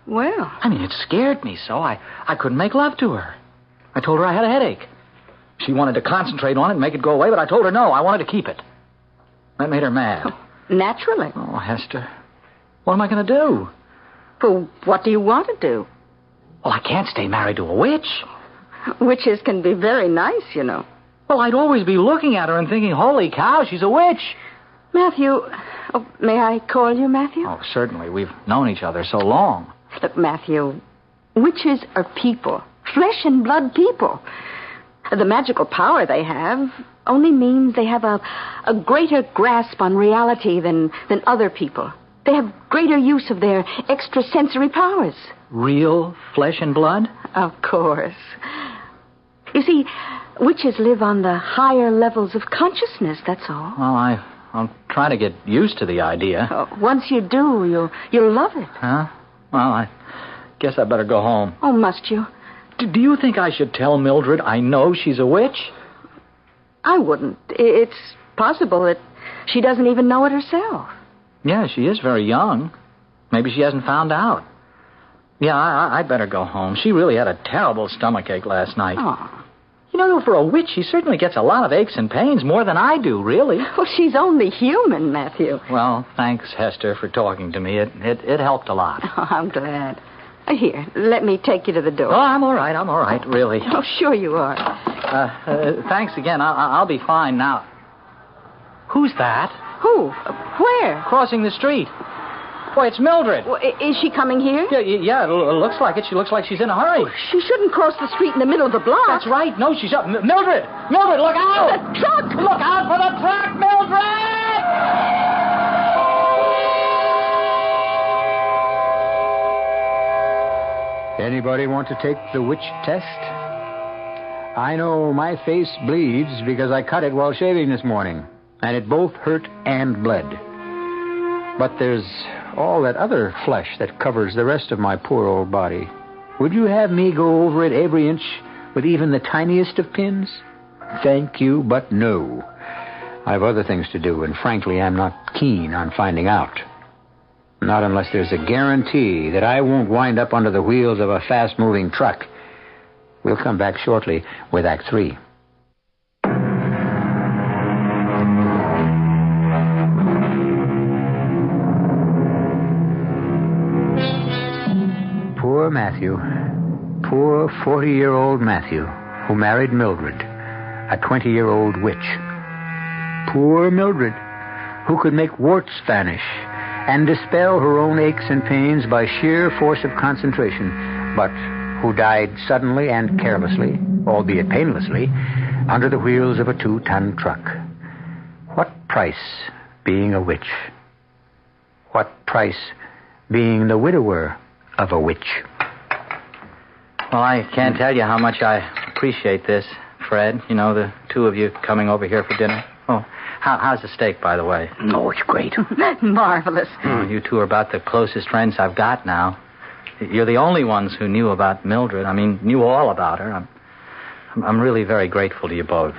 L: Well.
N: I mean, it scared me so I couldn't make love to her. I told her I had a headache. She wanted to concentrate on it and make it go away, but I told her no, I wanted to keep it. That made her mad.
L: Oh, naturally.
N: Oh, Hester, what am I going to do?
L: Well, what do you want to do?
N: Well, I can't stay married to a witch.
L: Witches can be very nice, you know.
N: Well, I'd always be looking at her and thinking, holy cow, she's a witch.
L: Matthew, may I call you Matthew?
N: Oh, certainly. We've known each other so long.
L: Look, Matthew, witches are people, flesh and blood people. The magical power they have only means they have a greater grasp on reality than other people. They have greater use of their extrasensory powers.
N: Real flesh and blood?
L: Of course. You see, witches live on the higher levels of consciousness, that's all.
N: Well, I'll try to get used to the idea.
L: Once you do, you'll love it.
N: Huh? Well, I guess I better go home.
L: Oh, must you?
N: Do you think I should tell Mildred I know she's a witch?
L: I wouldn't. It's possible that she doesn't even know it herself.
N: Yeah, she is very young. Maybe she hasn't found out. Yeah, I'd better go home. She really had a terrible stomachache last night.
L: Oh.
N: You know, for a witch, she certainly gets a lot of aches and pains, more than I do, really.
L: Well, she's only human, Matthew.
N: Well, thanks, Hester, for talking to me. It helped a lot.
L: Oh, I'm glad. Here, let me take you to the door.
N: Oh, I'm all right, really.
L: Oh, sure you are.
N: Thanks again. I'll be fine now. Who's that?
L: Who? Where?
N: Crossing the street. Boy, it's Mildred.
L: Well, is she coming here?
N: Yeah, it looks like it. She looks like she's in a hurry.
L: Oh, she shouldn't cross the street in the middle of the block.
N: That's right. No, she's up. Mildred, look out!
L: The truck!
N: Look out for the truck, Mildred!
G: Anybody want to take the witch test? I know my face bleeds because I cut it while shaving this morning, and it both hurt and bled. But there's all that other flesh that covers the rest of my poor old body. Would you have me go over it every inch with even the tiniest of pins? Thank you, but no. I've other things to do, and frankly, I'm not keen on finding out. Not unless there's a guarantee that I won't wind up under the wheels of a fast-moving truck. We'll come back shortly with Act 3. Poor Matthew. Poor 40-year-old Matthew, who married Mildred, a 20-year-old witch. Poor Mildred, who could make warts vanish and dispel her own aches and pains by sheer force of concentration, but who died suddenly and carelessly, albeit painlessly, under the wheels of a 2-ton truck. What price being a witch? What price being the widower of a witch?
N: Well, I can't tell you how much I appreciate this, Fred. You know, the two of you coming over here for dinner. Oh, how's the steak, by the way?
R: Oh, it's great.
L: Marvelous.
N: Oh, you two are about the closest friends I've got now. You're the only ones who knew about Mildred. I mean, knew all about her. I'm really very grateful to you both.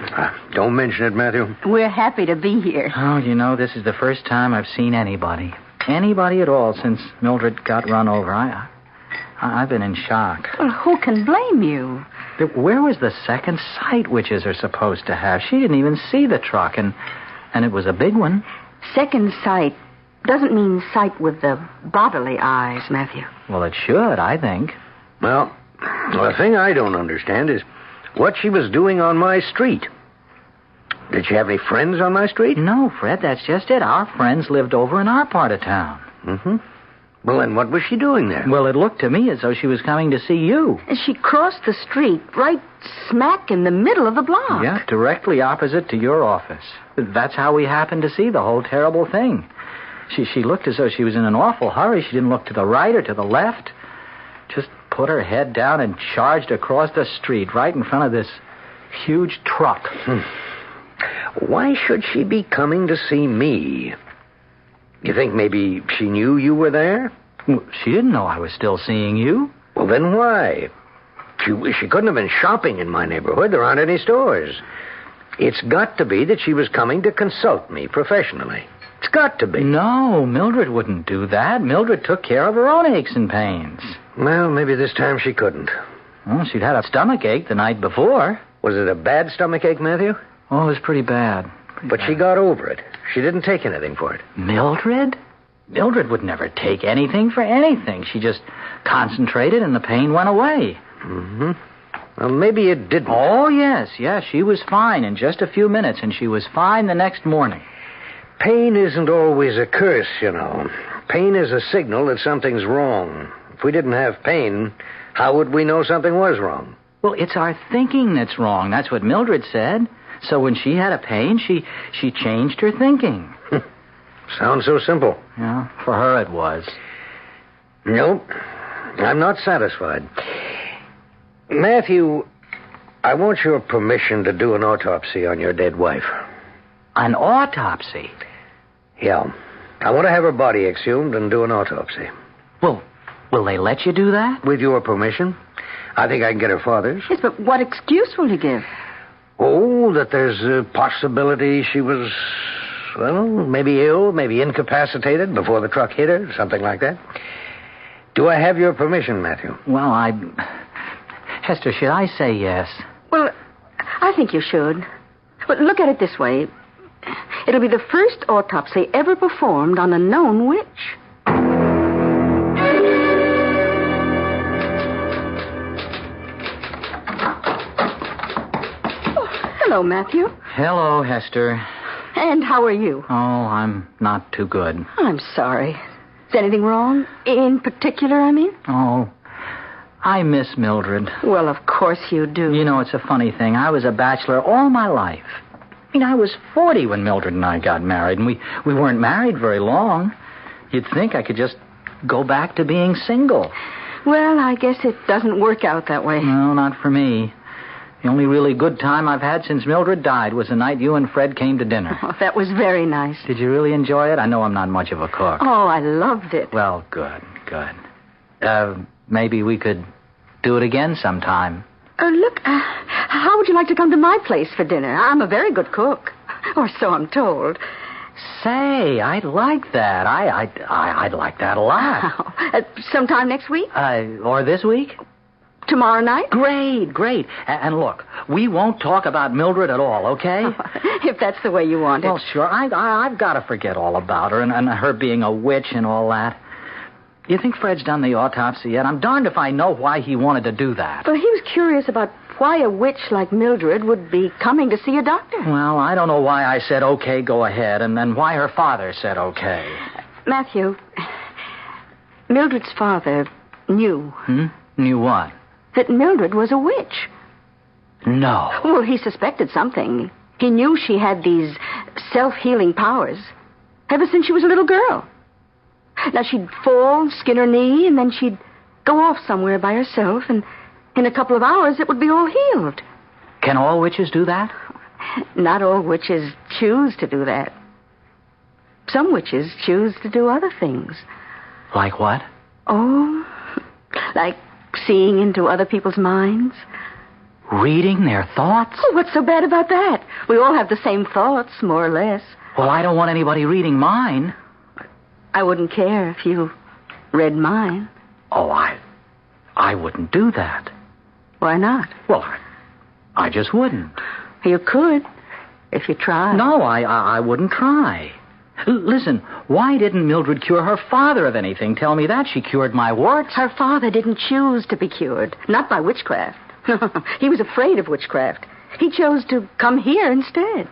R: Don't mention it, Matthew.
L: We're happy to be here.
N: Oh, you know, this is the first time I've seen anybody at all since Mildred got run over. I've been in shock.
L: Well, who can blame you?
N: Where was the second sight witches are supposed to have? She didn't even see the truck, and it was a big one.
L: Second sight doesn't mean sight with the bodily eyes, Matthew.
N: Well, it should, I think.
R: Well, the thing I don't understand is what she was doing on my street. Did she have any friends on my street?
N: No, Fred, that's just it. Our friends lived over in our part of town.
R: Mm-hmm. Well, then what was she doing there?
N: Well, it looked to me as though she was coming to see you.
L: And she crossed the street right smack in the middle of the block.
N: Yeah, directly opposite to your office. That's how we happened to see the whole terrible thing. She looked as though she was in an awful hurry. She didn't look to the right or to the left. Just put her head down and charged across the street right in front of this huge truck.
R: Why should she be coming to see me? You think maybe she knew you were there?
N: She didn't know I was still seeing you.
R: Well, then why? She couldn't have been shopping in my neighborhood. There aren't any stores. It's got to be that she was coming to consult me professionally. It's got to be.
N: No, Mildred wouldn't do that. Mildred took care of her own aches and pains.
R: Well, maybe this time she couldn't.
N: Well, she'd had a stomach ache the night before.
R: Was it a bad stomach ache, Matthew?
N: Oh, it was pretty bad.
R: But she got over it. She didn't take anything for it.
N: Mildred? Mildred would never take anything for anything. She just concentrated and the pain went away.
R: Mm-hmm. Well, maybe it didn't.
N: Oh, yes. She was fine in just a few minutes, and she was fine the next morning.
R: Pain isn't always a curse, you know. Pain is a signal that something's wrong. If we didn't have pain, how would we know something was wrong?
N: Well, it's our thinking that's wrong. That's what Mildred said. So when she had a pain, she changed her thinking.
R: Sounds so simple.
N: Yeah, for her it was.
R: Nope. I'm not satisfied. Matthew, I want your permission to do an autopsy on your dead wife.
N: An autopsy?
R: Yeah. I want to have her body exhumed and do an autopsy.
N: Well, will they let you do that?
R: With your permission. I think I can get her father's.
L: Yes, but what excuse will you give?
R: Oh, that there's a possibility she was, well, maybe ill, maybe incapacitated before the truck hit her, something like that. Do I have your permission, Matthew?
N: Well, Hester, should I say yes?
L: Well, I think you should. But look at it this way. It'll be the first autopsy ever performed on a known witch. Hello, Matthew.
N: Hello, Hester.
L: And how are you?
N: Oh, I'm not too good.
L: I'm sorry. Is anything wrong? In particular, I mean?
N: Oh, I miss Mildred.
L: Well, of course you do.
N: You know, it's a funny thing. I was a bachelor all my life. I mean, I was 40 when Mildred and I got married, and we weren't married very long. You'd think I could just go back to being single.
L: Well, I guess it doesn't work out that way.
N: No, not for me. The only really good time I've had since Mildred died was the night you and Fred came to dinner.
L: Oh, that was very nice.
N: Did you really enjoy it? I know I'm not much of a cook.
L: Oh, I loved it.
N: Well, good. Maybe we could do it again sometime.
L: Look, how would you like to come to my place for dinner? I'm a very good cook. Or so I'm told.
N: Say, I'd like that. I'd like that a lot.
L: Sometime next week?
N: Or this week?
L: Tomorrow night?
N: Great. And look, we won't talk about Mildred at all, okay?
L: If that's the way you want it.
N: Well, sure. I've got to forget all about her and her being a witch and all that. You think Fred's done the autopsy yet? I'm darned if I know why he wanted to do that.
L: Well, he was curious about why a witch like Mildred would be coming to see a doctor.
N: Well, I don't know why I said, okay, go ahead, and then why her father said okay.
L: Matthew, Mildred's father knew.
N: Knew what?
L: That Mildred was a witch.
N: No.
L: Well, he suspected something. He knew she had these self-healing powers ever since she was a little girl. Now, she'd fall, skin her knee, and then she'd go off somewhere by herself, and in a couple of hours it would be all healed.
N: Can all witches do that?
L: Not all witches choose to do that. Some witches choose to do other things.
N: Like what?
L: Oh, like seeing into other people's minds.
N: Reading their thoughts?
L: Oh, what's so bad about that? We all have the same thoughts, more or less.
N: Well, I don't want anybody reading mine.
L: I wouldn't care if you read mine.
N: Oh, I wouldn't do that.
L: Why not?
N: Well, I just wouldn't.
L: You could, if you tried.
N: No, I wouldn't try. Listen, why didn't Mildred cure her father of anything? Tell me that. She cured my warts.
L: Her father didn't choose to be cured. Not by witchcraft. He was afraid of witchcraft. He chose to come here instead.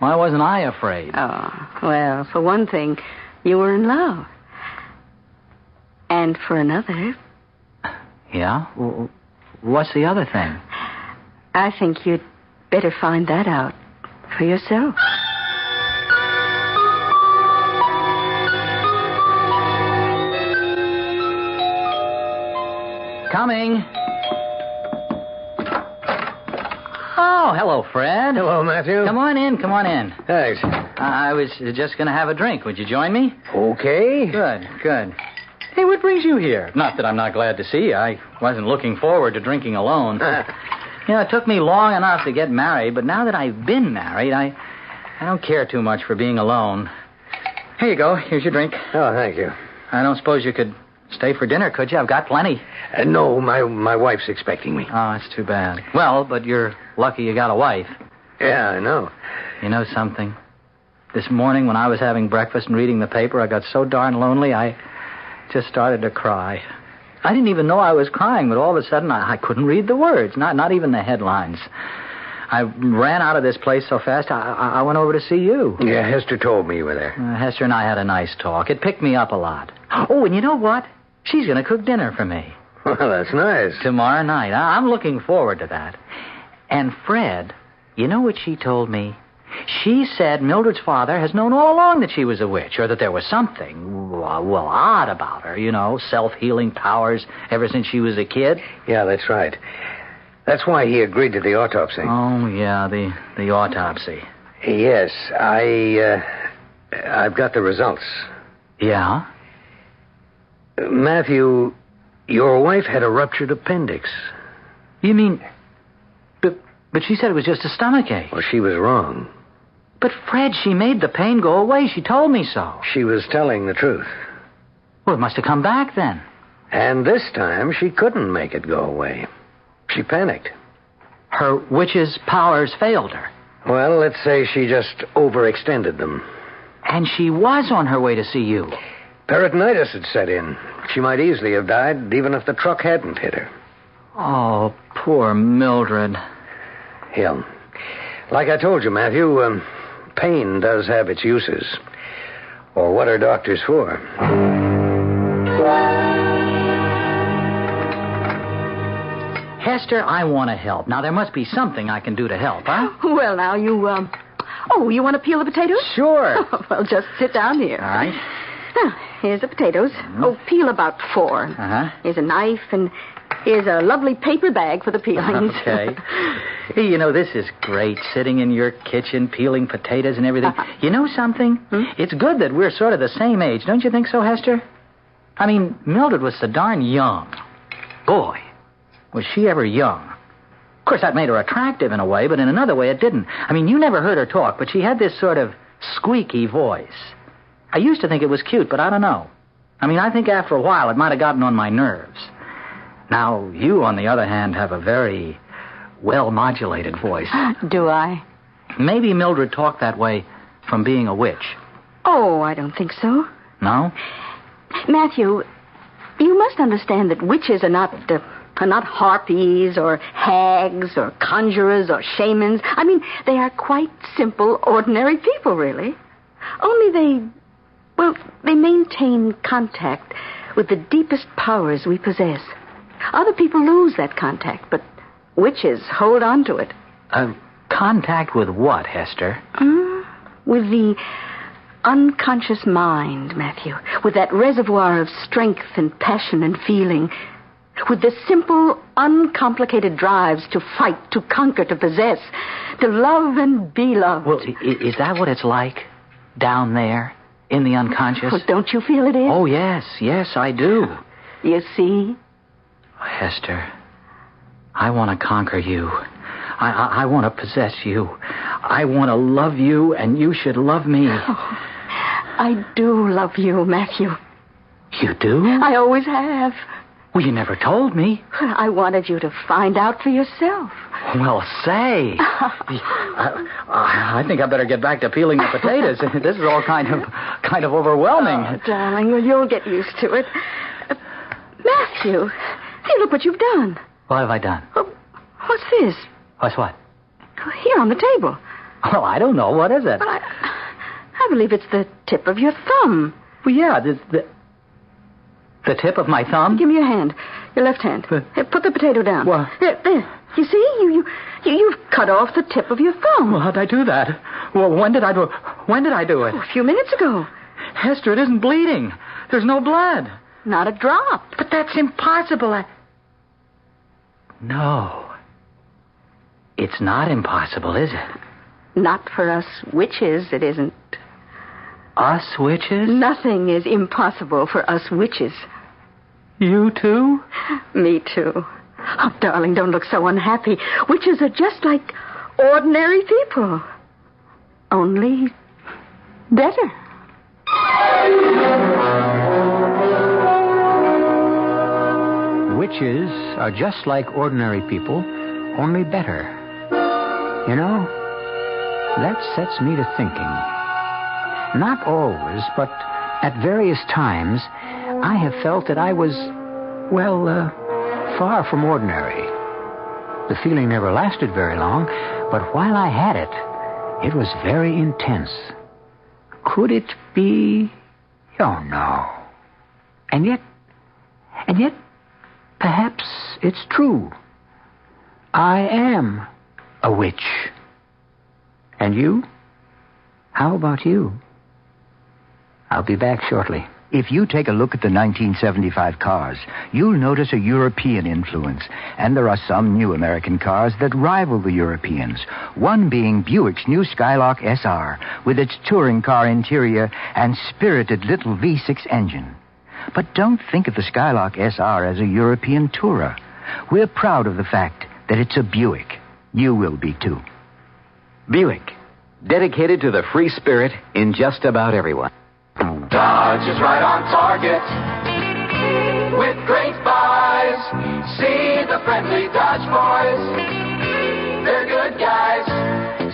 N: Why wasn't I afraid?
L: Oh, well, for one thing, you were in love. And for another,
N: Yeah? What's the other thing?
L: I think you'd better find that out for yourself.
N: Coming. Oh, hello, Fred.
R: Hello, Matthew.
N: Come on in, come on in.
R: Thanks.
N: I was just going to have a drink. Would you join me?
R: Okay.
N: Good, good. Hey, what brings you here? Not that I'm not glad to see you. I wasn't looking forward to drinking alone. It took me long enough to get married, but now that I've been married, I don't care too much for being alone. Here you go. Here's your drink.
R: Oh, thank you.
N: I don't suppose you could stay for dinner, could you? I've got plenty.
R: No, my wife's expecting me.
N: Oh, it's too bad. Well, but you're lucky you got a wife.
R: Yeah, I know.
N: You know something? This morning when I was having breakfast and reading the paper, I got so darn lonely, I just started to cry. I didn't even know I was crying, but all of a sudden I couldn't read the words, not even the headlines. I ran out of this place so fast, I went over to see you.
R: Yeah, Hester told me you were there.
N: Hester and I had a nice talk. It picked me up a lot. Oh, and you know what? She's going to cook dinner for me.
R: Well, that's nice.
N: Tomorrow night. I'm looking forward to that. And Fred, you know what she told me? She said Mildred's father has known all along that she was a witch, or that there was something, well, odd about her, self-healing powers ever since she was a kid.
R: Yeah, that's right. That's why he agreed to the autopsy.
N: Oh, yeah, the autopsy.
R: Yes, I've got the results.
N: Yeah?
R: Matthew, your wife had a ruptured appendix.
N: You mean... But she said it was just a stomachache.
R: Well, she was wrong.
N: But, Fred, she made the pain go away. She told me so.
R: She was telling the truth.
N: Well, it must have come back then.
R: And this time, she couldn't make it go away. She panicked.
N: Her witch's powers failed her.
R: Well, let's say she just overextended them.
N: And she was on her way to see you.
R: Peritonitis had set in. She might easily have died, even if the truck hadn't hit her.
N: Oh, poor Mildred.
R: Yeah. Like I told you, Matthew, pain does have its uses. Or what are doctors for?
N: Hester, I want to help. Now, there must be something I can do to help, huh?
L: Well, now, you want to peel the potatoes?
N: Sure.
L: Well, just sit down here.
N: All right.
L: Now, here's the potatoes. Oh, peel about 4.
N: Uh-huh.
L: Here's a knife, and here's a lovely paper bag for the peelings.
N: Okay. Hey, this is great, sitting in your kitchen, peeling potatoes and everything. You know something? It's good that we're sort of the same age. Don't you think so, Hester? I mean, Mildred was so darn young. Boy, was she ever young. Of course, that made her attractive in a way, but in another way it didn't. I mean, you never heard her talk, but she had this sort of squeaky voice. I used to think it was cute, but I don't know. I mean, I think after a while it might have gotten on my nerves. Now, you, on the other hand, have a very well-modulated voice.
L: Do I?
N: Maybe Mildred talked that way from being a witch.
L: Oh, I don't think so.
N: No?
L: Matthew, you must understand that witches are not harpies or hags or conjurers or shamans. I mean, they are quite simple, ordinary people, really. Only they maintain contact with the deepest powers we possess. Other people lose that contact, but witches hold on to it.
N: Contact with what, Hester?
L: With the unconscious mind, Matthew. With that reservoir of strength and passion and feeling. With the simple, uncomplicated drives to fight, to conquer, to possess, to love and be loved.
N: Well, is that what it's like down there in the unconscious?
L: Well, don't you feel it is?
N: Oh, yes, I do.
L: You see?
N: Hester, I want to conquer you. I want to possess you. I want to love you, and you should love me.
L: Oh, I do love you, Matthew.
N: You do?
L: I always have.
N: Well, you never told me.
L: I wanted you to find out for yourself.
N: Well, say. I think I better get back to peeling the potatoes. This is all kind of overwhelming.
L: Oh, darling, well, you'll get used to it. Matthew, hey, look what you've done.
N: What have I done?
L: What's this?
N: What's what?
L: Here on the table.
N: Well, I don't know. What is it?
L: Well, I, I believe it's the tip of your thumb.
N: Well, yeah, The tip of my thumb?
L: Give me your hand. Your left hand. Here, put the potato down.
N: What?
L: There. You see? You've cut off the tip of your thumb.
N: Well, how'd I do that? Well, when did I do it?
L: A few minutes ago.
N: Hester, it isn't bleeding. There's no blood.
L: Not a drop.
N: But that's impossible. No. It's not impossible, is it?
L: Not for us witches, it isn't.
N: Us witches?
L: Nothing is impossible for us witches.
N: You too?
L: Me too. Oh, darling, don't look so unhappy. Witches are just like ordinary people. Only better.
G: Witches are just like ordinary people, only better. You know, that sets me to thinking. Not always, but at various times, I have felt that I was, far from ordinary. The feeling never lasted very long, but while I had it, it was very intense. Could it be? Oh, no. And yet, perhaps it's true. I am a witch. And you? How about you? I'll be back shortly.
P: If you take a look at the 1975 cars, you'll notice a European influence. And there are some new American cars that rival the Europeans. One being Buick's new Skylark SR, with its touring car interior and spirited little V6 engine. But don't think of the Skylark SR as a European tourer. We're proud of the fact that it's a Buick. You will be, too.
F: Buick, dedicated to the free spirit in just about everyone.
Q: Dodge is right on target with great buys. See the friendly Dodge boys. They're good guys.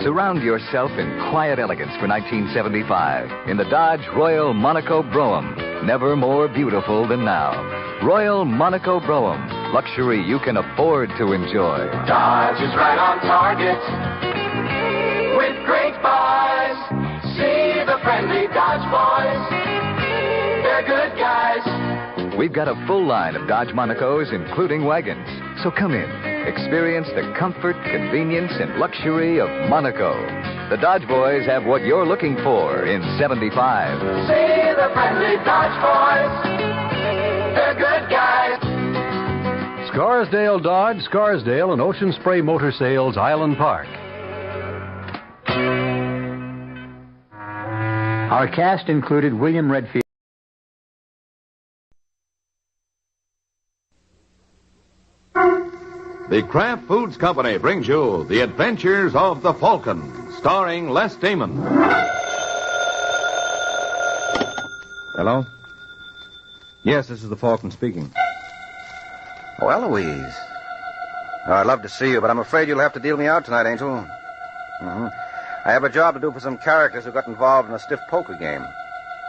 T: Surround yourself in quiet elegance for 1975 in the Dodge Royal Monaco Brougham. Never more beautiful than now. Royal Monaco Brougham. Luxury you can afford to enjoy.
Q: Dodge is right on target with great buys. See the friendly Dodge boys. They're good guys.
T: We've got a full line of Dodge Monacos, including wagons. So come in. Experience the comfort, convenience, and luxury of Monaco. The Dodge boys have what you're looking for in 75.
Q: See the friendly Dodge boys. They're good guys.
H: Scarsdale Dodge, Scarsdale, and Ocean Spray Motor Sales, Island Park.
G: Our cast included William Redfield.
K: The Kraft Foods Company brings you The Adventures of the Falcon, starring Les Damon.
V: Hello? Yes, this is the Falcon speaking.
U: Oh, Eloise. Oh, I'd love to see you, but I'm afraid you'll have to deal me out tonight, Angel. Mm-hmm. I have a job to do for some characters who got involved in a stiff poker game.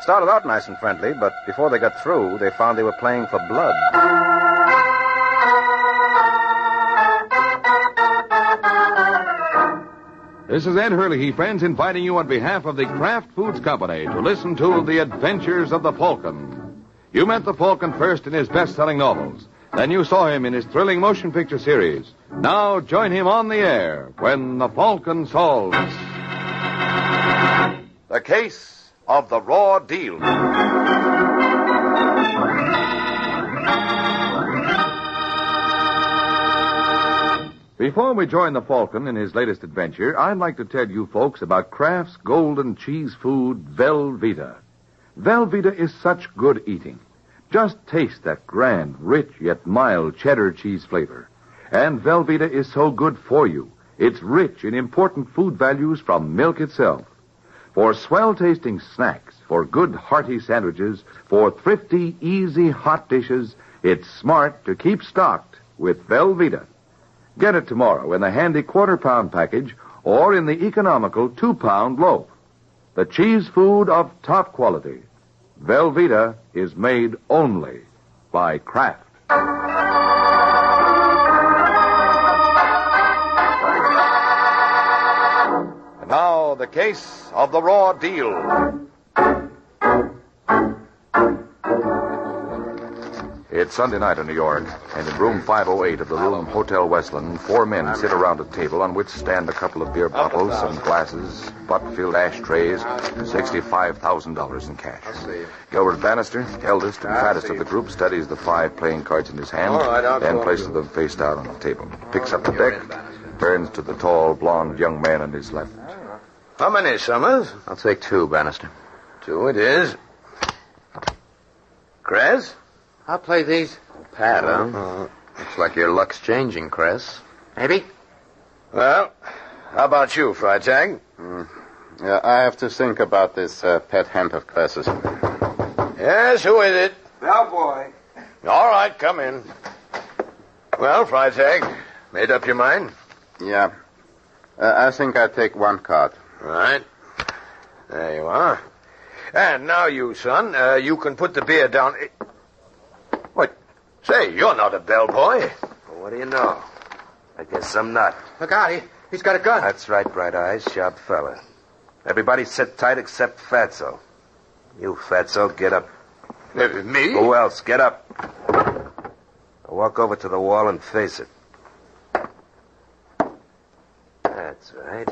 U: Started out nice and friendly, but before they got through, they found they were playing for blood.
K: This is Ed Hurley, friends, inviting you on behalf of the Kraft Foods Company to listen to The Adventures of the Falcon. You met the Falcon first in his best-selling novels. Then you saw him in his thrilling motion picture series. Now join him on the air when the Falcon solves the case of the raw deal. Before we join the Falcon in his latest adventure, I'd like to tell you folks about Kraft's golden cheese food, Velveeta. Velveeta is such good eating. Just taste that grand, rich, yet mild cheddar cheese flavor. And Velveeta is so good for you. It's rich in important food values from milk itself. For swell-tasting snacks, for good hearty sandwiches, for thrifty, easy hot dishes, it's smart to keep stocked with Velveeta. Get it tomorrow in the handy quarter-pound package or in the economical 2-pound loaf. The cheese food of top quality. Velveeta is made only by Kraft. And now, the case of the raw deal.
C: It's Sunday night in New York, and in room 508 of the room Hotel Westland, 4 men sit around a table on which stand a couple of beer bottles, some glasses, butt-filled ashtrays, and $65,000 in cash. Gilbert Bannister, eldest and fattest of the group, studies the 5 playing cards in his hand, then places them face down on the table. Picks up the deck, turns to the tall, blond young man on his left.
R: How many, Summers?
F: I'll take 2, Bannister.
R: 2 it is. Kress?
F: I'll play these. Pat, huh? Looks like your luck's changing, Kress. Maybe?
R: Well, how about you, Freitag?
J: Yeah, I have to think about this pet hemp of Kress's.
R: Yes, who is it?
U: Bellboy.
R: All right, come in. Well, Freitag, made up your mind?
J: Yeah. I think I'll take 1 card.
R: Right. There you are. And now you, son, you can put the beer down. What? Say, you're not a bellboy.
U: Well, what do you know? I guess I'm not.
F: Look out, he's got a gun.
U: That's right, Bright Eyes, sharp fella. Everybody sit tight except Fatso. You, Fatso, get up.
R: Me?
U: Who else? Get up. Now walk over to the wall and face it. That's right.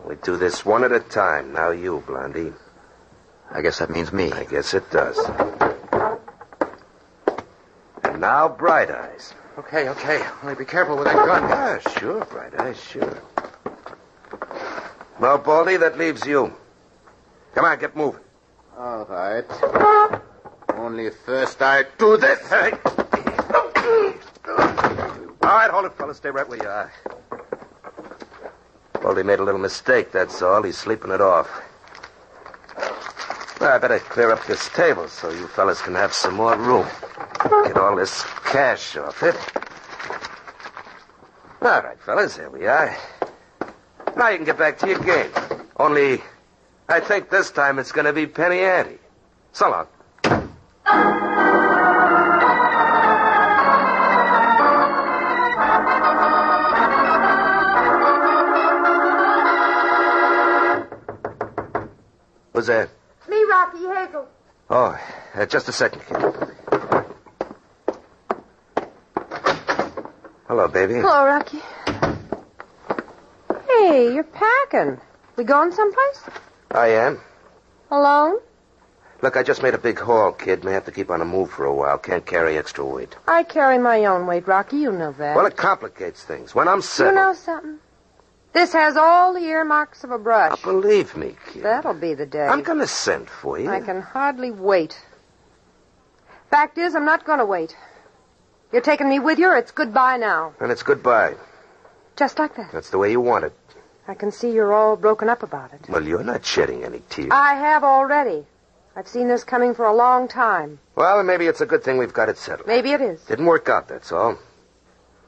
U: We do this one at a time. Now you, Blondie.
F: I guess that means me.
U: I guess it does. And now, Bright Eyes.
F: Okay. Only be careful with that gun.
U: Yeah, sure, Bright Eyes, sure. Well, Baldy, that leaves you. Come on, get moving.
J: All right. Only first I do this.
U: Hey. All right, hold it, fellas. Stay right where you are. Baldy made a little mistake, that's all. He's sleeping it off. Well, I better clear up this table so you fellas can have some more room. Get all this cash off it. All right, fellas, here we are. Now you can get back to your game. Only, I think this time it's going to be penny ante. So long. Who's that?
S: Me, Rocky Hagel.
U: Oh, just a second, kid. Hello, baby.
S: Hello, Rocky. Hey, you're packing. We going someplace?
U: I am.
S: Alone?
U: Look, I just made a big haul, kid. May have to keep on the move for a while. Can't carry extra weight.
S: I carry my own weight, Rocky. You know that.
U: Well, it complicates things. When I'm settled...
S: You know something? This has all the earmarks of a brush.
U: Oh, believe me, kid.
S: That'll be the day.
U: I'm going to send for you.
S: I can hardly wait. Fact is, I'm not going to wait. You're taking me with you, or it's goodbye now.
U: And it's goodbye.
S: Just like that.
U: That's the way you want it.
S: I can see you're all broken up about it.
U: Well, you're not shedding any tears.
S: I have already. I've seen this coming for a long time.
U: Well, maybe it's a good thing we've got it settled.
S: Maybe it is.
U: Didn't work out, that's all.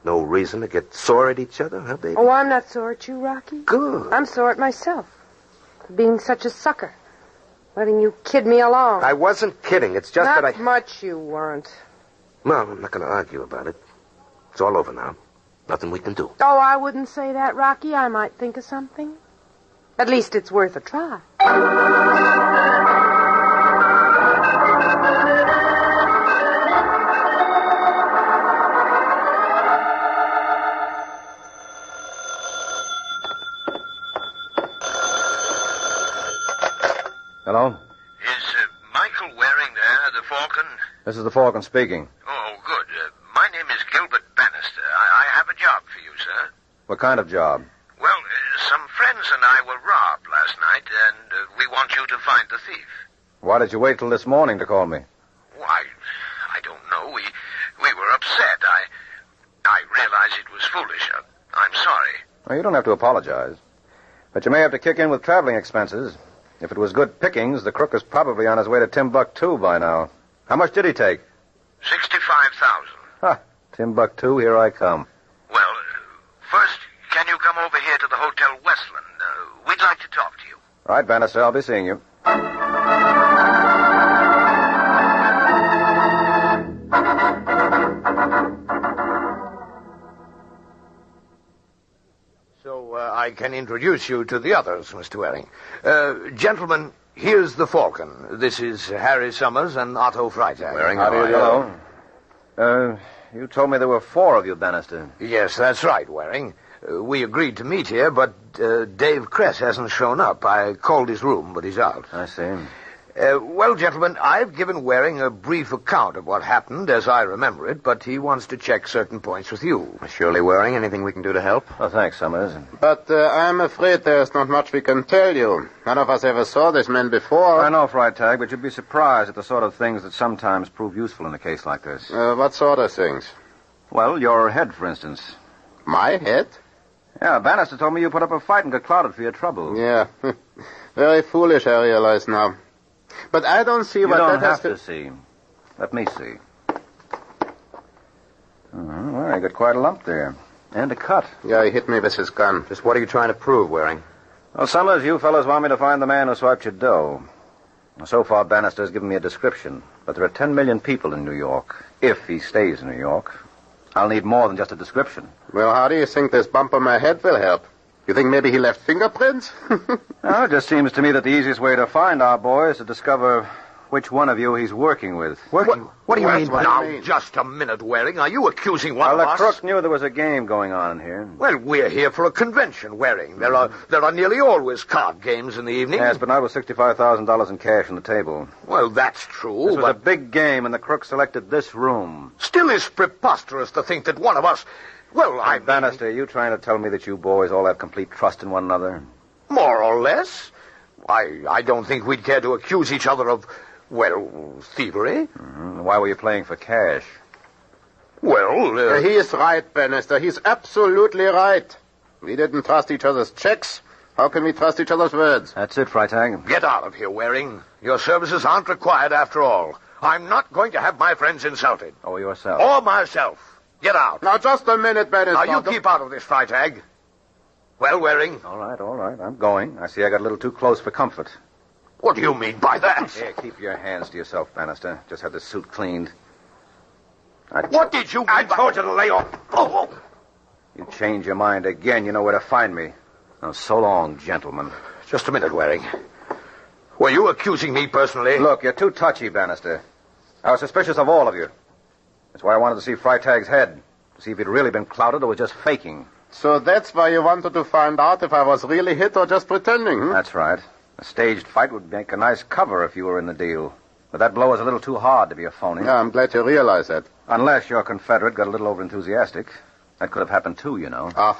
U: No reason to get sore at each other, huh, baby?
S: Oh, I'm not sore at you, Rocky.
U: Good.
S: I'm sore at myself for being such a sucker. Letting you kid me along.
U: I wasn't kidding. It's just that I...
S: Not much you weren't.
U: Well, I'm not going to argue about it. It's all over now. Nothing we can do.
S: Oh, I wouldn't say that, Rocky. I might think of something. At least it's worth a try.
U: Hello?
R: Is Michael Waring there, the Falcon?
U: This is the Falcon speaking.
R: Oh, good. My name is Gilbert Bannister. I have a job for you, sir.
U: What kind of job?
R: Well, some friends and I were robbed last night, and we want you to find the thief.
U: Why did you wait till this morning to call me?
R: Why, I don't know. We were upset. I realized it was foolish. I'm sorry.
U: Well, you don't have to apologize. But you may have to kick in with traveling expenses. If it was good pickings, the crook is probably on his way to Timbuktu by now. How much did he take?
R: $65,000.
U: Ha! Timbuktu, here I come.
R: Well, first, can you come over here to the Hotel Westland? We'd like to talk to you.
U: All right, Bannister, I'll be seeing you.
R: So, I can introduce you to the others, Mr. Waring. Gentlemen, here's the Falcon. This is Harry Summers and Otto Freitag.
U: Waring, hello. You told me there were 4 of you, Bannister.
R: Yes, that's right, Waring. We agreed to meet here, but Dave Kress hasn't shown up. I called his room, but he's out.
U: I see.
R: Well, gentlemen, I've given Waring a brief account of what happened as I remember it, but he wants to check certain points with you.
U: Surely, Waring, anything we can do to help? Oh, thanks, Summers.
J: But I'm afraid there's not much we can tell you. None of us ever saw this man before.
U: I know, Freitag, but you'd be surprised at the sort of things that sometimes prove useful in a case like this.
J: What sort of things?
U: Well, your head, for instance.
J: My head?
U: Yeah, Bannister told me you put up a fight and got clouded for your trouble.
J: Yeah. Very foolish, I realize now. But I don't see what
U: that
J: has
U: have to see. Let me see. Well, I got quite a lump there. And a cut.
J: Yeah, he hit me with his gun.
U: Just what are you trying to prove, Waring? Well, Summers, you fellows want me to find the man who swiped your dough. So far, Bannister's given me a description. But there are 10 million people in New York. If he stays in New York. I'll need more than just a description.
J: Well, how do you think this bump on my head will help? You think maybe he left fingerprints?
U: It just seems to me that the easiest way to find our boy is to discover which one of you he's working with.
R: What do you mean? Now, just a minute, Waring. Are you accusing one of us?
U: Well, the crook knew there was a game going on in here.
R: Well, we're here for a convention, Waring. There are nearly always card games in the evening.
U: Yes, but not with $65,000 in cash on the table.
R: Well, that's true,
U: This was a big game, and the crook selected this room.
R: Still is preposterous to think that one of us... Well,
U: Bannister, are you trying to tell me that you boys all have complete trust in one another?
R: More or less. I don't think we'd care to accuse each other of, well, thievery.
U: Why were you playing for cash?
R: Well,
J: he is right, Bannister. He's absolutely right. We didn't trust each other's checks. How can we trust each other's words?
U: That's it, Freitag.
R: Get out of here, Waring. Your services aren't required after all. I'm not going to have my friends insulted.
U: Or yourself.
R: Or myself. Get out.
J: Now, just a minute, Bannister.
R: Now, you keep out of this, Freitag. Well, Waring?
U: All right. I'm going. I see I got a little too close for comfort.
R: What do you mean by that?
U: Here, keep your hands to yourself, Bannister. Just had the suit cleaned.
R: What did you mean? I told you to lay off. Oh.
U: You change your mind again, you know where to find me. Now, so long, gentlemen.
R: Just a minute, Waring. Were you accusing me personally?
U: Look, you're too touchy, Bannister. I was suspicious of all of you. That's why I wanted to see Freitag's head, to see if he'd really been clouded or was just faking.
J: So that's why you wanted to find out if I was really hit or just pretending,
U: That's right. A staged fight would make a nice cover if you were in the deal. But that blow was a little too hard to be a phony.
J: Yeah, I'm glad you realize that.
U: Unless your Confederate got a little overenthusiastic. That could have happened too, you know.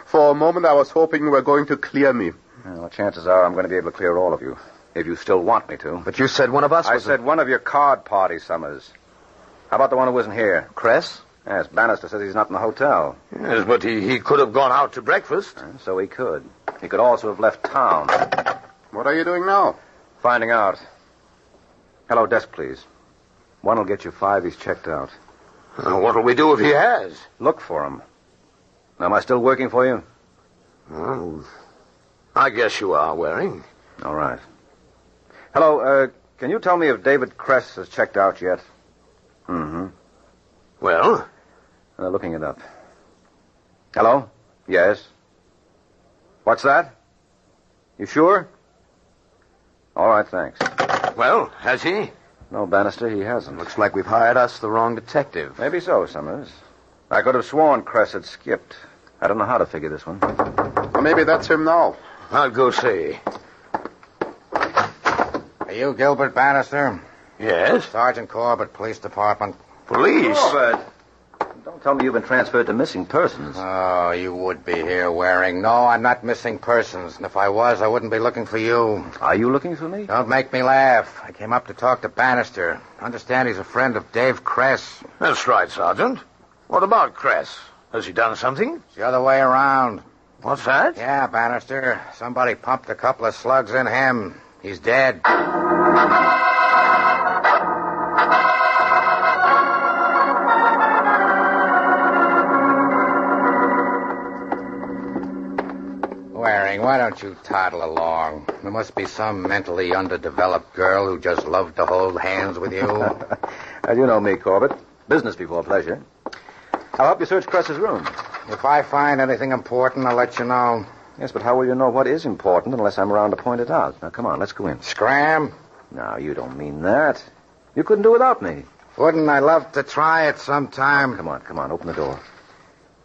J: For a moment I was hoping you were going to clear me.
U: Well, chances are I'm going to be able to clear all of you. If you still want me to.
R: But you said one of us
U: I said one of your card party, Summers. How about the one who wasn't here?
R: Kress?
U: Yes, Bannister says he's not in the hotel.
R: Yes, but he could have gone out to breakfast.
U: So he could. He could also have left town.
J: What are you doing now?
U: Finding out. Hello, desk, please. One will get you 5. He's checked out.
R: What'll we do if he has?
U: Look for him. Now, am I still working for you?
R: Well, I guess you are, Waring.
U: All right. Hello, can you tell me if David Kress has checked out yet?
R: Well?
U: Looking it up. Hello? Yes. What's that? You sure? All right, thanks.
R: Well, has he?
U: No, Bannister, he hasn't.
R: Looks like we've hired us the wrong detective.
U: Maybe so, Summers. I could have sworn Kress had skipped. I don't know how to figure this one.
J: Well, maybe that's him now.
R: I'll go see.
U: Are you Gilbert Bannister?
R: Yes?
U: Sergeant Corbett, Police Department.
R: Police?
U: Corbett! Don't tell me you've been transferred to missing persons.
I: Oh, you would be here, Waring. No, I'm not missing persons. And if I was, I wouldn't be looking for you.
U: Are you looking for me?
I: Don't make me laugh. I came up to talk to Bannister. Understand he's a friend of Dave Kress.
R: That's right, Sergeant. What about Kress? Has he done something?
I: It's the other way around.
R: What's that?
I: Yeah, Bannister. Somebody pumped a couple of slugs in him. He's dead. Waring, why don't you toddle along? There must be some mentally underdeveloped girl who just loved to hold hands with you.
U: You know me, Corbett. Business before pleasure. I'll help you search Kress's room.
I: If I find anything important, I'll let you know.
U: Yes, but how will you know what is important unless I'm around to point it out? Now, come on, let's go in.
I: Scram?
U: No, you don't mean that. You couldn't do without me.
I: Wouldn't I love to try it sometime?
U: Come on, open the door.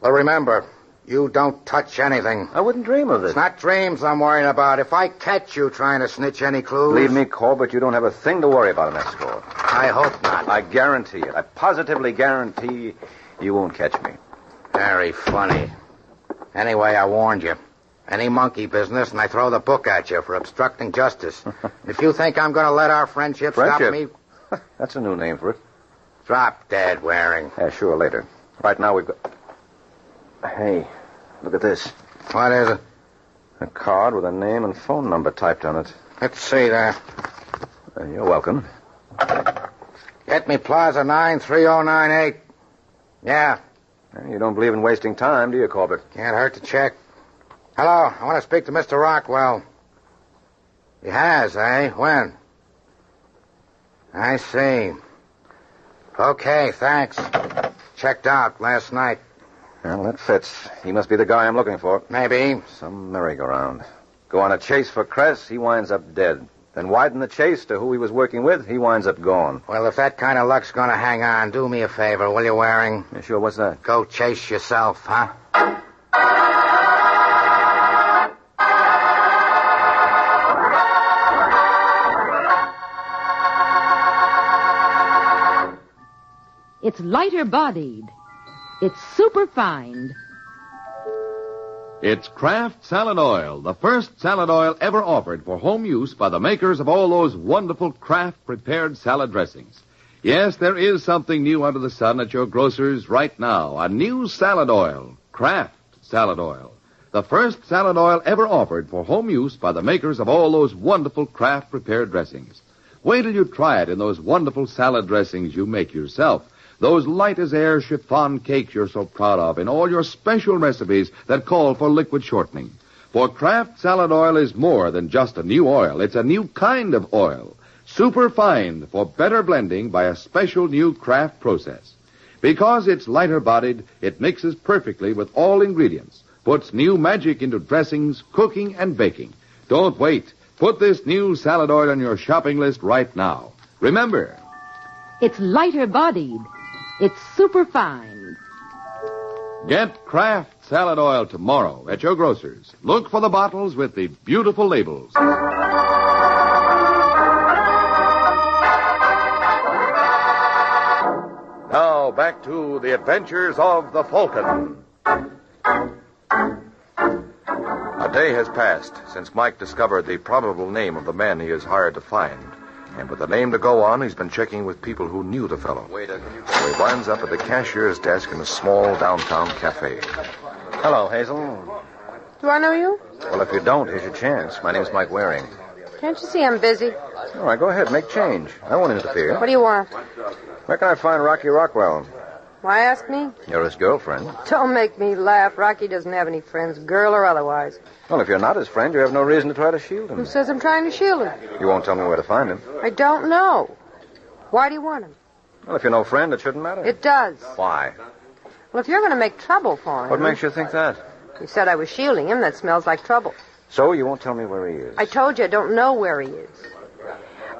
I: Well, remember, you don't touch anything.
U: I wouldn't dream of it.
I: It's not dreams I'm worrying about. If I catch you trying to snitch any clues...
U: Believe me, Corbett, you don't have a thing to worry about on that score.
I: I hope not.
U: I guarantee it. I positively guarantee you won't catch me.
I: Very funny. Anyway, I warned you. Any monkey business, and I throw the book at you for obstructing justice. If you think I'm going to let our friendship stop me...
U: That's a new name for it.
I: Drop dead, Waring.
U: Yeah, sure, later. Right now we've got... Hey, look at this.
I: What is it?
U: A card with a name and phone number typed on it.
I: Let's see there.
U: You're welcome.
I: Get me Plaza 93098. Yeah.
U: You don't believe in wasting time, do you, Corbett?
I: Can't hurt to check. Hello, I want to speak to Mr. Rockwell. He has, eh? When? I see. Okay, thanks. Checked out last night.
U: Well, that fits. He must be the guy I'm looking for.
I: Maybe.
U: Some merry-go-round. Go on a chase for Kress, he winds up dead. Then widen the chase to who he was working with, he winds up gone.
I: Well, if that kind of luck's going to hang on, do me a favor, will you, Waring?
U: Yeah, sure, what's that?
I: Go chase yourself, huh?
A: It's lighter-bodied. It's superfine.
O: It's Kraft Salad Oil, the first salad oil ever offered for home use by the makers of all those wonderful Kraft prepared salad dressings. Yes, there is something new under the sun at your grocer's right now. A new salad oil, Kraft Salad Oil. The first salad oil ever offered for home use by the makers of all those wonderful Kraft prepared dressings. Wait till you try it in those wonderful salad dressings you make yourself. Those light-as-air chiffon cakes you're so proud of, and all your special recipes that call for liquid shortening. For Kraft Salad Oil is more than just a new oil. It's a new kind of oil. Superfine for better blending by a special new Kraft process. Because it's lighter-bodied, it mixes perfectly with all ingredients, puts new magic into dressings, cooking, and baking. Don't wait. Put this new salad oil on your shopping list right now. Remember,
A: it's lighter-bodied. It's superfine.
O: get Kraft Salad Oil tomorrow at your grocer's. Look for the bottles with the beautiful labels.
C: Now, back to the adventures of the Falcon. A day has passed since Mike discovered the probable name of the man he is hired to find. And with the name to go on, he's been checking with people who knew the fellow. So he winds up at the cashier's desk in a small downtown cafe.
U: Hello, Hazel.
S: Do I know you?
U: Well, if you don't, here's your chance. My name's Mike Waring.
S: Can't you see I'm busy?
U: All right, go ahead. Make change. I won't interfere.
S: What do you want?
U: Where can I find Rocky Rockwell?
S: Why ask me?
U: You're his girlfriend.
S: Don't make me laugh. Rocky doesn't have any friends, girl or otherwise.
U: Well, if you're not his friend, you have no reason to try to shield him.
S: Who says I'm trying to shield him?
U: You won't tell me where to find him.
S: I don't know. Why do you want him?
U: Well, if you're no friend, it shouldn't matter.
S: It does.
U: Why?
S: Well, if you're going to make trouble for him...
U: What makes you think that?
S: You said I was shielding him. That smells like trouble.
U: So you won't tell me where he is?
S: I told you I don't know where he is.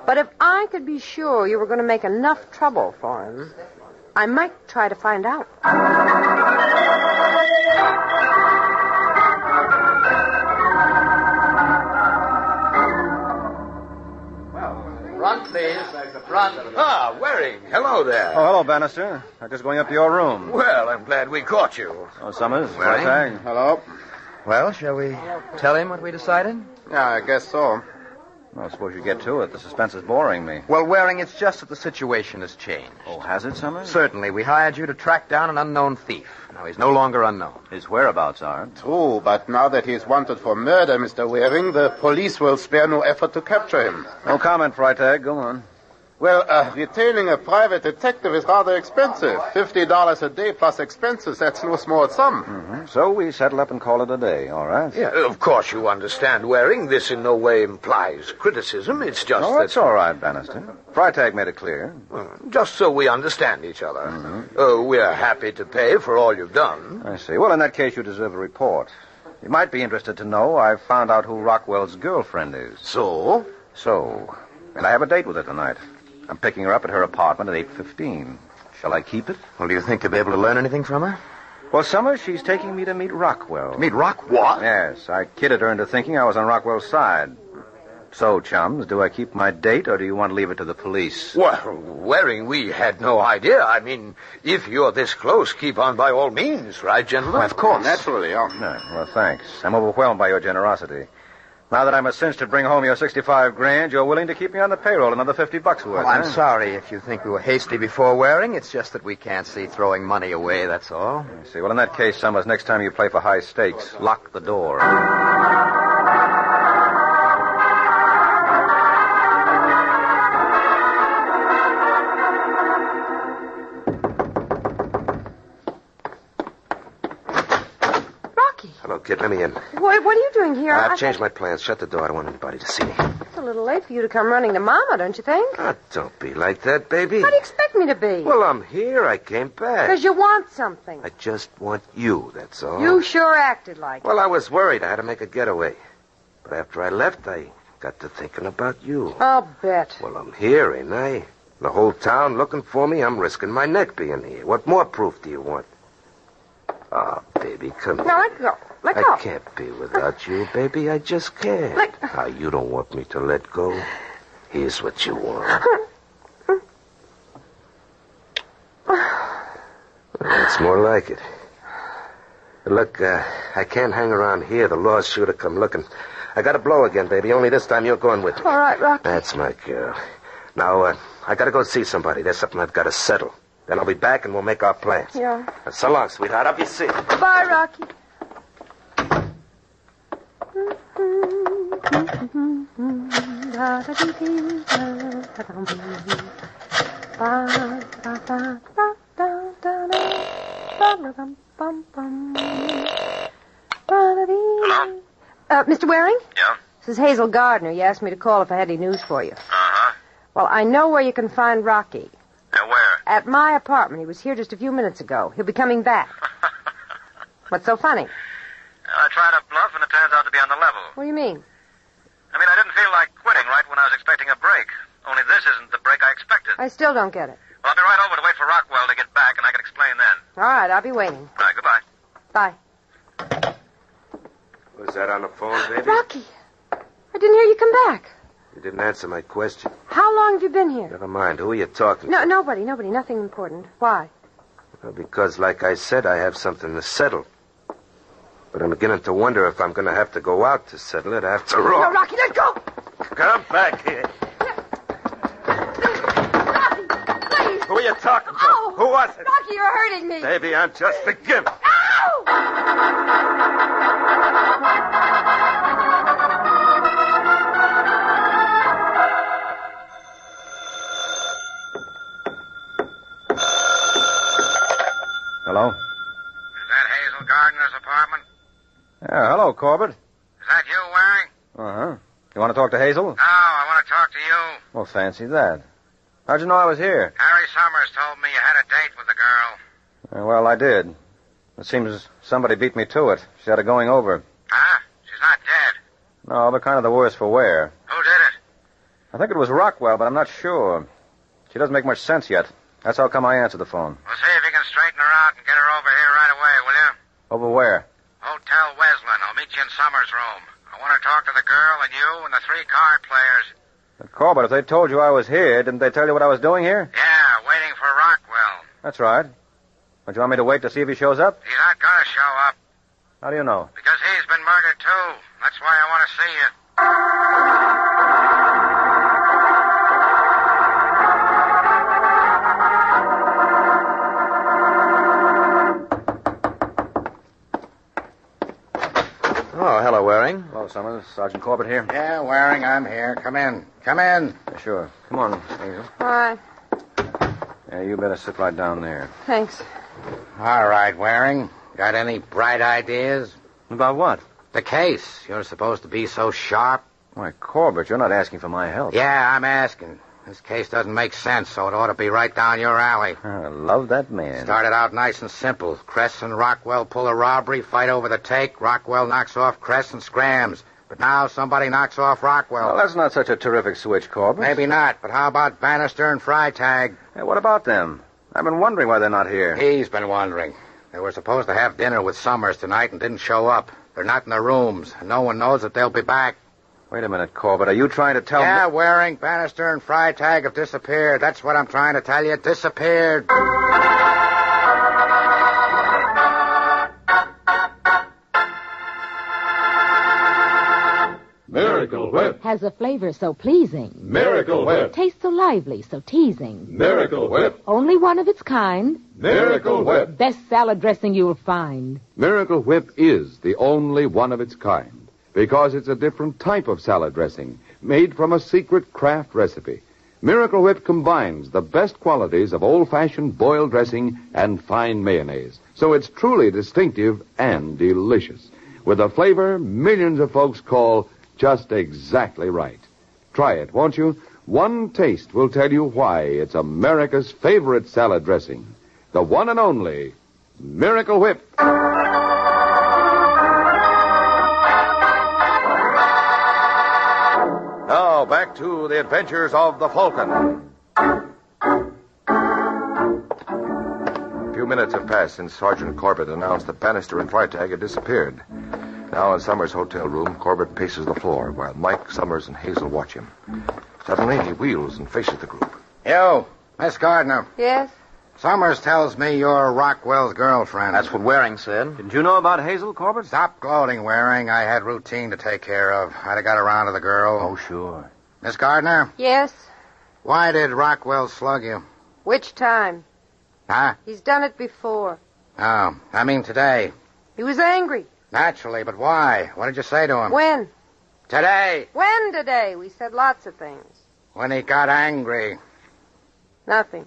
S: But if I could be sure you were going to make enough trouble for him, I might try to find out.
W: Front, please. Front.
U: Ah,
W: Waring. Hello there.
U: Oh, hello, Bannister. I'm just going up to your room.
W: Well, I'm glad we caught you.
U: Oh, Summers.
W: Waring.
U: Tag.
J: Hello.
W: Well, shall we tell him what we decided?
J: Yeah, I guess so.
U: Well, I suppose you get to it. The suspense is boring me.
W: Well, Waring, it's just that the situation has changed.
U: Oh, has it, Summers?
W: Certainly. We hired you to track down an unknown thief. Now, he's no longer unknown.
U: His whereabouts aren't.
J: True, but now that he's wanted for murder, Mr. Waring, the police will spare no effort to capture him.
U: No comment, Freitag. Go on.
J: Well, retaining a private detective is rather expensive. $50 a day plus expenses, that's no small sum.
U: Mm-hmm. So we settle up and call it a day, all right?
W: Yeah, of course you understand, Waring. This in no way implies criticism. It's just
U: Oh, that's all right, Bannister. Freitag made it clear.
W: Just so we understand each other. Mm-hmm. We're happy to pay for all you've done.
U: I see. Well, in that case, you deserve a report. You might be interested to know I've found out who Rockwell's girlfriend is.
W: So?
U: So. And I have a date with her tonight. I'm picking her up at her apartment at 8:15. Shall I keep it?
B: Well, do you think you'll be able to learn anything from her?
U: Well, Summers, she's taking me to meet Rockwell.
B: Meet Rockwell?
U: Yes, I kidded her into thinking I was on Rockwell's side. So, chums, do I keep my date, or do you want to leave it to the police?
W: Well, Waring, we had no idea. I mean, if you're this close, keep on by all means, right, gentlemen?
B: Well, of course.
U: Naturally, yeah. No, well, thanks. I'm overwhelmed by your generosity. Now that I'm a cinch to bring home your $65,000, you're willing to keep me on the payroll another $50 worth.
B: Well, I'm sorry if you think we were hasty before Waring. It's just that we can't see throwing money away, that's all.
U: I see. Well, in that case, Summers, next time you play for high stakes, lock the door.
W: Hello, kid. Let me in.
S: What are you doing here?
W: I've changed my plans. Shut the door. I don't want anybody to see me.
S: It's a little late for you to come running to Mama, don't you think?
W: Don't be like that, baby.
S: How do you expect me to be?
W: Well, I'm here. I came back.
S: Because you want something.
W: I just want you, that's all.
S: You sure acted like it.
W: Well, I was worried. I had to make a getaway. But after I left, I got to thinking about you.
S: I'll bet.
W: Well, I'm here, ain't I? The whole town looking for me. I'm risking my neck being here. What more proof do you want? Oh, baby, come here.
S: Now, let go. Let go.
W: I can't be without you, baby. I just can't. Now, you don't want me to let go. Here's what you want. That's more like it. But look, I can't hang around here. The law's sure to come looking. I got to blow again, baby. Only this time you're going with me.
S: All right, Rocky.
W: That's my girl. Now, I got to go see somebody. There's something I've got to settle. Then I'll be back and we'll make our plans.
S: Yeah.
W: So long, sweetheart. I'll be seeing you.
S: Bye, Rocky.
W: Hello?
S: Mr. Waring?
W: Yeah?
S: This is Hazel Gardner. You asked me to call if I had any news for you.
W: Uh-huh.
S: Well, I know where you can find Rocky.
W: And where?
S: At my apartment. He was here just a few minutes ago. He'll be coming back. What's so funny?
D: I tried a bluff, and it turns out to be on the level.
S: What do you mean?
D: I mean, I didn't feel like quitting right when I was expecting a break. Only this isn't the break I expected.
S: I still don't get it.
D: Well, I'll be right over to wait for Rockwell to get back, and I can explain then.
S: All right, I'll be waiting.
D: All right, goodbye.
S: Bye.
W: Was that on the phone, baby?
S: Rocky, I didn't hear you come back.
W: You didn't answer my question.
S: How long have you been here?
W: Never mind. Who are you talking
S: No,
W: to?
S: nobody. Nothing important. Why?
W: Well, because, like I said, I have something to settle. But I'm beginning to wonder if I'm going to have to go out to settle it after all.
S: No, Rocky, let go!
W: Come back here.
S: Rocky, please!
W: Who are you talking to?
S: Oh,
W: Who was it?
S: Rocky, you're hurting me.
W: Baby, I'm just beginning.
U: Hello?
D: Is that Hazel Gardner's apartment?
U: Yeah, hello, Corbett.
D: Is that you, Waring?
U: Uh-huh. You want to talk to Hazel?
D: No, I want to talk to you.
U: Well, fancy that. How'd you know I was here?
D: Harry Summers told me you had a date with the girl.
U: Well, I did. It seems somebody beat me to it. She had it going over.
D: Huh? She's not dead.
U: No, but kind of the worse for wear.
D: Who did it?
U: I think it was Rockwell, but I'm not sure. She doesn't make much sense yet. That's how come I answered the phone.
D: Well, see if you can straighten her out and get her over here right away, will you?
U: Over where?
D: Hotel Wesleyan. I'll meet you in Summers' room. I want to talk to the girl and you and the 3 card players.
U: But Corbett, if they told you I was here, didn't they tell you what I was doing here?
D: Yeah, waiting for Rockwell.
U: That's right. But you want me to wait to see if he shows up?
D: He's not going to show up
U: How do you know?
D: because he's been murdered, too. That's why I want to see you.
B: Oh, hello, Waring.
U: Hello, Summers. Sergeant Corbett here.
I: Yeah, Waring, I'm here. Come in. Come in.
U: Yeah, sure. Come on, Hazel.
S: All right.
U: Yeah, you better sit right down there.
S: Thanks.
I: All right, Waring. Got any bright ideas?
U: About what?
I: The case. You're supposed to be so sharp.
U: Why, Corbett, you're not asking for my help.
I: Yeah, I'm asking. This case doesn't make sense, so it ought to be right down your alley.
U: I love that man.
I: Started out nice and simple. Cress and Rockwell pull a robbery, fight over the take. Rockwell knocks off Cress and scrams. But now somebody knocks off Rockwell.
U: Well, that's not such a terrific switch, Corbett.
I: Maybe not, but how about Bannister and Freitag?
U: Hey, what about them? I've been wondering why they're not here.
I: He's been wondering. They were supposed to have dinner with Summers tonight and didn't show up. They're not in their rooms, and no one knows that they'll be back.
U: Wait a minute, Corbett. Are you trying to tell me...
I: Yeah, Waring, Bannister, and Freitag have disappeared. That's what I'm trying to tell you. Disappeared.
E: Miracle Whip.
A: Has a flavor so pleasing.
E: Miracle Whip.
A: Tastes so lively, so teasing.
E: Miracle Whip.
A: Only one of its kind.
E: Miracle Whip.
A: Best salad dressing you'll find.
O: Miracle Whip is the only one of its kind because it's a different type of salad dressing made from a secret Kraft recipe. Miracle Whip combines the best qualities of old-fashioned boiled dressing and fine mayonnaise, so it's truly distinctive and delicious, with a flavor millions of folks call just exactly right. Try it, won't you? One taste will tell you why it's America's favorite salad dressing. The one and only Miracle Whip.
C: Now, back to the adventures of the Falcon. A few minutes have passed since Sergeant Corbett announced that Bannister and Freitag had disappeared. Now, in Summers' hotel room, Corbett paces the floor while Mike, Summers, and Hazel watch him. Suddenly, he wheels and faces the group.
I: You, Miss Gardner.
S: Yes?
I: Summers tells me you're Rockwell's girlfriend.
B: That's what Waring said.
U: Didn't you know about Hazel, Corbett?
I: Stop gloating, Waring. I had routine to take care of. I'd have got around to the girl.
U: Oh, sure.
I: Miss Gardner,
S: Yes?
I: why did Rockwell slug you?
S: Which time?
I: Huh?
S: He's done it before.
I: Oh, I mean today.
S: He was angry.
I: Naturally, but why? What did you say to him?
S: When?
I: Today.
S: When today? We said lots of things.
I: When he got angry.
S: Nothing.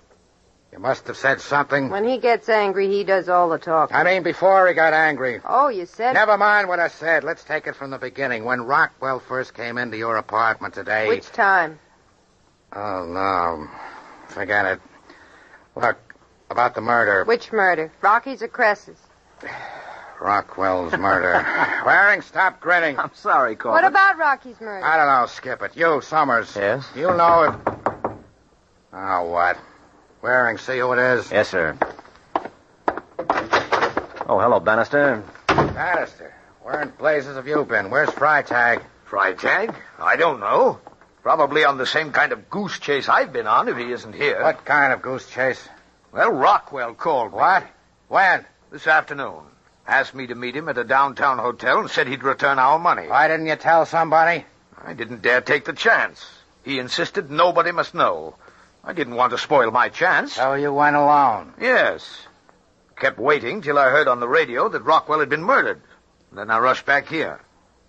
I: You must have said something.
S: When he gets angry, he does all the talking.
I: I mean before he got angry.
S: Oh, you said...
I: Never mind what I said. Let's take it from the beginning. When Rockwell first came into your apartment today...
S: Which time?
I: Oh, no. Forget it. Look, about the murder.
S: Which murder? Rocky's or Cress's?
I: Rockwell's murder. Waring, stop grinning.
U: I'm sorry, Corbett.
S: What about Rocky's murder?
I: I don't know. Skip it. You, Summers.
U: Yes?
I: You know it. Oh, what? Waring, see who it is?
U: Yes, sir. Oh, hello, Bannister.
I: Bannister. Where in blazes have you been? Where's Freitag?
M: Freitag? I don't know. Probably on the same kind of goose chase I've been on if he isn't here.
I: What kind of goose chase?
M: Well, Rockwell called me.
I: What? When?
M: This afternoon. Asked me to meet him at a downtown hotel and said he'd return our money.
I: Why didn't you tell somebody?
M: I didn't dare take the chance. He insisted nobody must know. I didn't want to spoil my chance.
I: So you went alone?
M: Yes. Kept waiting till I heard on the radio that Rockwell had been murdered. Then I rushed back here.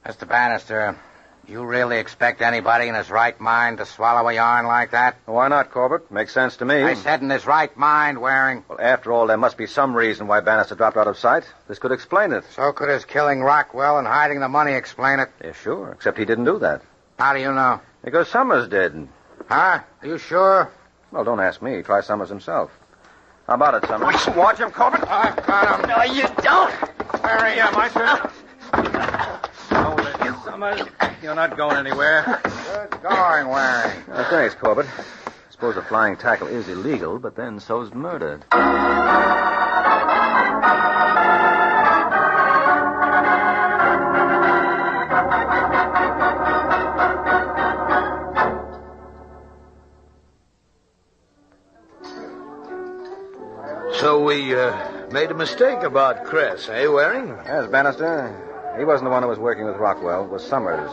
I: Mr. Bannister, you really expect anybody in his right mind to swallow a yarn like that?
U: Why not, Corbett? Makes sense to me.
I: I said in his right mind, Waring.
U: Well, after all, there must be some reason why Bannister dropped out of sight. This could explain it.
I: So could his killing Rockwell and hiding the money explain it?
U: Yeah, sure, except he didn't do that.
I: How do you know?
U: Because Summers did.
I: Huh? Are you sure?
U: Well, don't ask me. Try Summers himself. How about it, Summers?
I: Watch him, Corbett. I've got him.
M: No, you don't.
I: Where
M: Yeah, my turn.
U: Summers, you're not going anywhere.
I: Good going, Waring.
U: Thanks, Corbett. I suppose a flying tackle is illegal, but then so's murder.
M: So we made a mistake about Cress, eh, Waring?
U: Yes, Bannister. He wasn't the one who was working with Rockwell. It was Summers.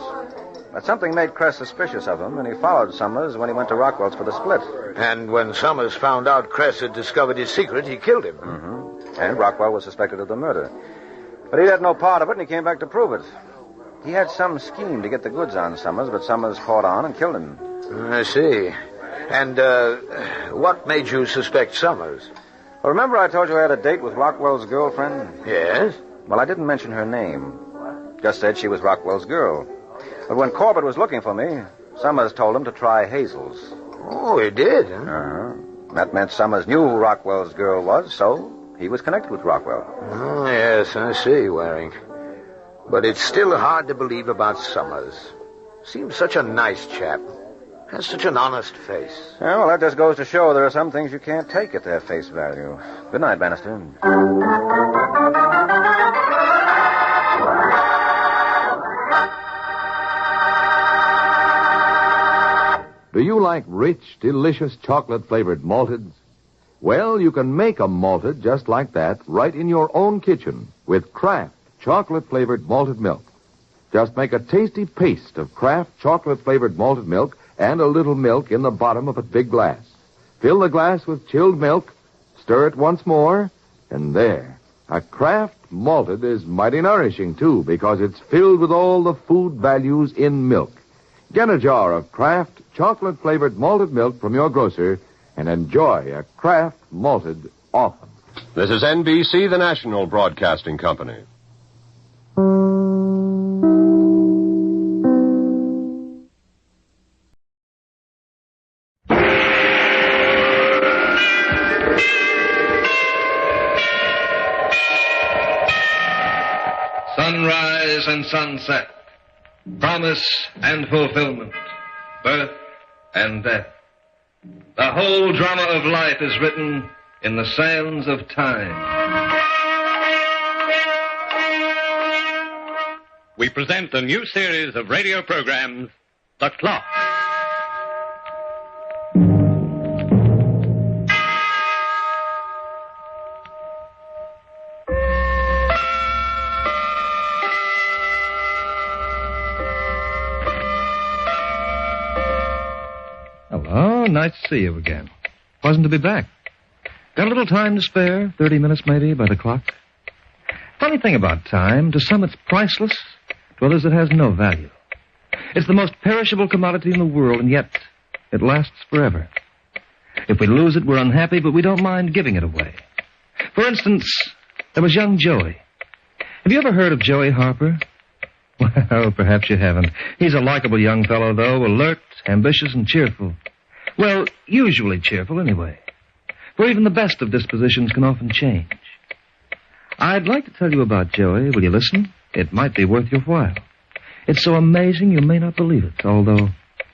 U: But something made Cress suspicious of him, and he followed Summers when he went to Rockwell's for the split.
M: And when Summers found out Cress had discovered his secret, he killed him.
U: Mm-hmm. And Rockwell was suspected of the murder. But he had no part of it, and he came back to prove it. He had some scheme to get the goods on Summers, but Summers caught on and killed him.
M: I see. And what made you suspect Summers?
U: Well, remember I told you I had a date with Rockwell's girlfriend?
M: Yes?
U: Well, I didn't mention her name. Just said she was Rockwell's girl. But when Corbett was looking for me, Summers told him to try Hazel's.
M: Oh, he did, huh?
U: Uh-huh. That meant Summers knew who Rockwell's girl was, so he was connected with Rockwell.
M: Oh, yes, I see, Waring. But it's still hard to believe about Summers. Seems such a nice chap. Has such an honest face.
U: Yeah, well, that just goes to show there are some things you can't take at their face value. Good night, Bannister.
O: Do you like rich, delicious chocolate-flavored malteds? Well, you can make a malted just like that right in your own kitchen with Kraft chocolate-flavored malted milk. Just make a tasty paste of Kraft chocolate-flavored malted milk and a little milk in the bottom of a big glass. Fill the glass with chilled milk, stir it once more, and there. A Kraft malted is mighty nourishing, too, because it's filled with all the food values in milk. Get a jar of Kraft chocolate-flavored malted milk from your grocer and enjoy a Kraft malted often.
L: This is NBC, the national broadcasting company.
N: Sunrise and sunset, promise and fulfillment, birth and death. The whole drama of life is written in the sands of time. We present a new series of radio programs, The Clock.
P: Hello, nice to see you again. Pleasant to be back. Got a little time to spare, 30 minutes maybe by the clock. Funny thing about time, to some it's priceless, to others it has no value. It's the most perishable commodity in the world, and yet it lasts forever. If we lose it, we're unhappy, but we don't mind giving it away. For instance, there was young Joey. Have you ever heard of Joey Harper? Well, perhaps you haven't. He's a likable young fellow, though, alert, ambitious, and cheerful. Well, usually cheerful, anyway. For even the best of dispositions can often change. I'd like to tell you about Joey. Will you listen? It might be worth your while. It's so amazing you may not believe it, although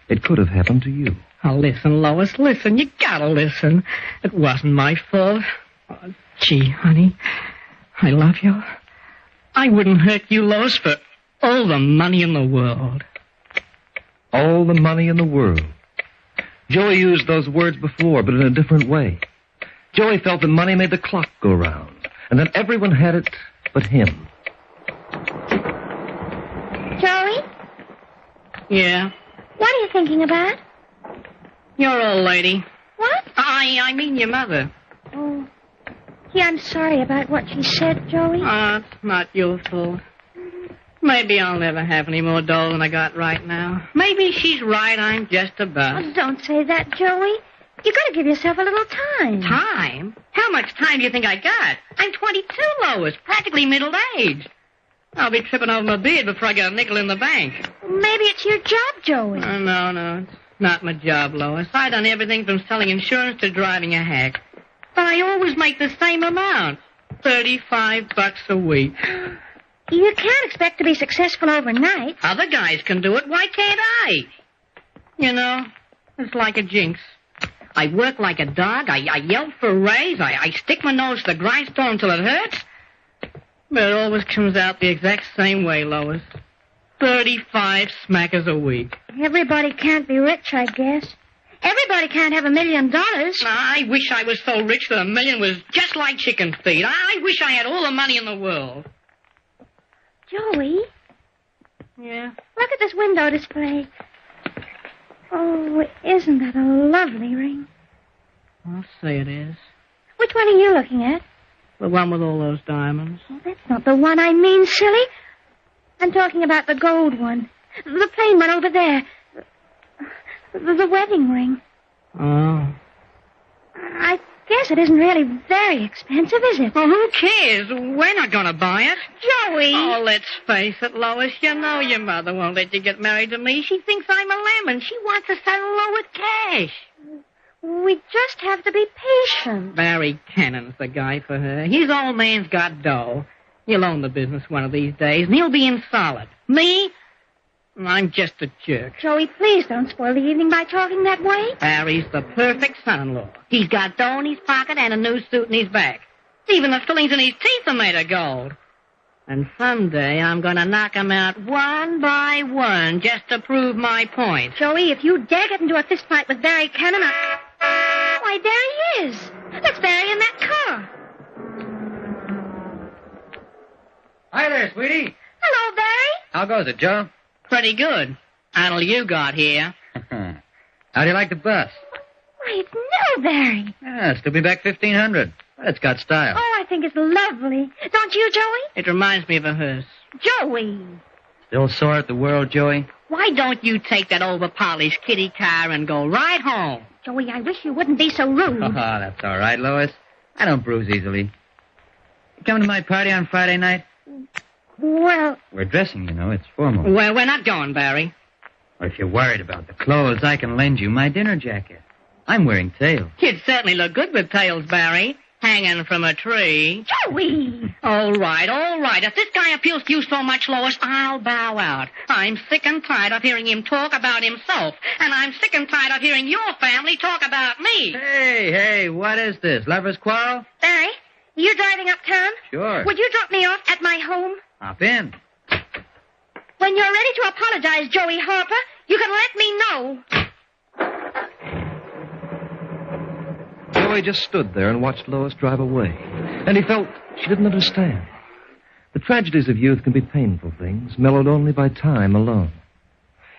P: it could have happened to you.
X: Oh, listen, Lois, listen. You gotta listen. It wasn't my fault. Oh, gee, honey, I love you. I wouldn't hurt you, Lois, for all the money in the world.
P: All the money in the world. Joey used those words before, but in a different way. Joey felt that money made the clock go round, and that everyone had it but him.
Y: Joey?
X: Yeah?
Y: What are you thinking about?
X: Your old lady.
Y: What?
X: I mean your mother.
Y: Oh. Gee, I'm sorry about what she said, Joey.
X: It's not your fault. Maybe I'll never have any more dough than I got right now. Maybe she's right. I'm just a bust.
Y: Oh, don't say that, Joey. You gotta give yourself a little time.
X: Time? How much time do you think I got? I'm 22, Lois, practically middle-aged. I'll be tripping over my beard before I get a nickel in the bank.
Y: Maybe it's your job, Joey.
X: No, it's not my job, Lois. I've done everything from selling insurance to driving a hack. But I always make the same amount, $35 a week.
Y: You can't expect to be successful overnight.
X: Other guys can do it. Why can't I? You know, it's like a jinx. I work like a dog. I yell for a raise. I stick my nose to the grindstone until it hurts. But it always comes out the exact same way, Lois. 35 smackers a week.
Y: Everybody can't be rich, I guess. Everybody can't have $1 million.
X: I wish I was so rich that $1 million was just like chicken feed. I wish I had all the money in the world.
Y: Joey?
X: Yeah?
Y: Look at this window display. Oh, isn't that a lovely ring?
X: I'll say it is.
Y: Which one are you looking at?
X: The one with all those diamonds.
Y: Oh, that's not the one I mean, silly. I'm talking about the gold one. The plain one over there. The wedding ring.
X: Oh.
Y: I guess it isn't really very expensive, is it?
X: Well, who cares? We're not going to buy it.
Y: Joey!
X: Oh, let's face it, Lois. You know your mother won't let you get married to me. She thinks I'm a lemon. She wants to settle low with cash.
Y: We just have to be patient.
X: Barry Cannon's the guy for her. His old man's got dough. He'll own the business one of these days, and he'll be in solid. Me? I'm just a jerk.
Y: Joey, please don't spoil the evening by talking that way.
X: Harry's the perfect son-in-law. He's got dough in his pocket and a new suit in his back. Even the fillings in his teeth are made of gold. And someday I'm going to knock him out one by one just to prove my point.
Y: Joey, if you dare get into a fist fight with Barry Cannon, why, there he is. That's Barry in that car.
G: Hi there, sweetie.
Y: Hello, Barry.
G: How goes it, Joe?
X: Pretty good. Until you got here.
G: How do you like the bus?
Y: Why, it's new, Barry.
G: Yeah, still be back 1,500. But it's got style.
Y: Oh, I think it's lovely. Don't you, Joey?
X: It reminds me of a hearse.
Y: Joey.
G: Still sore at the world, Joey?
X: Why don't you take that over-polished kitty car and go right home?
Y: Joey, I wish you wouldn't be so rude.
G: Oh, that's all right, Lois. I don't bruise easily. You coming to my party on Friday night?
Y: Well...
G: We're dressing, you know. It's formal.
X: Well, we're not going, Barry.
G: Or if you're worried about the clothes, I can lend you my dinner jacket. I'm wearing tails.
X: You'd certainly look good with tails, Barry. Hanging from a tree.
Y: Joey!
X: All right. If this guy appeals to you so much, Lois, I'll bow out. I'm sick and tired of hearing him talk about himself. And I'm sick and tired of hearing your family talk about me.
G: Hey, what is this? Lover's quarrel?
Y: Barry, you driving uptown?
G: Sure.
Y: Would you drop me off at my home?
G: Hop in.
Y: When you're ready to apologize, Joey Harper, you can let me know.
P: Joey just stood there and watched Lois drive away. And he felt she didn't understand. The tragedies of youth can be painful things, mellowed only by time alone.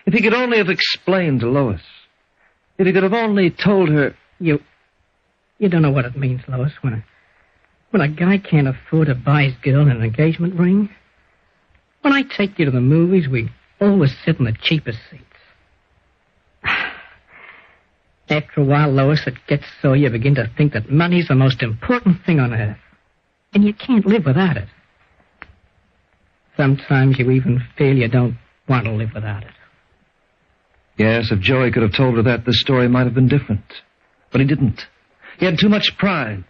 P: If he could only have explained to Lois. If he could have only told her...
X: You don't know what it means, Lois, when a guy can't afford to buy his girl an engagement ring. When I take you to the movies, we always sit in the cheapest seats. After a while, Lois, it gets so you begin to think that money's the most important thing on earth. And you can't live without it. Sometimes you even feel you don't want to live without it.
P: Yes, if Joey could have told her that, the story might have been different. But he didn't. He had too much pride.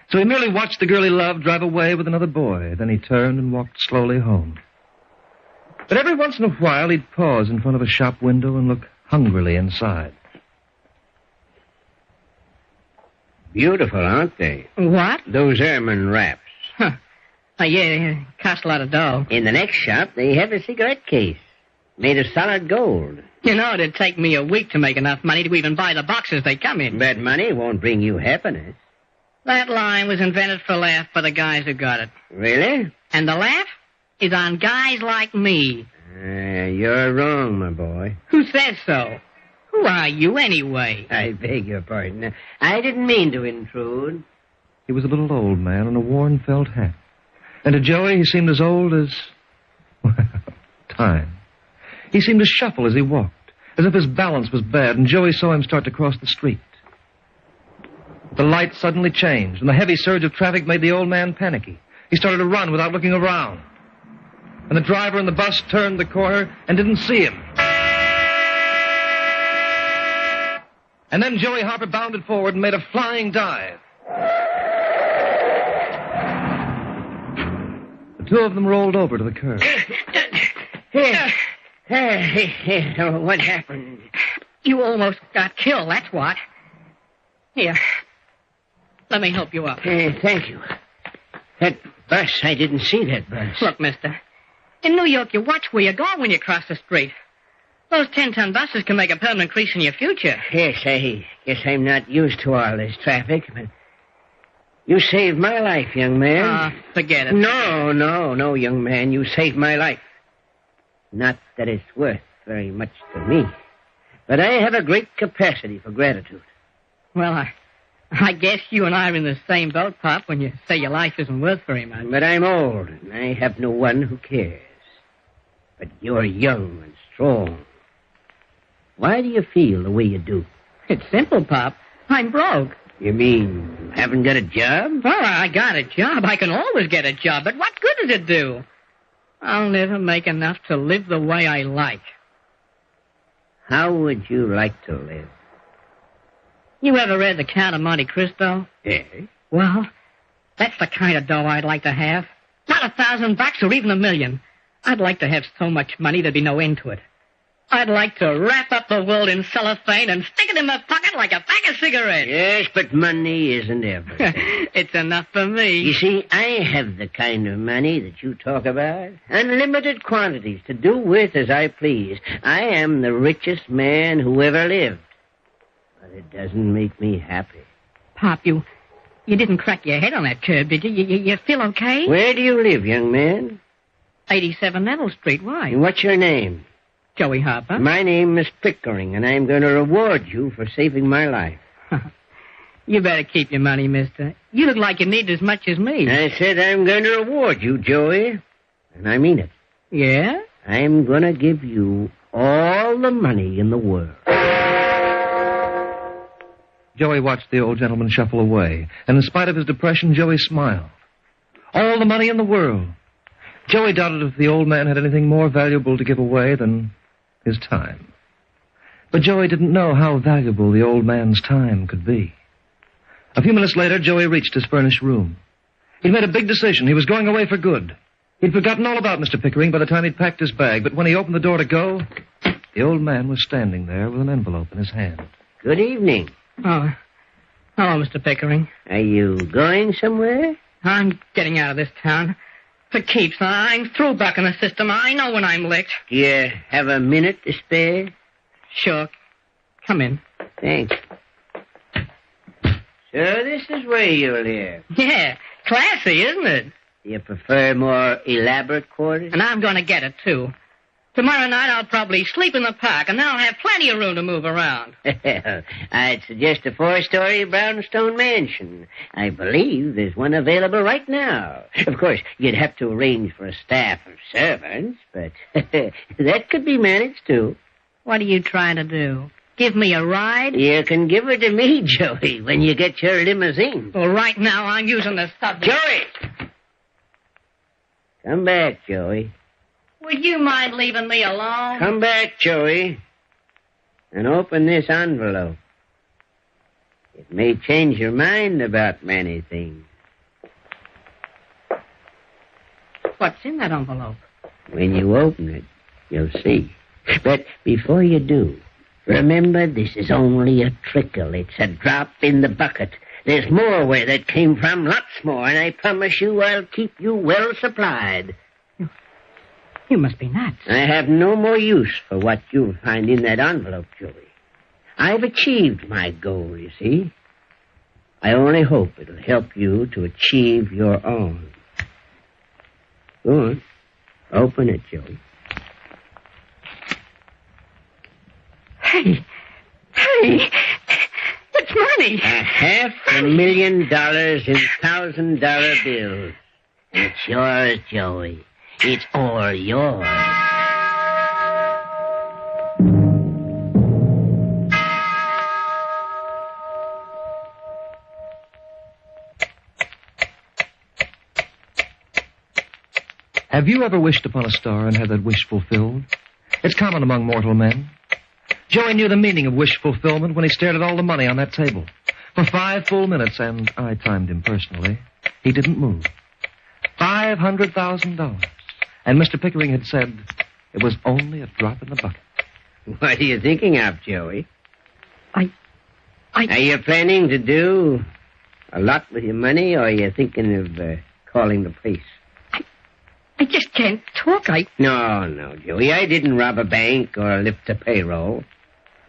P: So he merely watched the girl he loved drive away with another boy. Then he turned and walked slowly home. But every once in a while, he'd pause in front of a shop window and look hungrily inside.
R: Beautiful, aren't they?
X: What?
R: Those ermine wraps.
X: Huh. Yeah, cost a lot of dough.
R: In the next shop, they have a cigarette case made of solid gold.
X: You know, it'd take me a week to make enough money to even buy the boxes they come in.
R: But money won't bring you happiness.
X: That line was invented for a laugh by the guys who got it.
R: Really?
X: And the laugh is on guys like me.
R: You're wrong, my boy.
X: Who says so? Who are you, anyway?
R: I beg your pardon. I didn't mean to intrude.
P: He was a little old man in a worn felt hat. And to Joey, he seemed as old as... well, time. He seemed to shuffle as he walked, as if his balance was bad, and Joey saw him start to cross the street. The light suddenly changed, and the heavy surge of traffic made the old man panicky. He started to run without looking around. And the driver in the bus turned the corner and didn't see him. And then Joey Harper bounded forward and made a flying dive. The two of them rolled over to the curb.
R: What happened?
X: You almost got killed, that's what. Here. Let me help you up.
R: Thank you. That bus, I didn't see that bus.
X: Look, mister. In New York, you watch where you go when you cross the street. Those 10-ton buses can make a permanent crease in your future.
R: Yes, I guess I'm not used to all this traffic, but you saved my life, young man.
X: Forget it.
R: No, young man. You saved my life. Not that it's worth very much to me, but I have a great capacity for gratitude.
X: Well, I guess you and I are in the same boat, Pop, when you say your life isn't worth very much.
R: But I'm old, and I have no one who cares. But you're young and strong. Why do you feel the way you do?
X: It's simple, Pop. I'm broke.
R: You mean you haven't got a job?
X: Well, I got a job. I can always get a job, but what good does it do? I'll never make enough to live the way I like.
R: How would you like to live?
X: You ever read The Count of Monte Cristo?
R: Yes.
X: Well, that's the kind of dough I'd like to have. Not $1,000 or even $1 million. I'd like to have so much money there'd be no end to it. I'd like to wrap up the world in cellophane and stick it in my pocket like a pack of cigarettes.
H: Yes, but money isn't everything.
X: It's enough for me.
H: You see, I have the kind of money that you talk about. Unlimited quantities to do with as I please. I am the richest man who ever lived. But it doesn't make me happy.
X: Pop, you didn't crack your head on that curb, did you? You feel okay?
H: Where do you live, young man?
X: 87 Neville Street. Why?
H: And what's your name?
X: Joey Harper.
H: My name is Pickering, and I'm going to reward you for saving my life.
X: You better keep your money, mister. You look like you need as much as me.
H: I said I'm going to reward you, Joey. And I mean it.
X: Yeah?
H: I'm going to give you all the money in the world.
P: Joey watched the old gentleman shuffle away, and in spite of his depression, Joey smiled. All the money in the world. Joey doubted if the old man had anything more valuable to give away than his time. But Joey didn't know how valuable the old man's time could be. A few minutes later, Joey reached his furnished room. He'd made a big decision. He was going away for good. He'd forgotten all about Mr. Pickering by the time he'd packed his bag, but when he opened the door to go, the old man was standing there with an envelope in his hand.
H: Good evening.
X: Oh, hello, Mr. Pickering.
H: Are you going somewhere?
X: I'm getting out of this town. For keeps. I'm through bucking the system. I know when I'm licked.
H: Do you have a minute to spare?
X: Sure. Come in.
H: Thanks. So this is where you live.
X: Yeah, classy, isn't it?
H: Do you prefer more elaborate quarters?
X: And I'm going to get it, too. Tomorrow night I'll probably sleep in the park, and then I'll have plenty of room to move around.
H: I'd suggest a 4-story brownstone mansion. I believe there's one available right now. Of course, you'd have to arrange for a staff of servants, but that could be managed, too.
X: What are you trying to do? Give me a ride?
H: You can give her to me, Joey, when you get your limousine.
X: Well, right now I'm using the subway.
H: Joey! Come back, Joey.
X: Would you mind leaving me alone?
H: Come back, Joey, and open this envelope. It may change your mind about many things.
X: What's in that envelope?
H: When you open it, you'll see. But before you do, remember this is only a trickle. It's a drop in the bucket. There's more where that came from, lots more, and I promise you I'll keep you well supplied.
X: You must be nuts.
H: I have no more use for what you'll find in that envelope, Joey. I've achieved my goal, you see. I only hope it'll help you to achieve your own. Go on. Open it, Joey.
X: Hey, it's money.
H: $500,000 in $1,000 bills. It's yours, Joey. It's all yours.
P: Have you ever wished upon a star and had that wish fulfilled? It's common among mortal men. Joey knew the meaning of wish fulfillment when he stared at all the money on that table. For 5 full minutes, and I timed him personally, he didn't move. $500,000. And Mr. Pickering had said it was only a drop in the bucket.
H: What are you thinking of, Joey?
X: I...
H: Are you planning to do a lot with your money, or are you thinking of calling the police?
X: I just can't talk.
H: No, Joey. I didn't rob a bank or lift a payroll.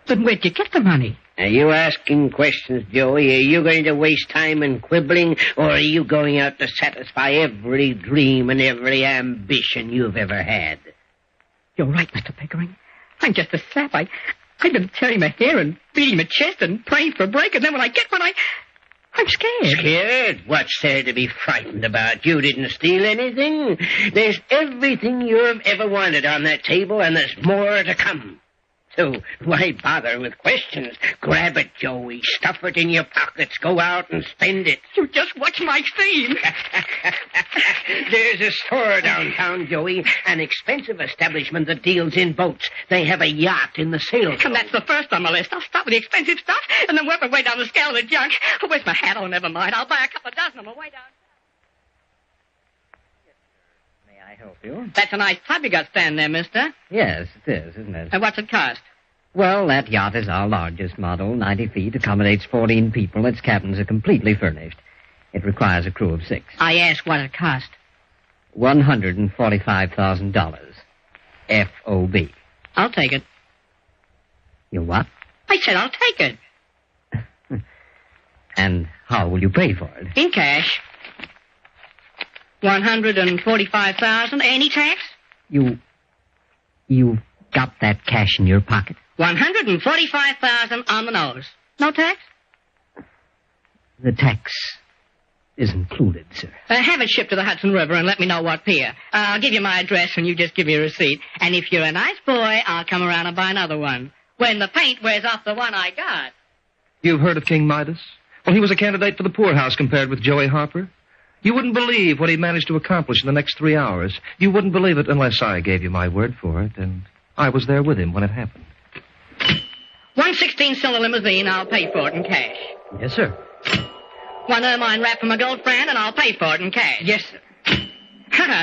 X: Then where'd you get the money?
H: Are you asking questions, Joey? Are you going to waste time in quibbling, or are you going out to satisfy every dream and every ambition you've ever had?
X: You're right, Mr. Pickering. I'm just a sap. I've been tearing my hair and beating my chest and praying for a break, and then when I get one, I'm scared.
H: Scared? What's there to be frightened about? You didn't steal anything. There's everything you've ever wanted on that table, and there's more to come. So why bother with questions? Grab it, Joey. Stuff it in your pockets. Go out and spend it.
X: You just watch my theme.
H: There's a store downtown, Joey. An expensive establishment that deals in boats. They have a yacht in the sales.
X: And that's the first on the list. I'll start with the expensive stuff and then work my way down the scale of the junk. Oh, where's my hat? Oh, never mind. I'll buy a couple of dozen on my way down.
H: I help you?
X: That's a nice tub you got standing there, mister.
H: Yes, it is, isn't it?
X: And what's it cost?
H: Well, that yacht is our largest model, 90 feet, accommodates 14 people. Its cabins are completely furnished. It requires a crew of 6.
X: I asked what it cost.
H: $145,000. F.O.B.
X: I'll take it.
H: You what?
X: I said I'll take it.
H: And how will you pay for it?
X: In cash. $145,000. Any tax?
H: You got that cash in your pocket?
X: $145,000 on the nose. No tax?
H: The tax is included, sir.
X: Have it shipped to the Hudson River and let me know what pier. I'll give you my address and you just give me a receipt. And if you're a nice boy, I'll come around and buy another one. When the paint wears off the one I got.
P: You've heard of King Midas? Well, he was a candidate for the poorhouse compared with Joey Harper. You wouldn't believe what he managed to accomplish in the next 3 hours. You wouldn't believe it unless I gave you my word for it, and I was there with him when it happened.
X: 116-cylinder limousine, I'll pay for it in cash.
H: Yes, sir.
X: One ermine wrap for my girlfriend, and I'll pay for it in cash.
H: Yes, sir.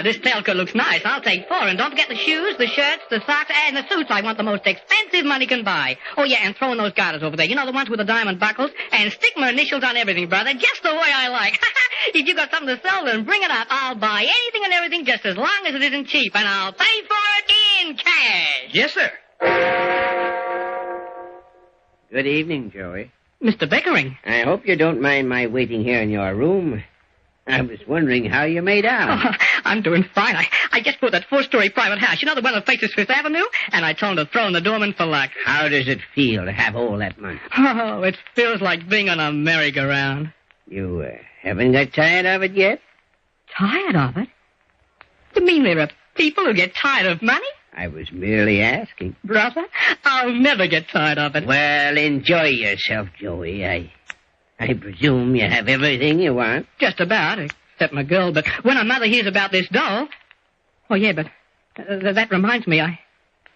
X: This tailcoat looks nice. I'll take 4. And don't forget the shoes, the shirts, the socks, and the suits. I want the most expensive money can buy. Oh, yeah, and throw in those garters over there. You know, the ones with the diamond buckles? And stick my initials on everything, brother, just the way I like. If you got something to sell, then bring it up. I'll buy anything and everything just as long as it isn't cheap. And I'll pay for it in cash.
H: Yes, sir. Good evening, Joey.
X: Mr. Pickering.
H: I hope you don't mind my waiting here in your room. I was wondering how you made out.
X: Oh, I'm doing fine. I just bought that 4-story private house. You know, the one that faces Fifth Avenue? And I told him to throw in the doorman for luck.
H: How does it feel to have all that money?
X: Oh, it feels like being on a merry-go-round.
H: You haven't got tired of it yet?
X: Tired of it? You mean there are people who get tired of money?
H: I was merely asking.
X: Brother, I'll never get tired of it.
H: Well, enjoy yourself, Joey. I presume you have everything you want?
X: Just about, except my girl. But when her mother hears about this doll... Oh, yeah, but that reminds me,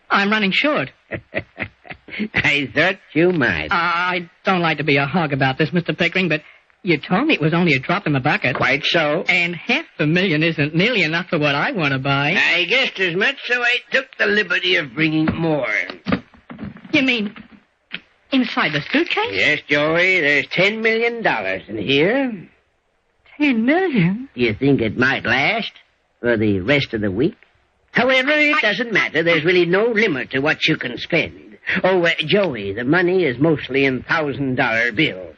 X: I'm running short.
H: I thought you might.
X: I don't like to be a hog about this, Mr. Pickering, but you told me it was only a drop in the bucket.
H: Quite so.
X: And $500,000 isn't nearly enough for what I want to buy.
H: I guessed as much, so I took the liberty of bringing more.
X: You mean... inside the suitcase?
H: Yes, Joey, there's $10 million in here.
X: $10 million?
H: Do you think it might last for the rest of the week? However, it doesn't matter. There's really no limit to what you can spend. Oh, Joey, the money is mostly in $1,000 bills.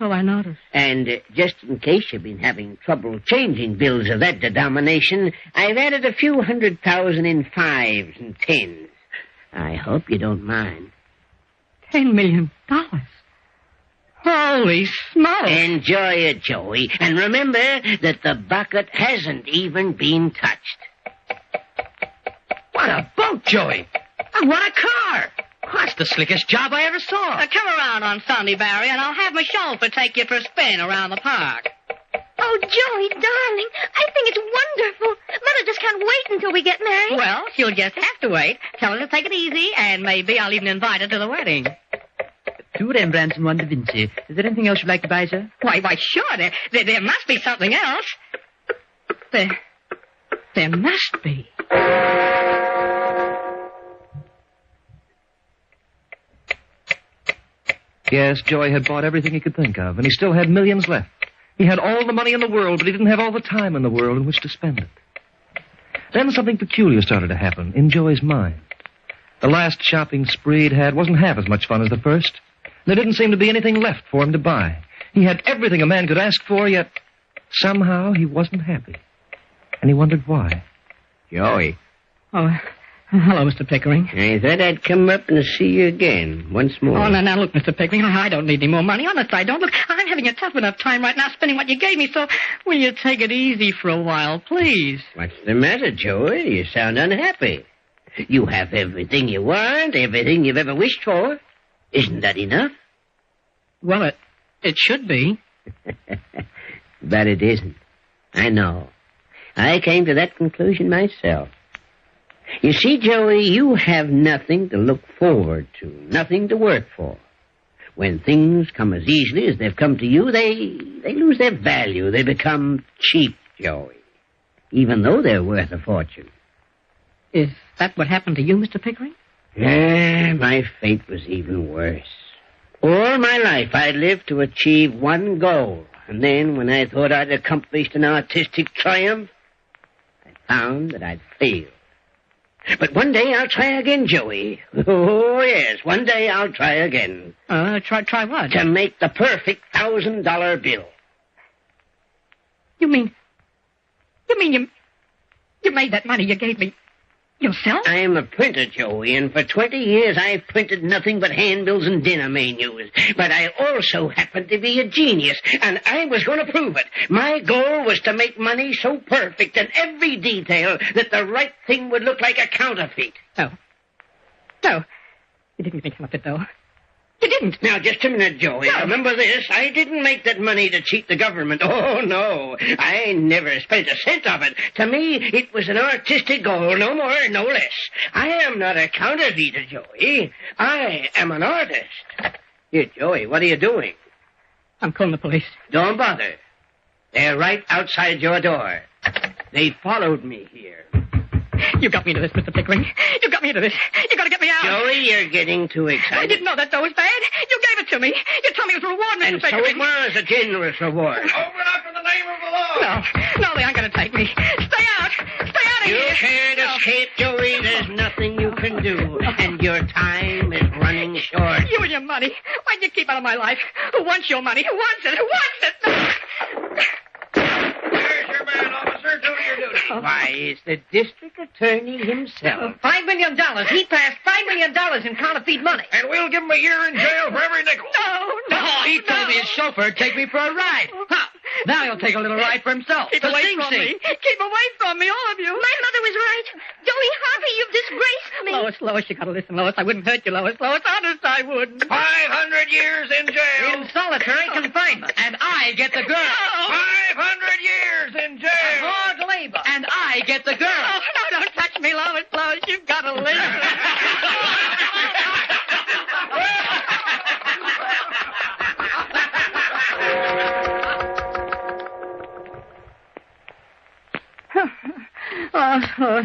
X: So I noticed.
H: And just in case you've been having trouble changing bills of that denomination, I've added a few $100,000 in 5s and 10s. I hope you don't mind.
X: $10 million. Holy smoke.
H: Enjoy it, Joey. And remember that the bucket hasn't even been touched.
G: What a boat, Joey. And what a car. That's the slickest job I ever saw.
X: Come around on Sunday, Barry, and I'll have my chauffeur take you for a spin around the park.
Y: Oh, Joey, darling, I think it's wonderful. Mother just can't wait until we get married.
X: Well, she'll just have to wait. Tell her to take it easy, and maybe I'll even invite her to the wedding.
G: 2 Rembrandts and 1 Da Vinci. Is there anything else you'd like to buy, sir?
X: Why, sure. There must be something else. There must be.
P: Yes, Joey had bought everything he could think of, and he still had millions left. He had all the money in the world, but he didn't have all the time in the world in which to spend it. Then something peculiar started to happen in Joey's mind. The last shopping spree he'd had wasn't half as much fun as the first. There didn't seem to be anything left for him to buy. He had everything a man could ask for, yet somehow he wasn't happy. And he wondered why.
H: Joey.
X: Oh, hello, Mr. Pickering.
H: I thought I'd come up and see you again, once more.
X: Oh, now, look, Mr. Pickering, I don't need any more money. Honest, I don't. Look, I'm having a tough enough time right now spending what you gave me, so will you take it easy for a while, please?
H: What's the matter, Joey? You sound unhappy. You have everything you want, everything you've ever wished for. Isn't that enough?
X: Well, it should be.
H: But it isn't. I know. I came to that conclusion myself. You see, Joey, you have nothing to look forward to, nothing to work for. When things come as easily as they've come to you, they lose their value. They become cheap, Joey. even though they're worth a fortune.
X: Is that what happened to you, Mr. Pickering?
H: Yeah, my fate was even worse. All my life I lived to achieve one goal, and then when I thought I'd accomplished an artistic triumph, I found that I'd failed. But one day I'll try again, Joey. Oh, yes, one day I'll try again.
X: Try what?
H: To make the perfect $1,000 bill.
X: You mean you made that money you gave me yourself?
H: I am a printer, Joey, and for 20 years I've printed nothing but handbills and dinner menus. But I also happen to be a genius, and I was going to prove it. My goal was to make money so perfect in every detail that the right thing would look like a counterfeit.
X: No. You didn't make it, though. You didn't.
H: Now, just a minute, Joey. No. Remember this. I didn't make that money to cheat the government. Oh, no. I never spent a cent of it. To me, it was an artistic goal, no more, no less. I am not a counterfeiter, Joey. I am an artist. Here, Joey, what are you doing?
X: I'm calling the police.
H: Don't bother. They're right outside your door. They followed me here.
X: You got me into this, Mr. Pickering. You got me into this. You got to get me out.
H: Joey, you're getting too excited.
X: I didn't know that dough was bad. You gave it to me. You told me it was a reward, Mr. Pickering.
H: And so it was a generous reward.
D: Open up in the name of the law.
X: No, they aren't going to take me. Stay out. Stay out of here.
H: You can't escape, Joey. There's nothing you can do. And your time is running short.
X: You and your money. Why'd you keep out of my life? Who wants your money? Who wants it? Who wants it?
D: There's your man, officer. Do your duty.
H: Why, it's the district attorney himself.
X: $5 million. He passed $5 million in counterfeit money.
D: And we'll give him a year in jail for every nickel.
X: He
G: told his chauffeur to take me for a ride. Huh. Now he'll take a little ride for himself.
X: Keep away from me. Keep away from me, all of you.
Y: My mother was right. Joey Harper, you've disgraced me.
X: Lois, you gotta listen, Lois. I wouldn't hurt you, Lois. Honest, I wouldn't.
D: 500 years in jail.
G: In solitary confinement. And I get the girl.
D: 500 years in jail.
G: Hard labor. And I get the girl.
X: Oh, no, don't touch me, Lois. You've got to listen.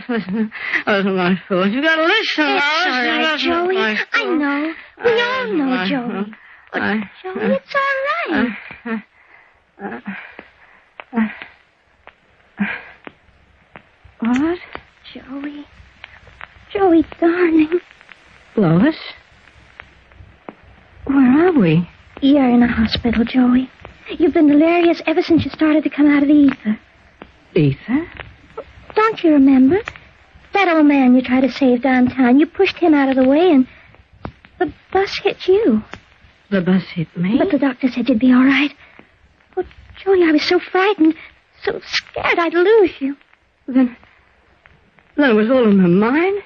X: Listen. That was my fault. You gotta listen, Lois.
Y: It's all right, Joey. I know. We all know, Joey. But, Joey, it's all right.
X: What?
Y: Joey, darling.
X: Lois? Where are we?
Y: You're in a hospital, Joey. You've been delirious ever since you started to come out of the ether.
X: Ether?
Y: Don't you remember? That old man you tried to save downtown. You pushed him out of the way and the bus hit you.
X: The bus hit me?
Y: But the doctor said you'd be all right. Oh, Joey, I was so frightened, so scared I'd lose you.
X: Then it was all in my mind?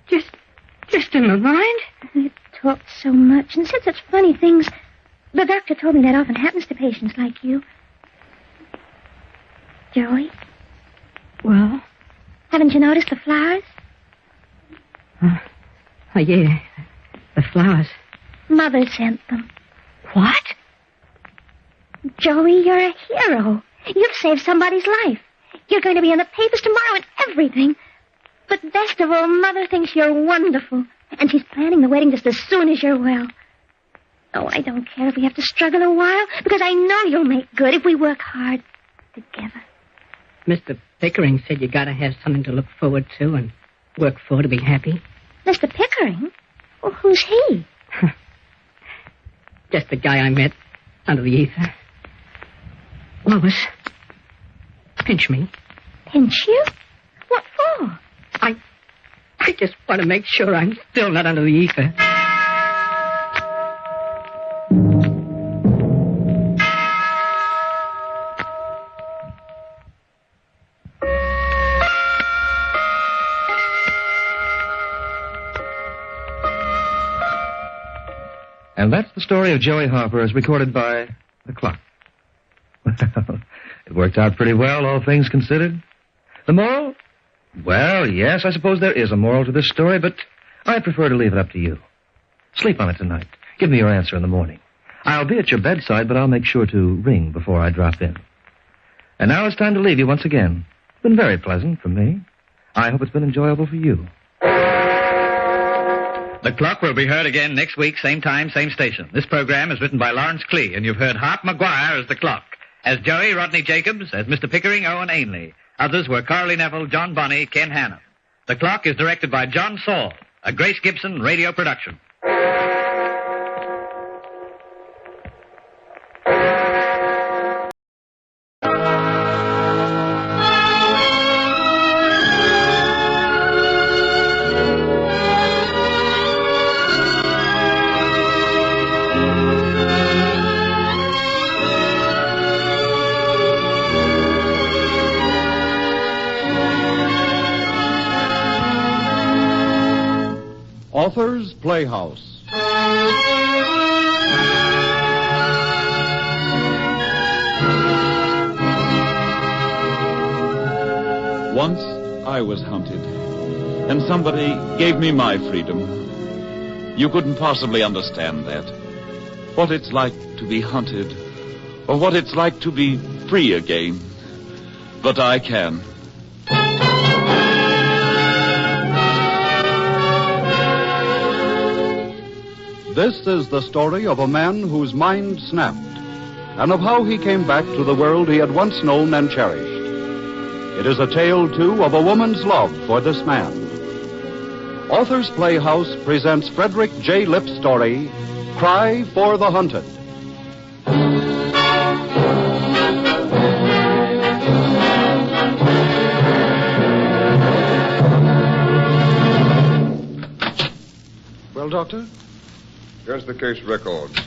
X: Just in my mind?
Y: You talked so much and said such funny things. The doctor told me that often happens to patients like you. Joey?
X: Well?
Y: Haven't you noticed the flowers?
X: Oh, yeah. The flowers.
Y: Mother sent them.
X: What?
Y: Joey, you're a hero. You've saved somebody's life. You're going to be in the papers tomorrow and everything. But best of all, Mother thinks you're wonderful. And she's planning the wedding just as soon as you're well. Oh, I don't care if we have to struggle a while, because I know you'll make good if we work hard together.
X: Mr. Pickering said you gotta have something to look forward to and work for to be happy.
Y: Mr. Pickering? Well, who's he?
X: Just the guy I met under the ether. Lois, pinch me.
Y: Pinch you? What for?
X: I just want to make sure I'm still not under the ether.
P: And that's the story of Joey Harper as recorded by the clock. Well, it worked out pretty well, all things considered. The moral? Well, yes, I suppose there is a moral to this story, but I prefer to leave it up to you. Sleep on it tonight. Give me your answer in the morning. I'll be at your bedside, but I'll make sure to ring before I drop in. And now it's time to leave you once again been very pleasant for me. I hope it's been enjoyable for you.
F: The Clock will be heard again next week, same time, same station. This program is written by Lawrence Clee, and you've heard Hart McGuire as the Clock, as Joey Rodney Jacobs, as Mr. Pickering Owen Ainley. Others were Carly Neville, John Bonney, Ken Hannum. The Clock is directed by John Saul, a Grace Gibson radio production.
K: Author's Playhouse. Once I was hunted, and somebody gave me my freedom. You couldn't possibly understand that. What it's like to be hunted, or what it's like to be free again. But I can. This is the story of a man whose mind snapped, and of how he came back to the world he had once known and cherished. It is a tale, too, of a woman's love for this man. Author's Playhouse presents Frederick J. Lipp's story, Cry for the Hunted.
L: Well, Doctor? Here's the case records.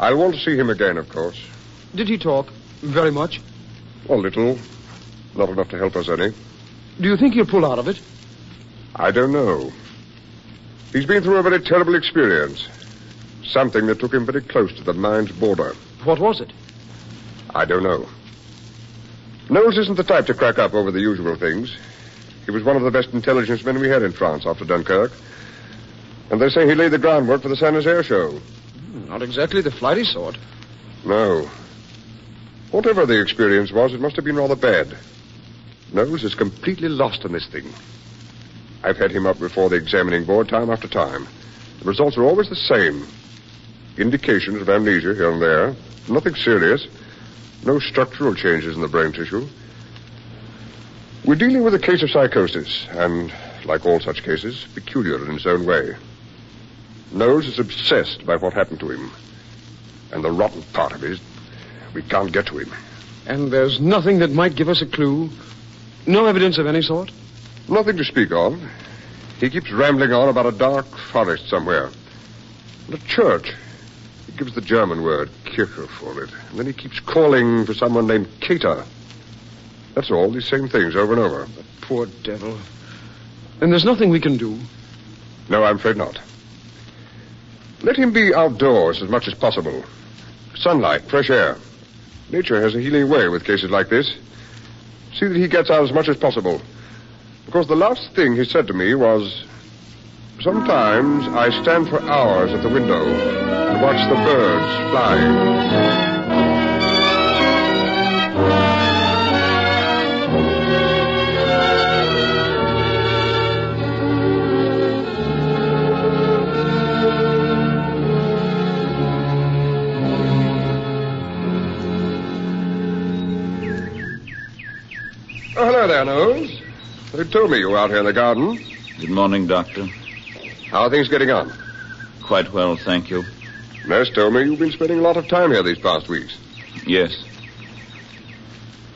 L: I'll want to see him again, of course.
K: Did he talk very much?
L: A little. Not enough to help us any.
K: Do you think he'll pull out of it?
L: I don't know. He's been through a very terrible experience. Something that took him very close to the mind's border.
K: What was it?
L: I don't know. Knowles isn't the type to crack up over the usual things. He was one of the best intelligence men we had in France after Dunkirk. And they say he laid the groundwork for the Saint-Nazaire show.
K: Not exactly the flighty sort.
L: No. Whatever the experience was, it must have been rather bad. Knowles is completely lost in this thing. I've had him up before the examining board time after time. The results are always the same. Indications of amnesia here and there. Nothing serious. No structural changes in the brain tissue. We're dealing with a case of psychosis, and, like all such cases, peculiar in its own way. Knowles is obsessed by what happened to him. And the rotten part of it is we can't get to him.
K: And there's nothing that might give us a clue? No evidence of any sort?
L: Nothing to speak of. He keeps rambling on about a dark forest somewhere. And a church. He gives the German word, Kirche, for it. And then he keeps calling for someone named Cater. That's all, these same things over and over.
K: The poor devil. And there's nothing we can do?
L: No, I'm afraid not. Let him be outdoors as much as possible. Sunlight, fresh air. Nature has a healing way with cases like this. See that he gets out as much as possible. Because the last thing he said to me was, sometimes I stand for hours at the window and watch the birds flying. Oh, hello there, Knowles. They told me you were out here in the garden.
K: Good morning, Doctor.
L: How are things getting on?
K: Quite well, thank you.
L: Nurse told me you've been spending a lot of time here these past weeks.
K: Yes.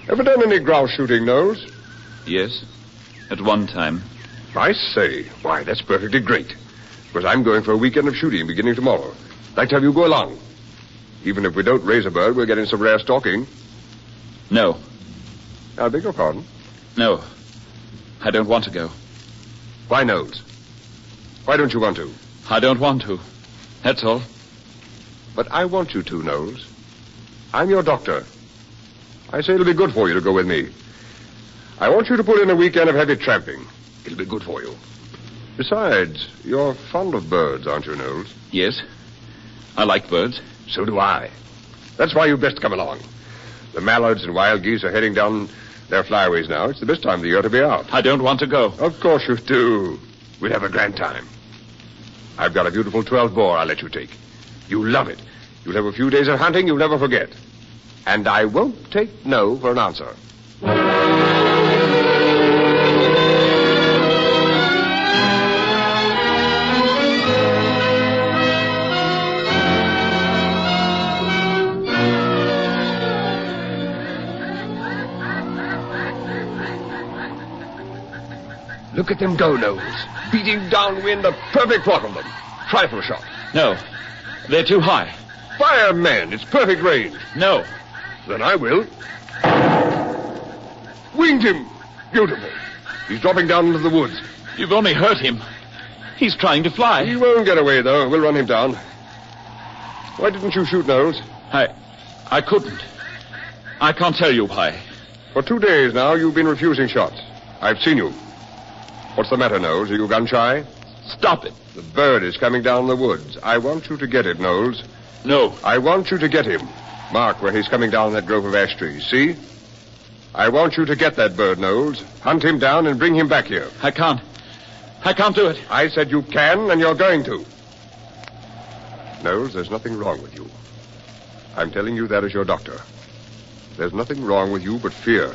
L: Ever done any grouse shooting, Knowles?
K: Yes. At one time.
L: I say. Why, that's perfectly great. Because I'm going for a weekend of shooting beginning tomorrow. I'd like to have you go along. Even if we don't raise a bird, we'll get in some rare stalking.
K: No.
L: I beg your pardon?
K: No. I don't want to go.
L: Why, Knowles? Why don't you want to?
K: I don't want to. That's all.
L: But I want you to, Knowles. I'm your doctor. I say it'll be good for you to go with me. I want you to put in a weekend of heavy tramping. It'll be good for you. Besides, you're fond of birds, aren't you, Knowles?
K: Yes. I like birds.
L: So do I. That's why you best come along. The mallards and wild geese are heading down They're flyaways now. It's the best time of the year to be out.
E: I don't want to go.
L: Of course you do. We'll have a grand time. I've got a beautiful 12-bore I'll let you take. You'll love it. You'll have a few days of hunting you'll never forget. And I won't take no for an answer. Look at them go, Knowles. Beating downwind, a perfect plot of them. Trifle shot.
E: No. They're too high.
L: Fire, man. It's perfect range.
E: No.
L: Then I will. Winged him. Beautiful. He's dropping down into the woods.
E: You've only hurt him. He's trying to fly.
L: He won't get away, though. We'll run him down. Why didn't you shoot, Knowles?
E: I couldn't. I can't tell you why.
L: For 2 days now, you've been refusing shots. I've seen you. What's the matter, Knowles? Are you gun-shy?
E: Stop it.
L: The bird is coming down the woods. I want you to get it, Knowles.
E: No.
L: I want you to get him. Mark where he's coming down that grove of ash trees. See? I want you to get that bird, Knowles. Hunt him down and bring him back here.
E: I can't do it.
L: I said you can, and you're going to. Knowles, there's nothing wrong with you. I'm telling you that as your doctor. There's nothing wrong with you but fear.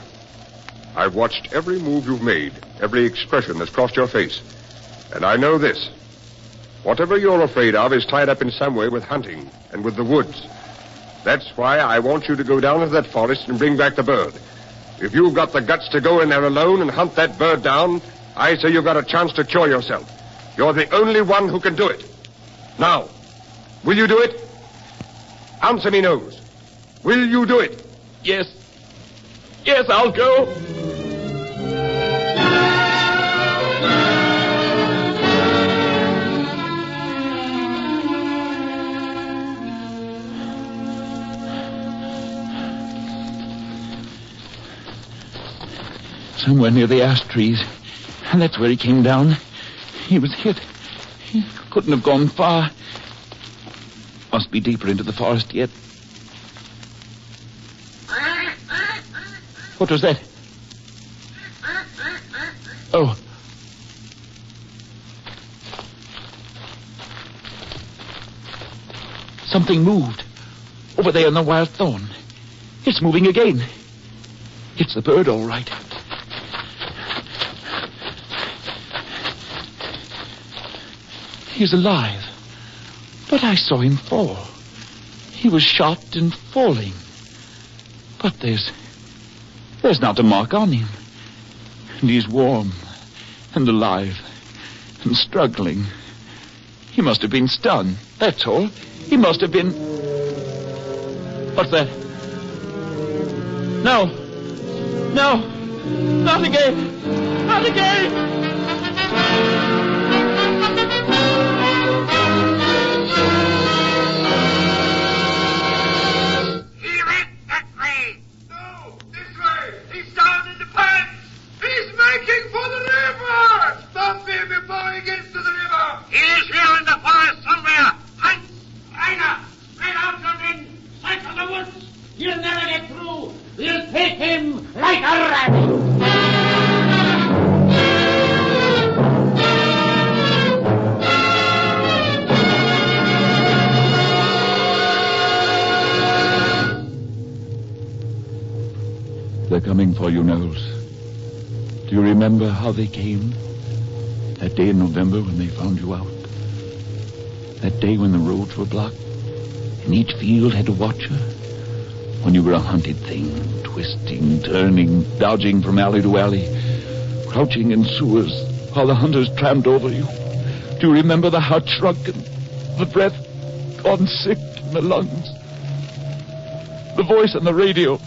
L: I've watched every move you've made, every expression that's crossed your face. And I know this. Whatever you're afraid of is tied up in some way with hunting and with the woods. That's why I want you to go down into that forest and bring back the bird. If you've got the guts to go in there alone and hunt that bird down, I say you've got a chance to cure yourself. You're the only one who can do it. Now, will you do it? Answer me, Knowles. Will you do it?
E: Yes. Yes, I'll go. Somewhere near the ash trees. And that's where he came down. He was hit. He couldn't have gone far. Must be deeper into the forest yet. What was that? Oh. Something moved. Over there in the wild thorn. It's moving again. It's the bird, all right. He's alive. But I saw him fall. He was shot and falling. But there's not a mark on him. And he's warm and alive and struggling. He must have been stunned, that's all. He must have been... What's that? No. No. Not again. Not again. They're coming for you, Knowles. Do you remember how they came? That day in November when they found you out? That day when the roads were blocked and each field had a watcher? When you were a hunted thing, twisting, turning, dodging from alley to alley, crouching in sewers while the hunters tramped over you? Do you remember the heart shrunken, the breath gone sick in the lungs? The voice on the radio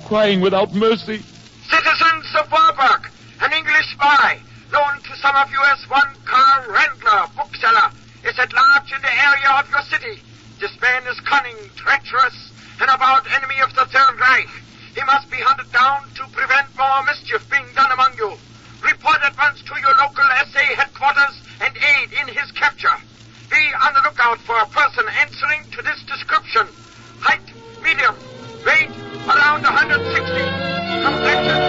E: crying without mercy.
D: Citizens of Warburg, an English spy, known to some of you as one Karl Rendler, bookseller, is at large in the area of your city. This man is cunning, treacherous, and avowed enemy of the Third Reich. He must be hunted down to prevent more mischief being done among you. Report at once to your local SA headquarters and aid in his capture. Be on the lookout for a person answering to this description. Height, medium, weight, around 160. Complexion,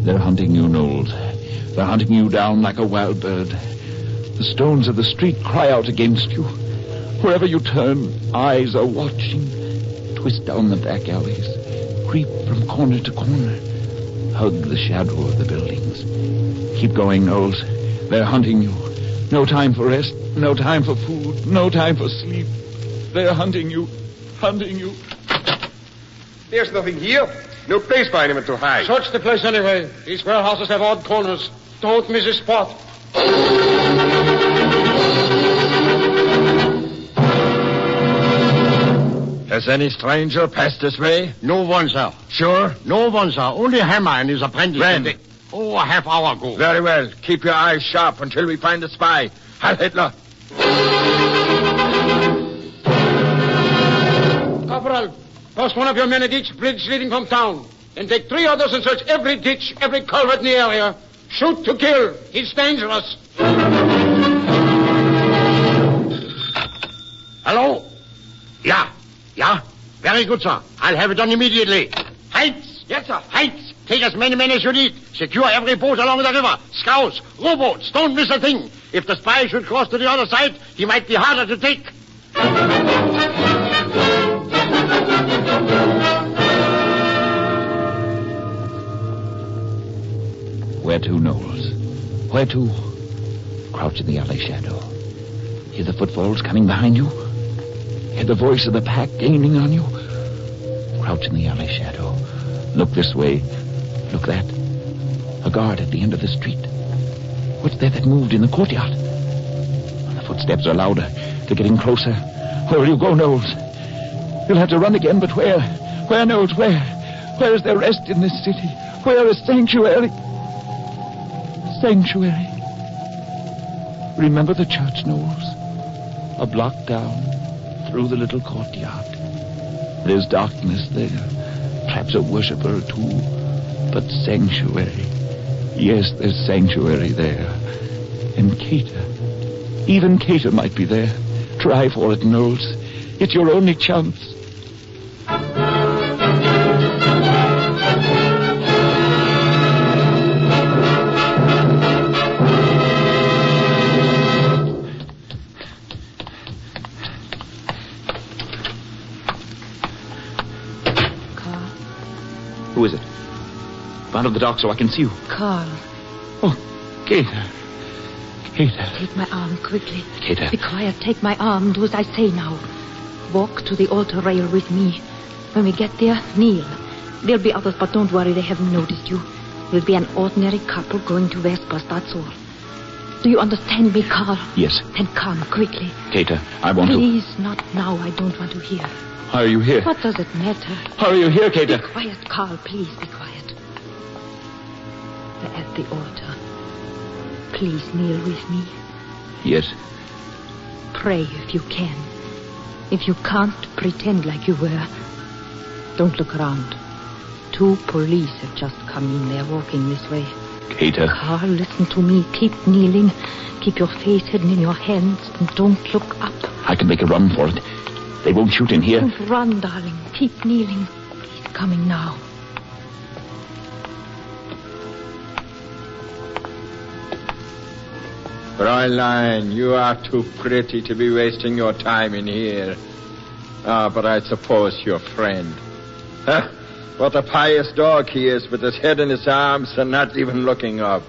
E: They're hunting you, Knowles. They're hunting you down like a wild bird. The stones of the street cry out against you. Wherever you turn, eyes are watching. Twist down the back alleys. Creep from corner to corner. Hug the shadow of the buildings. Keep going, Knowles. They're hunting you. No time for rest. No time for food. No time for sleep. They're hunting you. Hunting you.
L: There's nothing here. No place for anyone to hide.
J: Search the place anyway. These warehouses have odd corners. Don't miss a spot.
Q: Has any stranger passed this way?
J: No one, sir.
Q: Sure?
J: No one, sir. Only Hammer and his apprentice.
Q: When?
J: A half hour ago.
Q: Very well. Keep your eyes sharp until we find the spy. Heil Hitler.
J: Corporal, post one of your men at each bridge leading from town. And take 3 others and search every ditch, every culvert in the area. Shoot to kill. He's dangerous. Hello? Yeah. Very good, sir. I'll have it done immediately. Heights. Yes, sir. Heights. Take as many men as you need. Secure every boat along the river. Scouts, rowboats. Don't miss a thing. If the spy should cross to the other side, he might be harder to take.
E: Where to, Knowles? Where to? Crouch in the alley shadow. Hear the footfalls coming behind you? Hear the voice of the pack gaining on you? Crouch in the alley shadow. Look this way. Look that. A guard at the end of the street. What's that moved in the courtyard? The footsteps are louder. They're getting closer. Where will you go, Knowles? You'll have to run again, but where? Where, Knowles, where? Where is there rest in this city? Where is sanctuary? Sanctuary. Remember the church, Knowles? A block down, through the little courtyard. There's darkness there. Perhaps a worshiper or two. But sanctuary. Yes, there's sanctuary there. And Cater. Even Cater might be there. Try for it, Knowles. It's your only chance. Who is it? Out of the dock so I can see you.
A: Carl.
E: Oh, Cater. Cater.
A: Take my arm quickly.
E: Cater.
A: Be quiet. Take my arm. Do as I say now. Walk to the altar rail with me. When we get there, kneel. There'll be others, but don't worry. They haven't noticed you. We'll be an ordinary couple going to Vespers, that's all. Do you understand me, Carl?
E: Yes.
A: Then come, quickly.
E: Cater, I want to...
A: Please, not now. I don't want to hear.
E: How are you here?
A: What does it matter?
E: How are you here, Cater?
A: Be quiet, Carl. Please be quiet. We're at the altar. Please kneel with me.
E: Yes.
A: Pray if you can. If you can't, pretend like you were. Don't look around. 2 police have just come in. They're walking this way.
E: Cater.
A: Carl, listen to me. Keep kneeling. Keep your face hidden in your hands and don't look up.
E: I can make a run for it. They won't shoot in here.
A: Don't run, darling. Keep kneeling. He's coming now.
Q: Fräulein, you are too pretty to be wasting your time in here. But I suppose your friend. Huh? What a pious dog he is, with his head in his arms and not even looking up.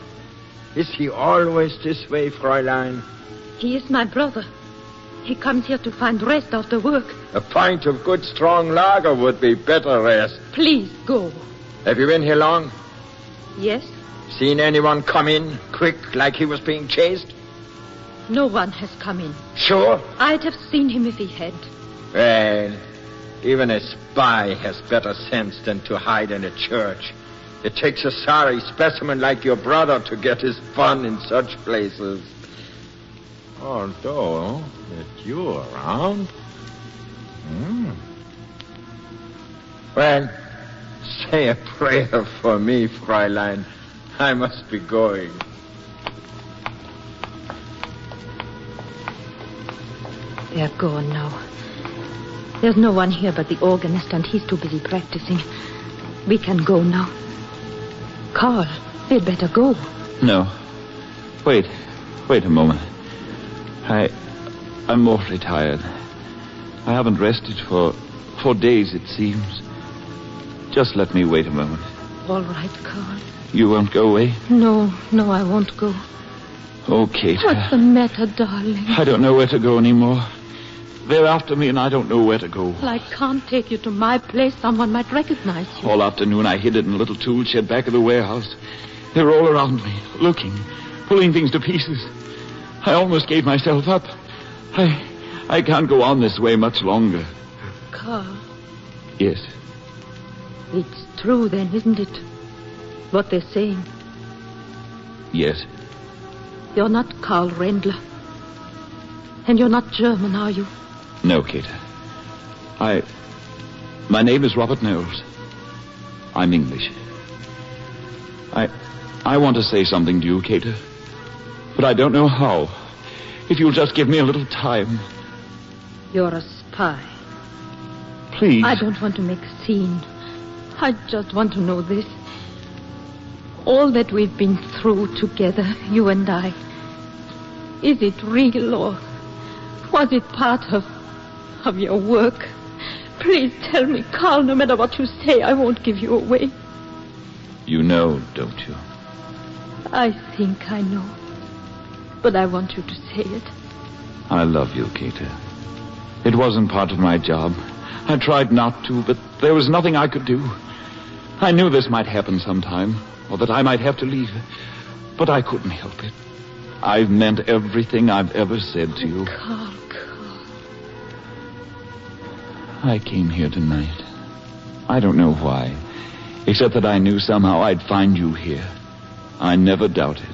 Q: Is he always this way, Fräulein?
A: He is my brother. He comes here to find rest after work.
Q: A pint of good strong lager would be better rest.
A: Please, go.
Q: Have you been here long?
A: Yes?
Q: Seen anyone come in, quick, like he was being chased?
A: No one has come in.
Q: Sure?
A: I'd have seen him if he had.
Q: Well, even a spy has better sense than to hide in a church. It takes a sorry specimen like your brother to get his fun in such places. Although, with you around... Well, say a prayer for me, Fräulein. I must be going.
A: They're gone now. There's no one here but the organist, and he's too busy practicing. We can go now. Carl, we'd better go.
E: No. Wait a moment. I'm awfully tired. I haven't rested for 4 days, it seems. Just let me wait a moment.
A: All right, Carl.
E: You won't go away?
A: No, I won't go.
E: Oh, Kate.
A: What's the matter, darling?
E: I don't know where to go anymore. They're after me and I don't know where to go.
A: Well, I can't take you to my place. Someone might recognize you.
E: All afternoon I hid it in a little tool shed back of the warehouse. They were all around me, looking, pulling things to pieces. I almost gave myself up. I can't go on this way much longer.
A: Carl.
E: Yes.
A: It's true then, isn't it? What they're saying.
E: Yes.
A: You're not Karl Rendler. And you're not German, are you?
E: No, Kate. My name is Robert Knowles. I'm English. I want to say something to you, Kate. But I don't know how. If you'll just give me a little time.
A: You're a spy.
E: Please.
A: I don't want to make a scene. I just want to know this. All that we've been through together, you and I. Is it real or was it part of your work? Please tell me, Carl, no matter what you say, I won't give you away.
E: You know, don't you?
A: I think I know. But I want you to say it.
E: I love you, Kate. It wasn't part of my job. I tried not to, but there was nothing I could do. I knew this might happen sometime, or that I might have to leave. But I couldn't help it. I've meant everything I've ever said to you.
A: Carl.
E: I came here tonight. I don't know why, except that I knew somehow I'd find you here. I never doubted.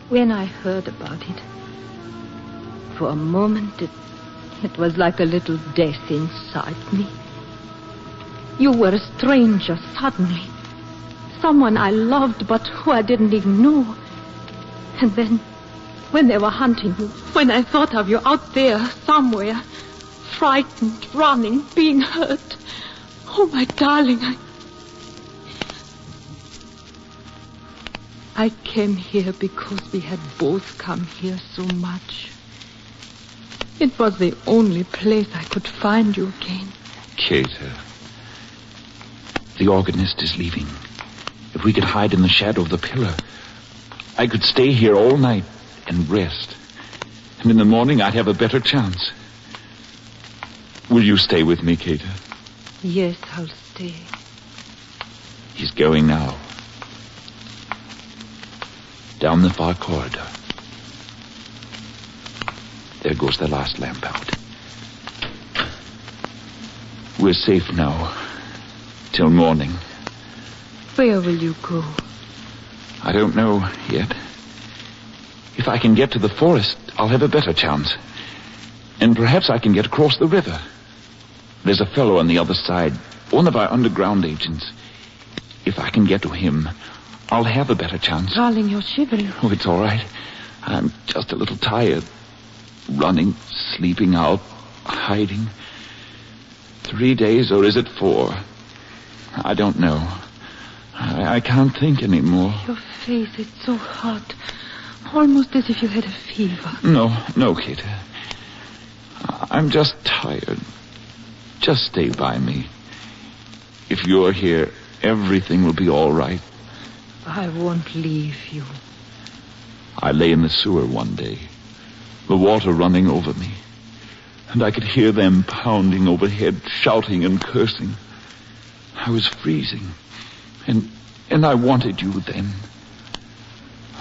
A: When I heard about it, for a moment it was like a little death inside me. You were a stranger suddenly. Someone I loved but who I didn't even know. And then, when they were hunting you, when I thought of you out there somewhere, frightened, running, being hurt. Oh, my darling, I came here because we had both come here so much. It was the only place I could find you again.
E: Kate, the organist is leaving. If we could hide in the shadow of the pillar, I could stay here all night and rest. And in the morning, I'd have a better chance. Will you stay with me, Kate?
A: Yes, I'll stay.
E: He's going now. Down the far corridor. There goes the last lamp out. We're safe now. Till morning.
A: Where will you go?
E: I don't know yet. If I can get to the forest, I'll have a better chance. And perhaps I can get across the river. There's a fellow on the other side, one of our underground agents. If I can get to him, I'll have a better chance.
A: Darling, you're shivering.
E: Oh, it's all right. I'm just a little tired. Running, sleeping out, hiding. 3 days, or is it 4? I don't know. I can't think anymore.
A: Your face, it's so hot. Almost as if you had a fever.
E: No, Kate. I'm just tired. Just stay by me. If you're here, everything will be all right.
A: I won't leave you.
E: I lay in the sewer one day, the water running over me, and I could hear them pounding overhead, shouting and cursing. I was freezing, and I wanted you then.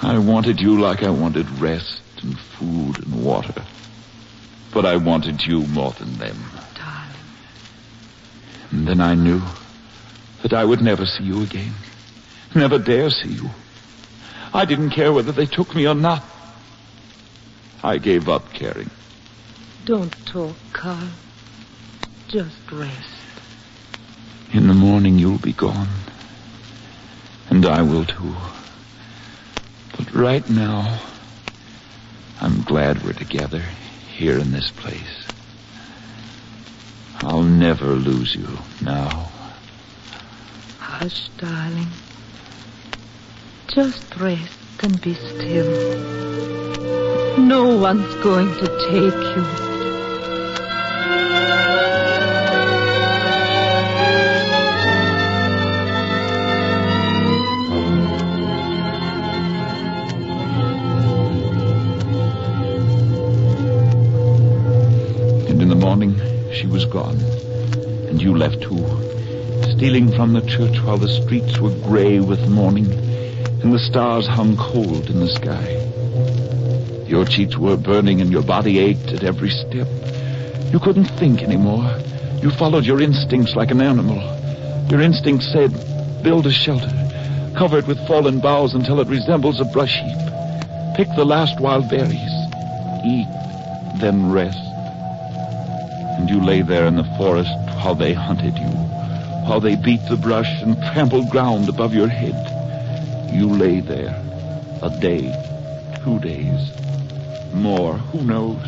E: I wanted you like I wanted rest and food and water. But I wanted you more than them.
A: Darling.
E: And then I knew that I would never see you again. Never dare see you. I didn't care whether they took me or not. I gave up caring.
A: Don't talk, Carl. Just rest.
E: In the morning you'll be gone. And I will too. But right now, I'm glad we're together here in this place. I'll never lose you now.
A: Hush, darling. Just rest and be still. No one's going to take you.
E: And in the morning, she was gone. And you left too, stealing from the church while the streets were gray with mourning and the stars hung cold in the sky. Your cheeks were burning and your body ached at every step. You couldn't think anymore. You followed your instincts like an animal. Your instinct said, build a shelter, cover it with fallen boughs until it resembles a brush heap. Pick the last wild berries. Eat, then rest. And you lay there in the forest while they hunted you, while they beat the brush and trampled ground above your head. You lay there, a day, 2 days, more, who knows?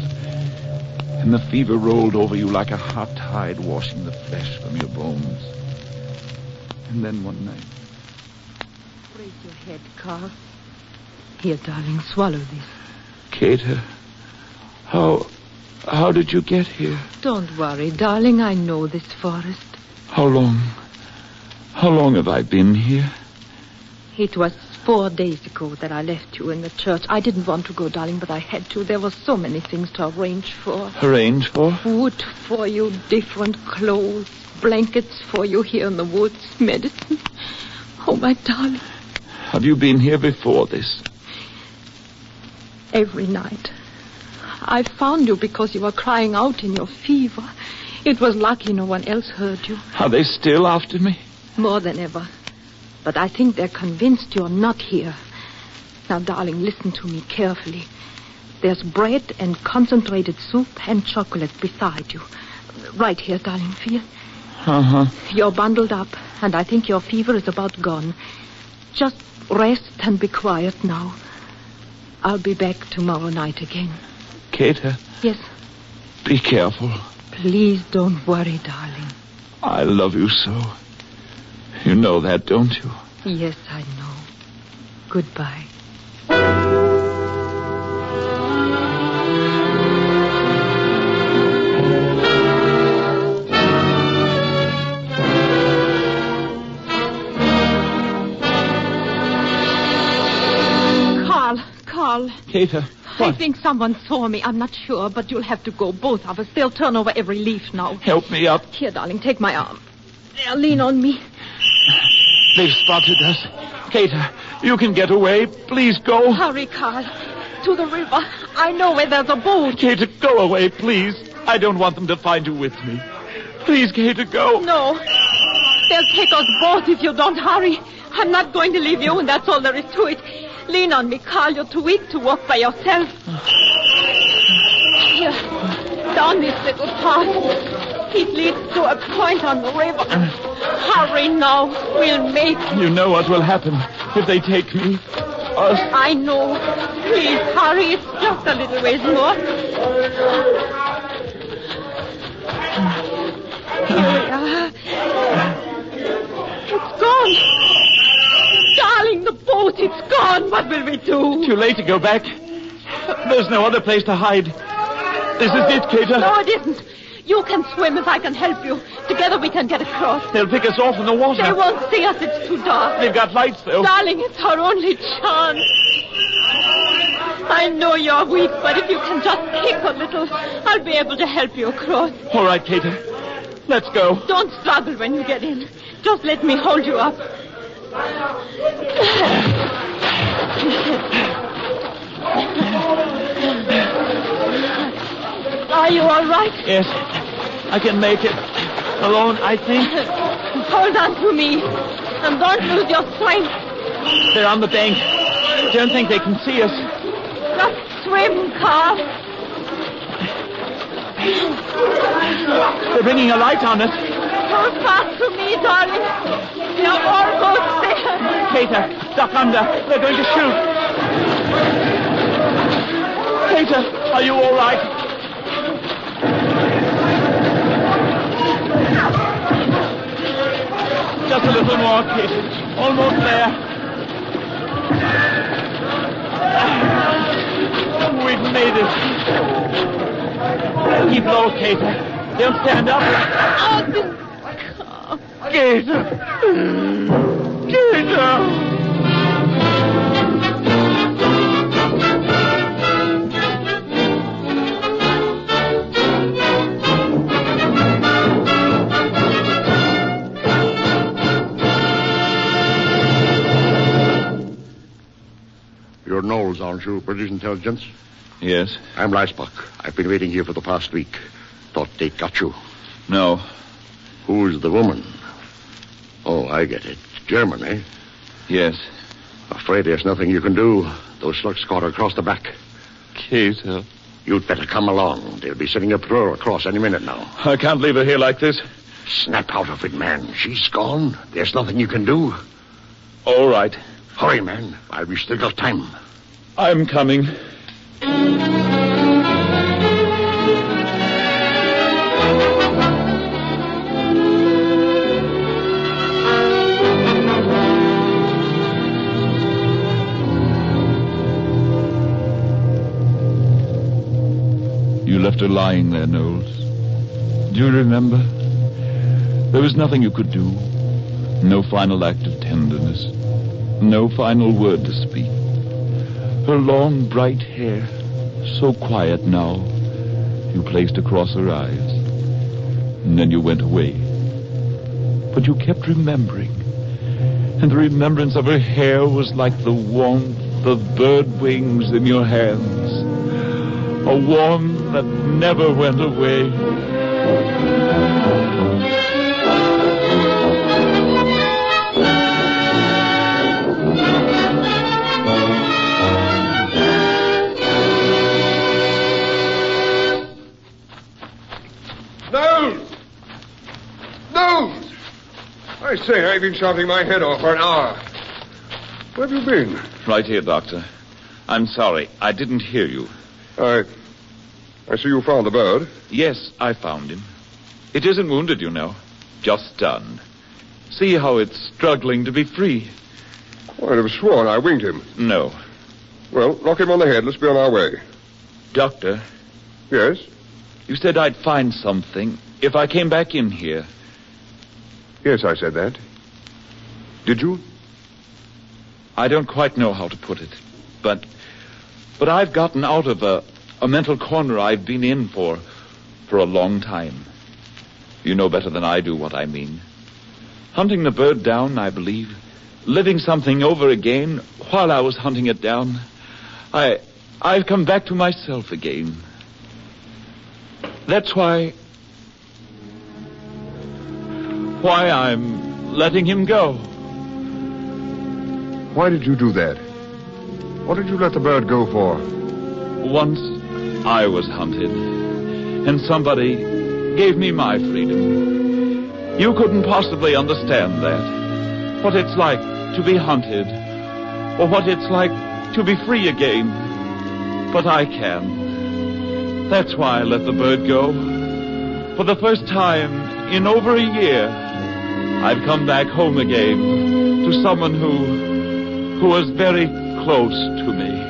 E: And the fever rolled over you like a hot tide washing the flesh from your bones. And then one night...
A: Raise your head, Carl. Here, darling, swallow this.
E: Kata, how did you get here?
A: Don't worry, darling, I know this forest.
E: How long have I been here?
A: It was 4 days ago that I left you in the church. I didn't want to go, darling, but I had to. There were so many things to arrange for.
E: Arrange for?
A: Wood for you, different clothes, blankets for you here in the woods, medicine. Oh, my darling.
E: Have you been here before this?
A: Every night. I found you because you were crying out in your fever. It was lucky no one else heard you.
E: Are they still after me?
A: More than ever. But I think they're convinced you're not here. Now, darling, listen to me carefully. There's bread and concentrated soup and chocolate beside you. Right here, darling, feel.
E: Uh-huh.
A: You're bundled up, and I think your fever is about gone. Just rest and be quiet now. I'll be back tomorrow night again.
E: Kata?
A: Yes?
E: Be careful.
A: Please don't worry, darling.
E: I love you so. You know that, don't you?
A: Yes, I know. Goodbye. Carl.
E: Kata,
A: I think someone saw me. I'm not sure, but you'll have to go, both of us. They'll turn over every leaf now.
E: Help me up.
A: Here, darling, take my arm. There, lean on me.
E: They've spotted us. Kata, you can get away. Please go.
A: Hurry, Carl. To the river. I know where there's a boat.
E: Kata, go away, please. I don't want them to find you with me. Please, Kata, go.
A: No. They'll take us both if you don't hurry. I'm not going to leave you, and that's all there is to it. Lean on me, Carl. You're too weak to walk by yourself. Here. Down this little path. It leads to a point on the river. Hurry now. We'll make it.
E: You know what will happen if they take me. Us.
A: I know. Please, hurry. It's just a little ways more. Here we are. It's gone. Darling, the boat, it's gone. What will we do?
E: Too late to go back. There's no other place to hide. This is it, Kata.
A: No, it isn't. You can swim if I can help you. Together we can get across.
E: They'll pick us off in the water.
A: They won't see us. It's too dark.
E: They've got lights, though.
A: Darling, it's our only chance. I know you're weak, but if you can just kick a little, I'll be able to help you across.
E: All right, Kata. Let's go.
A: Don't struggle when you get in. Just let me hold you up. Are you all right?
E: Yes. I can make it. Alone, I think.
A: Hold on to me. And don't lose your strength.
E: They're on the bank. Don't think they can see us.
A: Just swim, Carl.
E: They're bringing a light on us.
A: Hold fast to me, darling. They're almost there.
E: Kata, duck under. They're going to shoot. Kata, are you all right? Just a little more, Kata. Almost there. We've made it. Keep low, Gator. Don't stand up. Gator. Gator.
J: You're Knowles, aren't you, British intelligence?
E: Yes.
J: I'm Reisbach. I've been waiting here for the past week. Thought they'd got you.
E: No.
J: Who's the woman? Oh, I get it. German, eh?
E: Yes.
J: Afraid there's nothing you can do. Those slugs caught her across the back.
E: Gator.
J: You'd better come along. They'll be sending a patrol across any minute now.
E: I can't leave her here like this.
J: Snap out of it, man. She's gone. There's nothing you can do.
E: All right.
J: Hurry, man, while we still got time.
E: I'm coming. You left her lying there, Knowles. Do you remember? There was nothing you could do. No final act of tenderness. No final word to speak. Her long, bright hair, so quiet now, you placed across her eyes. And then you went away. But you kept remembering. And the remembrance of her hair was like the warmth of bird wings in your hands. A warmth that never went away.
L: I say, I've been shouting my head off for an hour. Where have you been?
E: Right here, Doctor. I'm sorry. I didn't hear you.
L: I see you found the bird.
E: Yes, I found him. It isn't wounded, you know. Just stunned. See how it's struggling to be free.
L: I'd have sworn I winged him.
E: No.
L: Well, knock him on the head. Let's be on our way.
E: Doctor?
L: Yes?
E: You said I'd find something if I came back in here.
L: Yes, I said that. Did you?
E: I don't quite know how to put it, but I've gotten out of a mental corner I've been in for a long time. You know better than I do what I mean. Hunting the bird down, I believe. Living something over again while I was hunting it down. I've come back to myself again. That's why I'm letting him go.
L: Why did you do that? What did you let the bird go for?
E: Once I was hunted, and somebody gave me my freedom. You couldn't possibly understand that. What it's like to be hunted, or what it's like to be free again. But I can. That's why I let the bird go. For the first time in over a year, I've come back home again to someone who was very close to me.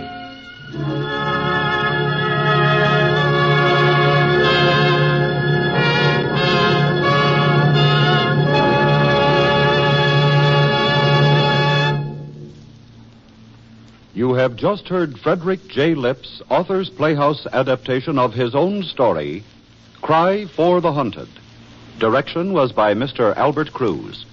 K: You have just heard Frederick J. Lipp's Author's Playhouse adaptation of his own story, Cry for the Hunted. Direction was by Mr. Albert Cruz.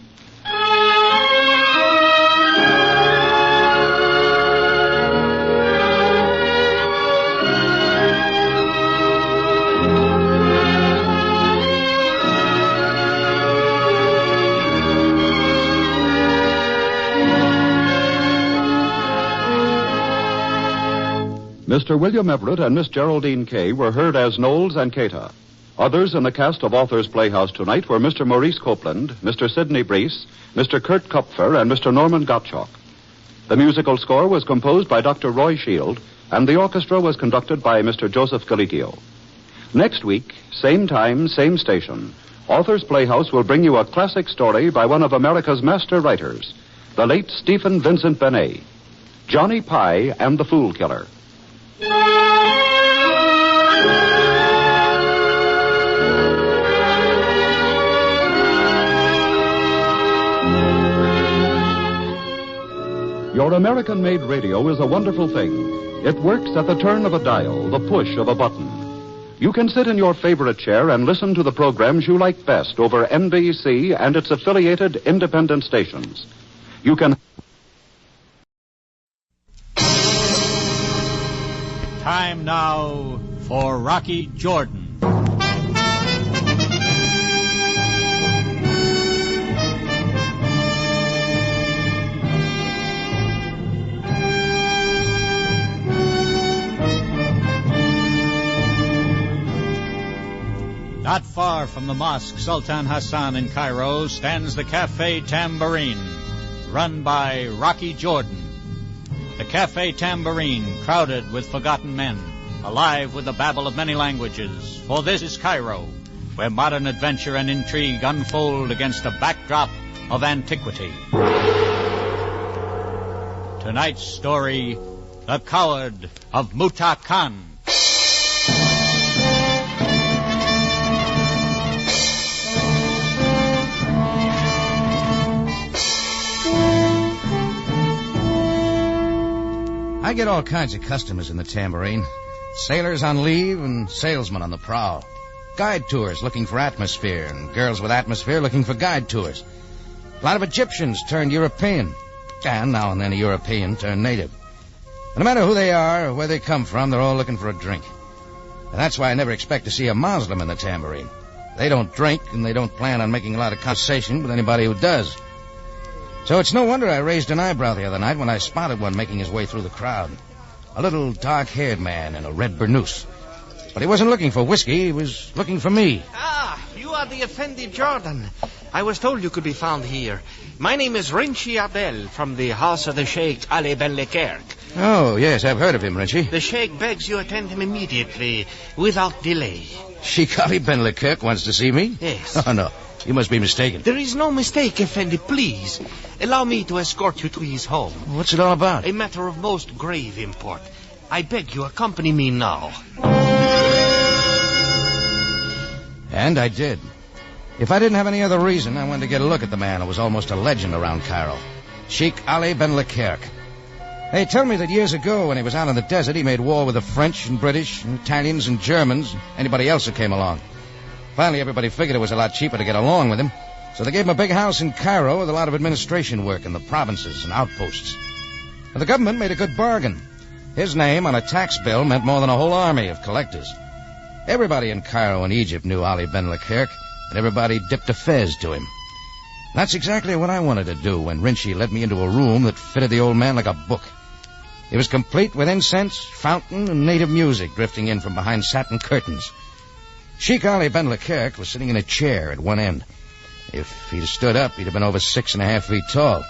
K: Mr. William Everett and Miss Geraldine Kay were heard as Knowles and Kata. Others in the cast of Author's Playhouse tonight were Mr. Maurice Copeland, Mr. Sidney Breese, Mr. Kurt Kupfer, and Mr. Norman Gottschalk. The musical score was composed by Dr. Roy Shield, and the orchestra was conducted by Mr. Joseph Galicchio. Next week, same time, same station, Author's Playhouse will bring you a classic story by one of America's master writers, the late Stephen Vincent Benet. Johnny Pye and the Fool Killer. Your American-made radio is a wonderful thing. It works at the turn of a dial, the push of a button. You can sit in your favorite chair and listen to the programs you like best over NBC and its affiliated independent stations. You can...
B: Time now for Rocky Jordan. Not far from the Mosque Sultan Hassan in Cairo stands the Cafe Tambourine, run by Rocky Jordan. The Cafe Tambourine, crowded with forgotten men, alive with the babble of many languages. For this is Cairo, where modern adventure and intrigue unfold against a backdrop of antiquity. Tonight's story, The Coward of MUTAKAHN.
U: I get all kinds of customers in the Tambourine. Sailors on leave and salesmen on the prowl. Guide tours looking for atmosphere and girls with atmosphere looking for guide tours. A lot of Egyptians turned European. And now and then a European turned native. But no matter who they are or where they come from, they're all looking for a drink. And that's why I never expect to see a Muslim in the Tambourine. They don't drink and they don't plan on making a lot of conversation with anybody who does. So it's no wonder I raised an eyebrow the other night when I spotted one making his way through the crowd. A little dark-haired man in a red burnous. But he wasn't looking for whiskey, he was looking for me.
C: Ah, you are the Effendi Jordan. I was told you could be found here. My name is Rinchi Abel from the house of the Sheikh Ali Ben Lekerk.
U: Oh, yes, I've heard of him, Rinchi.
C: The Sheikh begs you attend him immediately, without delay.
U: Sheikh Ali Ben Lekerk wants to see me?
C: Yes.
U: Oh, no. You must be mistaken.
C: There is no mistake, Effendi. Please, allow me to escort you to his home.
U: What's it all about?
C: A matter of most grave import. I beg you, accompany me now.
U: And I did. If I didn't have any other reason, I wanted to get a look at the man who was almost a legend around Cairo. Sheikh Ali Ben Lekerk. They tell me that years ago, when he was out in the desert, he made war with the French and British and Italians and Germans and anybody else who came along. Finally, everybody figured it was a lot cheaper to get along with him, so they gave him a big house in Cairo with a lot of administration work in the provinces and outposts. And the government made a good bargain. His name on a tax bill meant more than a whole army of collectors. Everybody in Cairo and Egypt knew Ali Ben Lekerk, and everybody dipped a fez to him. That's exactly what I wanted to do when Rinchi led me into a room that fitted the old man like a book. It was complete with incense, fountain, and native music drifting in from behind satin curtains. Sheikh Ali Ben Lekerk was sitting in a chair at one end. If he'd stood up, he'd have been over 6.5 feet tall.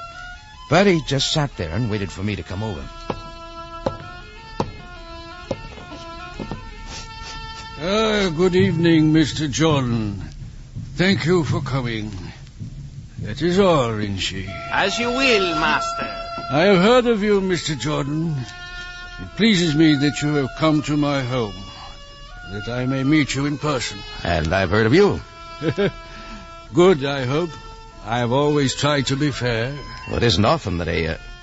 U: But he just sat there and waited for me to come over.
T: Good evening, Mr. Jordan. Thank you for coming. That is all, Rinchi.
C: As you will, master.
T: I have heard of you, Mr. Jordan. It pleases me that you have come to my home, that I may meet you in person.
U: And I've heard of you.
T: Good, I hope. I have always tried to be fair.
U: Well, it isn't often that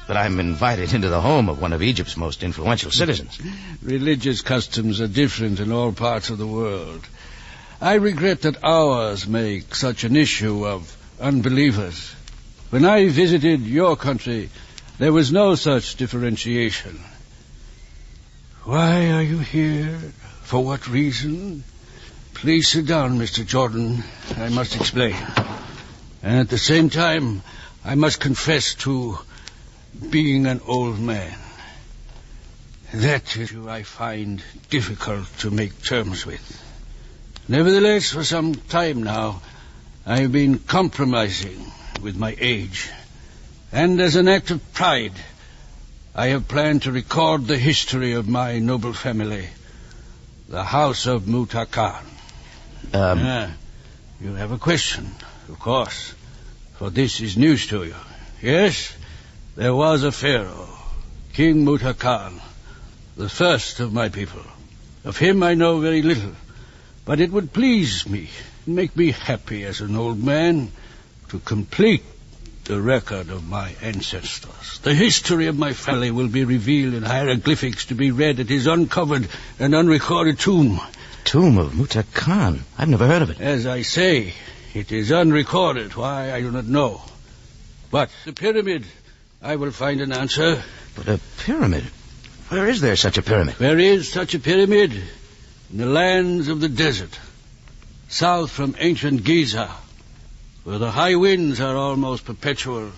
U: I'm invited into the home of one of Egypt's most influential citizens.
T: Religious customs are different in all parts of the world. I regret that ours make such an issue of unbelievers. When I visited your country, there was no such differentiation. Why are you here? For what reason? Please sit down, Mr. Jordan. I must explain. And at the same time, I must confess to being an old man. That issue I find difficult to make terms with. Nevertheless, for some time now, I have been compromising with my age. And as an act of pride, I have planned to record the history of my noble family, the House of MUTAKAHN. You have a question, of course, for this is news to you. Yes, there was a pharaoh, King MUTAKAHN, the first of my people. Of him I know very little, but it would please me, make me happy as an old man, to complete the record of my ancestors. The history of my family will be revealed in hieroglyphics to be read at his uncovered and unrecorded tomb.
C: Tomb of MUTAKAHN? I've never heard of it.
T: As I say, it is unrecorded. Why, I do not know. But the pyramid, I will find an answer.
C: But a pyramid? Where is there such a pyramid?
T: There is such a pyramid in the lands of the desert, south from ancient Giza, where the high winds are almost perpetual,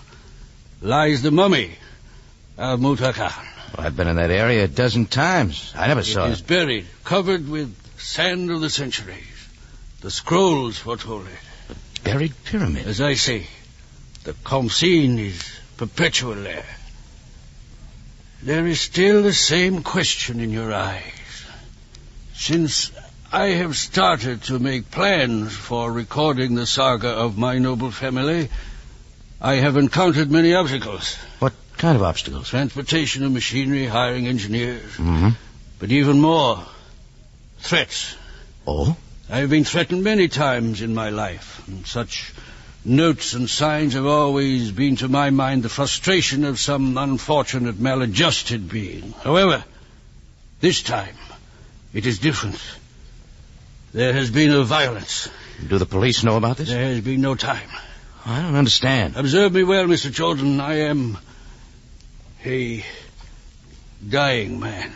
T: lies the mummy of MUTAKAHN.
C: Well, I've been in that area a dozen times. I never saw it.
T: It is buried, covered with sand of the centuries. The scrolls foretold it.
C: A buried pyramid?
T: As I say, the Khamsin is perpetual there. There is still the same question in your eyes. Since I have started to make plans for recording the saga of my noble family, I have encountered many obstacles.
C: What kind of obstacles?
T: Transportation of machinery, hiring engineers.
C: Mm-hmm.
T: But even more, threats.
C: Oh?
T: I have been threatened many times in my life, and such notes and signs have always been to my mind the frustration of some unfortunate maladjusted being. However, this time it is different. There has been a violence.
C: Do the police know about this?
T: There has been no time.
C: I don't understand.
T: Observe me well, Mr. Jordan. I am a dying man.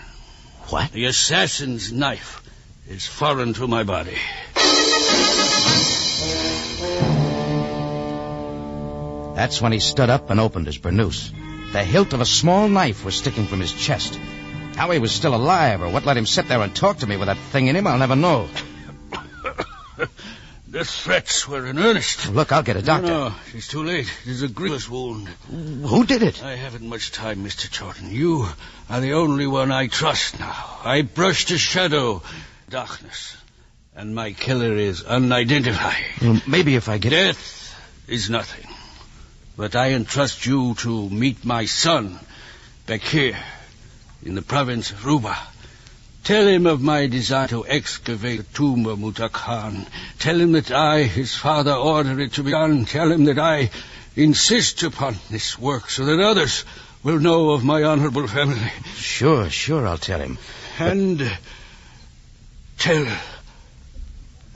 C: What?
T: The assassin's knife is foreign to my body.
C: That's when he stood up and opened his burnous. The hilt of a small knife was sticking from his chest. How he was still alive, or what let him sit there and talk to me with that thing in him, I'll never know.
T: The threats were in earnest.
C: Look, I'll get a doctor.
T: No, it's too late. It is a grievous wound.
C: Who did it?
T: I haven't much time, Mr. Jordan. You are the only one I trust now. I brushed a shadow, darkness, and my killer is unidentified.
C: Well, maybe if I get...
T: Death is nothing. But I entrust you to meet my son back here in the province of Ruba. Tell him of my desire to excavate the tomb of MUTAKAHN. Tell him that I, his father, ordered it to be done. Tell him that I insist upon this work so that others will know of my honorable family.
C: Sure, I'll tell him.
T: And tell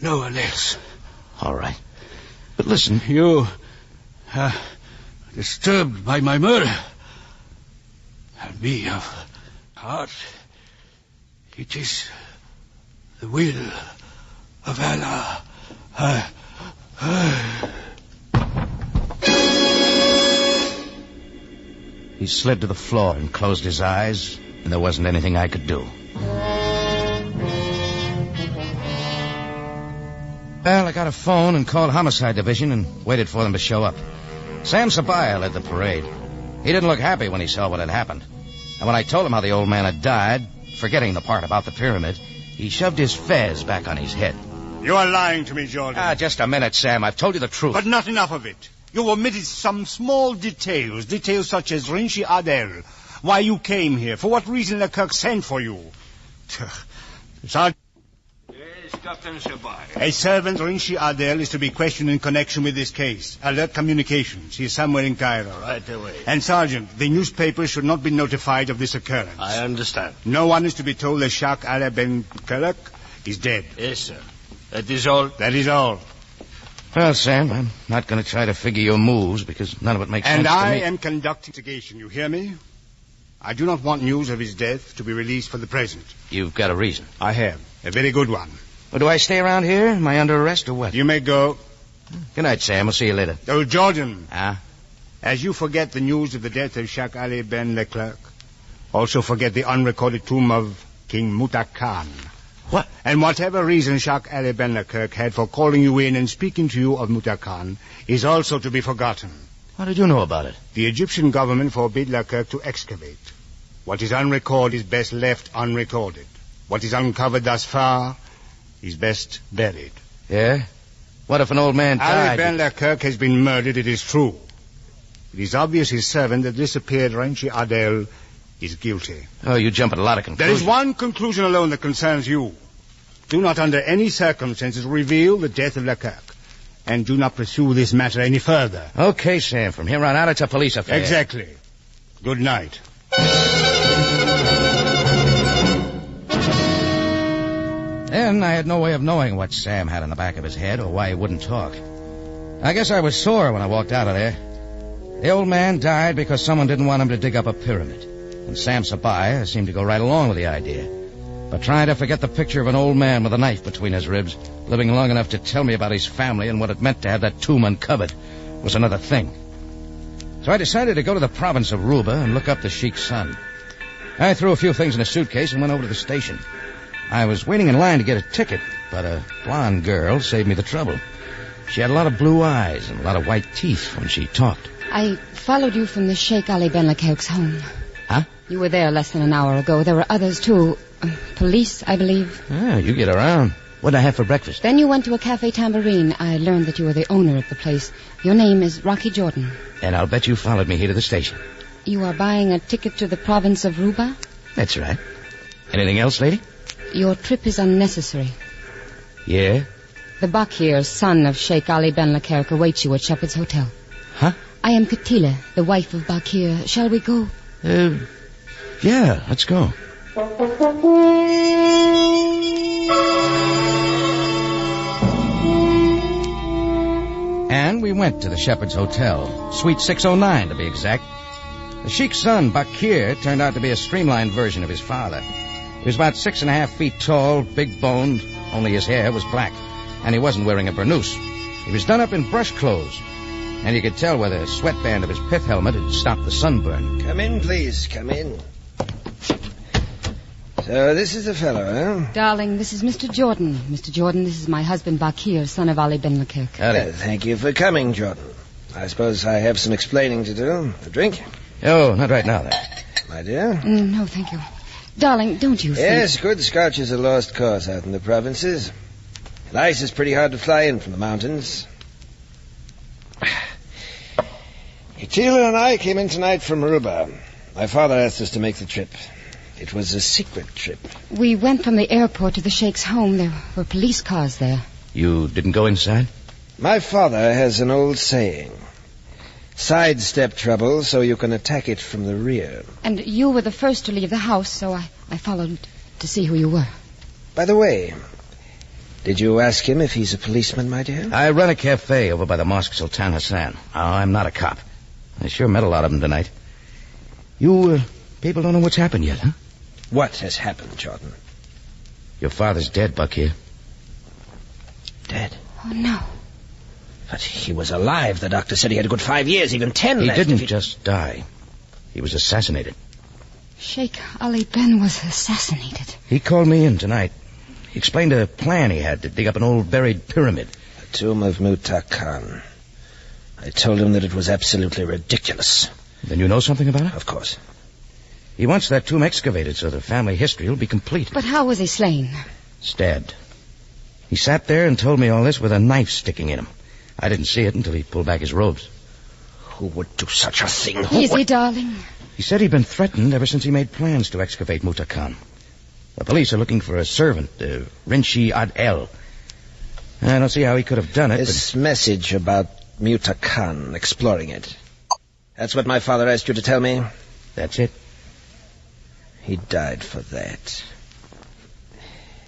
T: no one else.
C: All right. But listen.
T: You are disturbed by my murder. And me of heart. It is the will of Allah.
C: He slid to the floor and closed his eyes, and there wasn't anything I could do. Well, I got a phone and called Homicide Division and waited for them to show up. Sam Sabaya led the parade. He didn't look happy when he saw what had happened. And when I told him how the old man had died, forgetting the part about the pyramid, he shoved his fez back on his head.
I: You are lying to me, Jordan.
C: Just a minute, Sam. I've told you the truth.
I: But not enough of it. You omitted some small details such as Rinchi Adel, why you came here, for what reason Leclerc sent for you. Sergeant.
M: Yes, Captain Sabaya.
I: A servant, Rinchi Adel, is to be questioned in connection with this case. Alert communications. He is somewhere in Cairo.
M: Right away.
I: And, Sergeant, the newspapers should not be notified of this occurrence.
M: I understand.
I: No one is to be told that Sheikh Ali Ben Kelek is dead.
M: Yes, sir. That is all?
I: That is all.
C: Well, Sam, I'm not going to try to figure your moves because none of it makes sense to me.
I: And I am conducting investigation, you hear me? I do not want news of his death to be released for the present.
C: You've got a reason.
I: I have. A very good one.
C: Well, do I stay around here? Am I under arrest or what?
I: You may go.
C: Good night, Sam. We'll see you later.
I: Oh, Jordan.
C: As
I: you forget the news of the death of Sheikh Ali Ben Leclerc, also forget the unrecorded tomb of King MUTAKAHN.
C: What?
I: And whatever reason Sheikh Ali Ben Leclerc had for calling you in and speaking to you of MUTAKAHN is also to be forgotten.
C: How did you know about it?
I: The Egyptian government forbid Leclerc to excavate. What is unrecorded is best left unrecorded. What is uncovered thus far is best buried.
C: Yeah? What if an old man died?
I: Ali Ben Leclerc has been murdered, it is true. It is obvious his servant, the disappeared Rinchi Adel, is guilty.
C: Oh, you jump at a lot of conclusions.
I: There is one conclusion alone that concerns you. Do not under any circumstances reveal the death of Leclerc. And do not pursue this matter any further.
C: Okay, Sam. From here on out, it's a police affair.
I: Exactly. Good night.
C: Then I had no way of knowing what Sam had in the back of his head or why he wouldn't talk. I guess I was sore when I walked out of there. The old man died because someone didn't want him to dig up a pyramid. And Sam Sabaya seemed to go right along with the idea. But trying to forget the picture of an old man with a knife between his ribs, living long enough to tell me about his family and what it meant to have that tomb uncovered, was another thing. So I decided to go to the province of Ruba and look up the Sheik's son. I threw a few things in a suitcase and went over to the station. I was waiting in line to get a ticket, but a blonde girl saved me the trouble. She had a lot of blue eyes and a lot of white teeth when she talked.
N: I followed you from the Sheikh Ali Ben Leclerc's home.
C: Huh?
N: You were there less than an hour ago. There were others, too. Police, I believe.
C: Yeah, you get around. What did I have for breakfast?
N: Then you went to a cafe tambourine. I learned that you were the owner of the place. Your name is Rocky Jordan.
C: And I'll bet you followed me here to the station.
N: You are buying a ticket to the province of Ruba?
C: That's right. Anything else, lady?
N: Your trip is unnecessary.
C: Yeah?
N: The Bakir, son of Sheikh Ali Ben Leclerc, awaits you at Shepherd's Hotel.
C: Huh?
N: I am Katila, the wife of Bakir. Shall we go?
C: Yeah, let's go. And we went to the Shepherd's Hotel, Suite 609 to be exact. The Sheik's son, Bakir, turned out to be a streamlined version of his father. He was about 6.5 feet tall, big-boned, only his hair was black, and he wasn't wearing a burnous. He was done up in brush clothes, and you could tell where the sweatband of his pith helmet had stopped the sunburn.
O: Come in, please, come in. So this is the fellow, huh?
N: Darling, this is Mr. Jordan. Mr. Jordan, this is my husband, Bakir, son of Ali Ben Leclerc.
O: Thank you for coming, Jordan. I suppose I have some explaining to do. A drink?
C: Oh, not right now, then.
O: My dear?
N: No, thank you. Darling, don't you think...
O: Yes, good scotch is a lost cause out in the provinces. And ice is pretty hard to fly in from the mountains. Katila and I came in tonight from Aruba. My father asked us to make the trip. It was a secret trip.
N: We went from the airport to the Sheikh's home. There were police cars there.
C: You didn't go inside?
O: My father has an old saying. Sidestep trouble so you can attack it from the rear.
N: And you were the first to leave the house, so I followed to see who you were.
O: By the way, did you ask him if he's a policeman, my dear?
C: I run a cafe over by the Mosque Sultan Hassan. I'm not a cop. I sure met a lot of them tonight. You, people don't know what's happened yet, huh?
O: What has happened, Jordan?
C: Your father's dead, Bakir.
O: Dead?
N: Oh, no.
O: But he was alive. The doctor said he had a good 5 years, even 10
C: He
O: left.
C: didn't just die. He was assassinated.
N: Sheikh Ali Ben was assassinated.
C: He called me in tonight. He explained a plan he had to dig up an old buried pyramid.
O: The tomb of MUTAKAHN. I told him that it was absolutely ridiculous.
C: Then you know something about it?
O: Of course.
C: He wants that tomb excavated so the family history will be complete.
N: But how was he slain?
C: Stabbed. He sat there and told me all this with a knife sticking in him. I didn't see it until he pulled back his robes.
O: Who would do such a thing?
N: Easy, darling.
C: He said he'd been threatened ever since he made plans to excavate MUTAKAHN. The police are looking for a servant, Rinshi Ad-El. I don't see how he could have done it.
O: This message about MUTAKAHN, exploring it. That's what my father asked you to tell me?
C: That's it.
O: He died for that.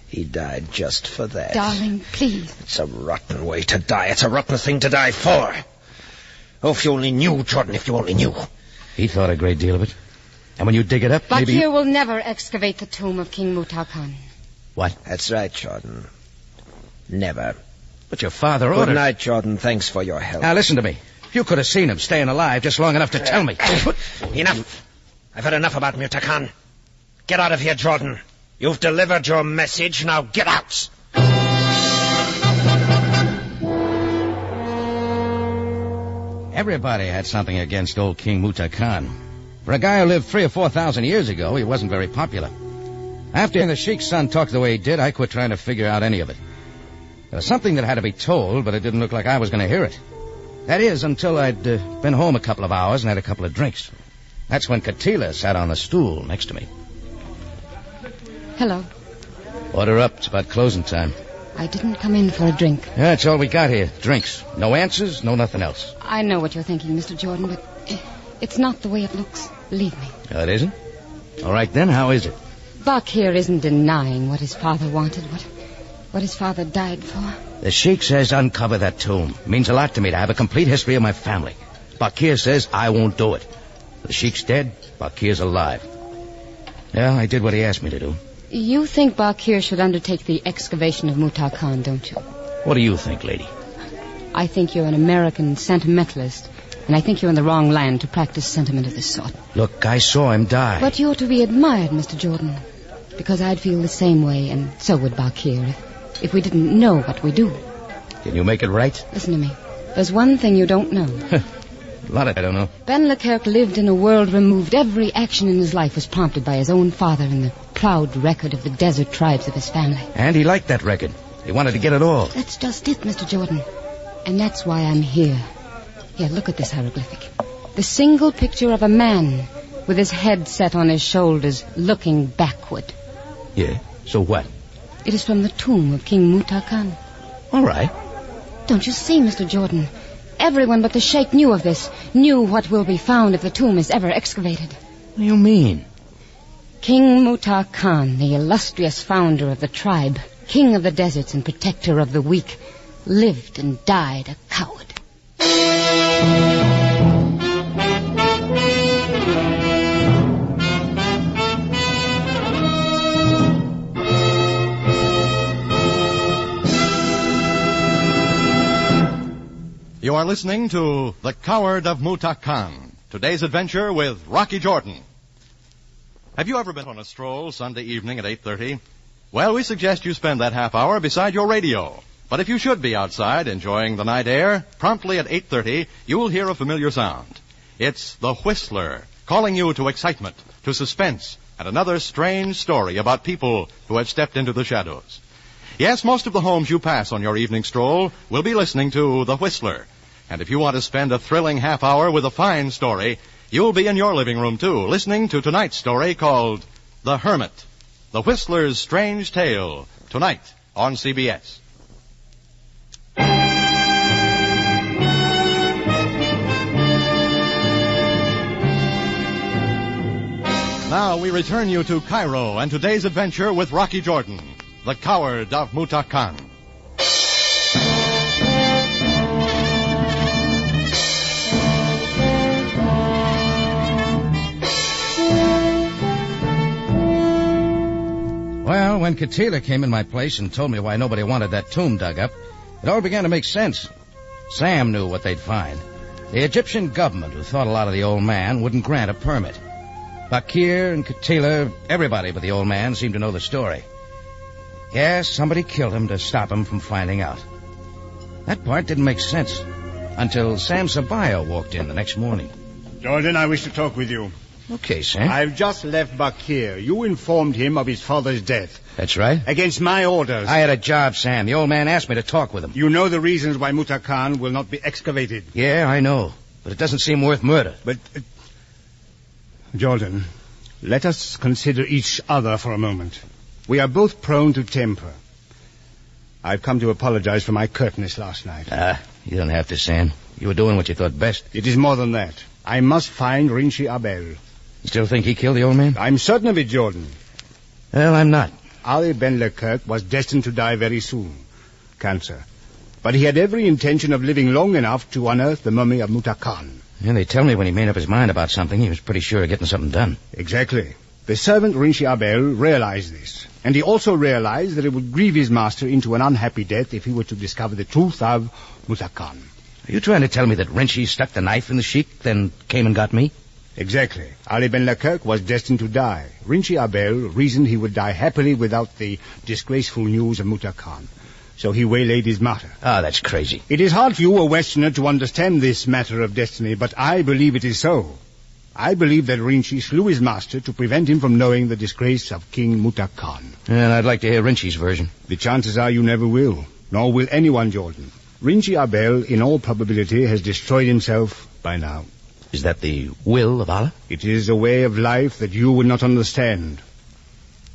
O: He died just for that.
N: Darling, please.
O: It's a rotten way to die. It's a rotten thing to die for. Oh, if you only knew, Jordan, if you only knew.
C: He thought a great deal of it. And when you dig it up, maybe...
N: Bakir will never excavate the tomb of King MUTAKAHN.
C: What?
O: That's right, Jordan. Never.
C: But your father ordered...
O: Good night, Jordan. Thanks for your help.
C: Now, listen to me. You could have seen him staying alive just long enough to tell me.
O: Enough. I've had enough about MUTAKAHN. Get out of here, Jordan. You've delivered your message. Now get out.
C: Everybody had something against old King MUTAKAHN. For a guy who lived 3,000 or 4,000 years ago, he wasn't very popular. After the Sheik's son talked the way he did, I quit trying to figure out any of it. There was something that had to be told, but it didn't look like I was going to hear it. That is, until I'd been home a couple of hours and had a couple of drinks. That's when Katila sat on the stool next to me.
N: Hello.
C: Order up. It's about closing time.
N: I didn't come in for a drink.
C: Yeah, that's all we got here. Drinks. No answers, no nothing else.
N: I know what you're thinking, Mr. Jordan, but it's not the way it looks. Believe me.
C: Oh, it isn't? All right, then. How is it?
N: Buck here isn't denying what his father wanted, what his father died for.
C: The sheik says uncover that tomb. It means a lot to me to have a complete history of my family. Bakir says I won't do it. The sheik's dead. Bakir's alive. Yeah, I did what he asked me to do.
N: You think Bakir should undertake the excavation of MUTAKAHN, don't you?
C: What do you think, lady?
N: I think you're an American sentimentalist, and I think you're in the wrong land to practice sentiment of this sort.
C: Look, I saw him die.
N: But you're to be admired, Mr. Jordan, because I'd feel the same way, and so would Bakir, if we didn't know what we do.
C: Can you make it right?
N: Listen to me. There's one thing you don't know.
C: A lot of it I don't know.
N: Ben Leclerc lived in a world removed. Every action in his life was prompted by his own father and the proud record of the desert tribes of his family.
C: And he liked that record. He wanted to get it all.
N: That's just it, Mr. Jordan. And that's why I'm here. Here, look at this hieroglyphic. The single picture of a man with his head set on his shoulders, looking backward.
C: Yeah, so what?
N: It is from the tomb of King MUTAKAHN.
C: All right.
N: Don't you see, Mr. Jordan? Everyone but the sheikh knew of this, knew what will be found if the tomb is ever excavated.
C: What do you mean?
N: King MUTAKAHN, the illustrious founder of the tribe, king of the deserts and protector of the weak, lived and died a coward.
H: You are listening to The Coward of MUTAKAHN, today's adventure with Rocky Jordan. Have you ever been on a stroll Sunday evening at 8:30? Well, we suggest you spend that half hour beside your radio. But if you should be outside enjoying the night air, promptly at 8:30, you will hear a familiar sound. It's the Whistler, calling you to excitement, to suspense, and another strange story about people who have stepped into the shadows. Yes, most of the homes you pass on your evening stroll will be listening to The Whistler. And if you want to spend a thrilling half hour with a fine story, you'll be in your living room, too, listening to tonight's story called The Hermit, The Whistler's Strange Tale, tonight on CBS. Now we return you to Cairo and today's adventure with Rocky Jordan, the Coward of MUTAKAHN.
C: Well, when Katila came in my place and told me why nobody wanted that tomb dug up, it all began to make sense. Sam knew what they'd find. The Egyptian government, who thought a lot of the old man, wouldn't grant a permit. Bakir and Katila, everybody but the old man, seemed to know the story. Yes, somebody killed him to stop him from finding out. That part didn't make sense until Sam Sabaya walked in the next morning.
I: Jordan, I wish to talk with you.
C: Okay, Sam.
I: I've just left Bakir. You informed him of his father's death.
C: That's right.
I: Against my orders.
C: I had a job, Sam. The old man asked me to talk with him.
I: You know the reasons why MUTAKAHN will not be excavated.
C: Yeah, I know. But it doesn't seem worth murder.
I: But, Jordan, let us consider each other for a moment. We are both prone to temper. I've come to apologize for my curtness last night.
C: You don't have to, Sam. You were doing what you thought best.
I: It is more than that. I must find Rinchi Abel.
C: You still think he killed the old man?
I: I'm certain of it, Jordan.
C: Well, I'm not.
I: Ali Ben Leclerc was destined to die very soon. Cancer. But he had every intention of living long enough to unearth the mummy of MUTAKAHN.
C: And they tell me when he made up his mind about something, he was pretty sure of getting something done.
I: Exactly. The servant Rinchi Abel realized this. And he also realized that it would grieve his master into an unhappy death if he were to discover the truth of MUTAKAHN.
C: Are you trying to tell me that Rinchi stuck the knife in the sheik, then came and got me?
I: Exactly. Ali Ben Leclerc was destined to die. Rinchi Abel reasoned he would die happily without the disgraceful news of MUTAKAHN. So he waylaid his martyr.
C: That's crazy.
I: It is hard for you, a Westerner, to understand this matter of destiny, but I believe it is so. I believe that Rinchi slew his master to prevent him from knowing the disgrace of King MUTAKAHN.
C: And I'd like to hear Rinchi's version.
I: The chances are you never will, nor will anyone, Jordan. Rinchi Abel, in all probability, has destroyed himself by now.
C: Is that the will of Allah?
I: It is a way of life that you will not understand.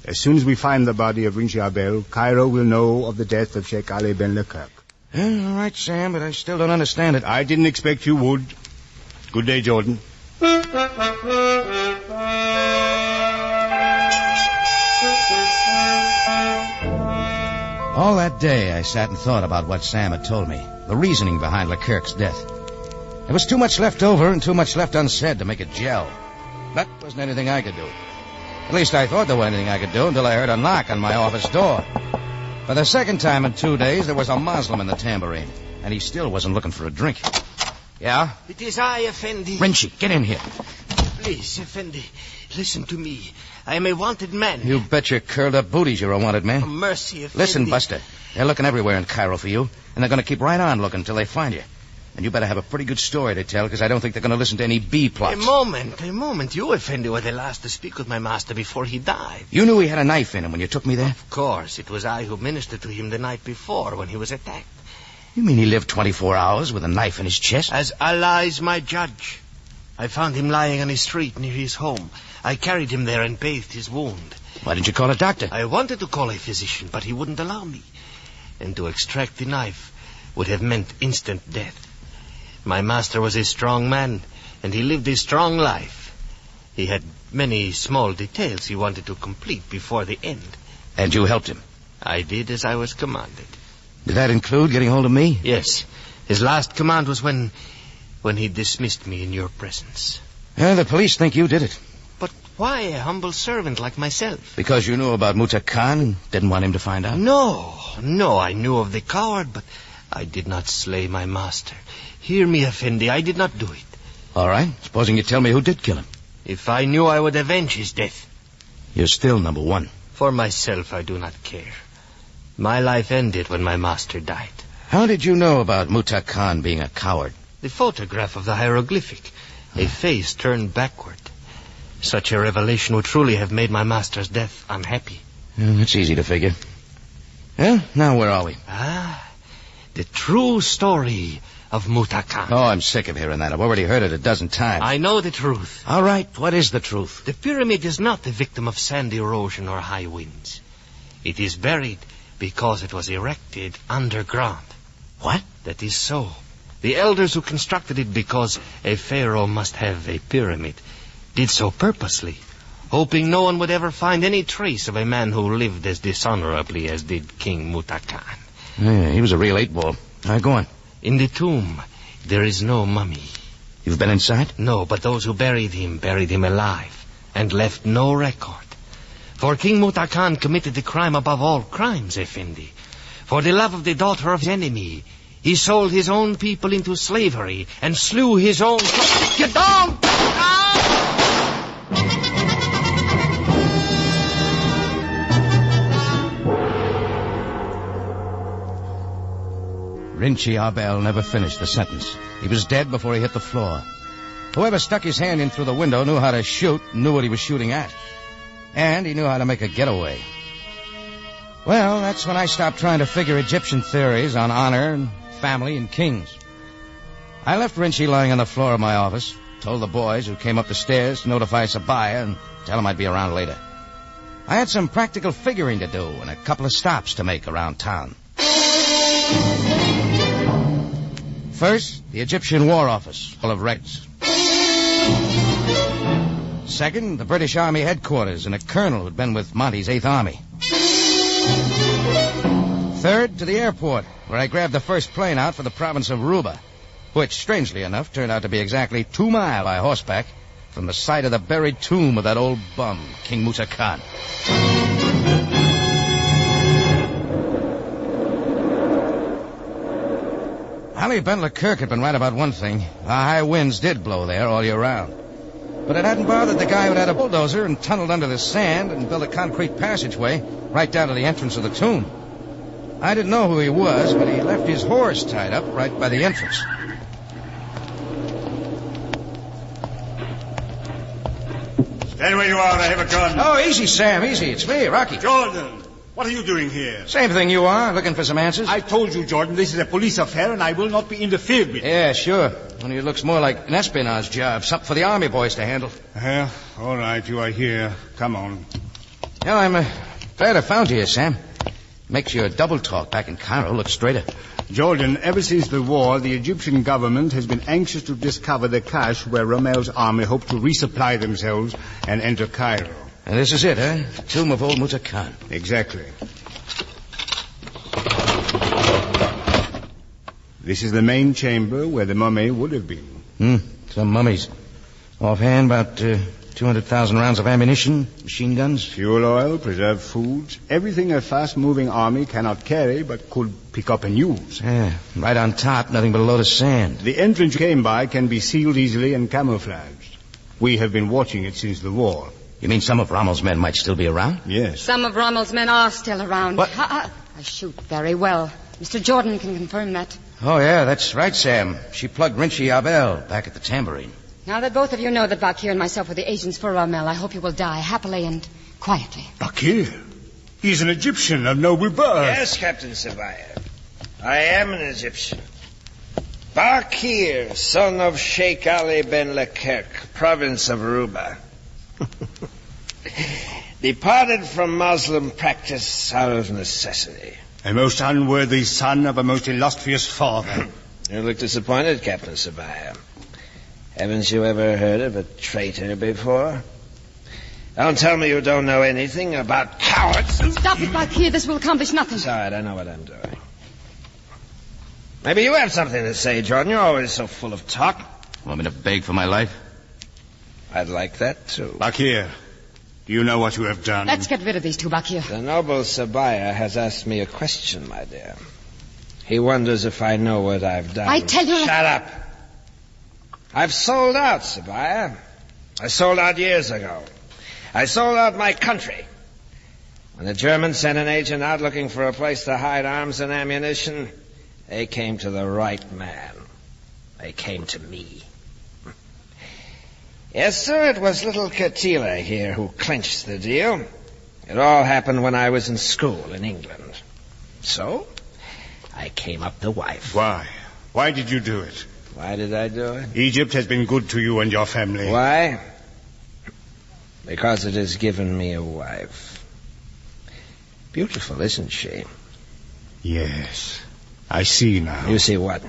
I: As soon as we find the body of Rinchi Abel, Cairo will know of the death of Sheikh Ali Ben Lekak.
C: All right, Sam, but I still don't understand it.
I: I didn't expect you would. Good day, Jordan.
C: All that day, I sat and thought about what Sam had told me, the reasoning behind Leclerc's death. There was too much left over and too much left unsaid to make it gel. That wasn't anything I could do. At least I thought there was anything I could do until I heard a knock on my office door. For the second time in 2 days, there was a Muslim in the tambourine, and he still wasn't looking for a drink. Yeah?
O: It is I, Effendi.
C: Rinchi, get in here.
O: Please, Effendi, listen to me. I am a wanted man.
C: You bet your curled-up booties you're a wanted man.
O: For mercy, Effendi.
C: Listen, Buster, they're looking everywhere in Cairo for you, and they're going to keep right on looking until they find you. And you better have a pretty good story to tell, because I don't think they're going to listen to any B-plots.
O: A moment. You, Effendi, were the last to speak with my master before he died.
C: You knew he had a knife in him when you took me there?
O: Of course. It was I who ministered to him the night before when he was attacked.
C: You mean he lived 24 hours with a knife in his chest?
O: As Allah is my judge. I found him lying on a street near his home. I carried him there and bathed his wound.
C: Why didn't you call a doctor?
O: I wanted to call a physician, but he wouldn't allow me. And to extract the knife would have meant instant death. My master was a strong man, and he lived a strong life. He had many small details he wanted to complete before the end.
C: And you helped him?
O: I did as I was commanded.
C: Did that include getting hold of me?
O: Yes. His last command was when he dismissed me in your presence.
C: The police think you did it.
O: But why a humble servant like myself?
C: Because you knew about MUTAKAHN and didn't want him to find out?
O: No, I knew of the coward, but I did not slay my master. Hear me, Effendi, I did not do it.
C: All right, supposing you tell me who did kill him.
O: If I knew, I would avenge his death.
C: You're still number one.
O: For myself, I do not care. My life ended when my master died.
C: How did you know about MUTAKAHN being a coward?
O: The photograph of the hieroglyphic, a face turned backward. Such a revelation would truly have made my master's death unhappy.
C: It's easy to figure. Well, now where are we?
O: The true story of MUTAKAHN.
C: Oh, I'm sick of hearing that. I've already heard it a dozen times.
O: I know the truth.
C: All right, what is the truth?
O: The pyramid is not the victim of sand erosion or high winds. It is buried because it was erected underground.
C: What?
O: That is so. The elders who constructed it because a pharaoh must have a pyramid did so purposely, hoping no one would ever find any trace of a man who lived as dishonorably as did King MUTAKAHN.
C: Yeah, he was a real 8-ball. All right, go on.
O: In the tomb, there is no mummy.
C: You've been inside?
O: No, but those who buried him alive and left no record. For King MUTAKAHN committed the crime above all crimes, Effendi. For the love of the daughter of his enemy, he sold his own people into slavery and slew his own... Get down!
C: Rinchi Abel never finished the sentence. He was dead before he hit the floor. Whoever stuck his hand in through the window knew how to shoot, knew what he was shooting at. And he knew how to make a getaway. Well, that's when I stopped trying to figure Egyptian theories on honor and family and kings. I left Rinchi lying on the floor of my office, told the boys who came up the stairs to notify Sabaya and tell him I'd be around later. I had some practical figuring to do and a couple of stops to make around town. First, the Egyptian War Office, full of records. Second, the British Army headquarters and a colonel who'd been with Monty's 8th Army. Third, to the airport, where I grabbed the first plane out for the province of Ruba, which, strangely enough, turned out to be exactly 2 miles by horseback from the site of the buried tomb of that old bum, King MUTAKAHN. Ali Ben Lekirk had been right about one thing. The high winds did blow there all year round. But it hadn't bothered the guy who had a bulldozer and tunneled under the sand and built a concrete passageway right down to the entrance of the tomb. I didn't know who he was, but he left his horse tied up right by the entrance.
I: Stand where you are, I have a gun.
C: Oh, easy, Sam, easy. It's me, Rocky.
I: Jordan, What are you doing here?
C: Same thing you are, looking for some answers.
I: I told you, Jordan, this is a police affair and I will not be interfered with.
C: Yeah, sure. Only it looks more like an espionage job, something for the army boys to handle.
I: Well, all right, you are here. Come on.
C: Well, I'm glad I found you here, Sam. Makes your double talk back in Cairo look straighter.
I: Jordan, ever since the war, the Egyptian government has been anxious to discover the cache where Rommel's army hoped to resupply themselves and enter Cairo.
C: And this is it, eh? Tomb of old MUTAKAHN.
I: Exactly. This is the main chamber where the mummy would have been.
C: Some mummies. Offhand, about 200,000 rounds of ammunition, machine guns.
I: Fuel oil, preserved foods, everything a fast-moving army cannot carry but could pick up and use.
C: Yeah, right on top, nothing but a load of sand.
I: The entrance you came by can be sealed easily and camouflaged. We have been watching it since the war.
C: You mean some of Rommel's men might still be around?
I: Yes.
N: Some of Rommel's men are still around.
C: What?
N: I shoot very well. Mr. Jordan can confirm that.
C: Oh, yeah, that's right, Sam. She plugged Rinchi Abel back at the tambourine.
N: Now that both of you know that Bakir and myself were the agents for Rommel, I hope you will die happily and quietly.
I: Bakir? He's an Egyptian of noble birth.
G: Yes, Captain Sabaya. I am an Egyptian. Bakir, son of Sheikh Ali ben Lekerk, province of Ruba. Departed from Muslim practice out of necessity.
I: A most unworthy son of a most illustrious father.
G: You look disappointed, Captain Sabaya. Haven't you ever heard of a traitor before? Don't tell me you don't know anything about cowards.
N: Stop it, Bakir. This will accomplish nothing.
G: It's all right. I know what I'm doing. Maybe you have something to say, Jordan. You're always so full of talk.
C: Want me to beg for my life?
G: I'd like that, too.
I: Bakir, do you know what you have done?
N: Let's get rid of these two, Bakir.
G: The noble Sabaya has asked me a question, my dear. He wonders if I know what I've done.
N: I tell you...
G: Shut up. I've sold out, Sabaya. I sold out years ago. I sold out my country. When the Germans sent an agent out looking for a place to hide arms and ammunition, they came to the right man. They came to me. Yes, sir, it was little Katila here who clinched the deal. It all happened when I was in school in England. So, I came up the wife.
I: Why? Why did you do it?
G: Why did I do it?
I: Egypt has been good to you and your family.
G: Why? Because it has given me a wife. Beautiful, isn't she?
I: Yes. I see now.
G: You see what?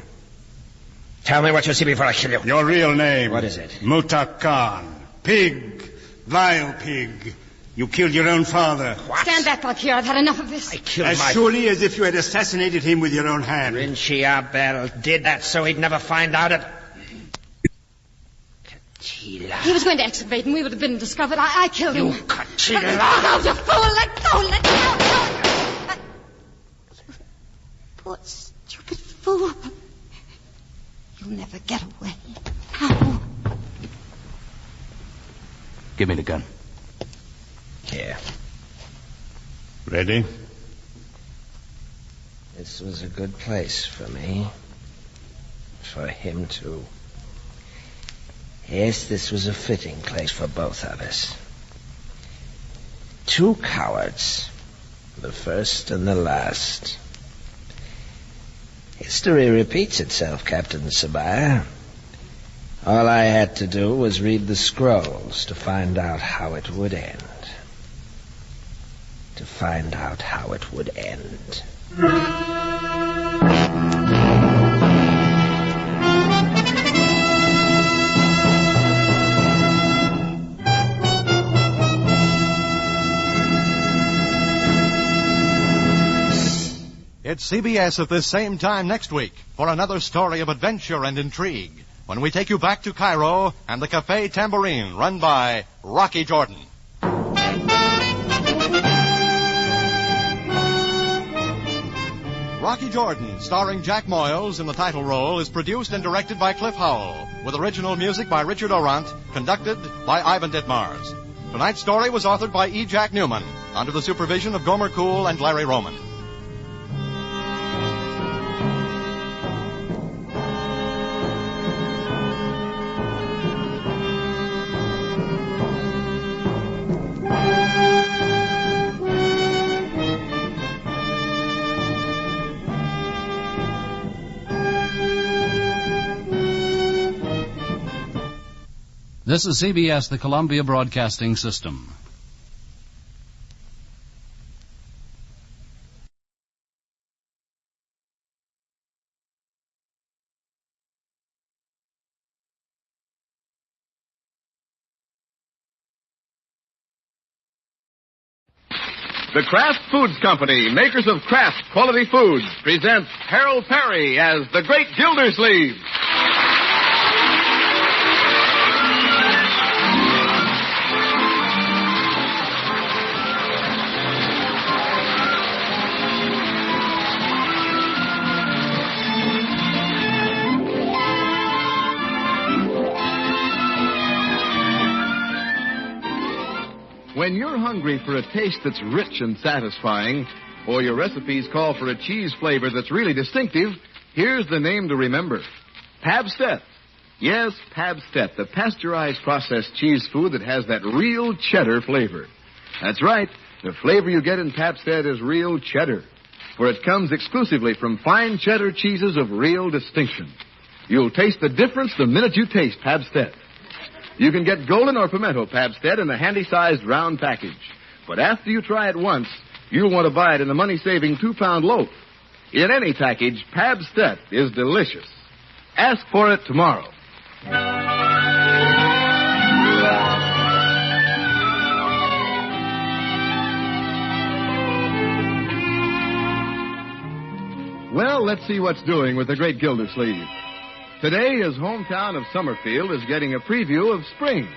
G: Tell me what you see before I kill you.
I: Your real name.
G: What is it?
I: MUTAKAHN. Pig. Vile pig. You killed your own father.
G: What?
N: Stand back, Bakir. I've had enough of this.
G: I killed
I: As surely as if you had assassinated him with your own hand.
G: Rinchi Abel did that so he'd never find out it. Katila.
N: He was going to excavate and we would have been discovered. I killed him.
G: You Katila.
N: Oh, you fool. Let go. Let go. Poor stupid fool. You'll never get away. How?
C: Give me the gun.
G: Here.
I: Ready?
G: This was a good place for me. For him, too. Yes, this was a fitting place for both of us. Two cowards. The first and the last. History repeats itself, Captain Sabaya. All I had to do was read the scrolls to find out how it would end. To find out how it would end.
H: It's CBS at this same time next week for another story of adventure and intrigue when we take you back to Cairo and the Cafe Tambourine run by Rocky Jordan. Rocky Jordan, starring Jack Moyles in the title role, is produced and directed by Cliff Howell, with original music by Richard Orant, conducted by Ivan Ditmars. Tonight's story was authored by E. Jack Newman, under the supervision of Gomer Cool and Larry Roman.
R: This is CBS, the Columbia Broadcasting System.
S: The Kraft Foods Company, makers of Kraft Quality Foods, presents Harold Perry as the Great Gildersleeve. When you're hungry for a taste that's rich and satisfying, or your recipes call for a cheese flavor that's really distinctive, here's the name to remember. Pabstet. Yes, Pabstet, the pasteurized processed cheese food that has that real cheddar flavor. That's right. The flavor you get in Pabstet is real cheddar, for it comes exclusively from fine cheddar cheeses of real distinction. You'll taste the difference the minute you taste Pabstet. You can get golden or pimento Pabstet in a handy-sized round package. But after you try it once, you'll want to buy it in a money-saving 2-pound loaf. In any package, Pabstet is delicious. Ask for it tomorrow. Well, let's see what's doing with the Great Gildersleeve. Today, his hometown of Summerfield is getting a preview of spring.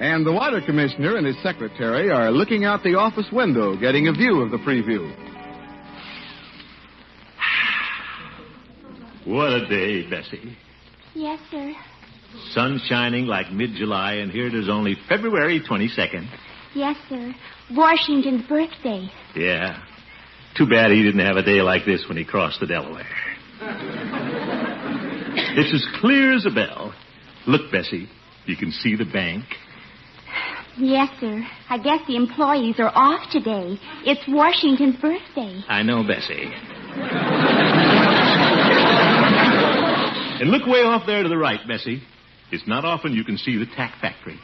S: And the water commissioner and his secretary are looking out the office window, getting a view of the preview.
V: What a day, Bessie.
W: Yes, sir.
V: Sun shining like mid-July, and here it is only February 22nd.
W: Yes, sir. Washington's birthday.
V: Yeah. Too bad he didn't have a day like this when he crossed the Delaware. It's as clear as a bell. Look, Bessie, you can see the bank.
W: Yes, sir. I guess the employees are off today. It's Washington's birthday.
V: I know, Bessie. And look way off there to the right, Bessie. It's not often you can see the tack factory.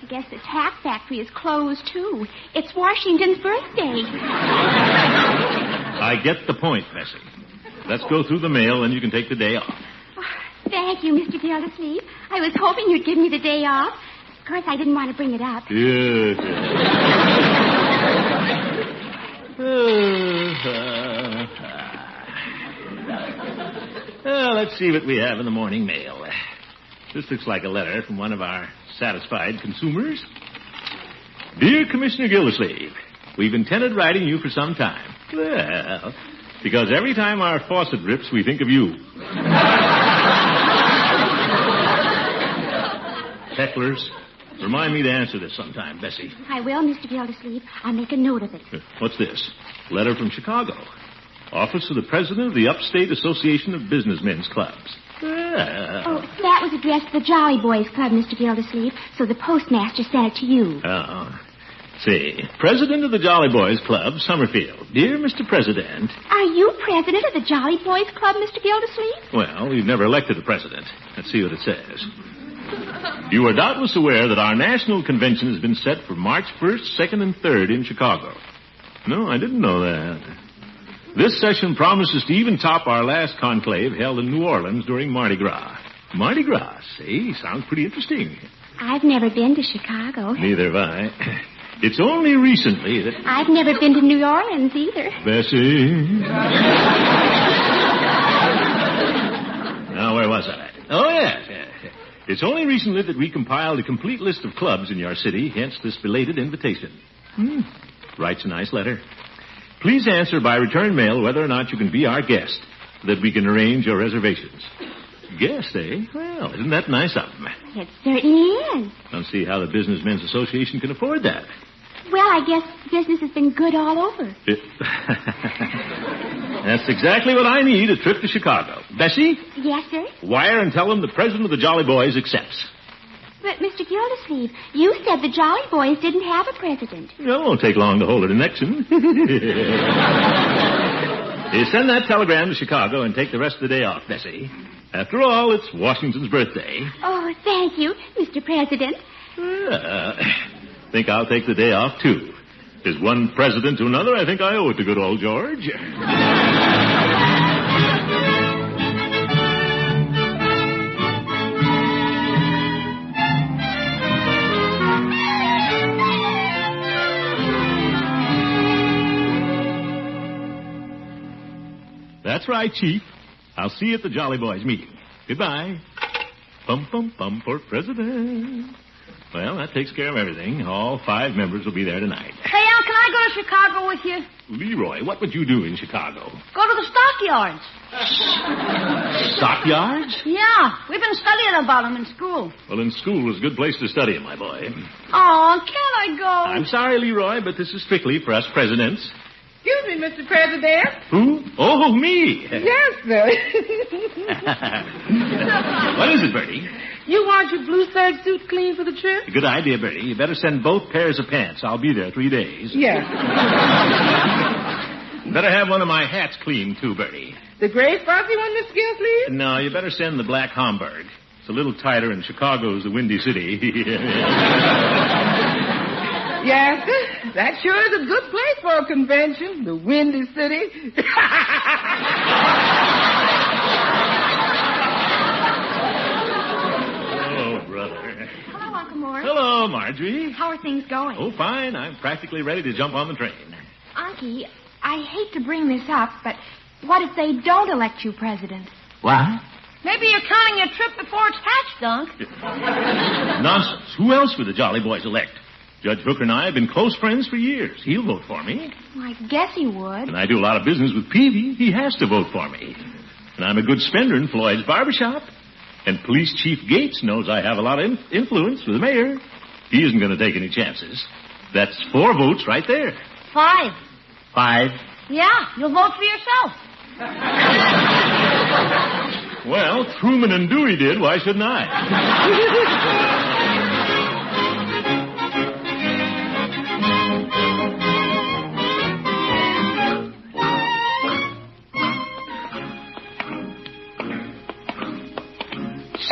W: I guess the tack factory is closed, too. It's Washington's birthday.
V: I get the point, Bessie. Let's go through the mail, and you can take the day off.
W: Oh, thank you, Mr. Gildersleeve. I was hoping you'd give me the day off. Of course, I didn't want to bring it up.
V: Yes. Well, let's see what we have in the morning mail. This looks like a letter from one of our satisfied consumers. Dear Commissioner Gildersleeve, we've intended writing you for some time. Well, because every time our faucet rips, we think of you. Hecklers, remind me to answer this sometime, Bessie.
W: I will, Mr. Gildersleeve. I'll make a note of it.
V: What's this? Letter from Chicago. Office of the President of the Upstate Association of Businessmen's Clubs.
W: Oh, that was addressed to the Jolly Boys Club, Mr. Gildersleeve, so the postmaster sent it to you.
V: Oh. See, President of the Jolly Boys Club, Summerfield. Dear Mr. President.
W: Are you president of the Jolly Boys Club, Mr. Gildersleeve?
V: Well, we've never elected a president. Let's see what it says. You are doubtless aware that our national convention has been set for March 1st, 2nd, and 3rd in Chicago. No, I didn't know that. This session promises to even top our last conclave held in New Orleans during Mardi Gras. Mardi Gras, see? Sounds pretty interesting.
W: I've never been to Chicago.
V: Neither have I. It's only recently that...
W: I've never been to New Orleans either.
V: Bessie. Now, where was I? Oh, yes. It's only recently that we compiled a complete list of clubs in your city, hence this belated invitation. Writes a nice letter. Please answer by return mail whether or not you can be our guest, so that we can arrange your reservations. Guest, eh? Well, isn't that nice of them?
W: It certainly is.
V: Don't see how the Businessmen's Association can afford that.
W: Well, I guess business has been good all over.
V: That's exactly what I need, a trip to Chicago. Bessie?
W: Yes, sir?
V: Wire and tell them the president of the Jolly Boys accepts.
W: But, Mr. Gildersleeve, you said the Jolly Boys didn't have a president.
V: Well, it won't take long to hold an election. Send that telegram to Chicago and take the rest of the day off, Bessie. After all, it's Washington's birthday.
W: Oh, thank you, Mr. President.
V: Think I'll take the day off, too. As one president to another, I think I owe it to good old George. That's right, Chief. I'll see you at the Jolly Boys meeting. Goodbye. Bum, bum, bum for president. Well, that takes care of everything. All 5 members will be there tonight.
D: Hey, Al, can I go to Chicago with you?
V: Leroy, what would you do in Chicago?
D: Go to the stockyards.
V: Stockyards?
D: Yeah, we've been studying about them in school.
V: Well, in school is a good place to study, my boy.
D: Oh, can I go?
V: I'm sorry, Leroy, but this is strictly for us presidents.
F: Excuse me, Mr. President.
V: Who? Oh, me.
F: Yes, sir.
V: What is it, Bertie?
F: You want your blue serge suit clean for the trip?
V: Good idea, Bertie. You better send both pairs of pants. I'll be there 3 days.
F: Yes.
V: Better have one of my hats cleaned, too, Bertie.
F: The gray fuzzy one, Miss Gildersleeve?
V: No, you better send the black Homburg. It's a little tighter, and Chicago's the windy city.
F: Yes, sir. That sure is a good place for a convention. The windy city.
V: Oh, brother.
W: Hello, Uncle Morris.
V: Hello, Marjorie.
W: How are things going?
V: Oh, fine. I'm practically ready to jump on the train.
W: Unky, I hate to bring this up, but what if they don't elect you president?
V: What?
D: Maybe you're counting your trip before it's hatched, Dunk.
V: Nonsense. Who else would the Jolly Boys elect? Judge Hooker and I have been close friends for years. He'll vote for me.
W: Well, I guess he would.
V: And I do a lot of business with Peavy. He has to vote for me. And I'm a good spender in Floyd's barbershop. And Police Chief Gates knows I have a lot of influence with the mayor. He isn't going to take any chances. That's 4 votes right there.
D: 5.
V: 5.
D: Yeah, you'll vote for yourself.
V: Well, Truman and Dewey did. Why shouldn't I?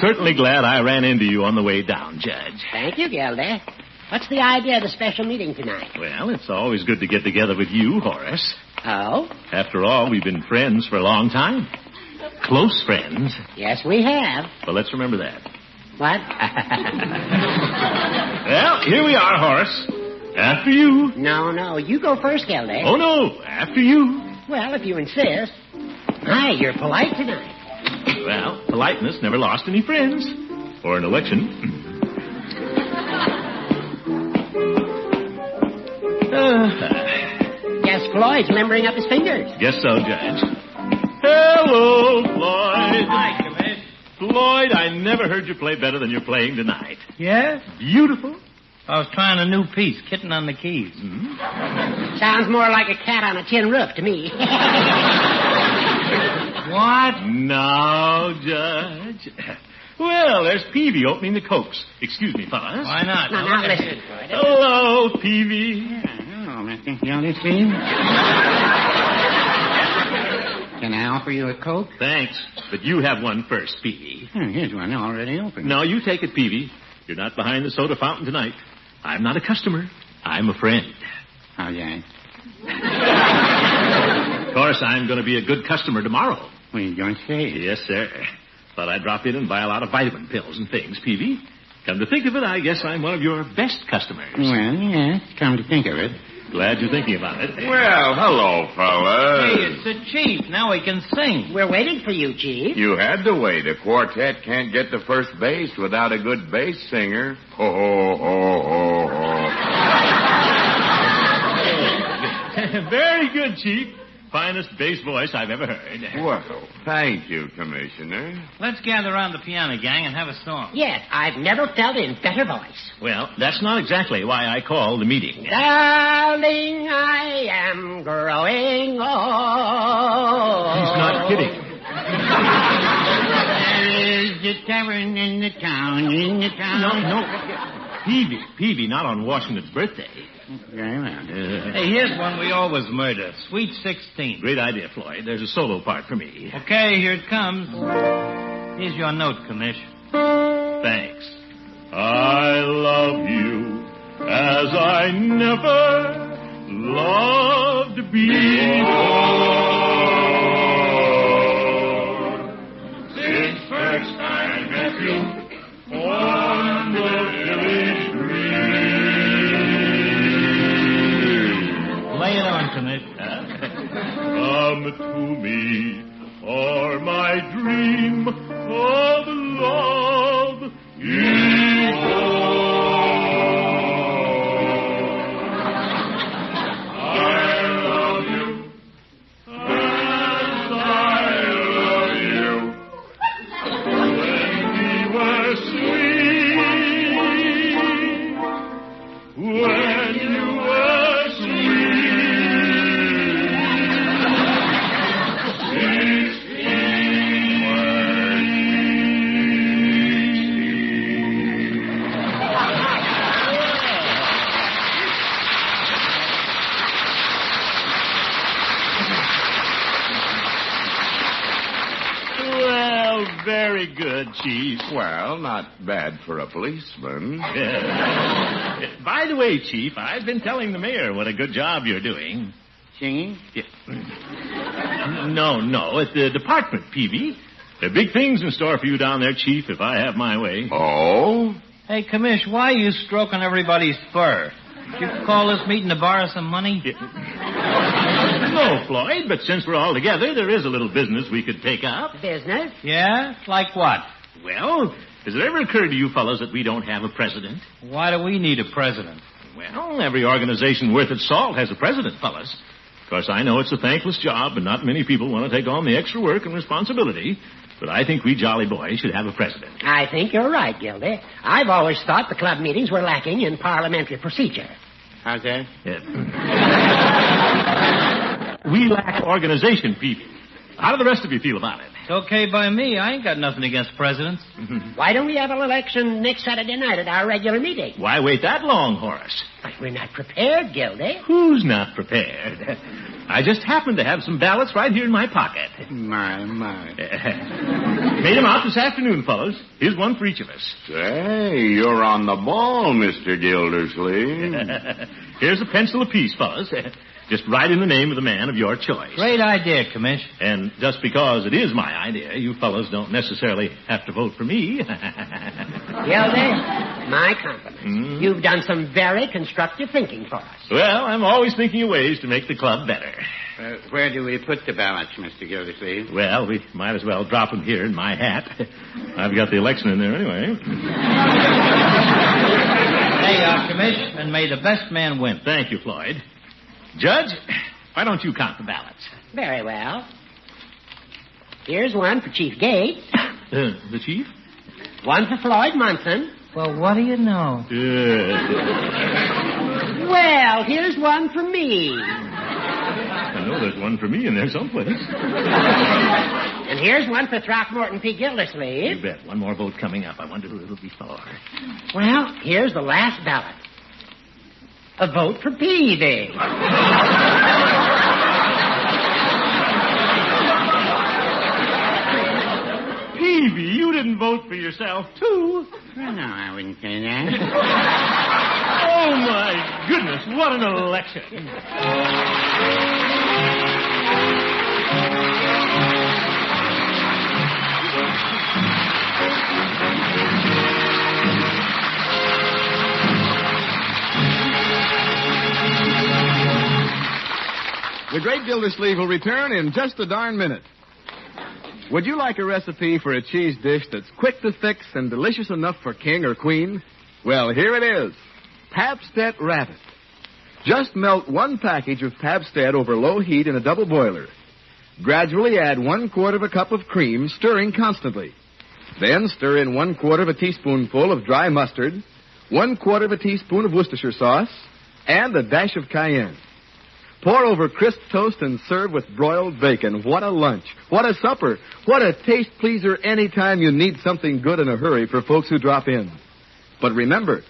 V: Certainly glad I ran into you on the way down, Judge.
P: Thank you, Gilda. What's the idea of the special meeting tonight?
V: Well, it's always good to get together with you, Horace.
P: Oh?
V: After all, we've been friends for a long time. Close friends.
P: Yes, we have.
V: Well, let's remember that.
P: What?
V: Well, here we are, Horace. After you.
P: No, you go first, Gilda.
V: Oh, no, after you.
P: Well, if you insist. Hi, you're polite tonight.
V: Well, politeness never lost any friends. Or an election.
P: Guess Floyd's limbering up his fingers.
V: Guess so, Judge. Hello, Floyd.
X: Hi, Commiss.
V: Floyd, I never heard you play better than you're playing tonight.
X: Yeah?
V: Beautiful.
X: I was trying a new piece, Kitten on the Keys.
V: Mm-hmm.
P: Sounds more like a cat on a tin roof to me.
X: What?
V: No, Judge. Well, there's Peavy opening the cokes. Excuse me, fellas.
X: Why not?
P: Now listen.
V: Hello, Peavy.
P: Hello, Mr. Gildersleeve. Can I offer you a Coke?
V: Thanks, but you have one first, Peavy.
P: Here's one already open.
V: No, you take it, Peavy. You're not behind the soda fountain tonight. I'm not a customer. I'm a friend.
P: Oh, yeah.
V: Of course, I'm going to be a good customer tomorrow.
P: What are you going to say?
V: Yes, sir. Thought I'd drop in and buy a lot of vitamin pills and things, Peavy. Come to think of it, I guess I'm one of your best customers.
P: Well, yes, come to think of it.
V: Glad you're thinking about it.
Y: Well, hello, fellas.
X: Hey, it's the Chief. Now we can sing.
P: We're waiting for you, Chief.
Y: You had to wait. A quartet can't get to first base without a good bass singer. Ho, ho, ho, ho, ho.
V: Very good, Chief. Finest bass voice I've ever heard.
Y: Well, thank you, Commissioner.
X: Let's gather around the piano gang and have a song.
P: Yes, I've never felt in better voice.
V: Well, that's not exactly why I called the meeting.
P: Darling, I am growing old.
V: He's not kidding.
P: There is a tavern in the town,
V: No. Peavy, not on Washington's birthday.
X: Hey, here's one we always murder. Sweet 16.
V: Great idea, Floyd. There's a solo part for me.
X: Okay, here it comes. Here's your note, Commish.
V: Thanks. I love you as I never loved before. Since first I met you on the village green.
X: Lay it on, Commish.
V: Come to me for my dream of love. Very good, Chief.
Y: Well, not bad for a policeman.
V: By the way, Chief, I've been telling the mayor what a good job you're doing.
P: Singing?
V: Yeah. No, at the department, Peavy. There are big things in store for you down there, Chief, if I have my way.
Y: Oh?
X: Hey, Commish, why are you stroking everybody's fur? Did you call this meeting to borrow some money?
V: No, Floyd, but since we're all together, there is a little business we could take up.
P: Business?
X: Yeah? Like what?
V: Well, has it ever occurred to you fellows that we don't have a president?
X: Why do we need a president?
V: Well, every organization worth its salt has a president, fellas. Of course, I know it's a thankless job, and not many people want to take on the extra work and responsibility, but I think we jolly boys should have a president.
P: I think you're right, Gildy. I've always thought the club meetings were lacking in parliamentary procedure. How's that?
V: Yeah. We lack organization, Peavy. How do the rest of you feel about it?
X: It's okay by me. I ain't got nothing against presidents.
P: Why don't we have an election next Saturday night at our regular meeting?
V: Why wait that long, Horace?
P: But we're not prepared, Gildy.
V: Who's not prepared? I just happen to have some ballots right here in my pocket.
Y: My.
V: Made them out this afternoon, fellows. Here's one for each of us.
Y: Say, you're on the ball, Mr. Gildersleeve.
V: Here's a pencil apiece, fellas. Just write in the name of the man of your choice.
X: Great idea, Commish.
V: And just because it is my idea, you fellows don't necessarily have to vote for me.
P: Gildy, my compliments. You've done some very constructive thinking for us.
V: Well, I'm always thinking of ways to make the club better.
A: Where do we put the ballots, Mr. Gildersleeve?
V: Well, we might as well drop them here in my hat. I've got the election in there anyway.
X: Hey, Commish, and may the best man win.
V: Thank you, Floyd. Judge, why don't you count the ballots?
P: Very well. Here's one for Chief Gates.
V: The chief?
P: One for Floyd Munson.
X: Well, what do you know?
P: Well, here's one for me.
V: I know there's one for me in there someplace.
P: And here's one for Throckmorton P. Gildersleeve.
V: You bet. One more vote coming up. I wonder who it'll be for.
P: Well, here's the last ballot. A vote for Peavy.
V: Peavy, you didn't vote for yourself, too.
A: Well, no, I wouldn't say that.
V: Oh, my goodness, what an election.
S: The great Gildersleeve will return in just a darn minute. Would you like a recipe for a cheese dish that's quick to fix and delicious enough for king or queen? Well, here it is. Pabstet Rabbit. Just melt one package of Pabstet over low heat in a double boiler. Gradually add 1/4 cup of cream, stirring constantly. Then stir in 1/4 teaspoonful of dry mustard, 1/4 teaspoon of Worcestershire sauce, and a dash of cayenne. Pour over crisp toast and serve with broiled bacon. What a lunch. What a supper. What a taste pleaser anytime you need something good in a hurry for folks who drop in. But remember,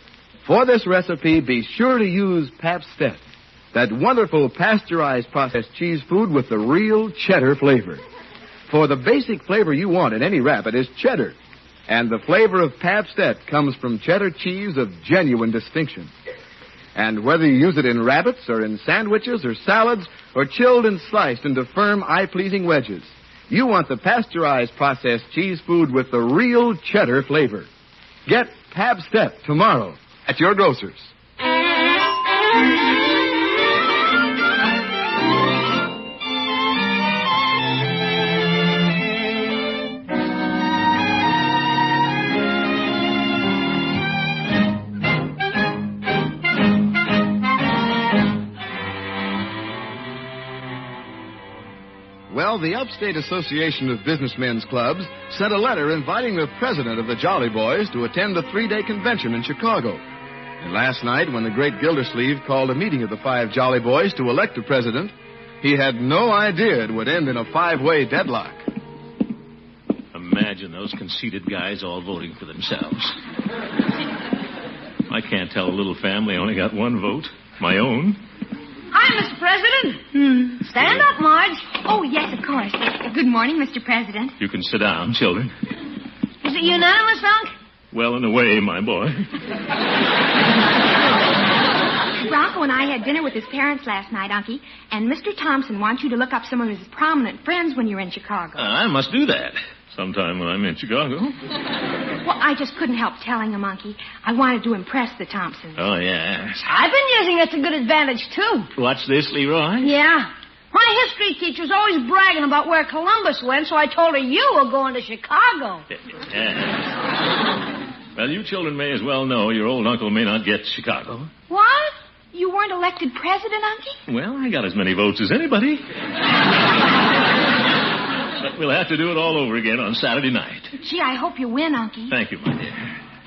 S: For this recipe, be sure to use Pabst-ett, that wonderful pasteurized processed cheese food with the real cheddar flavor. For the basic flavor you want in any rabbit is cheddar, and the flavor of Pabst-ett comes from cheddar cheese of genuine distinction. And whether you use it in rabbits or in sandwiches or salads or chilled and sliced into firm, eye-pleasing wedges, you want the pasteurized processed cheese food with the real cheddar flavor. Get Pabst-ett tomorrow at your grocer's. Well, the Upstate Association of Businessmen's Clubs sent a letter inviting the president of the Jolly Boys to attend a 3-day convention in Chicago. And last night, when the great Gildersleeve called a meeting of the 5 Jolly Boys to elect a president, he had no idea it would end in a 5-way deadlock.
V: Imagine those conceited guys all voting for themselves. I can't tell a little family I only got one vote, my own.
D: Hi, Mr. President. Stand up, Marge.
W: Oh, yes, of course. Good morning, Mr. President.
V: You can sit down, children.
D: Is it unanimous, Unc?
V: Well and away, my boy.
W: Bronco and I had dinner with his parents last night, Unky, and Mr. Thompson wants you to look up some of his prominent friends when you're in Chicago.
V: I must do that sometime when I'm in Chicago.
W: Well, I just couldn't help telling him, Unky. I wanted to impress the Thompsons.
V: Oh, yes.
D: I've been using it to good advantage, too.
V: What's this, Leroy?
D: Yeah. My history teacher's always bragging about where Columbus went, so I told her you were going to Chicago.
V: Yeah. Well, you children may as well know your old uncle may not get Chicago.
W: What? You weren't elected president, Unky?
V: Well, I got as many votes as anybody. But we'll have to do it all over again on Saturday night.
W: Gee, I hope you win, Unky.
V: Thank you, my dear.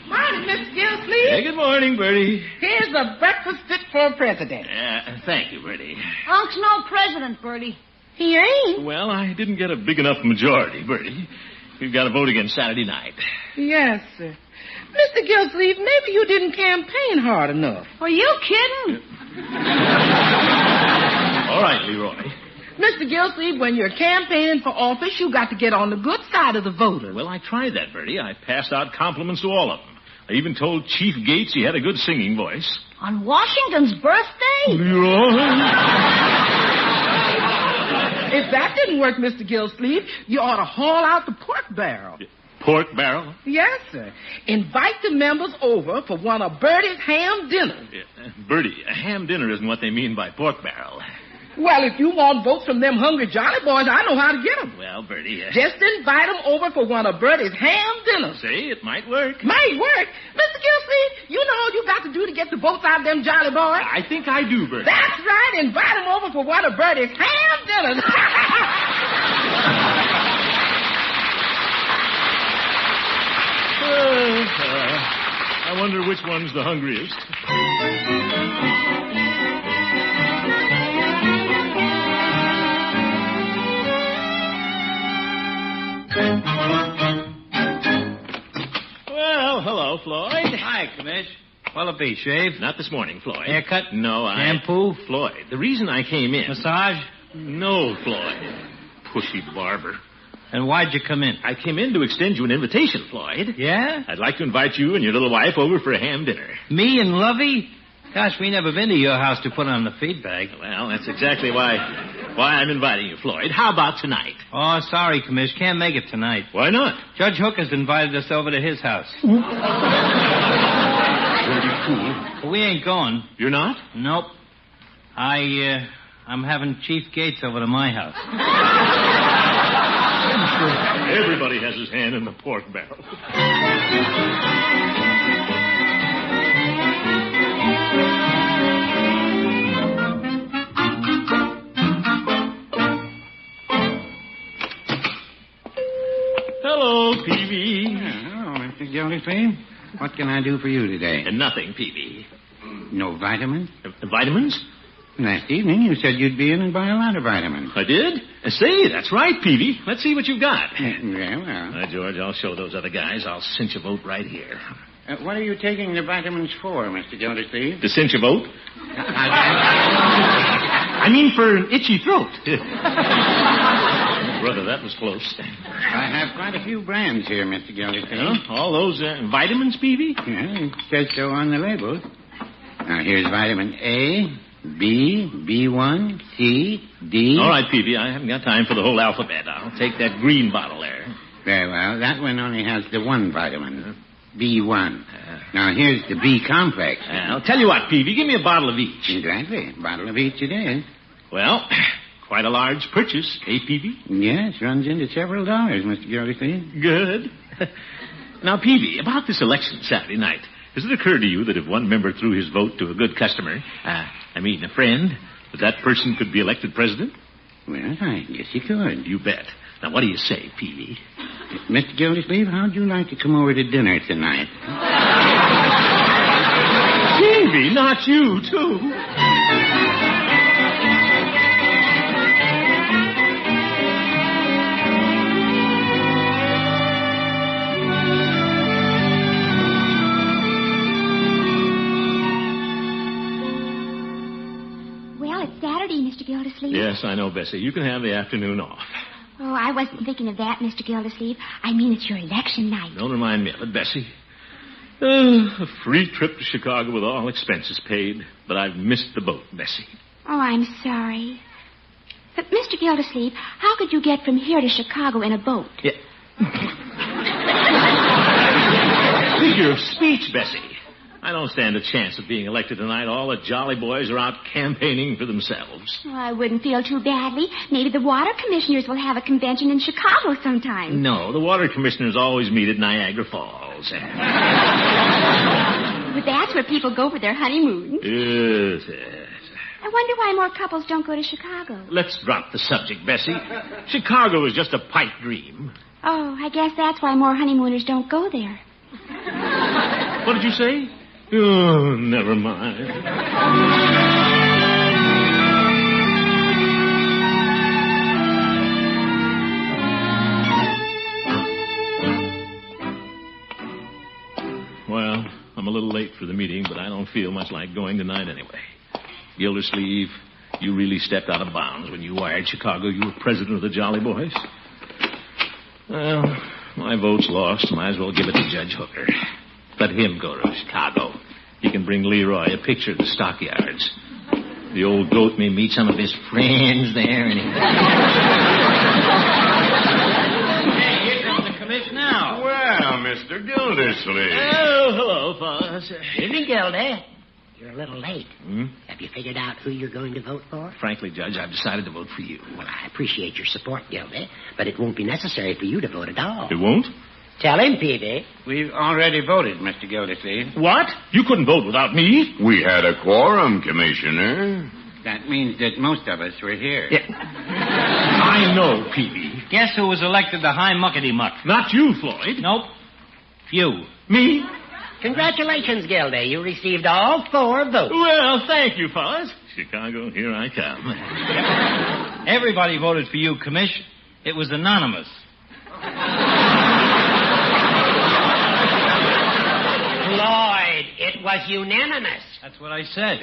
F: Morning, Miss Gildersleeve.
V: Hey, good morning, Bertie.
F: Here's a breakfast fit for a president.
V: Thank you, Bertie.
D: Unc's no president, Bertie.
F: He ain't.
V: Well, I didn't get a big enough majority, Bertie. We've got to vote again Saturday night.
F: Yes, sir. Mr. Gildersleeve, maybe you didn't campaign hard enough.
D: Are you kidding?
V: All right, Leroy.
F: Mr. Gildersleeve, when you're campaigning for office, you got to get on the good side of the voters.
V: Well, I tried that, Bertie. I passed out compliments to all of them. I even told Chief Gates he had a good singing voice.
D: On Washington's birthday?
V: Leroy.
F: If that didn't work, Mr. Gildersleeve, you ought to haul out the pork barrel.
V: Pork barrel?
F: Yes, sir. Invite the members over for one of Bertie's ham dinners.
V: Bertie, a ham dinner isn't what they mean by pork barrel.
F: Well, if you want votes from them hungry Jolly Boys, I know how to get them.
V: Well, Bertie...
F: Just invite them over for one of Bertie's ham dinners.
V: See, it might work.
F: Might work. Mr. Gildersleeve, you know all you got to do to get the votes out of them Jolly Boys?
V: I think I do, Bertie.
F: That's right. Invite them over for one of Bertie's ham dinners.
V: I wonder which one's the hungriest. Well, hello, Floyd.
X: Hi, Commish. What'll it be, shave?
V: Not this morning, Floyd.
X: Haircut?
V: No,
X: Shampoo?
V: Floyd, the reason I came in...
X: Massage?
V: No, Floyd. Pushy barber.
X: And why'd you come in?
V: I came in to extend you an invitation, Floyd.
X: Yeah?
V: I'd like to invite you and your little wife over for a ham dinner.
X: Me and Lovey? Gosh, we never been to your house to put on the feed bag.
V: Well, that's exactly why I'm inviting you, Floyd. How about tonight?
X: Oh, sorry, Commish. Can't make it tonight.
V: Why not?
X: Judge Hooker's invited us over to his house.
V: Pretty cool.
X: But we ain't going.
V: You're not?
X: Nope. I'm having Chief Gates over to my house.
V: Everybody has his hand in the pork barrel. Hello, Peavy.
A: Hello, Mr. Gildersleeve. What can I do for you today?
V: Nothing, Peavy.
A: No vitamins?
V: Vitamins?
A: Last evening you said you'd be in and buy a lot of vitamins.
V: I did? Say, that's right, Peavy. Let's see what you've got.
A: Yeah, well.
V: George, I'll show those other guys. I'll cinch a vote right here.
A: What are you taking the vitamins for, Mr. Gildersleeve?
V: To cinch a vote? I mean for an itchy throat. Brother, that was close.
A: I have quite a few brands here, Mr. Gildersleeve.
V: All those vitamins, Peavy?
A: Yeah, it says so on the label. Now, here's vitamin A, B, B1, C, D.
V: All right, Peavy, I haven't got time for the whole alphabet. I'll take that green bottle there.
A: Very well. That one only has the one vitamin, B1. Now, here's the B complex.
V: I'll tell you what, Peavy, give me a bottle of each.
A: Exactly. A bottle of each it is.
V: Well, quite a large purchase, eh, Peavy?
A: Yes, runs into several dollars, Mr. Gildersleeve.
V: Good. Now, Peavy, about this election Saturday night, has it occurred to you that if one member threw his vote to a good customer, a friend, that person could be elected president?
A: Well, I guess you could.
V: You bet. Now, what do you say, Peavy?
A: Mr. Gildersleeve, how'd you like to come over to dinner tonight?
V: Peavy, not you, too.
W: Mr. Gildersleeve?
V: Yes, I know, Bessie. You can have the afternoon off.
W: Oh, I wasn't thinking of that, Mr. Gildersleeve. I mean, it's your election night.
V: Don't remind me of it, Bessie. A free trip to Chicago with all expenses paid, but I've missed the boat, Bessie.
W: Oh, I'm sorry. But, Mr. Gildersleeve, how could you get from here to Chicago in a boat?
V: Yeah. Figure of speech, Bessie. I don't stand a chance of being elected tonight. All the jolly boys are out campaigning for themselves.
W: Well, I wouldn't feel too badly. Maybe the water commissioners will have a convention in Chicago sometime.
V: No, the water commissioners always meet at Niagara Falls.
W: But that's where people go for their honeymoon.
V: Yes.
W: I wonder why more couples don't go to Chicago.
V: Let's drop the subject, Bessie. Chicago is just a pipe dream.
W: Oh, I guess that's why more honeymooners don't go there.
V: What did you say? Oh, never mind. Well, I'm a little late for the meeting, but I don't feel much like going tonight anyway. Gildersleeve, you really stepped out of bounds when you wired Chicago you were president of the Jolly Boys. Well, my vote's lost. Might as well give it to Judge Hooker. Let him go to Chicago. He can bring Leroy a picture of the stockyards. The old goat may meet some of his friends there. And
X: Hey, here comes the commission now.
Y: Well, Mr. Gildersleeve.
V: Oh, hello, Foz.
P: Evening, Gildy. You're a little late.
V: Hmm?
P: Have you figured out who you're going to vote for?
V: Frankly, Judge, I've decided to vote for you.
P: Well, I appreciate your support, Gildy, but it won't be necessary for you to vote at all.
V: It won't?
P: Tell him, Peavy.
A: We've already voted, Mr. Gildersleeve.
V: What? You couldn't vote without me?
Y: We had a quorum, Commissioner.
A: That means that most of us were here.
V: Yeah. I know, Peavy.
X: Guess who was elected the high muckety-muck?
V: Not you, Floyd.
X: Nope. You.
V: Me?
P: Congratulations, Gildy. You received all 4 votes.
V: Well, thank you, Foz. Chicago, here I come.
X: Everybody voted for you, Commish. It was anonymous.
P: Floyd, it was unanimous.
X: That's what I said.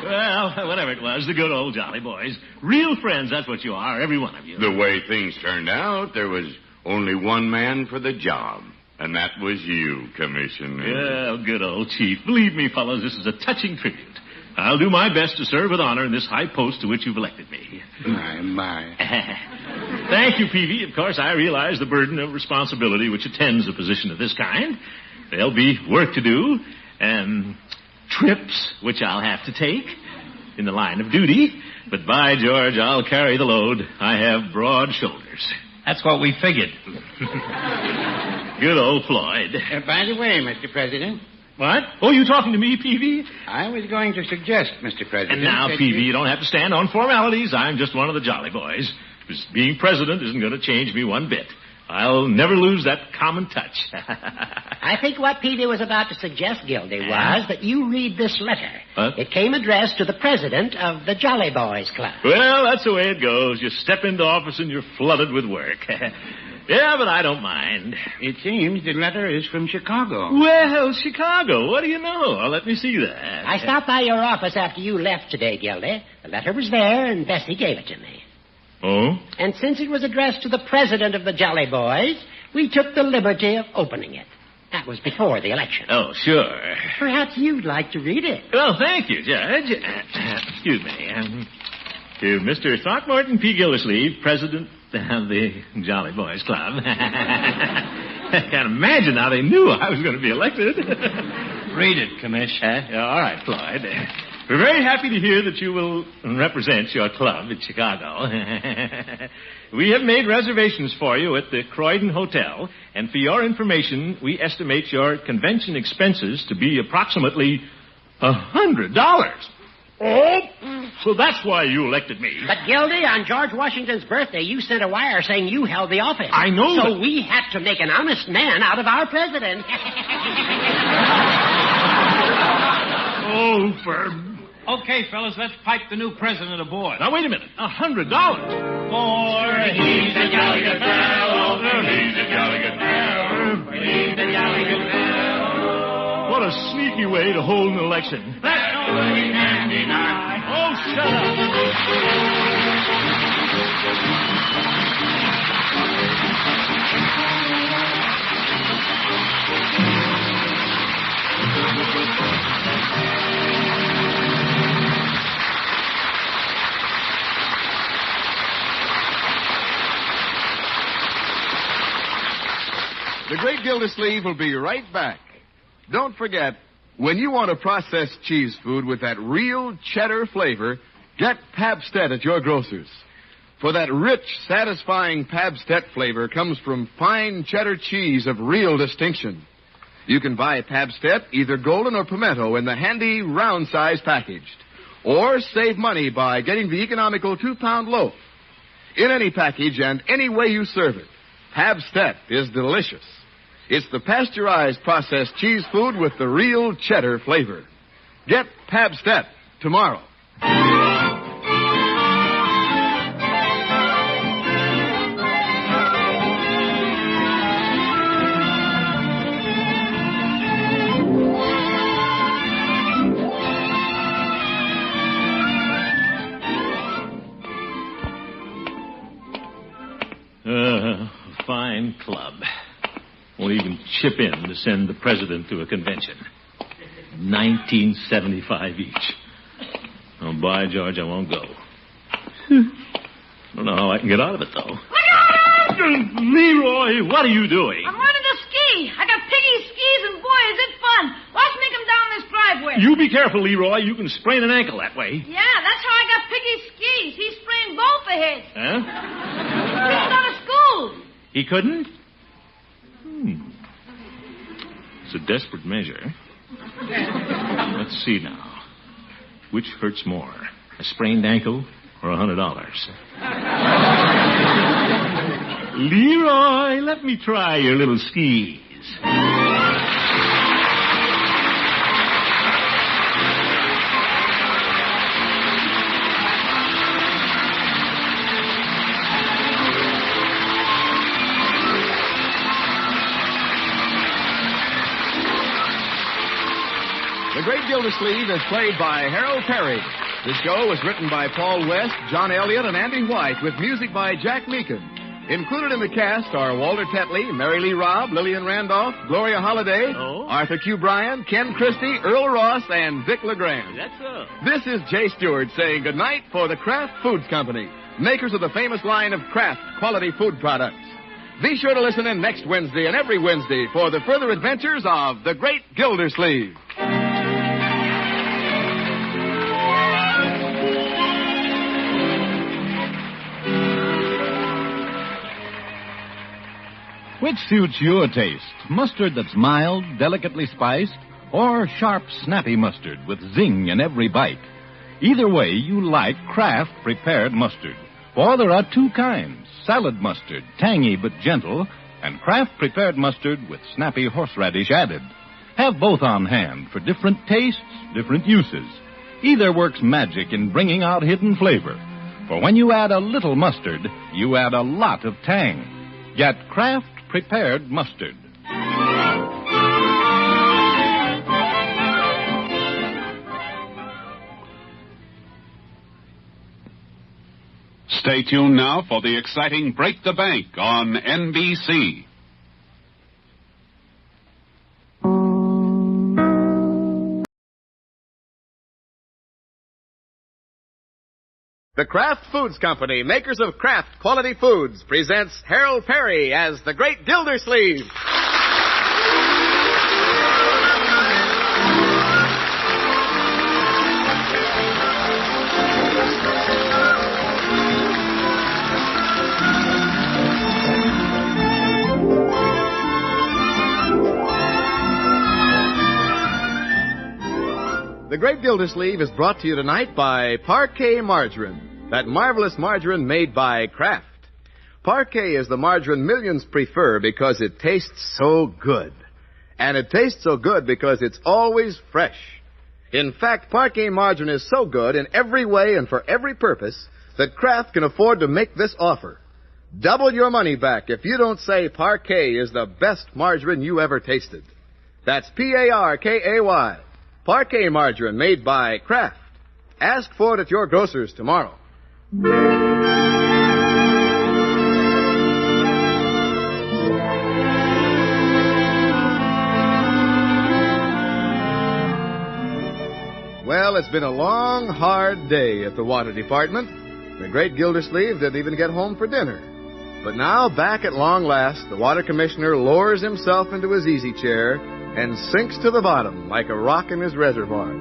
V: Well, whatever it was, the good old Jolly Boys. Real friends, that's what you are, every one of you.
Y: The way things turned out, there was only one man for the job, and that was you, Commissioner.
V: Well, good old Chief. Believe me, fellows, this is a touching tribute. I'll do my best to serve with honor in this high post to which you've elected me.
A: My.
V: Thank you, Peavy. Of course, I realize the burden of responsibility which attends a position of this kind. There'll be work to do, and trips which I'll have to take in the line of duty. But by George, I'll carry the load. I have broad shoulders.
X: That's what we figured.
V: Good old Floyd.
A: By the way, Mr. President.
V: What? Oh, you talking to me, Peavy?
A: I was going to suggest, Mr. President.
V: And now, Peavy, you don't have to stand on formalities. I'm just one of the Jolly Boys. Being president isn't going to change me one bit. I'll never lose that common touch.
P: I think what Peavy was about to suggest, Gildy, was that you read this letter.
V: What?
P: It came addressed to the president of the Jolly Boys Club.
V: Well, that's the way it goes. You step into office and you're flooded with work. Yeah, but I don't mind.
E: It seems the letter is from Chicago.
V: Well, Chicago, what do you know? Well, let me see that.
P: I stopped by your office after you left today, Gildy. The letter was there, and Bessie gave it to me.
V: Oh?
P: And since it was addressed to the president of the Jolly Boys, we took the liberty of opening it. That was before the election.
V: Oh, sure.
P: Perhaps you'd like to read it.
V: Well, thank you, Judge. Excuse me. To Mr. Throckmorton P. Gildersleeve, president of the Jolly Boys Club. I can't imagine how they knew I was going to be elected.
X: Read it, Commish.
V: All right, Floyd. We're very happy to hear that you will represent your club in Chicago. We have made reservations for you at the Croydon Hotel, and for your information, we estimate your convention expenses to be approximately $100. Oh, so that's why you elected me.
P: But, Gildy, on George Washington's birthday, you sent a wire saying you held the office.
V: I know.
P: So we had to make an honest man out of our president.
V: Oh, for...
X: Okay, fellas, let's pipe the new president aboard.
V: Now, wait a minute. $100.
X: For he's a jolly good fellow. He's a jolly good fellow. He's a jolly good fellow.
V: What a sneaky way to hold an election.
X: That's nobody can deny.
V: Oh, shut
S: The Great Gildersleeve will be right back. Don't forget, when you want a processed cheese food with that real cheddar flavor, get Pabstet at your grocer's. For that rich, satisfying Pabstet flavor comes from fine cheddar cheese of real distinction. You can buy Pabstet, either golden or pimento, in the handy round size packaged. Or save money by getting the economical 2-pound loaf. In any package and any way you serve it, Pabstet is delicious. It's the pasteurized processed cheese food with the real cheddar flavor. Get Pabstet tomorrow.
V: Fine club. Won't even chip in to send the president to a convention. $19.75 each. Oh, by George, I won't go. Don't know how I can get out of it, though. Leroy, what are you doing?
D: I'm learning to ski. I got piggy skis, and boy, is it fun. Watch me come down this driveway.
V: You be careful, Leroy. You can sprain an ankle that way.
D: Yeah, that's how I got piggy skis. He sprained both of his.
V: Huh?
D: He's out of school.
V: He couldn't? It's a desperate measure. Let's see now. Which hurts more, a sprained ankle or $100? Leroy, let me try your little skis.
S: The Great Gildersleeve is played by Harold Perry. The show was written by Paul West, John Elliott, and Andy White, with music by Jack Meakin. Included in the cast are Walter Tetley, Mary Lee Robb, Lillian Randolph, Gloria Holliday, Arthur Q. Bryan, Ken Christie, Earl Ross, and Vic LeGrand.
V: That's so.
S: This is Jay Stewart saying goodnight for the Kraft Foods Company, makers of the famous line of Kraft quality food products. Be sure to listen in next Wednesday and every Wednesday for the further adventures of the Great Gildersleeve.
J: Which suits your taste? Mustard that's mild, delicately spiced, or sharp, snappy mustard with zing in every bite? Either way, you like Kraft prepared mustard. For there are two kinds, salad mustard, tangy but gentle, and Kraft prepared mustard with snappy horseradish added. Have both on hand for different tastes, different uses. Either works magic in bringing out hidden flavor. For when you add a little mustard, you add a lot of tang. Get Kraft Prepared Mustard.
B: Stay tuned now for the exciting Break the Bank on NBC.
K: The Kraft Foods Company, makers of Kraft Quality Foods, presents Harold Perry as the Great Gildersleeve. The Great Gildersleeve is brought to you tonight by Parquet Margarine, that marvelous margarine made by Kraft. Parquet is the margarine millions prefer because it tastes so good. And it tastes so good because it's always fresh. In fact, Parquet margarine is so good in every way and for every purpose that Kraft can afford to make this offer. Double your money back if you don't say Parquet is the best margarine you ever tasted. That's P-A-R-K-A-Y. Parquet margarine made by Kraft. Ask for it at your grocer's tomorrow. Well, it's been a long, hard day at the water department. The Great Gildersleeve didn't even get home for dinner. But now, back at long last, the water commissioner lowers himself into his easy chair and sinks to the bottom like a rock in his reservoir.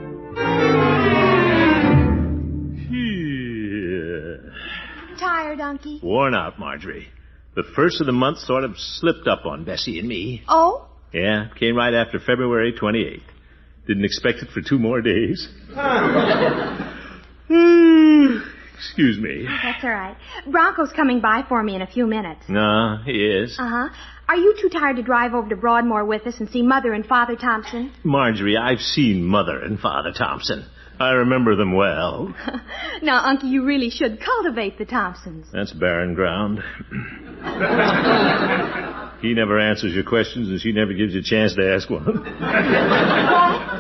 W: Tired, Unky?
V: Worn out, Marjorie. The first of the month sort of slipped up on Bessie and me.
W: Oh?
V: Yeah, came right after February 28th. Didn't expect it for 2 more days. Excuse me.
W: Oh, that's all right. Bronco's coming by for me in a few minutes.
V: No, he is.
W: Uh-huh. Are you too tired to drive over to Broadmoor with us and see Mother and Father Thompson?
V: Marjorie, I've seen Mother and Father Thompson. I remember them well.
W: Now, Unky, you really should cultivate the Thompsons.
V: That's barren ground. He never answers your questions, and she never gives you a chance to ask one.
W: What?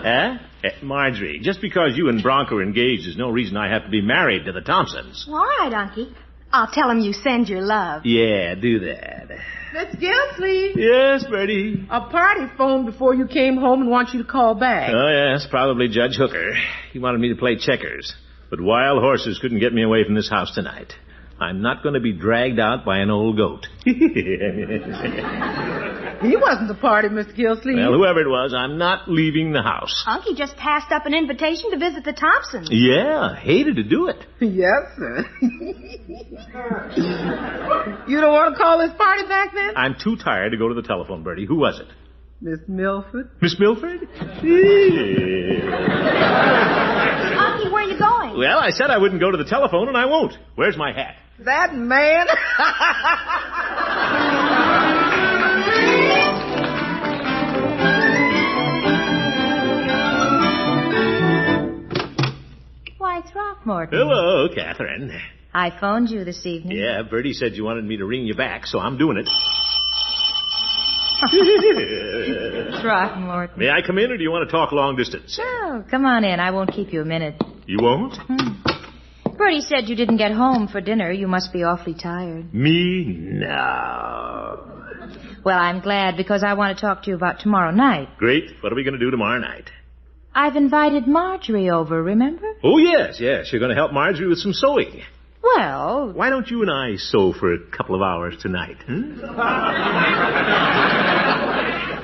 V: Huh? Marjorie, just because you and Bronco are engaged is no reason I have to be married to the Thompsons.
W: All right, Unky. I'll tell him you send your love.
V: Yeah, do that.
F: Miss Gildersleeve.
V: Yes, Bertie.
F: A party phoned before you came home and wants you to call back.
V: Oh, yes, probably Judge Hooker. He wanted me to play checkers. But wild horses couldn't get me away from this house tonight. I'm not going to be dragged out by an old goat.
F: He wasn't the party, Miss Gildersleeve.
V: Well, whoever it was, I'm not leaving the house.
W: Unky just passed up an invitation to visit the Thompsons.
V: Yeah, hated to do it.
F: Yes, sir. You don't want to call this party back then?
V: I'm too tired to go to the telephone, Bertie. Who was it?
F: Miss Milford.
V: Miss Milford?
W: Unky, where are you going?
V: Well, I said I wouldn't go to the telephone, and I won't. Where's my hat?
F: That man.
L: Why, Throckmorton.
V: Hello, Catherine.
L: I phoned you this evening.
V: Yeah, Bertie said you wanted me to ring you back, so I'm doing it.
L: Throckmorton.
V: May I come in, or do you want to talk long distance?
L: Oh, come on in. I won't keep you a minute.
V: You won't?
L: Bertie said you didn't get home for dinner. You must be awfully tired.
V: Me? No.
L: Well, I'm glad, because I want to talk to you about tomorrow night.
V: Great. What are we going to do tomorrow night?
L: I've invited Marjorie over, remember?
V: Oh, yes. You're going to help Marjorie with some sewing.
L: Well...
V: Why don't you and I sew for a couple of hours tonight,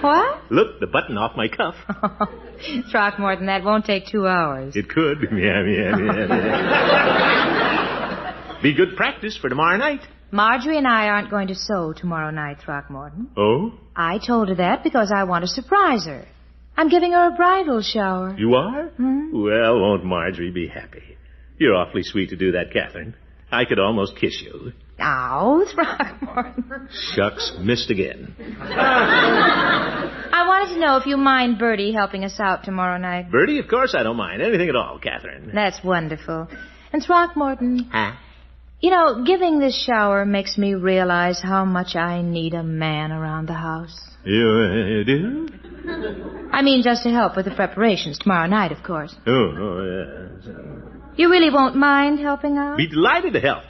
L: What?
V: Look, the button off my cuff.
L: Throckmorton, that won't take 2 hours.
V: It could. Yeah. Be good practice for tomorrow night.
L: Marjorie and I aren't going to sew tomorrow night, Throckmorton.
V: Oh?
L: I told her that because I want to surprise her. I'm giving her a bridal shower.
V: You are? Well, won't Marjorie be happy? You're awfully sweet to do that, Catherine. I could almost kiss you.
L: Oh, Throckmorton.
V: Shucks, missed again.
L: I wanted to know if you mind Bertie helping us out tomorrow night.
V: Bertie, of course I don't mind. Anything at all, Catherine.
L: That's wonderful. And Throckmorton...
V: Huh?
L: You know, giving this shower makes me realize how much I need a man around the house.
V: You do?
L: I mean, just to help with the preparations tomorrow night, of course.
V: Oh, yes.
L: You really won't mind helping out?
V: Be delighted to help.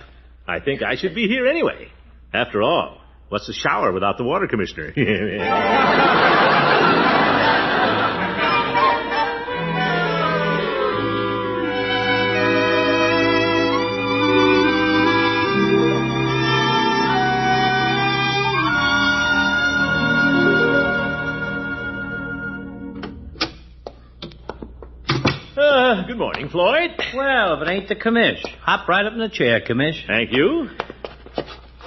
V: I think I should be here anyway. After all, what's a shower without the water commissioner? Good morning, Floyd.
M: Well, if it ain't the commish. Hop right up in the chair, commish.
V: Thank you.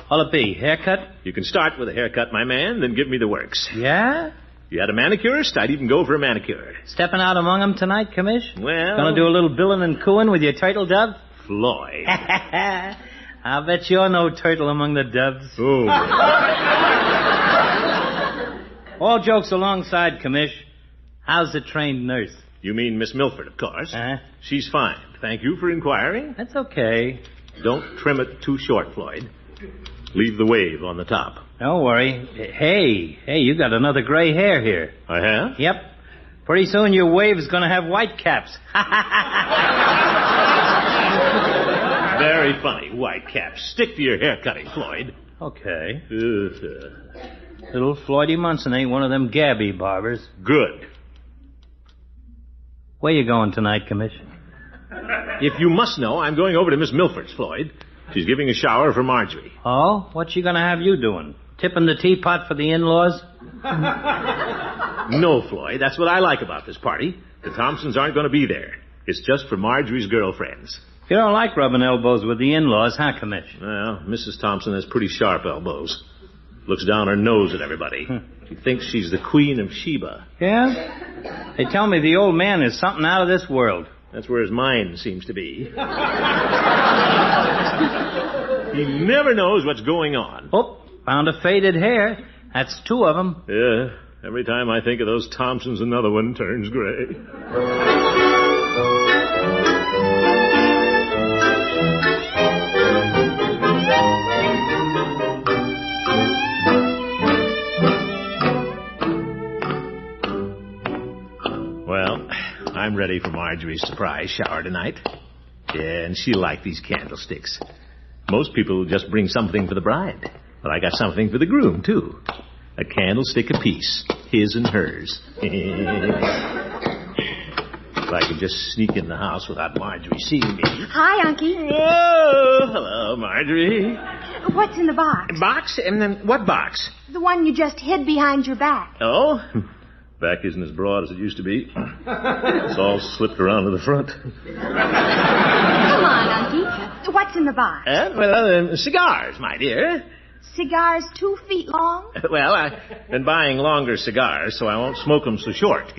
M: What'll it be, haircut?
V: You can start with a haircut, my man, then give me the works.
M: Yeah?
V: If you had a manicurist, I'd even go for a manicure.
M: Stepping out among them tonight, commish?
V: Well...
M: Gonna do a little billing and cooing with your turtle dove?
V: Floyd.
M: I'll bet you're no turtle among the doves.
V: Oh.
M: All jokes alongside, commish. How's the trained nurse?
V: You mean Miss Milford, of course.
M: Uh-huh.
V: She's fine. Thank you for inquiring.
M: That's okay.
V: Don't trim it too short, Floyd. Leave the wave on the top.
M: Don't worry. Hey, you got another gray hair here.
V: I have?
M: Yep. Pretty soon your wave's gonna have white caps.
V: Very funny, white caps. Stick to your hair cutting, Floyd.
M: Okay. Little Floydy Munson ain't one of them Gabby barbers.
V: Good.
M: Where you going tonight, commish?
V: If you must know, I'm going over to Miss Milford's, Floyd. She's giving a shower for Marjorie.
M: Oh? What's she gonna have you doing? Tipping the teapot for the in-laws?
V: No, Floyd. That's what I like about this party. The Thompsons aren't going to be there. It's just for Marjorie's girlfriends.
M: You don't like rubbing elbows with the in-laws, huh, commish?
V: Well, Mrs. Thompson has pretty sharp elbows. Looks down her nose at everybody. She thinks she's the Queen of Sheba.
M: Yeah? They tell me the old man is something out of this world.
V: That's where his mind seems to be. He never knows what's going on.
M: Oh, found a faded hair. That's two of them.
V: Yeah. Every time I think of those Thompsons, another one turns gray. Well, I'm ready for Marjorie's surprise shower tonight. Yeah, and she'll like these candlesticks. Most people just bring something for the bride. But I got something for the groom, too. A candlestick apiece. His and hers. If I could just sneak in the house without Marjorie seeing me.
W: Hi, Unky.
V: Oh, hello, Marjorie.
W: What's in the box?
V: Box? And then what box?
W: The one you just hid behind your back.
V: Oh? Back isn't as broad as it used to be. It's all slipped around to the front.
W: Come on, Unky. What's in the box?
V: Cigars, my dear.
W: Cigars 2 feet long?
V: Well, I've been buying longer cigars, so I won't smoke them so short.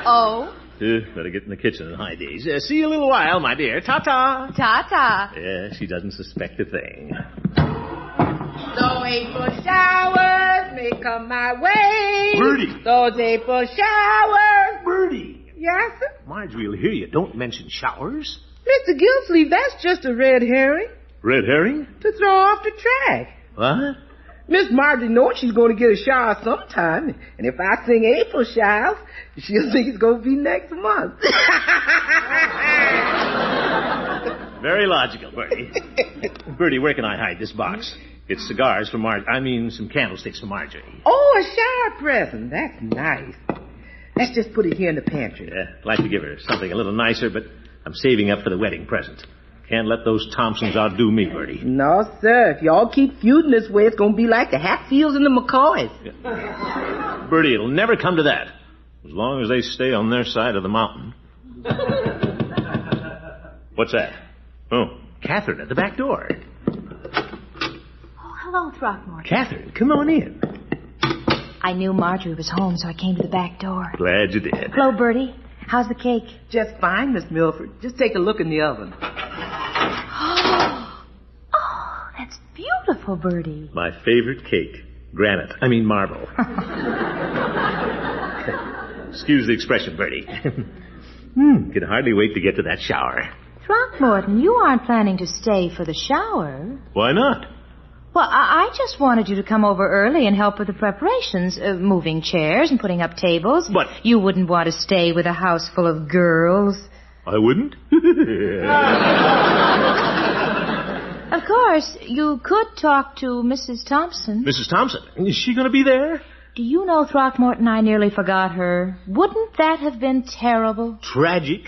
W: Oh?
V: Better get in the kitchen in high days. See you in a little while, my dear. Ta-ta.
W: Ta-ta.
V: Yeah, she doesn't suspect a thing.
F: So April showers may come my way.
V: Bertie.
F: Those April showers.
V: Bertie.
F: Yes, sir?
V: Marjorie will hear you. Don't mention showers.
F: Mr. Gildersleeve, that's just a red herring.
V: Red herring?
F: To throw off the track.
V: What?
F: Miss Marjorie knows she's going to get a shower sometime. And if I sing April showers, she'll think it's going to be next month.
V: Very logical, Bertie. Bertie, where can I hide this box? It's cigars for some candlesticks for Marjorie.
F: Oh, a shower present. That's nice. Let's just put it here in the pantry.
V: Yeah, I'd like to give her something a little nicer, but I'm saving up for the wedding present. Can't let those Thompsons outdo me, Bertie.
F: No, sir. If y'all keep feuding this way, it's going to be like the Hatfields and the McCoys.
V: Yeah. Bertie, it'll never come to that. As long as they stay on their side of the mountain. What's that? Oh, Catherine at the back door.
L: Oh, hello, Throckmorton.
V: Catherine, come on in.
L: I knew Marjorie was home, so I came to the back door.
V: Glad you did.
L: Hello, Bertie. How's the cake?
F: Just fine, Miss Milford. Just take a look in the oven.
L: Oh, that's beautiful, Bertie.
V: My favorite cake. Marble. Excuse the expression, Bertie. Can hardly wait to get to that shower.
L: Throckmorton, you aren't planning to stay for the shower.
V: Why not?
L: Well, I just wanted you to come over early and help with the preparations, moving chairs and putting up tables.
V: But
L: you wouldn't want to stay with a house full of girls.
V: I wouldn't?
L: Of course, you could talk to Mrs. Thompson.
V: Mrs. Thompson? Is she going to be there?
L: Do you know, Throckmorton, I nearly forgot her. Wouldn't that have been terrible?
V: Tragic?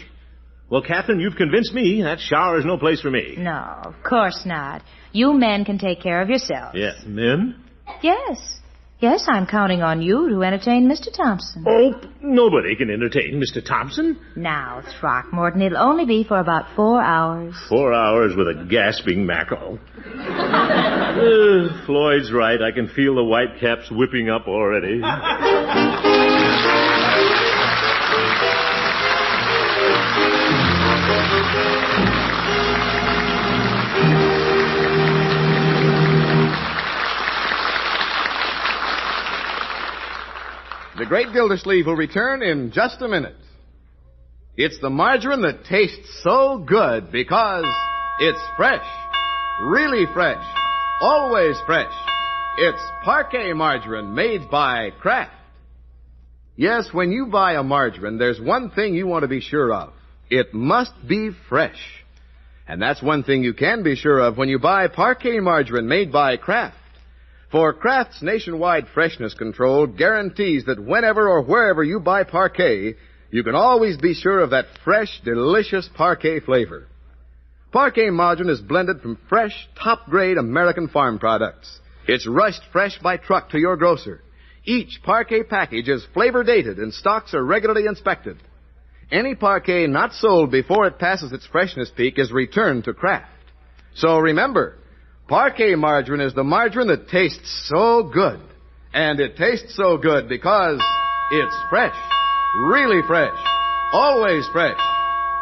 V: Well, Catherine, you've convinced me that shower is no place for me.
L: No, of course not. You men can take care of yourselves.
V: Yeah, men?
L: Yes. Yes, I'm counting on you to entertain Mr. Thompson.
V: Oh, nobody can entertain Mr. Thompson.
L: Now, Throckmorton, it'll only be for about 4 hours.
V: 4 hours with a gasping mackerel. Floyd's right. I can feel the whitecaps whipping up already.
K: The Great Gildersleeve will return in just a minute. It's the margarine that tastes so good because it's fresh, really fresh, always fresh. It's Parquet margarine made by Kraft. Yes, when you buy a margarine, there's one thing you want to be sure of. It must be fresh. And that's one thing you can be sure of when you buy Parquet margarine made by Kraft. For Kraft's nationwide freshness control guarantees that whenever or wherever you buy Parquet, you can always be sure of that fresh, delicious Parquet flavor. Parquet margarine is blended from fresh, top-grade American farm products. It's rushed fresh by truck to your grocer. Each Parquet package is flavor-dated and stocks are regularly inspected. Any Parquet not sold before it passes its freshness peak is returned to Kraft. So remember, Parquet margarine is the margarine that tastes so good. And it tastes so good because it's fresh, really fresh, always fresh.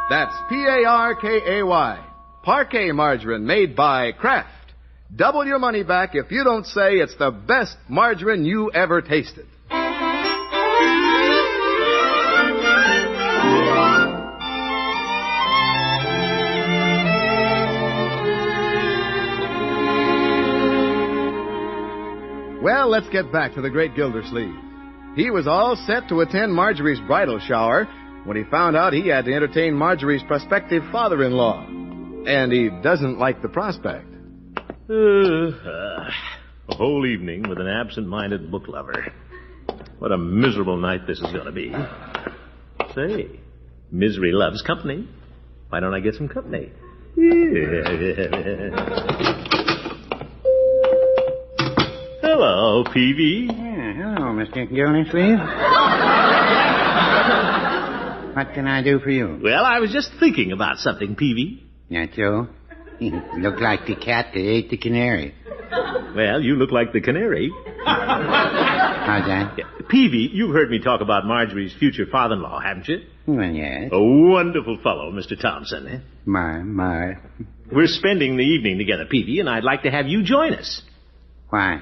K: That's P-A-R-K-A-Y. Parquet margarine made by Kraft. Double your money back if you don't say it's the best margarine you ever tasted. Well, let's get back to the Great Gildersleeve. He was all set to attend Marjorie's bridal shower when he found out he had to entertain Marjorie's prospective father-in-law. And he doesn't like the prospect.
V: A whole evening with an absent-minded book lover. What a miserable night this is going to be. Say, misery loves company. Why don't I get some company? Hello, Peavy.
A: Yeah, hello, Mr. Gildersleeve. What can I do for you?
V: Well, I was just thinking about something, Peavy.
A: That so? You look like the cat that ate the canary.
V: Well, you look like the canary.
A: How's that?
V: Yeah. Peavy, you've heard me talk about Marjorie's future father-in-law, haven't you?
A: Well, yes.
V: A wonderful fellow, Mr. Thompson. Eh?
A: My.
V: We're spending the evening together, Peavy, and I'd like to have you join us.
A: Why?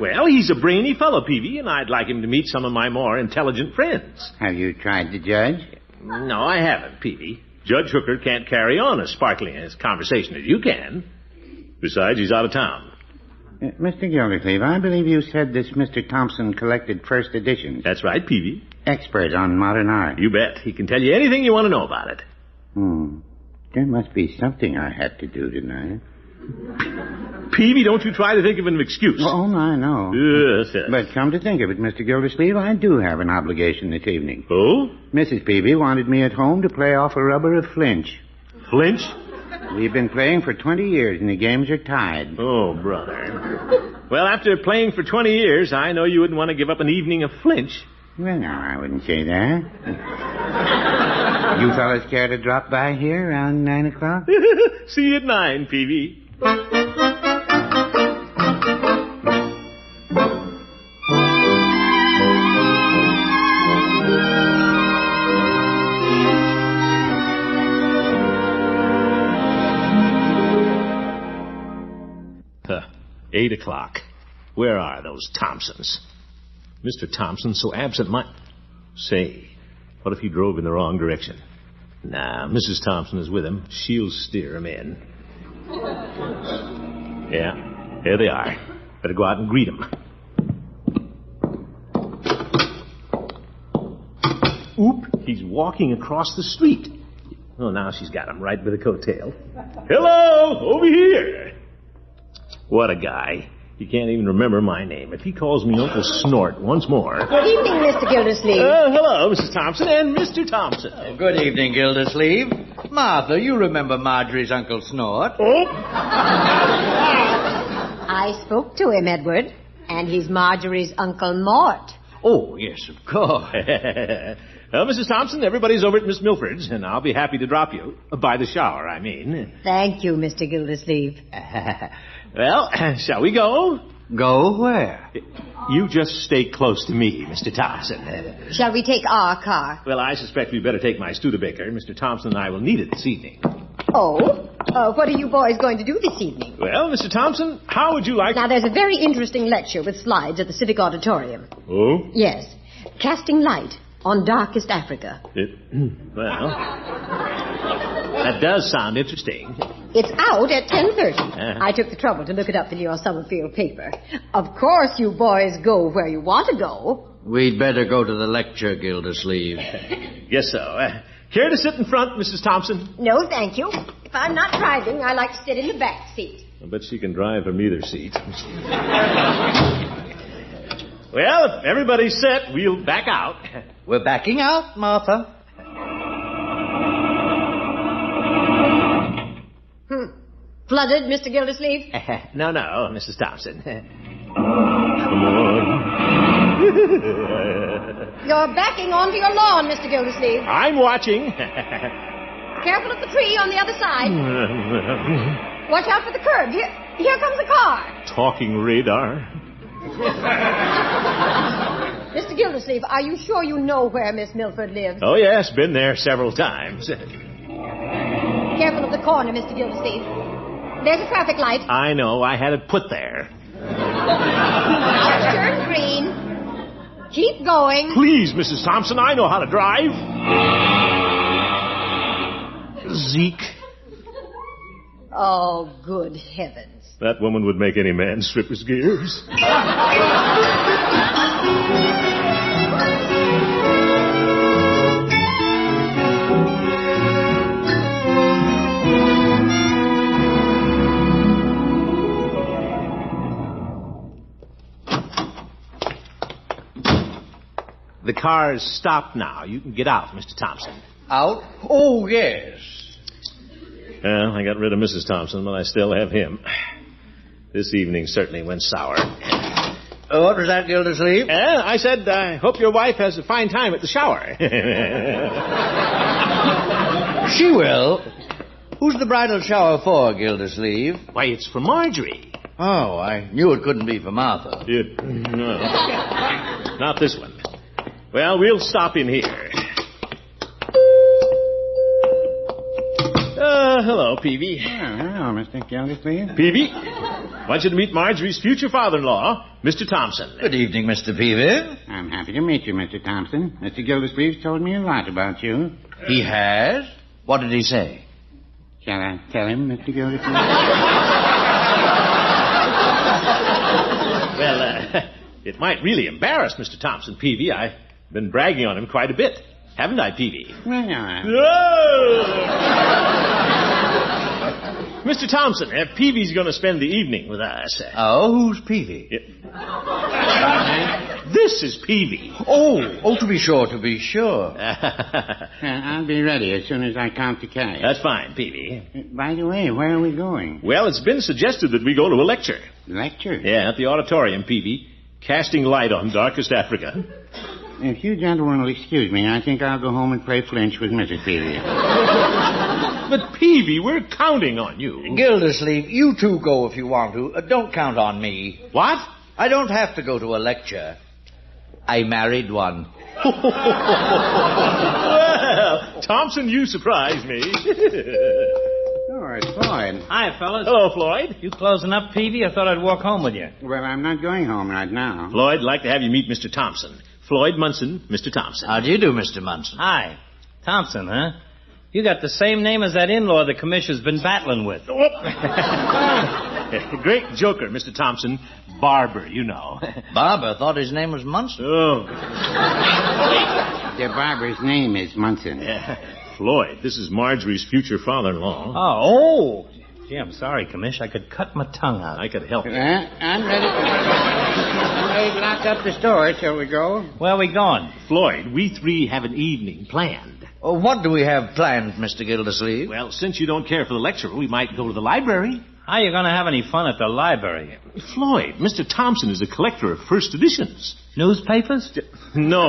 V: Well, he's a brainy fellow, Peavy, and I'd like him to meet some of my more intelligent friends.
A: Have you tried the judge?
V: No, I haven't, Peavy. Judge Hooker can't carry on as sparkling a conversation as you can. Besides, he's out of town.
A: Mr. Gildersleeve, I believe you said this Mr. Thompson collected first editions.
V: That's right, Peavy.
A: Expert on modern art.
V: You bet. He can tell you anything you want to know about it.
A: There must be something I had to do tonight.
V: Peavy, don't you try to think of an excuse.
A: Oh, I know.
V: Yes.
A: But come to think of it, Mr. Gildersleeve, I do have an obligation this evening.
V: Oh?
A: Mrs. Peavy wanted me at home to play off a rubber of flinch.
V: Flinch?
A: We've been playing for 20 years, and the games are tied.
V: Oh, brother. Well, after playing for 20 years, I know you wouldn't want to give up an evening of flinch.
A: Well, no, I wouldn't say that. You fellas care to drop by here around 9 o'clock?
V: See you at 9, Peavy. Huh. 8 o'clock. Where are those Thompsons? Mr. Thompson so absent-minded. Say, what if he drove in the wrong direction? Now, Mrs. Thompson is with him. She'll steer him in. Yeah, there they are. Better go out and greet them. Oop, he's walking across the street. Oh, now she's got him right by the coattail. Hello, over here. What a guy. He can't even remember my name. If he calls me Uncle Snort once more...
N: Good evening, Mr. Gildersleeve.
V: Hello, Mrs. Thompson and Mr. Thompson.
O: Oh, good evening, Gildersleeve. Martha, you remember Marjorie's Uncle Snort?
N: Oh. I spoke to him, Edward, and he's Marjorie's Uncle Mort.
O: Oh, yes, of course.
V: Well, Mrs. Thompson, everybody's over at Miss Milford's, and I'll be happy to drop you. By the shower, I mean.
N: Thank you, Mr. Gildersleeve.
V: Well, shall we go?
O: Go where?
V: You just stay close to me, Mr. Thompson.
N: Shall we take our car?
V: Well, I suspect we'd better take my Studebaker. Mr. Thompson and I will need it this evening.
N: Oh? What are you boys going to do this evening?
V: Well, Mr. Thompson, how would you like...
N: Now, there's a very interesting lecture with slides at the Civic Auditorium.
V: Oh?
N: Yes. Casting light on darkest Africa.
V: Well, that does sound interesting.
N: It's out at 10:30. I took the trouble to look it up in your Summerfield paper. Of course you boys go where you want to go.
O: We'd better go to the lecture, Gildersleeve.
V: Guess so. Care to sit in front, Mrs. Thompson?
N: No, thank you. If I'm not driving, I like to sit in the back seat.
V: I bet she can drive from either seat. Well, if everybody's set, we'll back out.
O: We're backing out, Martha.
N: Flooded, Mr. Gildersleeve?
V: No, Mrs. Thompson. Come on.
N: You're backing onto your lawn, Mr. Gildersleeve.
V: I'm watching.
N: Careful of the tree on the other side. Watch out for the curb. Here comes a car.
V: Talking radar.
N: Mr. Gildersleeve, are you sure you know where Miss Milford lives?
V: Oh, yes, been there several times.
N: Careful of the corner, Mr. Gildersleeve. There's a traffic light.
V: I know, I had it put there.
N: Now turn green. Keep going.
V: Please, Mrs. Thompson, I know how to drive. Zeke.
N: Oh, good heavens.
V: That woman would make any man strip his gears. The car is stopped now. You can get out, Mr. Thompson.
O: Out? Oh, yes.
V: Well, I got rid of Mrs. Thompson, but I still have him. This evening certainly went sour.
O: What was that, Gildersleeve?
V: I said, I hope your wife has a fine time at the shower.
O: She will. Who's the bridal shower for, Gildersleeve?
V: Why, it's for Marjorie.
O: Oh, I knew it couldn't be for Martha.
V: No. Not this one. Well, we'll stop in here. Hello, Peavy.
A: Hello, Mr. Gildersleeve.
V: Peavy, want you to meet Marjorie's future father-in-law, Mr. Thompson.
O: Good evening, Mr. Peavy.
A: I'm happy to meet you, Mr. Thompson. Mr. Gildersleeve's told me a lot about you.
O: He has? What did he say?
A: Shall I tell him, Mr. Gildersleeve?
V: Well, it might really embarrass Mr. Thompson, Peavy. I've been bragging on him quite a bit. Haven't I, Peavy?
A: Well, no.
V: Mr. Thompson, Peavy's going to spend the evening with us.
O: Oh, who's Peavy?
V: This is Peavy.
O: Oh, to be sure, to be sure.
A: I'll be ready as soon as I count the cash.
V: That's fine, Peavy.
A: By the way, where are we going?
V: Well, it's been suggested that we go to a lecture.
A: Lecture?
V: Yeah, at the auditorium, Peavy. Casting light on darkest Africa.
A: If you gentlemen will excuse me, I think I'll go home and play flinch with Mrs. Peavy.
V: But, Peavy, we're counting on you.
O: Gildersleeve, you two go if you want to. Don't count on me.
V: What?
O: I don't have to go to a lecture. I married one.
V: Well, Thompson, you surprised me.
A: Oh, it's Floyd.
M: Hi, fellas.
V: Hello, Floyd.
M: You closing up, Peavy? I thought I'd walk home with you.
A: Well, I'm not going home right now.
V: Floyd, I'd like to have you meet Mr. Thompson. Floyd Munson, Mr. Thompson.
O: How do you do, Mr. Munson?
M: Hi. Thompson, huh? You got the same name as that in-law the commissioner's been battling with.
V: Great joker, Mr. Thompson. Barber, you know.
O: Barber thought his name was Munson.
V: Oh.
A: The barber's name is Munson.
V: Floyd, this is Marjorie's future father-in-law.
M: Oh. Gee, I'm sorry, Commish. I could cut my tongue out.
V: I could help you.
A: I'm ready. They lock up the store. Shall we go?
M: Where are we going?
V: Floyd, we three have an evening planned.
O: Oh, what do we have planned, Mr. Gildersleeve?
V: Well, since you don't care for the lecturer, we might go to the library.
M: How are you going to have any fun at the library?
V: Floyd, Mr. Thompson is a collector of first editions.
M: Newspapers?
V: No.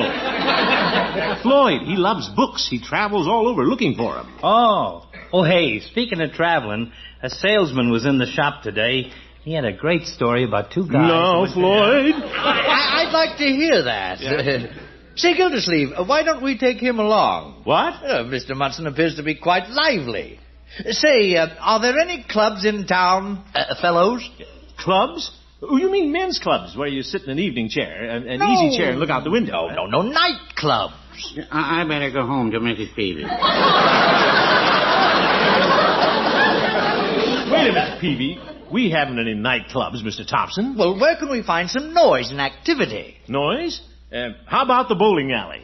V: Floyd, he loves books. He travels all over looking for them.
M: Oh, hey, speaking of traveling, a salesman was in the shop today. He had a great story about two guys.
V: No, Floyd.
O: I'd like to hear that. Yeah. Say, Gildersleeve, why don't we take him along?
V: What?
O: Mr. Munson appears to be quite lively. Say, are there any clubs in town, fellows?
V: Clubs? Oh, you mean men's clubs, where you sit in an evening chair, an easy chair, and look out the window?
O: No, nightclubs.
A: I better go home to Mrs. Peavy.
V: Wait a minute, Peavy. We haven't any nightclubs, Mr. Thompson.
O: Well, where can we find some noise and activity?
V: Noise? How about the bowling alley?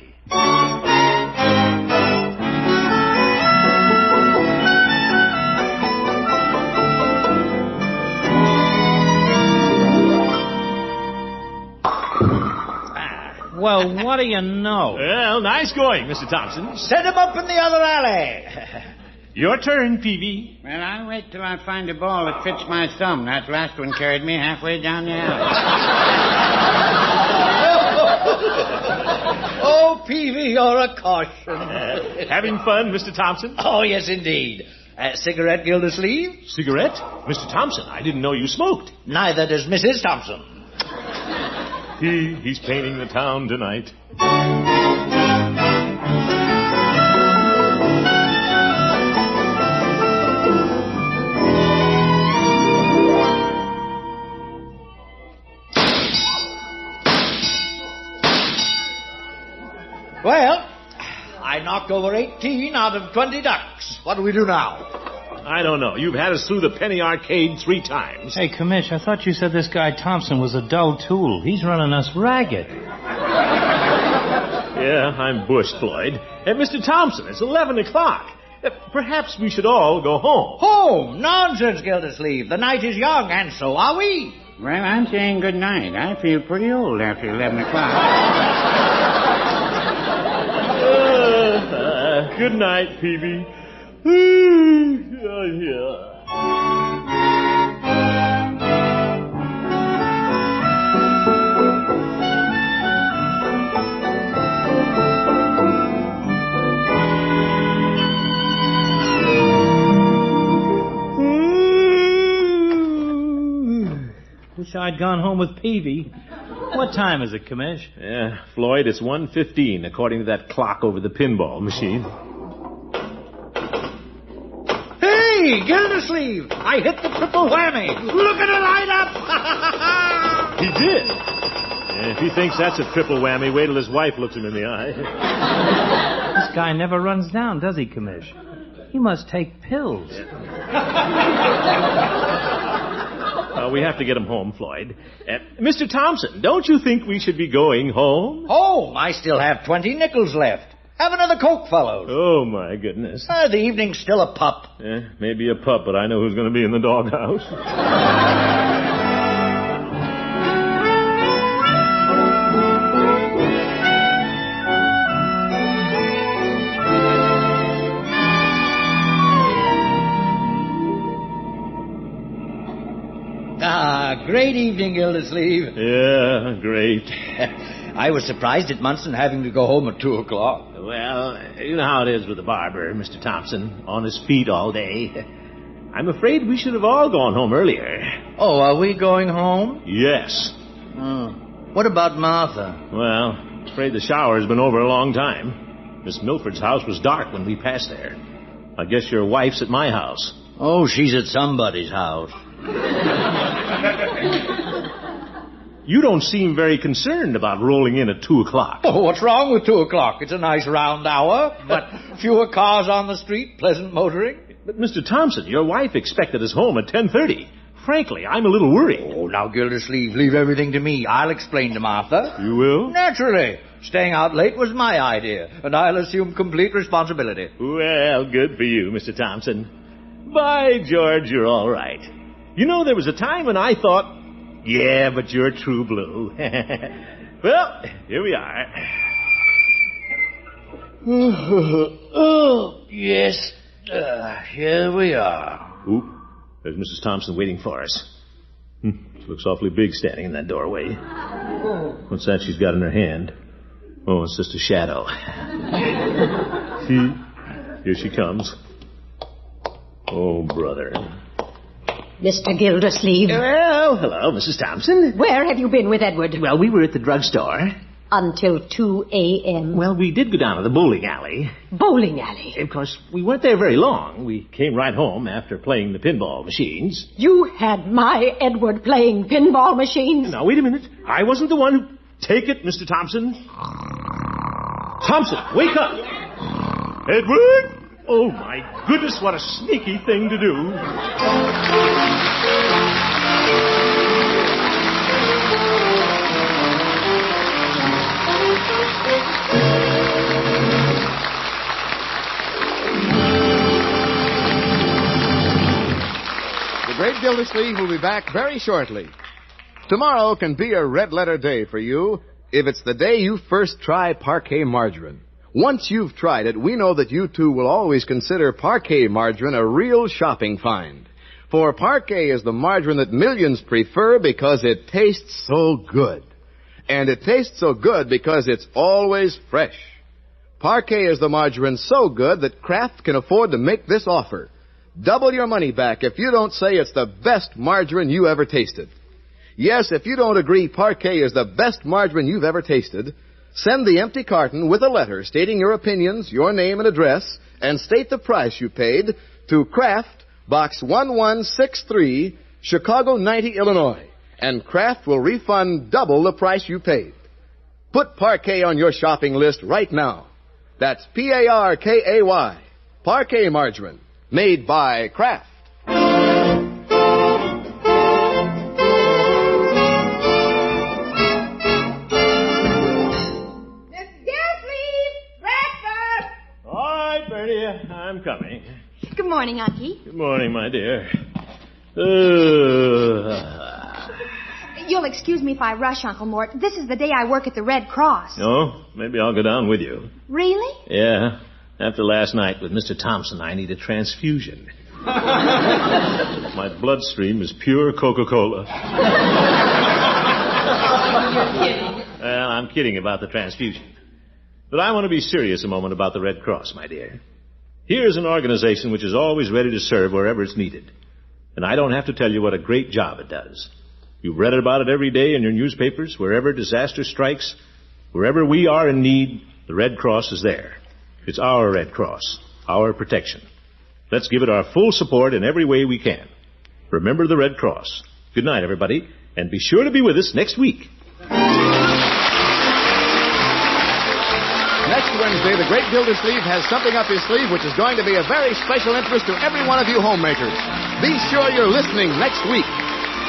M: Well, what do you know?
V: Well, nice going, Mr. Thompson.
O: Set him up in the other alley.
V: Your turn, Peavy.
A: Well, I'll wait till I find a ball that fits my thumb. That last one carried me halfway down the alley.
O: Oh, Peavy, you're a caution.
V: Having fun, Mr. Thompson?
O: Oh, yes, indeed. Cigarette, Gildersleeve?
V: Cigarette? Mr. Thompson, I didn't know you smoked.
O: Neither does Mrs. Thompson.
V: He's painting the town tonight.
O: Well, I knocked over 18 out of 20 ducks. What do we do now?
V: I don't know. You've had us through the penny arcade 3 times.
M: Hey, Commish, I thought you said this guy Thompson was a dull tool. He's running us ragged.
V: Yeah, I'm bushed, Floyd. Mr. Thompson, it's 11 o'clock. Perhaps we should all go home.
O: Home? Nonsense, Gildersleeve. The night is young, and so are we.
A: Well, I'm saying good night. I feel pretty old after 11 o'clock.
V: Good night, Peavy.
M: Wish I'd gone home with Peavy. What time is it, Commish?
V: Yeah, Floyd, it's 1:15, according to that clock over the pinball machine.
O: Hey, Gildersleeve! I hit the triple whammy. Look at it light up!
V: He did. If he thinks that's a triple whammy, wait till his wife looks him in the eye.
M: This guy never runs down, does he, Commish? He must take pills.
V: We have to get him home, Floyd. Mr. Thompson, don't you think we should be going home?
O: Home? I still have 20 nickels left. Have another Coke, fellows.
V: Oh, my goodness.
O: The evening's still a pup.
V: Maybe a pup, but I know who's going to be in the doghouse.
O: Great evening, Gildersleeve.
V: Yeah, great.
O: I was surprised at Munson having to go home at 2 o'clock.
V: Well, you know how it is with the barber, Mr. Thompson, on his feet all day. I'm afraid we should have all gone home earlier.
O: Oh, are we going home?
V: Yes.
O: What about Martha?
V: Well, I'm afraid the shower's been over a long time. Miss Milford's house was dark when we passed there. I guess your wife's at my house.
O: Oh, she's at somebody's house.
V: You don't seem very concerned about rolling in at 2 o'clock.
O: Oh, what's wrong with 2 o'clock? It's a nice round hour, but fewer cars on the street, pleasant motoring.
V: But, Mr. Thompson, your wife expected us home at 10:30. Frankly, I'm a little worried.
O: Oh, now, Gildersleeve, leave everything to me. I'll explain to Martha.
V: You will?
O: Naturally. Staying out late was my idea, and I'll assume complete responsibility.
V: Well, good for you, Mr. Thompson. By George, you're all right. You know, there was a time when I thought, yeah, but you're true blue. Well, here we are.
O: Oh, yes. Here we are.
V: Oop, there's Mrs. Thompson waiting for us. She looks awfully big standing in that doorway. What's that she's got in her hand? Oh, it's just a shadow. See? Here she comes. Oh, brother.
N: Mr. Gildersleeve.
V: Well, hello, Mrs. Thompson.
N: Where have you been with Edward?
V: Well, we were at the drugstore.
N: Until 2 a.m.
V: Well, we did go down to the bowling alley.
N: Bowling alley?
V: Of course, we weren't there very long. We came right home after playing the pinball machines.
N: You had my Edward playing pinball machines?
V: Now, wait a minute. I wasn't the one who... Take it, Mr. Thompson. Thompson, wake up. Edward! Oh, my goodness, what a sneaky thing to do.
K: The Great Gildersleeve will be back very shortly. Tomorrow can be a red-letter day for you if it's the day you first try Parquet margarine. Once you've tried it, we know that you, too, will always consider Parquet margarine a real shopping find. For Parquet is the margarine that millions prefer because it tastes so good. And it tastes so good because it's always fresh. Parquet is the margarine so good that Kraft can afford to make this offer. Double your money back if you don't say it's the best margarine you ever tasted. Yes, if you don't agree Parquet is the best margarine you've ever tasted, send the empty carton with a letter stating your opinions, your name and address, and state the price you paid to Kraft, Box 1163, Chicago 90, Illinois. And Kraft will refund double the price you paid. Put Parquet on your shopping list right now. That's Parkay, Parquet margarine, made by Kraft.
V: I'm coming.
W: Good morning, Unky.
V: Good morning, my dear.
W: You'll excuse me if I rush, Uncle Mort. This is the day I work at the Red Cross.
V: Oh, maybe I'll go down with you.
W: Really?
V: Yeah. After last night with Mr. Thompson, I need a transfusion. My bloodstream is pure Coca-Cola.
W: You're kidding.
V: Well, I'm kidding about the transfusion. But I want to be serious a moment about the Red Cross, my dear. Here's an organization which is always ready to serve wherever it's needed. And I don't have to tell you what a great job it does. You've read about it every day in your newspapers. Wherever disaster strikes, wherever we are in need, the Red Cross is there. It's our Red Cross, our protection. Let's give it our full support in every way we can. Remember the Red Cross. Good night, everybody, and be sure to be with us next week.
K: Next Wednesday, the Great Gildersleeve has something up his sleeve which is going to be of very special interest to every one of you homemakers. Be sure you're listening next week.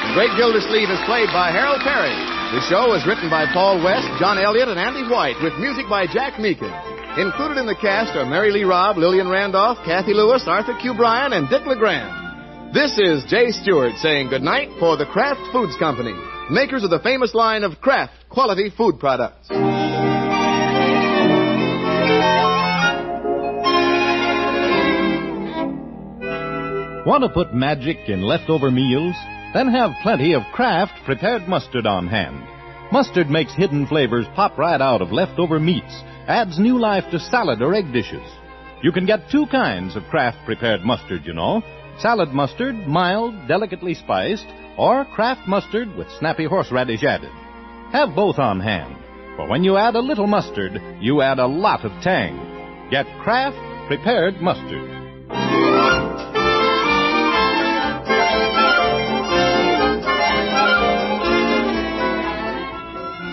K: The Great Gildersleeve is played by Harold Perry. The show is written by Paul West, John Elliott, and Andy White, with music by Jack Meakin. Included in the cast are Mary Lee Robb, Lillian Randolph, Kathy Lewis, Arthur Q. Bryan, and Dick LeGrand. This is Jay Stewart saying goodnight for the Kraft Foods Company, makers of the famous line of Kraft quality food products.
J: Want to put magic in leftover meals? Then have plenty of Kraft prepared mustard on hand. Mustard makes hidden flavors pop right out of leftover meats, adds new life to salad or egg dishes. You can get two kinds of Kraft prepared mustard, you know. Salad mustard, mild, delicately spiced, or Kraft mustard with snappy horseradish added. Have both on hand, for when you add a little mustard, you add a lot of tang. Get Kraft prepared mustard.